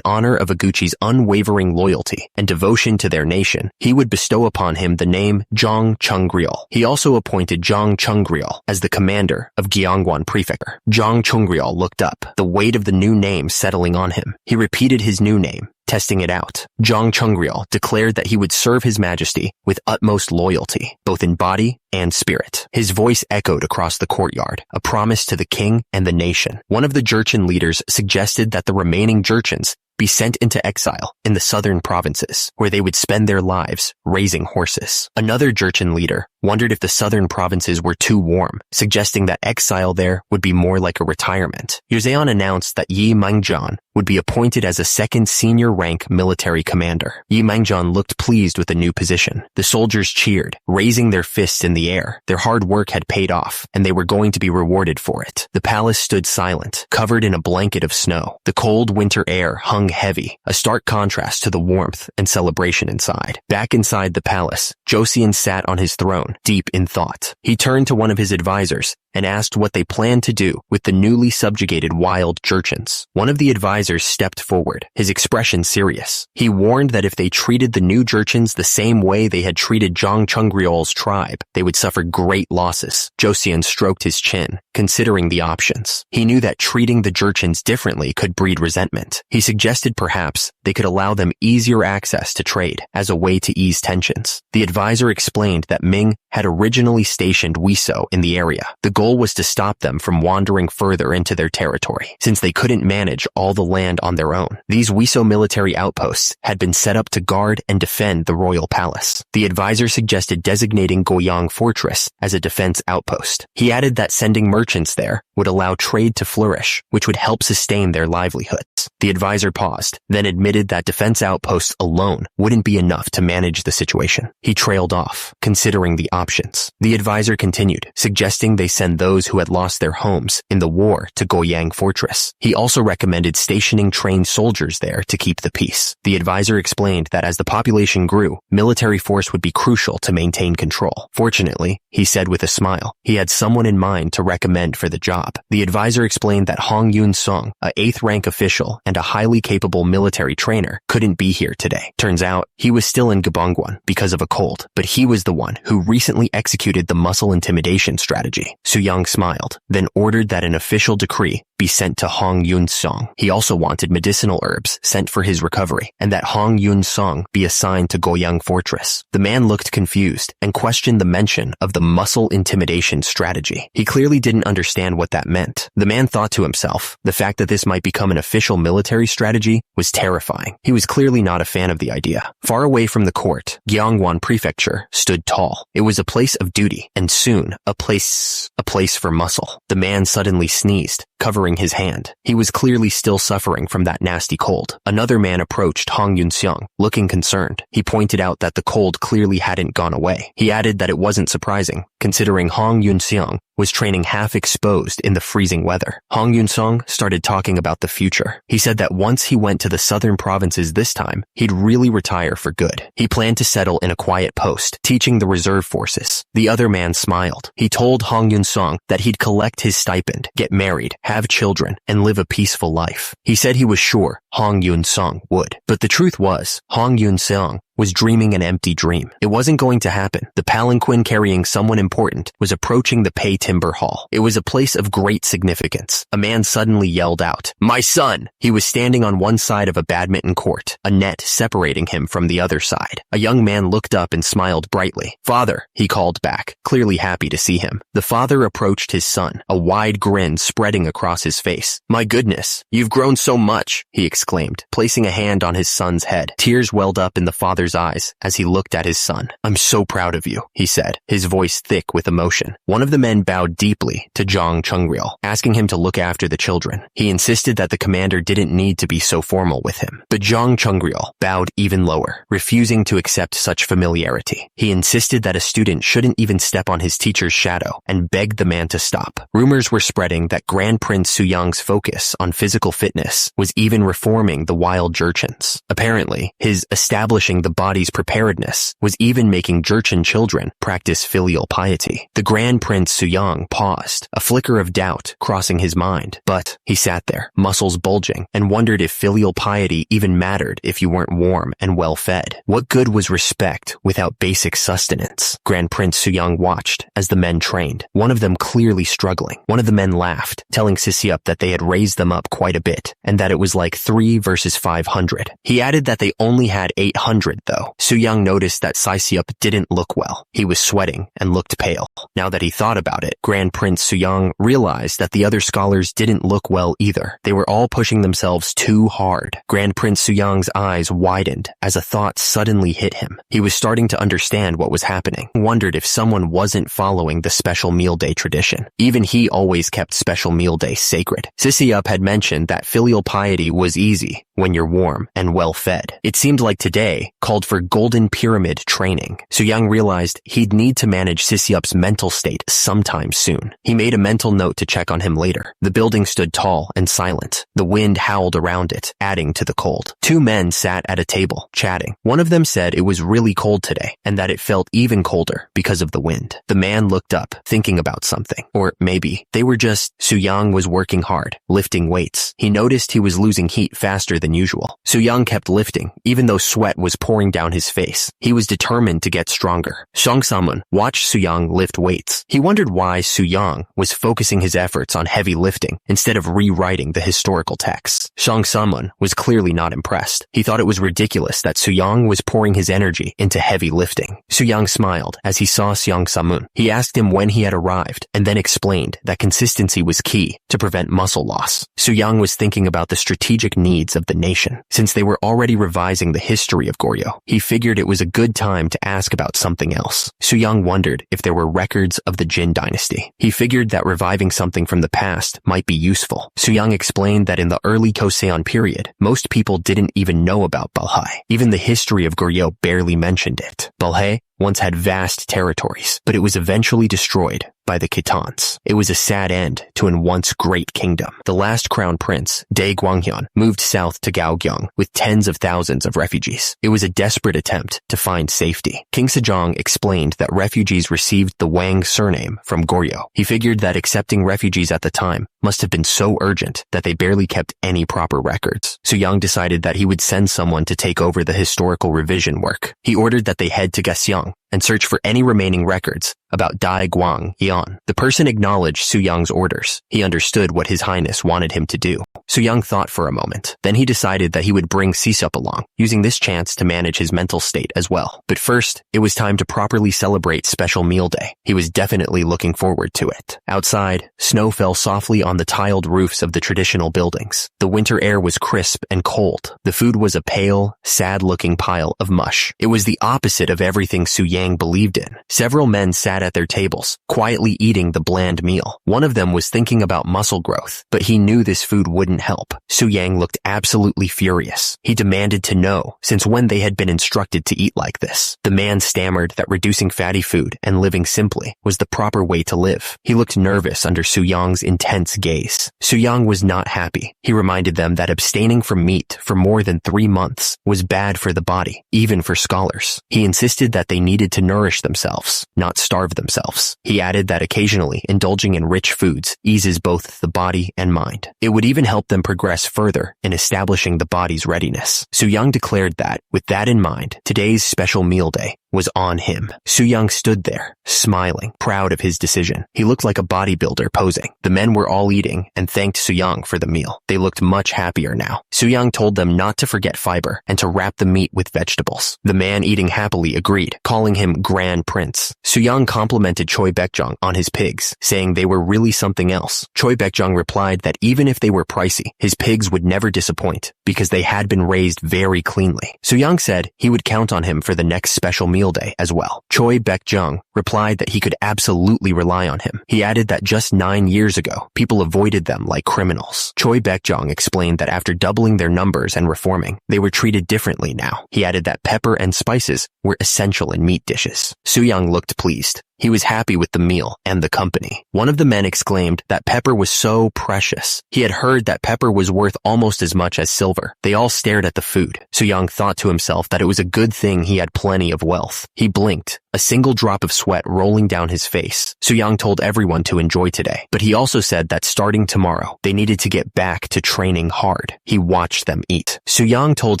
[SPEAKER 1] honor of Oguchi's unwavering loyalty and devotion to their nation, he would bestow upon him the name Zhang Chunggryul. He also appointed Zhang Chunggryul as the commander of Gyeongwon Prefecture. Zhang Chunggryul looked up, the weight of the new name settling on him. He repeated his new name, testing it out. Zhang Chunggryul declared that he would serve His Majesty with utmost loyalty, both in body and spirit. His voice echoed across the courtyard, a promise to the king and the nation. One of the Jurchen leaders suggested that the remaining Jurchens be sent into exile in the southern provinces, where they would spend their lives raising horses. Another Jurchen leader wondered if the southern provinces were too warm, suggesting that exile there would be more like a retirement. Joseon announced that Yi Mangjan would be appointed as a second senior rank military commander. Yi Mangjan looked pleased with the new position. The soldiers cheered, raising their fists in the air. Their hard work had paid off, and they were going to be rewarded for it. The palace stood silent, covered in a blanket of snow. The cold winter air hung heavy, a stark contrast to the warmth and celebration inside. Back inside the palace, Joseon sat on his throne, deep in thought. He turned to one of his advisors and asked what they planned to do with the newly subjugated wild Jurchens. One of the advisors stepped forward, his expression serious. He warned that if they treated the new Jurchens the same way they had treated Zhang Chunggryul's tribe, they would suffer great losses. Joseon stroked his chin, considering the options. He knew that treating the Jurchens differently could breed resentment. He suggested perhaps they could allow them easier access to trade as a way to ease tensions. The advisor explained that Ming had originally stationed Wiso in the area. The goal was to stop them from wandering further into their territory, since they couldn't manage all the land on their own. These Wiso military outposts had been set up to guard and defend the royal palace. The advisor suggested designating Goyang Fortress as a defense outpost. He added that sending merchants there would allow trade to flourish, which would help sustain their livelihoods. The advisor paused, then admitted that defense outposts alone wouldn't be enough to manage the situation. He trailed off, considering the options. The advisor continued, suggesting they send those who had lost their homes in the war to Goyang Fortress. He also recommended stationing trained soldiers there to keep the peace. The advisor explained that as the population grew, military force would be crucial to maintain control. Fortunately, he said with a smile, he had someone in mind to recommend for the job. The advisor explained that Hong Yun-sung, a 8th rank official and a highly capable military trainer, couldn't be here today. Turns out, he was still in Gyeongwon because of a cold, but he was the one who recently executed the muscle intimidation strategy. Su-young smiled, then ordered that an official decree be sent to Hong Yun-sung. He also wanted medicinal herbs sent for his recovery, and that Hong Yun-sung be assigned to Goyang Fortress. The man looked confused and questioned the mention of the muscle intimidation strategy. He clearly didn't understand what that meant. The man thought to himself, the fact that this might become an official military strategy was terrifying. He was clearly not a fan of the idea. Far away from the court, Gyeongwon Prefecture stood tall. It was a place of duty, and soon a place for muscle. The man suddenly sneezed, covering his hand. He was clearly still suffering from that nasty cold. Another man approached Hong Yun-seong, looking concerned. He pointed out that the cold clearly hadn't gone away. He added that it wasn't surprising, considering Hong Yun-seong was training half exposed in the freezing weather. Hong Yun-seong started talking about the future. He said that once he went to the southern provinces this time, he'd really retire for good. He planned to settle in a quiet post, teaching the reserve forces. The other man smiled. He told Hong Yun-seong that he'd collect his stipend, get married, have children, and live a peaceful life. He said he was sure Hong Yun-seong would. But the truth was, Hong Yun-seong was dreaming an empty dream. It wasn't going to happen. The palanquin carrying someone important was approaching the Pei Timber Hall. It was a place of great significance. A man suddenly yelled out, "My son!" He was standing on one side of a badminton court, a net separating him from the other side. A young man looked up and smiled brightly. "Father," he called back, clearly happy to see him. The father approached his son, a wide grin spreading across his face. "My goodness, you've grown so much," he exclaimed, placing a hand on his son's head. Tears welled up in the father's father's eyes as he looked at his son. "I'm so proud of you," he said, his voice thick with emotion. One of the men bowed deeply to Jang Chungryul, asking him to look after the children. He insisted that the commander didn't need to be so formal with him. But Jang Chungryul bowed even lower, refusing to accept such familiarity. He insisted that a student shouldn't even step on his teacher's shadow and begged the man to stop. Rumors were spreading that Grand Prince Suyang's focus on physical fitness was even reforming the wild Jurchens. Apparently, his establishing the body's preparedness was even making Jurchen children practice filial piety. The Grand Prince Suyang paused, a flicker of doubt crossing his mind. But he sat there, muscles bulging, and wondered if filial piety even mattered if you weren't warm and well fed. What good was respect without basic sustenance? Grand Prince Suyang watched as the men trained, one of them clearly struggling. One of the men laughed, telling Sisiup that they had raised them up quite a bit, and that it was like 3 versus 500. He added that they only had 800 though. Suyang noticed that Sisiup didn't look well. He was sweating and looked pale. Now that he thought about it, Grand Prince Suyang realized that the other scholars didn't look well either. They were all pushing themselves too hard. Grand Prince Suyang's eyes widened as a thought suddenly hit him. He was starting to understand what was happening. He wondered if someone wasn't following the special meal day tradition. Even he always kept special meal day sacred. Sisiup had mentioned that filial piety was easy when you're warm and well fed. It seemed like today called for golden pyramid training. Suyang realized he'd need to manage Sisiup's mental state sometime soon. He made a mental note to check on him later. The building stood tall and silent. The wind howled around it, adding to the cold. 2 men sat at a table, chatting. One of them said it was really cold today, and that it felt even colder because of the wind. The man looked up, thinking about something. Or maybe they were just... Suyang was working hard, lifting weights. He noticed he was losing heat faster than usual. Suyang kept lifting, even though sweat was pouring down his face. He was determined to get stronger. Shang Samun watched Suyang lift weights. He wondered why Suyang was focusing his efforts on heavy lifting instead of rewriting the historical texts. Shang Samun was clearly not impressed. He thought it was ridiculous that Suyang was pouring his energy into heavy lifting. Suyang smiled as he saw Shang Samun. He asked him when he had arrived and then explained that consistency was key to prevent muscle loss. Suyang was thinking about the strategic needs of the nation. Since they were already revising the history of Goryeo, he figured it was a good time to ask about something else. Suyang wondered if there were records of the Jin dynasty. He figured that reviving something from the past might be useful. Suyang explained that in the early Joseon period, most people didn't even know about Balhae. Even the history of Goryeo barely mentioned it. Balhae once had vast territories, but it was eventually destroyed by the Khitans. It was a sad end to an once great kingdom. The last crown prince, Dae Gwanghyun, moved south to Gaogyeong with tens of thousands of refugees. It was a desperate attempt to find safety. King Sejong explained that refugees received the Wang surname from Goryeo. He figured that accepting refugees at the time must have been so urgent that they barely kept any proper records. Suyang decided that he would send someone to take over the historical revision work. He ordered that they head to Gaseong and search for any remaining records about Dai Guang Yan. The person acknowledged Suyang's orders. He understood what His Highness wanted him to do. Suyang thought for a moment. Then he decided that he would bring Sisup along, using this chance to manage his mental state as well. But first, it was time to properly celebrate Special Meal Day. He was definitely looking forward to it. Outside, snow fell softly on the tiled roofs of the traditional buildings. The winter air was crisp and cold. The food was a pale, sad-looking pile of mush. It was the opposite of everything Suyang believed in. Several men sat at their tables, quietly eating the bland meal. One of them was thinking about muscle growth, but he knew this food wouldn't help. Suyang looked absolutely furious. He demanded to know since when they had been instructed to eat like this. The man stammered that reducing fatty food and living simply was the proper way to live. He looked nervous under Suyang's intense gaze. Suyang was not happy. He reminded them that abstaining from meat for more than 3 months was bad for the body, even for scholars. He insisted that they needed to nourish themselves, not starve themselves. He added that occasionally indulging in rich foods eases both the body and mind. It would even help them progress further in establishing the body's readiness. Suyang declared that, with that in mind, today's special meal day was on him. Soo-young stood there, smiling, proud of his decision. He looked like a bodybuilder posing. The men were all eating and thanked Soo-young for the meal. They looked much happier now. Soo-young told them not to forget fiber and to wrap the meat with vegetables. The man eating happily agreed, calling him Grand Prince. Soo-young complimented Choi Baekjong on his pigs, saying they were really something else. Choi Baekjong replied that even if they were pricey, his pigs would never disappoint because they had been raised very cleanly. Soo-young said he would count on him for the next special meal day as well. Choi Baekjong replied that he could absolutely rely on him. He added that just 9 years ago, people avoided them like criminals. Choi Baekjong explained that after doubling their numbers and reforming, they were treated differently now. He added that pepper and spices were essential in meat dishes. Soo-young looked pleased. He was happy with the meal and the company. One of the men exclaimed that pepper was so precious. He had heard that pepper was worth almost as much as silver. They all stared at the food. Soo-young thought to himself that it was a good thing he had plenty of wealth. He blinked, a single drop of sweat rolling down his face. Soo-young told everyone to enjoy today, but he also said that starting tomorrow, they needed to get back to training hard. He watched them eat. Soo-young told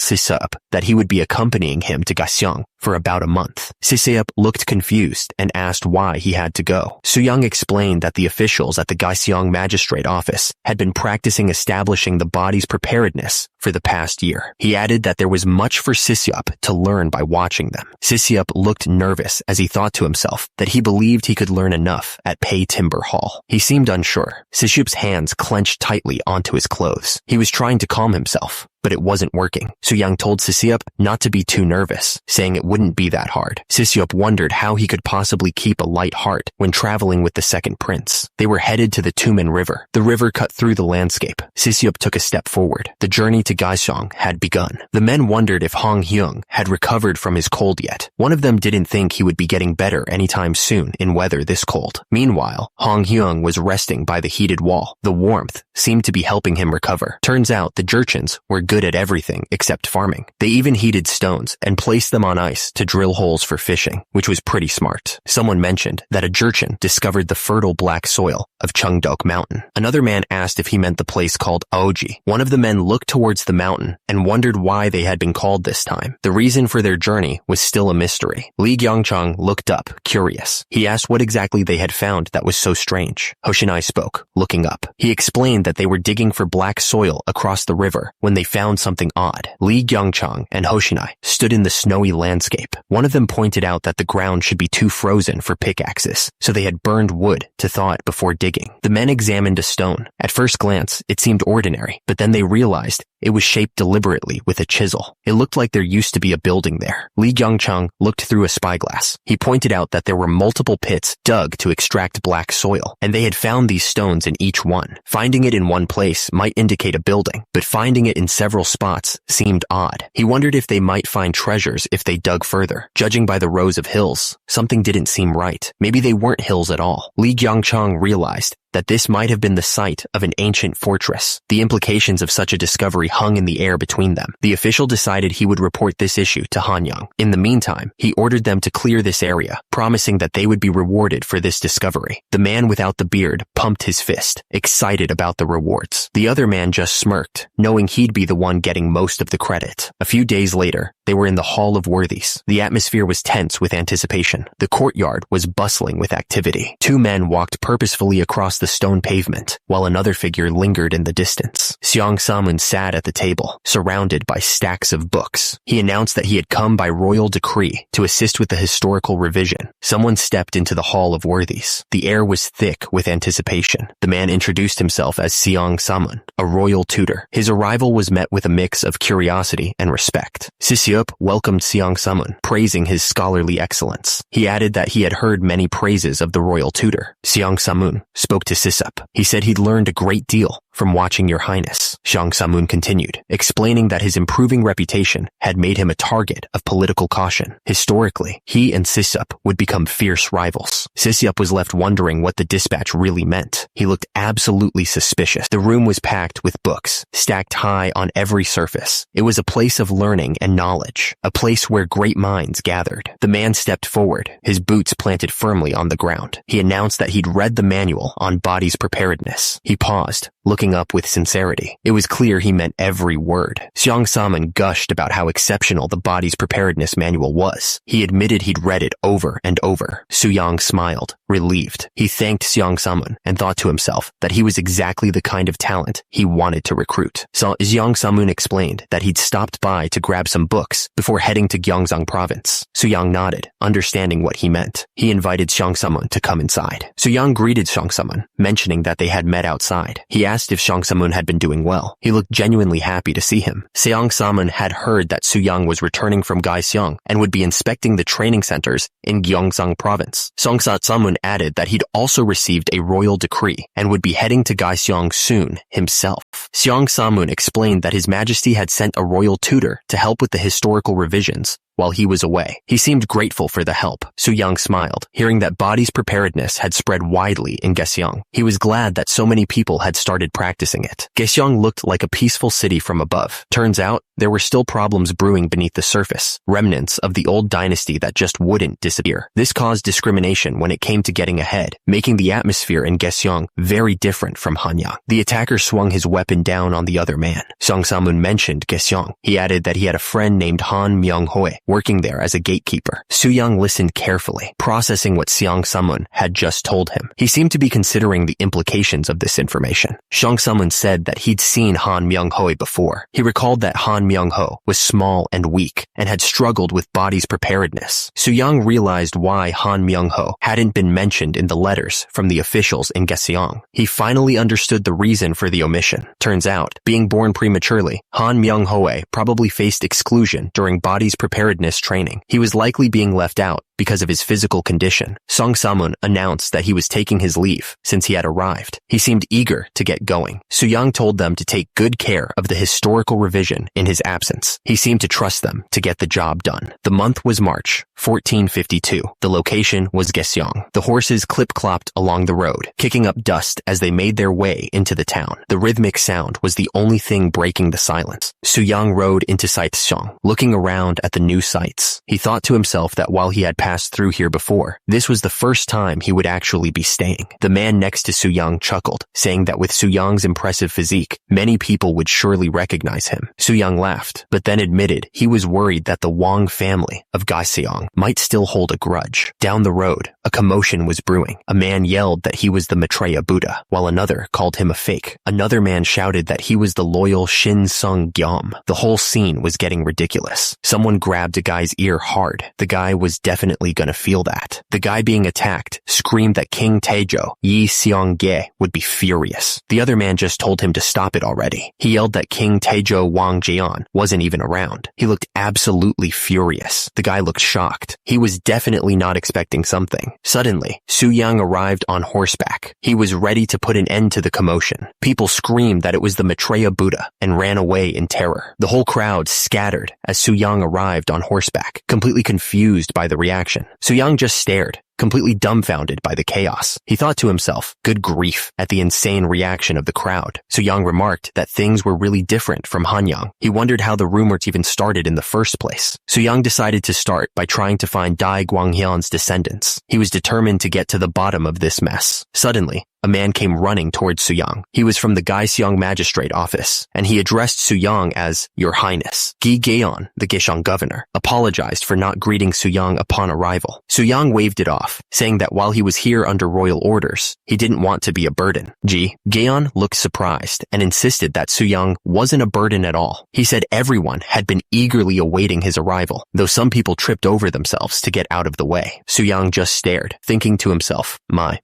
[SPEAKER 1] Siseup that he would be accompanying him to Gaseong for about a month. Siseup looked confused and asked why he had to go. Soo-young explained that the officials at the Gaseong magistrate office had been practicing establishing the body's preparedness for the past year. He added that there was much for Siseup to learn by watching them. Siseup looked nervous as he thought to himself that he believed he could learn enough at Pei Timber Hall. He seemed unsure. Sisup's hands clenched tightly onto his clothes. He was trying to calm himself, but it wasn't working. Soo-young told Siseup not to be too nervous, saying it wouldn't be that hard. Siseup wondered how he could possibly keep a light heart when traveling with the second prince. They were headed to the Tumen River. The river cut through the landscape. Siseup took a step forward. The journey to Gaeseong had begun. The men wondered if Hong Hyung had recovered from his cold yet. One of them didn't think he would be getting better anytime soon in weather this cold. Meanwhile, Hong Hyung was resting by the heated wall. The warmth seemed to be helping him recover. Turns out the Jurchens were good at everything except farming. They even heated stones and placed them on ice to drill holes for fishing, which was pretty smart. Someone mentioned that a Jurchen discovered the fertile black soil of Cheongdok Mountain. Another man asked if he meant the place called Aoji. One of the men looked towards the mountain and wondered why they had been called this time. The reason for their journey was still a mystery. Lee Gyeongchang looked up, curious. He asked what exactly they had found that was so strange. Hoshinai spoke, looking up. He explained that they were digging for black soil across the river when they found something odd. Lee Gyeongchang and Hoshinai stood in the snowy landscape. One of them pointed out that the ground should be too frozen for pickaxes, so they had burned wood to thaw it before digging. The men examined a stone. At first glance, it seemed ordinary, but then they realized it was shaped deliberately with a chisel. It looked like there used to be a building there. Lee Gyeongchang looked through a spyglass. He pointed out that there were multiple pits dug to extract black soil, and they had found these stones in each one. Finding it in one place might indicate a building, but finding it in several spots seemed odd. He wondered if they might find treasures if they dug further. Judging by the rows of hills, something didn't seem right. Maybe they weren't hills at all. Lee Gyeongchang realized that this might have been the site of an ancient fortress. The implications of such a discovery hung in the air between them. The official decided he would report this issue to Hanyang. In the meantime, he ordered them to clear this area, promising that they would be rewarded for this discovery. The man without the beard pumped his fist, excited about the rewards. The other man just smirked, knowing he'd be the one getting most of the credit. A few days later, they were in the Hall of Worthies. The atmosphere was tense with anticipation. The courtyard was bustling with activity. Two men walked purposefully across the stone pavement, while another figure lingered in the distance. Seong Samun sat at the table, surrounded by stacks of books. He announced that he had come by royal decree to assist with the historical revision. Someone stepped into the Hall of Worthies. The air was thick with anticipation. The man introduced himself as Seong Samun, a royal tutor. His arrival was met with a mix of curiosity and respect. Siseup welcomed Seong Samun, praising his scholarly excellence. He added that he had heard many praises of the royal tutor. Seong Samun spoke to Siseup. He said he'd learned a great deal from watching your highness. Seong Samun continued, explaining that his improving reputation had made him a target of political caution. Historically, he and Siseup would become fierce rivals. Siseup was left wondering what the dispatch really meant. He looked absolutely suspicious. The room was packed with books, stacked high on every surface. It was a place of learning and knowledge, a place where great minds gathered. The man stepped forward, his boots planted firmly on the ground. He announced that he'd read the manual on body's preparedness. He paused, looking looking up with sincerity. It was clear he meant every word. Xiang Saman gushed about how exceptional the body's preparedness manual was. He admitted he'd read it over and over. Su Yang smiled, relieved. He thanked Xiang Saman and thought to himself that he was exactly the kind of talent he wanted to recruit. So Xiang Saman explained that he'd stopped by to grab some books before heading to Gyeonggang province. Su Yang nodded, understanding what he meant. He invited Xiang Saman to come inside. Su Yang greeted Xiang Saman, mentioning that they had met outside. He asked if Xiang Saman had been doing well. He looked genuinely happy to see him. Xiang Saman had heard that Su Yang was returning from Gyeonggang and would be inspecting the training centers in Gyeonggang province. Xiang Saman added that he'd also received a royal decree and would be heading to Gyeonggang soon himself. Xiang Saman explained that His Majesty had sent a royal tutor to help with the historical revisions while he was away. He seemed grateful for the help. Su Yang smiled, hearing that body's preparedness had spread widely in Gyeonggang. He was glad that so many people had started practicing it. Gyeonggang looked like a peaceful city from above. Turns out, there were still problems brewing beneath the surface, remnants of the old dynasty that just wouldn't disappear. This caused discrimination when it came to getting ahead, making the atmosphere in Gyeonggang very different from Hanyang. The attacker swung his weapon down on the other man. Xiang Samun mentioned Gyeonggang. He added that he had a friend named Han Myung-hoi working there as a gatekeeper. Su Yang listened carefully, processing what Xiang Samun had just told him. He seemed to be considering the implications of this information. Xiang Samun said that he'd seen Han Myung-hoi before. He recalled that Han Myung-ho was small and weak and had struggled with body's preparedness. Su Yang realized why Han Myung-ho hadn't been mentioned in the letters from the officials in Gyeonggang. He finally understood the reason for the omission. Turns out, being born prematurely, Han Myung-ho probably faced exclusion during body's preparedness training. He was likely being left out because of his physical condition. Song Samun announced that he was taking his leave since he had arrived. He seemed eager to get going. Su Yang told them to take good care of the historical revision in his absence. He seemed to trust them to get the job done. The month was March, 1452. The location was Gyeonggang. The horses clip-clopped along the road, kicking up dust as they made their way into the town. The rhythmic sound was the only thing breaking the silence. Su Yang rode into Saicheong, looking around at the new sights. He thought to himself that while he had passed through here before, this was the first time he would actually be staying. The man next to Su Yang chuckled, saying that with Su Yang's impressive physique, many people would surely recognize him. Su Yang laughed, but then admitted he was worried that the Wang family of Gyeonggang might still hold a grudge. Down the road, a commotion was brewing. A man yelled that he was the Maitreya Buddha, while another called him a fake. Another man shouted that he was the loyal Shin Sung Gyom. The whole scene was getting ridiculous. Someone grabbed a guy's ear hard. The guy was definitely gonna feel that. The guy being attacked screamed that King Taejo, Yi Seong-ge, would be furious. The other man just told him to stop it already. He yelled that King Taejo Wang Jeon wasn't even around. He looked absolutely furious. The guy looked shocked. He was definitely not expecting something. Suddenly, Su Yang arrived on horseback. He was ready to put an end to the commotion. People screamed that it was the Maitreya Buddha and ran away in terror. The whole crowd scattered as Su Yang arrived on horseback, completely confused by the reaction. Su Yang just stared, completely dumbfounded by the chaos. He thought to himself, good grief, at the insane reaction of the crowd. Su Yang remarked that things were really different from Hanyang. He wondered how the rumors even started in the first place. Su Yang decided to start by trying to find Dai Guanghyun's descendants. He was determined to get to the bottom of this mess. Suddenly, a man came running towards Su Yang. He was from the Gyeonggang Magistrate Office, and he addressed Su Yang as Your Highness. Gi Gaeon, the Gyeonggang governor, apologized for not greeting Su Yang upon arrival. Su Yang waved it off, saying that while he was here under royal orders, he didn't want to be a burden. Gi Gaeon looked surprised and insisted that Su Yang wasn't a burden at all. He said everyone had been eagerly awaiting his arrival, though some people tripped over themselves to get out of the way. Su Yang just stared, thinking to himself, my,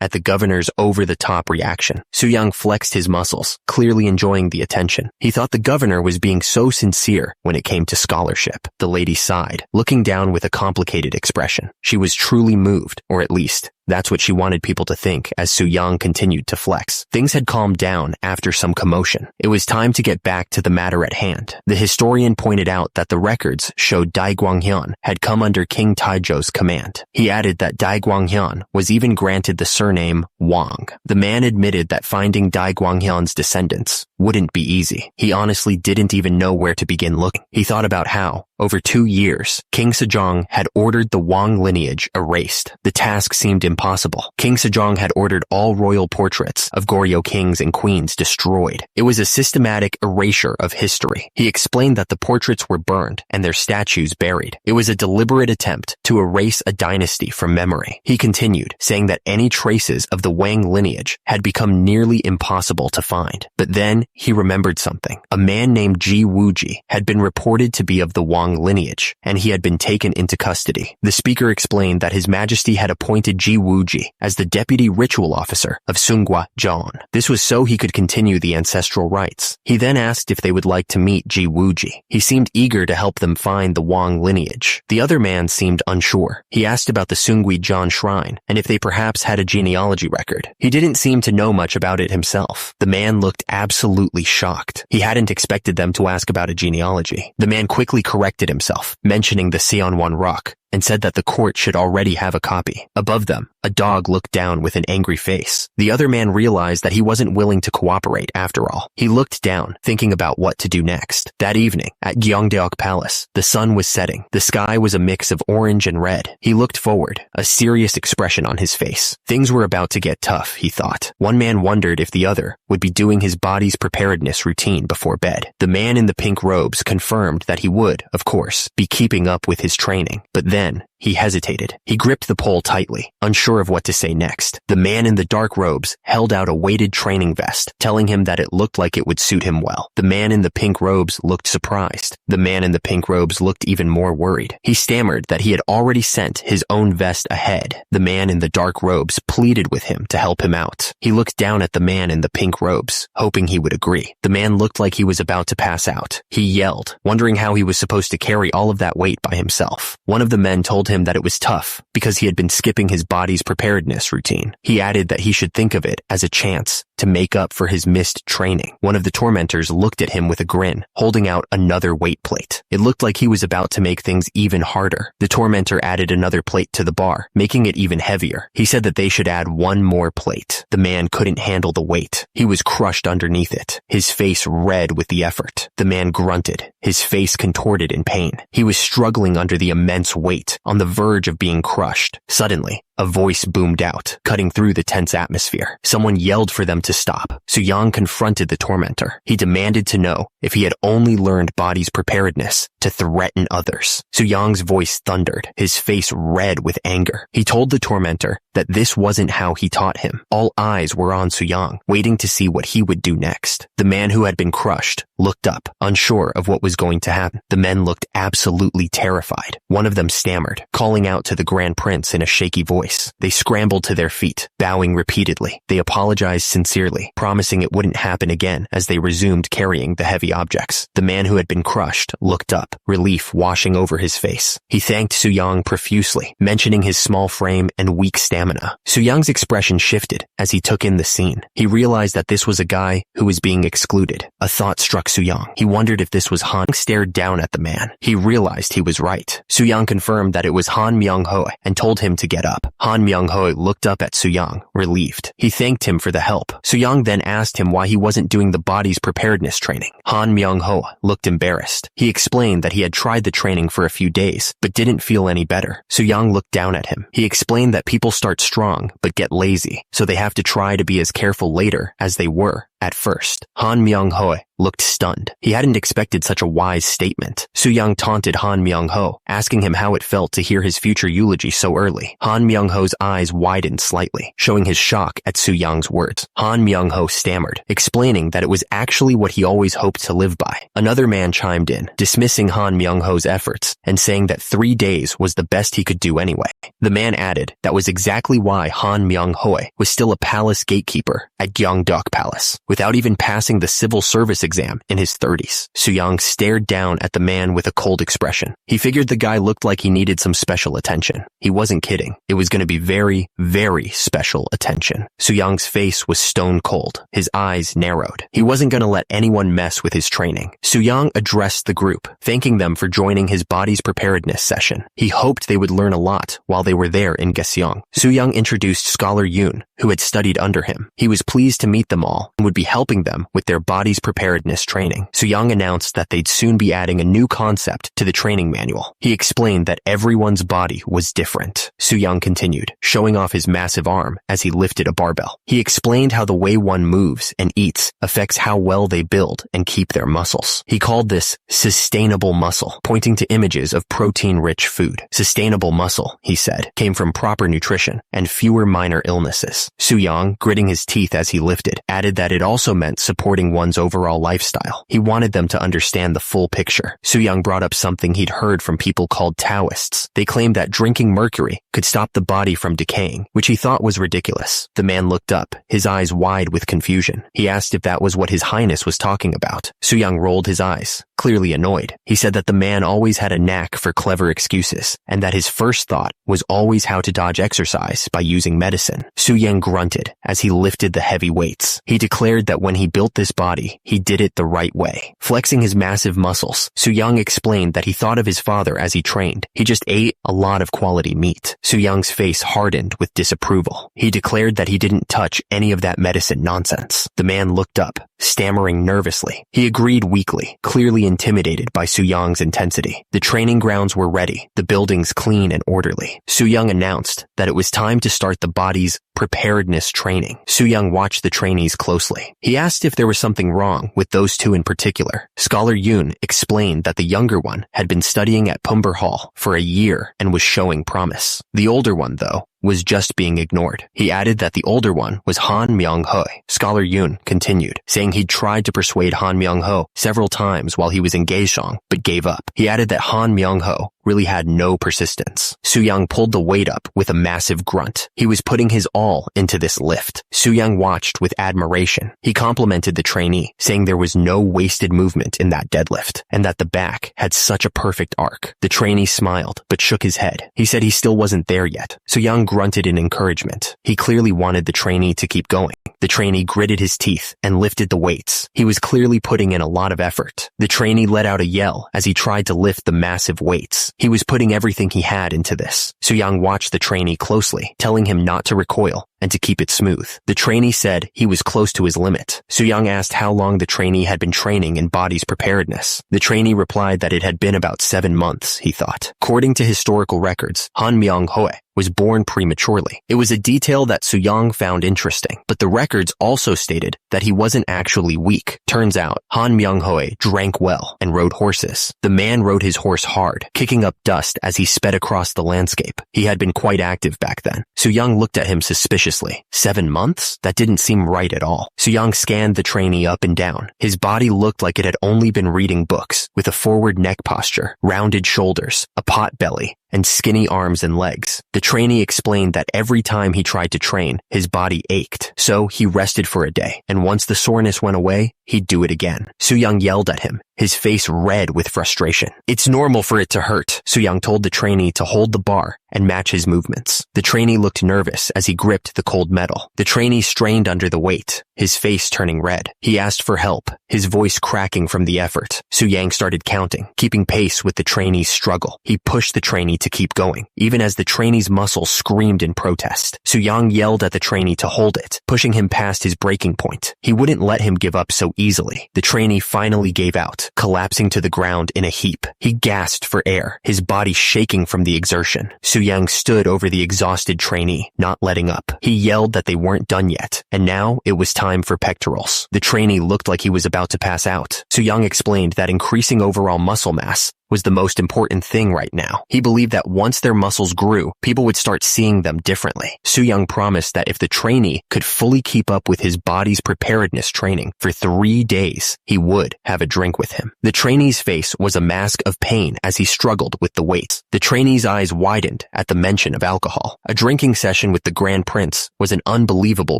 [SPEAKER 1] at the governor's over-the-top reaction. Su Yang flexed his muscles, clearly enjoying the attention. He thought the governor was being so sincere when it came to scholarship. The lady sighed, looking down with a complicated expression. She was truly moved, or at least, that's what she wanted people to think as Su Yang continued to flex. Things had calmed down after some commotion. It was time to get back to the matter at hand. The historian pointed out that the records showed Dai Guanghyun had come under King Taejo's command. He added that Dai Guanghyun was even granted the surname Wang. The man admitted that finding Dai Guanghyun's descendants wouldn't be easy. He honestly didn't even know where to begin looking. He thought about how, over 2 years, King Sejong had ordered the Wang lineage erased. The task seemed impossible. King Sejong had ordered all royal portraits of Goryeo kings and queens destroyed. It was a systematic erasure of history. He explained that the portraits were burned and their statues buried. It was a deliberate attempt to erase a dynasty from memory. He continued, saying that any traces of the Wang lineage had become nearly impossible to find. But then he remembered something. A man named Ji Wuji had been reported to be of the Wang lineage, and he had been taken into custody. The speaker explained that His Majesty had appointed Ji Wuji as the deputy ritual officer of Sunghwa Jon. This was so he could continue the ancestral rites. He then asked if they would like to meet Ji Wuji. He seemed eager to help them find the Wang lineage. The other man seemed unsure. He asked about the Sunghwa Jon shrine and if they perhaps had a genealogy record. He didn't seem to know much about it himself. The man looked absolutely shocked. He hadn't expected them to ask about a genealogy. The man quickly corrected himself, mentioning the Seonwon rock, and said that the court should already have a copy. Above them, a dog looked down with an angry face. The other man realized that he wasn't willing to cooperate after all. He looked down, thinking about what to do next. That evening, at Gyeongdaeok Palace, the sun was setting. The sky was a mix of orange and red. He looked forward, a serious expression on his face. Things were about to get tough, he thought. One man wondered if the other would be doing his body's preparedness routine before bed. The man in the pink robes confirmed that he would, of course, be keeping up with his training. But then, he hesitated. He gripped the pole tightly, unsure of what to say next. The man in the dark robes held out a weighted training vest, telling him that it looked like it would suit him well. The man in the pink robes looked surprised. The man in the pink robes looked even more worried. He stammered that he had already sent his own vest ahead. The man in the dark robes pleaded with him to help him out. He looked down at the man in the pink robes, hoping he would agree. The man looked like he was about to pass out. He yelled, wondering how he was supposed to carry all of that weight by himself. One of the men told him that it was tough because he had been skipping his body's preparedness routine. He added that he should think of it as a chance to make up for his missed training. One of the tormentors looked at him with a grin, holding out another weight plate. It looked like he was about to make things even harder. The tormentor added another plate to the bar, making it even heavier. He said that they should add one more plate. The man couldn't handle the weight. He was crushed underneath it, his face red with the effort. The man grunted, his face contorted in pain. He was struggling under the immense weight, on the verge of being crushed. Suddenly, a voice boomed out, cutting through the tense atmosphere. Someone yelled for them to stop. Soo-young confronted the tormentor. He demanded to know if he had only learned body's preparedness to threaten others. Soo-young's voice thundered, his face red with anger. He told the tormentor that this wasn't how he taught him. All eyes were on Soo-young, waiting to see what he would do next. The man who had been crushed looked up, unsure of what was going to happen. The men looked absolutely terrified. One of them stammered, calling out to the Grand Prince in a shaky voice. They scrambled to their feet, bowing repeatedly. They apologized sincerely, promising it wouldn't happen again as they resumed carrying the heavy objects. The man who had been crushed looked up, relief washing over his face. He thanked Soo-young profusely, mentioning his small frame and weak stamina. Soo-young's expression shifted as he took in the scene. He realized that this was a guy who was being excluded. A thought struck Soo-young. He wondered if this was Han. He stared down at the man. He realized he was right. Soo-young confirmed that it was Han Myung-ho and told him to get up. Han Myung-ho looked up at Soo-young, relieved. He thanked him for the help. Soo-young then asked him why he wasn't doing the body's preparedness training. Han Myung-ho looked embarrassed. He explained that he had tried the training for a few days, but didn't feel any better. Soo-young looked down at him. He explained that people start strong, but get lazy, so they have to try to be as careful later as they were at first. Han Myung-ho looked stunned. He hadn't expected such a wise statement. Soo-young taunted Han Myung-ho, asking him how it felt to hear his future eulogy so early. Han Myung-ho's eyes widened slightly, showing his shock at Soo-young's words. Han Myung-ho stammered, explaining that it was actually what he always hoped to live by. Another man chimed in, dismissing Han Myung-ho's efforts and saying that 3 days was the best he could do anyway. The man added that was exactly why Han Myung-ho was still a palace gatekeeper at Gyeongdaeok Palace, without even passing the civil service exam in his 30s. Soo-young stared down at the man with a cold expression. He figured the guy looked like he needed some special attention. He wasn't kidding. It was going to be very, very special attention. Soo-young's face was stone cold. His eyes narrowed. He wasn't going to let anyone mess with his training. Soo-young addressed the group, thanking them for joining his body's preparedness session. He hoped they would learn a lot while they were there in Gyeseong. Soo-young introduced Scholar Yoon, who had studied under him. He was pleased to meet them all and would be be helping them with their body's preparedness training. Soo-young announced that they'd soon be adding a new concept to the training manual. He explained that everyone's body was different. Soo-young continued, showing off his massive arm as he lifted a barbell. He explained how the way one moves and eats affects how well they build and keep their muscles. He called this sustainable muscle, pointing to images of protein-rich food. Sustainable muscle, he said, came from proper nutrition and fewer minor illnesses. Soo-young, gritting his teeth as he lifted, added that it also meant supporting one's overall lifestyle. He wanted them to understand the full picture. Soo-young brought up something he'd heard from people called Taoists. They claimed that drinking mercury could stop the body from decaying, which he thought was ridiculous. The man looked up, his eyes wide with confusion. He asked if that was what His Highness was talking about. Soo-young rolled his eyes, clearly annoyed. He said that the man always had a knack for clever excuses, and that his first thought was always how to dodge exercise by using medicine. Soo-young grunted as he lifted the heavy weights. He declared that when he built this body, he did it the right way. Flexing his massive muscles, Soo-young explained that he thought of his father as he trained. He just ate a lot of quality meat. Soo-young's face hardened with disapproval. He declared that he didn't touch any of that medicine nonsense. The man looked up, stammering nervously. He agreed weakly, clearly intimidated by Soo-young's intensity. The training grounds were ready, the buildings clean and orderly. Soo-young announced that it was time to start the body's preparedness training. Soo-young watched the trainees closely. He asked if there was something wrong with those two in particular. Scholar Yoon explained that the younger one had been studying at Pumber Hall for a year and was showing promise. The older one, though, was just being ignored. He added that the older one was Han Myung-ho. Scholar Yoon continued, saying he'd tried to persuade Han Myung-ho several times while he was in Gaesong, but gave up. He added that Han Myung-ho really had no persistence. Soo-young pulled the weight up with a massive grunt. He was putting his all into this lift. Soo-young watched with admiration. He complimented the trainee, saying there was no wasted movement in that deadlift, and that the back had such a perfect arc. The trainee smiled, but shook his head. He said he still wasn't there yet. Soo-young grunted in encouragement. He clearly wanted the trainee to keep going. The trainee gritted his teeth and lifted the weights. He was clearly putting in a lot of effort. The trainee let out a yell as he tried to lift the massive weights. He was putting everything he had into this. Soo-young watched the trainee closely, telling him not to recoil and to keep it smooth. The trainee said he was close to his limit. Soo-young asked how long the trainee had been training in body's preparedness. The trainee replied that it had been about 7 months, he thought. According to historical records, Han Myung-ho was born prematurely. It was a detail that Soo-young found interesting, but the records also stated that he wasn't actually weak. Turns out, Han Myung-ho drank well and rode horses. The man rode his horse hard, kicking up dust as he sped across the landscape. He had been quite active back then. Soo-young looked at him suspiciously. 7 months? That didn't seem right at all. Soo-young scanned the trainee up and down. His body looked like it had only been reading books, with a forward neck posture, rounded shoulders, a pot belly, and skinny arms and legs. The trainee explained that every time he tried to train, his body ached. So he rested for a day, and once the soreness went away, he'd do it again. Soo-young yelled at him, his face red with frustration. "It's normal for it to hurt," Soo-young told the trainee to hold the bar and match his movements. The trainee looked nervous as he gripped the cold metal. The trainee strained under the weight, his face turning red. He asked for help, his voice cracking from the effort. Soo-young started counting, keeping pace with the trainee's struggle. He pushed the trainee to keep going, even as the trainee's muscles screamed in protest. Soo-young yelled at the trainee to hold it, pushing him past his breaking point. He wouldn't let him give up so easily. The trainee finally gave out, collapsing to the ground in a heap. He gasped for air, his body shaking from the exertion. Soo-young stood over the exhausted trainee, not letting up. He yelled that they weren't done yet, and now it was time for pectorals. The trainee looked like he was about to pass out. Soo-young explained that increasing overall muscle mass was the most important thing right now. He believed that once their muscles grew, people would start seeing them differently. Soo-young promised that if the trainee could fully keep up with his body's preparedness training for 3 days, he would have a drink with him. The trainee's face was a mask of pain as he struggled with the weights. The trainee's eyes widened at the mention of alcohol. A drinking session with the Grand Prince was an unbelievable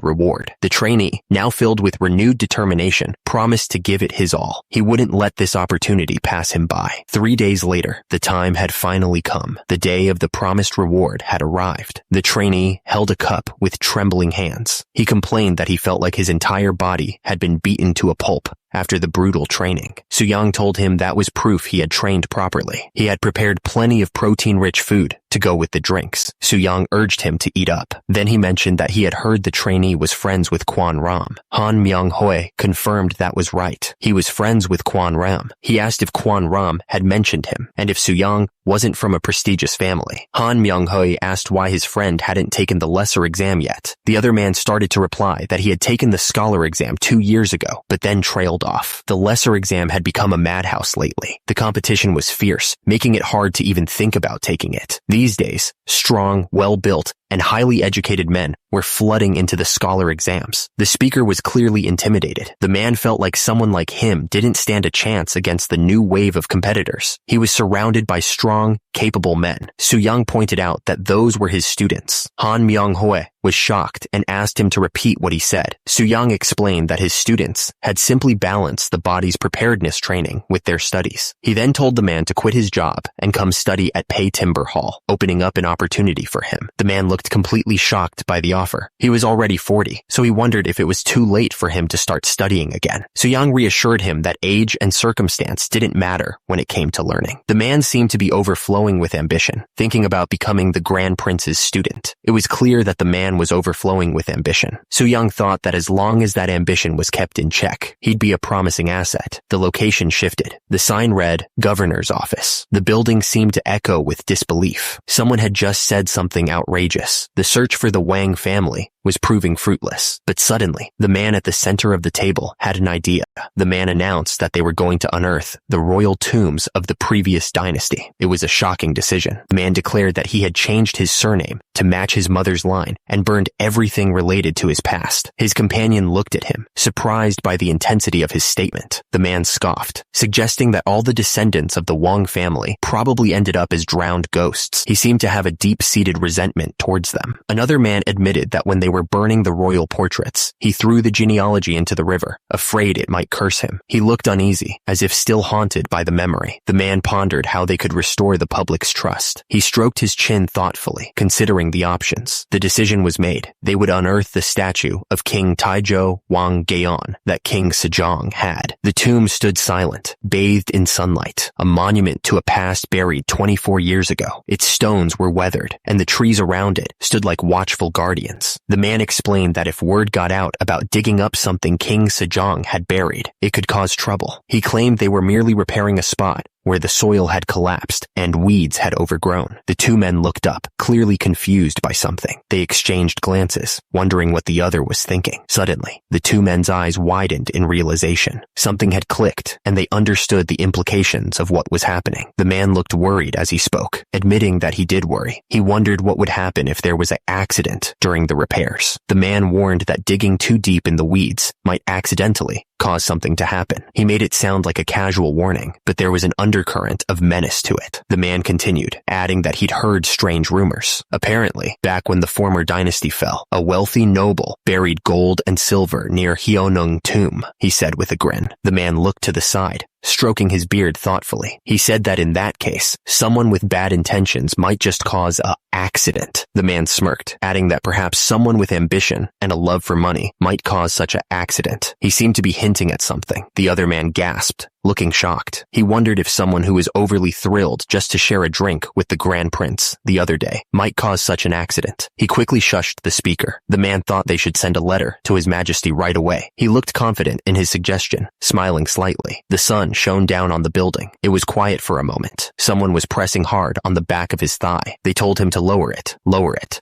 [SPEAKER 1] reward. The trainee, now filled with renewed determination, promised to give it his all. He wouldn't let this opportunity pass him by. 3 days later, the time had finally come. The day of the promised reward had arrived. The trainee held a cup with trembling hands. He complained that he felt like his entire body had been beaten to a pulp after the brutal training. Soo-young told him that was proof he had trained properly. He had prepared plenty of protein-rich food to go with the drinks. Soo-young urged him to eat up. Then he mentioned that he had heard the trainee was friends with Kwon Ram. Han Myung-hoi confirmed that was right. He was friends with Kwon Ram. He asked if Kwon Ram had mentioned him, and if Soo-young wasn't from a prestigious family. Han Myung-hoi asked why his friend hadn't taken the lesser exam yet. The other man started to reply that he had taken the scholar exam 2 years ago, but then trailed off. The lesser exam had become a madhouse lately. The competition was fierce, making it hard to even think about taking it. These days, strong, well-built, and highly educated men were flooding into the scholar exams. The speaker was clearly intimidated. The man felt like someone like him didn't stand a chance against the new wave of competitors. He was surrounded by strong, capable men. Soo-young pointed out that those were his students. Han Myung-hoi was shocked and asked him to repeat what he said. Soo-young explained that his students had simply balanced the body's preparedness training with their studies. He then told the man to quit his job and come study at Pei Timber Hall, opening up an opportunity for him. The man looked completely shocked by the offer. He was already 40, so he wondered if it was too late for him to start studying again. Soo-young reassured him that age and circumstance didn't matter when it came to learning. The man seemed to be overflowing with ambition, thinking about becoming the Grand Prince's student. It was clear that the man was overflowing with ambition. Soo-young thought that as long as that ambition was kept in check, he'd be a promising asset. The location shifted. The sign read, Governor's Office. The building seemed to echo with disbelief. Someone had just said something outrageous. The search for the Wang family was proving fruitless. But suddenly, the man at the center of the table had an idea. The man announced that they were going to unearth the royal tombs of the previous dynasty. It was a shocking decision. The man declared that he had changed his surname to match his mother's line and burned everything related to his past. His companion looked at him, surprised by the intensity of his statement. The man scoffed, suggesting that all the descendants of the Wang family probably ended up as drowned ghosts. He seemed to have a deep-seated resentment towards them. Another man admitted that when they were burning the royal portraits, he threw the genealogy into the river, afraid it might curse him. He looked uneasy, as if still haunted by the memory. The man pondered how they could restore the public's trust. He stroked his chin thoughtfully, considering the options. The decision was made. They would unearth the statue of King Taizhou Wang Gaon that King Sejong had. The tomb stood silent, bathed in sunlight, a monument to a past buried 24 years ago. Its stones were weathered, and the trees around it stood like watchful guardians. The man explained that if word got out about digging up something King Sejong had buried, it could cause trouble. He claimed they were merely repairing a spot where the soil had collapsed and weeds had overgrown. The two men looked up, clearly confused by something. They exchanged glances, wondering what the other was thinking. Suddenly, the two men's eyes widened in realization. Something had clicked, and they understood the implications of what was happening. The man looked worried as he spoke, admitting that he did worry. He wondered what would happen if there was an accident during the repairs. The man warned that digging too deep in the weeds might accidentally cause something to happen. He made it sound like a casual warning, but there was an undercurrent of menace to it. The man continued, adding that he'd heard strange rumors. Apparently, back when the former dynasty fell, a wealthy noble buried gold and silver near Hyeonung tomb, he said with a grin. The man looked to the side, stroking his beard thoughtfully. He said that in that case, someone with bad intentions might just cause a accident. The man smirked, adding that perhaps someone with ambition and a love for money might cause such an accident. He seemed to be hinting at something. The other man gasped, looking shocked. He wondered if someone who was overly thrilled just to share a drink with the Grand Prince the other day might cause such an accident. He quickly shushed the speaker. The man thought they should send a letter to His Majesty right away. He looked confident in his suggestion, smiling slightly. The sun shone down on the building. It was quiet for a moment. Someone was pressing hard on the back of his thigh. They told him to lower it.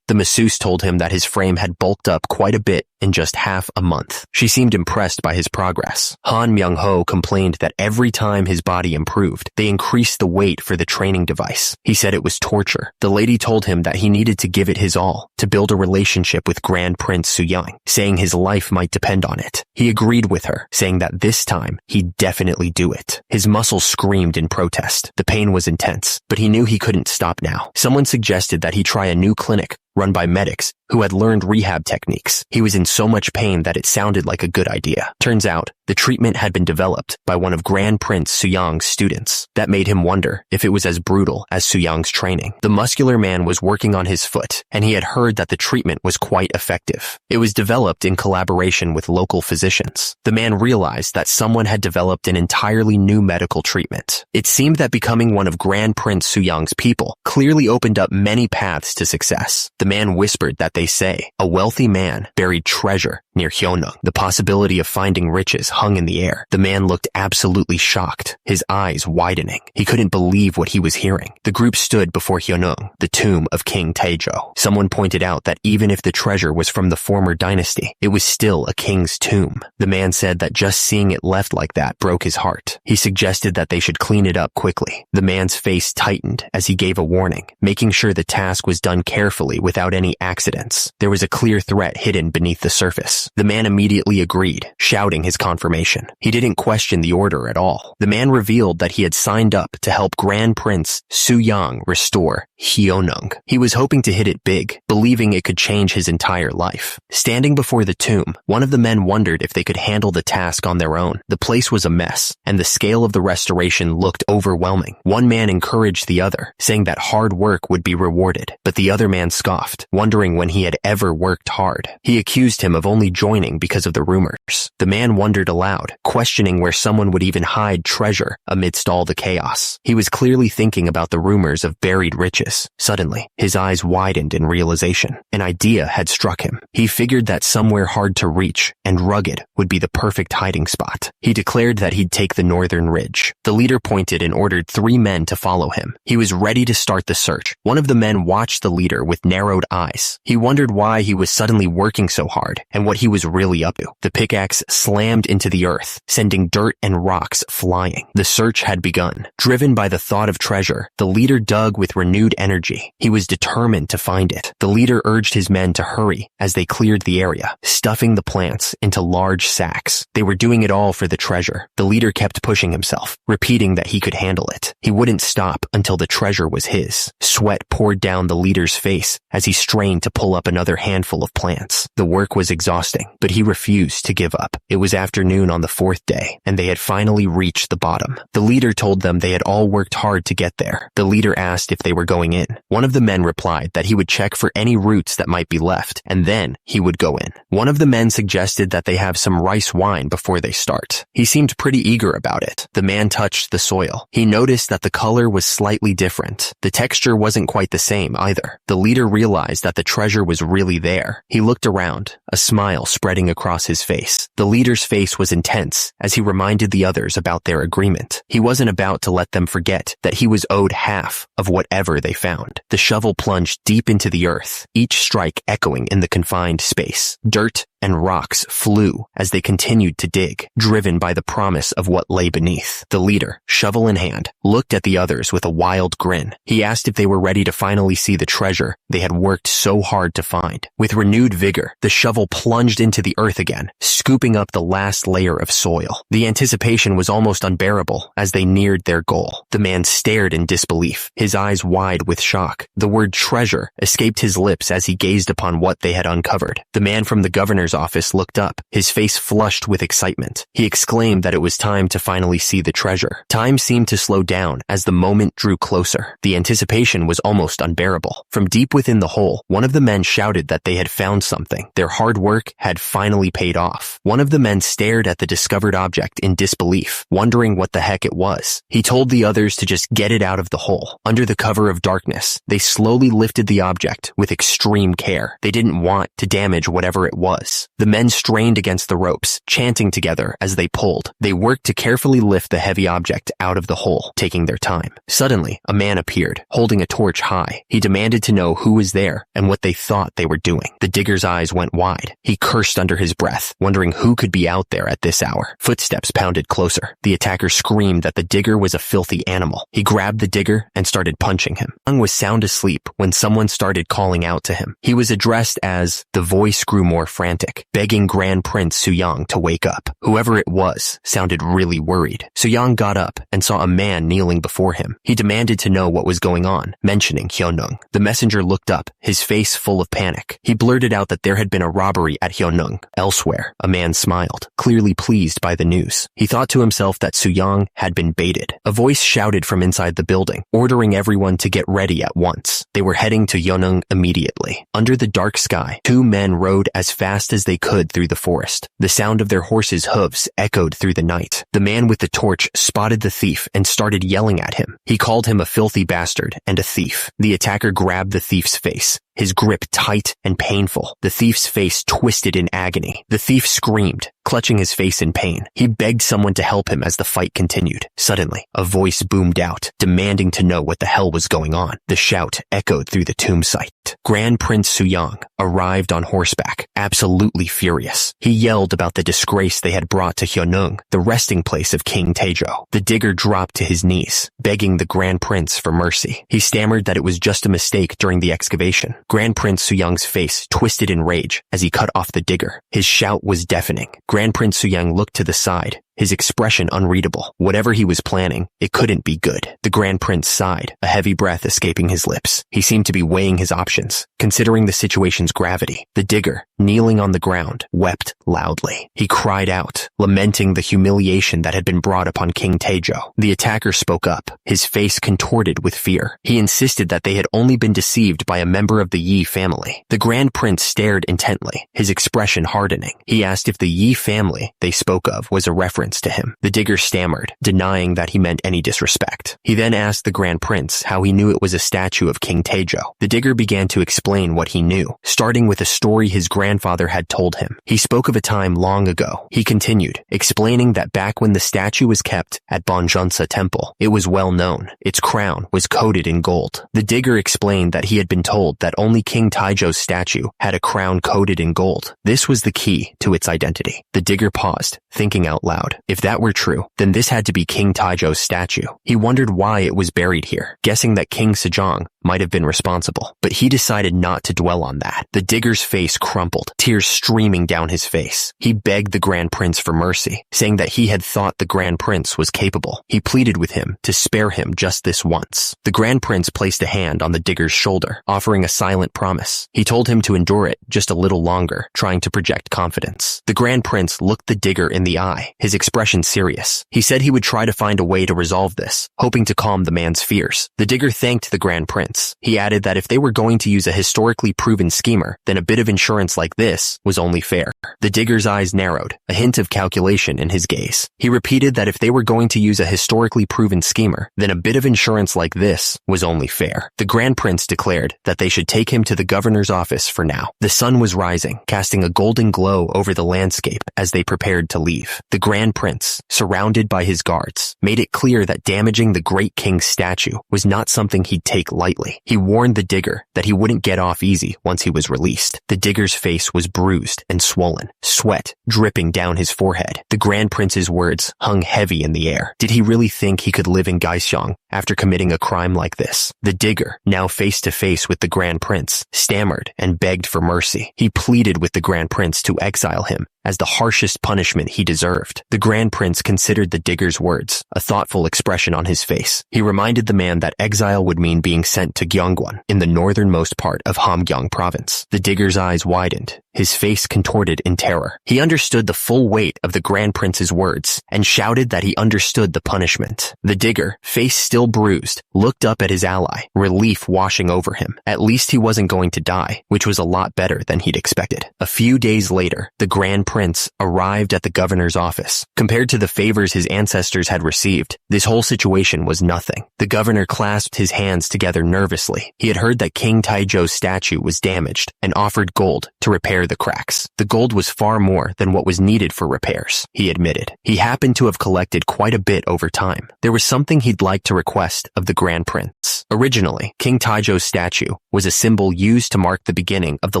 [SPEAKER 1] The masseuse told him that his frame had bulked up quite a bit in just half a month. She seemed impressed by his progress. Han Myung-ho complained that every time his body improved, they increased the weight for the training device. He said it was torture. The lady told him that he needed to give it his all to build a relationship with Grand Prince Soo-young, saying his life might depend on it. He agreed with her, saying that this time he'd definitely do it. His muscles screamed in protest. The pain was intense, but he knew he couldn't stop now. Someone suggested that he try a new clinic run by medics who had learned rehab techniques. He was in so much pain that it sounded like a good idea. Turns out, The treatment had been developed by one of Grand Prince Suyang's students. That made him wonder if it was as brutal as Suyang's training. The muscular man was working on his foot, and he had heard that the treatment was quite effective. It was developed in collaboration with local physicians. The man realized that someone had developed an entirely new medical treatment. It seemed that becoming one of Grand Prince Suyang's people clearly opened up many paths to success. The man whispered that they say a wealthy man buried treasure near Hyonung. The possibility of finding riches hung in the air. The man looked absolutely shocked, his eyes widening. He couldn't believe what he was hearing. The group stood before Hyonung, the tomb of King Taejo. Someone pointed out that even if the treasure was from the former dynasty, it was still a king's tomb. The man said that just seeing it left like that broke his heart. He suggested that they should clean it up quickly. The man's face tightened as he gave a warning, making sure the task was done carefully without any accidents. There was a clear threat hidden beneath the surface. The man immediately agreed, shouting his confirmation. He didn't question the order at all. The man revealed that he had signed up to help Grand Prince Suyang restore Hyonung. He was hoping to hit it big, believing it could change his entire life. Standing before the tomb, one of the men wondered if they could handle the task on their own. The place was a mess, and the scale of the restoration looked overwhelming. One man encouraged the other, saying that hard work would be rewarded, but the other man scoffed, wondering when he had ever worked hard. He accused him of only joining because of the rumors. The man wondered aloud, questioning where someone would even hide treasure amidst all the chaos. He was clearly thinking about the rumors of buried riches. Suddenly, his eyes widened in realization. An idea had struck him. He figured that somewhere hard to reach and rugged would be the perfect hiding spot. He declared that he'd take the northern ridge. The leader pointed and ordered 3 men to follow him. He was ready to start the search. One of the men watched the leader with narrowed eyes. He wondered why he was suddenly working so hard and what he was really up to. The pickaxe slammed into the earth, sending dirt and rocks flying. The search had begun. Driven by the thought of treasure, the leader dug with renewed energy. He was determined to find it. The leader urged his men to hurry as they cleared the area, stuffing the plants into large sacks. They were doing it all for the treasure. The leader kept pushing himself, repeating that he could handle it. He wouldn't stop until the treasure was his. Sweat poured down the leader's face as he strained to pull up another handful of plants. The work was exhausting, but he refused to give up. It was afternoon on the 4th day, and they had finally reached the bottom. The leader told them they had all worked hard to get there. The leader asked if they were going in. One of the men replied that he would check for any roots that might be left, and then he would go in. One of the men suggested that they have some rice wine before they start. He seemed pretty eager about it. The man touched the soil. He noticed that the color was slightly different. The texture wasn't quite the same either. The leader realized that the treasure was really there. He looked around, a smile spreading across his face. The leader's face was intense as he reminded the others about their agreement. He wasn't about to let them forget that he was owed half of whatever they found. The shovel plunged deep into the earth, each strike echoing in the confined space. Dirt and rocks flew as they continued to dig, driven by the promise of what lay beneath. The leader, shovel in hand, looked at the others with a wild grin. He asked if they were ready to finally see the treasure they had worked so hard to find. With renewed vigor, the shovel plunged into the earth again, scooping up the last layer of soil. The anticipation was almost unbearable as they neared their goal. The man stared in disbelief, his eyes wide with shock. The word treasure escaped his lips as he gazed upon what they had uncovered. The man from the governor's office looked up, his face flushed with excitement. He exclaimed that it was time to finally see the treasure. Time seemed to slow down as the moment drew closer. The anticipation was almost unbearable. From deep within the hole, one of the men shouted that they had found something. Their hard work had finally paid off. One of the men stared at the discovered object in disbelief, wondering what the heck it was. He told the others to just get it out of the hole. Under the cover of darkness, they slowly lifted the object with extreme care. They didn't want to damage whatever it was. The men strained against the ropes, chanting together as they pulled. They worked to carefully lift the heavy object out of the hole, taking their time. Suddenly, a man appeared, holding a torch high. He demanded to know who was there and what they thought they were doing. The digger's eyes went wide. He cursed under his breath, wondering who could be out there at this hour. Footsteps pounded closer. The attacker screamed that the digger was a filthy animal. He grabbed the digger and started punching him. Young was sound asleep when someone started calling out to him. He was addressed as the voice grew more frantic. panic, begging Grand Prince Suyang to wake up. Whoever it was sounded really worried. Suyang got up and saw a man kneeling before him. He demanded to know what was going on, mentioning Hyunung. The messenger looked up, his face full of panic. He blurted out that there had been a robbery at Hyunung. Elsewhere, a man smiled, clearly pleased by the news. He thought to himself that Suyang had been baited. A voice shouted from inside the building, ordering everyone to get ready at once. They were heading to Hyunung immediately. Under the dark sky, two men rode as fast as they could through the forest. The sound of their horses' hooves echoed through the night. The man with the torch spotted the thief and started yelling at him. He called him a filthy bastard and a thief. The attacker grabbed the thief's face, his grip tight and painful. The thief's face twisted in agony. The thief screamed, clutching his face in pain. He begged someone to help him as the fight continued. Suddenly, a voice boomed out, demanding to know what the hell was going on. The shout echoed through the tomb site. Grand Prince Suyang arrived on horseback, absolutely furious. He yelled about the disgrace they had brought to Hyunung, the resting place of King Taejo. The digger dropped to his knees, begging the Grand Prince for mercy. He stammered that it was just a mistake during the excavation. Grand Prince Suyang's face twisted in rage as he cut off the digger. His shout was deafening. Grand Prince Suyang looked to the side, his expression unreadable. Whatever he was planning, it couldn't be good. The Grand Prince sighed, a heavy breath escaping his lips. He seemed to be weighing his options, considering the situation's gravity. The digger, kneeling on the ground, wept loudly. He cried out, lamenting the humiliation that had been brought upon King Taejo. The attacker spoke up, his face contorted with fear. He insisted that they had only been deceived by a member of the Yi family. The Grand Prince stared intently, his expression hardening. He asked if the Yi family they spoke of was a reference to him. The digger stammered, denying that he meant any disrespect. He then asked the Grand Prince how he knew it was a statue of King Taejo. The digger began to explain what he knew, starting with a story his grandfather had told him. He spoke of a time long ago. He continued, explaining that back when the statue was kept at Bonjeonsa Temple, it was well known. Its crown was coated in gold. The digger explained that he had been told that only King Taejo's statue had a crown coated in gold. This was the key to its identity. The digger paused, thinking out loud. If that were true, then this had to be King Taejo's statue. He wondered why it was buried here, guessing that King Sejong might have been responsible, but he decided not to dwell on that. The digger's face crumpled, tears streaming down his face. He begged the Grand Prince for mercy, saying that he had thought the Grand Prince was capable. He pleaded with him to spare him just this once. The Grand Prince placed a hand on the digger's shoulder, offering a silent promise. He told him to endure it just a little longer, trying to project confidence. The Grand Prince looked the digger in the eye, his expression serious. He said he would try to find a way to resolve this, hoping to calm the man's fears. The digger thanked the Grand Prince. He added that if they were going to use a historically proven schemer, then a bit of insurance like this was only fair. The digger's eyes narrowed, a hint of calculation in his gaze. He repeated that if they were going to use a historically proven schemer, then a bit of insurance like this was only fair. The Grand Prince declared that they should take him to the governor's office for now. The sun was rising, casting a golden glow over the landscape as they prepared to leave. The Grand Prince, surrounded by his guards, made it clear that damaging the great king's statue was not something he'd take lightly. He warned the digger that he wouldn't get off easy once he was released. The digger's face was bruised and swollen, sweat dripping down his forehead. The Grand Prince's words hung heavy in the air. Did he really think he could live in Gyeongsang after committing a crime like this? The digger, now face to face with the Grand Prince, stammered and begged for mercy. He pleaded with the Grand Prince to exile him as the harshest punishment he deserved. The Grand Prince considered the digger's words, a thoughtful expression on his face. He reminded the man that exile would mean being sent to Gyeongwon, in the northernmost part of Hamgyong province. The digger's eyes widened, his face contorted in terror. He understood the full weight of the Grand Prince's words and shouted that he understood the punishment. The digger, face still bruised, looked up at his ally, relief washing over him. At least he wasn't going to die, which was a lot better than he'd expected. A few days later, the Grand Prince arrived at the governor's office. Compared to the favors his ancestors had received, this whole situation was nothing. The governor clasped his hands together nervously. He had heard that King Taejo's statue was damaged and offered gold to repair the cracks. The gold was far more than what was needed for repairs, he admitted. He happened to have collected quite a bit over time. There was something he'd like to request of the Grand Prince. Originally, King Taejo's statue was a symbol used to mark the beginning of the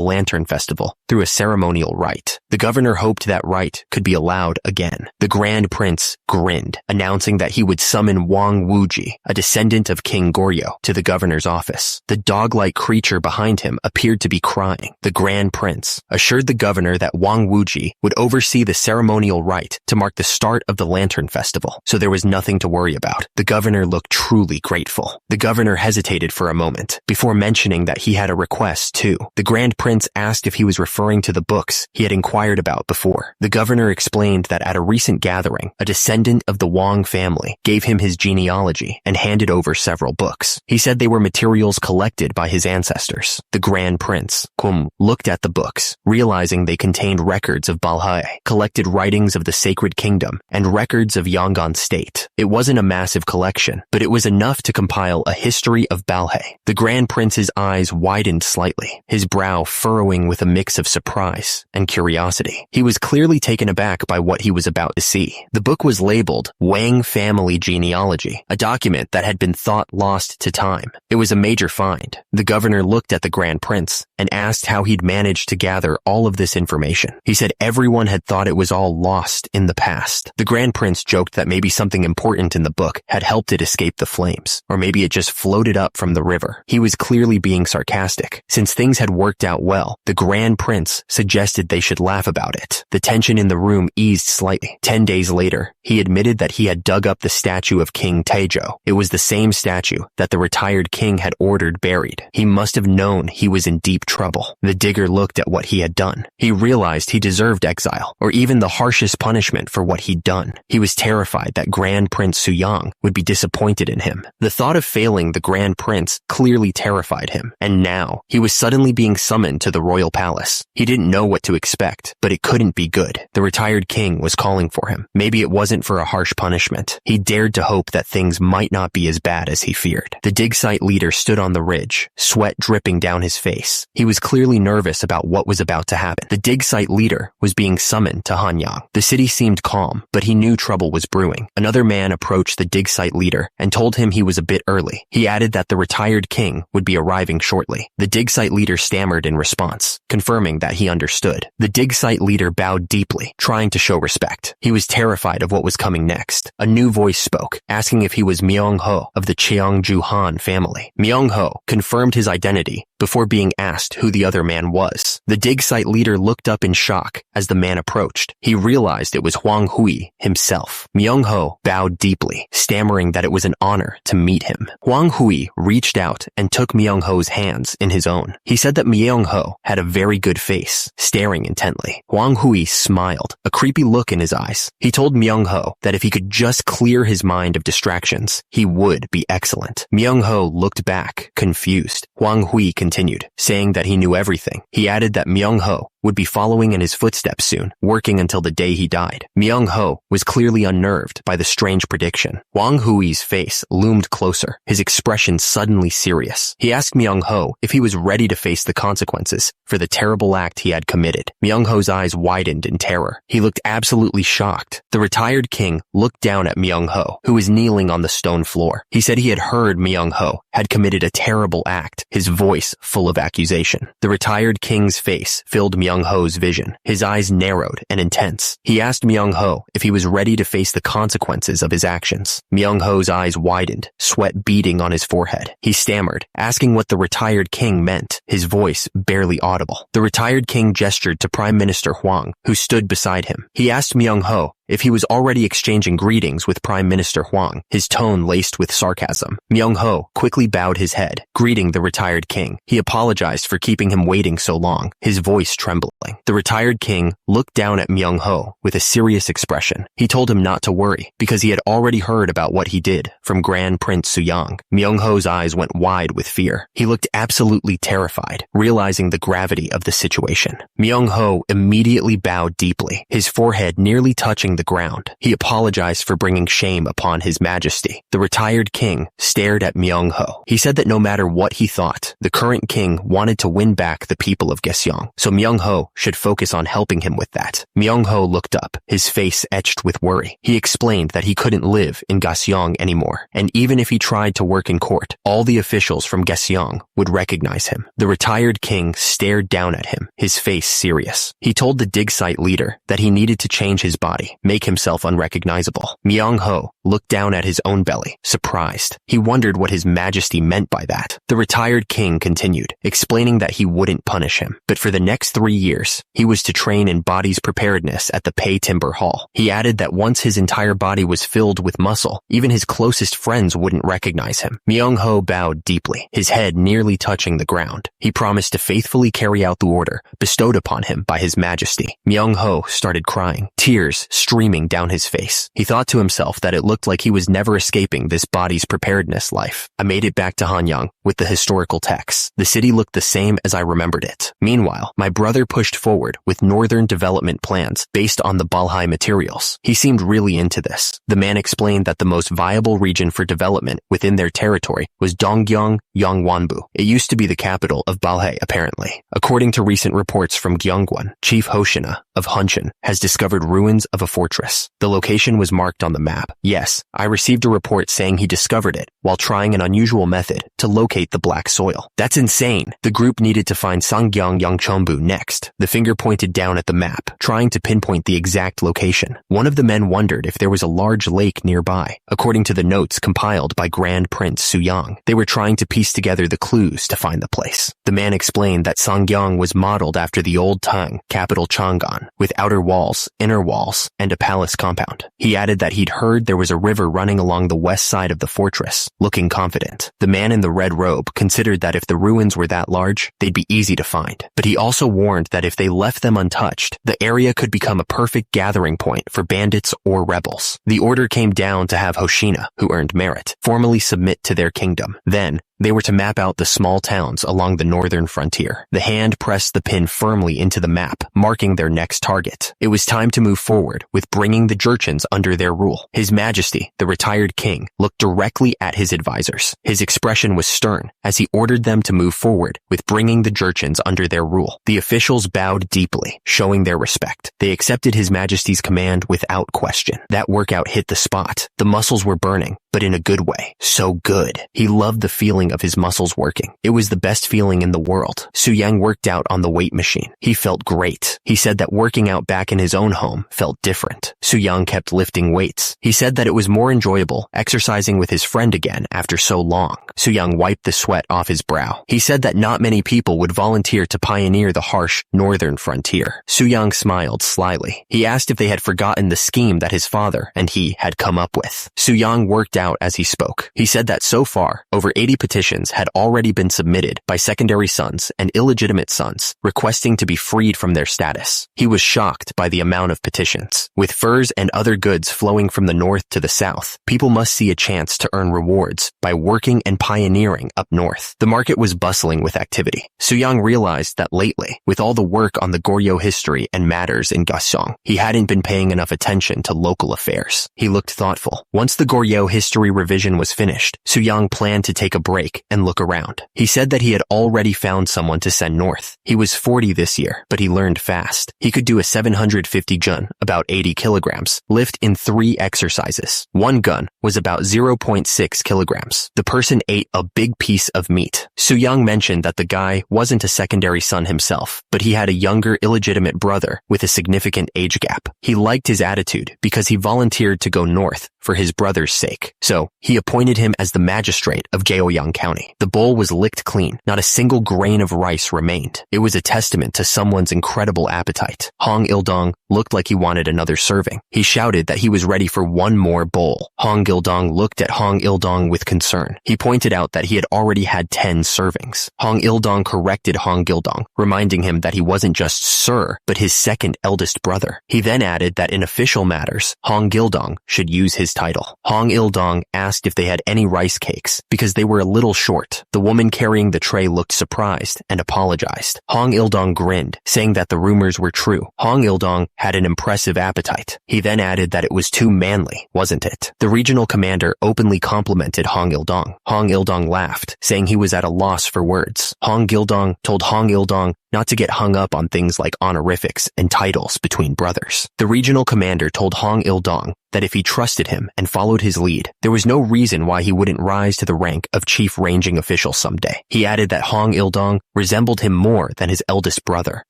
[SPEAKER 1] Lantern Festival through a ceremonial rite. The governor hoped that right could be allowed again. The Grand Prince grinned, announcing that he would summon Wang Wuji, a descendant of King Goryo, to the governor's office. The dog-like creature behind him appeared to be crying. The Grand Prince assured the governor that Wang Wuji would oversee the ceremonial rite to mark the start of the Lantern Festival, so there was nothing to worry about. The governor looked truly grateful. The governor hesitated for a moment before mentioning that he had a request too. The Grand Prince asked if he was referring to the books he had inquired about before. The governor explained that at a recent gathering, a descendant of the Wang family gave him his genealogy and handed over several books. He said they were materials collected by his ancestors. The Grand Prince, Kum, looked at the books, realizing they contained records of Balhae, collected writings of the Sacred Kingdom, and records of Yangon State. It wasn't a massive collection, but it was enough to compile a history of Balhae. The Grand Prince's eyes widened slightly, his brow furrowing with a mix of surprise and curiosity. He was clearly taken aback by what he was about to see. The book was labeled Wang Family Genealogy, a document that had been thought lost to time. It was a major find. The governor looked at the Grand Prince and asked how he'd managed to gather all of this information. He said everyone had thought it was all lost in the past. The Grand Prince joked that maybe something important in the book had helped it escape the flames, or maybe it just floated up from the river. He was clearly being sarcastic. Since things had worked out well, the Grand Prince suggested they should laugh about it. The tension in the room eased slightly. 10 days later, he admitted that he had dug up the statue of King Taejo. It was the same statue that the retired king had ordered buried. He must have known he was in deep trouble. The digger looked at what he had done. He realized he deserved exile, or even the harshest punishment for what he'd done. He was terrified that Grand Prince Suyang would be disappointed in him. The thought of failing the Grand Prince clearly terrified him, and now he was suddenly being summoned to the royal palace. He didn't know what to expect, but it couldn't be good. The retired king was calling for him. Maybe it wasn't for a harsh punishment. He dared to hope that things might not be as bad as he feared. The dig site leader stood on the ridge, sweat dripping down his face. He was clearly nervous about what was about to happen. The dig site leader was being summoned to Hanyang. The city seemed calm, but he knew trouble was brewing. Another man approached the dig site leader and told him he was a bit early. He added that the retired king would be arriving shortly. The dig site leader stammered in response, confirming that he understood. The dig site leader bowed deeply, trying to show respect. He was terrified of what was coming next. A new voice spoke, asking if he was Myung-ho of the Cheongju Han family. Myung-ho confirmed his identity before being asked who the other man was. The dig site leader looked up in shock as the man approached. He realized it was Huang Hui himself. Myung-ho bowed deeply, stammering that it was an honor to meet him. Huang Hui reached out and took Myung-ho's hands in his own. He said that Myung-ho had a very good face, staring intently. Huang Hui smiled, a creepy look in his eyes. He told Myung-ho that if he could just clear his mind of distractions, he would be excellent. Myung-ho looked back, confused. Huang Hui continued, saying that he knew everything. He added that Myung-ho would be following in his footsteps soon, working until the day he died. Myung-ho was clearly unnerved by the strange prediction. Huang Hui's face loomed closer, his expression suddenly serious. He asked Myung-ho if he was ready to face the consequences for the terrible act he had committed. Myung-ho's eyes widened in terror. He looked absolutely shocked. The retired king looked down at Myung-ho, who was kneeling on the stone floor. He said he had heard Myung-ho had committed a terrible act, his voice full of accusation. The retired king's face filled Myung-ho's vision, his eyes narrowed and intense. He asked Myung-ho if he was ready to face the consequences of his actions. Myung-ho's eyes widened, sweat beading on his forehead. He stammered, asking what the retired king meant, his voice barely audible. The retired king gestured to Prime Minister Huang, who stood beside him. He asked Myung-ho if he was already exchanging greetings with Prime Minister Huang, his tone laced with sarcasm. Myung-ho quickly bowed his head, greeting the retired king. He apologized for keeping him waiting so long, his voice trembling. The retired king looked down at Myung-ho with a serious expression. He told him not to worry, because he had already heard about what he did from Grand Prince Suyang. Myung-ho's eyes went wide with fear. He looked absolutely terrified, realizing the gravity of the situation. Myung-ho immediately bowed deeply, his forehead nearly touching the the ground. He apologized for bringing shame upon his majesty. The retired king stared at Myung-ho. He said that no matter what he thought, the current king wanted to win back the people of Gyeongsang, so Myung-ho should focus on helping him with that. Myung-ho looked up, his face etched with worry. He explained that he couldn't live in Gyeongsang anymore, and even if he tried to work in court, all the officials from Gyeongsang would recognize him. The retired king stared down at him, his face serious. He told the dig site leader that he needed to change his body, make himself unrecognizable. Myung-ho looked down at his own belly, surprised. He wondered what his majesty meant by that. The retired king continued, explaining that he wouldn't punish him, but for the next 3 years, he was to train in body's preparedness at the Pei Timber Hall. He added that once his entire body was filled with muscle, even his closest friends wouldn't recognize him. Myung-ho bowed deeply, his head nearly touching the ground. He promised to faithfully carry out the order bestowed upon him by his majesty. Myung-ho started crying, tears streaming down his face. He thought to himself that it looked like he was never escaping this body's preparedness life. I made it back to Hanyang with the historical texts. The city looked the same as I remembered it. Meanwhile, my brother pushed forward with northern development plans based on the Balhae materials. He seemed really into this. The man explained that the most viable region for development within their territory was Donggyang Yongwonbu. It used to be the capital of Balhae, apparently. According to recent reports from Gyeongwon, Chief Hoshina of Huncheon has discovered ruins of a fortress. The location was marked on the map. Yes, I received a report saying he discovered it while trying an unusual method to locate the black soil. That's insane. The group needed to find Sanggyang Yongchonbu next. The finger pointed down at the map, trying to pinpoint the exact location. One of the men wondered if there was a large lake nearby. According to the notes compiled by Grand Prince Suyang, they were trying to piece together the clues to find the place. The man explained that Sanggyang was modeled after the old Tang capital Chang'an, with outer walls, inner walls, and a palace compound. He added that he'd heard there was a river running along the west side of the fortress. Looking confident, the man in the red robe considered that if the ruins were that large, they'd be easy to find. But he also warned that if they left them untouched, the area could become a perfect gathering point for bandits or rebels. The order came down to have Hoshina, who earned merit, formally submit to their kingdom. Then, they were to map out the small towns along the northern frontier. The hand pressed the pin firmly into the map, marking their next target. It was time to move forward with bringing the Jurchens under their rule. His Majesty, the retired king, looked directly at his advisors. His expression was stern as he ordered them to move forward with bringing the Jurchens under their rule. The officials bowed deeply, showing their respect. They accepted His Majesty's command without question. That workout hit the spot. The muscles were burning, but in a good way. So good. He loved the feeling of his muscles working. It was the best feeling in the world. Suyang worked out on the weight machine. He felt great. He said that working out back in his own home felt different. Suyang kept lifting weights. He said that it was more enjoyable exercising with his friend again after so long. Suyang wiped the sweat off his brow. He said that not many people would volunteer to pioneer the harsh northern frontier. Suyang smiled slyly. He asked if they had forgotten the scheme that his father and he had come up with. Suyang worked out as he spoke. He said that so far, over 80 petitions had already been submitted by secondary sons and illegitimate sons, requesting to be freed from their status. He was shocked by the amount of petitions. With furs and other goods flowing from the north to the south, people must see a chance to earn rewards by working and pioneering up north. The market was bustling with activity. Suyang realized that lately, with all the work on the Goryeo history and matters in Gyeongsang, he hadn't been paying enough attention to local affairs. He looked thoughtful. Once the Goryeo history revision was finished, Suyang planned to take a break and look around. He said that he had already found someone to send north. He was 40 this year, but he learned fast. He could do a 750 jun, about 80 kilograms, lift in 3 exercises. One gun was about 0.6 kilograms. The person ate a big piece of meat. Suyang mentioned that the guy wasn't a secondary son himself, but he had a younger illegitimate brother with a significant age gap. He liked his attitude because he volunteered to go north for his brother's sake. So, he appointed him as the magistrate of Gyeogyang County. The bowl was licked clean. Not a single grain of rice remained. It was a testament to someone's incredible appetite. Hong Il-dong looked like he wanted another serving. He shouted that he was ready for one more bowl. Hong Il-dong looked at Hong Il-dong with concern. He pointed out that he had already had 10 servings. Hong Il-dong corrected Hong Il-dong, reminding him that he wasn't just Sir, but his second eldest brother. He then added that in official matters, Hong Il-dong should use his title. Hong Il-dong asked if they had any rice cakes, because they were a little short. The woman carrying the tray looked surprised and apologized. Hong Il-dong grinned, saying that the rumors were true. Hong Il-dong had an impressive appetite. He then added that it was too manly, wasn't it? The regional commander openly complimented Hong Il-dong. Hong Il-dong laughed, saying he was at a loss for words. Hong Il-dong told Hong Il-dong not to get hung up on things like honorifics and titles between brothers. The regional commander told Hong Il-dong that if he trusted him and followed his lead, there was no reason why he wouldn't rise to the rank of chief ranging official someday. He added that Hong Il-dong resembled him more than his eldest brother,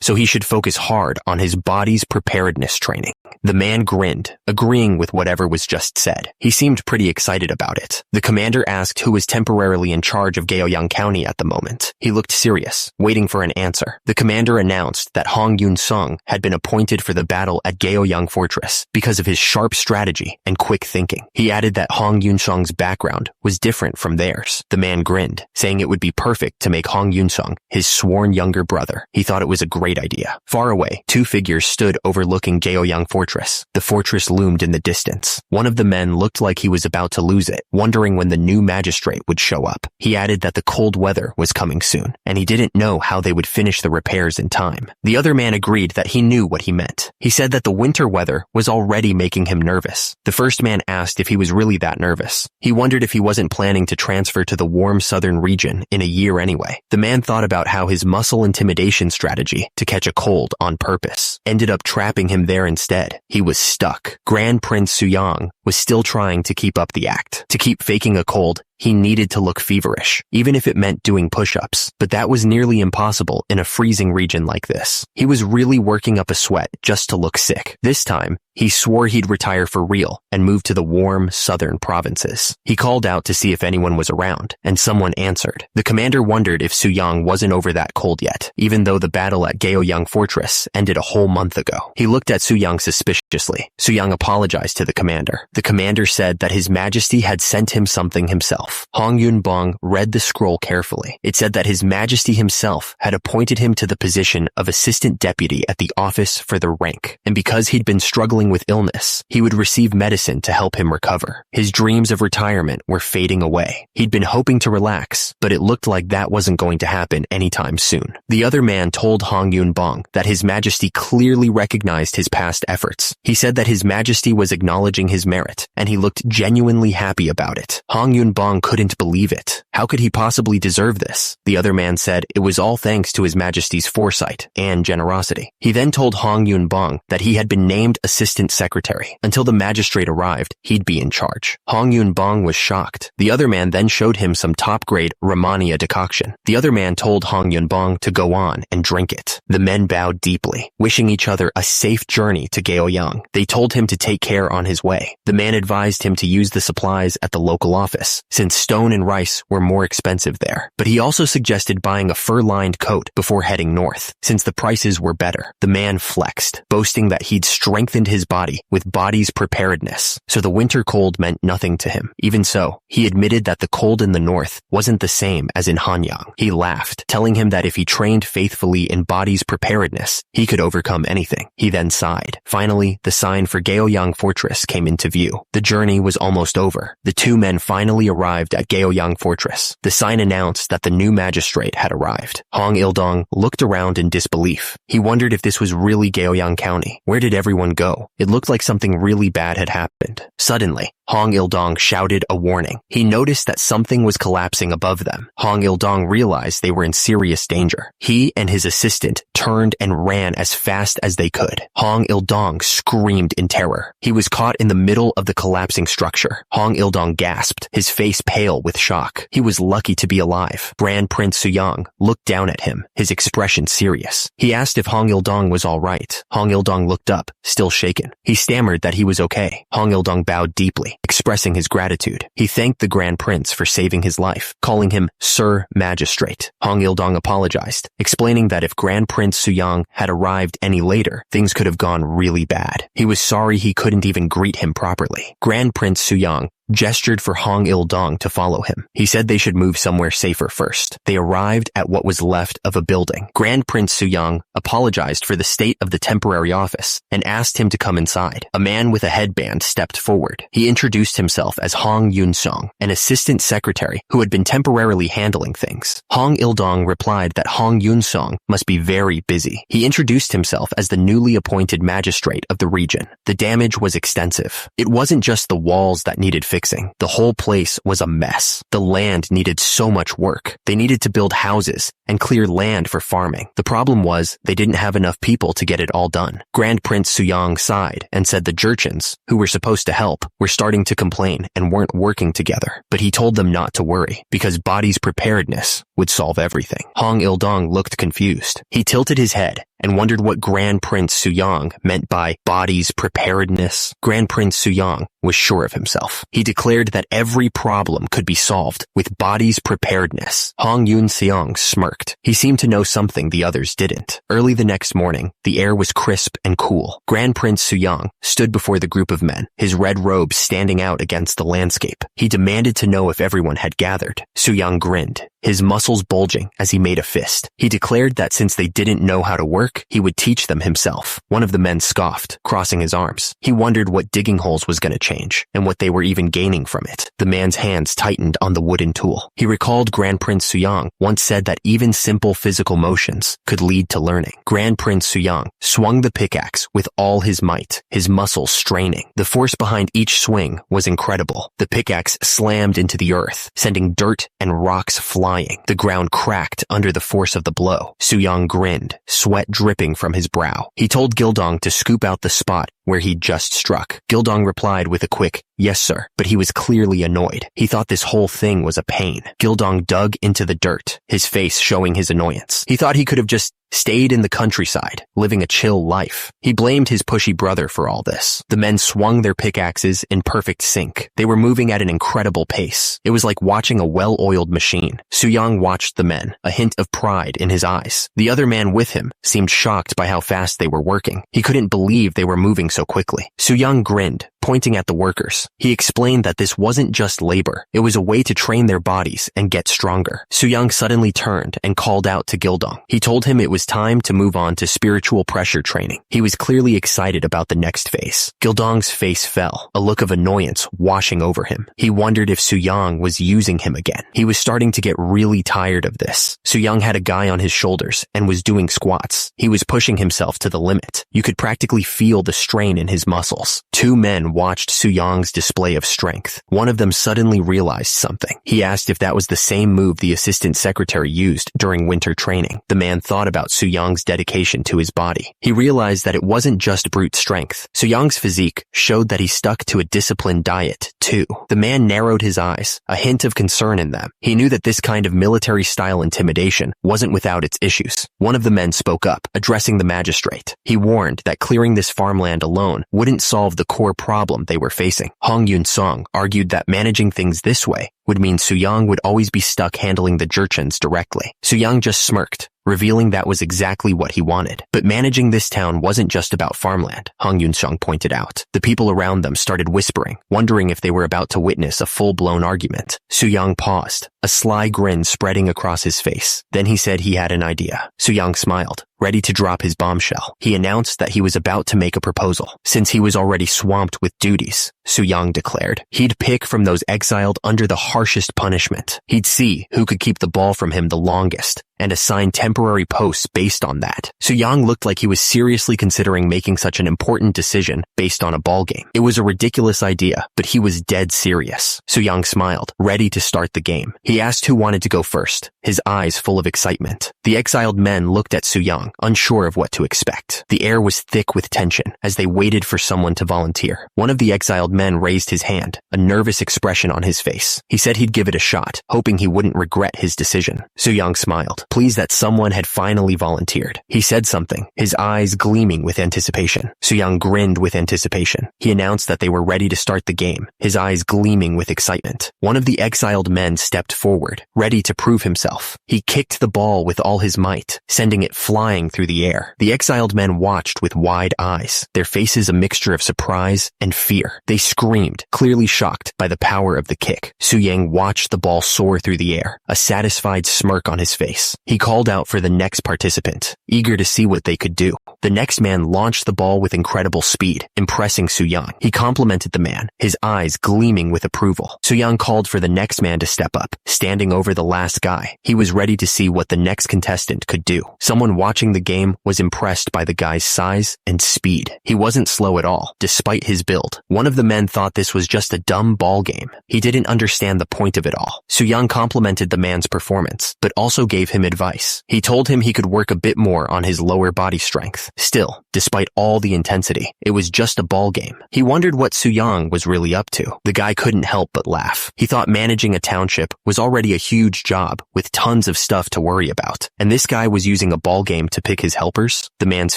[SPEAKER 1] so he should focus hard on his body's preparedness training. The man grinned, agreeing with whatever was just said. He seemed pretty excited about it. The commander asked who was temporarily in charge of Gaoyang County at the moment. He looked serious, waiting for an answer. The commander announced that Hong Yun-sung had been appointed for the battle at Gaoyang Fortress because of his sharp strategy and quick thinking. He added that Hong Yun-sung's background was different from theirs. The man grinned, saying it would be perfect to make Hong Yun-sung his sworn younger brother. He thought it was a great idea. Far away, two figures stood overlooking Gaoyang Fortress. The fortress loomed in the distance. One of the men looked like he was about to lose it, wondering when the new magistrate would show up. He added that the cold weather was coming soon, and he didn't know how they would finish the repairs in time. The other man agreed that he knew what he meant. He said that the winter weather was already making him nervous. The first man asked if he was really that nervous. He wondered if he wasn't planning to transfer to the warm southern region in a year anyway. The man thought about how his muscle intimidation strategy to catch a cold on purpose ended up trapping him there instead. He was stuck. Grand Prince Suyang was still trying to keep up the act. To keep faking a cold, he needed to look feverish, even if it meant doing push-ups, but that was nearly impossible in a freezing region like this. He was really working up a sweat just to look sick. This time, he swore he'd retire for real and move to the warm southern provinces. He called out to see if anyone was around, and someone answered. The commander wondered if Suyang wasn't over that cold yet, even though the battle at Gaoyang Fortress ended a whole month ago. He looked at Suyang suspiciously. Suyang apologized to the commander. The commander said that His Majesty had sent him something himself. Hong Yun-bong read the scroll carefully. It said that His Majesty himself had appointed him to the position of assistant deputy at the office for the rank, and because he'd been struggling with illness, he would receive medicine to help him recover. His dreams of retirement were fading away. He'd been hoping to relax, but it looked like that wasn't going to happen anytime soon. The other man told Hong Yun-bong that His Majesty clearly recognized his past efforts. He said that His Majesty was acknowledging his merit, and he looked genuinely happy about it. Hong Yun-bong couldn't believe it. How could he possibly deserve this? The other man said it was all thanks to His Majesty's foresight and generosity. He then told Hong Yun-bong that he had been named assistant secretary. Until the magistrate arrived, he'd be in charge. Hong Yun-bong was shocked. The other man then showed him some top-grade Romania decoction. The other man told Hong Yun-bong to go on and drink it. The men bowed deeply, wishing each other a safe journey to Gaoyang. They told him to take care on his way. The man advised him to use the supplies at the local office, since stone and rice were more expensive there. But he also suggested buying a fur-lined coat before heading north, since the prices were better. The man flexed, boasting that he'd strengthened his body with body's preparedness, so the winter cold meant nothing to him. Even so, he admitted that the cold in the north wasn't the same as in Hanyang. He laughed, telling him that if he trained faithfully in body's preparedness, he could overcome anything. He then sighed. Finally, the sign for Gaoyang Fortress came into view. The journey was almost over. The two men finally arrived at Gaoyang Fortress. The sign announced that the new magistrate had arrived. Hong Il-dong looked around in disbelief. He wondered if this was really Gaoyang County. Where did everyone go? It looked like something really bad had happened. Suddenly, Hong Il-dong shouted a warning. He noticed that something was collapsing above them. Hong Il-dong realized they were in serious danger. He and his assistant turned and ran as fast as they could. Hong Il-dong screamed in terror. He was caught in the middle of the collapsing structure. Hong Il-dong gasped, his face pale with shock. He was lucky to be alive. Grand Prince Suyang looked down at him, his expression serious. He asked if Hong Il-dong was all right. Hong Il-dong looked up, still shaken. He stammered that he was okay. Hong Il-dong bowed deeply, expressing his gratitude. He thanked the Grand Prince for saving his life, calling him Sir Magistrate. Hong Il-dong apologized, explaining that if Grand Prince Suyang had arrived any later, things could have gone really bad. He was sorry he couldn't even greet him properly. Grand Prince Suyang gestured for Hong Il-dong to follow him. He said they should move somewhere safer first. They arrived at what was left of a building. Grand Prince Suyang apologized for the state of the temporary office and asked him to come inside. A man with a headband stepped forward. He introduced himself as Hong Yun-song, an assistant secretary who had been temporarily handling things. Hong Il-dong replied that Hong Yun-song must be very busy. He introduced himself as the newly appointed magistrate of the region. The damage was extensive. It wasn't just the walls that needed fixing. The whole place was a mess. The land needed so much work. They needed to build houses and clear land for farming. The problem was they didn't have enough people to get it all done. Grand Prince Suyang sighed and said the Jurchens, who were supposed to help, were starting to complain and weren't working together. But he told them not to worry, because body's preparedness would solve everything. Hong Il-dong looked confused. He tilted his head and wondered what Grand Prince Suyang meant by body's preparedness. Grand Prince Suyang was sure of himself. He declared that every problem could be solved with body's preparedness. Hong Yun-seong smirked. He seemed to know something the others didn't. Early the next morning, the air was crisp and cool. Grand Prince Suyang stood before the group of men, his red robe standing out against the landscape. He demanded to know if everyone had gathered. Suyang grinned, his muscles bulging as he made a fist. He declared that since they didn't know how to work, he would teach them himself. One of the men scoffed, crossing his arms. He wondered what digging holes was going to change, and what they were even gaining from it. The man's hands tightened on the wooden tool. He recalled Grand Prince Suyang once said that even simple physical motions could lead to learning. Grand Prince Suyang swung the pickaxe with all his might, his muscles straining. The force behind each swing was incredible. The pickaxe slammed into the earth, sending dirt and rocks flying. The ground cracked under the force of the blow. Suyang grinned, sweat dripping from his brow. He told Gildong to scoop out the spot where he'd just struck. Gildong replied with a quick, "Yes, sir," but he was clearly annoyed. He thought this whole thing was a pain. Gildong dug into the dirt, his face showing his annoyance. He thought he could have just stayed in the countryside, living a chill life. He blamed his pushy brother for all this. The men swung their pickaxes in perfect sync. They were moving at an incredible pace. It was like watching a well-oiled machine. Suyang watched the men, a hint of pride in his eyes. The other man with him seemed shocked by how fast they were working. He couldn't believe they were moving so quickly. Suyang grinned, pointing at the workers. He explained that this wasn't just labor. It was a way to train their bodies and get stronger. Suyang suddenly turned and called out to Gildong. He told him it was time to move on to spiritual pressure training. He was clearly excited about the next phase. Gildong's face fell, a look of annoyance washing over him. He wondered if Suyang was using him again. He was starting to get really tired of this. Suyang had a guy on his shoulders and was doing squats. He was pushing himself to the limit. You could practically feel the strain in his muscles. Two men watched Suyang's display of strength. One of them suddenly realized something. He asked if that was the same move the assistant secretary used during winter training. The man thought about Suyang's dedication to his body. He realized that it wasn't just brute strength. Suyang's physique showed that he stuck to a disciplined diet, too. The man narrowed his eyes, a hint of concern in them. He knew that this kind of military-style intimidation wasn't without its issues. One of the men spoke up, addressing the magistrate. He warned that clearing this farmland alone wouldn't solve the core problem they were facing. Hong Yun-song argued that managing things this way would mean Suyang would always be stuck handling the Jurchens directly. Suyang just smirked, revealing that was exactly what he wanted. But managing this town wasn't just about farmland, Hong Yun-song pointed out. The people around them started whispering, wondering if they were about to witness a full-blown argument. Suyang paused, a sly grin spreading across his face. Then he said he had an idea. Suyang smiled, ready to drop his bombshell. He announced that he was about to make a proposal. Since he was already swamped with duties, Suyang declared, he'd pick from those exiled under the harshest punishment. He'd see who could keep the ball from him the longest, and assign temporary posts based on that. Suyang looked like he was seriously considering making such an important decision based on a ball game. It was a ridiculous idea, but he was dead serious. Suyang smiled, ready to start the game. He asked who wanted to go first, his eyes full of excitement. The exiled men looked at Suyang, unsure of what to expect. The air was thick with tension as they waited for someone to volunteer. One of the exiled men raised his hand, a nervous expression on his face. He said he'd give it a shot, hoping he wouldn't regret his decision. Suyang smiled, pleased that someone had finally volunteered. He said something, his eyes gleaming with anticipation. Suyang grinned with anticipation. He announced that they were ready to start the game, his eyes gleaming with excitement. One of the exiled men stepped forward, ready to prove himself himself. He kicked the ball with all his might, sending it flying through the air. The exiled men watched with wide eyes, their faces a mixture of surprise and fear. They screamed, clearly shocked by the power of the kick. Su Yang watched the ball soar through the air, a satisfied smirk on his face. He called out for the next participant, eager to see what they could do. The next man launched the ball with incredible speed, impressing Su Yang. He complimented the man, his eyes gleaming with approval. Su Yang called for the next man to step up, standing over the last guy. He was ready to see what the next contestant could do. Someone watching the game was impressed by the guy's size and speed. He wasn't slow at all, despite his build. One of the men thought this was just a dumb ball game. He didn't understand the point of it all. Su Yang complimented the man's performance, but also gave him advice. He told him he could work a bit more on his lower body strength. Still, despite all the intensity, it was just a ball game. He wondered what Su Yang was really up to. The guy couldn't help but laugh. He thought managing a township was already a huge job with tons of stuff to worry about. And this guy was using a ball game to pick his helpers? The man's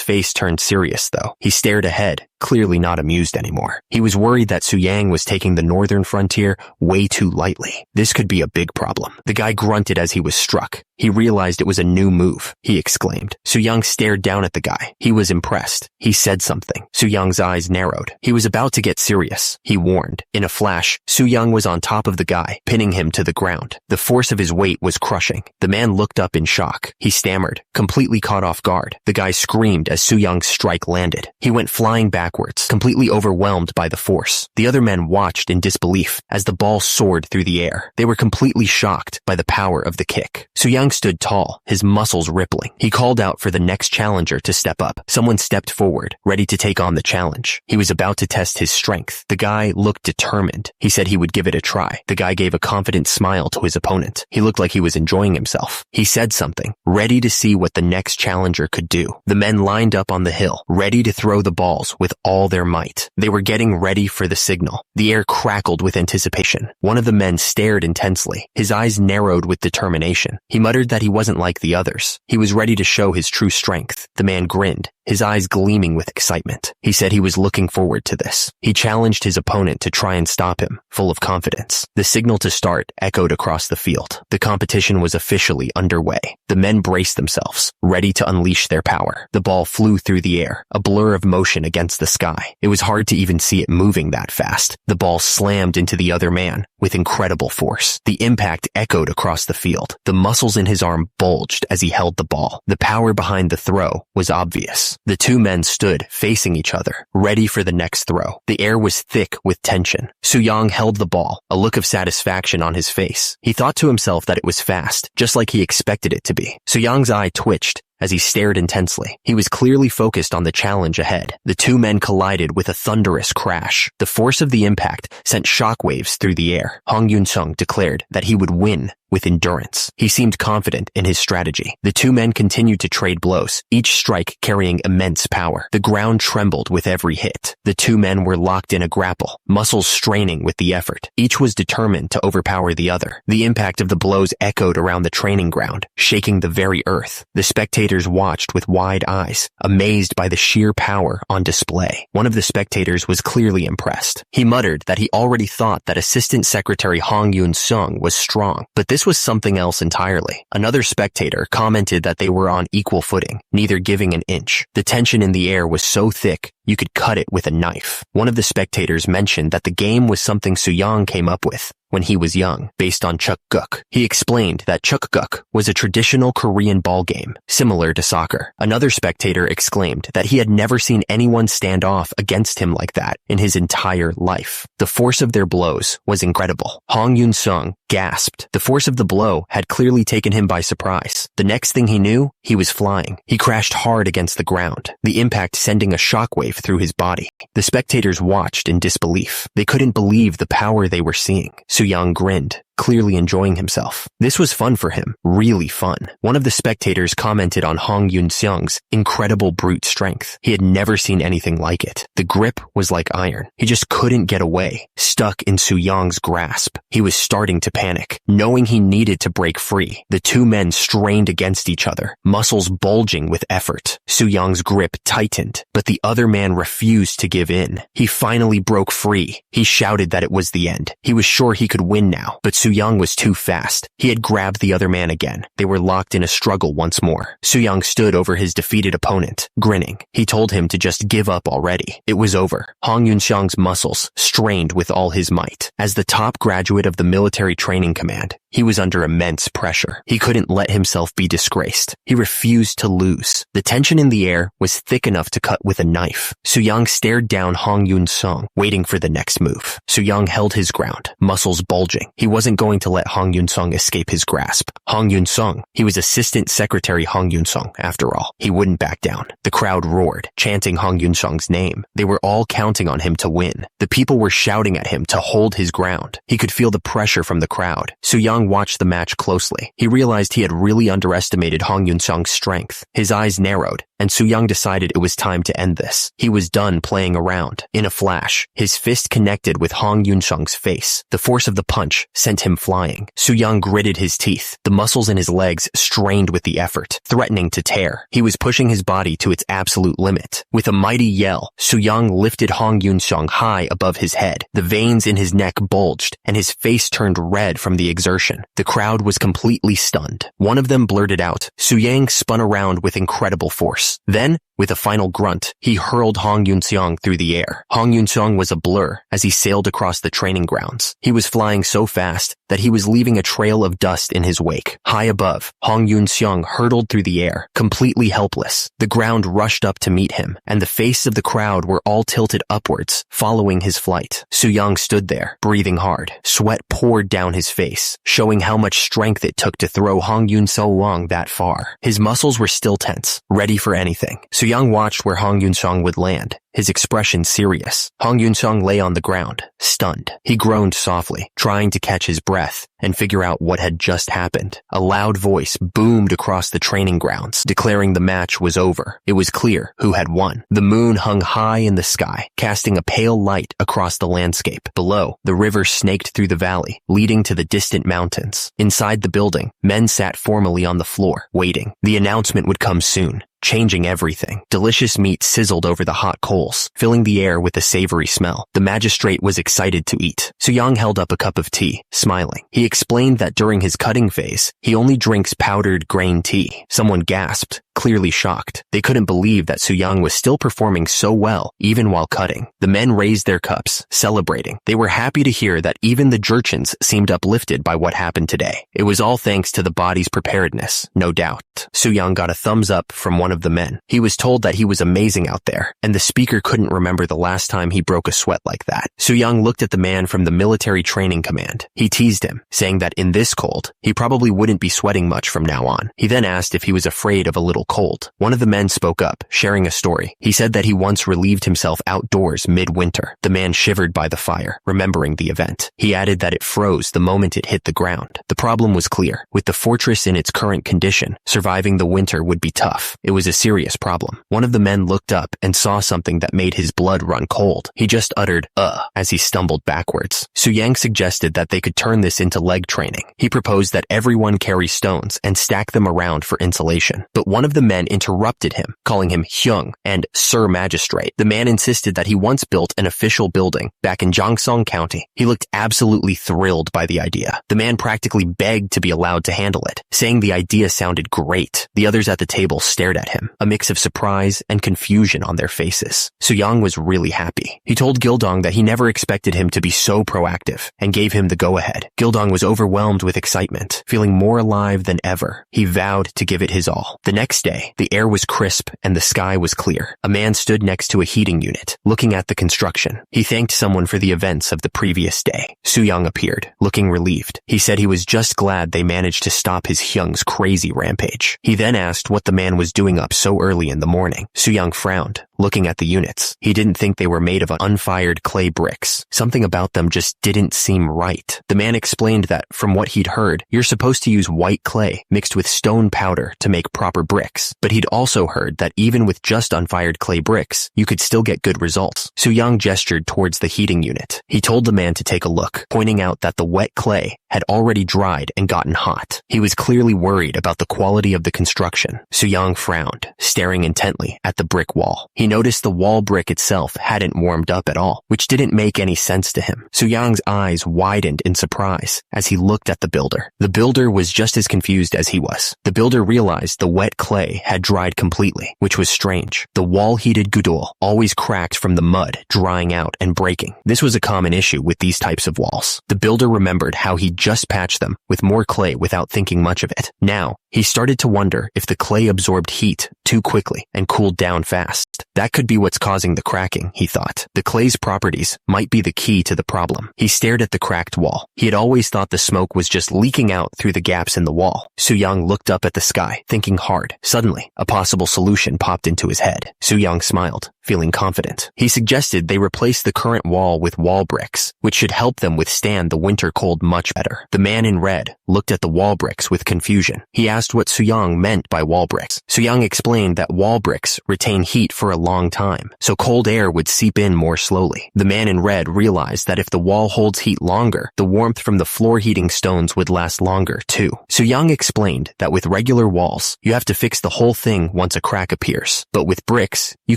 [SPEAKER 1] face turned serious though. He stared ahead, clearly not amused anymore. He was worried that Su Yang was taking the northern frontier way too lightly. This could be a big problem. The guy grunted as he was struck. He realized it was a new move. He exclaimed. Su Yang stared down at the guy. He was impressed. He said something. Su Yang's eyes narrowed. He was about to get serious. He warned. In a flash, Su Yang was on top of the guy, pinning him to the ground. The force of his weight was crushing. The man looked up in shock. He stammered, completely caught off guard. The guy screamed as Su Yang's strike landed. He went flying backwards, completely overwhelmed by the force. The other men watched in disbelief as the ball soared through the air. They were completely shocked by the power of the kick. Su Yang stood tall, his muscles rippling. He called out for the next challenger to step up. Someone stepped forward, ready to take on the challenge. He was about to test his strength. The guy looked determined. He said he would give it a try. The guy gave a confident smile to his opponent. He looked like he was enjoying himself. He said something, ready to see what the next challenger could do. The men lined up on the hill, ready to throw the balls with all their might. They were getting ready for the signal. The air crackled with anticipation. One of the men stared intensely. His eyes narrowed with determination. He muttered that he wasn't like the others. He was ready to show his true strength. The man grinned, his eyes gleaming with excitement. He said he was looking forward to this. He challenged his opponent to try and stop him, full of confidence. The signal to start echoed across the field. The competition was officially underway. The men braced themselves, ready to unleash their power. The ball flew through the air, a blur of motion against the sky. It was hard to even see it moving that fast. The ball slammed into the other man with incredible force. The impact echoed across the field. The muscles in his arm bulged as he held the ball. The power behind the throw was obvious. The two men stood facing each other, ready for the next throw. The air was thick with tension. Su Yang held the ball, a look of satisfaction on his face. He thought to himself that it was fast, just like he expected it to be. Su Yang's eye twitched as he stared intensely. He was clearly focused on the challenge ahead. The two men collided with a thunderous crash. The force of the impact sent shockwaves through the air. Hong Yun-sung declared that he would win with endurance. He seemed confident in his strategy. The two men continued to trade blows, each strike carrying immense power. The ground trembled with every hit. The two men were locked in a grapple, muscles straining with the effort. Each was determined to overpower the other. The impact of the blows echoed around the training ground, shaking the very earth. The spectators watched with wide eyes, amazed by the sheer power on display. One of the spectators was clearly impressed. He muttered that he already thought that Assistant Secretary Hong Yun-sung was strong, but this was something else entirely. Another spectator commented that they were on equal footing, neither giving an inch. The tension in the air was so thick, you could cut it with a knife. One of the spectators mentioned that the game was something Su Yang came up with when he was young, based on chukguk. He explained that chukguk was a traditional Korean ball game, similar to soccer. Another spectator exclaimed that he had never seen anyone stand off against him like that in his entire life. The force of their blows was incredible. Hong Yun-sung gasped. The force of the blow had clearly taken him by surprise. The next thing he knew, he was flying. He crashed hard against the ground, the impact sending a shockwave through his body. The spectators watched in disbelief. They couldn't believe the power they were seeing. Su Yang grinned, clearly enjoying himself. This was fun for him, really fun. One of the spectators commented on Hong Yun-sung's incredible brute strength. He had never seen anything like it. The grip was like iron. He just couldn't get away, stuck in Su Yang's grasp. He was starting to panic, knowing he needed to break free. The two men strained against each other, muscles bulging with effort. Su Yang's grip tightened, but the other man refused to give in. He finally broke free. He shouted that it was the end. He was sure he could win now, but Su-young was too fast. He had grabbed the other man again. They were locked in a struggle once more. Su-young stood over his defeated opponent, grinning. He told him to just give up already. It was over. Hong Yun-xiang's muscles strained with all his might. As the top graduate of the military training command, he was under immense pressure. He couldn't let himself be disgraced. He refused to lose. The tension in the air was thick enough to cut with a knife. Su-young stared down Hong Yun-sung, waiting for the next move. Su-young held his ground, muscles bulging. He wasn't going to let Hong Yun-sung escape his grasp. Hong Yun-sung, he was Assistant Secretary Hong Yun-sung, after all. He wouldn't back down. The crowd roared, chanting Hong Yun-sung's name. They were all counting on him to win. The people were shouting at him to hold his ground. He could feel the pressure from the crowd. Su-young watched the match closely. He realized he had really underestimated Hong Yun-sung's strength. His eyes narrowed, and Su-young decided it was time to end this. He was done playing around. In a flash, his fist connected with Hong Yun-sung's face. The force of the punch sent him flying. Su-young gritted his teeth. The muscles in his legs strained with the effort, threatening to tear. He was pushing his body to its absolute limit. With a mighty yell, Su-young lifted Hong Yun-sung high above his head. The veins in his neck bulged, and his face turned red from the exertion. The crowd was completely stunned. One of them blurted out. Su-young spun around with incredible force. Then, with a final grunt, he hurled Hong Yun-sung through the air. Hong Yun-sung was a blur as he sailed across the training grounds. He was flying so fast that he was leaving a trail of dust in his wake. High above, Hong Yun-sung hurtled through the air, completely helpless. The ground rushed up to meet him, and the faces of the crowd were all tilted upwards, following his flight. Su-young stood there, breathing hard. Sweat poured down his face, showing how much strength it took to throw Hong Yun-sung that far. His muscles were still tense, ready for anything. Su-young watched where Hong Yun-sung would land, his expression serious. Hong Yun-sung lay on the ground, stunned. He groaned softly, trying to catch his breath and figure out what had just happened. A loud voice boomed across the training grounds, declaring the match was over. It was clear who had won. The moon hung high in the sky, casting a pale light across the landscape. Below, the river snaked through the valley, leading to the distant mountains. Inside the building, men sat formally on the floor, waiting. The announcement would come soon, changing everything. Delicious meat sizzled over the hot coals, filling the air with a savory smell. The magistrate was excited to eat. Su-young held up a cup of tea, smiling. He explained that during his cutting phase, he only drinks powdered grain tea. Someone gasped, clearly shocked. They couldn't believe that Su-young was still performing so well, even while cutting. The men raised their cups, celebrating. They were happy to hear that even the jerchins seemed uplifted by what happened today. It was all thanks to the body's preparedness, no doubt. Su-young got a thumbs up from one of the men. He was told that he was amazing out there, and the speaker couldn't remember the last time he broke a sweat like that. Su-young looked at the man from the military training command. He teased him, saying that in this cold, he probably wouldn't be sweating much from now on. He then asked if he was afraid of a little cold. One of the men spoke up, sharing a story. He said that he once relieved himself outdoors mid-winter. The man shivered by the fire, remembering the event. He added that it froze the moment it hit the ground. The problem was clear. With the fortress in its current condition, surviving the winter would be tough. It was a serious problem. One of the men looked up and saw something that made his blood run cold. He just uttered, as he stumbled backwards. Su-young suggested that they could turn this into leg training. He proposed that everyone carry stones and stack them around for insulation. But one of the men interrupted him, calling him Hyung and Sir Magistrate. The man insisted that he once built an official building back in Gyeongsang County. He looked absolutely thrilled by the idea. The man practically begged to be allowed to handle it, saying the idea sounded great. The others at the table stared at him, a mix of surprise and confusion on their faces. Su-young was really happy. He told Gildong that he never expected him to be so proactive and gave him the go-ahead. Gildong was overwhelmed with excitement, feeling more alive than ever. He vowed to give it his all. The next day, the air was crisp and the sky was clear. A man stood next to a heating unit, looking at the construction. He thanked someone for the events of the previous day. Su-young appeared, looking relieved. He said he was just glad they managed to stop his Hyung's crazy rampage. He then asked what the man was doing up so early in the morning. Su-young frowned, looking at the units. He didn't think they were made of unfired clay bricks. Something about them just didn't seem right. The man explained that, from what he'd heard, you're supposed to use white clay mixed with stone powder to make proper bricks. But he'd also heard that even with just unfired clay bricks, you could still get good results. Su-young gestured towards the heating unit. He told the man to take a look, pointing out that the wet clay had already dried and gotten hot. He was clearly worried about the quality of the construction. Su-young frowned, staring intently at the brick wall. He He noticed the wall brick itself hadn't warmed up at all, which didn't make any sense to him. Soo-young's eyes widened in surprise as he looked at the builder. The builder was just as confused as he was. The builder realized the wet clay had dried completely, which was strange. The wall-heated gudol always cracked from the mud drying out and breaking. This was a common issue with these types of walls. The builder remembered how he just patched them with more clay without thinking much of it. Now, he started to wonder if the clay absorbed heat too quickly and cooled down fast. That could be what's causing the cracking, he thought. The clay's properties might be the key to the problem. He stared at the cracked wall. He had always thought the smoke was just leaking out through the gaps in the wall. Soo-young looked up at the sky, thinking hard. Suddenly, a possible solution popped into his head. Soo-young smiled, feeling confident. He suggested they replace the current wall with wall bricks, which should help them withstand the winter cold much better. The man in red looked at the wall bricks with confusion. He asked what Soo-young meant by wall bricks. Soo-young explained that wall bricks retain heat for a long time, so cold air would seep in more slowly. The man in red realized that if the wall holds heat longer, the warmth from the floor heating stones would last longer too. Soo-young explained that with regular walls, you have to fix the whole thing once a crack appears, but with bricks, you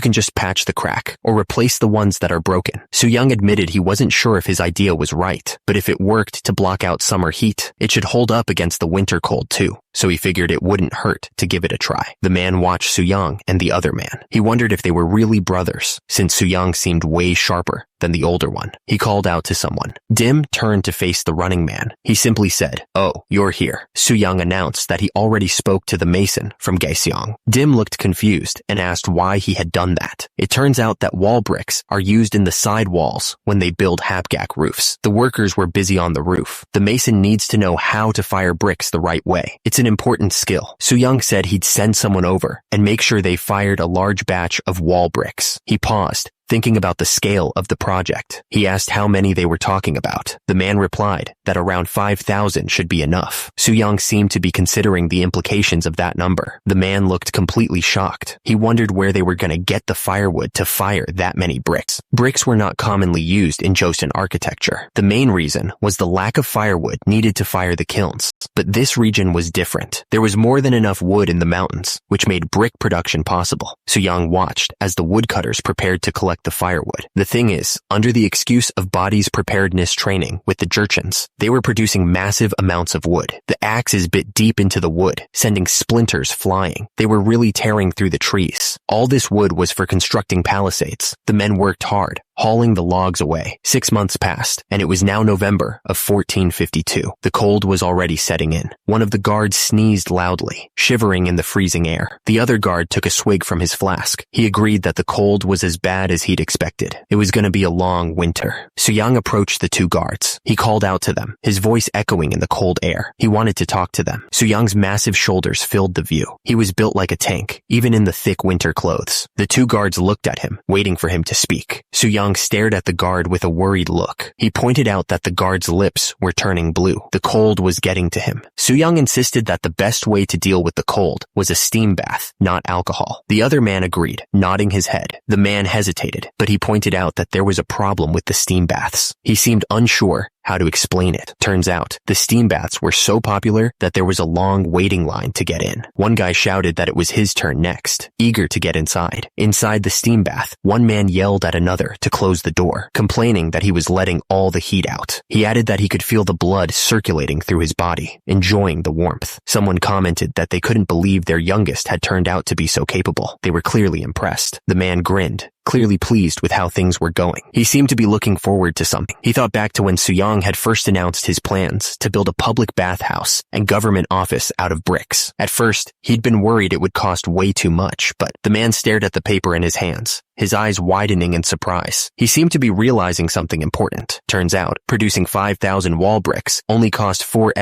[SPEAKER 1] can just patch the crack or replace the ones that are broken. Soo-young admitted he wasn't sure if his idea was right, but if it worked to block out summer heat, it should hold up against the winter cold too. So he figured it wouldn't hurt to give it a try. The man watched Soo-young and the other man. He wondered if they were really brothers, since Soo-young seemed way sharper than the older one. He called out to someone. Dim turned to face the running man. He simply said, "Oh, you're here." Soo-young announced that he already spoke to the mason from Gaeseong. Dim looked confused and asked why he had done that. It turns out that wall bricks are used in the side walls when they build hapgak roofs. The workers were busy on the roof. The mason needs to know how to fire bricks the right way. It's an important skill. Soo-young said he'd send someone over and make sure they fired a large batch of wall bricks. He paused, thinking about the scale of the project. He asked how many they were talking about. The man replied that around 5,000 should be enough. Soo-young seemed to be considering the implications of that number. The man looked completely shocked. He wondered where they were going to get the firewood to fire that many bricks. Bricks were not commonly used in Joseon architecture. The main reason was the lack of firewood needed to fire the kilns. But this region was different. There was more than enough wood in the mountains, which made brick production possible. Soo-young watched as the woodcutters prepared to collect the firewood. The thing is, under the excuse of body's preparedness training with the Jurchens, they were producing massive amounts of wood. The axes bit deep into the wood, sending splinters flying. They were really tearing through the trees. All this wood was for constructing palisades. The men worked hard, hauling the logs away. 6 months passed, and it was now November of 1452. The cold was already setting in. One of the guards sneezed loudly, shivering in the freezing air. The other guard took a swig from his flask. He agreed that the cold was as bad as he'd expected. It was going to be a long winter. Soo-young approached the two guards. He called out to them, his voice echoing in the cold air. He wanted to talk to them. Soo-young's massive shoulders filled the view. He was built like a tank, even in the thick winter clothes. The two guards looked at him, waiting for him to speak. Soo-young stared at the guard with a worried look. He pointed out that the guard's lips were turning blue. The cold was getting to him. Soo-young insisted that the best way to deal with the cold was a steam bath, not alcohol. The other man agreed, nodding his head. The man hesitated, but he pointed out that there was a problem with the steam baths. He seemed unsure how to explain it. Turns out, the steam baths were so popular that there was a long waiting line to get in. One guy shouted that it was his turn next, eager to get inside. Inside the steam bath, one man yelled at another to close the door, complaining that he was letting all the heat out. He added that he could feel the blood circulating through his body, enjoying the warmth. Someone commented that they couldn't believe their youngest had turned out to be so capable. They were clearly impressed. The man grinned, clearly pleased with how things were going. He seemed to be looking forward to something. He thought back to when Soo-young had first announced his plans to build a public bathhouse and government office out of bricks. At first, he'd been worried it would cost way too much, but the man stared at the paper in his hands, his eyes widening in surprise. He seemed to be realizing something important. Turns out, producing 5,000 wall bricks only cost 4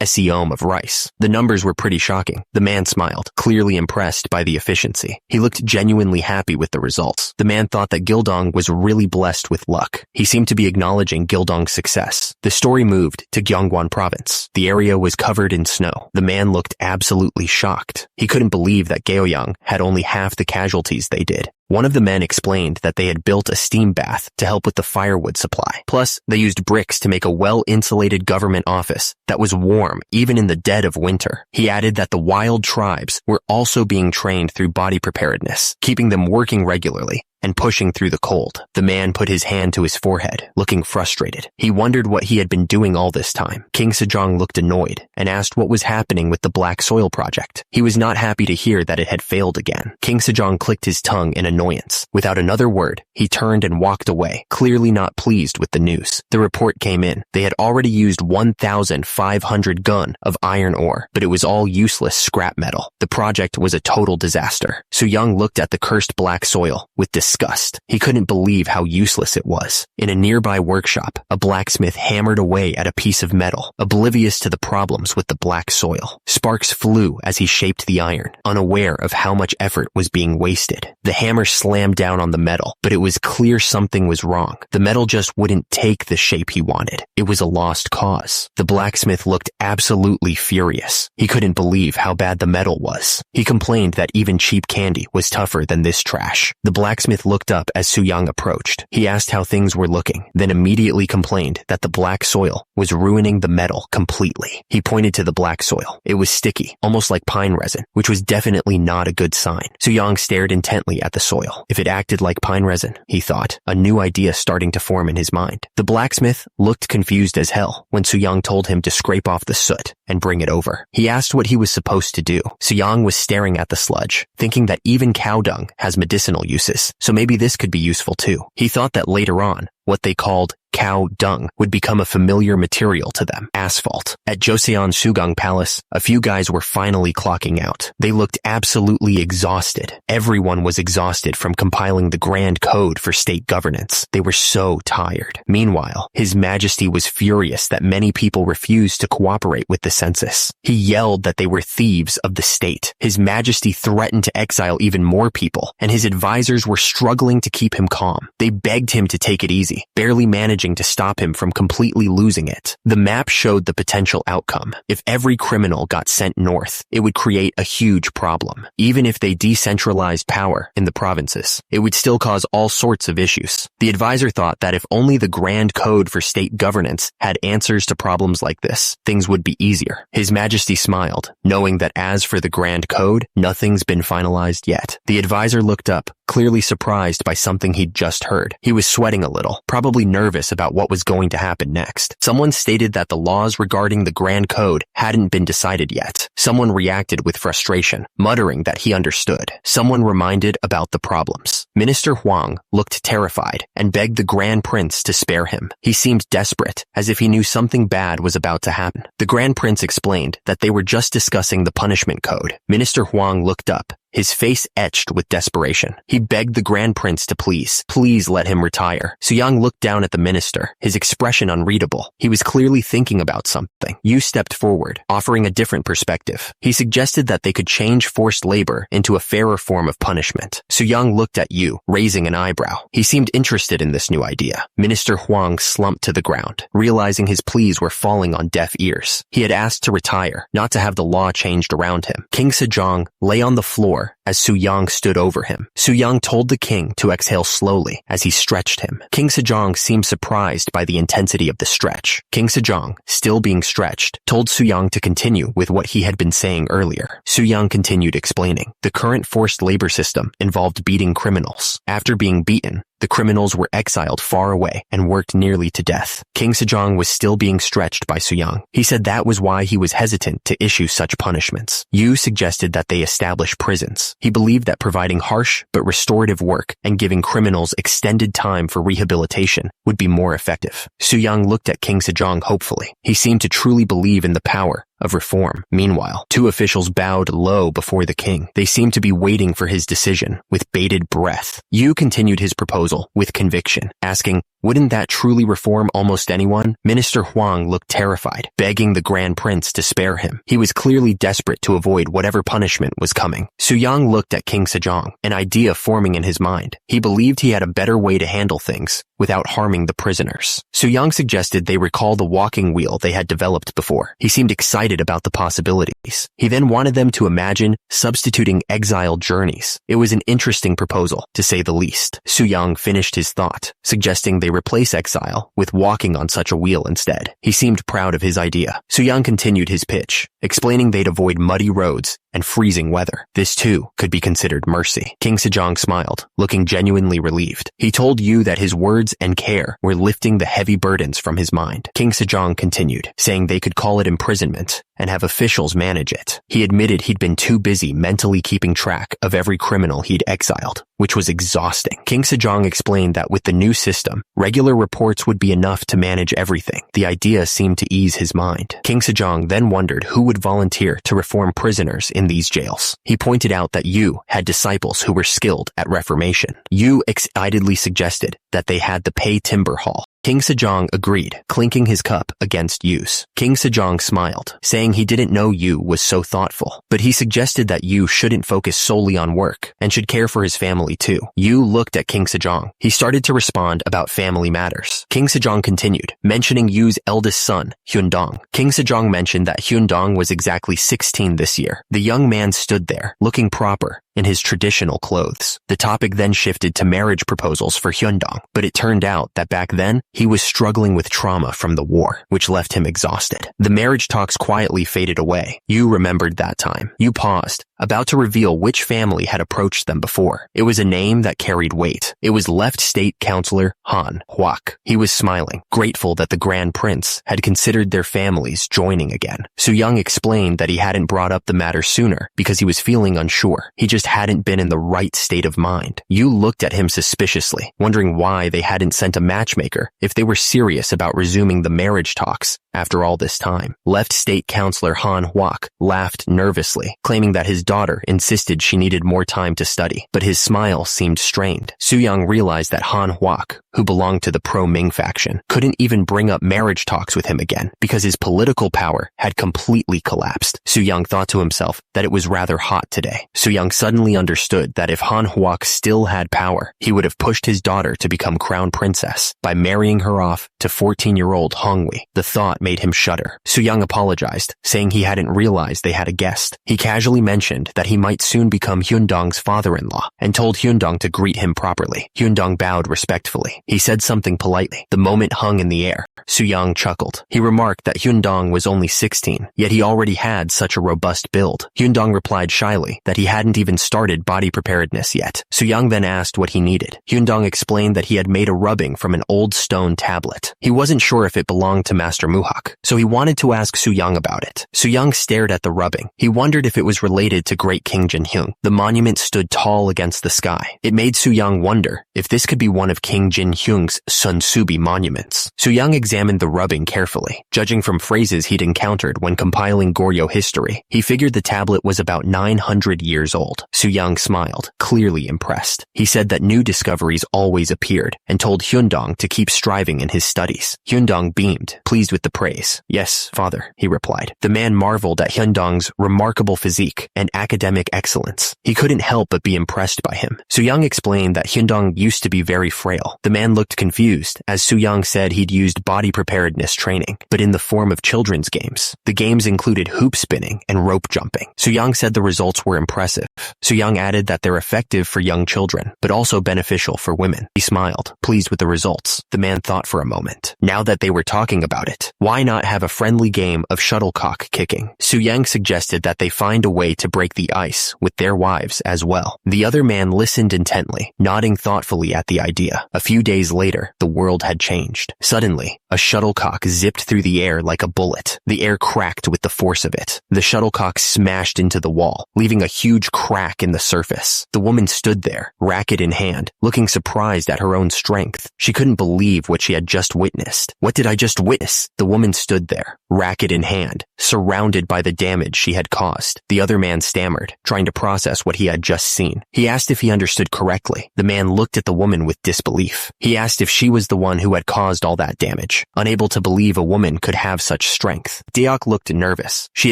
[SPEAKER 1] seom of rice. The numbers were pretty shocking. The man smiled, clearly impressed by the efficiency. He looked genuinely happy with the results. The man thought that Gildong was really blessed with luck. He seemed to be acknowledging Gildong's success. The story moved to Gyeonggwan province. The area was covered in snow. The man looked absolutely shocked. He couldn't believe that Gaoyang had only half the casualties they did. One of the men explained that they had built a steam bath to help with the firewood supply. Plus, they used bricks to make a well-insulated government office that was warm even in the dead of winter. He added that the wild tribes were also being trained through body preparedness, keeping them working regularly and pushing through the cold. The man put his hand to his forehead, looking frustrated. He wondered what he had been doing all this time. King Sejong looked annoyed and asked what was happening with the Black Soil project. He was not happy to hear that it had failed again. King Sejong clicked his tongue in annoyance. Without another word, he turned and walked away, clearly not pleased with the news. The report came in. They had already used 1,500 gun of iron ore, but it was all useless scrap metal. The project was a total disaster. Soo-young looked at the cursed black soil with disgust. He couldn't believe how useless it was. In a nearby workshop, a blacksmith hammered away at a piece of metal, oblivious to the problems with the black soil. Sparks flew as he shaped the iron, unaware of how much effort was being wasted. The hammer slammed down on the metal, but it was clear something was wrong. The metal just wouldn't take the shape he wanted. It was a lost cause. The blacksmith looked absolutely furious. He couldn't believe how bad the metal was. He complained that even cheap candy was tougher than this trash. The blacksmith looked up as Soo-young approached. He asked how things were looking, then immediately complained that the black soil was ruining the metal completely. He pointed to the black soil. It was sticky, almost like pine resin, which was definitely not a good sign. Soo-young stared intently at the soil. If it acted like pine resin, he thought, a new idea starting to form in his mind. The blacksmith looked confused as hell when Soo-young told him to scrape off the soot and bring it over. He asked what he was supposed to do. Soo-young was staring at the sludge, thinking that even cow dung has medicinal uses, so maybe this could be useful too. He thought that later on, what they called cow dung would become a familiar material to them, asphalt. At Joseon Sugung Palace, a few guys were finally clocking out. They looked absolutely exhausted. Everyone was exhausted from compiling the grand code for state governance. They were so tired. Meanwhile, His Majesty was furious that many people refused to cooperate with the census. He yelled that they were thieves of the state. His Majesty threatened to exile even more people, and his advisors were struggling to keep him calm. They begged him to take it easy, barely managing to stop him from completely losing it. The map showed the potential outcome. If every criminal got sent north, it would create a huge problem. Even if they decentralized power in the provinces, it would still cause all sorts of issues. The advisor thought that if only the grand code for state governance had answers to problems like this, things would be easier. His Majesty smiled, knowing that as for the grand code, nothing's been finalized yet. The advisor looked up, clearly surprised by something he'd just heard. He was sweating a little, probably nervous about what was going to happen next. Someone stated that the laws regarding the Grand Code hadn't been decided yet. Someone reacted with frustration, muttering that he understood. Someone reminded about the problems. Minister Huang looked terrified and begged the Grand Prince to spare him. He seemed desperate, as if he knew something bad was about to happen. The Grand Prince explained that they were just discussing the punishment code. Minister Huang looked up, his face etched with desperation. He begged the Grand Prince to please let him retire. Soo-young looked down at the minister, his expression unreadable. He was clearly thinking about something. Yu stepped forward, offering a different perspective. He suggested that they could change forced labor into a fairer form of punishment. Soo-young looked at Yu, raising an eyebrow. He seemed interested in this new idea. Minister Huang slumped to the ground, realizing his pleas were falling on deaf ears. He had asked to retire, not to have the law changed around him. King Sejong lay on the floor as Soo-young stood over him. Soo-young told the king to exhale slowly as he stretched him. King Sejong seemed surprised by the intensity of the stretch. King Sejong, still being stretched, told Soo-young to continue with what he had been saying earlier. Soo-young continued explaining. The current forced labor system involved beating criminals. After being beaten, the criminals were exiled far away and worked nearly to death. King Sejong was still being stretched by Soo-young. He said that was why he was hesitant to issue such punishments. Yu suggested that they establish prisons. He believed that providing harsh but restorative work and giving criminals extended time for rehabilitation would be more effective. Soo-young looked at King Sejong hopefully. He seemed to truly believe in the power of reform. Meanwhile, two officials bowed low before the king. They seemed to be waiting for his decision with bated breath. Yu continued his proposal with conviction, asking, wouldn't that truly reform almost anyone? Minister Huang looked terrified, begging the Grand Prince to spare him. He was clearly desperate to avoid whatever punishment was coming. Soo-young looked at King Sejong, an idea forming in his mind. He believed he had a better way to handle things without harming the prisoners. Soo-young suggested they recall the walking wheel they had developed before. He seemed excited excited about the possibilities. He then wanted them to imagine substituting exile journeys. It was an interesting proposal, to say the least. Su-young finished his thought, suggesting they replace exile with walking on such a wheel instead. He seemed proud of his idea. Su-young continued his pitch, explaining they'd avoid muddy roads and freezing weather. This too could be considered mercy. King Sejong smiled, looking genuinely relieved. He told Yu that his words and care were lifting the heavy burdens from his mind. King Sejong continued, saying they could call it imprisonment and have officials manage it. He admitted he'd been too busy mentally keeping track of every criminal he'd exiled, which was exhausting. King Sejong explained that with the new system, regular reports would be enough to manage everything. The idea seemed to ease his mind. King Sejong then wondered who would volunteer to reform prisoners in these jails. He pointed out that Yu had disciples who were skilled at reformation. Yu excitedly suggested that they had the Pei Timber Hall. King Sejong agreed, clinking his cup against Yu's. King Sejong smiled, saying he didn't know Yu was so thoughtful, but he suggested that Yu shouldn't focus solely on work and should care for his family too. Yu looked at King Sejong. He started to respond about family matters. King Sejong continued, mentioning Yu's eldest son, Hyundong. King Sejong mentioned that Hyundong was exactly 16 this year. The young man stood there, looking proper in his traditional clothes. The topic then shifted to marriage proposals for Hyundong, but it turned out that back then, he was struggling with trauma from the war, which left him exhausted. The marriage talks quietly faded away. Yu remembered that time. Yu paused, about to reveal which family had approached them before. It was a name that carried weight. It was Left State Councilor Han Huak. He was smiling, grateful that the Grand Prince had considered their families joining again. Su-young explained that he hadn't brought up the matter sooner because he was feeling unsure. He just hadn't been in the right state of mind. Yu looked at him suspiciously, wondering why they hadn't sent a matchmaker if they were serious about resuming the marriage talks after all this time. Left State Councilor Han Huak laughed nervously, claiming that his daughter insisted she needed more time to study, but his smile seemed strained. Su-young realized that Han Huak, who belonged to the pro-Ming faction, couldn't even bring up marriage talks with him again because his political power had completely collapsed. Su-young thought to himself that it was rather hot today. Su-young suddenly understood that if Han Huak still had power, he would have pushed his daughter to become crown princess by marrying her off to 14-year-old Hongwei. The thought made him shudder. Su-young apologized, saying he hadn't realized they had a guest. He casually mentioned that he might soon become Hyundong's father-in-law and told Hyundong to greet him properly. Hyundong bowed respectfully. He said something politely. The moment hung in the air. Su-young chuckled. He remarked that Hyundong was only 16, yet he already had such a robust build. Hyundong replied shyly that he hadn't even started body preparedness yet. Su-young then asked what he needed. Hyundong explained that he had made a rubbing from an old stone tablet. He wasn't sure if it belonged to Master Muhak, so he wanted to ask Su-young about it. Su-young stared at the rubbing. He wondered if it was related to Great King Jin-hyung. The monument stood tall against the sky. It made Su-young wonder if this could be one of King Jin-hyung's Sun Subi monuments. Su-young examined the rubbing carefully. Judging from phrases he'd encountered when compiling Goryeo history, he figured the tablet was about 900 years old. Su-young smiled, clearly impressed. He said that new discoveries always appeared and told Hyundong to keep striving in his studies. Hyundong beamed, pleased with the praise. Yes, father, he replied. The man marveled at Hyundong's remarkable physique and academic excellence. He couldn't help but be impressed by him. Su-young explained that Hyundong used to be very frail. The man looked confused, as Su-young said he'd used body preparedness training, but in the form of children's games. The games included hoop spinning and rope jumping. Su-young said the results were impressive. Su-young added that they're effective for young children, but also beneficial for women. He smiled, pleased with the results. The man thought for a moment. Now that they were talking about it, why not have a friendly game of shuttlecock kicking? Su-young suggested that they find a way to break the ice with their wives as well. The other man listened intently, nodding thoughtfully at the idea. A few days later, the world had changed. Suddenly, a shuttlecock zipped through the air like a bullet. The air cracked with the force of it. The shuttlecock smashed into the wall, leaving a huge crack in the surface. The woman stood there, racket in hand, looking surprised at her own strength. She couldn't believe what she had just witnessed. What did I just witness? The woman stood there, racket in hand, surrounded by the damage she had caused. The other man stammered, trying to process what he had just seen. He asked if he understood correctly. The man looked at the woman with disbelief. He asked if she was the one who had caused all that damage, unable to believe a woman could have such strength. Deok looked nervous. She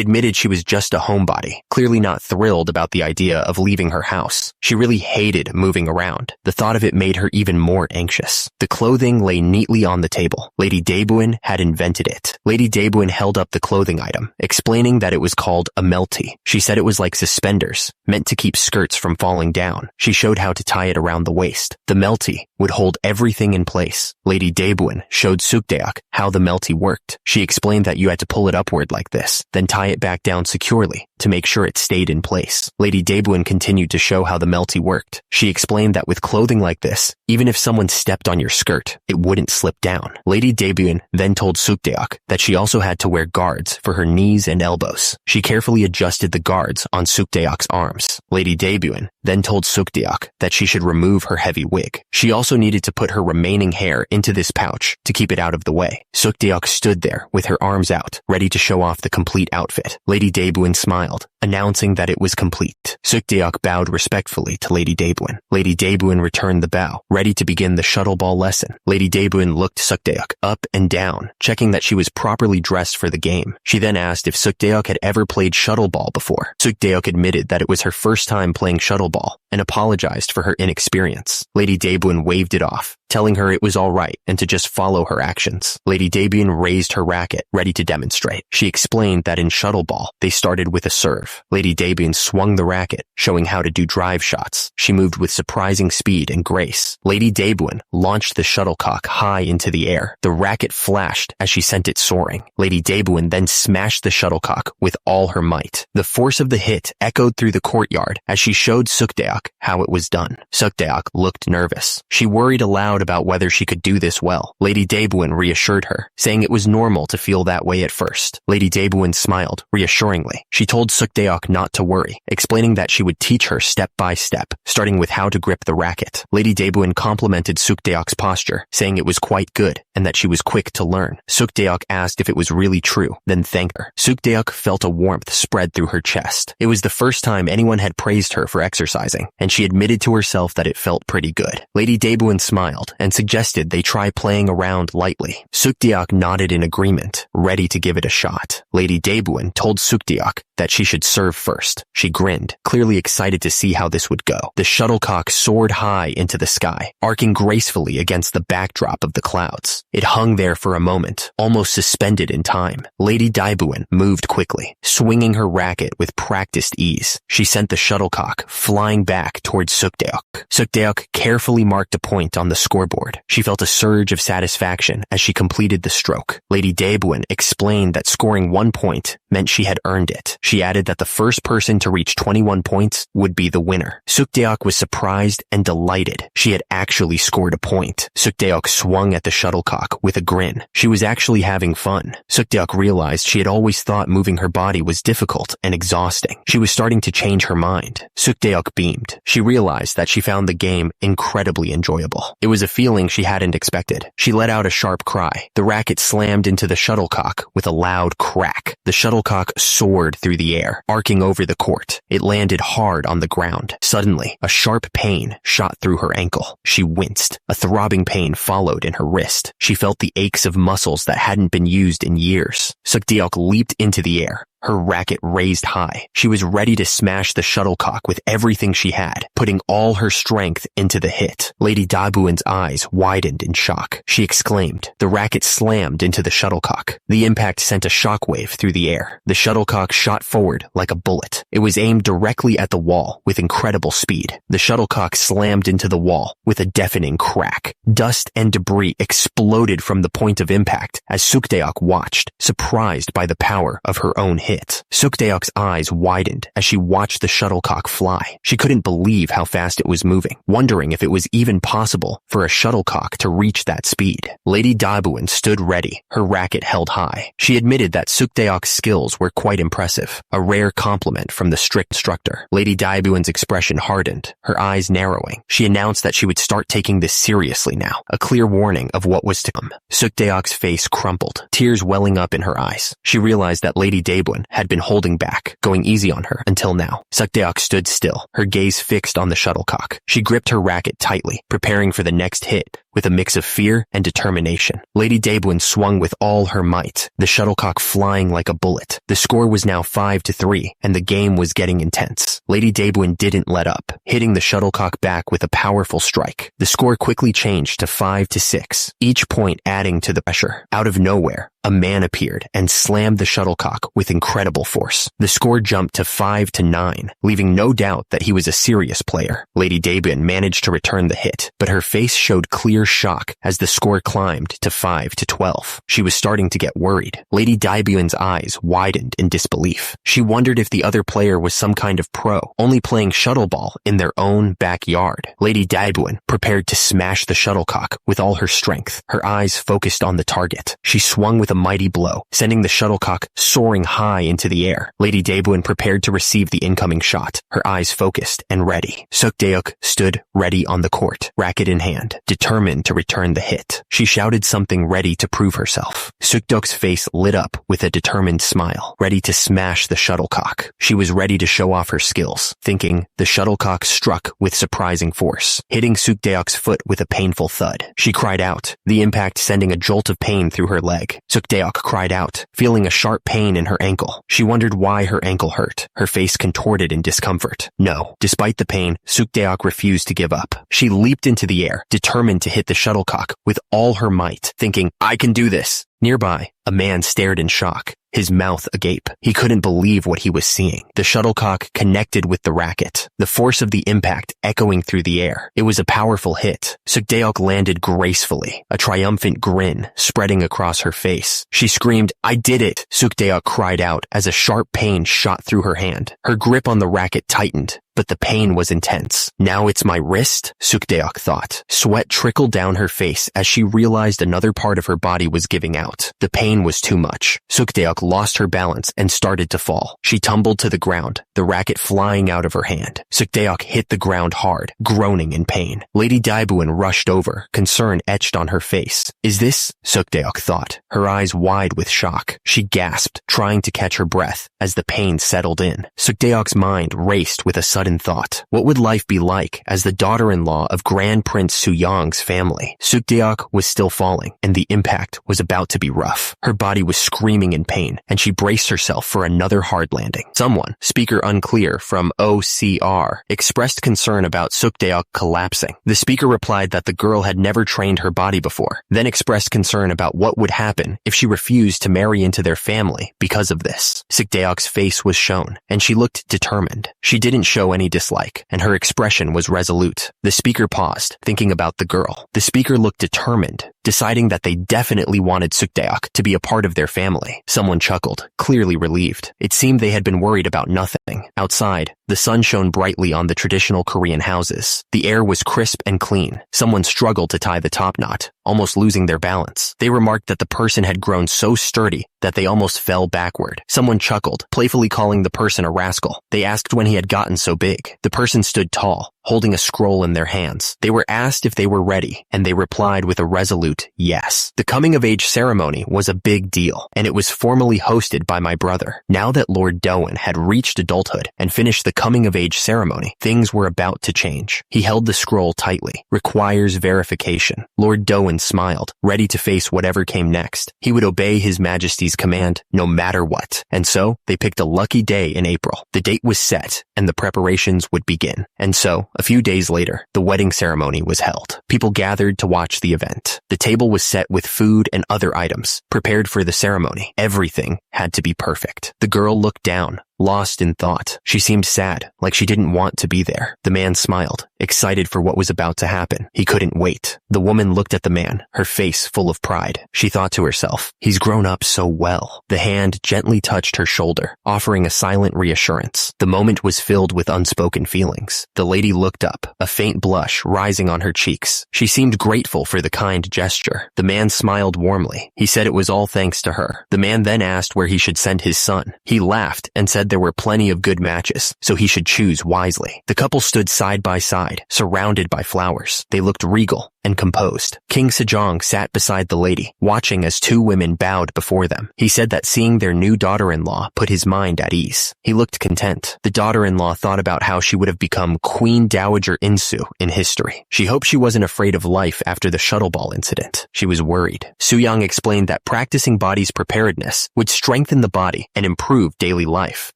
[SPEAKER 1] admitted she was just a homebody, clearly not thrilled about the idea of leaving her house. She really hated moving around. The thought of it made her even more anxious. The clothing lay neatly on the table. Lady Daebuin had invented it. hit. Lady Daebuin held up the clothing item, explaining that it was called a melty. She said it was like suspenders, meant to keep skirts from falling down. She showed how to tie it around the waist. The melty would hold everything in place. Lady Daebuin showed Sukdeok how the melty worked. She explained that you had to pull it upward like this, then tie it back down securely to make sure it stayed in place. Lady Daebuin continued to show how the melty worked. She explained that with clothing like this, even if someone stepped on your skirt, it wouldn't slip down. Lady Daebuin then told Sukdeok that she also had to wear guards for her knees and elbows. She carefully adjusted the guards on Sukdeok's arms. Lady Daebuin then told Sukdeok that she should remove her heavy wig. She also needed to put her remaining hair into this pouch to keep it out of the way. Sukdeok stood there with her arms out, ready to show off the complete outfit. Lady Daebuin smiled, announcing that it was complete. Sukdeok bowed respectfully to Lady Daebuin. Lady Daebuin returned the bow, ready to begin the shuttle ball lesson. Lady Daebuin looked Sukdeok up and down, checking that she was properly dressed for the game. She then asked if Sukdeok had ever played shuttle ball before. Sukdeok admitted that it was her first time playing shuttle ball and apologized for her inexperience. Lady Daebuin waved it off, telling her it was all right and to just follow her actions. Lady Daebuin raised her racket, ready to demonstrate. She explained that in shuttle ball, they started with a serve. Lady Daebuin swung the racket, showing how to do drive shots. She moved with surprising speed and grace. Lady Daebuin launched the shuttlecock high into the air. The racket flashed as she sent it soaring. Lady Daebuin then smashed the shuttlecock with all her might. The force of the hit echoed through the courtyard as she showed Sukdeok how it was done. Sukdeok looked nervous. She worried aloud about whether she could do this well. Lady Daebuin reassured her, saying it was normal to feel that way at first. Lady Daebuin smiled reassuringly. She told Sukdeok not to worry, explaining that she would teach her step by step, starting with how to grip the racket. Lady Daebuin complimented Sukdeok's posture, saying it was quite good and that she was quick to learn. Sukdeok asked if it was really true, then thanked her. Sukdeok felt a warmth spread through her chest. It was the first time anyone had praised her for exercising, and she admitted to herself that it felt pretty good. Lady Daebuin smiled and suggested they try playing around lightly. Sukdeok nodded in agreement, ready to give it a shot. Lady Daebuin told Sukdeok that she should serve first. She grinned, clearly excited to see how this would go. The shuttlecock soared high into the sky, arcing gracefully against the backdrop of the clouds. It hung there for a moment, almost suspended in time. Lady Daebuin moved quickly, swinging her racket with practiced ease. She sent the shuttlecock flying back towards Sukdeok. Sukdeok carefully marked a point on the scoreboard. She felt a surge of satisfaction as she completed the stroke. Lady Daebuin explained that scoring 1 point meant she had earned it. She added that the first person to reach 21 points would be the winner. Sukdeok was surprised and delighted. She had actually scored a point. Sukdeok swung at the shuttlecock with a grin. She was actually having fun. Sukdeok realized she had always thought moving her body was difficult and exhausting. She was starting to change her mind. Sukdeok beamed. She realized that she found the game incredibly enjoyable. It was a feeling she hadn't expected. She let out a sharp cry. The racket slammed into the shuttlecock with a loud crack. The shuttlecock soared through the air, arcing over the court. It landed hard on the ground. Suddenly, a sharp pain shot through her ankle. She winced. A throbbing pain followed in her wrist. She felt the aches of muscles that hadn't been used in years. Sukdeok leaped into the air, her racket raised high. She was ready to smash the shuttlecock with everything she had, putting all her strength into the hit. Lady Daebuin's eyes widened in shock. She exclaimed. The racket slammed into the shuttlecock. The impact sent a shockwave through the air. The shuttlecock shot forward like a bullet. It was aimed directly at the wall with incredible speed. The shuttlecock slammed into the wall with a deafening crack. Dust and debris exploded from the point of impact as Sukdeok watched, surprised by the power of her own hit. Sukdeok's eyes widened as she watched the shuttlecock fly. She couldn't believe how fast it was moving, wondering if it was even possible for a shuttlecock to reach that speed. Lady Daebuin stood ready, her racket held high. She admitted that Sukdeok's skills were quite impressive, a rare compliment from the strict instructor. Lady Daebuin's expression hardened, her eyes narrowing. She announced that she would start taking this seriously now, a clear warning of what was to come. Sukdeok's face crumpled, tears welling up in her eyes. She realized that Lady Daebuin had been holding back, going easy on her until now. Sukdeok stood still, her gaze fixed on the shuttlecock. She gripped her racket tightly, preparing for the next hit with a mix of fear and determination. Lady Daebwin swung with all her might, the shuttlecock flying like a bullet. The score was now 5-3, and the game was getting intense. Lady Daebwin didn't let up, hitting the shuttlecock back with a powerful strike. The score quickly changed to 5-6, each point adding to the pressure. Out of nowhere, a man appeared and slammed the shuttlecock with incredible force. The score jumped to 5-9, leaving no doubt that he was a serious player. Lady Daebwin managed to return the hit, but her face showed clear shock as the score climbed to 5-12. She was starting to get worried. Lady Daebwin's eyes widened in disbelief. She wondered if the other player was some kind of pro, only playing shuttleball in their own backyard. Lady Daebwin prepared to smash the shuttlecock with all her strength, her eyes focused on the target. She swung with a mighty blow, sending the shuttlecock soaring high into the air. Lady Daebwin prepared to receive the incoming shot, her eyes focused and ready. Sukdeok stood ready on the court, racket in hand, determined to return the hit. She shouted something ready to prove herself. Sukdeok's face lit up with a determined smile, ready to smash the shuttlecock. She was ready to show off her skills, thinking the shuttlecock struck with surprising force, hitting Sukdeok's foot with a painful thud. She cried out, the impact sending a jolt of pain through her leg. Sukdeok cried out, feeling a sharp pain in her ankle. She wondered why her ankle hurt, her face contorted in discomfort. No, despite the pain, Sukdeok refused to give up. She leaped into the air, determined to hit the shuttlecock with all her might, thinking, I can do this. Nearby, a man stared in shock, his mouth agape. He couldn't believe what he was seeing. The shuttlecock connected with the racket, the force of the impact echoing through the air. It was a powerful hit. Sukdeok landed gracefully, a triumphant grin spreading across her face. She screamed, I did it! Sukdeok cried out as a sharp pain shot through her hand. Her grip on the racket tightened, but the pain was intense. Now it's my wrist, Sukdeok thought. Sweat trickled down her face as she realized another part of her body was giving out. The pain was too much. Sukdeok lost her balance and started to fall. She tumbled to the ground, the racket flying out of her hand. Sukdeok hit the ground hard, groaning in pain. Lady Daebwin rushed over, concern etched on her face. Is this? Sukdeok thought, her eyes wide with shock. She gasped, trying to catch her breath as the pain settled in. Sukdeok's mind raced with a sudden thought. What would life be like as the daughter-in-law of Grand Prince Suyong's family? Sukdeok was still falling, and the impact was about to be rough. Her body was screaming in pain, and she braced herself for another hard landing. Someone, speaker unclear from OCR, expressed concern about Sukdeok collapsing. The speaker replied that the girl had never trained her body before, then expressed concern about what would happen if she refused to marry into their family because of this. Sukdeok's face was shown, and she looked determined. She didn't show any dislike, and her expression was resolute. The speaker paused, thinking about the girl. The speaker looked determined, deciding that they definitely wanted Sukdeok to be a part of their family. Someone chuckled, clearly relieved. It seemed they had been worried about nothing. Outside, the sun shone brightly on the traditional Korean houses. The air was crisp and clean. Someone struggled to tie the top knot, almost losing their balance. They remarked that the person had grown so sturdy that they almost fell backward. Someone chuckled, playfully calling the person a rascal. They asked when he had gotten so big. The person stood tall, holding a scroll in their hands. They were asked if they were ready, and they replied with a resolute yes. The coming-of-age ceremony was a big deal, and it was formally hosted by my brother. Now that Lord Doan had reached adulthood and finished the coming-of-age ceremony, things were about to change. He held the scroll tightly. Requires verification. Lord Doan smiled, ready to face whatever came next. He would obey His Majesty's command no matter what. And so, they picked a lucky day in April. The date was set, and the preparations would begin. And so, a few days later, the wedding ceremony was held. People gathered to watch the event. The table was set with food and other items, prepared for the ceremony. Everything had to be perfect. The girl looked down, lost in thought. She seemed sad, like she didn't want to be there. The man smiled, excited for what was about to happen. He couldn't wait. The woman looked at the man, her face full of pride. She thought to herself, he's grown up so well. The hand gently touched her shoulder, offering a silent reassurance. The moment was filled with unspoken feelings. The lady looked up, a faint blush rising on her cheeks. She seemed grateful for the kind gesture. The man smiled warmly. He said it was all thanks to her. The man then asked where he should send his son. He laughed and said there were plenty of good matches, so he should choose wisely. The couple stood side by side, surrounded by flowers. They looked regal and composed. King Sejong sat beside the lady, watching as two women bowed before them. He said that seeing their new daughter-in-law put his mind at ease. He looked content. The daughter-in-law thought about how she would have become Queen Dowager Insu in history. She hoped she wasn't afraid of life after the shuttle ball incident. She was worried. Soo-young explained that practicing body's preparedness would strengthen the body and improve daily life,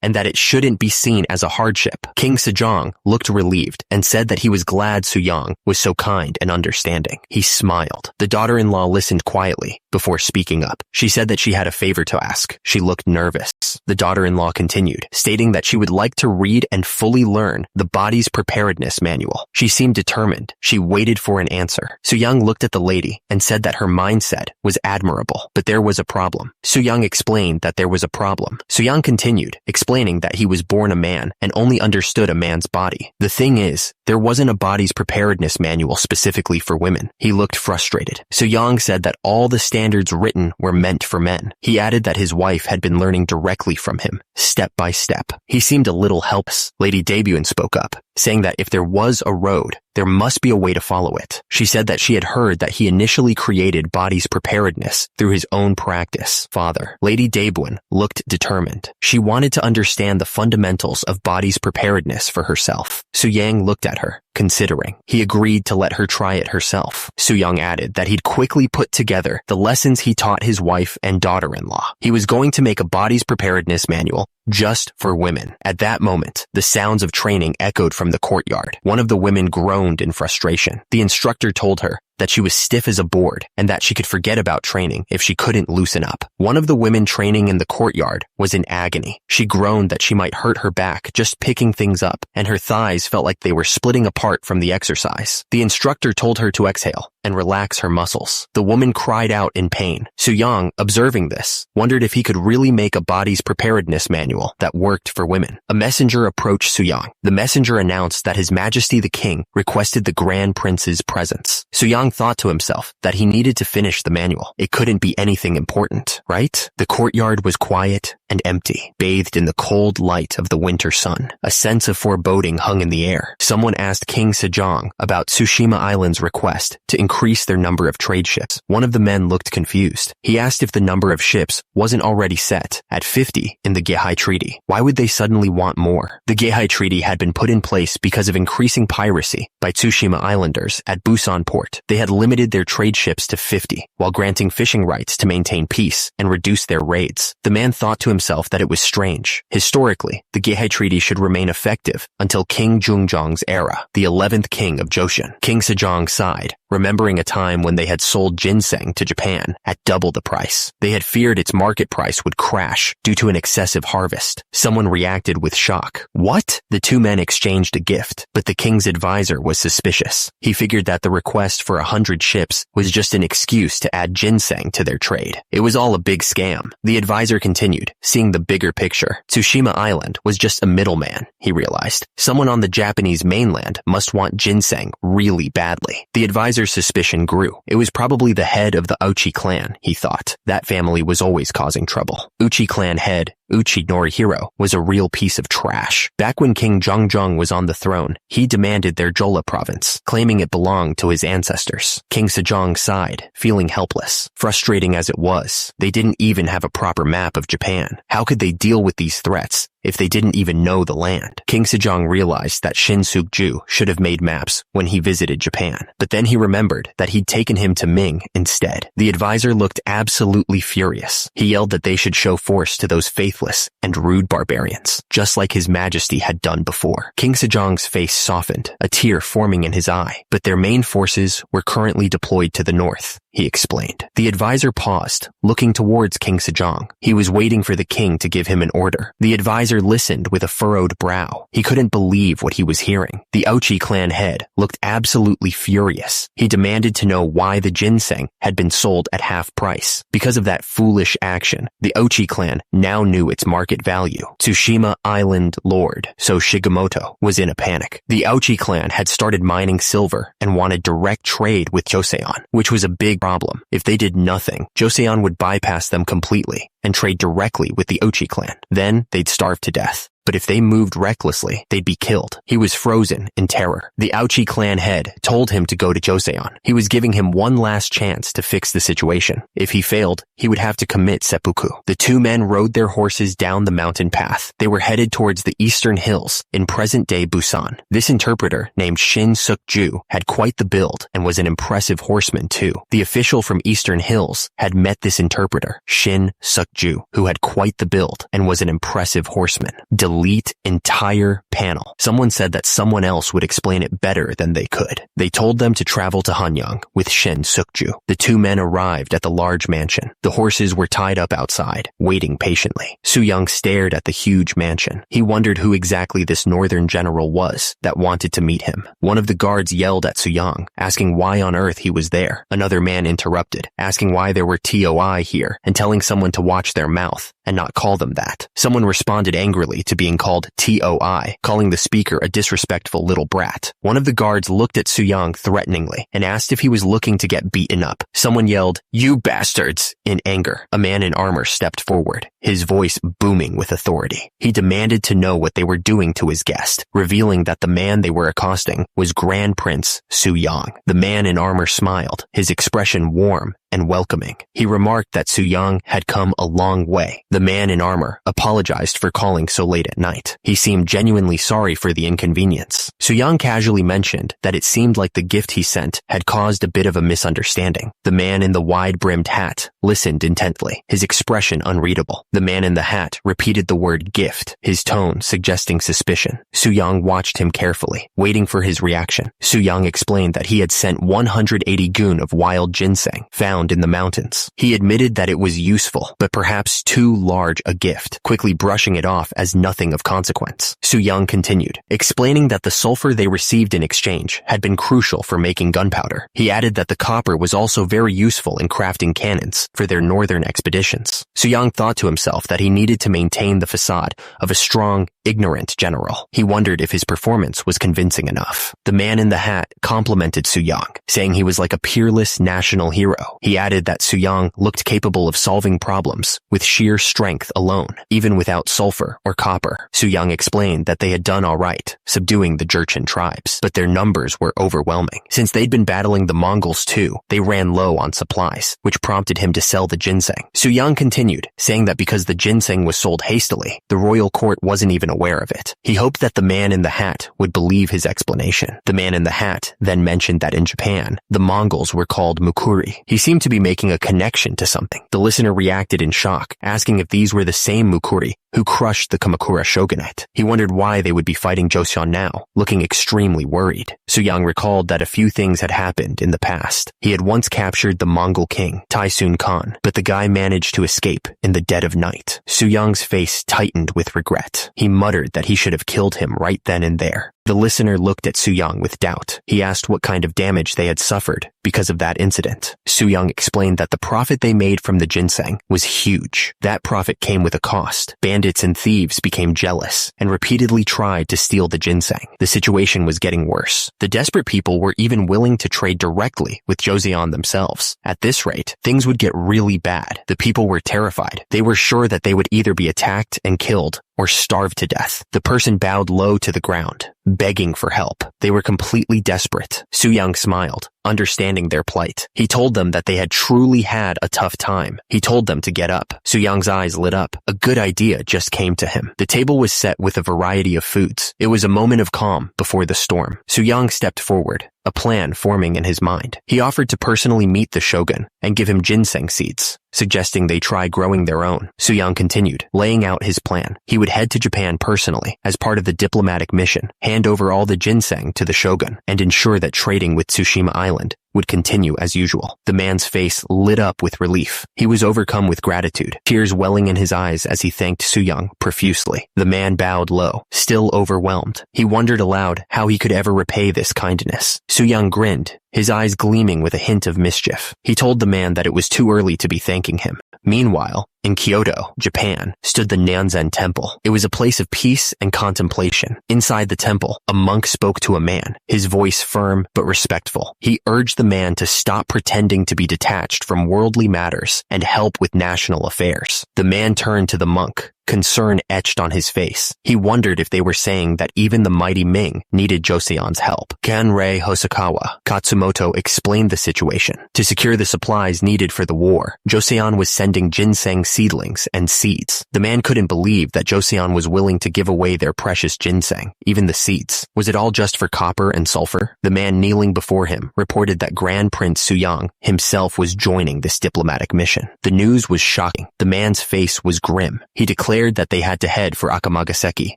[SPEAKER 1] and that it shouldn't be seen as a hardship. King Sejong looked relieved and said that he was glad Soo-young was so kind and understanding. He smiled. The daughter-in-law listened quietly before speaking up. She said that she had a favor to ask. She looked nervous. The daughter-in-law continued, stating that she would like to read and fully learn the body's preparedness manual. She seemed determined. She waited for an answer. Soo-young looked at the lady and said that her mindset was admirable, but there was a problem. Soo-young explained that there was a problem. Soo-young continued, explaining that he was born a man and only understood a man's body. The thing is, there wasn't a body's preparedness manual specifically for women. He looked frustrated. Soo-young said that all the standards written were meant for men. He added that his wife had been learning directly from him, step by step. He seemed a little helpless. Lady Daebyun spoke up, saying that if there was a road, there must be a way to follow it. She said that she had heard that he initially created body's preparedness through his own practice. Father, Lady Daebyun looked determined. She wanted to understand the fundamentals of body's preparedness for herself. Soo-young looked at her, considering. He agreed to let her try it herself. Soo-young added that he'd quickly put together the lessons he taught his wife and daughter-in-law. He was going to make a body's preparedness manual just for women. At that moment, the sounds of training echoed from the courtyard. One of the women groaned in frustration. The instructor told her that she was stiff as a board and that she could forget about training if she couldn't loosen up. One of the women training in the courtyard was in agony. She groaned that she might hurt her back just picking things up, and her thighs felt like they were splitting apart from the exercise. The instructor told her to exhale and relax her muscles. The woman cried out in pain. Soo-young, observing this, wondered if he could really make a body's preparedness manual that worked for women. A messenger approached Soo-young. The messenger announced that His Majesty the King requested the Grand Prince's presence. Soo-young thought to himself that he needed to finish the manual. It couldn't be anything important, right? The courtyard was quiet and empty, bathed in the cold light of the winter sun. A sense of foreboding hung in the air. Someone asked King Sejong about Tsushima Island's request to increase their number of trade ships. One of the men looked confused. He asked if the number of ships wasn't already set at 50 in the Geihai Treaty. Why would they suddenly want more? The Geihai Treaty had been put in place because of increasing piracy by Tsushima Islanders at Busan port. They had limited their trade ships to 50, while granting fishing rights to maintain peace and reduce their raids. The man thought to himself that it was strange. Historically, the Geihai Treaty should remain effective until King Jungjong's era, the 11th king of Joseon. King Sejong sighed, remembering a time when they had sold ginseng to Japan at double the price. They had feared its market price would crash due to an excessive harvest. Someone reacted with shock. What? The two men exchanged a gift, but the king's advisor was suspicious. He figured that the request for 100 ships was just an excuse to add ginseng to their trade. It was all a big scam. The advisor continued, seeing the bigger picture. Tsushima Island was just a middleman, he realized. Someone on the Japanese mainland must want ginseng really badly. The advisor's suspicion grew. It was probably the head of the Uchi clan, he thought. That family was always causing trouble. Uchi clan head Uchi Norihiro was a real piece of trash. Back when King Jongjong was on the throne, he demanded their Jola province, claiming it belonged to his ancestors. King Sejong sighed, feeling helpless. Frustrating as it was, they didn't even have a proper map of Japan. How could they deal with these threats if they didn't even know the land? King Sejong realized that Shin Suk-ju should have made maps when he visited Japan, but then he remembered that he'd taken him to Ming instead. The advisor looked absolutely furious. He yelled that they should show force to those faithless and rude barbarians, just like His Majesty had done before. King Sejong's face softened, a tear forming in his eye, but their main forces were currently deployed to the north, he explained. The advisor paused, looking towards King Sejong. He was waiting for the king to give him an order. The advisor listened with a furrowed brow. He couldn't believe what he was hearing. The Uchi clan head looked absolutely furious. He demanded to know why the ginseng had been sold at half price. Because of that foolish action, the Uchi clan now knew its market value. Tsushima Island Lord So Shigemoto was in a panic. The Uchi clan had started mining silver and wanted direct trade with Joseon, which was a big problem. If they did nothing, Joseon would bypass them completely and trade directly with the Uchi clan. Then they'd starve to death. but if they moved recklessly, they'd be killed. He was frozen in terror. The Aochi clan head told him to go to Joseon. He was giving him one last chance to fix the situation. If he failed, he would have to commit seppuku. The two men rode their horses down the mountain path. They were headed towards the eastern hills in present-day Busan. This interpreter, named Shin Suk-ju, had quite the build and was an impressive horseman too. The official from Eastern Hills had met this interpreter, Shin Suk-ju, who had quite the build and was an impressive horseman. Delete entire panel. Someone said that someone else would explain it better than they could. They told them to travel to Hanyang with Shin Suk-ju. The two men arrived at the large mansion. The horses were tied up outside, waiting patiently. Soo-young stared at the huge mansion. He wondered who exactly this northern general was that wanted to meet him. One of the guards yelled at Soo-young, asking why on earth he was there. Another man interrupted, asking why there were TOI here and telling someone to watch their mouth and not call them that. Someone responded angrily to being called TOI, calling the speaker a disrespectful little brat. One of the guards looked at Soo-young threateningly and asked if he was looking to get beaten up. Someone yelled, "You bastards!" in anger. A man in armor stepped forward, his voice booming with authority. He demanded to know what they were doing to his guest, revealing that the man they were accosting was Grand Prince Soo-young. The man in armor smiled, his expression warm and welcoming. He remarked that Soo-young had come a long way. The man in armor apologized for calling so late at night. He seemed genuinely sorry for the inconvenience. Soo-young casually mentioned that it seemed like the gift he sent had caused a bit of a misunderstanding. The man in the wide-brimmed hat listened intently, his expression unreadable. The man in the hat repeated the word gift, his tone suggesting suspicion. Soo-young watched him carefully, waiting for his reaction. Soo-young explained that he had sent 180 gun of wild ginseng found in the mountains. He admitted that it was useful, but perhaps too large a gift, quickly brushing it off as nothing of consequence. Soo-young continued, explaining that the sulfur they received in exchange had been crucial for making gunpowder. He added that the copper was also very useful in crafting cannons for their northern expeditions. Soo-young thought to himself that he needed to maintain the facade of a strong, ignorant general. He wondered if his performance was convincing enough. The man in the hat complimented Soo-young, saying he was like a peerless national hero. He added that Soo-young looked capable of solving problems with sheer strength alone, even without sulfur or copper. Soo-young explained that they had done all right, subduing the Jurchen tribes, but their numbers were overwhelming. Since they'd been battling the Mongols too, they ran low on supplies, which prompted him to sell the ginseng. Soo-young continued, saying that because the ginseng was sold hastily, the royal court wasn't even aware of it. He hoped that the man in the hat would believe his explanation. The man in the hat then mentioned that in Japan, the Mongols were called Mukuri. He seemed to be making a connection to something. The listener reacted in shock, asking if these were the same Mukuri who crushed the Kamakura shogunate. He wondered why they would be fighting Joseon now, looking extremely worried. Soo-young recalled that a few things had happened in the past. He had once captured the Mongol king, Taisun Khan, but the guy managed to escape in the dead of night. Soo-young's face tightened with regret. He muttered that he should have killed him right then and there. The listener looked at Soo-young with doubt. He asked what kind of damage they had suffered because of that incident. Soo-young explained that the profit they made from the ginseng was huge. That profit came with a cost. Bandits and thieves became jealous and repeatedly tried to steal the ginseng. The situation was getting worse. The desperate people were even willing to trade directly with Joseon themselves. At this rate, things would get really bad. The people were terrified. They were sure that they would either be attacked and killed or starved to death. The person bowed low to the ground, begging for help. They were completely desperate. Soo-young smiled, understanding their plight. He told them that they had truly had a tough time. He told them to get up. Soo-young's eyes lit up. A good idea just came to him. The table was set with a variety of foods. It was a moment of calm before the storm. Soo-young stepped forward, a plan forming in his mind. He offered to personally meet the shogun and give him ginseng seeds, suggesting they try growing their own. Soo-young continued, laying out his plan. He would head to Japan personally as part of the diplomatic mission, hand over all the ginseng to the shogun, and ensure that trading with Tsushima Island would continue as usual. The man's face lit up with relief. He was overcome with gratitude, tears welling in his eyes as he thanked Soo-young profusely. The man bowed low, still overwhelmed. He wondered aloud how he could ever repay this kindness. Soo-young grinned, his eyes gleaming with a hint of mischief. He told the man that it was too early to be thanking him. Meanwhile, In Kyoto, Japan, stood the Nanzen Temple. It was a place of peace and contemplation. Inside the temple, a monk spoke to a man, his voice firm but respectful. He urged the man to stop pretending to be detached from worldly matters and help with national affairs. The man turned to the monk, concern etched on his face. He wondered if they were saying that even the mighty Ming needed Joseon's help. Ganrei Hosokawa Katsumoto explained the situation. To secure the supplies needed for the war, Joseon was sending ginseng seedlings and seeds. The man couldn't believe that Joseon was willing to give away their precious ginseng, even the seeds. Was it all just for copper and sulfur? The man kneeling before him reported that Grand Prince Suyang himself was joining this diplomatic mission. The news was shocking. The man's face was grim. He declared that they had to head for Akamagaseki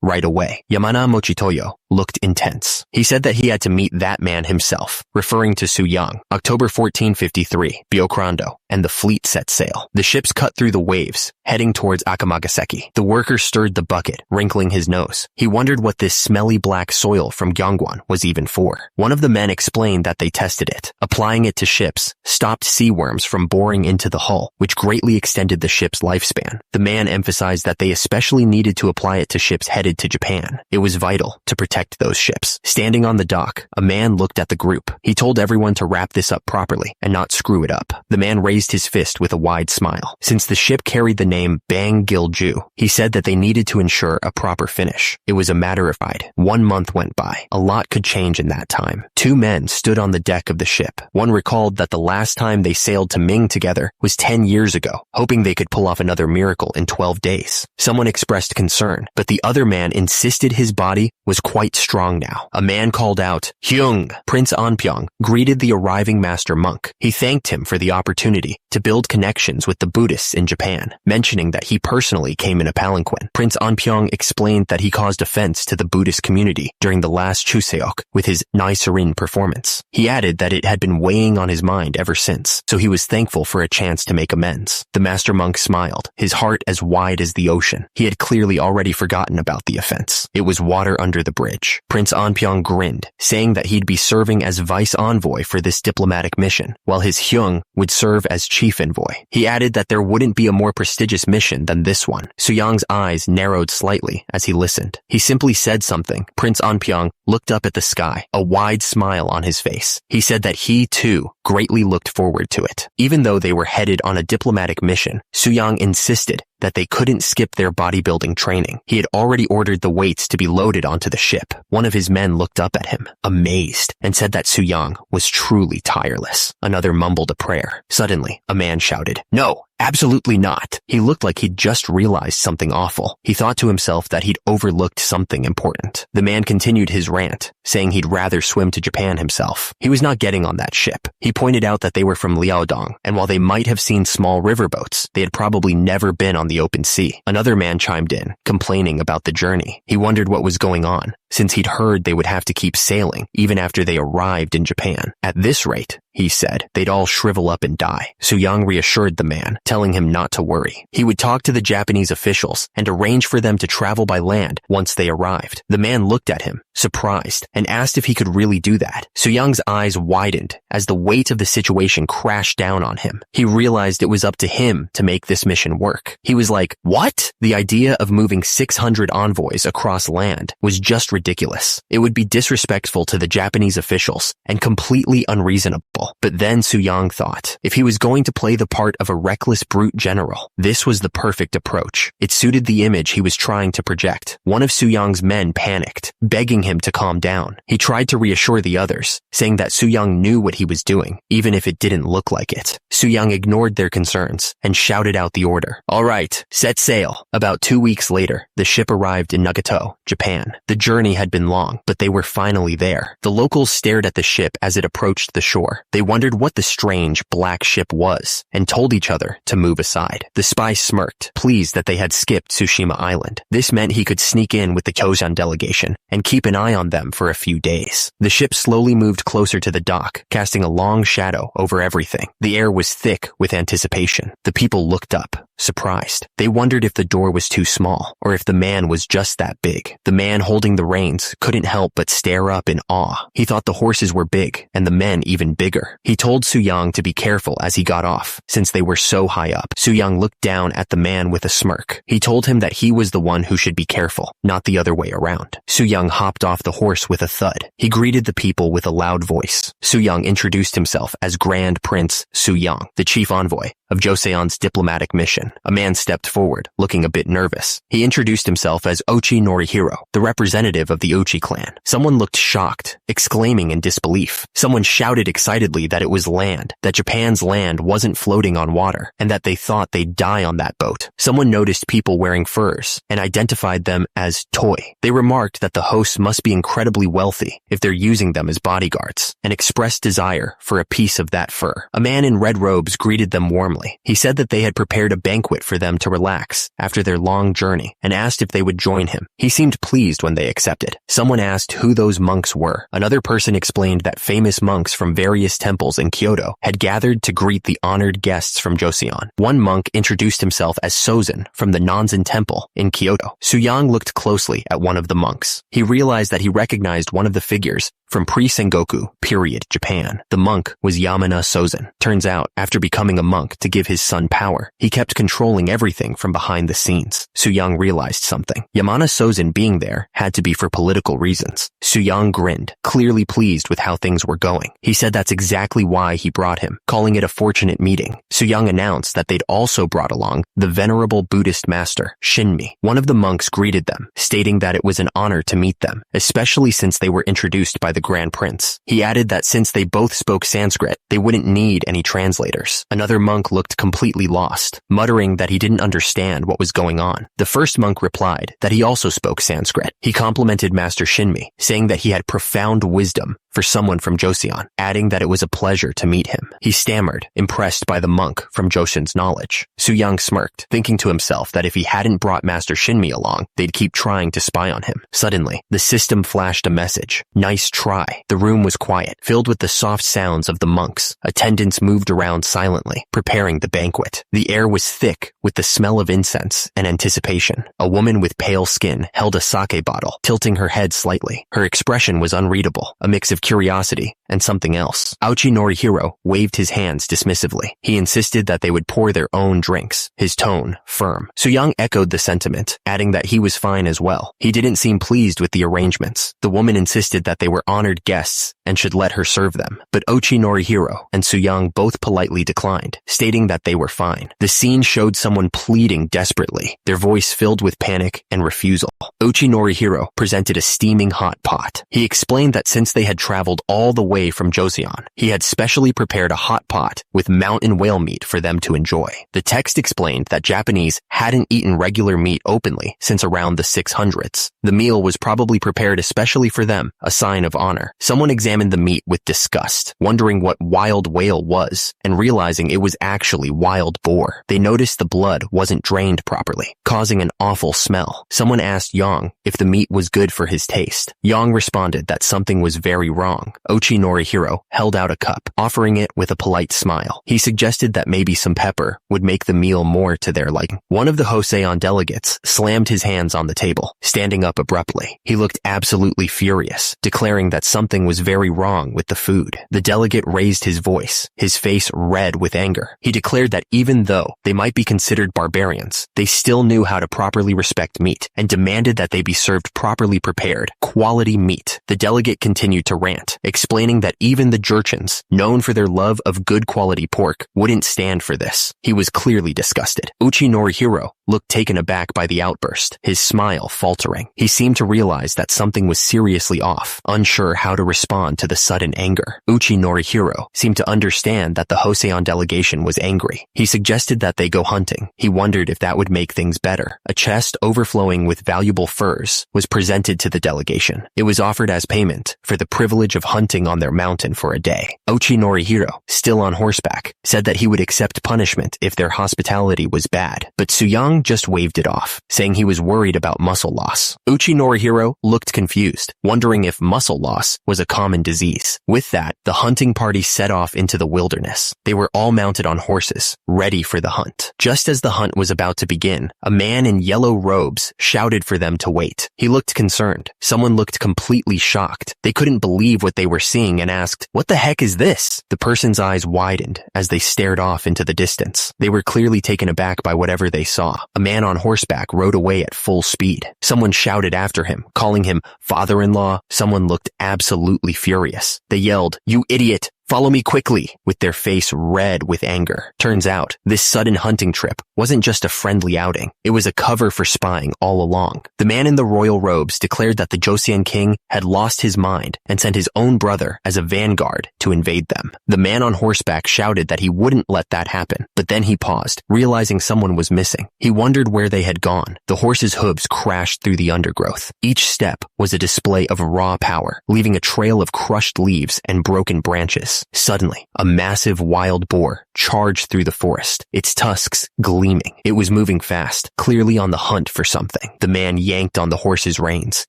[SPEAKER 1] right away. Yamana Mochitoyo looked intense. He said that he had to meet that man himself, referring to Suyang. October 1453, Byokrando, and the fleet set sail. The ships cut through the waves, heading towards Akamagaseki. The worker stirred the bucket, wrinkling his nose. He wondered what this smelly black soil from Gyeongwon was even for. One of the men explained that they tested it. Applying it to ships stopped sea worms from boring into the hull, which greatly extended the ship's lifespan. The man emphasized that they especially needed to apply it to ships headed to Japan. It was vital to protect those ships. Standing on the dock, a man looked at the group. He told everyone to wrap this up properly and not screw it up. The man raised his fist with a wide smile. Since the ship carried the name Bang Gilju, he said that they needed to ensure a proper finish. It was a matter of pride. 1 month went by. A lot could change in that time. 2 men stood on the deck of the ship. One recalled that the last time they sailed to Ming together was 10 years ago, hoping they could pull off another miracle in 12 days. Someone expressed concern, but the other man insisted his body was quite strong now. A man called out, "Hyung!" Prince Anpyeong greeted the arriving master monk. He thanked him for the opportunity to build connections with the Buddhists in Japan, mentioning that he personally came in a palanquin. Prince Anpyeong explained that he caused offense to the Buddhist community during the last Chuseok with his Naisarin performance. He added that it had been weighing on his mind ever since, so he was thankful for a chance to make amends. The master monk smiled, his heart as wide as the ocean. He had clearly already forgotten about the offense. It was water under the bridge. Prince Anpyeong grinned, saying that he'd be serving as vice envoy for this diplomatic mission, while his Hyung would serve as chief envoy. He added that there wouldn't be a more prestigious mission than this one. Suyang's eyes narrowed slightly as he listened. He simply said something. Prince Anpyeong looked up at the sky, a wide smile on his face. He said that he, too, greatly looked forward to it. Even though they were headed on a diplomatic mission, Suyang insisted that they couldn't skip their bodybuilding training. He had already ordered the weights to be loaded onto the ship. One of his men looked up at him, amazed, and said that Suyang was truly tireless. Another mumbled a prayer. Suddenly, a man shouted, "No! Absolutely not." He looked like he'd just realized something awful. He thought to himself that he'd overlooked something important. The man continued his rant, saying he'd rather swim to Japan himself. He was not getting on that ship. He pointed out that they were from Liaodong, and while they might have seen small riverboats, they had probably never been on the open sea. Another man chimed in, complaining about the journey. He wondered what was going on, since he'd heard they would have to keep sailing even after they arrived in Japan. At this rate, he said, they'd all shrivel up and die. Suyang reassured the man, telling him not to worry. He would talk to the Japanese officials and arrange for them to travel by land once they arrived. The man looked at him, surprised, and asked if he could really do that. Suyang's eyes widened as the weight of the situation crashed down on him. He realized it was up to him to make this mission work. He was like, what? The idea of moving 600 envoys across land was just ridiculous. It would be disrespectful to the Japanese officials and completely unreasonable. But then Suyang thought, if he was going to play the part of a reckless brute general, this was the perfect approach. It suited the image he was trying to project. One of Suyang's men panicked, begging him to calm down. He tried to reassure the others, saying that Suyang knew what he was doing, even if it didn't look like it. Suyang ignored their concerns and shouted out the order. All right, set sail. About 2 weeks later, the ship arrived in Nagato, Japan. The journey had been long, but they were finally there. The locals stared at the ship as it approached the shore. They wondered what the strange black ship was and told each other to move aside. The spy smirked, pleased that they had skipped Tsushima Island. This meant he could sneak in with the Kyosan delegation and keep an eye on them for a few days. The ship slowly moved closer to the dock, casting a long shadow over everything. The air was thick with anticipation. The people looked up. surprised. They wondered if the door was too small, or if the man was just that big. The man holding the reins couldn't help but stare up in awe. He thought the horses were big, and the men even bigger. He told Su-young to be careful as he got off, since they were so high up. Su-young looked down at the man with a smirk. He told him that he was the one who should be careful, not the other way around. Su-young hopped off the horse with a thud. He greeted the people with a loud voice. Su-young introduced himself as Grand Prince Su-young, the chief envoy of Joseon's diplomatic mission. A man stepped forward, looking a bit nervous. He introduced himself as Ochi Norihiro, the representative of the Ochi clan. Someone looked shocked, exclaiming in disbelief. Someone shouted excitedly that it was land, that Japan's land wasn't floating on water, and that they thought they'd die on that boat. Someone noticed people wearing furs and identified them as toy. They remarked that the hosts must be incredibly wealthy if they're using them as bodyguards, and expressed desire for a piece of that fur. A man in red robes greeted them warmly. He said that they had prepared a banquet for them to relax after their long journey and asked if they would join him. He seemed pleased when they accepted. Someone asked who those monks were. Another person explained that famous monks from various temples in Kyoto had gathered to greet the honored guests from Joseon. One monk introduced himself as Sozin from the Nanzen Temple in Kyoto. Su-young looked closely at one of the monks. He realized that he recognized one of the figures from pre-Sengoku period Japan. The monk was Yamana Sozin. Turns out, after becoming a monk to give his son power, he kept controlling everything from behind the scenes. Su-young realized something. Yamana Sozin being there had to be for political reasons. Su-young grinned, clearly pleased with how things were going. He said that's exactly why he brought him, calling it a fortunate meeting. Su-young announced that they'd also brought along the venerable Buddhist master, Shinmi. One of the monks greeted them, stating that it was an honor to meet them, especially since they were introduced by the Grand Prince. He added that since they both spoke Sanskrit, they wouldn't need any translators. Another monk looked completely lost, muttering that he didn't understand what was going on. The first monk replied that he also spoke Sanskrit. He complimented Master Shinmi, saying that he had profound wisdom for someone from Joseon, adding that it was a pleasure to meet him. He stammered, impressed by the monk from Joseon's knowledge. Su-young smirked, thinking to himself that if he hadn't brought Master Shinmi along, they'd keep trying to spy on him. Suddenly, the system flashed a message. Nice try. The room was quiet, filled with the soft sounds of the monks. Attendants moved around silently, preparing the banquet. The air was thick with the smell of incense and anticipation. A woman with pale skin held a sake bottle, tilting her head slightly. Her expression was unreadable, a mix of curiosity and something else. Ochi Norihiro waved his hands dismissively. He insisted that they would pour their own drinks, his tone firm. Su-young echoed the sentiment, adding that he was fine as well. He didn't seem pleased with the arrangements. The woman insisted that they were honored guests and should let her serve them, but Ochi Norihiro and Su-young both politely declined, stating that they were fine. The scene showed someone pleading desperately, their voice filled with panic and refusal. Ochi Norihiro presented a steaming hot pot. He explained that since they had traveled all the way from Joseon, he had specially prepared a hot pot with mountain whale meat for them to enjoy. The text explained that Japanese hadn't eaten regular meat openly since around the 600s. The meal was probably prepared especially for them, a sign of honor. Someone examined the meat with disgust, wondering what wild whale was, and realizing it was actually wild boar. They noticed the blood wasn't drained properly, causing an awful smell. Someone asked Yang if the meat was good for his taste. Yang responded that something was very wrong. Ochi Norihiro held out a cup, offering it with a polite smile. He suggested that maybe some pepper would make the meal more to their liking. One of the Hoseon delegates slammed his hands on the table, standing up abruptly. He looked absolutely furious, declaring that something was very wrong with the food. The delegate raised his voice, his face red with anger. He declared that even though they might be considered barbarians, they still knew how to properly respect meat, and demanded that they be served properly prepared, quality meat. The delegate continued to rant, explaining that even the Jurchens, known for their love of good quality pork, wouldn't stand for this. He was clearly disgusted. Ochi Norihiro looked taken aback by the outburst, his smile faltering. He seemed to realize that something was seriously off, unsure how to respond to the sudden anger. Ochi Norihiro seemed to understand that the Hoseon delegation was angry. He suggested that they go hunting. He wondered if that would make things better. A chest overflowing with valuable furs, was presented to the delegation. It was offered as payment for the privilege of hunting on their mountain for a day. Ochi Norihiro, still on horseback, said that he would accept punishment if their hospitality was bad, but Suyang just waved it off, saying he was worried about muscle loss. Uchi Norihiro looked confused, wondering if muscle loss was a common disease. With that, the hunting party set off into the wilderness. They were all mounted on horses, ready for the hunt. Just as the hunt was about to begin, a man in yellow robes shouted for them to wait. He looked concerned. Someone looked completely shocked. They couldn't believe what they were seeing and asked, "What the heck is this?" The person's eyes widened as they stared off into the distance. They were clearly taken aback by whatever they saw. A man on horseback rode away at full speed. Someone shouted after him, calling him father-in-law. Someone looked absolutely furious. They yelled, "You idiot! Follow me quickly," with their face red with anger. Turns out, this sudden hunting trip wasn't just a friendly outing. It was a cover for spying all along. The man in the royal robes declared that the Joseon king had lost his mind and sent his own brother as a vanguard to invade them. The man on horseback shouted that he wouldn't let that happen, but then he paused, realizing someone was missing. He wondered where they had gone. The horse's hooves crashed through the undergrowth. Each step was a display of raw power, leaving a trail of crushed leaves and broken branches. Suddenly, a massive wild boar charged through the forest, its tusks gleaming. It was moving fast, clearly on the hunt for something. The man yanked on the horse's reins,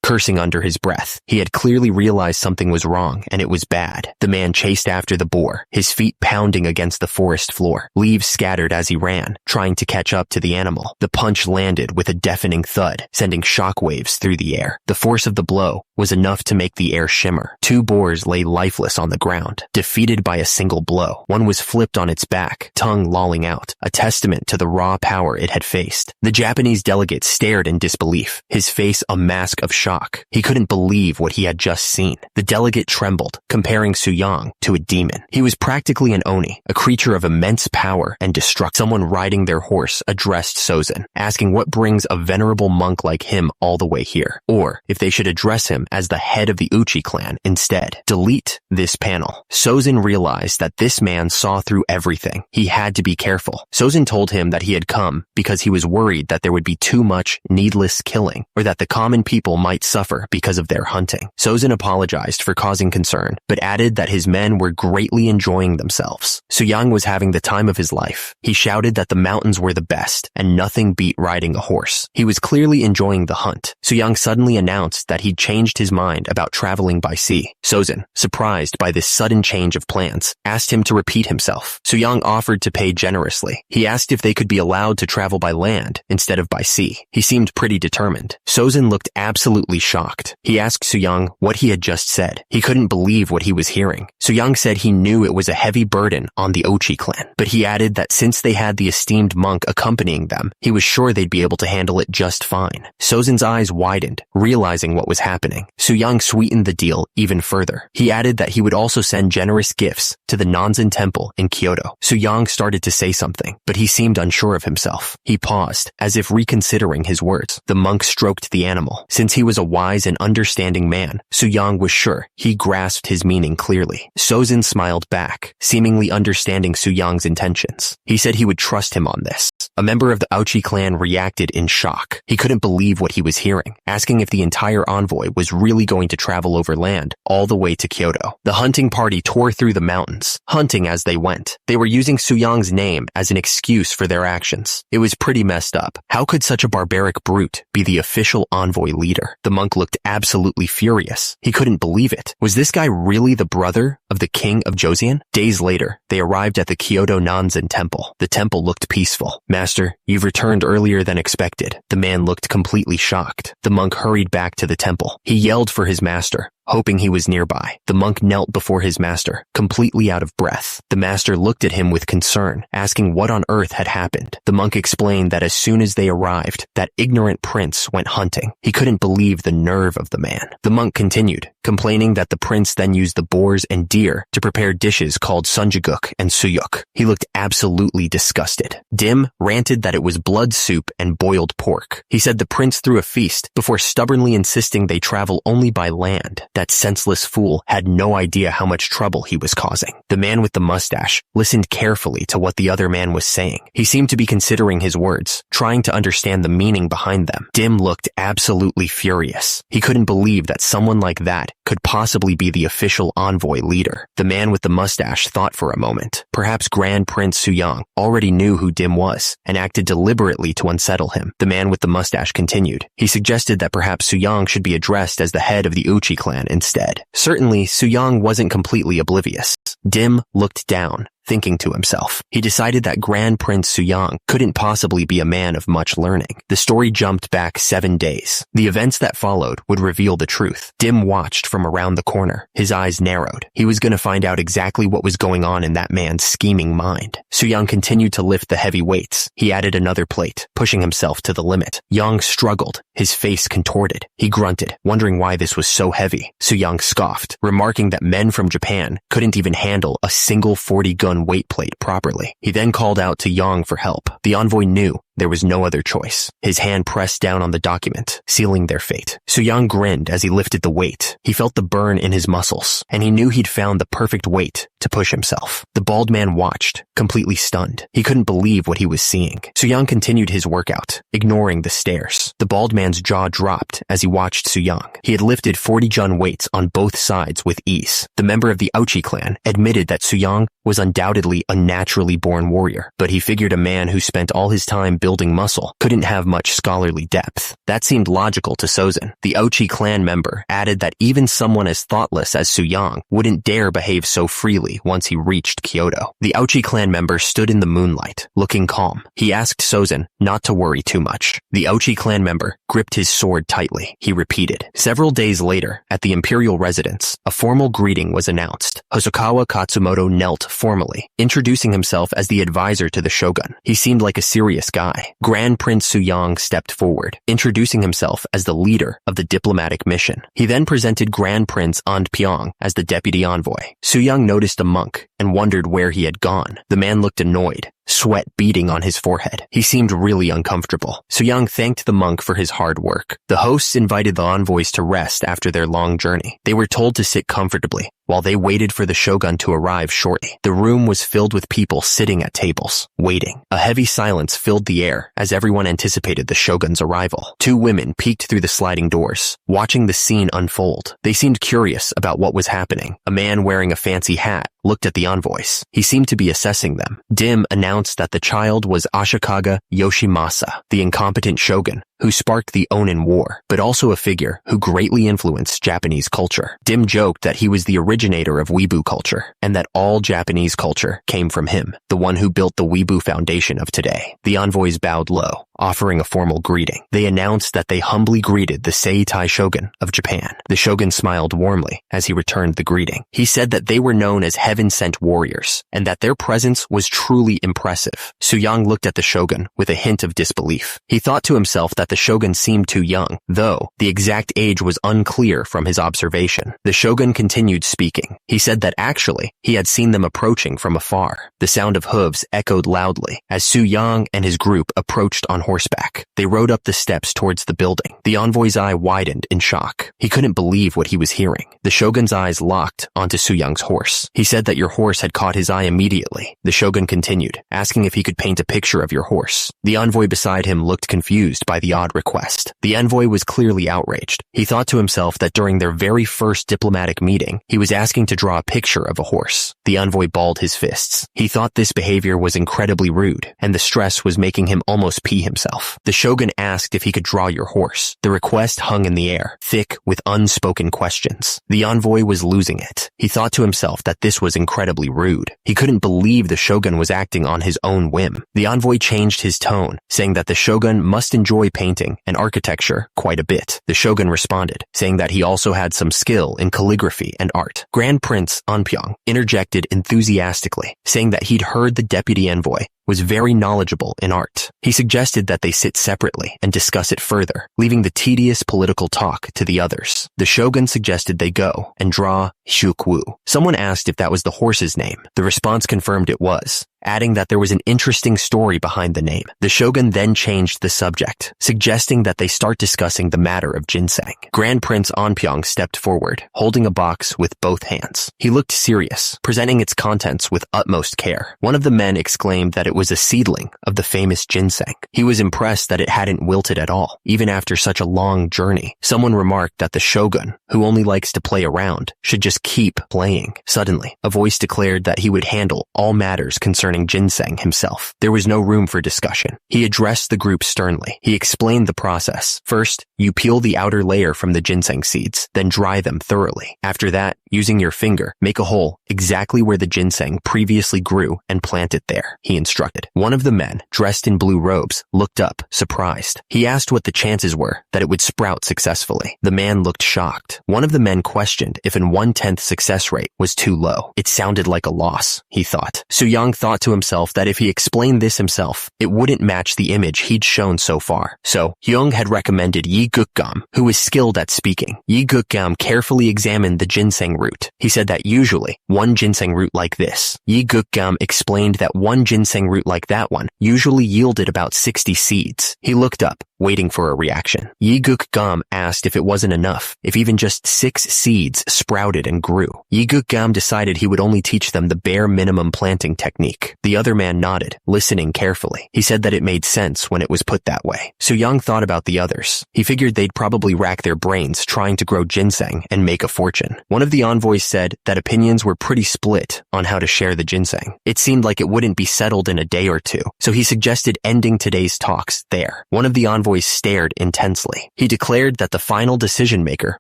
[SPEAKER 1] cursing under his breath. He had clearly realized something was wrong, and it was bad. The man chased after the boar, his feet pounding against the forest floor. Leaves scattered as he ran, trying to catch up to the animal. The punch landed with a deafening thud, sending shockwaves through the air. The force of the blow was enough to make the air shimmer. Two boars lay lifeless on the ground, defeated by a single blow. One was flipped on its back, tongue lolling out, a testament to the raw power it had faced. The Japanese delegate stared in disbelief, his face a mask of shock. He couldn't believe what he had just seen. The delegate trembled, comparing Suyang to a demon. He was practically an oni, a creature of immense power and destruction. Someone riding their horse addressed Sozin, asking what brings a venerable monk like him all the way here, or if they should address him as the head of the Uchi clan instead. Delete this panel. Sozin realized that this man saw through everything. He had to be careful. Sozin told him that he had come because he was worried that there would be too much needless killing, or that the common people might suffer because of their hunting. Sozin apologized for causing concern, but added that his men were greatly enjoying themselves. Suyang was having the time of his life. He shouted that the mountains were the best, and nothing beat riding a horse. He was clearly enjoying the hunt. Suyang suddenly announced that he'd changed his mind about traveling by sea. Sozin, surprised by this sudden change of plans, asked him to repeat himself. Suyang offered to pay generously. He asked if they could be allowed to travel by land instead of by sea. He seemed pretty determined. Sozin looked absolutely shocked. He asked Suyang what he had just said. He couldn't believe what he was hearing. Suyang said he knew it was a heavy burden on the Ochi clan, but he added that since they had the esteemed monk accompanying them, he was sure they'd be able to handle it just fine. Sozin's eyes widened, realizing what was happening. Suyang sweetened the deal even further. He added that he would also send generous gifts to the Nanzen temple in Kyoto. Suyang started to say something, but he seemed unsure of himself. He paused, as if reconsidering his words. The monk stroked the animal. Since he was a wise and understanding man, Suyang was sure he grasped his meaning clearly. Sozin smiled back, seemingly understanding Suyang's intentions. He said he would trust him on this. A member of the Aochi clan reacted in shock. He couldn't believe what he was hearing, asking if the entire envoy was really going to travel over land all the way to Kyoto. The hunting party tore through the mountains, hunting as they went. They were using Suyang's name as an excuse for their actions. It was pretty messed up. How could such a barbaric brute be the official envoy leader? The monk looked absolutely furious. He couldn't believe it. Was this guy really the brother of the king of Joseon? Days later, they arrived at the Kyoto Nanzen temple. The temple looked peaceful. "Master, you've returned earlier than expected." The man looked completely shocked. The monk hurried back to the temple. He yelled for his master, hoping he was nearby. The monk knelt before his master, completely out of breath. The master looked at him with concern, asking what on earth had happened. The monk explained that as soon as they arrived, that ignorant prince went hunting. He couldn't believe the nerve of the man. The monk continued, complaining that the prince then used the boars and deer to prepare dishes called sunjaguk and suyuk. He looked absolutely disgusted. Dim ranted that it was blood soup and boiled pork. He said the prince threw a feast before stubbornly insisting they travel only by land. That senseless fool had no idea how much trouble he was causing. The man with the mustache listened carefully to what the other man was saying. He seemed to be considering his words, trying to understand the meaning behind them. Dim looked absolutely furious. He couldn't believe that someone like that could possibly be the official envoy leader. The man with the mustache thought for a moment. Perhaps Grand Prince Suyang already knew who Dim was and acted deliberately to unsettle him. The man with the mustache continued. He suggested that perhaps Suyang should be addressed as the head of the Uchi clan instead. Certainly, Suyang wasn't completely oblivious. Dim looked down, thinking to himself. He decided that Grand Prince Suyang couldn't possibly be a man of much learning. The story jumped back 7 days. The events that followed would reveal the truth. Dim watched from around the corner. His eyes narrowed. He was going to find out exactly what was going on in that man's scheming mind. Suyang continued to lift the heavy weights. He added another plate, pushing himself to the limit. Yang struggled, his face contorted. He grunted, wondering why this was so heavy. Suyang scoffed, remarking that men from Japan couldn't even handle a single 40-gun weight plate properly. He then called out to Yang for help. The envoy knew there was no other choice. His hand pressed down on the document, sealing their fate. Suyang grinned as he lifted the weight. He felt the burn in his muscles, and he knew he'd found the perfect weight to push himself. The bald man watched, completely stunned. He couldn't believe what he was seeing. Suyang continued his workout, ignoring the stares. The bald man's jaw dropped as he watched Suyang. He had lifted 40-gun weights on both sides with ease. The member of the Uchi clan admitted that Suyang was undoubtedly a naturally born warrior, but he figured a man who spent all his time building muscle couldn't have much scholarly depth. That seemed logical to Sozin. The Uchi clan member added that even someone as thoughtless as Suyang wouldn't dare behave so freely once he reached Kyoto. The Uchi clan member stood in the moonlight, looking calm. He asked Sozin not to worry too much. The Uchi clan member gripped his sword tightly. He repeated. Several days later, at the imperial residence, a formal greeting was announced. Hosokawa Katsumoto knelt formally, introducing himself as the advisor to the shogun. He seemed like a serious guy. Grand Prince Suyang stepped forward, introducing himself as the leader of the diplomatic mission. He then presented Grand Prince Andpyeong as the deputy envoy. Suyang noticed a monk and wondered where he had gone. The man looked annoyed, sweat beading on his forehead. He seemed really uncomfortable. Suyang thanked the monk for his hard work. The hosts invited the envoys to rest after their long journey. They were told to sit comfortably while they waited for the shogun to arrive shortly. The room was filled with people sitting at tables, waiting. A heavy silence filled the air as everyone anticipated the shogun's arrival. 2 women peeked through the sliding doors, watching the scene unfold. They seemed curious about what was happening. A man wearing a fancy hat looked at the envoys. He seemed to be assessing them. Dim announced that the child was Ashikaga Yoshimasa, the incompetent shogun who sparked the Onin War, but also a figure who greatly influenced Japanese culture. Dim joked that he was the originator of Weebu culture, and that all Japanese culture came from him, the one who built the Weebu foundation of today. The envoys bowed low, offering a formal greeting. They announced that they humbly greeted the Seitai shogun of Japan. The shogun smiled warmly as he returned the greeting. He said that they were known as heaven-sent warriors, and that their presence was truly impressive. Suyang looked at the shogun with a hint of disbelief. He thought to himself that the shogun seemed too young, though the exact age was unclear from his observation. The shogun continued speaking. He said that actually he had seen them approaching from afar. The sound of hooves echoed loudly as Suyang and his group approached on horseback. They rode up the steps towards the building. The envoy's eye widened in shock. He couldn't believe what he was hearing. The shogun's eyes locked onto Suyang's horse. He said that your horse had caught his eye immediately. The shogun continued, asking if he could paint a picture of your horse. The envoy beside him looked confused by the odd request. The envoy was clearly outraged. He thought to himself that during their very first diplomatic meeting, he was asking to draw a picture of a horse. The envoy balled his fists. He thought this behavior was incredibly rude, and the stress was making him almost pee himself. The shogun asked if he could draw your horse. The request hung in the air, thick with unspoken questions. The envoy was losing it. He thought to himself that this was incredibly rude. He couldn't believe the shogun was acting on his own whim. The envoy changed his tone, saying that the shogun must enjoy painting and architecture quite a bit. The shogun responded, saying that he also had some skill in calligraphy and art. Grand Prince Andpyeong interjected enthusiastically, saying that he'd heard the deputy envoy was very knowledgeable in art. He suggested that they sit separately and discuss it further, leaving the tedious political talk to the others. The shogun suggested they go and draw Hyukwu. Someone asked if that was the horse's name. The response confirmed it was, adding that there was an interesting story behind the name. The shogun then changed the subject, suggesting that they start discussing the matter of ginseng. Grand Prince Onpyeong stepped forward, holding a box with both hands. He looked serious, presenting its contents with utmost care. One of the men exclaimed that it was a seedling of the famous ginseng. He was impressed that it hadn't wilted at all, even after such a long journey. Someone remarked that the shogun, who only likes to play around, should just keep playing. Suddenly, a voice declared that he would handle all matters concerning ginseng himself. There was no room for discussion. He addressed the group sternly. He explained the process. First, you peel the outer layer from the ginseng seeds, then dry them thoroughly. After that, using your finger, make a hole exactly where the ginseng previously grew and plant it there, he instructed. One of the men, dressed in blue robes, looked up, surprised. He asked what the chances were that it would sprout successfully. The man looked shocked. One of the men questioned if an 1/10 success rate was too low. It sounded like a loss, he thought. Soo-young thought to himself that if he explained this himself, it wouldn't match the image he'd shown so far. So, Hyung had recommended Yi Gukgam, who was skilled at speaking. Yi Gukgam carefully examined the ginseng root. He said that usually, one ginseng root like this. Yi Gukgam explained that one ginseng root like that one usually yielded about 60 seeds. He looked up, waiting for a reaction. Yi Gukgam asked if it wasn't enough, if even just 6 seeds sprouted and grew. Yi Gukgam decided he would only teach them the bare minimum planting technique. The other man nodded, listening carefully. He said that it made sense when it was put that way. Soo-young thought about the others. He figured they'd probably rack their brains trying to grow ginseng and make a fortune. One of the envoys said that opinions were pretty split on how to share the ginseng. It seemed like it wouldn't be settled in a day or two, so he suggested ending today's talks there. One of the envoys stared intensely. He declared that the final decision maker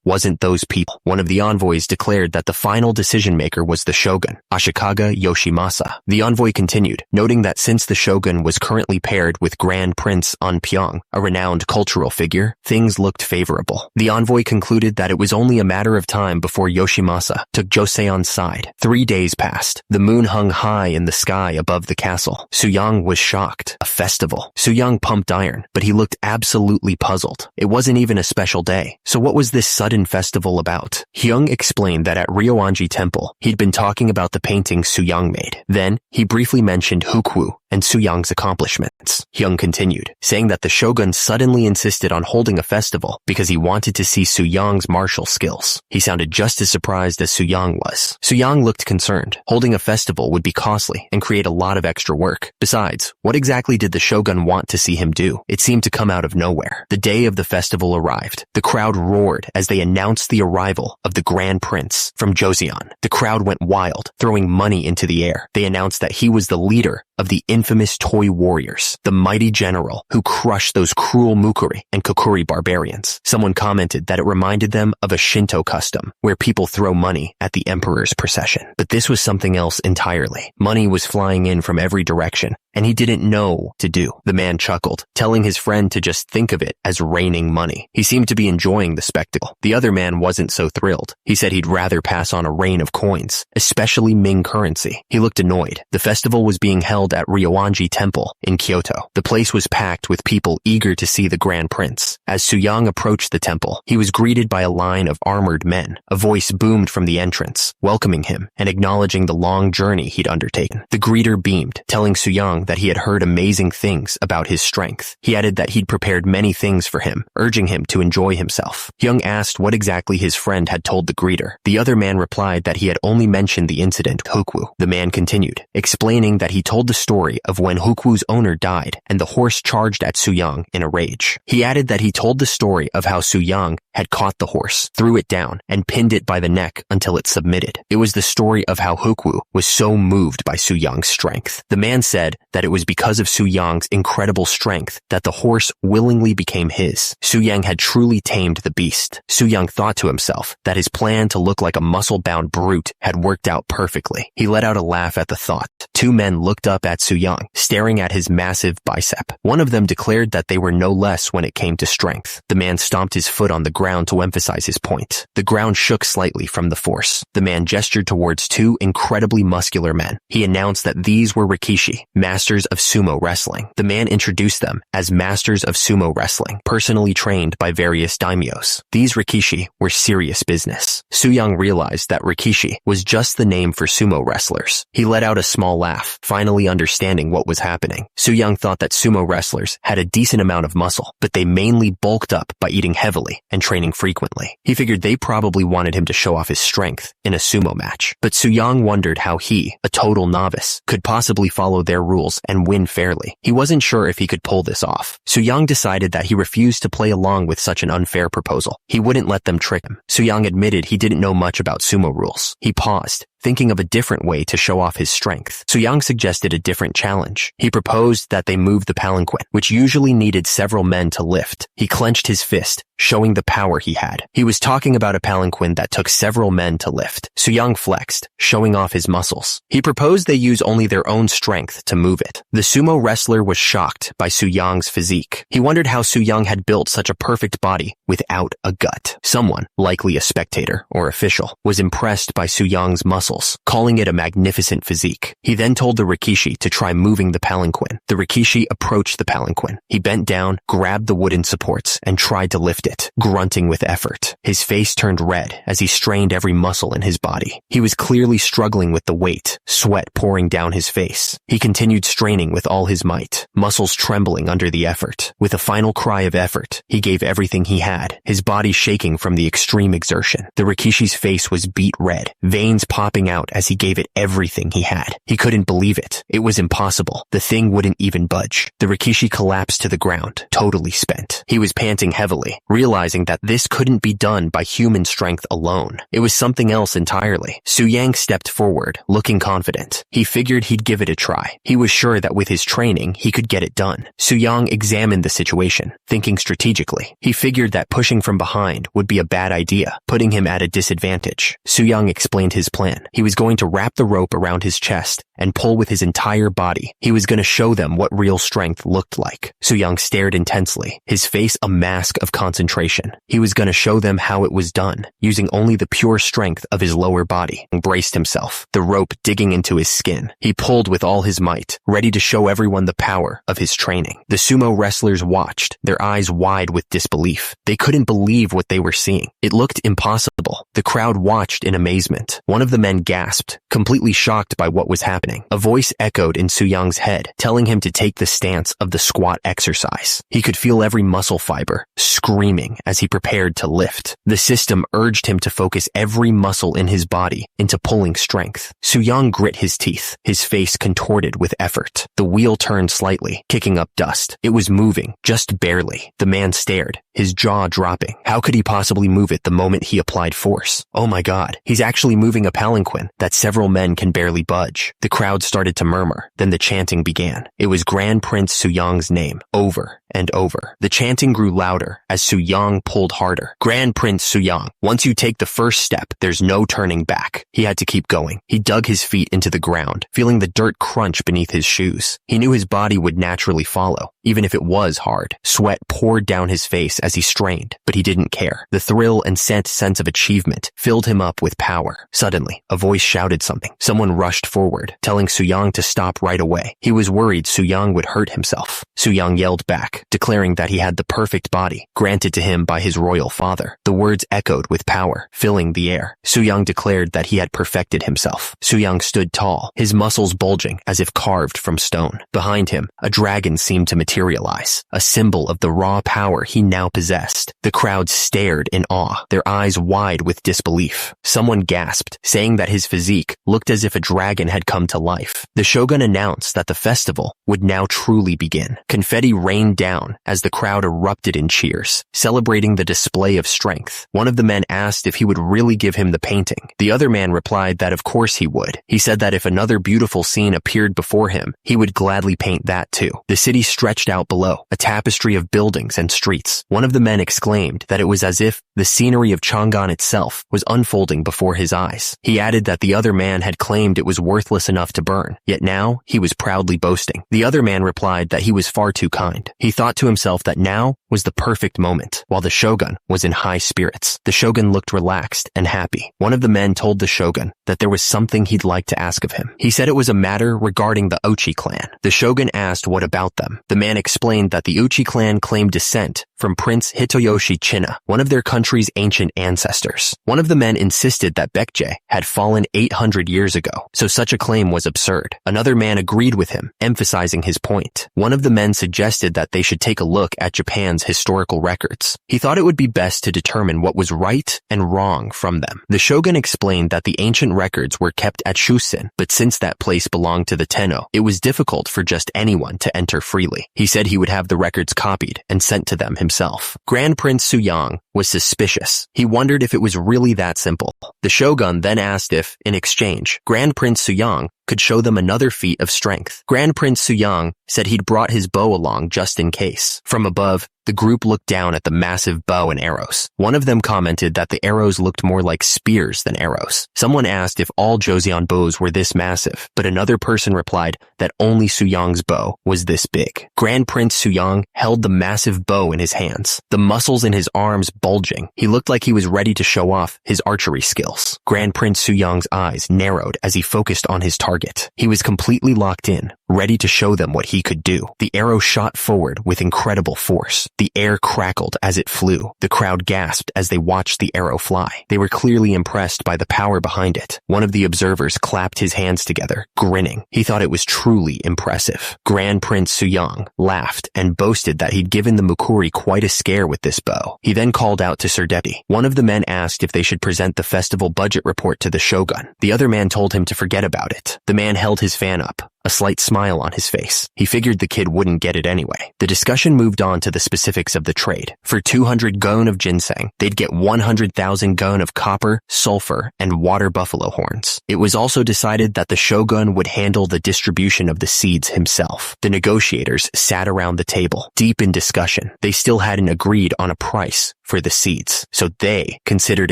[SPEAKER 1] wasn't those people. One of the envoys declared that the final decision maker was the shogun, Ashikaga Yoshimasa. The envoy continued, noting that since the shogun was currently paired with Grand Prince Onpyeong, a renowned cultural figure, things looked favorable. The envoy concluded that it was only a matter of time before Yoshimasa took Joseon's side. 3 days passed. The moon hung high in the sky above the castle. Soo-young was shocked. A festival. Soo-young pumped iron, but he looked absolutely puzzled. It wasn't even a special day. So what was this sudden festival about? Hyung explained that at Ryoanji Temple, he'd been talking about the painting Soo-young made. Then, he briefly mentioned Hyukwu and Soo-young's accomplishments. Hyung continued, saying that the shogun suddenly insisted on holding a festival because he wanted to see Soo-young's martial skills. He sounded just as surprised as Soo-young was. Soo-young looked concerned. Holding a festival would be costly and create a lot of extra work. Besides, what exactly did the shogun want to see him do? It seemed to come out of nowhere. The day of the festival arrived. The crowd roared as they announced the arrival of the Grand Prince from Joseon. The crowd went wild, throwing money into the air. They announced that he was the leader of the infamous toy warriors, the mighty general who crushed those cruel Mukuri and Kokuri barbarians. Someone commented that it reminded them of a Shinto custom, where people throw money at the emperor's procession. But this was something else entirely. Money was flying in from every direction, and he didn't know what to do. The man chuckled, telling his friend to just think of it as raining money. He seemed to be enjoying the spectacle. The other man wasn't so thrilled. He said he'd rather pass on a rain of coins, especially Ming currency. He looked annoyed. The festival was being held at Ryoanji Temple in Kyoto. The place was packed with people eager to see the Grand Prince. As Soo-young approached the temple, he was greeted by a line of armored men. A voice boomed from the entrance, welcoming him and acknowledging the long journey he'd undertaken. The greeter beamed, telling Soo-young that he had heard amazing things about his strength. He added that he'd prepared many things for him, urging him to enjoy himself. Hyung asked what exactly his friend had told the greeter. The other man replied that he had only mentioned the incident Hyukwu. The man continued, explaining that he told the story of when Hyukwu's owner died and the horse charged at Soo-young in a rage. He added that he told the story of how Soo-young had caught the horse, threw it down, and pinned it by the neck until it submitted. It was the story of how Hyukwu was so moved by Soo-young's strength. The man said that it was because of Soo-young's incredible strength that the horse willingly became his. Soo-young had truly tamed the beast. Soo-young thought to himself that his plan to look like a muscle-bound brute had worked out perfectly. He let out a laugh at the thought. 2 men looked up at Soo-young, staring at his massive bicep. One of them declared that they were no less when it came to strength. The man stomped his foot on the ground to emphasize his point. The ground shook slightly from the force. The man gestured towards two incredibly muscular men. He announced that these were Rikishi, masters of sumo wrestling. The man introduced them as masters of sumo wrestling, personally trained by various daimyos. These Rikishi were serious business. Su-young realized that Rikishi was just the name for sumo wrestlers. He let out a small laugh, finally understanding what was happening. Su-young thought that sumo wrestlers had a decent amount of muscle, but they mainly bulked up by eating heavily and training frequently. He figured they probably wanted him to show off his strength in a sumo match. But Su-young wondered how he, a total novice, could possibly follow their rules and win fairly. He wasn't sure if he could pull this off. Su-young decided that he refused to play along with such an unfair proposal. He wouldn't let them trick him. Su-young admitted he didn't know much about sumo rules. He paused, thinking of a different way to show off his strength. Su-young suggested a different challenge. He proposed that they move the palanquin, which usually needed several men to lift. He clenched his fist, showing the power he had. He was talking about a palanquin that took several men to lift. Su-young flexed, showing off his muscles. He proposed they use only their own strength to move it. The sumo wrestler was shocked by Su-young's physique. He wondered how Su-young had built such a perfect body without a gut. Someone, likely a spectator or official, was impressed by Su-young's muscles, calling it a magnificent physique. He then told the Rikishi to try moving the palanquin. The Rikishi approached the palanquin. He bent down, grabbed the wooden supports, and tried to lift it, grunting with effort. His face turned red as he strained every muscle in his body. He was clearly struggling with the weight, sweat pouring down his face. He continued straining with all his might, muscles trembling under the effort. With a final cry of effort, he gave everything he had, his body shaking from the extreme exertion. The Rikishi's face was beet red, veins popping out as he gave it everything he had. He couldn't believe it. It was impossible. The thing wouldn't even budge. The Rikishi collapsed to the ground, totally spent. He was panting heavily, realizing that this couldn't be done by human strength alone. It was something else entirely. Su-young stepped forward, looking confident. He figured he'd give it a try. He was sure that with his training, he could get it done. Su-young examined the situation, thinking strategically. He figured that pushing from behind would be a bad idea, putting him at a disadvantage. Su-young explained his plan. He was going to wrap the rope around his chest and pull with his entire body. He was going to show them what real strength looked like. Su-young stared intensely, his face a mask of concentration. He was going to show them how it was done, using only the pure strength of his lower body. He braced himself, the rope digging into his skin. He pulled with all his might, ready to show everyone the power of his training. The sumo wrestlers watched, their eyes wide with disbelief. They couldn't believe what they were seeing. It looked impossible. The crowd watched in amazement. One of the men gasped, completely shocked by what was happening. A voice echoed in Su-young's head, telling him to take the stance of the squat exercise. He could feel every muscle fiber screaming as he prepared to lift. The system urged him to focus every muscle in his body into pulling strength. Su-young grit his teeth, his face contorted with effort. The wheel turned slightly, kicking up dust. It was moving, just barely. The man stared, his jaw dropping. How could he possibly move it the moment he applied force? Oh my God, he's actually moving a palanquin that several men can barely budge. The crowd started to murmur. Then the chanting began. It was Grand Prince Su-young's name, over and over. The chanting grew louder as Su-young pulled harder. Grand Prince Su-young, once you take the first step, there's no turning back. He had to keep going. He dug his feet into the ground, feeling the dirt crunch beneath his shoes. He knew his body would naturally follow, even if it was hard. Sweat poured down his face as he strained, but he didn't care. The thrill and sense of achievement filled him up with power. Suddenly, a voice shouted something. Someone rushed forward, telling Su-young to stop right away. He was worried Su-young would hurt himself. Su-young yelled back, declaring that he had the perfect body, granted to him by his royal father. The words echoed with power, filling the air. Su-young declared that he had perfected himself. Su-young stood tall, his muscles bulging as if carved from stone. Behind him, a dragon seemed to materialize, a symbol of the raw power he now possessed. The crowd stared in awe, their eyes wide with disbelief. Someone gasped, saying that his physique looked as if a dragon had come to life. The shogun announced that the festival would now truly begin. Confetti rained down as the crowd erupted in cheers, celebrating the display of strength. One of the men asked if he would really give him the painting. The other man replied that of course he would. He said that if another beautiful scene appeared before him, he would gladly paint that too. The city stretched out below, a tapestry of buildings and streets. One of the men exclaimed that it was as if the scenery of Chang'an itself was unfolding before his eyes. He added that the other man had claimed it was worthless enough to burn, yet now he was proudly boasting. The other man replied that he was far too kind. He thought thought to himself that now was the perfect moment, while the shogun was in high spirits. The shogun looked relaxed and happy. One of the men told the shogun that there was something he'd like to ask of him. He said it was a matter regarding the Ochi clan. The shogun asked what about them. The man explained that the Ochi clan claimed descent from Prince Hitoyoshi China, one of their country's ancient ancestors. One of the men insisted that Baekje had fallen 800 years ago, so such a claim was absurd. Another man agreed with him, emphasizing his point. One of the men suggested that they should take a look at Japan's historical records. He thought it would be best to determine what was right and wrong from them. The shogun explained that the ancient records were kept at Shusen, but since that place belonged to the Tenno, it was difficult for just anyone to enter freely. He said he would have the records copied and sent to them himself. Grand Prince Suyang was suspicious. He wondered if it was really that simple. The shogun then asked if, in exchange, Grand Prince Suyang could show them another feat of strength. Grand Prince Suyang said he'd brought his bow along just in case. From above, the group looked down at the massive bow and arrows. One of them commented that the arrows looked more like spears than arrows. Someone asked if all Joseon bows were this massive, but another person replied that only Suyang's bow was this big. Grand Prince Suyang held the massive bow in his hands, the muscles in his arms bulging. He looked like he was ready to show off his archery skills. Grand Prince Suyang's eyes narrowed as he focused on his target. He was completely locked in, ready to show them what he could do. The arrow shot forward with incredible force. The air crackled as it flew. The crowd gasped as they watched the arrow fly. They were clearly impressed by the power behind it. One of the observers clapped his hands together, grinning. He thought it was truly impressive. Grand Prince Suyang laughed and boasted that he'd given the Mukuri quite a scare with this bow. He then called out to Sir Depi. One of the men asked if they should present the festival budget report to the shogun. The other man told him to forget about it. The man held his fan up, a slight smile on his face. He figured the kid wouldn't get it anyway. The discussion moved on to the specifics of the trade. For 200 gon of ginseng, they'd get 100,000 gon of copper, sulfur, and water buffalo horns. It was also decided that the shogun would handle the distribution of the seeds himself. The negotiators sat around the table, deep in discussion. They still hadn't agreed on a price for the seeds, so they considered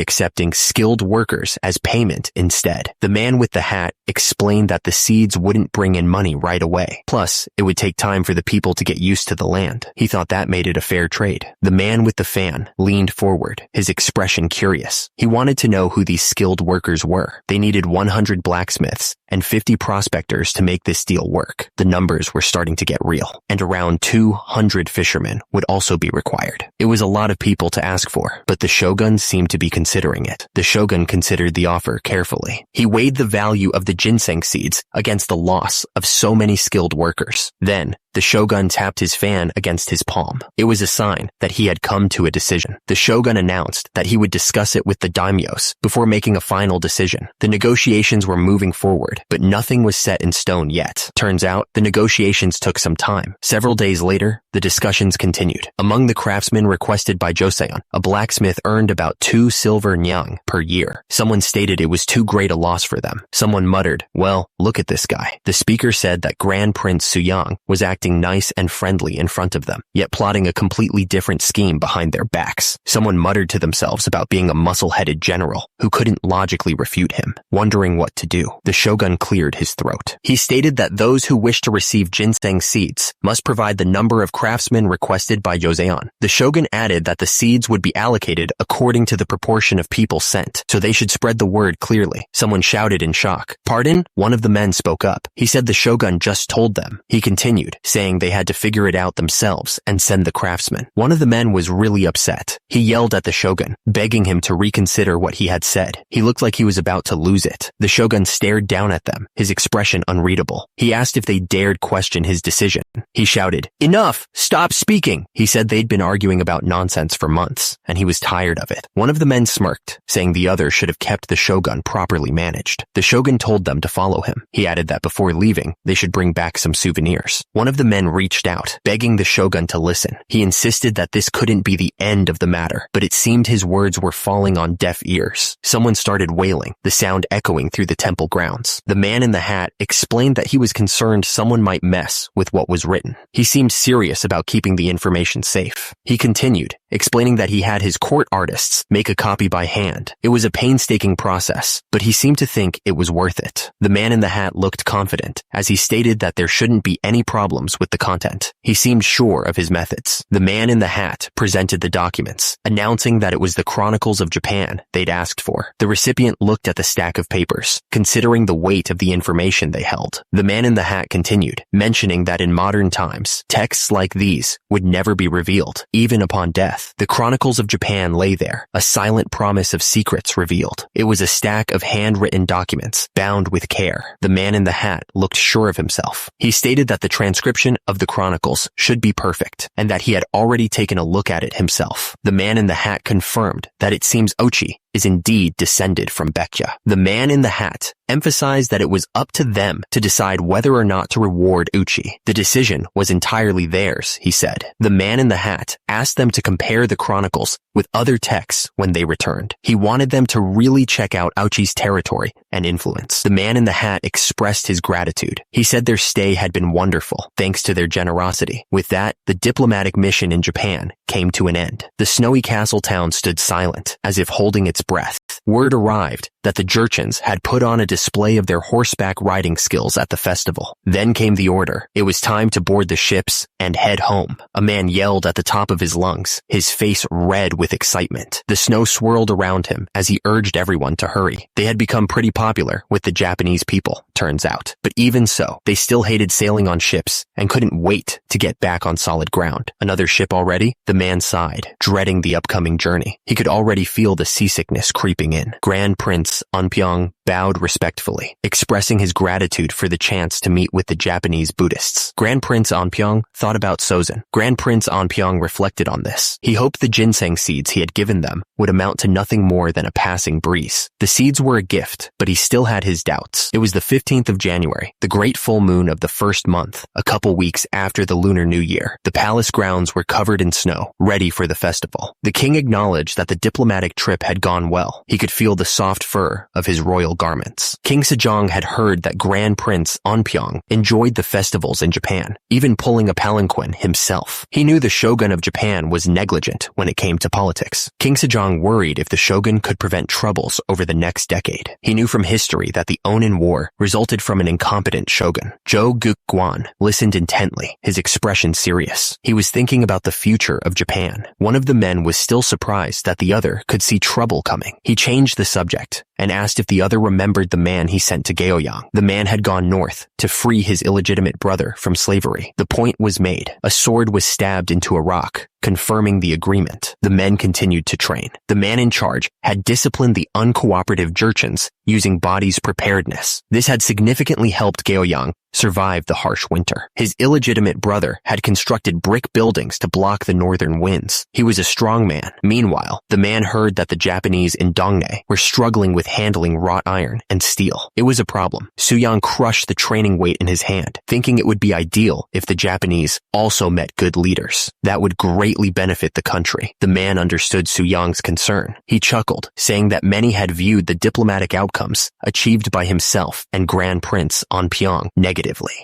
[SPEAKER 1] accepting skilled workers as payment instead. The man with the hat explained that the seeds wouldn't bring in money right away. Plus, it would take time for the people to get used to the land. He thought that made it a fair trade. The man with the fan leaned forward, his expression curious. He wanted to know who these skilled workers were. They needed 100 blacksmiths and 50 prospectors to make this deal work. The numbers were starting to get real, and around 200 fishermen would also be required. It was a lot of people to ask for, but the shogun seemed to be considering it. The shogun considered the offer carefully. He weighed the value of the ginseng seeds against the loss of so many skilled workers. Then, the shogun tapped his fan against his palm. It was a sign that he had come to a decision. The shogun announced that he would discuss it with the daimyos before making a final decision. The negotiations were moving forward, but nothing was set in stone yet. Turns out, the negotiations took some time. Several days later, the discussions continued. Among the craftsmen requested by Joseon, a blacksmith earned about 2 silver nyang per year. Someone stated it was too great a loss for them. Someone muttered, "Well, look at this guy." The speaker said that Grand Prince Suyang was acting nice and friendly in front of them, yet plotting a completely different scheme behind their backs. Someone muttered to themselves about being a muscle-headed general who couldn't logically refute him. Wondering what to do, the shogun cleared his throat. He stated that those who wish to receive ginseng seeds must provide the number of craftsmen requested by Joseon. The shogun added that the seeds would be allocated according to the proportion of people sent, so they should spread the word clearly. Someone shouted in shock. "Pardon?" One of the men spoke up. He said the shogun just told them. He continued, saying they had to figure it out themselves and send the craftsmen. One of the men was really upset. He yelled at the shogun, begging him to reconsider what he had said. He looked like he was about to lose it. The shogun stared down at them, his expression unreadable. He asked if they dared question his decision. He shouted, "Enough! Stop speaking!" He said they'd been arguing about nonsense for months, and he was tired of it. One of the men smirked, saying the other should have kept the shogun properly managed. The shogun told them to follow him. He added that before leaving, they should bring back some souvenirs. One of the men reached out, begging the shogun to listen. He insisted that this couldn't be the end of the matter, but it seemed his words were falling on deaf ears. Someone started wailing, the sound echoing through the temple grounds. The man in the hat explained that he was concerned someone might mess with what was written. He seemed serious about keeping the information safe. He continued, explaining that he had his court artists make a copy by hand. It was a painstaking process, but he seemed to think it was worth it. The man in the hat looked confident as he stated that there shouldn't be any problems with the content. He seemed sure of his methods. The man in the hat presented the documents, announcing that it was the Chronicles of Japan they'd asked for. The recipient looked at the stack of papers, considering the weight of the information they held. The man in the hat continued, mentioning that in modern times, texts like these would never be revealed, even upon death. The Chronicles of Japan lay there, a silent promise of secrets revealed. It was a stack of handwritten documents, bound with care. The man in the hat looked sure of himself. He stated that the transcription of the Chronicles should be perfect, and that he had already taken a look at it himself. The man in the hat confirmed that it seems Ochi is indeed descended from Baekja. The man in the hat emphasized that it was up to them to decide whether or not to reward Uchi. The decision was entirely theirs, he said. The man in the hat asked them to compare the Chronicles with other texts when they returned. He wanted them to really check out Uchi's territory and influence. The man in the hat expressed his gratitude. He said their stay had been wonderful, thanks to their generosity. With that, the diplomatic mission in Japan came to an end. The snowy castle town stood silent, as if holding its breath. Word arrived that the Jurchens had put on a display of their horseback riding skills at the festival. Then came the order. It was time to board the ships and head home. A man yelled at the top of his lungs, his face red with excitement. The snow swirled around him as he urged everyone to hurry. They had become pretty popular with the Japanese people, turns out. But even so, they still hated sailing on ships and couldn't wait to get back on solid ground. Another ship already? The man sighed, dreading the upcoming journey. He could already feel the seasickness creeping in. Grand Prince Anpyeong bowed respectfully, expressing his gratitude for the chance to meet with the Japanese Buddhists. Grand Prince Anpyeong thought about Sozin. Grand Prince Anpyeong reflected on this. He hoped the ginseng seeds he had given them would amount to nothing more than a passing breeze. The seeds were a gift, but he still had his doubts. It was the 15th of January, the great full moon of the first month, a couple weeks after the Lunar New Year. The palace grounds were covered in snow, ready for the festival. The king acknowledged that the diplomatic trip had gone well. He could feel the soft fur of his royal garments. King Sejong had heard that Grand Prince Anpyeong enjoyed the festivals in Japan, even pulling a palanquin himself. He knew the shogun of Japan was negligent when it came to politics. King Sejong worried if the shogun could prevent troubles over the next decade. He knew from history that the Onin War resulted from an incompetent shogun. Jo Guk-gwan listened intently, his expression serious. He was thinking about the future of Japan. One of the men was still surprised that the other could see trouble coming. He changed the subject and asked if the other remembered the man he sent to Gaoyang. The man had gone north to free his illegitimate brother from slavery. The point was made. A sword was stabbed into a rock, confirming the agreement. The men continued to train. The man in charge had disciplined the uncooperative Jurchens using body's preparedness. This had significantly helped Gaoyang survive the harsh winter. His illegitimate brother had constructed brick buildings to block the northern winds. He was a strong man. Meanwhile, the man heard that the Japanese in Dongne were struggling with handling wrought iron and steel. It was a problem. Suyang crushed the training weight in his hand, thinking it would be ideal if the Japanese also met good leaders. That would greatly benefit the country. The man understood Suyang's concern. He chuckled, saying that many had viewed the diplomatic outcomes achieved by himself and Grand Prince Anpyeong negatively.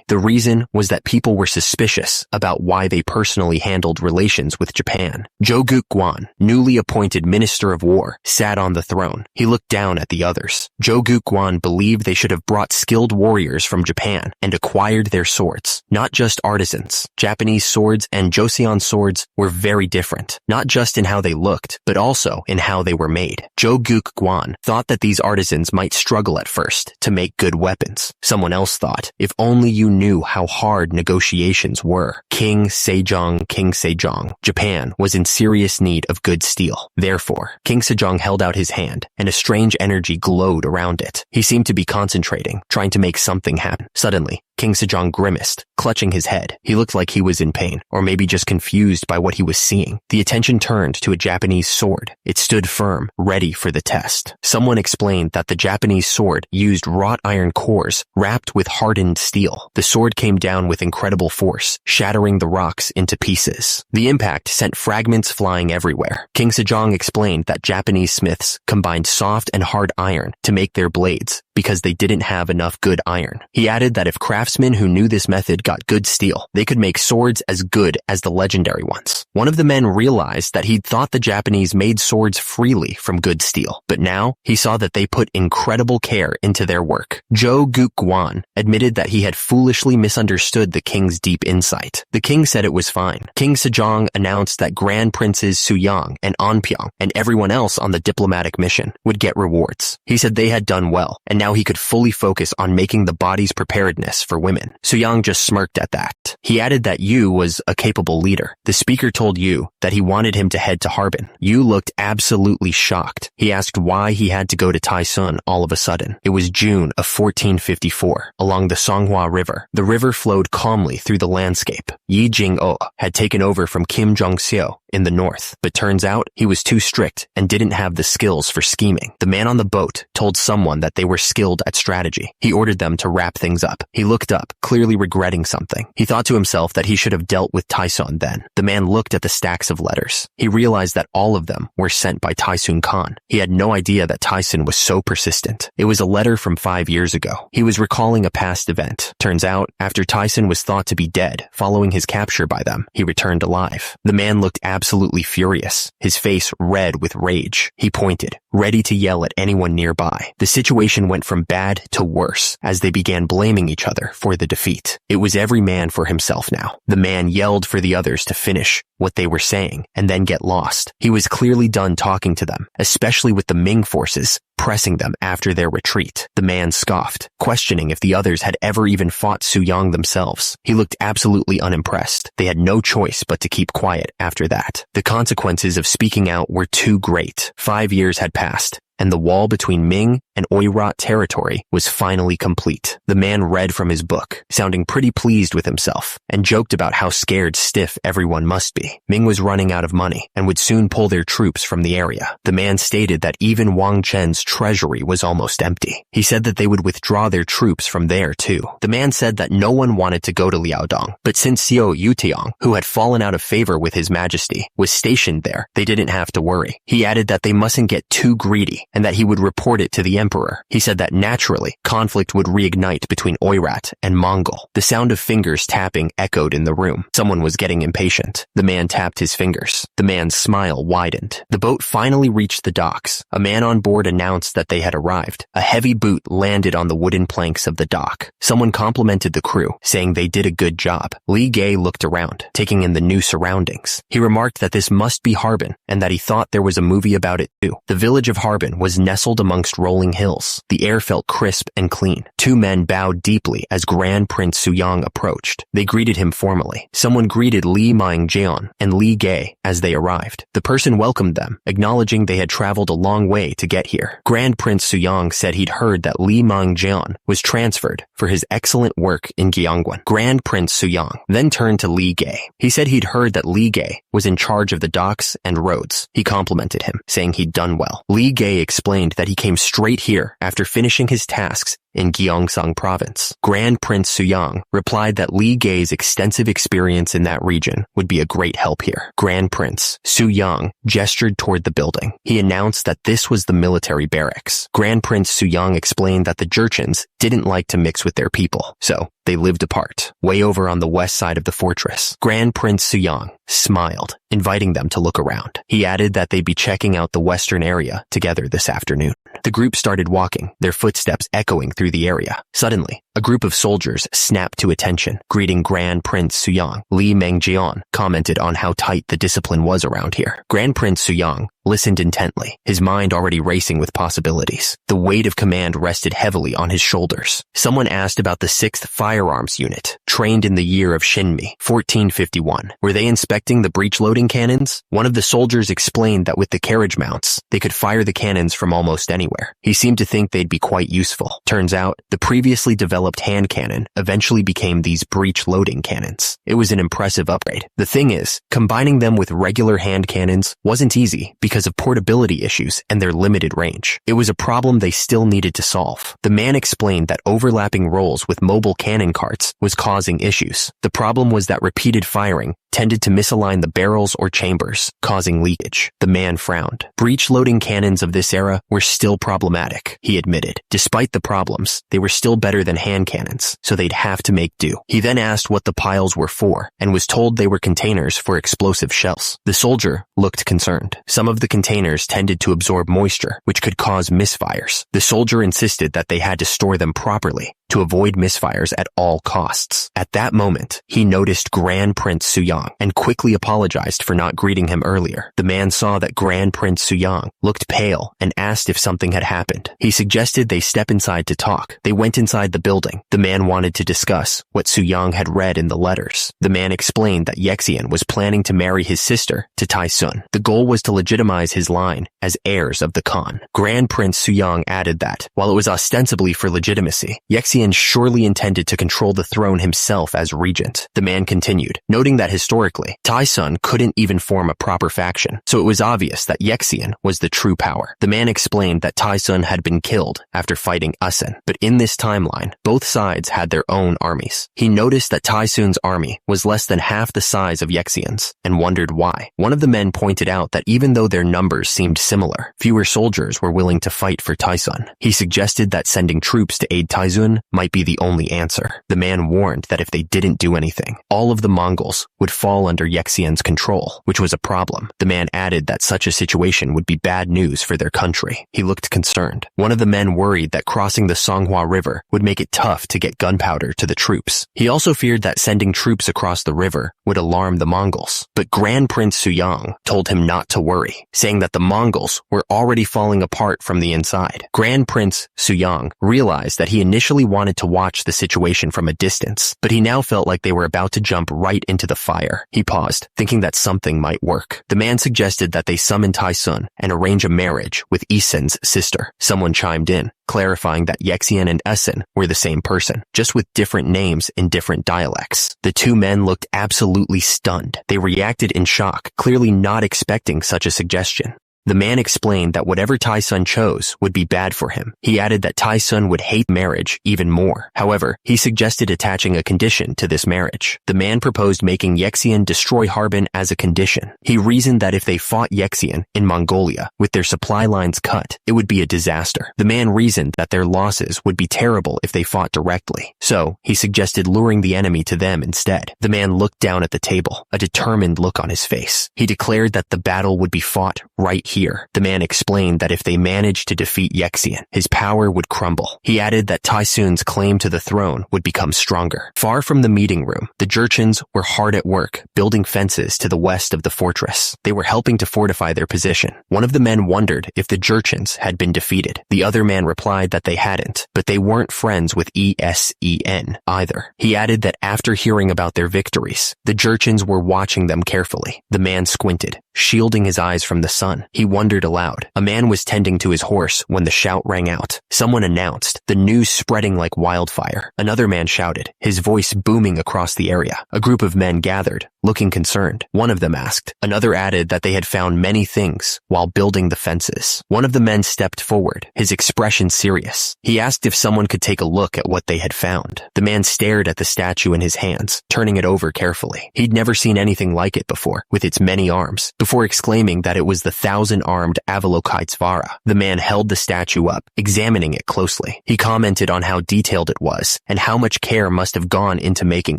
[SPEAKER 1] The reason was that people were suspicious about why they personally handled relations with Japan. Jo Guk-gwan, newly appointed Minister of War, sat on the throne. He looked down at the others. Jo Guk-gwan believed they should have brought skilled warriors from Japan and acquired their swords, not just artisans. Japanese swords and Joseon swords were very different, not just in how they looked, but also in how they were made. Jo Guk-gwan thought that these artisans might struggle at first to make good weapons. Someone else thought, if only you knew how hard negotiations were. King Sejong. Japan was in serious need of good steel. Therefore, King Sejong held out his hand, and a strange energy glowed around it. He seemed to be concentrating, trying to make something happen. Suddenly, King Sejong grimaced, clutching his head. He looked like he was in pain, or maybe just confused by what he was seeing. The attention turned to a Japanese sword. It stood firm, ready for the test. Someone explained that the Japanese sword used wrought iron cores wrapped with hardened steel. steel. The sword came down with incredible force, shattering the rocks into pieces. The impact sent fragments flying everywhere. King Sejong explained that Japanese smiths combined soft and hard iron to make their blades because they didn't have enough good iron. He added that if craftsmen who knew this method got good steel, they could make swords as good as the legendary ones. One of the men realized that he'd thought the Japanese made swords freely from good steel, but now he saw that they put incredible care into their work. Jo Guk-gwan admitted that he had foolishly misunderstood the king's deep insight. The king said it was fine. King Sejong announced that Grand Princes Suyang and Onpyeong and everyone else on the diplomatic mission would get rewards. He said they had done well, and now he could fully focus on making the body's preparedness for women. Suyang just smirked at that. He added that Yu was a capable leader. The speaker told Yu that he wanted him to head to Harbin. Yu looked absolutely shocked. He asked why he had to go to Taisun all of a sudden. It was June of 1454, along the Songhua River. The river flowed calmly through the landscape. Yi Jing-o had taken over from Kim Jong-seo in the north, but turns out he was too strict and didn't have the skills for scheming. The man on the boat told someone that they were skilled at strategy. He ordered them to wrap things up. He looked up, clearly regretting something. He thought to himself that he should have dealt with Taisun then. The man looked at the stacks of letters. He realized that all of them were sent by Taisun Khan. He had no idea that Taisun was so persistent. It was a letter from 5 years ago. He was recalling a past event. Turns out, after Taisun was thought to be dead following his capture by them, he returned alive. The man looked absolutely furious, his face red with rage. He pointed, ready to yell at anyone nearby. The situation went from bad to worse as they began blaming each other for the defeat. It was every man for himself now. The man yelled for the others to finish what they were saying and then get lost. He was clearly done talking to them, especially with the Ming forces pressing them after their retreat. The man scoffed, questioning if the others had ever even fought Suyang themselves. He looked absolutely unimpressed. They had no choice but to keep quiet after that. The consequences of speaking out were too great. 5 years had passed, and the wall between Ming and Oirat territory was finally complete. The man read from his book, sounding pretty pleased with himself, and joked about how scared stiff everyone must be. Ming was running out of money and would soon pull their troops from the area. The man stated that even Wang Chen's treasury was almost empty. He said that they would withdraw their troops from there too. The man said that no one wanted to go to Liaodong, but since Xiao Yutiang, who had fallen out of favor with his majesty, was stationed there, they didn't have to worry. He added that they mustn't get too greedy and that he would report it to the emperor. He said that naturally, conflict would reignite between Oirat and Mongol. The sound of fingers tapping echoed in the room. Someone was getting impatient. The man tapped his fingers. The man's smile widened. The boat finally reached the docks. A man on board announced that they had arrived. A heavy boot landed on the wooden planks of the dock. Someone complimented the crew, saying they did a good job. Li Gay looked around, taking in the new surroundings. He remarked that this must be Harbin, and that he thought there was a movie about it too. The village of Harbin was nestled amongst rolling hills. The air felt crisp and clean. 2 men bowed deeply as Grand Prince Suyang approached. They greeted him formally. Someone greeted Li Mangjeon and Li Gay as they arrived. The person welcomed them, acknowledging they had traveled a long way to get here. Grand Prince Suyang said he'd heard that Li Mangjeon was transferred for his excellent work in Gyeongwon. Grand Prince Suyang then turned to Li Gay. He said he'd heard that Li Gay was in charge of the docks and roads. He complimented him, saying he'd done well. Li Gay explained that he came straight here after finishing his tasks in Gyeongsang province. Grand Prince Suyang replied that Li Gay's extensive experience in that region would be a great help here. Grand Prince Suyang gestured toward the building. He announced that this was the military barracks. Grand Prince Suyang explained that the Jurchens didn't like to mix with their people, so they lived apart, way over on the west side of the fortress. Grand Prince Suyang smiled, inviting them to look around. He added that they'd be checking out the western area together this afternoon. The group started walking, their footsteps echoing through the area. Suddenly, a group of soldiers snapped to attention, greeting Grand Prince Suyang. Li Mengjian commented on how tight the discipline was around here. Grand Prince Suyang listened intently, his mind already racing with possibilities. The weight of command rested heavily on his shoulders. Someone asked about the 6th Firearms Unit, trained in the year of Shinmi, 1451. Were they inspecting the breech-loading cannons? One of the soldiers explained that with the carriage mounts, they could fire the cannons from almost anywhere. He seemed to think they'd be quite useful. Turns out, the previously developed developed hand cannon eventually became these breech-loading cannons. It was an impressive upgrade. The thing is, combining them with regular hand cannons wasn't easy because of portability issues and their limited range. It was a problem they still needed to solve. The man explained that overlapping rolls with mobile cannon carts was causing issues. The problem was that repeated firing tended to misalign the barrels or chambers, causing leakage. The man frowned. Breech-loading cannons of this era were still problematic, he admitted. Despite the problems, they were still better than hand cannons, so they'd have to make do. He then asked what the piles were for, and was told they were containers for explosive shells. The soldier looked concerned. Some of the containers tended to absorb moisture, which could cause misfires. The soldier insisted that they had to store them properly to avoid misfires at all costs. At that moment, he noticed Grand Prince Suyang and quickly apologized for not greeting him earlier. The man saw that Grand Prince Suyang looked pale and asked if something had happened. He suggested they step inside to talk. They went inside the building. The man wanted to discuss what Suyang had read in the letters. The man explained that Yexian was planning to marry his sister to Tai Sun. The goal was to legitimize his line as heirs of the Khan. Grand Prince Suyang added that, while it was ostensibly for legitimacy, Yexian surely intended to control the throne himself as regent. The man continued, noting that historically, Tai Sun couldn't even form a proper faction, so it was obvious that Yexian was the true power. The man explained that Tai Sun had been killed after fighting Usen, but in this timeline, both sides had their own armies. He noticed that Tai Sun's army was less than half the size of Yexian's, and wondered why. One of the men pointed out that even though their numbers seemed similar, fewer soldiers were willing to fight for Tai Sun. He suggested that sending troops to aid Tai Sun might be the only answer. The man warned that if they didn't do anything, all of the Mongols would fall under Yexian's control, which was a problem. The man added that such a situation would be bad news for their country. He looked concerned. One of the men worried that crossing the Songhua River would make it tough to get gunpowder to the troops. He also feared that sending troops across the river would alarm the Mongols. But Grand Prince Suyang told him not to worry, saying that the Mongols were already falling apart from the inside. Grand Prince Suyang realized that he initially wanted to watch the situation from a distance, but he now felt like they were about to jump right into the fire. He paused, thinking that something might work. The man suggested that they summon Tai Sun and arrange a marriage with Isen's sister. Someone chimed in, clarifying that Yexian and Usen were the same person, just with different names in different dialects. The two men looked absolutely stunned. They reacted in shock, clearly not expecting such a suggestion. The man explained that whatever Tai Sun chose would be bad for him. He added that Tai Sun would hate marriage even more. However, he suggested attaching a condition to this marriage. The man proposed making Yexian destroy Harbin as a condition. He reasoned that if they fought Yexian in Mongolia with their supply lines cut, it would be a disaster. The man reasoned that their losses would be terrible if they fought directly. So, he suggested luring the enemy to them instead. The man looked down at the table, a determined look on his face. He declared that the battle would be fought right here. The man explained that if they managed to defeat Yexian, his power would crumble. He added that Tai Sun's claim to the throne would become stronger. Far from the meeting room, the Jurchens were hard at work, building fences to the west of the fortress. They were helping to fortify their position. One of the men wondered if the Jurchens had been defeated. The other man replied that they hadn't, but they weren't friends with Esen either. He added that after hearing about their victories, the Jurchens were watching them carefully. The man squinted, shielding his eyes from the sun. He wondered aloud. A man was tending to his horse when the shout rang out. Someone announced, the news spreading like wildfire. Another man shouted, his voice booming across the area. A group of men gathered, looking concerned. One of them asked. Another added that they had found many things while building the fences. One of the men stepped forward, his expression serious. He asked if someone could take a look at what they had found. The man stared at the statue in his hands, turning it over carefully. He'd never seen anything like it before, with its many arms, before exclaiming that it was the thousand-armed Avalokitesvara. The man held the statue up, examining it closely. He commented on how detailed it was, and how much care must have gone into making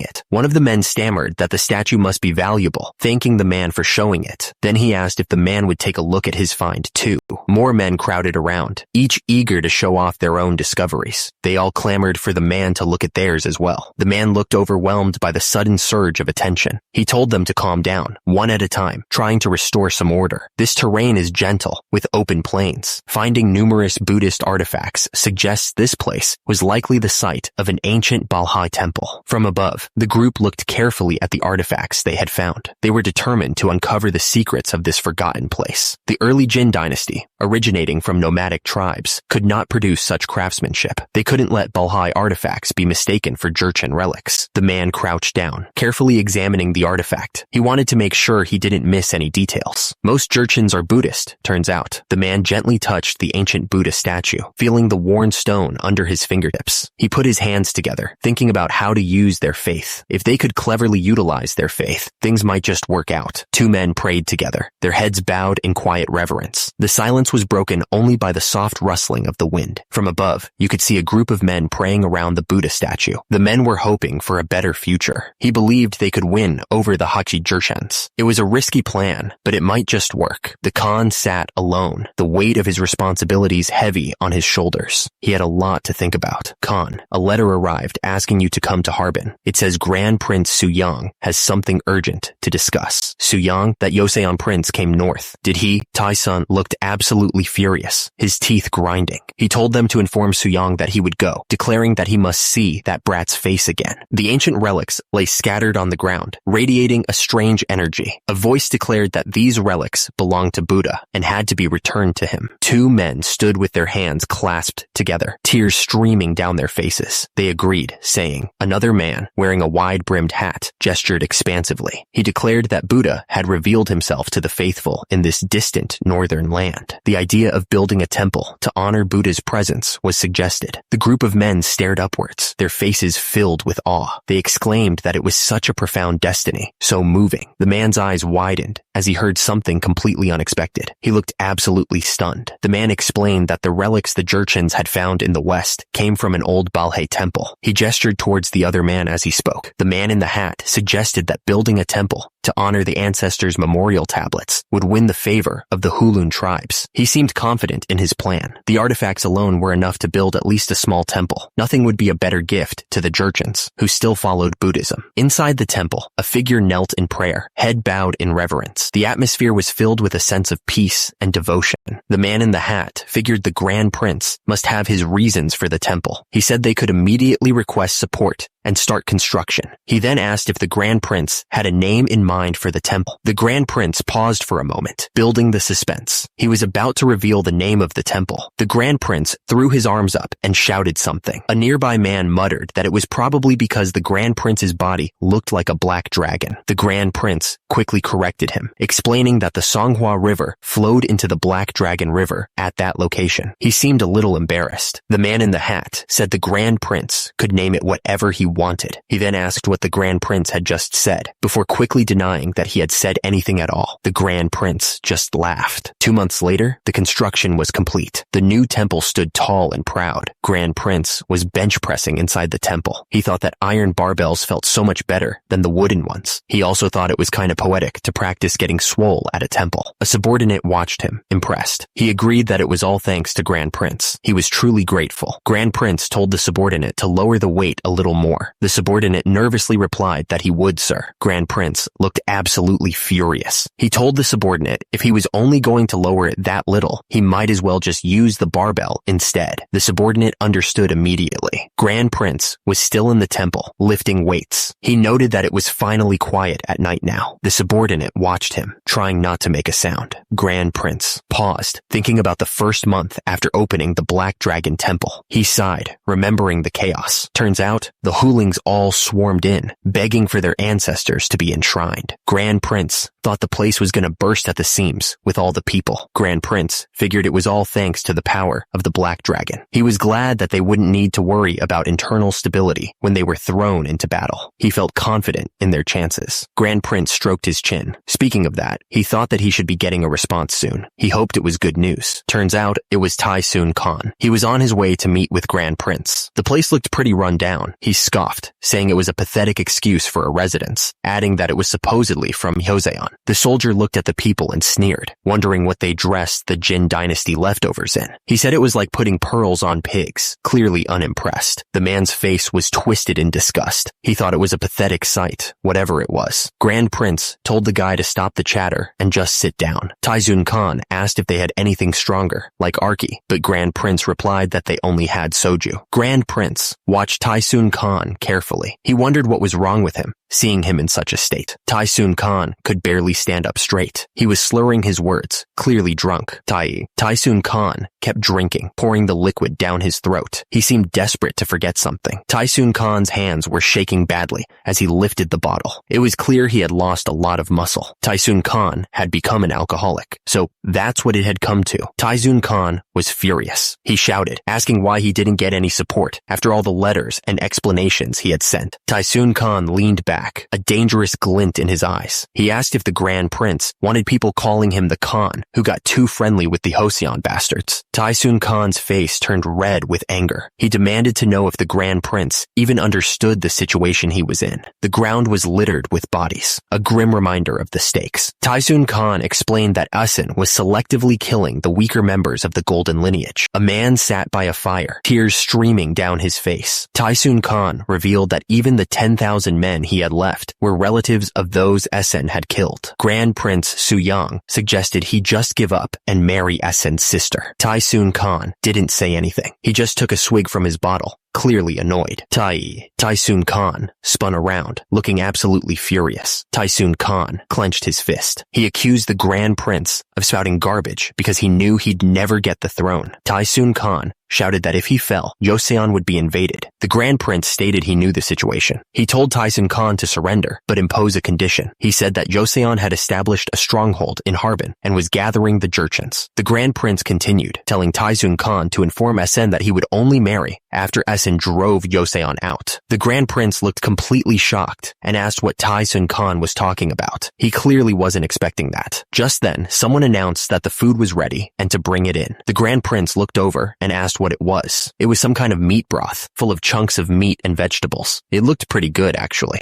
[SPEAKER 1] it. One of the men stammered that the statue must be valuable, thanking the man for showing it. Then he asked if the man would take a look at his find too. More men crowded around, each eager to show off their own discoveries. They all clamored for the man to look at theirs as well. The man looked overwhelmed by the sudden surge of attention. He told them to calm down, one at a time, trying to restore some order. This terrain is gentle, with open plains. Finding numerous Buddhist artifacts suggests this place was likely the site of an ancient Balhai temple. From above, the group looked carefully at the artifacts they had found. They were determined to uncover the secrets of this forgotten place. The early Jin dynasty originating from nomadic tribes, could not produce such craftsmanship. They couldn't let Balhai artifacts be mistaken for Jurchen relics. The man crouched down, carefully examining the artifact. He wanted to make sure he didn't miss any details. Most Jurchens are Buddhist, turns out. The man gently touched the ancient Buddha statue, feeling the worn stone under his fingertips. He put his hands together, thinking about how to use their faith. If they could cleverly utilize their faith, things might just work out. Two men prayed together, their heads bowed in quiet reverence. The silence was broken only by the soft rustling of the wind. From above, you could see a group of men praying around the Buddha statue. The men were hoping for a better future. He believed they could win over the Hachi Jurchens. It was a risky plan, but it might just work. The Khan sat alone, the weight of his responsibilities heavy on his shoulders. He had a lot to think about. Khan, a letter arrived asking you to come to Harbin. It says Grand Prince Suyang has something urgent to discuss. Suyang, that Yoseon prince, came north. Did he? Tai-sun looked absolutely furious, his teeth grinding. He told them to inform Suyang that he would go, declaring that he must see that brat's face again. The ancient relics lay scattered on the ground, radiating a strange energy. A voice declared that these relics belonged to Buddha and had to be returned to him. Two men stood with their hands clasped together, tears streaming down their faces. They agreed, saying, another man, wearing a wide-brimmed hat, gestured expansively. He declared that Buddha had revealed himself to the faithful in this distant northern land. The idea of building a temple to honor Buddha's presence was suggested. The group of men stared upwards, their faces filled with awe. They exclaimed that it was such a profound destiny, so moving. The man's eyes widened as he heard something completely unexpected. He looked absolutely stunned. The man explained that the relics the Jurchens had found in the west came from an old Balhae temple. He gestured towards the other man as he spoke. The man in the hat suggested that building a temple to honor the ancestors' memorial tablets would win the favor of the Hulun tribes. He seemed confident in his plan. The artifacts alone were enough to build at least a small temple. Nothing would be a better gift to the Jurchens, who still followed Buddhism. Inside the temple, a figure knelt in prayer, head bowed in reverence. The atmosphere was filled with a sense of peace and devotion. The man in the hat figured the Grand Prince must have his reasons for the temple. He said they could immediately request support and start construction. He then asked if the Grand Prince had a name in mind for the temple. The Grand Prince paused for a moment, building the suspense. He was about to reveal the name of the temple. The Grand Prince threw his arms up and shouted something. A nearby man muttered that it was probably because the Grand Prince's body looked like a black dragon. The Grand Prince quickly corrected him, explaining that the Songhua River flowed into the Black Dragon River at that location. He seemed a little embarrassed. The man in the hat said the Grand Prince could name it whatever he wanted. He then asked what the Grand Prince had just said, before quickly denying that he had said anything at all. The Grand Prince just laughed. 2 months later, the construction was complete. The new temple stood tall and proud. Grand Prince was bench pressing inside the temple. He thought that iron barbells felt so much better than the wooden ones. He also thought it was kind of poetic to practice getting swole at a temple. A subordinate watched him, impressed. He agreed that it was all thanks to Grand Prince. He was truly grateful. Grand Prince told the subordinate to lower the weight a little more. The subordinate nervously replied that he would, sir. Grand Prince looked absolutely furious. He told the subordinate if he was only going to lower it that little, he might as well just use the barbell instead. The subordinate understood immediately. Grand Prince was still in the temple, lifting weights. He noted that it was finally quiet at night now. The subordinate watched him, trying not to make a sound. Grand Prince paused, thinking about the first month after opening the Black Dragon Temple. He sighed, remembering the chaos. Turns out, the Hulings all swarmed in, begging for their ancestors to be enshrined. Grand Prince thought the place was going to burst at the seams with all the people. Grand Prince figured it was all thanks to the power of the Black Dragon. He was glad that they wouldn't need to worry about internal stability when they were thrown into battle. He felt confident in their chances. Grand Prince stroked his chin. Speaking of that, he thought that he should be getting a response soon. He hoped it was good news. Turns out, it was Tai-sun Khan. He was on his way to meet with Grand Prince. The place looked pretty run down. He scoffed, saying it was a pathetic excuse for a residence, adding that it was supposedly from Joseon. The soldier looked at the people and sneered, wondering what they dressed the Jin dynasty leftovers in. He said it was like putting pearls on pigs, clearly unimpressed. The man's face was twisted in disgust. He thought it was a pathetic sight, whatever it was. Grand Prince told the guy to stop the chatter and just sit down. Tai-sun Khan asked if they had anything stronger, like Arki, but Grand Prince replied that they only had soju. Grand Prince watched Tai-sun Khan carefully. He wondered what was wrong with him, seeing him in such a state. Tai-sun Khan could barely stand up straight. He was slurring his words, clearly drunk. Taisun Khan kept drinking, pouring the liquid down his throat. He seemed desperate to forget something. Taisun Khan's hands were shaking badly as he lifted the bottle. It was clear he had lost a lot of muscle. Taisun Khan had become an alcoholic, so that's what it had come to. Taisun Khan was furious. He shouted, asking why he didn't get any support after all the letters and explanations he had sent. Taisun Khan leaned back, a dangerous glint in his eyes. He asked if the Grand Prince wanted people calling him the Khan, who got too friendly with the Joseon bastards. Taisun Khan's face turned red with anger. He demanded to know if the Grand Prince even understood the situation he was in. The ground was littered with bodies, a grim reminder of the stakes. Taisun Khan explained that Asen was selectively killing the weaker members of the golden lineage. A man sat by a fire, tears streaming down his face. Taisun Khan revealed that even the 10,000 men he had left were relatives of those Asen had killed. Grand Prince Suyang suggested he just give up and marry Asen's sister. Taisun Khan didn't say anything. He just took a swig from his bottle, clearly annoyed. Taisun Khan spun around, looking absolutely furious. Taisun Khan clenched his fist. He accused the Grand Prince of spouting garbage because he knew he'd never get the throne. Taisun Khan shouted that if he fell, Joseon would be invaded. The Grand Prince stated he knew the situation. He told Taisun Khan to surrender, but impose a condition. He said that Joseon had established a stronghold in Harbin and was gathering the Jurchens. The Grand Prince continued, telling Taisun Khan to inform Asen that he would only marry after Asen drove Joseon out. The Grand Prince looked completely shocked and asked what Taisun Khan was talking about. He clearly wasn't expecting that. Just then, someone announced that the food was ready and to bring it in. The Grand Prince looked over and asked what it was. It was some kind of meat broth, full of chunks of meat and vegetables. It looked pretty good, actually.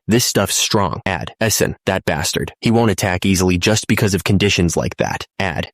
[SPEAKER 1] This stuff's strong. Asen, that bastard. He won't attack easily just because of conditions like that.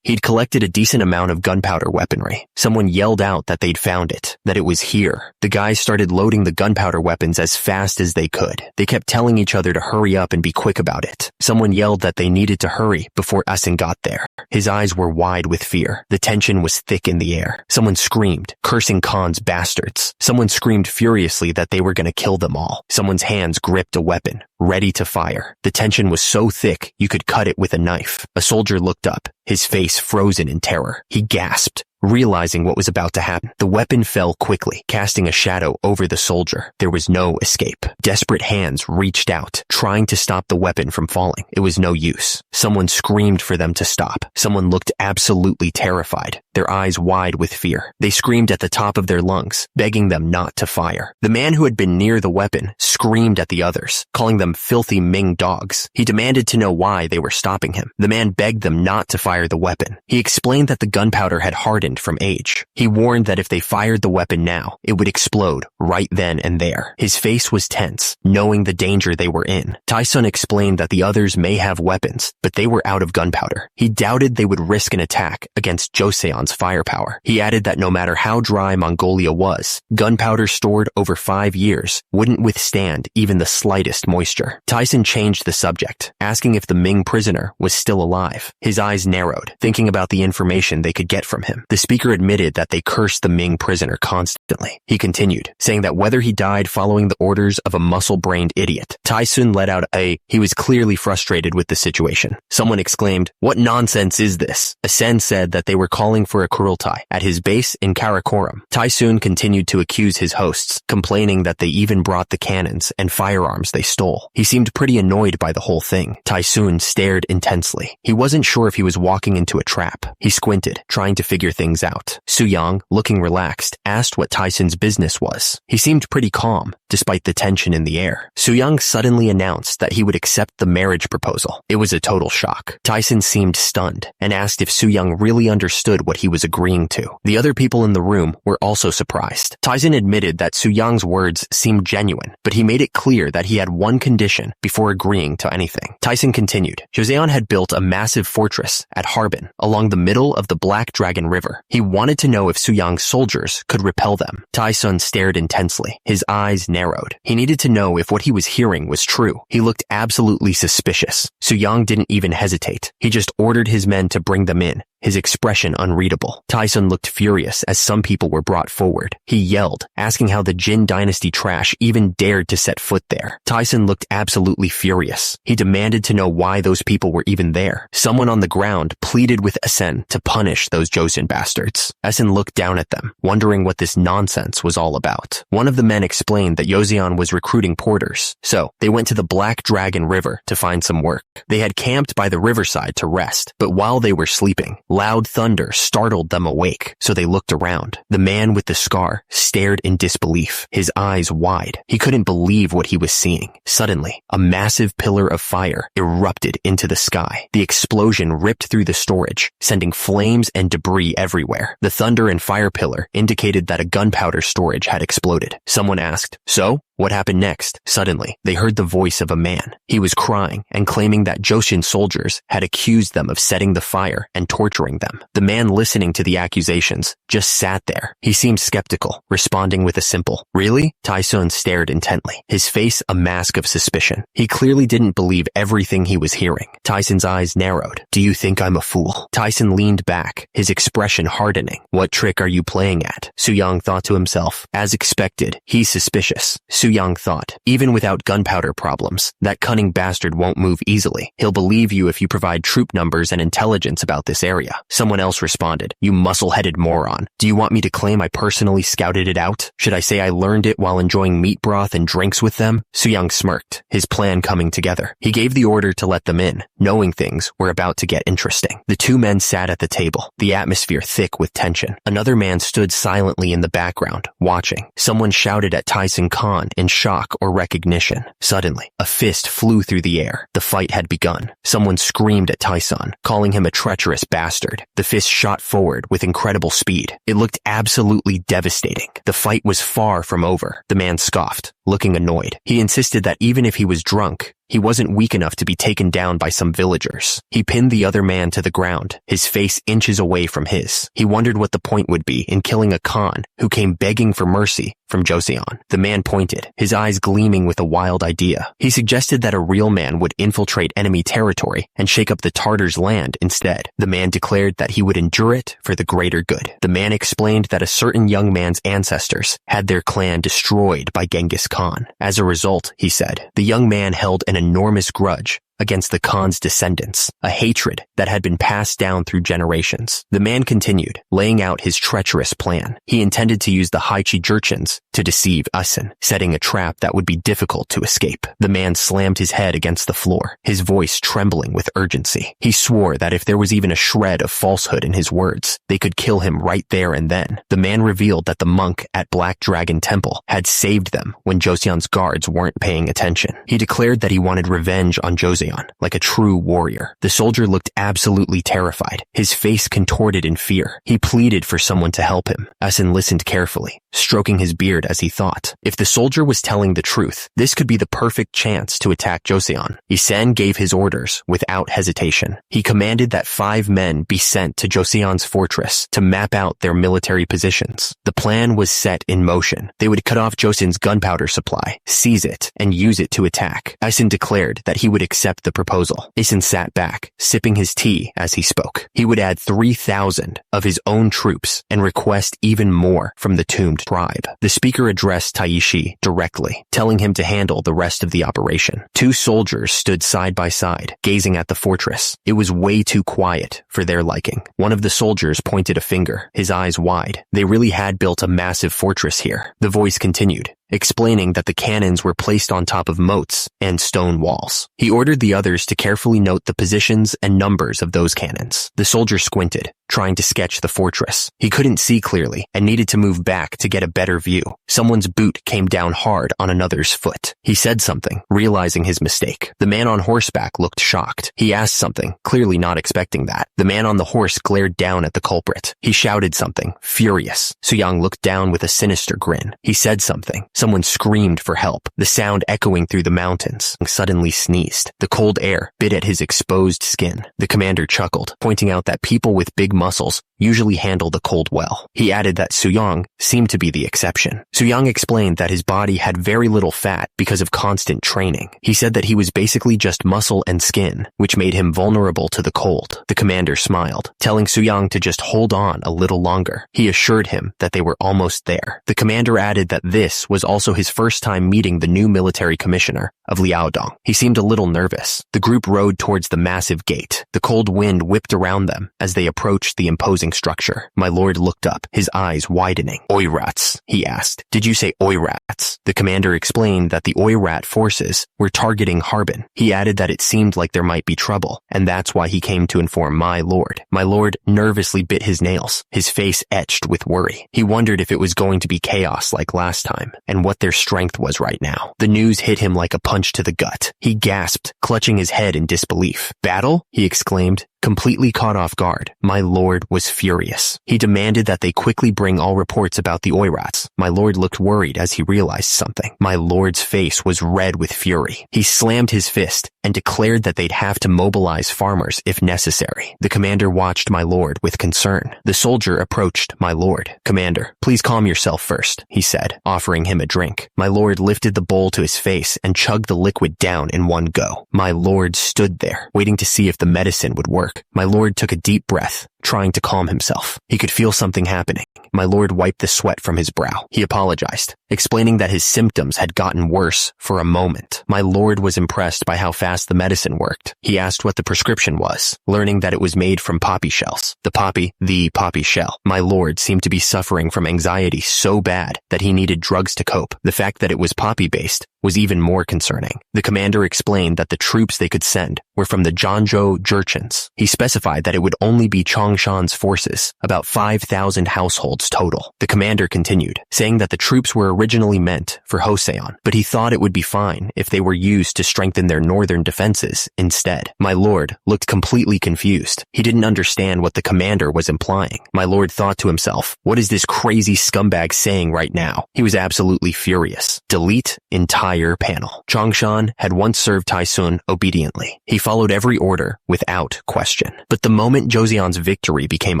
[SPEAKER 1] He'd collected a decent amount of gunpowder weaponry. Someone yelled out that they'd found it, that it was here. The guys started loading the gunpowder weapons as fast as they could. They kept telling each other to hurry up and be quick about it. Someone yelled that they needed to hurry before Asen got there. His eyes were wide with fear. The tension was thick in the air. Someone screamed, cursing Khan's bastards. Someone screamed furiously that they were going to kill them all. Someone's hands gripped a weapon, ready to fire. The tension was so thick you could cut it with a knife. A soldier looked up, his face frozen in terror. He gasped, realizing what was about to happen. The weapon fell quickly, casting a shadow over the soldier. There was no escape. Desperate hands reached out, trying to stop the weapon from falling. It was no use. Someone screamed for them to stop. Someone looked absolutely terrified, their eyes wide with fear. They screamed at the top of their lungs, begging them not to fire. The man who had been near the weapon screamed at the others, calling them filthy Ming dogs. He demanded to know why they were stopping him. The man begged them not to fire the weapon. He explained that the gunpowder had hardened from age. He warned that if they fired the weapon now, it would explode right then and there. His face was tense, knowing the danger they were in. Taisun explained that the others may have weapons, but they were out of gunpowder. He doubted they would risk an attack against Joseon's firepower. He added that no matter how dry Mongolia was, gunpowder stored over 5 years wouldn't withstand even the slightest moisture. Taisun changed the subject, asking if the Ming prisoner was still alive. His eyes narrowed, thinking about the information they could get from him. The speaker admitted that they cursed the Ming prisoner constantly. He continued, saying that whether he died following the orders of a muscle-brained idiot. Taisun let out he was clearly frustrated with the situation. Someone exclaimed, "What nonsense is this?" Asen said that they were calling for a kurultai at his base in Karakoram. Taisun continued to accuse his hosts, complaining that they even brought the cannons and firearms they stole. He seemed pretty annoyed by the whole thing. Taisun stared intensely. He wasn't sure if he was walking into a trap. He squinted, trying to figure things out. Suyang, looking relaxed, asked what Taisun's business was. He seemed pretty calm, despite the tension in the air. Suyang suddenly announced that he would accept the marriage proposal. It was a total shock. Taisun seemed stunned and asked if Suyang really understood what he was agreeing to. The other people in the room were also surprised. Taisun admitted that Suyang's words seemed genuine, but he made it clear that he had one condition before agreeing to anything. Taisun continued, Joseon had built a massive fortress at Harbin along the middle of the Black Dragon River. He wanted to know if Suyang's soldiers could repel them. Taisun stared intensely. His eyes narrowed. He needed to know if what he was hearing was true. He looked absolutely suspicious. Suyang didn't even hesitate. He just ordered his men to bring them in, his expression unreadable. Tyson looked furious as some people were brought forward. He yelled, asking how the Jin dynasty trash even dared to set foot there. Tyson looked absolutely furious. He demanded to know why those people were even there. Someone on the ground pleaded with Esen to punish those Joseon bastards. Esen looked down at them, wondering what this nonsense was all about. One of the men explained that Joseon was recruiting porters, so they went to the Black Dragon River to find some work. They had camped by the riverside to rest, but while they were sleeping, loud thunder startled them awake, so they looked around. The man with the scar stared in disbelief, his eyes wide. He couldn't believe what he was seeing. Suddenly, a massive pillar of fire erupted into the sky. The explosion ripped through the storage, sending flames and debris everywhere. The thunder and fire pillar indicated that a gunpowder storage had exploded. Someone asked, "So? What happened next?" Suddenly, they heard the voice of a man. He was crying and claiming that Joseon soldiers had accused them of setting the fire and torturing them. The man listening to the accusations just sat there. He seemed skeptical, responding with a simple, "Really?" Tyson stared intently, his face a mask of suspicion. He clearly didn't believe everything he was hearing. Tyson's eyes narrowed. "Do you think I'm a fool?" Tyson leaned back, his expression hardening. "What trick are you playing at?" Soo-young thought to himself. As expected, he's suspicious. Soo-young thought, even without gunpowder problems, that cunning bastard won't move easily. He'll believe you if you provide troop numbers and intelligence about this area. Someone else responded, "You muscle-headed moron. Do you want me to claim I personally scouted it out? Should I say I learned it while enjoying meat broth and drinks with them?" Soo-young smirked, his plan coming together. He gave the order to let them in, knowing things were about to get interesting. The two men sat at the table, the atmosphere thick with tension. Another man stood silently in the background, watching. Someone shouted at Tyson Khan in shock or recognition. Suddenly, a fist flew through the air. The fight had begun. Someone screamed at Tyson, calling him a treacherous bastard. The fist shot forward with incredible speed. It looked absolutely devastating. The fight was far from over. The man scoffed, looking annoyed. He insisted that even if he was drunk, he wasn't weak enough to be taken down by some villagers. He pinned the other man to the ground, his face inches away from his. He wondered what the point would be in killing a Khan who came begging for mercy from Joseon. The man pointed, his eyes gleaming with a wild idea. He suggested that a real man would infiltrate enemy territory and shake up the Tartars' land instead. The man declared that he would endure it for the greater good. The man explained that a certain young man's ancestors had their clan destroyed by Genghis Khan. As a result, he said, the young man held an enormous grudge against the Khan's descendants, a hatred that had been passed down through generations. The man continued, laying out his treacherous plan. He intended to use the Haichi Jurchens to deceive Esen, setting a trap that would be difficult to escape. The man slammed his head against the floor, his voice trembling with urgency. He swore that if there was even a shred of falsehood in his words, they could kill him right there and then. The man revealed that the monk at Black Dragon Temple had saved them when Joseon's guards weren't paying attention. He declared that he wanted revenge on Joseon, like a true warrior. The soldier looked absolutely terrified, his face contorted in fear. He pleaded for someone to help him. Esen listened carefully, stroking his beard as he thought. If the soldier was telling the truth, this could be the perfect chance to attack Joseon. Isen gave his orders without hesitation. He commanded that 5 men be sent to Joseon's fortress to map out their military positions. The plan was set in motion. They would cut off Joseon's gunpowder supply, seize it, and use it to attack. Isen declared that he would accept the proposal. Isen sat back, sipping his tea as he spoke. He would add 3,000 of his own troops and request even more from the Tombed tribe. The speaker addressed Taishi directly, telling him to handle the rest of the operation. 2 soldiers stood side by side, gazing at the fortress. It was way too quiet for their liking. One of the soldiers pointed a finger, his eyes wide. They really had built a massive fortress here. The voice continued, explaining that the cannons were placed on top of moats and stone walls. He ordered the others to carefully note the positions and numbers of those cannons. The soldier squinted, trying to sketch the fortress. He couldn't see clearly and needed to move back to get a better view. Someone's boot came down hard on another's foot. He said something, realizing his mistake. The man on horseback looked shocked. He asked something, clearly not expecting that. The man on the horse glared down at the culprit. He shouted something, furious. Soo-young looked down with a sinister grin. He said something Someone screamed for help, the sound echoing through the mountains. Suddenly sneezed. The cold air bit at his exposed skin. The commander chuckled, pointing out that people with big muscles usually handle the cold well. He added that Suyang seemed to be the exception. Suyang explained that his body had very little fat because of constant training. He said that he was basically just muscle and skin, which made him vulnerable to the cold. The commander smiled, telling Suyang to just hold on a little longer. He assured him that they were almost there. The commander added that this was also his first time meeting the new military commissioner of Liaodong. He seemed a little nervous. The group rode towards the massive gate. The cold wind whipped around them as they approached the imposing structure. My lord looked up, his eyes widening. Oirats, he asked. Did you say Oirats? The commander explained that the Oirat forces were targeting Harbin. He added that it seemed like there might be trouble, and that's why he came to inform my lord. My lord nervously bit his nails, his face etched with worry. He wondered if it was going to be chaos like last time, and what their strength was right now. The news hit him like a punch to the gut. He gasped, clutching his head in disbelief. Battle? He exclaimed. Completely caught off guard, my lord was furious. He demanded that they quickly bring all reports about the Oirats. My lord looked worried as he realized something. My lord's face was red with fury. He slammed his fist and declared that they'd have to mobilize farmers if necessary. The commander watched my lord with concern. The soldier approached my lord. Commander, please calm yourself first, he said, offering him a drink. My lord lifted the bowl to his face and chugged the liquid down in one go. My lord stood there, waiting to see if the medicine would work. My lord took a deep breath, trying to calm himself. He could feel something happening. My lord wiped the sweat from his brow. He apologized, explaining that his symptoms had gotten worse for a moment. My lord was impressed by how fast the medicine worked. He asked what the prescription was, learning that it was made from poppy shells. The poppy shell. My lord seemed to be suffering from anxiety so bad that he needed drugs to cope. The fact that it was poppy-based was even more concerning. The commander explained that the troops they could send were from the Zhangzhou Jurchens. He specified that it would only be Changshan's forces, about 5,000 households total. The commander continued, saying that the troops were originally meant for Hoseon, but he thought it would be fine if they were used to strengthen their northern defenses instead. My lord looked completely confused. He didn't understand what the commander was implying. My lord thought to himself, what is this crazy scumbag saying right now? He was absolutely furious. Delete entire panel. Changshan had once served Taisun obediently. He followed every order without question. But the moment Joseon's victory became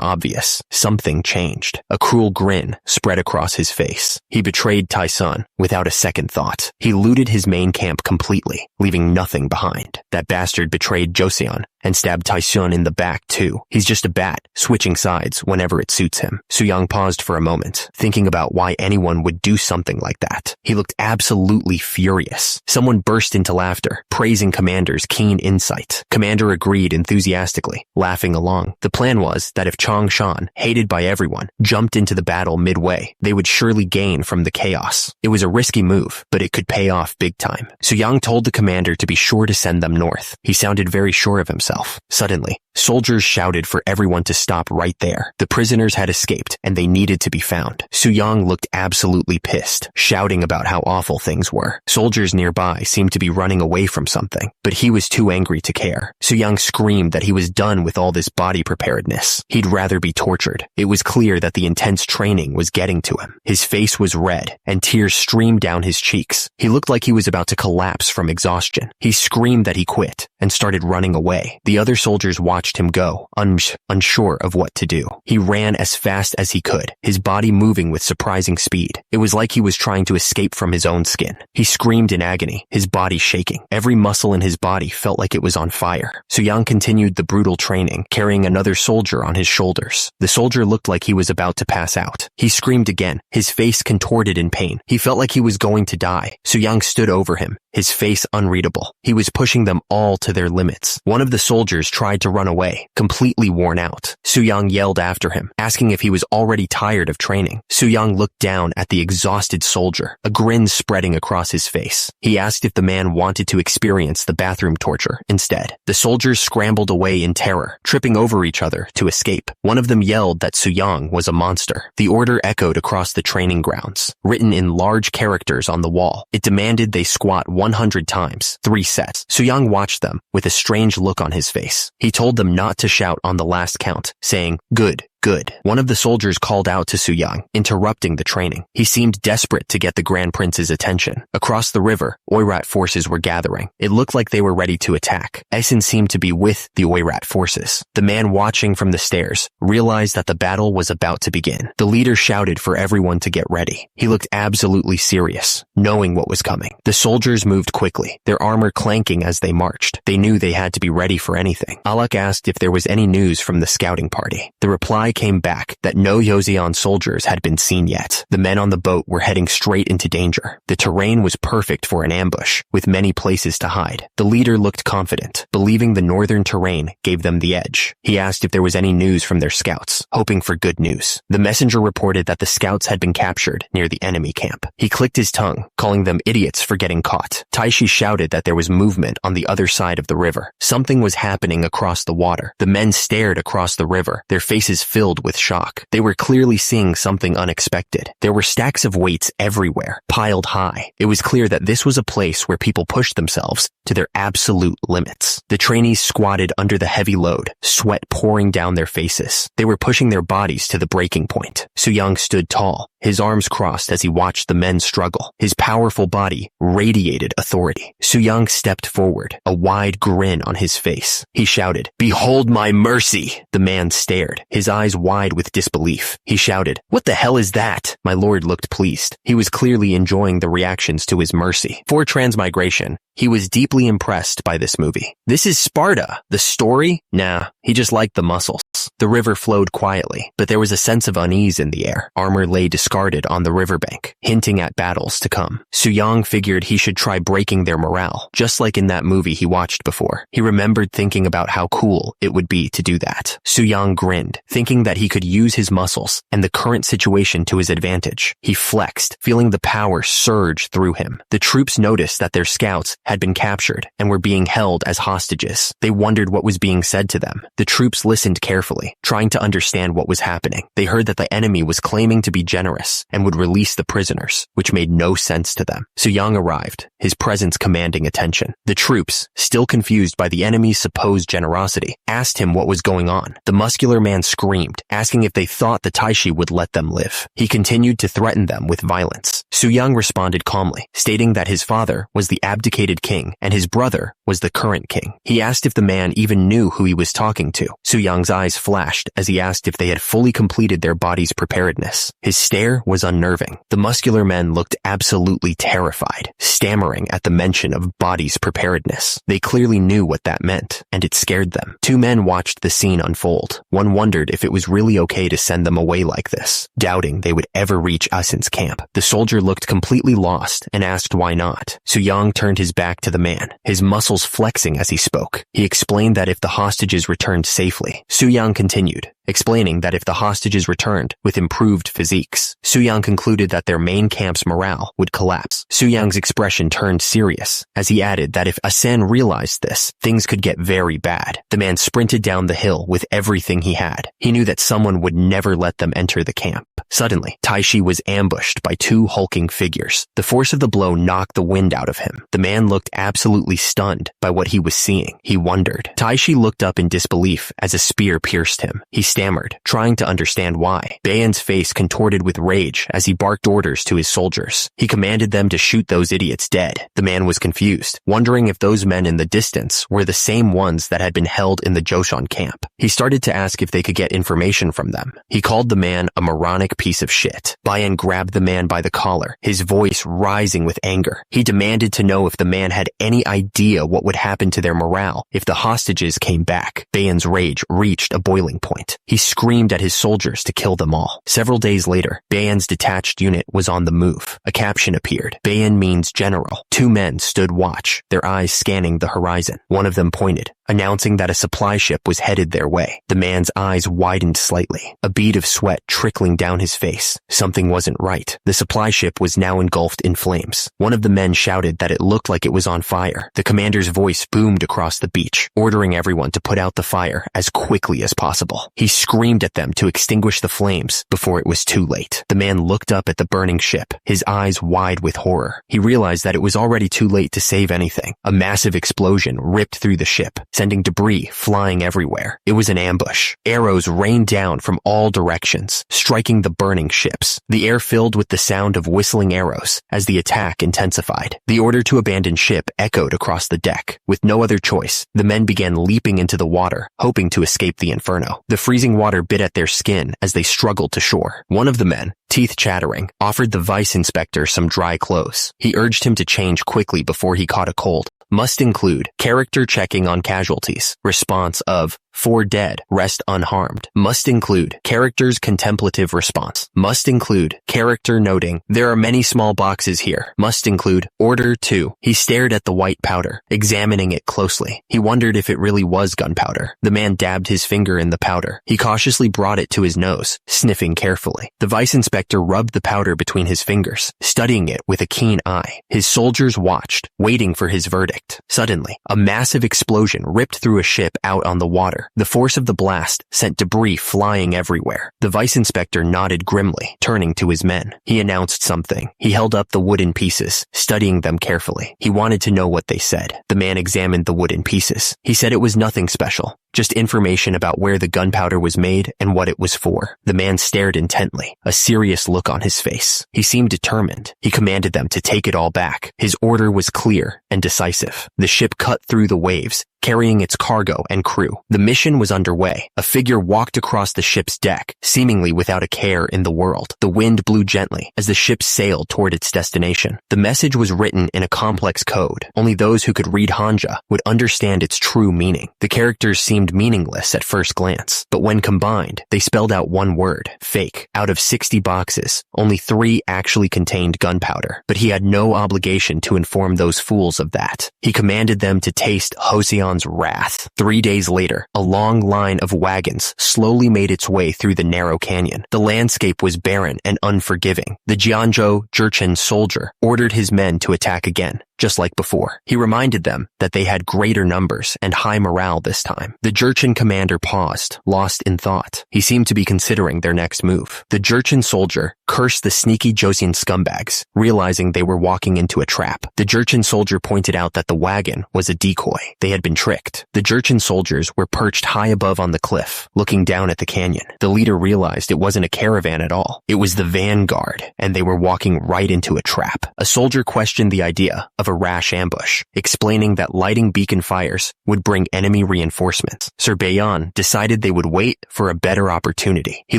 [SPEAKER 1] obvious, something changed. A cruel grin spread across his face. He betrayed Taisun without a second thought. He looted his main camp completely, leaving nothing behind. That bastard betrayed Joseon and stabbed Taisun in the back too. He's just a bat, switching sides whenever it suits him. Suyang paused for a moment, thinking about why anyone would do something like that. He looked absolutely furious. Someone burst into laughter, praising Commander's keen insight. Commander agreed enthusiastically, laughing along. The plan was that if Changshan, hated by everyone, jumped into the battle midway, they would surely gain from the chaos. It was a risky move, but it could pay off big time. Suyang told the commander to be sure to send them north. He sounded very sure of himself. Suddenly, soldiers shouted for everyone to stop right there. The prisoners had escaped, and they needed to be found. Suyang looked absolutely pissed, shouting about how awful things were. Soldiers nearby seemed to be running away from something, but he was too angry to care. Suyang screamed that he was done with all this body preparedness. He'd rather be tortured. It was clear that the intense training was getting to him. His face was red, and tears streamed down his cheeks. He looked like he was about to collapse from exhaustion. He screamed that he quit, and started running away. The other soldiers watched him go, unsure of what to do. He ran as fast as he could, his body moving with surprising speed. It was like he was trying to escape from his own skin. He screamed in agony, his body shaking. Every muscle in his body felt like it was on fire. Suyang continued the brutal training, carrying another soldier on his shoulders. The soldier looked like he was about to pass out. He screamed again, his face contorted in pain. He felt like he was going to die. Suyang stood over him, his face unreadable. He was pushing them all to their limits. One of the soldiers tried to run away, completely worn out. Suyang yelled after him, asking if he was already tired of training. Suyang looked down at the exhausted soldier, a grin spreading across his face. He asked if the man wanted to experience the bathroom torture instead. The soldiers scrambled away in terror, tripping over each other to escape. One of them yelled that Suyang was a monster. The order echoed across the training grounds, written in large characters on the wall. It demanded they squat 100 times, 3 sets. Suyang watched them with a strange look on his face. He told them not to shout on the last count, saying, "Good, Good. One of the soldiers called out to Soo-young, interrupting the training. He seemed desperate to get the Grand Prince's attention. Across the river, Oirat forces were gathering. It looked like they were ready to attack. Eisen seemed to be with the Oirat forces. The man watching from the stairs realized that the battle was about to begin. The leader shouted for everyone to get ready. He looked absolutely serious, knowing what was coming. The soldiers moved quickly, their armor clanking as they marched. They knew they had to be ready for anything. Alak asked if there was any news from the scouting party. The reply came back that no Joseon soldiers had been seen yet. The men on the boat were heading straight into danger. The terrain was perfect for an ambush, with many places to hide. The leader looked confident, believing the northern terrain gave them the edge. He asked if there was any news from their scouts, hoping for good news. The messenger reported that the scouts had been captured near the enemy camp. He clicked his tongue, calling them idiots for getting caught. Taishi shouted that there was movement on the other side of the river. Something was happening across the water. The men stared across the river, their faces filled with shock. They were clearly seeing something unexpected. There were stacks of weights everywhere, piled high. It was clear that this was a place where people pushed themselves to their absolute limits. The trainees squatted under the heavy load, sweat pouring down their faces. They were pushing their bodies to the breaking point. Soo-young stood tall, his arms crossed as he watched the men struggle. His powerful body radiated authority. Soo-young stepped forward, a wide grin on his face. He shouted, "Behold my mercy!" The man stared, his eyes wide with disbelief. He shouted, "What the hell is that?" My lord looked pleased. He was clearly enjoying the reactions to his mercy. For transmigration, he was deeply impressed by this movie. This is Sparta. The story? Nah, he just liked the muscles. The river flowed quietly, but there was a sense of unease in the air. Armor lay discarded on the riverbank, hinting at battles to come. Soo-young figured he should try breaking their morale, just like in that movie he watched before. He remembered thinking about how cool it would be to do that. Soo-young grinned, thinking that he could use his muscles and the current situation to his advantage. He flexed, feeling the power surge through him. The troops noticed that their scouts had been captured and were being held as hostages. They wondered what was being said to them. The troops listened carefully, trying to understand what was happening. They heard that the enemy was claiming to be generous and would release the prisoners, which made no sense to them. Soo-young arrived, his presence commanding attention. The troops, still confused by the enemy's supposed generosity, asked him what was going on. The muscular man screamed, asking if they thought the Taishi would let them live. He continued to threaten them with violence. Soo-young responded calmly, stating that his father was the abdicated king and his brother was the current king. He asked if the man even knew who he was talking to. Soo-young's eyes flashed as he asked if they had fully completed their body's preparedness. His stare was unnerving. The muscular men looked absolutely terrified, stammering at the mention of body's preparedness. They clearly knew what that meant, and it scared them. Two men watched the scene unfold. One wondered if it was really okay to send them away like this, doubting they would ever reach Asen's camp. The soldier looked completely lost and asked why not. Soo-young turned his back to the man, his muscles flexing as he spoke. He explained that if the hostages returned safely. Soo-young continued, explaining that if the hostages returned with improved physiques, Soo-young concluded that their main camp's morale would collapse. Soo-young's expression turned serious as he added that if Asen realized this, things could get very bad. The man sprinted down the hill with everything he had. He knew that someone would never let them enter the camp. Suddenly, Taishi was ambushed by two hulking figures. The force of the blow knocked the wind out of him. The man looked absolutely stunned by what he was seeing. He wondered. Taishi looked up in disbelief as a spear pierced him. He stammered, trying to understand why. Baeyen's face contorted with rage as he barked orders to his soldiers. He commanded them to shoot those idiots dead. The man was confused, wondering if those men in the distance were the same ones that had been held in the Joseon camp. He started to ask if they could get information from them. He called the man a moronic piece of shit. Baeyen grabbed the man by the collar, his voice rising with anger. He demanded to know if the man had any idea what would happen to their morale if the hostages came back. Baeyen's rage reached a boiling point. He screamed at his soldiers to kill them all. Several days later, Baeyen's detached unit was on the move. A caption appeared. Baeyen means general. Two men stood watch, their eyes scanning the horizon. One of them pointed, announcing that a supply ship was headed their way. The man's eyes widened slightly, a bead of sweat trickling down his face. Something wasn't right. The supply ship was now engulfed in flames. One of the men shouted that it looked like it was on fire. The commander's voice boomed across the beach, ordering everyone to put out the fire as quickly as possible. He screamed at them to extinguish the flames before it was too late. The man looked up at the burning ship, his eyes wide with horror. He realized that it was already too late to save anything. A massive explosion ripped through the ship, sending debris flying everywhere. It was an ambush. Arrows rained down from all directions, striking the burning ships. The air filled with the sound of whistling arrows as the attack intensified. The order to abandon ship echoed across the deck. With no other choice, the men began leaping into the water, hoping to escape the inferno. The freezing water bit at their skin as they struggled to shore. One of the men, teeth chattering, offered the vice inspector some dry clothes. He urged him to change quickly before he caught a cold. Must include character checking on casualties. Response of 4 dead, rest unharmed. Must include character's contemplative response. Must include character noting there are many small boxes here. Must include order 2. He stared at the white powder, examining it closely. He wondered if it really was gunpowder. The man dabbed his finger in the powder. He cautiously brought it to his nose, sniffing carefully. The vice inspector rubbed the powder between his fingers, studying it with a keen eye. His soldiers watched, waiting for his verdict. Suddenly, a massive explosion ripped through a ship out on the water. The force of the blast sent debris flying everywhere. The vice inspector nodded grimly, turning to his men. He announced something. He held up the wooden pieces, studying them carefully. He wanted to know what they said. The man examined the wooden pieces. He said it was nothing special, just information about where the gunpowder was made and what it was for. The man stared intently, a serious look on his face. He seemed determined. He commanded them to take it all back. His order was clear and decisive. The ship cut through the waves, carrying its cargo and crew. The mission was underway. A figure walked across the ship's deck, seemingly without a care in the world. The wind blew gently as the ship sailed toward its destination. The message was written in a complex code. Only those who could read Hanja would understand its true meaning. The characters seemed meaningless at first glance, but when combined, they spelled out one word, fake. Out of 60 boxes, only 3 actually contained gunpowder, but he had no obligation to inform those fools of that. He commanded them to taste Joseon's wrath. 3 days later, a long line of wagons slowly made its way through the narrow canyon. The landscape was barren and unforgiving. The Jianzhou Jurchen soldier ordered his men to attack again, just like before. He reminded them that they had greater numbers and high morale this time. The Jurchen commander paused, lost in thought. He seemed to be considering their next move. The Jurchen soldier cursed the sneaky Joseon scumbags, realizing they were walking into a trap. The Jurchen soldier pointed out that the wagon was a decoy. They had been tricked. The Jurchen soldiers were perched high above on the cliff, looking down at the canyon. The leader realized it wasn't a caravan at all. It was the vanguard, and they were walking right into a trap. A soldier questioned the idea of a rash ambush, explaining that lighting beacon fires would bring enemy reinforcements. Sir Bayan decided they would wait for a better opportunity. He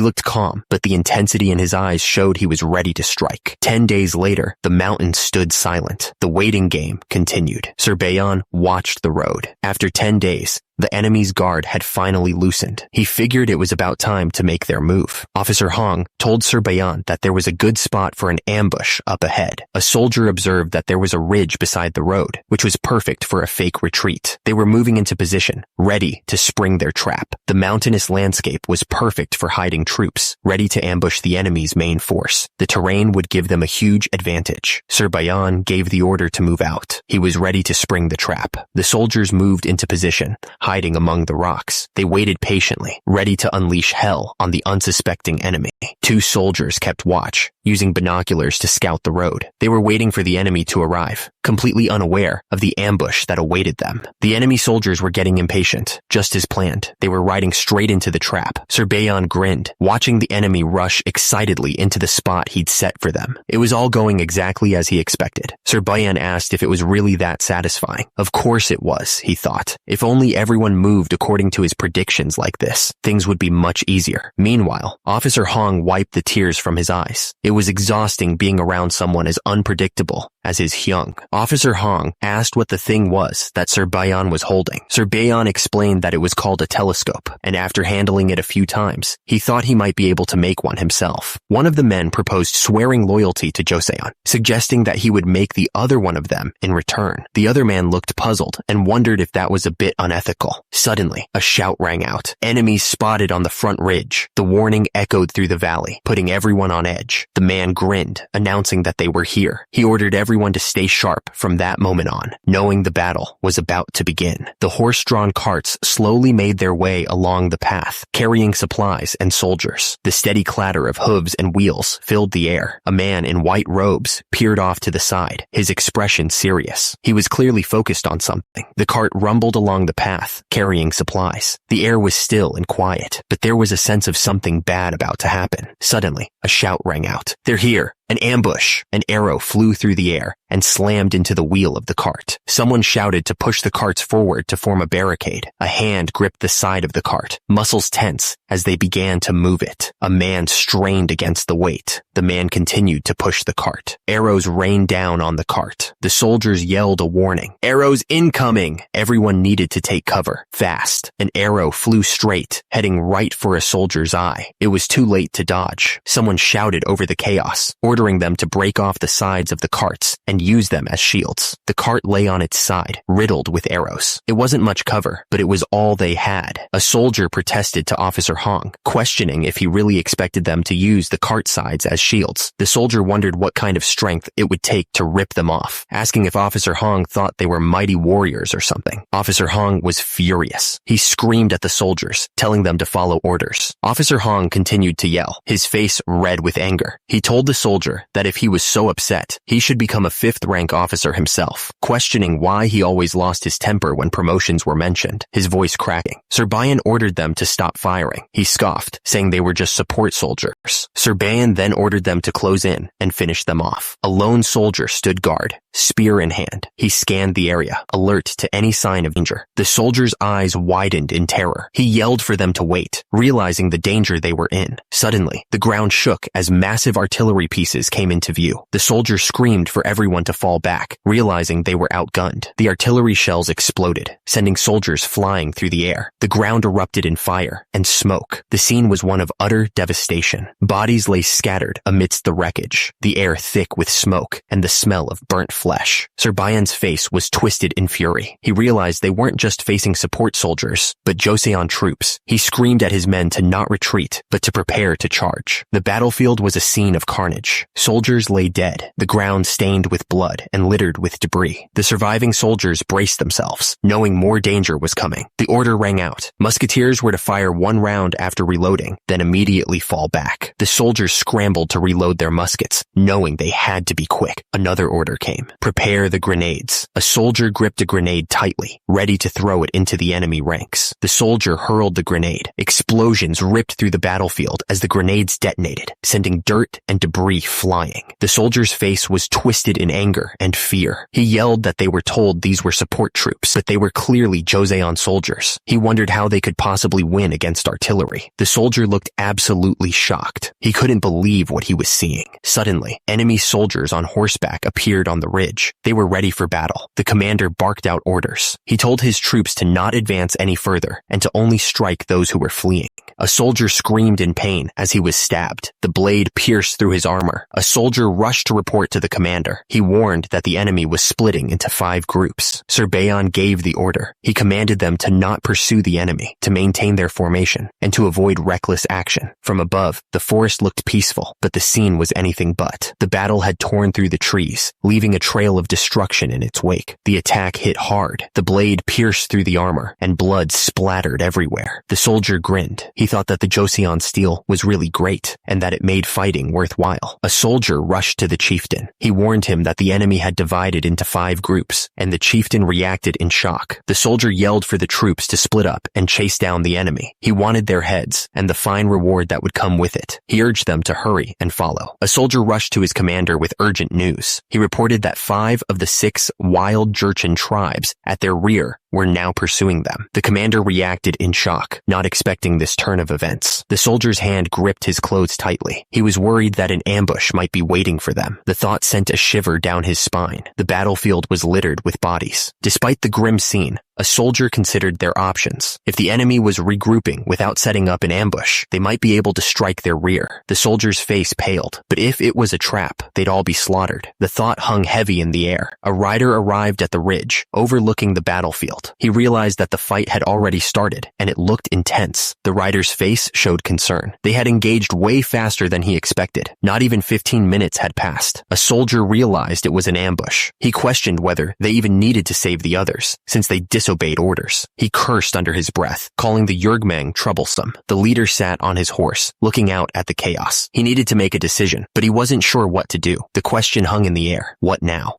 [SPEAKER 1] looked calm, but the intensity in his eyes showed he was ready to strike. 10 days later, the mountain stood silent. The waiting game continued. Sir Bayan watched the road. After 10 days, the enemy's guard had finally loosened. He figured it was about time to make their move. Officer Hong told Sir Bayan that there was a good spot for an ambush up ahead. A soldier observed that there was a ridge beside the road, which was perfect for a fake retreat. They were moving into position, ready to spring their trap. The mountainous landscape was perfect for hiding troops, ready to ambush the enemy's main force. The terrain would give them a huge advantage. Sir Bayan gave the order to move out. He was ready to spring the trap. The soldiers moved into position, hiding among the rocks. They waited patiently, ready to unleash hell on the unsuspecting enemy. 2 soldiers kept watch, using binoculars to scout the road. They were waiting for the enemy to arrive, completely unaware of the ambush that awaited them. The enemy soldiers were getting impatient, just as planned. They were riding straight into the trap. Sir Bayan grinned, watching the enemy rush excitedly into the spot he'd set for them. It was all going exactly as he expected. Sir Bayan asked if it was really that satisfying. Of course it was, he thought. If only everyone moved according to his predictions like this, things would be much easier. Meanwhile, Officer Hong wiped the tears from his eyes. It was exhausting being around someone as unpredictable as his Hyung. Officer Hong asked what the thing was that Sir Bayan was holding. Sir Bayan explained that it was called a telescope, and after handling it a few times, he thought he might be able to make one himself. One of the men proposed swearing loyalty to Joseon, suggesting that he would make the other one of them in return. The other man looked puzzled and wondered if that was a bit unethical. Suddenly, a shout rang out. Enemies spotted on the front ridge. The warning echoed through the valley, putting everyone on edge. The man grinned, announcing that they were here. He ordered everyone everyone to stay sharp from that moment on, knowing the battle was about to begin. The horse-drawn carts slowly made their way along the path, carrying supplies and soldiers. The steady clatter of hooves and wheels filled the air. A man in white robes peered off to the side, his expression serious. He was clearly focused on something. The cart rumbled along the path, carrying supplies. The air was still and quiet, but there was a sense of something bad about to happen. Suddenly, a shout rang out. "They're here! An ambush!" An arrow flew through the air and slammed into the wheel of the cart. Someone shouted to push the carts forward to form a barricade. A hand gripped the side of the cart, muscles tense as they began to move it. A man strained against the weight. The man continued to push the cart. Arrows rained down on the cart. The soldiers yelled a warning. "Arrows incoming!" Everyone needed to take cover, fast. An arrow flew straight, heading right for a soldier's eye. It was too late to dodge. Someone shouted over the chaos, ordering them to break off the sides of the carts and use them as shields. The cart lay on its side, riddled with arrows. It wasn't much cover, but it was all they had. A soldier protested to Officer Hong, questioning if he really expected them to use the cart sides as shields. The soldier wondered what kind of strength it would take to rip them off, asking if Officer Hong thought they were mighty warriors or something. Officer Hong was furious. He screamed at the soldiers, telling them to follow orders. Officer Hong continued to yell, his face red with anger. He told the soldier that if he was so upset, he should become a 5th rank officer himself, questioning why he always lost his temper when promotions were mentioned, his voice cracking. Sir Bayan ordered them to stop firing. He scoffed, saying they were just support soldiers. Sir Bayan then ordered them to close in and finish them off. A lone soldier stood guard, spear in hand. He scanned the area, alert to any sign of danger. The soldier's eyes widened in terror. He yelled for them to wait, realizing the danger they were in. Suddenly, the ground shook as massive artillery pieces came into view. The soldier screamed for everyone to fall back, realizing they were outgunned. The artillery shells exploded, sending soldiers flying through the air. The ground erupted in fire and smoke. The scene was one of utter devastation. Bodies lay scattered amidst the wreckage, the air thick with smoke and the smell of burnt flesh. Sir Bayan's face was twisted in fury. He realized they weren't just facing support soldiers, but Joseon troops. He screamed at his men to not retreat, but to prepare to charge. The battlefield was a scene of carnage. Soldiers lay dead, the ground stained with blood and littered with debris. The surviving soldiers braced themselves, knowing more danger was coming. The order rang out. Musketeers were to fire 1 round after reloading, then immediately fall back. The soldiers scrambled to reload their muskets, knowing they had to be quick. Another order came. Prepare the grenades. A soldier gripped a grenade tightly, ready to throw it into the enemy ranks. The soldier hurled the grenade. Explosions ripped through the battlefield as the grenades detonated, sending dirt and debris flying. The soldier's face was twisted in anger and fear. He yelled that they were told these were support troops, but they were clearly Joseon soldiers. He wondered how they could possibly win against artillery. The soldier looked absolutely shocked. He couldn't believe what he was seeing. Suddenly, enemy soldiers on horseback appeared on the ridge. They were ready for battle. The commander barked out orders. He told his troops to not advance any further and to only strike those who were fleeing. A soldier screamed in pain as he was stabbed. The blade pierced through his armor. A soldier rushed to report to the commander. He warned that the enemy was splitting into 5 groups. Sir Bayan gave the order. He commanded them to not pursue the enemy, to maintain their formation, and to avoid reckless action. From above, the forest looked peaceful, but the scene was anything but. The battle had torn through the trees, leaving a trail of destruction in its wake. The attack hit hard. The blade pierced through the armor, and blood splattered everywhere. The soldier grinned. He thought that the Joseon steel was really great, and that it made fighting worthwhile. A soldier rushed to the chieftain. He warned him that the enemy had divided into 5 groups, and the chieftain reacted in shock. The soldier yelled for the troops to split up and chase down the enemy. He wanted their heads, and the fine reward that would come with it. He urged them to hurry and follow. A soldier rushed to his commander with urgent news. He reported that 5 of the 6 wild Jurchen tribes at their rear were now pursuing them. The commander reacted in shock, not expecting this turn of events. The soldier's hand gripped his clothes tightly. He was worried that an ambush might be waiting for them. The thought sent a shiver down his spine. The battlefield was littered with bodies. Despite the grim scene, A soldier considered their options. If the enemy was regrouping without setting up an ambush, they might be able to strike their rear. The soldier's face paled, but if it was a trap, they'd all be slaughtered. The thought hung heavy in the air. A rider arrived at the ridge, overlooking the battlefield. He realized that the fight had already started, and it looked intense. The rider's face showed concern. They had engaged way faster than he expected. Not even 15 minutes had passed. A soldier realized it was an ambush. He questioned whether they even needed to save the others, since they disobeyed orders. He cursed under his breath, calling the Yurgmang troublesome. The leader sat on his horse, looking out at the chaos. He needed to make a decision, but he wasn't sure what to do. The question hung in the air. What now?